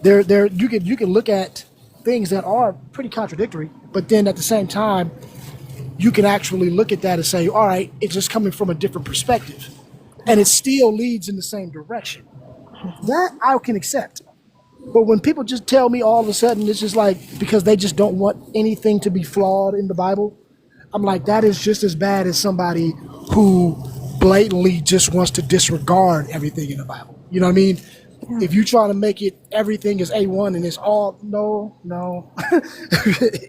You can look at things that are pretty contradictory, but then at the same time, you can actually look at that and say, all right, it's just coming from a different perspective, and it still leads in the same direction. That I can accept. But when people just tell me all of a sudden, it's just like, because they just don't want anything to be flawed in the Bible, I'm like, that is just as bad as somebody who blatantly just wants to disregard everything in the Bible. You know what I mean? If you're trying to make it, everything is A1 and it's all, no.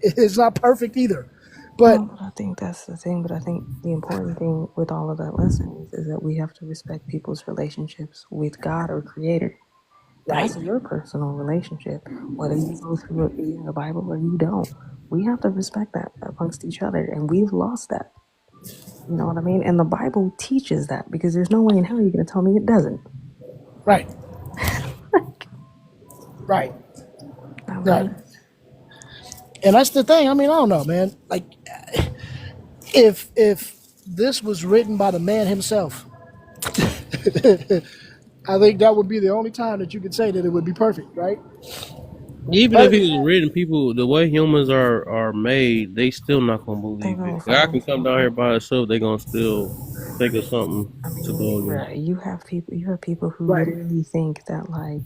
It's not perfect either. But I think that's the thing. But I think the important thing with all of that lesson is that we have to respect people's relationships with God or Creator. That's your personal relationship, whether you go through it in the Bible or you don't. We have to respect that amongst each other, and we've lost that. You know what I mean? And the Bible teaches that, because there's no way in hell you're going to tell me it doesn't. Right. Right. Right. And that's the thing. I mean, I don't know, man. Like, if this was written by the man himself, I think that would be the only time that you could say that it would be perfect, right? Even if it was written, people, the way humans are made, they still not gonna believe it. God can come down here by himself, they gonna still think of something to go against. Right. You have people who literally think that, like,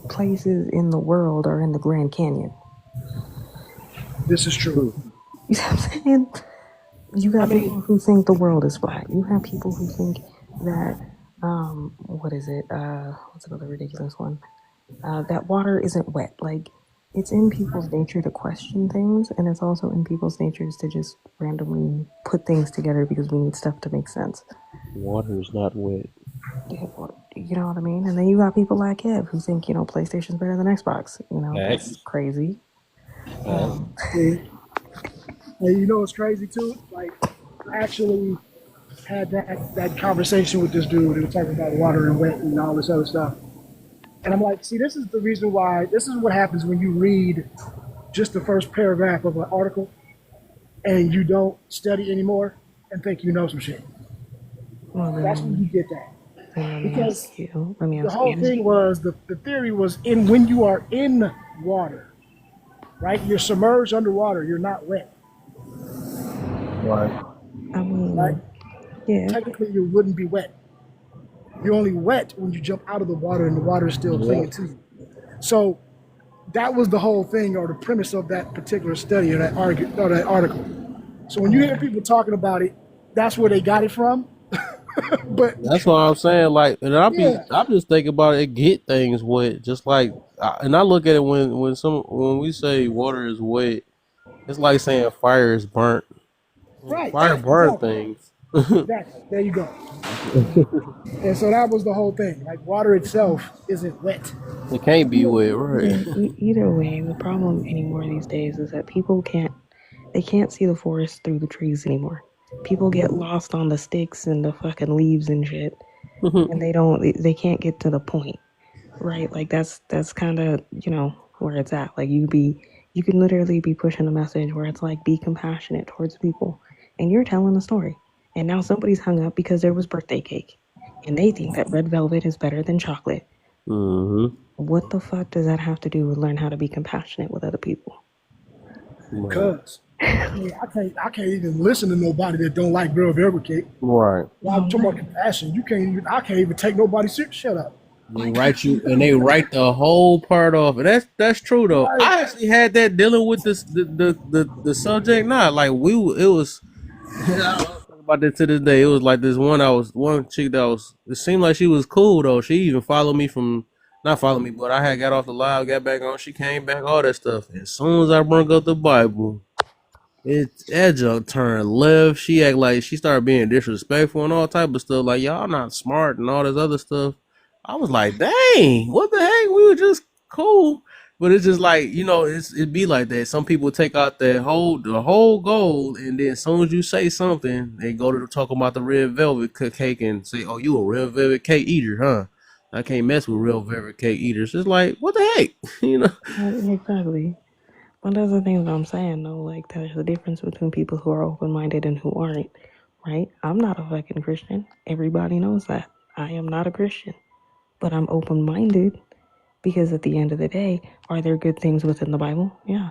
places in the world are in the Grand Canyon. This is true. You know what I'm saying? You got people who think the world is flat. You have people who think that, what is it? What's another ridiculous one? That water isn't wet. Like, it's in people's nature to question things, and it's also in people's natures to just randomly put things together because we need stuff to make sense. Water is not wet. You know what I mean? And then you got people like Kev who think, PlayStation's better than Xbox. That's crazy. And you know what's crazy too? Like, I actually had that conversation with this dude who was talking about water and wet and all this other stuff. And I'm like, see, this is the reason why, this is what happens when you read just the first paragraph of an article and you don't study anymore and think you know some shit. That's when you get that. Because the whole thing was, the theory was, when you are in water, right? You're submerged underwater, you're not wet. Right. Right? Yeah. Technically, you wouldn't be wet. You're only wet when you jump out of the water and the water is still clinging to you. So that was the whole thing, or the premise of that particular study or that article. So when you hear people talking about it, that's where they got it from. But that's what I'm saying. Like, and I'm just thinking about it get things wet, just like, and I look at it when we say water is wet, it's like saying fire is burnt. Right. Fire burn things. Exactly. There you go. And so that was the whole thing. Like, water itself isn't wet. It can't be wet, right? Either way, the problem anymore these days is that people can't see the forest through the trees anymore. People get lost on the sticks and the fucking leaves and shit, and they can't get to the point, right? Like, that's kind of, where it's at. Like, you can literally be pushing a message where it's like, be compassionate towards people, and you're telling a story, and now somebody's hung up because there was birthday cake, and they think that red velvet is better than chocolate. What the fuck does that have to do with learn how to be compassionate with other people? Because I can't even listen to nobody that don't like red velvet cake. Right. Well, I'm talking about compassion. I can't even take nobody serious. Shut up. They write you and they write the whole part off, and that's true though. Right. I actually had that dealing with this the subject. Not like it was. I talk about that to this day. It was like this one chick that was. It seemed like she was cool though. She even followed me from not followed me, but I had got off the live, got back on. She came back, all that stuff. As soon as I brought up the Bible, that junk turned left. She act like she started being disrespectful and all type of stuff. Like y'all not smart and all this other stuff. I was like, dang, what the heck? We were just cool. But it's just like, it'd be like that. Some people take out the whole goal, and then as soon as you say something, they go to talk about the red velvet cake and say, oh, you a red velvet cake eater, huh? I can't mess with real velvet cake eaters. It's like, what the heck? Exactly. Well, that's the thing that I'm saying, though. Like, there's a difference between people who are open-minded and who aren't, right? I'm not a fucking Christian. Everybody knows that. I am not a Christian. But I'm open-minded because at the end of the day, are there good things within the Bible? Yeah.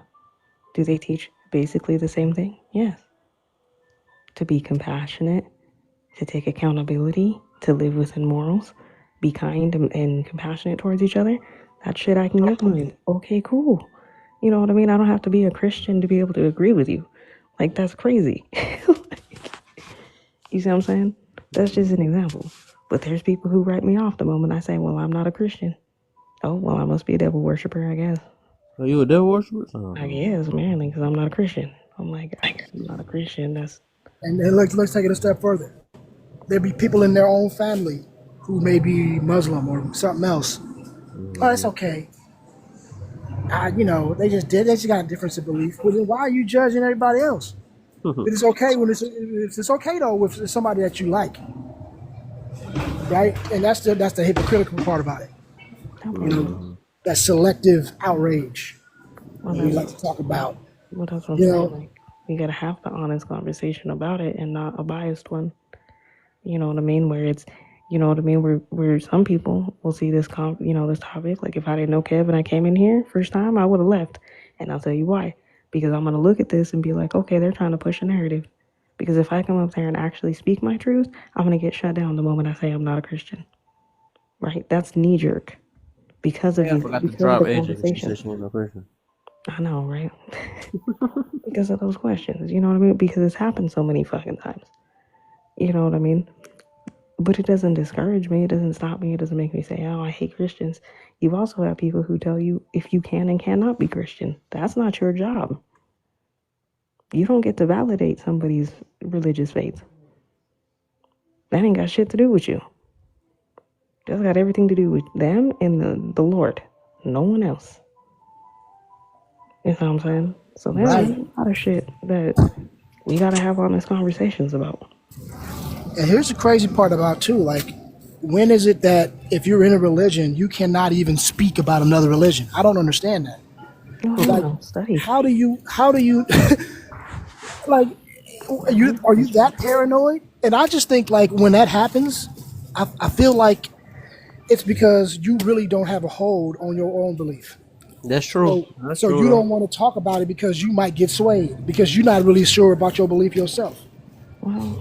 Do they teach basically the same thing? Yes. To be compassionate, to take accountability, to live within morals, be kind and compassionate towards each other. That shit I can get behind. Okay, cool. You know what I mean? I don't have to be a Christian to be able to agree with you. Like, that's crazy. You see what I'm saying? That's just an example. But there's people who write me off the moment I say, well, I'm not a Christian. Oh, well, I must be a devil worshiper, I guess. Are you a devil worshiper? Oh. I guess, apparently, because I'm not a Christian. I'm like, I'm not a Christian. And then let's take it a step further. There'll be people in their own family who may be Muslim or something else. Oh, it's okay. They just got a difference of belief. Well, then why are you judging everybody else? It's okay when it's okay though with somebody that you like, right? And that's the hypocritical part about it. That selective outrage we like to talk about. Well, that's what I'm saying. Like, we gotta have the honest conversation about it and not a biased one. You know what I mean? Where it's, where some people will see this this topic. Like, if I didn't know Kev and I came in here first time, I would have left. And I'll tell you why. Because I'm gonna look at this and be like, okay, they're trying to push a narrative. Because if I come up there and actually speak my truth, I'm gonna get shut down the moment I say I'm not a Christian. Right? That's knee jerk. Because of I forgot to drop AJ. She said she ain't no Christian. I know, right? Because of those questions, you know what I mean? Because it's happened so many fucking times. You know what I mean? But it doesn't discourage me. It doesn't stop me. It doesn't make me say, oh, I hate Christians. You've also had people who tell you if you can and cannot be Christian. That's not your job. You don't get to validate somebody's religious faith. That ain't got shit to do with you. That's got everything to do with them and the Lord. No one else. You know what I'm saying? So there's a lot of shit that we gotta have honest conversations about. And here's the crazy part about too, like, when is it that if you're in a religion, you cannot even speak about another religion? I don't understand that. How do you like, are you that paranoid? And I just think, like, when that happens, I feel like it's because you really don't have a hold on your own belief. That's true. So you don't want to talk about it because you might get swayed because you're not really sure about your belief yourself.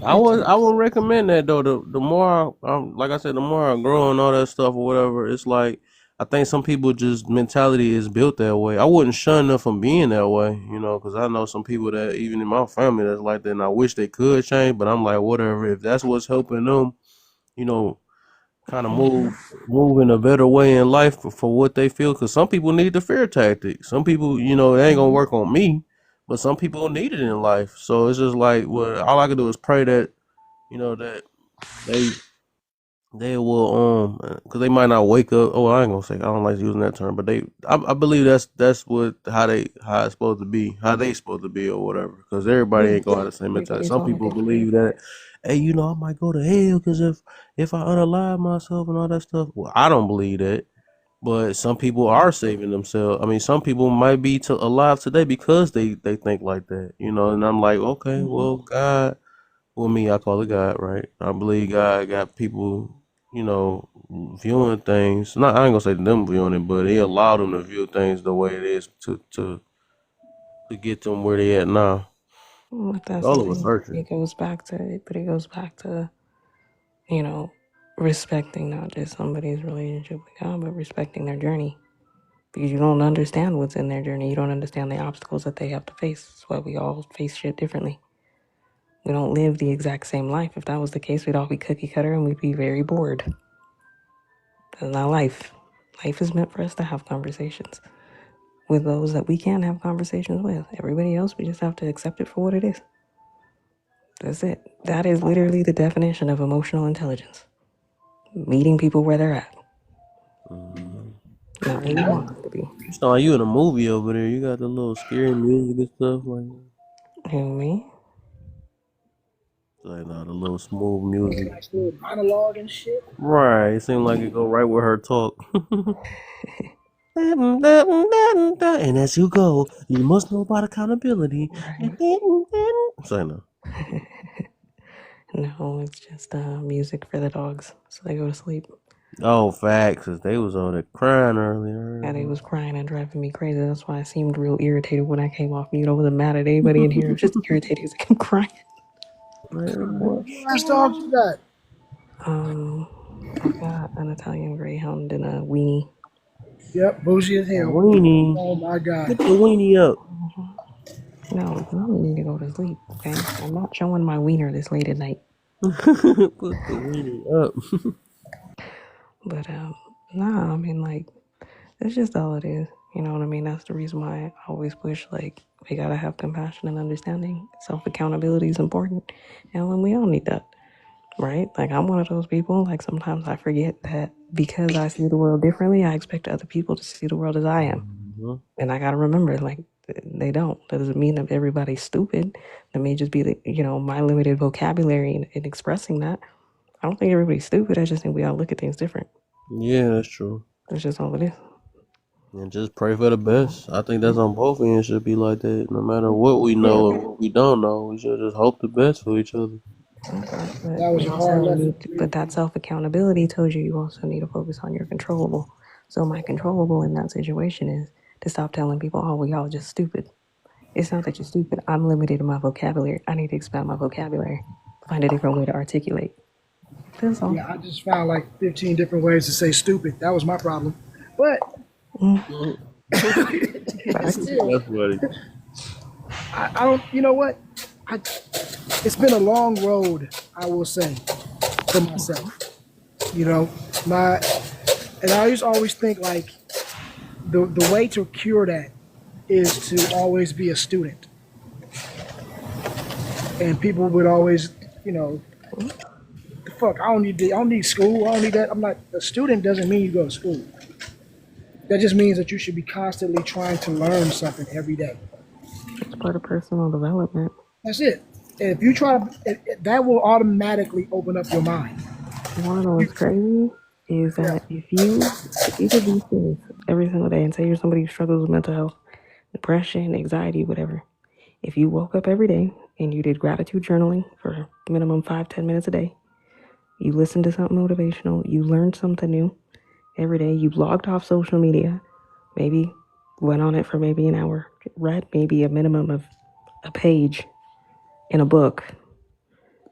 I would recommend that though. The more, like I said, the more I grow and all that stuff or whatever, it's like I think some people just mentality is built that way. I wouldn't shun them from being that way, because I know some people that even in my family that's like that, and I wish they could change, but I'm like, whatever. If that's what's helping them, kind of move in a better way in life for what they feel, because some people need the fear tactic. Some people, it ain't gonna work on me, but some people need it in life. So it's just like, well, all I can do is pray that that they will because they might not wake up. Oh, I ain't gonna say, I don't like using that term, but I believe that's how it's supposed to be, how they supposed to be or whatever, because everybody ain't gonna have the same mentality. Some people believe that, hey, I might go to hell because if I unalive myself and all that stuff. Well, I don't believe that, but some people are saving themselves. I mean, some people might be alive today because they think like that, and I'm like, okay, well, God, well, me, I call it God, right? I believe God got people, viewing things. I ain't gonna say them viewing it, but He allowed them to view things the way it is to get them where they at now. Well, that's All the of us thing. searching. It goes back to, respecting not just somebody's relationship with God, but respecting their journey. Because you don't understand what's in their journey. You don't understand the obstacles that they have to face. That's why we all face shit differently. We don't live the exact same life. If that was the case, we'd all be cookie cutter and we'd be very bored. That's not life. Life is meant for us to have conversations with those that we can have conversations with. Everybody else, we just have to accept it for what it is. That's it. That is literally the definition of emotional intelligence. Meeting people where they're at. Not where you want them to be. You sound like you in a movie over there. You got the little scary music and stuff like that. Who, me? Like the little smooth music. Nice little monologue and shit. Right. It seemed like it go right with her talk. And as you go, you must know about accountability. Say no. No, it's just music for the dogs, so they go to sleep. Oh, facts, 'cause they was on there crying earlier. Yeah, they was crying and driving me crazy. That's why I seemed real irritated when I came off mute. I wasn't mad at anybody in here. I was just irritated because I kept crying. What last dog you got? I got an Italian Greyhound and a weenie. Yep, bougie as hell. Weenie. Oh my god. Put the weenie up. No, you need to go to sleep, okay? I'm not showing my wiener this late at night. Put the weenie up. But, nah, I mean, like, that's just all it is. You know what I mean? That's the reason why I always push, like, we gotta have compassion and understanding. Self-accountability is important. And when we all need that, right? Like, I'm one of those people, like, sometimes I forget that because I see the world differently, I expect other people to see the world as I am. And I gotta remember, like, they don't. That doesn't mean that everybody's stupid. That may just be, the, you know, my limited vocabulary in expressing that. I don't think everybody's stupid. I just think we all look at things different. Yeah, that's true. That's just all it is. And just pray for the best. I think that's on both ends. Should be like that. No matter what we know and what we don't know, we should just hope the best for each other. That was a hard lesson. But that self-accountability tells you also need to focus on your controllable. So my controllable in that situation is to stop telling people, oh, well, y'all just stupid. It's not that you're stupid. I'm limited in my vocabulary. I need to expand my vocabulary. Find a different way to articulate. That's all. Yeah, I just found like 15 different ways to say stupid. That was my problem. But still, That's funny. I don't, you know what? It's been a long road, I will say, for myself. You know, and I used to always think like the way to cure that is to always be a student. And people would always, you know, the fuck, I don't need school, I don't need that. I'm like, a student doesn't mean you go to school. That just means that you should be constantly trying to learn something every day. It's part of personal development. That's it. And if you try to, that will automatically open up your mind. You want to know what's crazy? Is that if you did these things every single day and say you're somebody who struggles with mental health, depression, anxiety, whatever, if you woke up every day and you did gratitude journaling for minimum 5-10 minutes a day, you listened to something motivational, you learned something new every day, you logged off social media, maybe went on it for maybe an hour, read maybe a minimum of a page in a book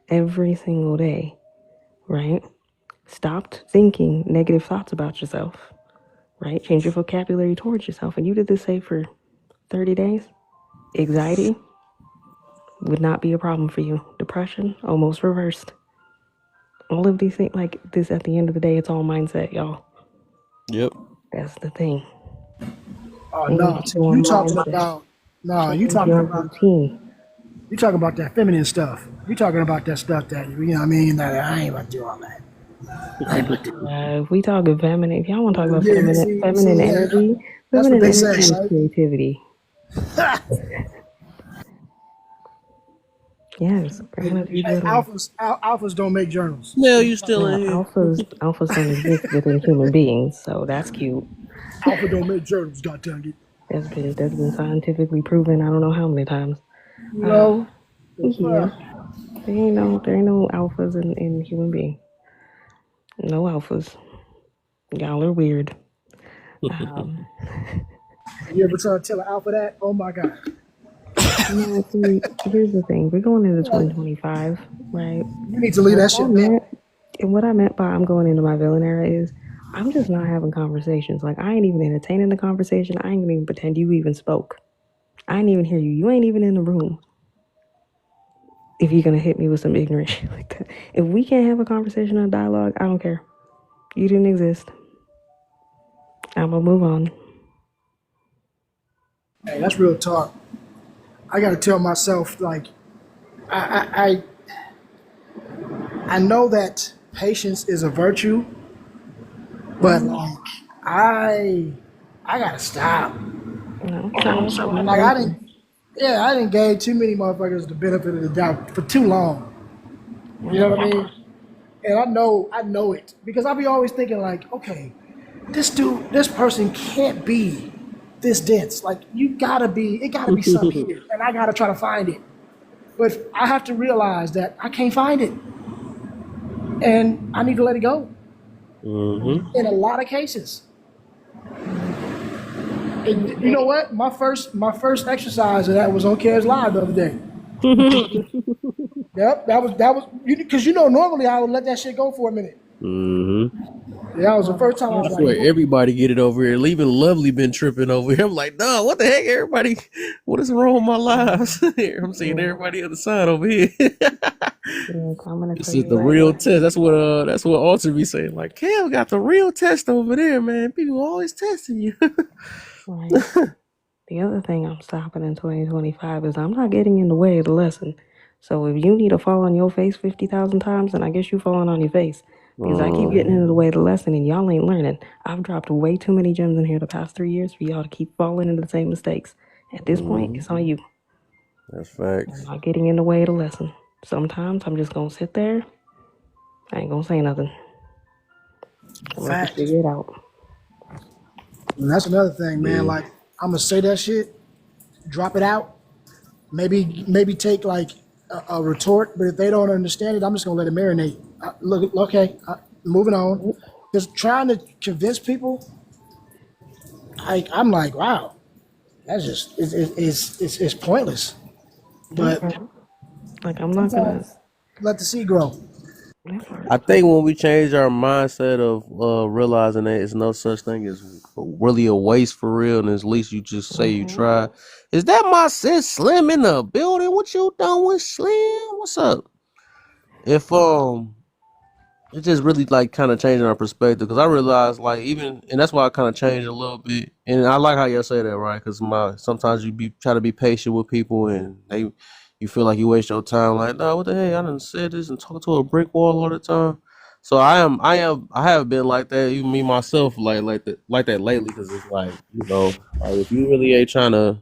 every single day, right? Stopped thinking negative thoughts about yourself, right? Change your vocabulary towards yourself. And you did this, say, for 30 days. Anxiety would not be a problem for you. Depression, almost reversed. All of these things, like this, at the end of the day, it's all mindset, y'all. Yep. That's the thing. Oh, no. You talking about that feminine stuff. You talking about that stuff that, you know what I mean? That I ain't about to do all that. If we talking feminine, if y'all want to talk about feminine energy, that's feminine what they energy say, is right? creativity. Yes. Hey, alphas don't make journals. No, you still in here. Alphas don't exist within human beings, so that's cute. Alpha don't make journals, goddamn it. That's been scientifically proven I don't know how many times. No. Yeah. There ain't no alphas in human beings. No alphas. Y'all are weird. You ever try to tell an alpha that? Oh my god. No, see, here's the thing. We're going into 2025, right? You need to leave that shit back. And what I meant by I'm going into my villain era is I'm just not having conversations. Like, I ain't even entertaining the conversation. I ain't gonna even pretend you even spoke. I ain't even hear you. You ain't even in the room. If you're gonna hit me with some ignorant shit like that. If we can't have a conversation or dialogue, I don't care. You didn't exist. I'm gonna move on. Hey, that's real talk. I gotta tell myself, like, I know that patience is a virtue, but like I gotta stop. No, Like I didn't gave too many motherfuckers the benefit of the doubt for too long. You know what I mean? And I know it because I be always thinking like, okay, this person can't be this dense. Like it gotta be something here, and I gotta try to find it. But I have to realize that I can't find it, and I need to let it go. In a lot of cases. And you know what? My first exercise of that was on Kev's Live the other day. Yep, that was because normally I would let that shit go for a minute. That was the first time I was That's like, where everybody get it over here. Even Lovely been tripping over here. I'm like, no, what the heck, everybody? What is wrong with my lives? I'm seeing everybody on the side over here. This is the real test. That's what Alter be saying. Like, Kel got the real test over there, man. People always testing you. Right. The other thing I'm stopping in 2025 is I'm not getting in the way of the lesson. So if you need to fall on your face 50,000 times, then I guess you falling on your face. Because I keep getting in the way of the lesson and y'all ain't learning. I've dropped way too many gems in here the past 3 years for y'all to keep falling into the same mistakes. At this point, it's on you. That's facts. I'm not getting in the way of the lesson. Sometimes I'm just going to sit there. I ain't going to say nothing. Let you figure it out. and that's another thing, man. Like I'm gonna say that shit, drop it out, maybe take like a retort, but if they don't understand it, I'm just gonna let it marinate. Moving on. Just trying to convince people. I'm like, wow, that's just it's pointless. But like I'm not gonna let the seed grow. I think when we change our mindset of realizing that it's no such thing as really a waste for real, and at least you just say you try. Is that my sis Slim in the building? What you doing, Slim? What's up? If it's just really like kind of changing our perspective, because I realized like and that's why I kind of changed a little bit. And I like how y'all say that, right? Because sometimes you try to be patient with people, and you feel like you waste your time. Like, no, what the heck? I done said this and talk to a brick wall all the time. So I have been like that, even me myself, like that lately, because it's like like if you really ain't trying to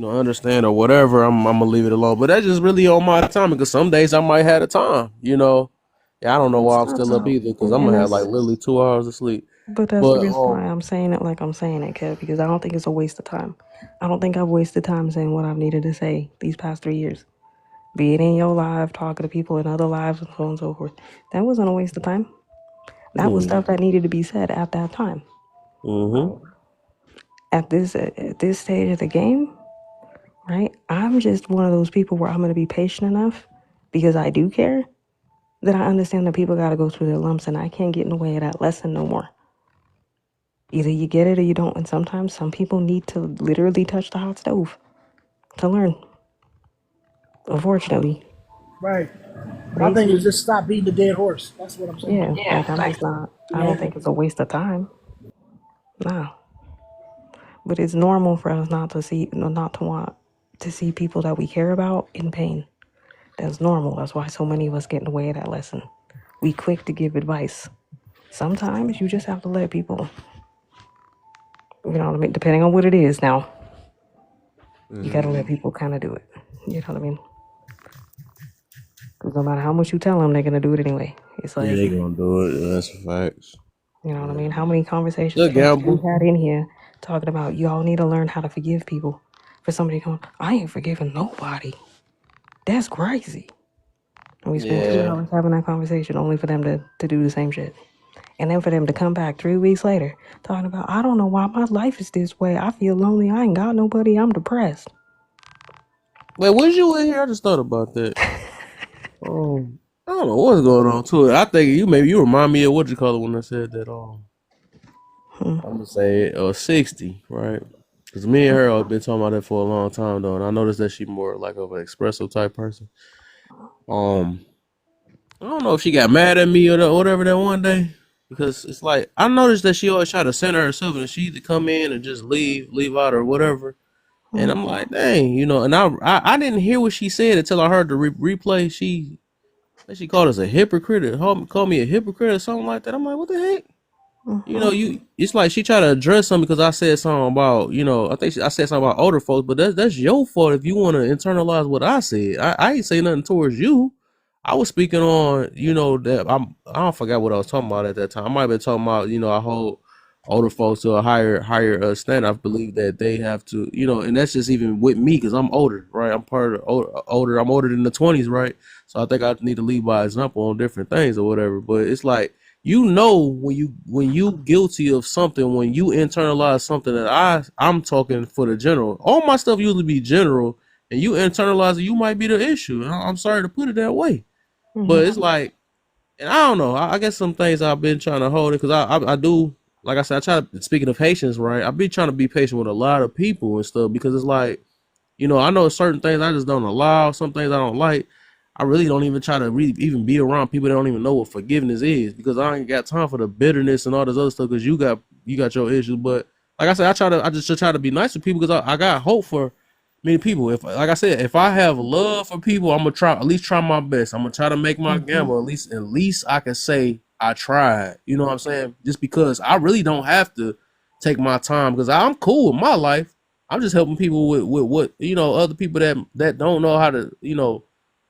understand or whatever, I'm gonna leave it alone. But that's just really on my time, because some days I might have the time. Yeah, I don't know why I'm still up either, because I'm gonna have like literally 2 hours of sleep. But that's the reason why I'm saying it like I'm saying it, Kev, because I don't think it's a waste of time. I don't think I've wasted time saying what I've needed to say these past 3 years. Be it in your live, talking to people in other lives, and so on and so forth. That wasn't a waste of time. That was stuff that needed to be said at that time. At this stage of the game, right? I'm just one of those people where I'm going to be patient enough, because I do care, that I understand that people got to go through their lumps, and I can't get in the way of that lesson no more. Either you get it or you don't. And sometimes some people need to literally touch the hot stove to learn. Unfortunately. Right. My thing is just stop beating the dead horse. That's what I'm saying. Yeah, like I'm just not. I don't think it's a waste of time. No. But it's normal for us not to want to see people that we care about in pain. That's normal. That's why so many of us get in the way of that lesson. We quick to give advice. Sometimes you just have to let people, you know what I mean? Depending on what it is now. You gotta let people kind of do it. You know what I mean? Because no matter how much you tell them, they're gonna do it anyway. It's like, yeah, they gonna do it. Yeah, that's facts. You know what I mean? How many conversations we had in here talking about y'all need to learn how to forgive people? For somebody going, I ain't forgiving nobody. That's crazy. And we spent 2 hours having that conversation only for them to do the same shit. And then for them to come back 3 weeks later talking about, I don't know why my life is this way. I feel lonely. I ain't got nobody. I'm depressed. Wait, was you in here? I just thought about that. I don't know what's going on to it. I think you remind me of what you call it when I said that. I'm gonna say 60, right? Because me and her have been talking about that for a long time though, and I noticed that she's more like of an espresso type person. Um, I don't know if she got mad at me or whatever that one day, because it's like I noticed that she always try to center herself, and she either come in and just leave out or whatever. And I'm like, dang, and I didn't hear what she said until I heard the replay. She called us a hypocrite, or called me a hypocrite or something like that. I'm like, what the heck? It's like she tried to address something because I said something about, I think I said something about older folks, but that's your fault if you want to internalize what I said. I ain't say nothing towards you. I was speaking on, that I don't forget what I was talking about at that time. I might have been talking about, I hold older folks to a higher standard. I believe that they have to, and that's just even with me because I'm older, right? I'm part of older. I'm older than the 20s, right? So I think I need to lead by example on different things or whatever. But it's like, when you guilty of something, when you internalize something that I'm talking for the general, all my stuff usually be general, and you internalize it, you might be the issue. And I'm sorry to put it that way, but it's like, and I don't know. I guess some things I've been trying to hold it because I do, like I said, I try to. Speaking of patience, right? I be trying to be patient with a lot of people and stuff because it's like, I know certain things I just don't allow, some things I don't like. I really don't even try to even be around people that don't even know what forgiveness is because I ain't got time for the bitterness and all this other stuff because you got your issues. But like I said, I just try to be nice to people because I got hope for many people. If, like I said, if I have love for people, I'm gonna at least try my best. I'm gonna try to make my gamble. At least I can say I tried. You know what I'm saying? Just because I really don't have to take my time because I'm cool with my life. I'm just helping people with what other people that don't know how to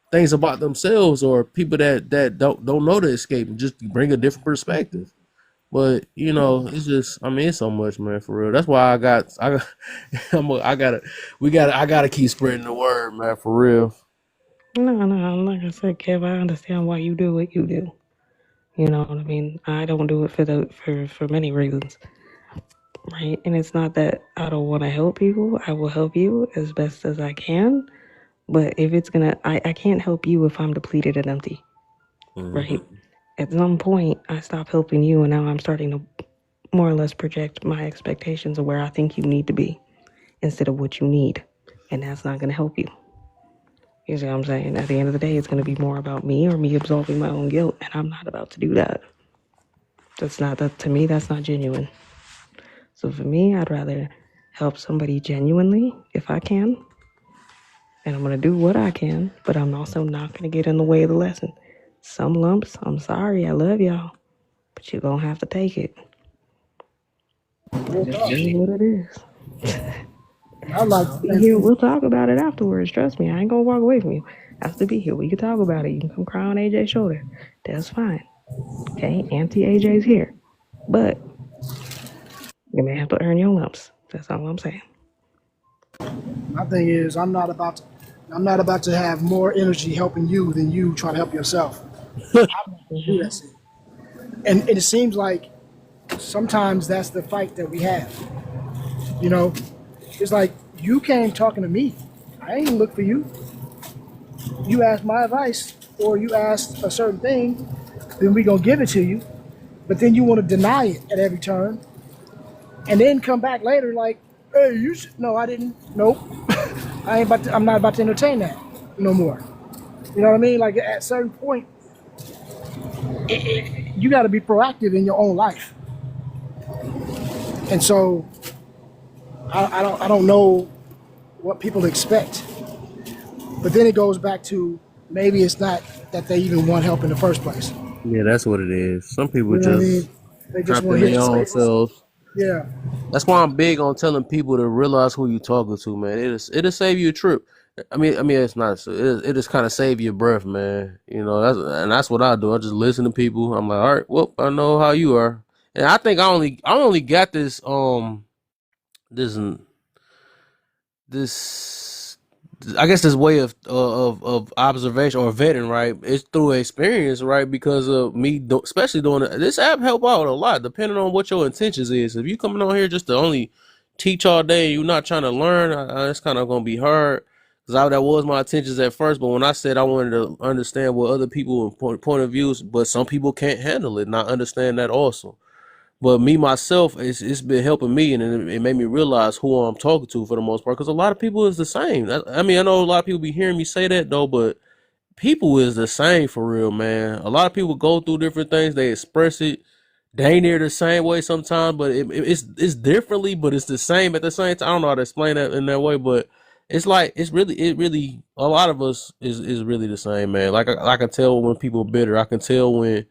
things about themselves or people that don't know to escape and just bring a different perspective. But it's just it's so much, man, for real. That's why I gotta keep spreading the word, man, for real. No, like I said, Kev, I understand why you do what you do. You know what I mean? I don't do it for many reasons. Right? And it's not that I don't want to help people. I will help you as best as I can. But if it's I can't help you if I'm depleted and empty. Right? At some point, I stop helping you, and now I'm starting to more or less project my expectations of where I think you need to be instead of what you need. And that's not going to help you. You see what I'm saying? At the end of the day, it's going to be more about me or me absolving my own guilt, and I'm not about to do that. To me, that's not genuine. So for me, I'd rather help somebody genuinely if I can. And I'm going to do what I can, but I'm also not going to get in the way of the lesson. Some lumps, I'm sorry, I love y'all, but you're going to have to take it. Just is what it is. I like Be here, we'll talk about it afterwards. Trust me, I ain't going to walk away from you. I have to be here. We can talk about it. You can come cry on AJ's shoulder. That's fine. Okay, Auntie AJ's here. But you may have to earn your lumps. That's all I'm saying. My thing is, I'm not about to have more energy helping you than you trying to help yourself. I'm not going to do that shit. And it seems like sometimes that's the fight that we have. It's like you came talking to me. I ain't look for you. You asked my advice or you asked a certain thing, then we going to give it to you. But then you want to deny it at every turn. And then come back later like, hey, you should. No, I didn't. Nope. I'm not about to entertain that no more. You know what I mean? Like at a certain point, you got to be proactive in your own life. And so I don't know what people expect. But then it goes back to maybe it's not that they even want help in the first place. Yeah, that's what it is. Some people You know what I mean? They just trapped want in to their hit own selves. Yeah. That's why I'm big on telling people to realize who you talking to, man. It'll save you a trip. I mean, it's not. It just kind of save your breath, man. That's what I do. I just listen to people. I'm like, all right, well, I know how you are, and I think I only got this I guess this way of observation or vetting, right? It's through experience, right? Because of me, especially doing it. This app help out a lot, depending on what your intentions is. If you coming on here just to only teach all day, and you're not trying to learn, it's kind of gonna be hard. Because that was my intentions at first, but when I said I wanted to understand what other people point of views, but some people can't handle it, and I understand that also. But me myself, it's been helping me, and it made me realize who I'm talking to for the most part. Because a lot of people is the same. I mean, I know a lot of people be hearing me say that though, but people is the same for real, man. A lot of people go through different things. They express it. They ain't near the same way sometimes, but it's differently, but it's the same at the same time. I don't know how to explain that in that way, but it's like it really a lot of us is really the same, man. Like I can tell when people are bitter. I can tell when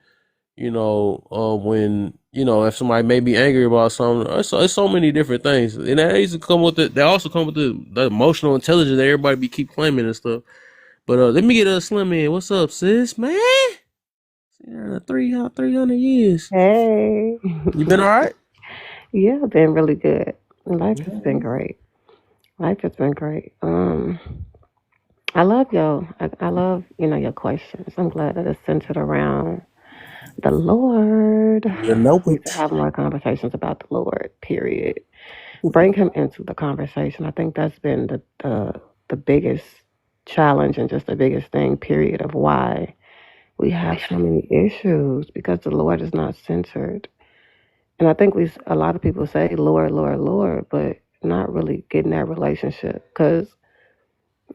when if somebody may be angry about something. It's so many different things, and that used to come with it. They also come with the emotional intelligence that everybody keep claiming and stuff. But let me get a Slim in. What's up, sis, man? 300 years. Hey. You been all right? Yeah, I've been really good. Life has been great. Life has been great. I love I love, your questions. I'm glad that it's centered around the Lord. You know We need it. to have more conversations about the Lord, period. Bring him into the conversation. I think that's been the biggest challenge and just the biggest thing, period, of why we have so many issues, because the Lord is not centered. And I think a lot of people say Lord, Lord, Lord, but not really getting that relationship. Because,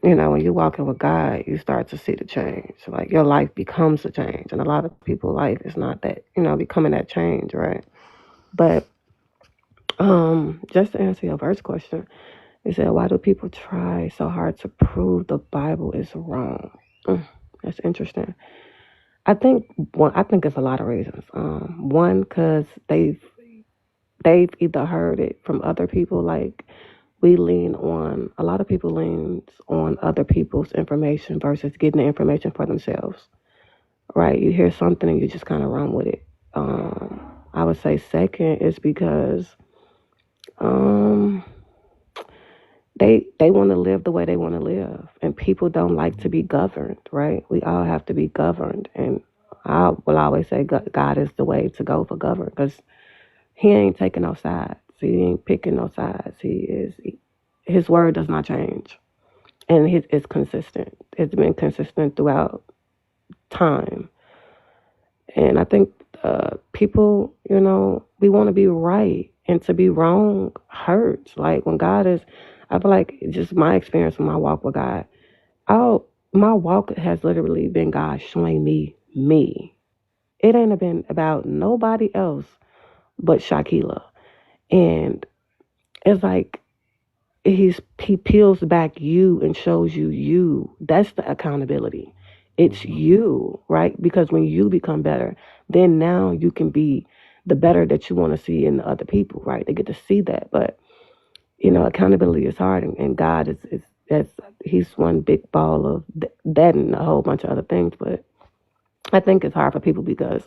when you're walking with God, you start to see the change. Like your life becomes a change. And a lot of people's life is not that, becoming that change, right? But just to answer your first question, you said, why do people try so hard to prove the Bible is wrong? That's interesting. I think it's a lot of reasons. One, because they've either heard it from other people. Like a lot of people leans on other people's information versus getting the information for themselves. Right? You hear something and you just kind of run with it. I would say second is because they want to live the way they want to live, and people don't like to be governed. Right? We all have to be governed, and I will always say God is the way to go for govern, because he ain't taking no sides. He ain't picking no sides. His word does not change, and it's consistent. It's been consistent throughout time. And I think people, we want to be right, and to be wrong hurts. Like when I feel like just my experience with my walk with God, my walk has literally been God showing me me. It ain't been about nobody else but Shakila. And it's like he peels back you and shows you. That's the accountability. It's you, right? Because when you become better, then now you can be the better that you want to see in the other people, right? They get to see that. But accountability is hard, and God he's one big ball of that and a whole bunch of other things. But I think it's hard for people because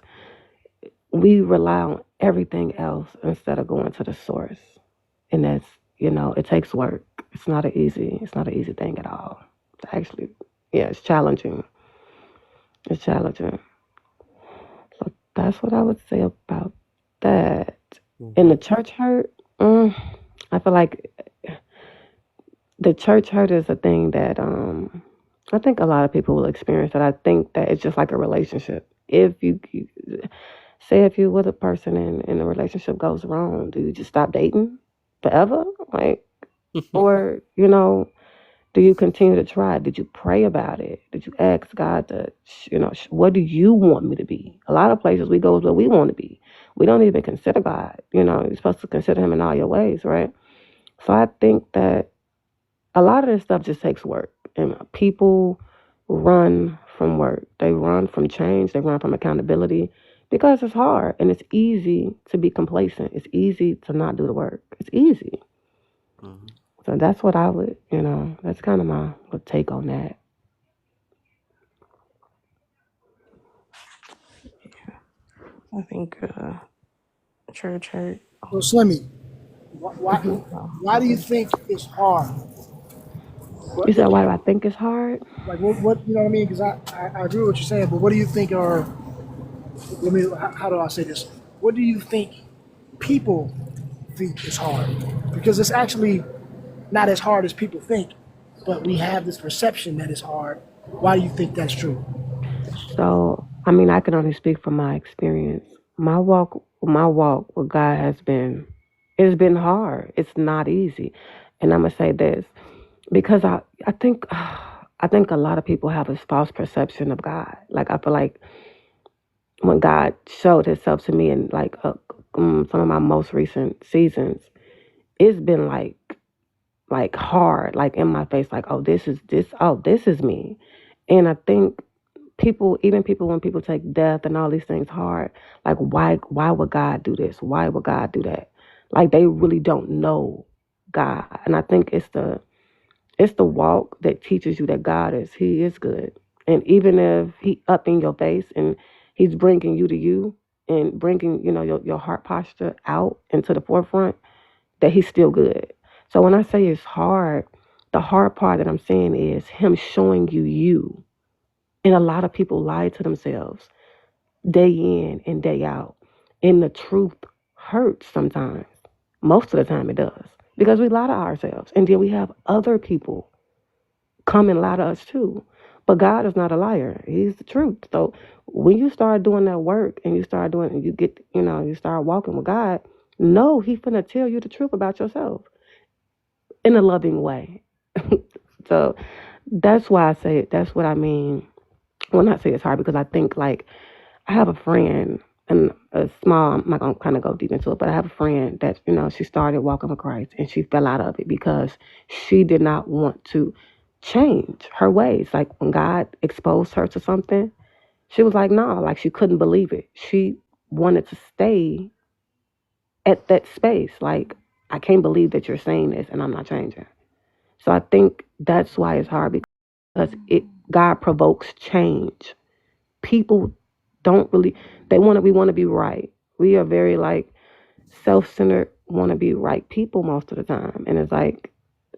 we rely on everything else instead of going to the source. And that's, it takes work. It's not an easy thing at all. Actually, yeah, it's challenging. It's challenging. So that's what I would say about that. And the church hurt, I feel like the church hurt is a thing that I think a lot of people will experience that. I think that it's just like a relationship. If you with a person and the relationship goes wrong, do you just stop dating forever? Like, or, do you continue to try? Did you pray about it? Did you ask God to, what do you want me to be? A lot of places we go is what we want to be. We don't even consider God. You're supposed to consider him in all your ways, right? So I think that a lot of this stuff just takes work. And people run from work. They run from change. They run from accountability because it's hard. And it's easy to be complacent. It's easy to not do the work. It's easy. Mm-hmm. So that's what I would, that's kind of my take on that. I think church hurt. So Slimmy, why do you think it's hard? You said, why do I think it's hard? Like what you know what I mean? Because I agree with what you're saying, but what do you think are? How do I say this? What do you think people think is hard? Because it's actually not as hard as people think. but we have this perception that it's hard. Why do you think that's true? So, I mean, I can only speak from my experience. My walk with God it's been hard. It's not easy. And I'm gonna say this because I think a lot of people have this false perception of God. Like I feel like when God showed Himself to me in like some of my most recent seasons, it's been like hard, like in my face, like this is me. And I think even people when people take death and all these things hard, like why would God do this? Why would God do that? Like they really don't know God. And I think it's the walk that teaches you that He is good. And even if He up in your face and He's bringing you to you and bringing, your heart posture out into the forefront, that He's still good. So when I say it's hard, the hard part that I'm saying is Him showing you. And a lot of people lie to themselves day in and day out. And the truth hurts sometimes. Most of the time it does. Because we lie to ourselves. And then we have other people come and lie to us too. But God is not a liar. He's the truth. So when you start doing that work and you start walking with God, no, He's finna tell you the truth about yourself in a loving way. So that's why I say it. That's what I mean when I say it's hard, because I think like I have a friend and I'm not going to kind of go deep into it, but I have a friend that, she started walking with Christ and she fell out of it because she did not want to change her ways. Like when God exposed her to something, she was like, no, like she couldn't believe it. She wanted to stay at that space. Like, I can't believe that you're saying this and I'm not changing. So I think that's why it's hard, because God provokes change. People don't really, we want to be right. We are very like self-centered, want to be right people most of the time. And it's like,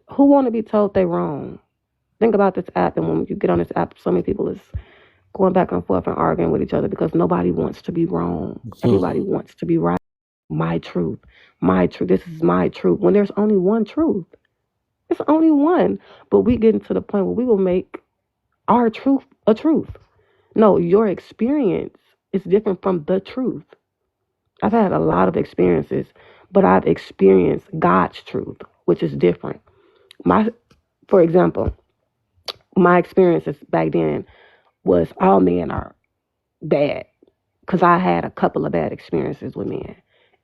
who want to be told they're wrong? Think about this app, and when you get on this app, so many people is going back and forth and arguing with each other because nobody wants to be wrong. Everybody wants to be right. My truth. This is my truth. When there's only one truth. It's only one. But we get to the point where we will make our truth a truth. No, your experience is different from the truth. I've had a lot of experiences, but I've experienced God's truth, which is different. For example, my experiences back then was all men are bad, because I had a couple of bad experiences with men,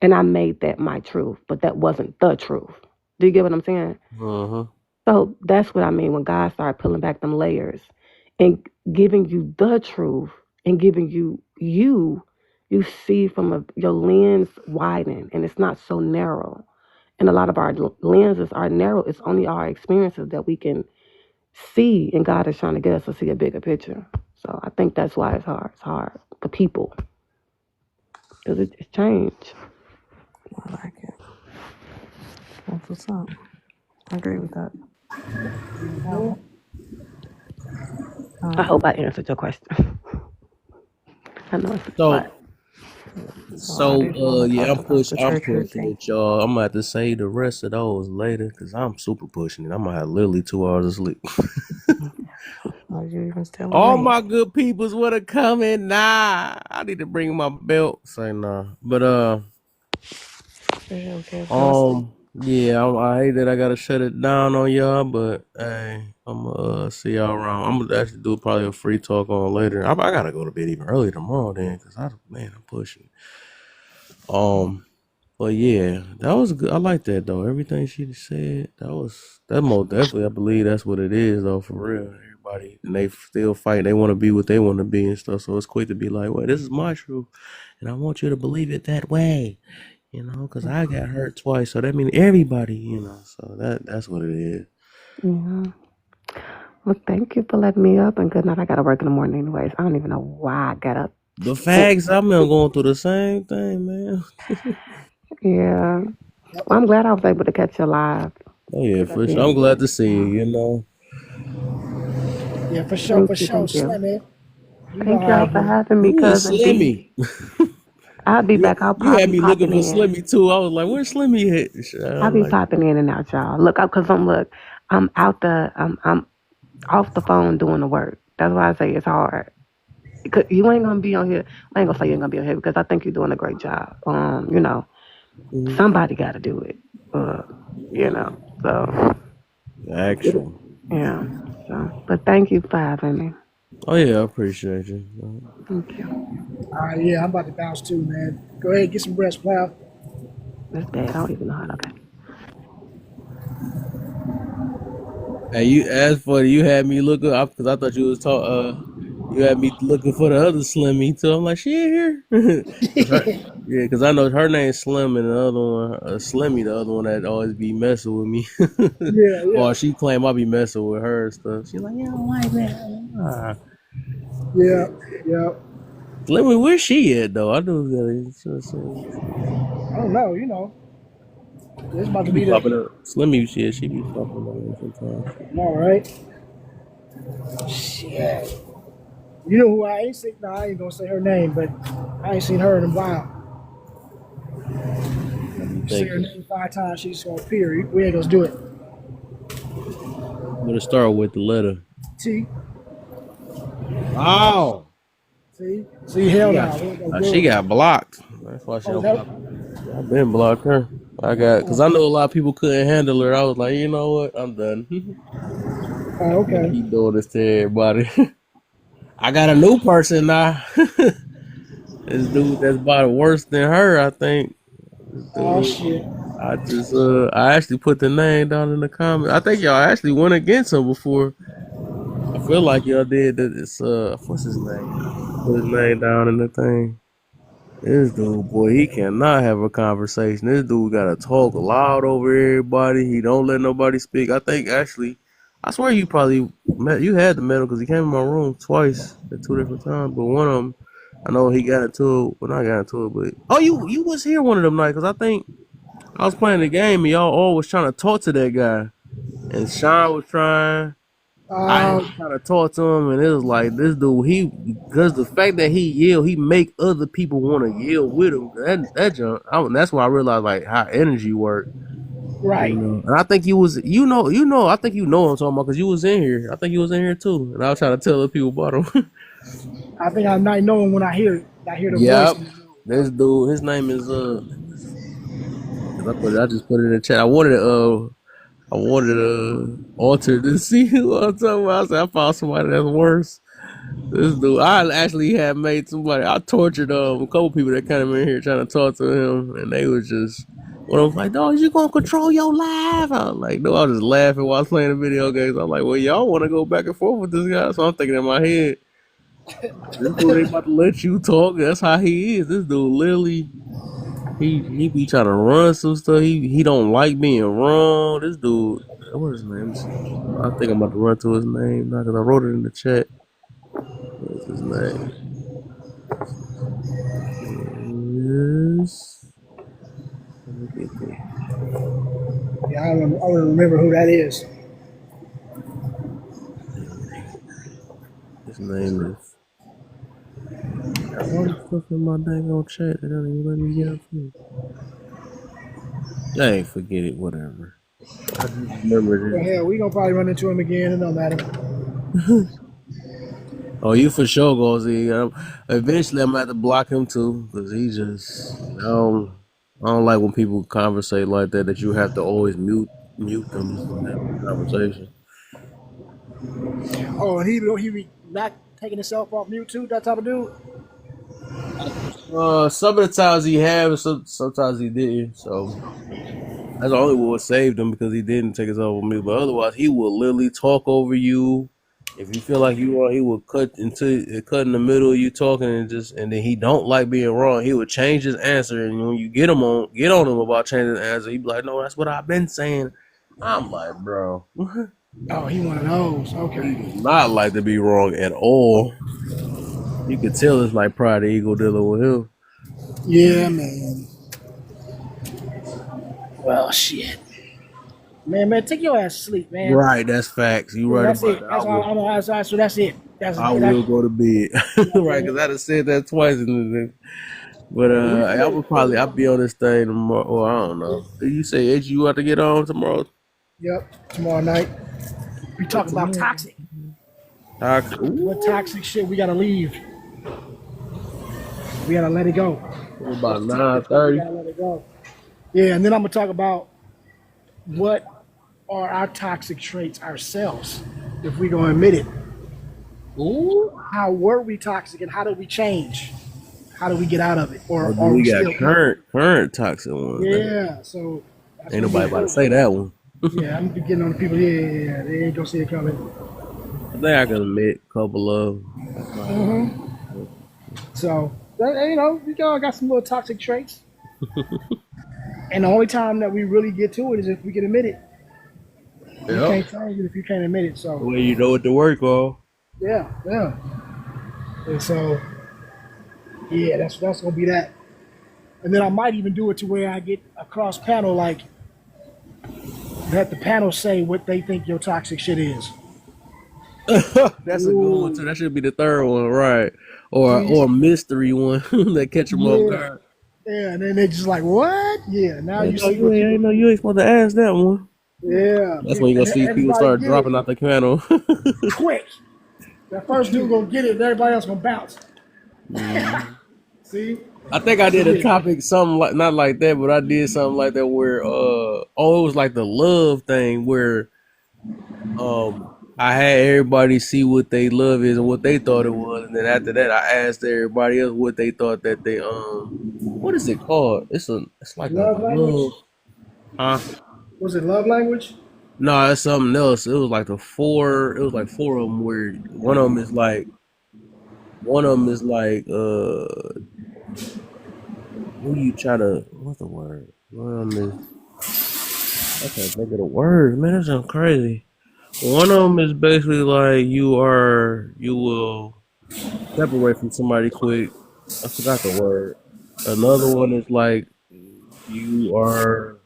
and I made that my truth, but that wasn't the truth. Do you get what I'm saying? Uh-huh. So that's what I mean when God started pulling back them layers and giving you the truth and giving you see from your lens widen, and it's not so narrow. And a lot of our lenses are narrow. It's only our experiences that we can see, and God is trying to get us to see a bigger picture. So I think that's why it's hard. It's hard for people because it's change. I like it. That's what's up. I agree with that. I hope I answered your question. I know it's a lot. I'm pushing it, y'all. I'm gonna have to say the rest of those later because I'm super pushing it. I'm gonna have literally 2 hours of sleep. All my good peoples wanna come in. Nah, I need to bring my belt. Say nah, but yeah, I hate that I gotta shut it down on y'all, but hey, I'm gonna see y'all around. I'm gonna actually do probably a free talk on later. I gotta go to bed even early tomorrow then, because I'm pushing. But yeah, that was good. I like that though. Everything she said, that most definitely, I believe that's what it is though, for real. Everybody, and they still fight. They want to be what they want to be and stuff. So it's quick to be like, well, this is my truth, and I want you to believe it that way. Because I got hurt twice, so that means everybody, so that's what it is. Yeah. Well, thank you for letting me up, and good night. I got to work in the morning anyways. I don't even know why I got up. The facts, I'm going through the same thing, man. Yeah. Well, I'm glad I was able to catch you live. Oh, yeah, for sure. I'm glad to see you, Yeah, for sure, Thank you. Slimmy. Thank y'all for having me, cousin. Slimmy? I'll be back. I'll You had me pop looking for in. Slimmy too. I was like, where's Slimmy at? I'll be popping in and out, y'all. Look, I'm I'm off the phone doing the work. That's why I say it's hard. Cause you ain't gonna be on here. I ain't gonna say you ain't gonna be on here because I think you're doing a great job. Somebody got to do it. So Actually. yeah. So, but thank you for having me. Oh yeah, I appreciate you. Thank you. All right, yeah, I'm about to bounce too, man. Go ahead, get some rest, pal. That's bad. I don't even know how to. Okay. Hey, you asked for it. You had me looking up because I thought you was you had me looking for the other Slimmy too. I'm like, she ain't here. Yeah, because I know her name's Slim and the other one, Slimmy, the other one that always be messing with me. Yeah, yeah. Or she claim I be messing with her and stuff. She's like, yeah, I don't like that. Yeah, yeah. Slimmy, where's she at though? I do. I don't know, you know. It's about She to be be popping the. up. Slimmy, she be popping up sometimes. All right. Shit. You know who I ain't seen? No, I ain't gonna say her name, but I ain't seen her in a while. You say her name 5 times, she's gonna appear. We ain't gonna do it. I'm gonna start with the letter. T. Oh. See, hell no. She got blocked. That's why she don't pop. I've been blocked her. Because I know a lot of people couldn't handle her. I was like, you know what? I'm done. Oh, okay. Keep doing this to everybody. I got a new person now. This dude that's about worse than her, I think. Oh shit. I actually put the name down in the comments. I think y'all actually went against him before. I feel like y'all did. It's what's his name? Put his name down in the thing. This dude, boy, he cannot have a conversation. This dude gotta talk loud over everybody. He don't let nobody speak. I think actually, I swear you probably you had the medal because he came in my room twice at 2 different times. But one of them, I know he got into it. Well, not got into it, but you was here one of them nights because I think I was playing the game and y'all all was trying to talk to that guy, and Sean was trying. I was trying to talk to him, and it was like this dude. Because the fact that he yell, he make other people want to yell with him. That junk. That's why I realized like how energy work. Right. And I think you was, I think you know what I'm talking about because you was in here. I think you was in here too, and I was trying to tell the people about him. I think I might know him when I hear the Yep. voice. This dude, his name is I just put it in the chat. I wanted Alter to see who I'm talking about. I said I found somebody that's worse. This dude, I actually had made somebody. I tortured a couple people that came in here trying to talk to him, and they was just one of them was like, "Dog, you gonna control your life?" I was like, "No," I was just laughing while I was playing the video games. I'm like, "Well, y'all want to go back and forth with this guy?" So I'm thinking in my head, this dude ain't about to let you talk. That's how he is. This dude literally. He be trying to run some stuff. He don't like being wrong. This dude, what is his name? I think I'm about to run to his name now because I wrote it in the chat. What's his name? Let me get there. Yeah, I don't remember who that is. His name is. All the stuff in my dang old chat that don't even let me get up to. Dang, forget it. Whatever. I just remember Well, hell, we gonna probably run into him again. It don't matter. Oh, you for sure gonna see. Eventually, I'm gonna have to block him too, because he just. I don't like when people conversate like that. That you have to always mute them just to have a conversation. Oh, and he be not taking himself off mute too. That type of dude. Some of the times he have, sometimes he didn't. So that's the only what saved him because he didn't take his off on mute. But otherwise, he will literally talk over you. If you feel like you wrong, he will cut in the middle of you talking and then he don't like being wrong. He would change his answer, and when you get on him about changing the answer, he be like, "No, that's what I've been saying." I'm like, bro. Oh, he one of those. Okay. He does not like to be wrong at all. You could tell it's like pride and ego dealing with him. Yeah, man. Well, shit. Man, take your ass to sleep, man. Right, that's facts. You right that's about it. that. That's all I'm gonna ask. So that's it. I will go to bed. Right, because I done said that twice. But I'll be on this thing tomorrow. Well, I don't know. Did you say you have to get on tomorrow? Yep, tomorrow night. We talk about toxic. What toxic shit we gotta leave. We gotta let it go. About We gotta let it go. Yeah, and then I'm gonna talk about what are our toxic traits ourselves, if we gonna admit it. Ooh. How were we toxic and how did we change? How do we get out of it? Or Oh, are we we got still current toxic ones. Yeah, so that's Ain't gonna be nobody about to say that one. Yeah, I'm getting on the people. Yeah, they ain't gonna see it coming. I think I can admit a couple of. Mm-hmm. So you know, we all got some little toxic traits, and the only time that we really get to it is if we can admit it. You Yep. can't change it if you can't admit it. So Well, you know what to work on. yeah. And so yeah, that's gonna be that. And then I might even do it to where I get a cross panel, like let the panel say what they think your toxic shit is. That's a good one too. That should be the third one, right? Or a mystery one that catch them off Yeah. guard. Yeah, and then they just like, what? Yeah, now Like, you no, see what you ain't supposed to ask that one. Yeah. That's when you gonna see people start dropping out the panel. quick. That first dude gonna get it, and everybody else gonna bounce. See? I think I did a topic something like not like that, but I did something like that where it was like the love thing where I had everybody see what they love is and what they thought it was, and then after that I asked everybody else what they thought that they what is it called? It's like Love a language? love Was it love language? No, it's something else. It was like four of them where one of them is like who you try to what's the word? One of them is I can't think of the word, man. That's sounds crazy. One of them is basically like you will separate from somebody quick. I forgot the word. Another one is like you are.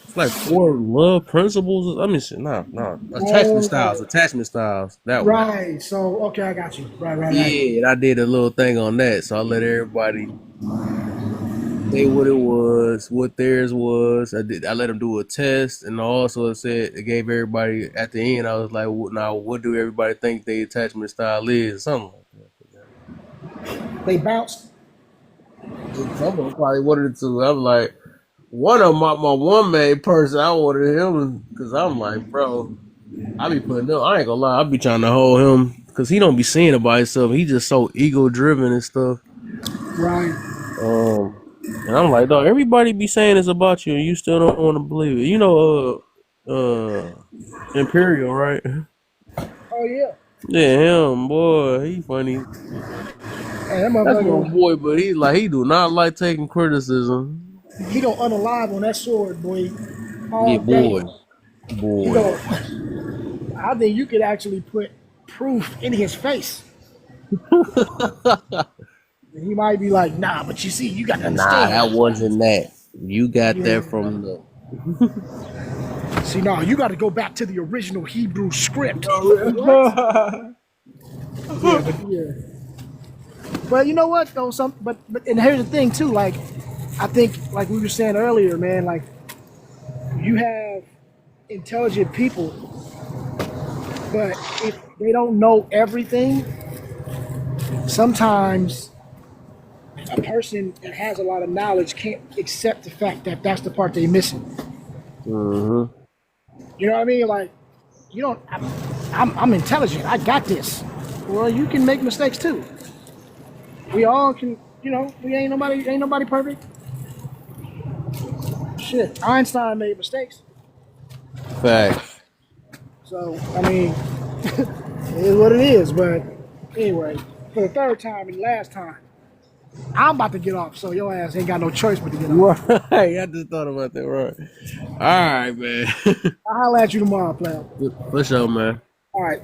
It's like 4 love principles. I mean, no. Attachment styles. That one. Right. So okay, I got you. Right. Yeah, and I did a little thing on that, so I let everybody say what it was, what theirs was. I let them do a test, and also it gave everybody at the end. I was like, now what do everybody think their attachment style is? Something like that. They bounced. Someone probably wanted to. I'm like, one of my one main person, I wanted him because I'm like, bro, I be putting up. I ain't gonna lie, I be trying to hold him because he don't be seeing about himself. He just so ego driven and stuff. Right. And I'm like, dog, everybody be saying this about you, and you still don't want to believe it. You know, Imperial, right? Oh yeah. Yeah, him, boy, he funny. Hey, that That's my motherfucker, boy, but he do not like taking criticism. he gonna unalive on that sword, boy. All Yeah, day. He boy. gonna, I think you could actually put proof in his face. He might be like, nah, but you see, you got to Nah, understand. that wasn't that. You got that from the. See, no, you got to go back to the original Hebrew script. But you know what though? But and here's the thing too. Like, I think like we were saying earlier, man. Like, you have intelligent people, but if they don't know everything, sometimes a person that has a lot of knowledge can't accept the fact that that's the part they're missing. Mm-hmm. You know what I mean? Like, you don't. I'm intelligent. I got this. Well, you can make mistakes too. We all can. You know, we ain't nobody perfect. Shit, Einstein made mistakes. Facts. So I mean, it is what it is. But anyway, for the third time and last time, I'm about to get off. So your ass ain't got no choice but to get off. Right, I just thought about that. Right. All right, man. I'll holler at you tomorrow, player. For sure, man. All right.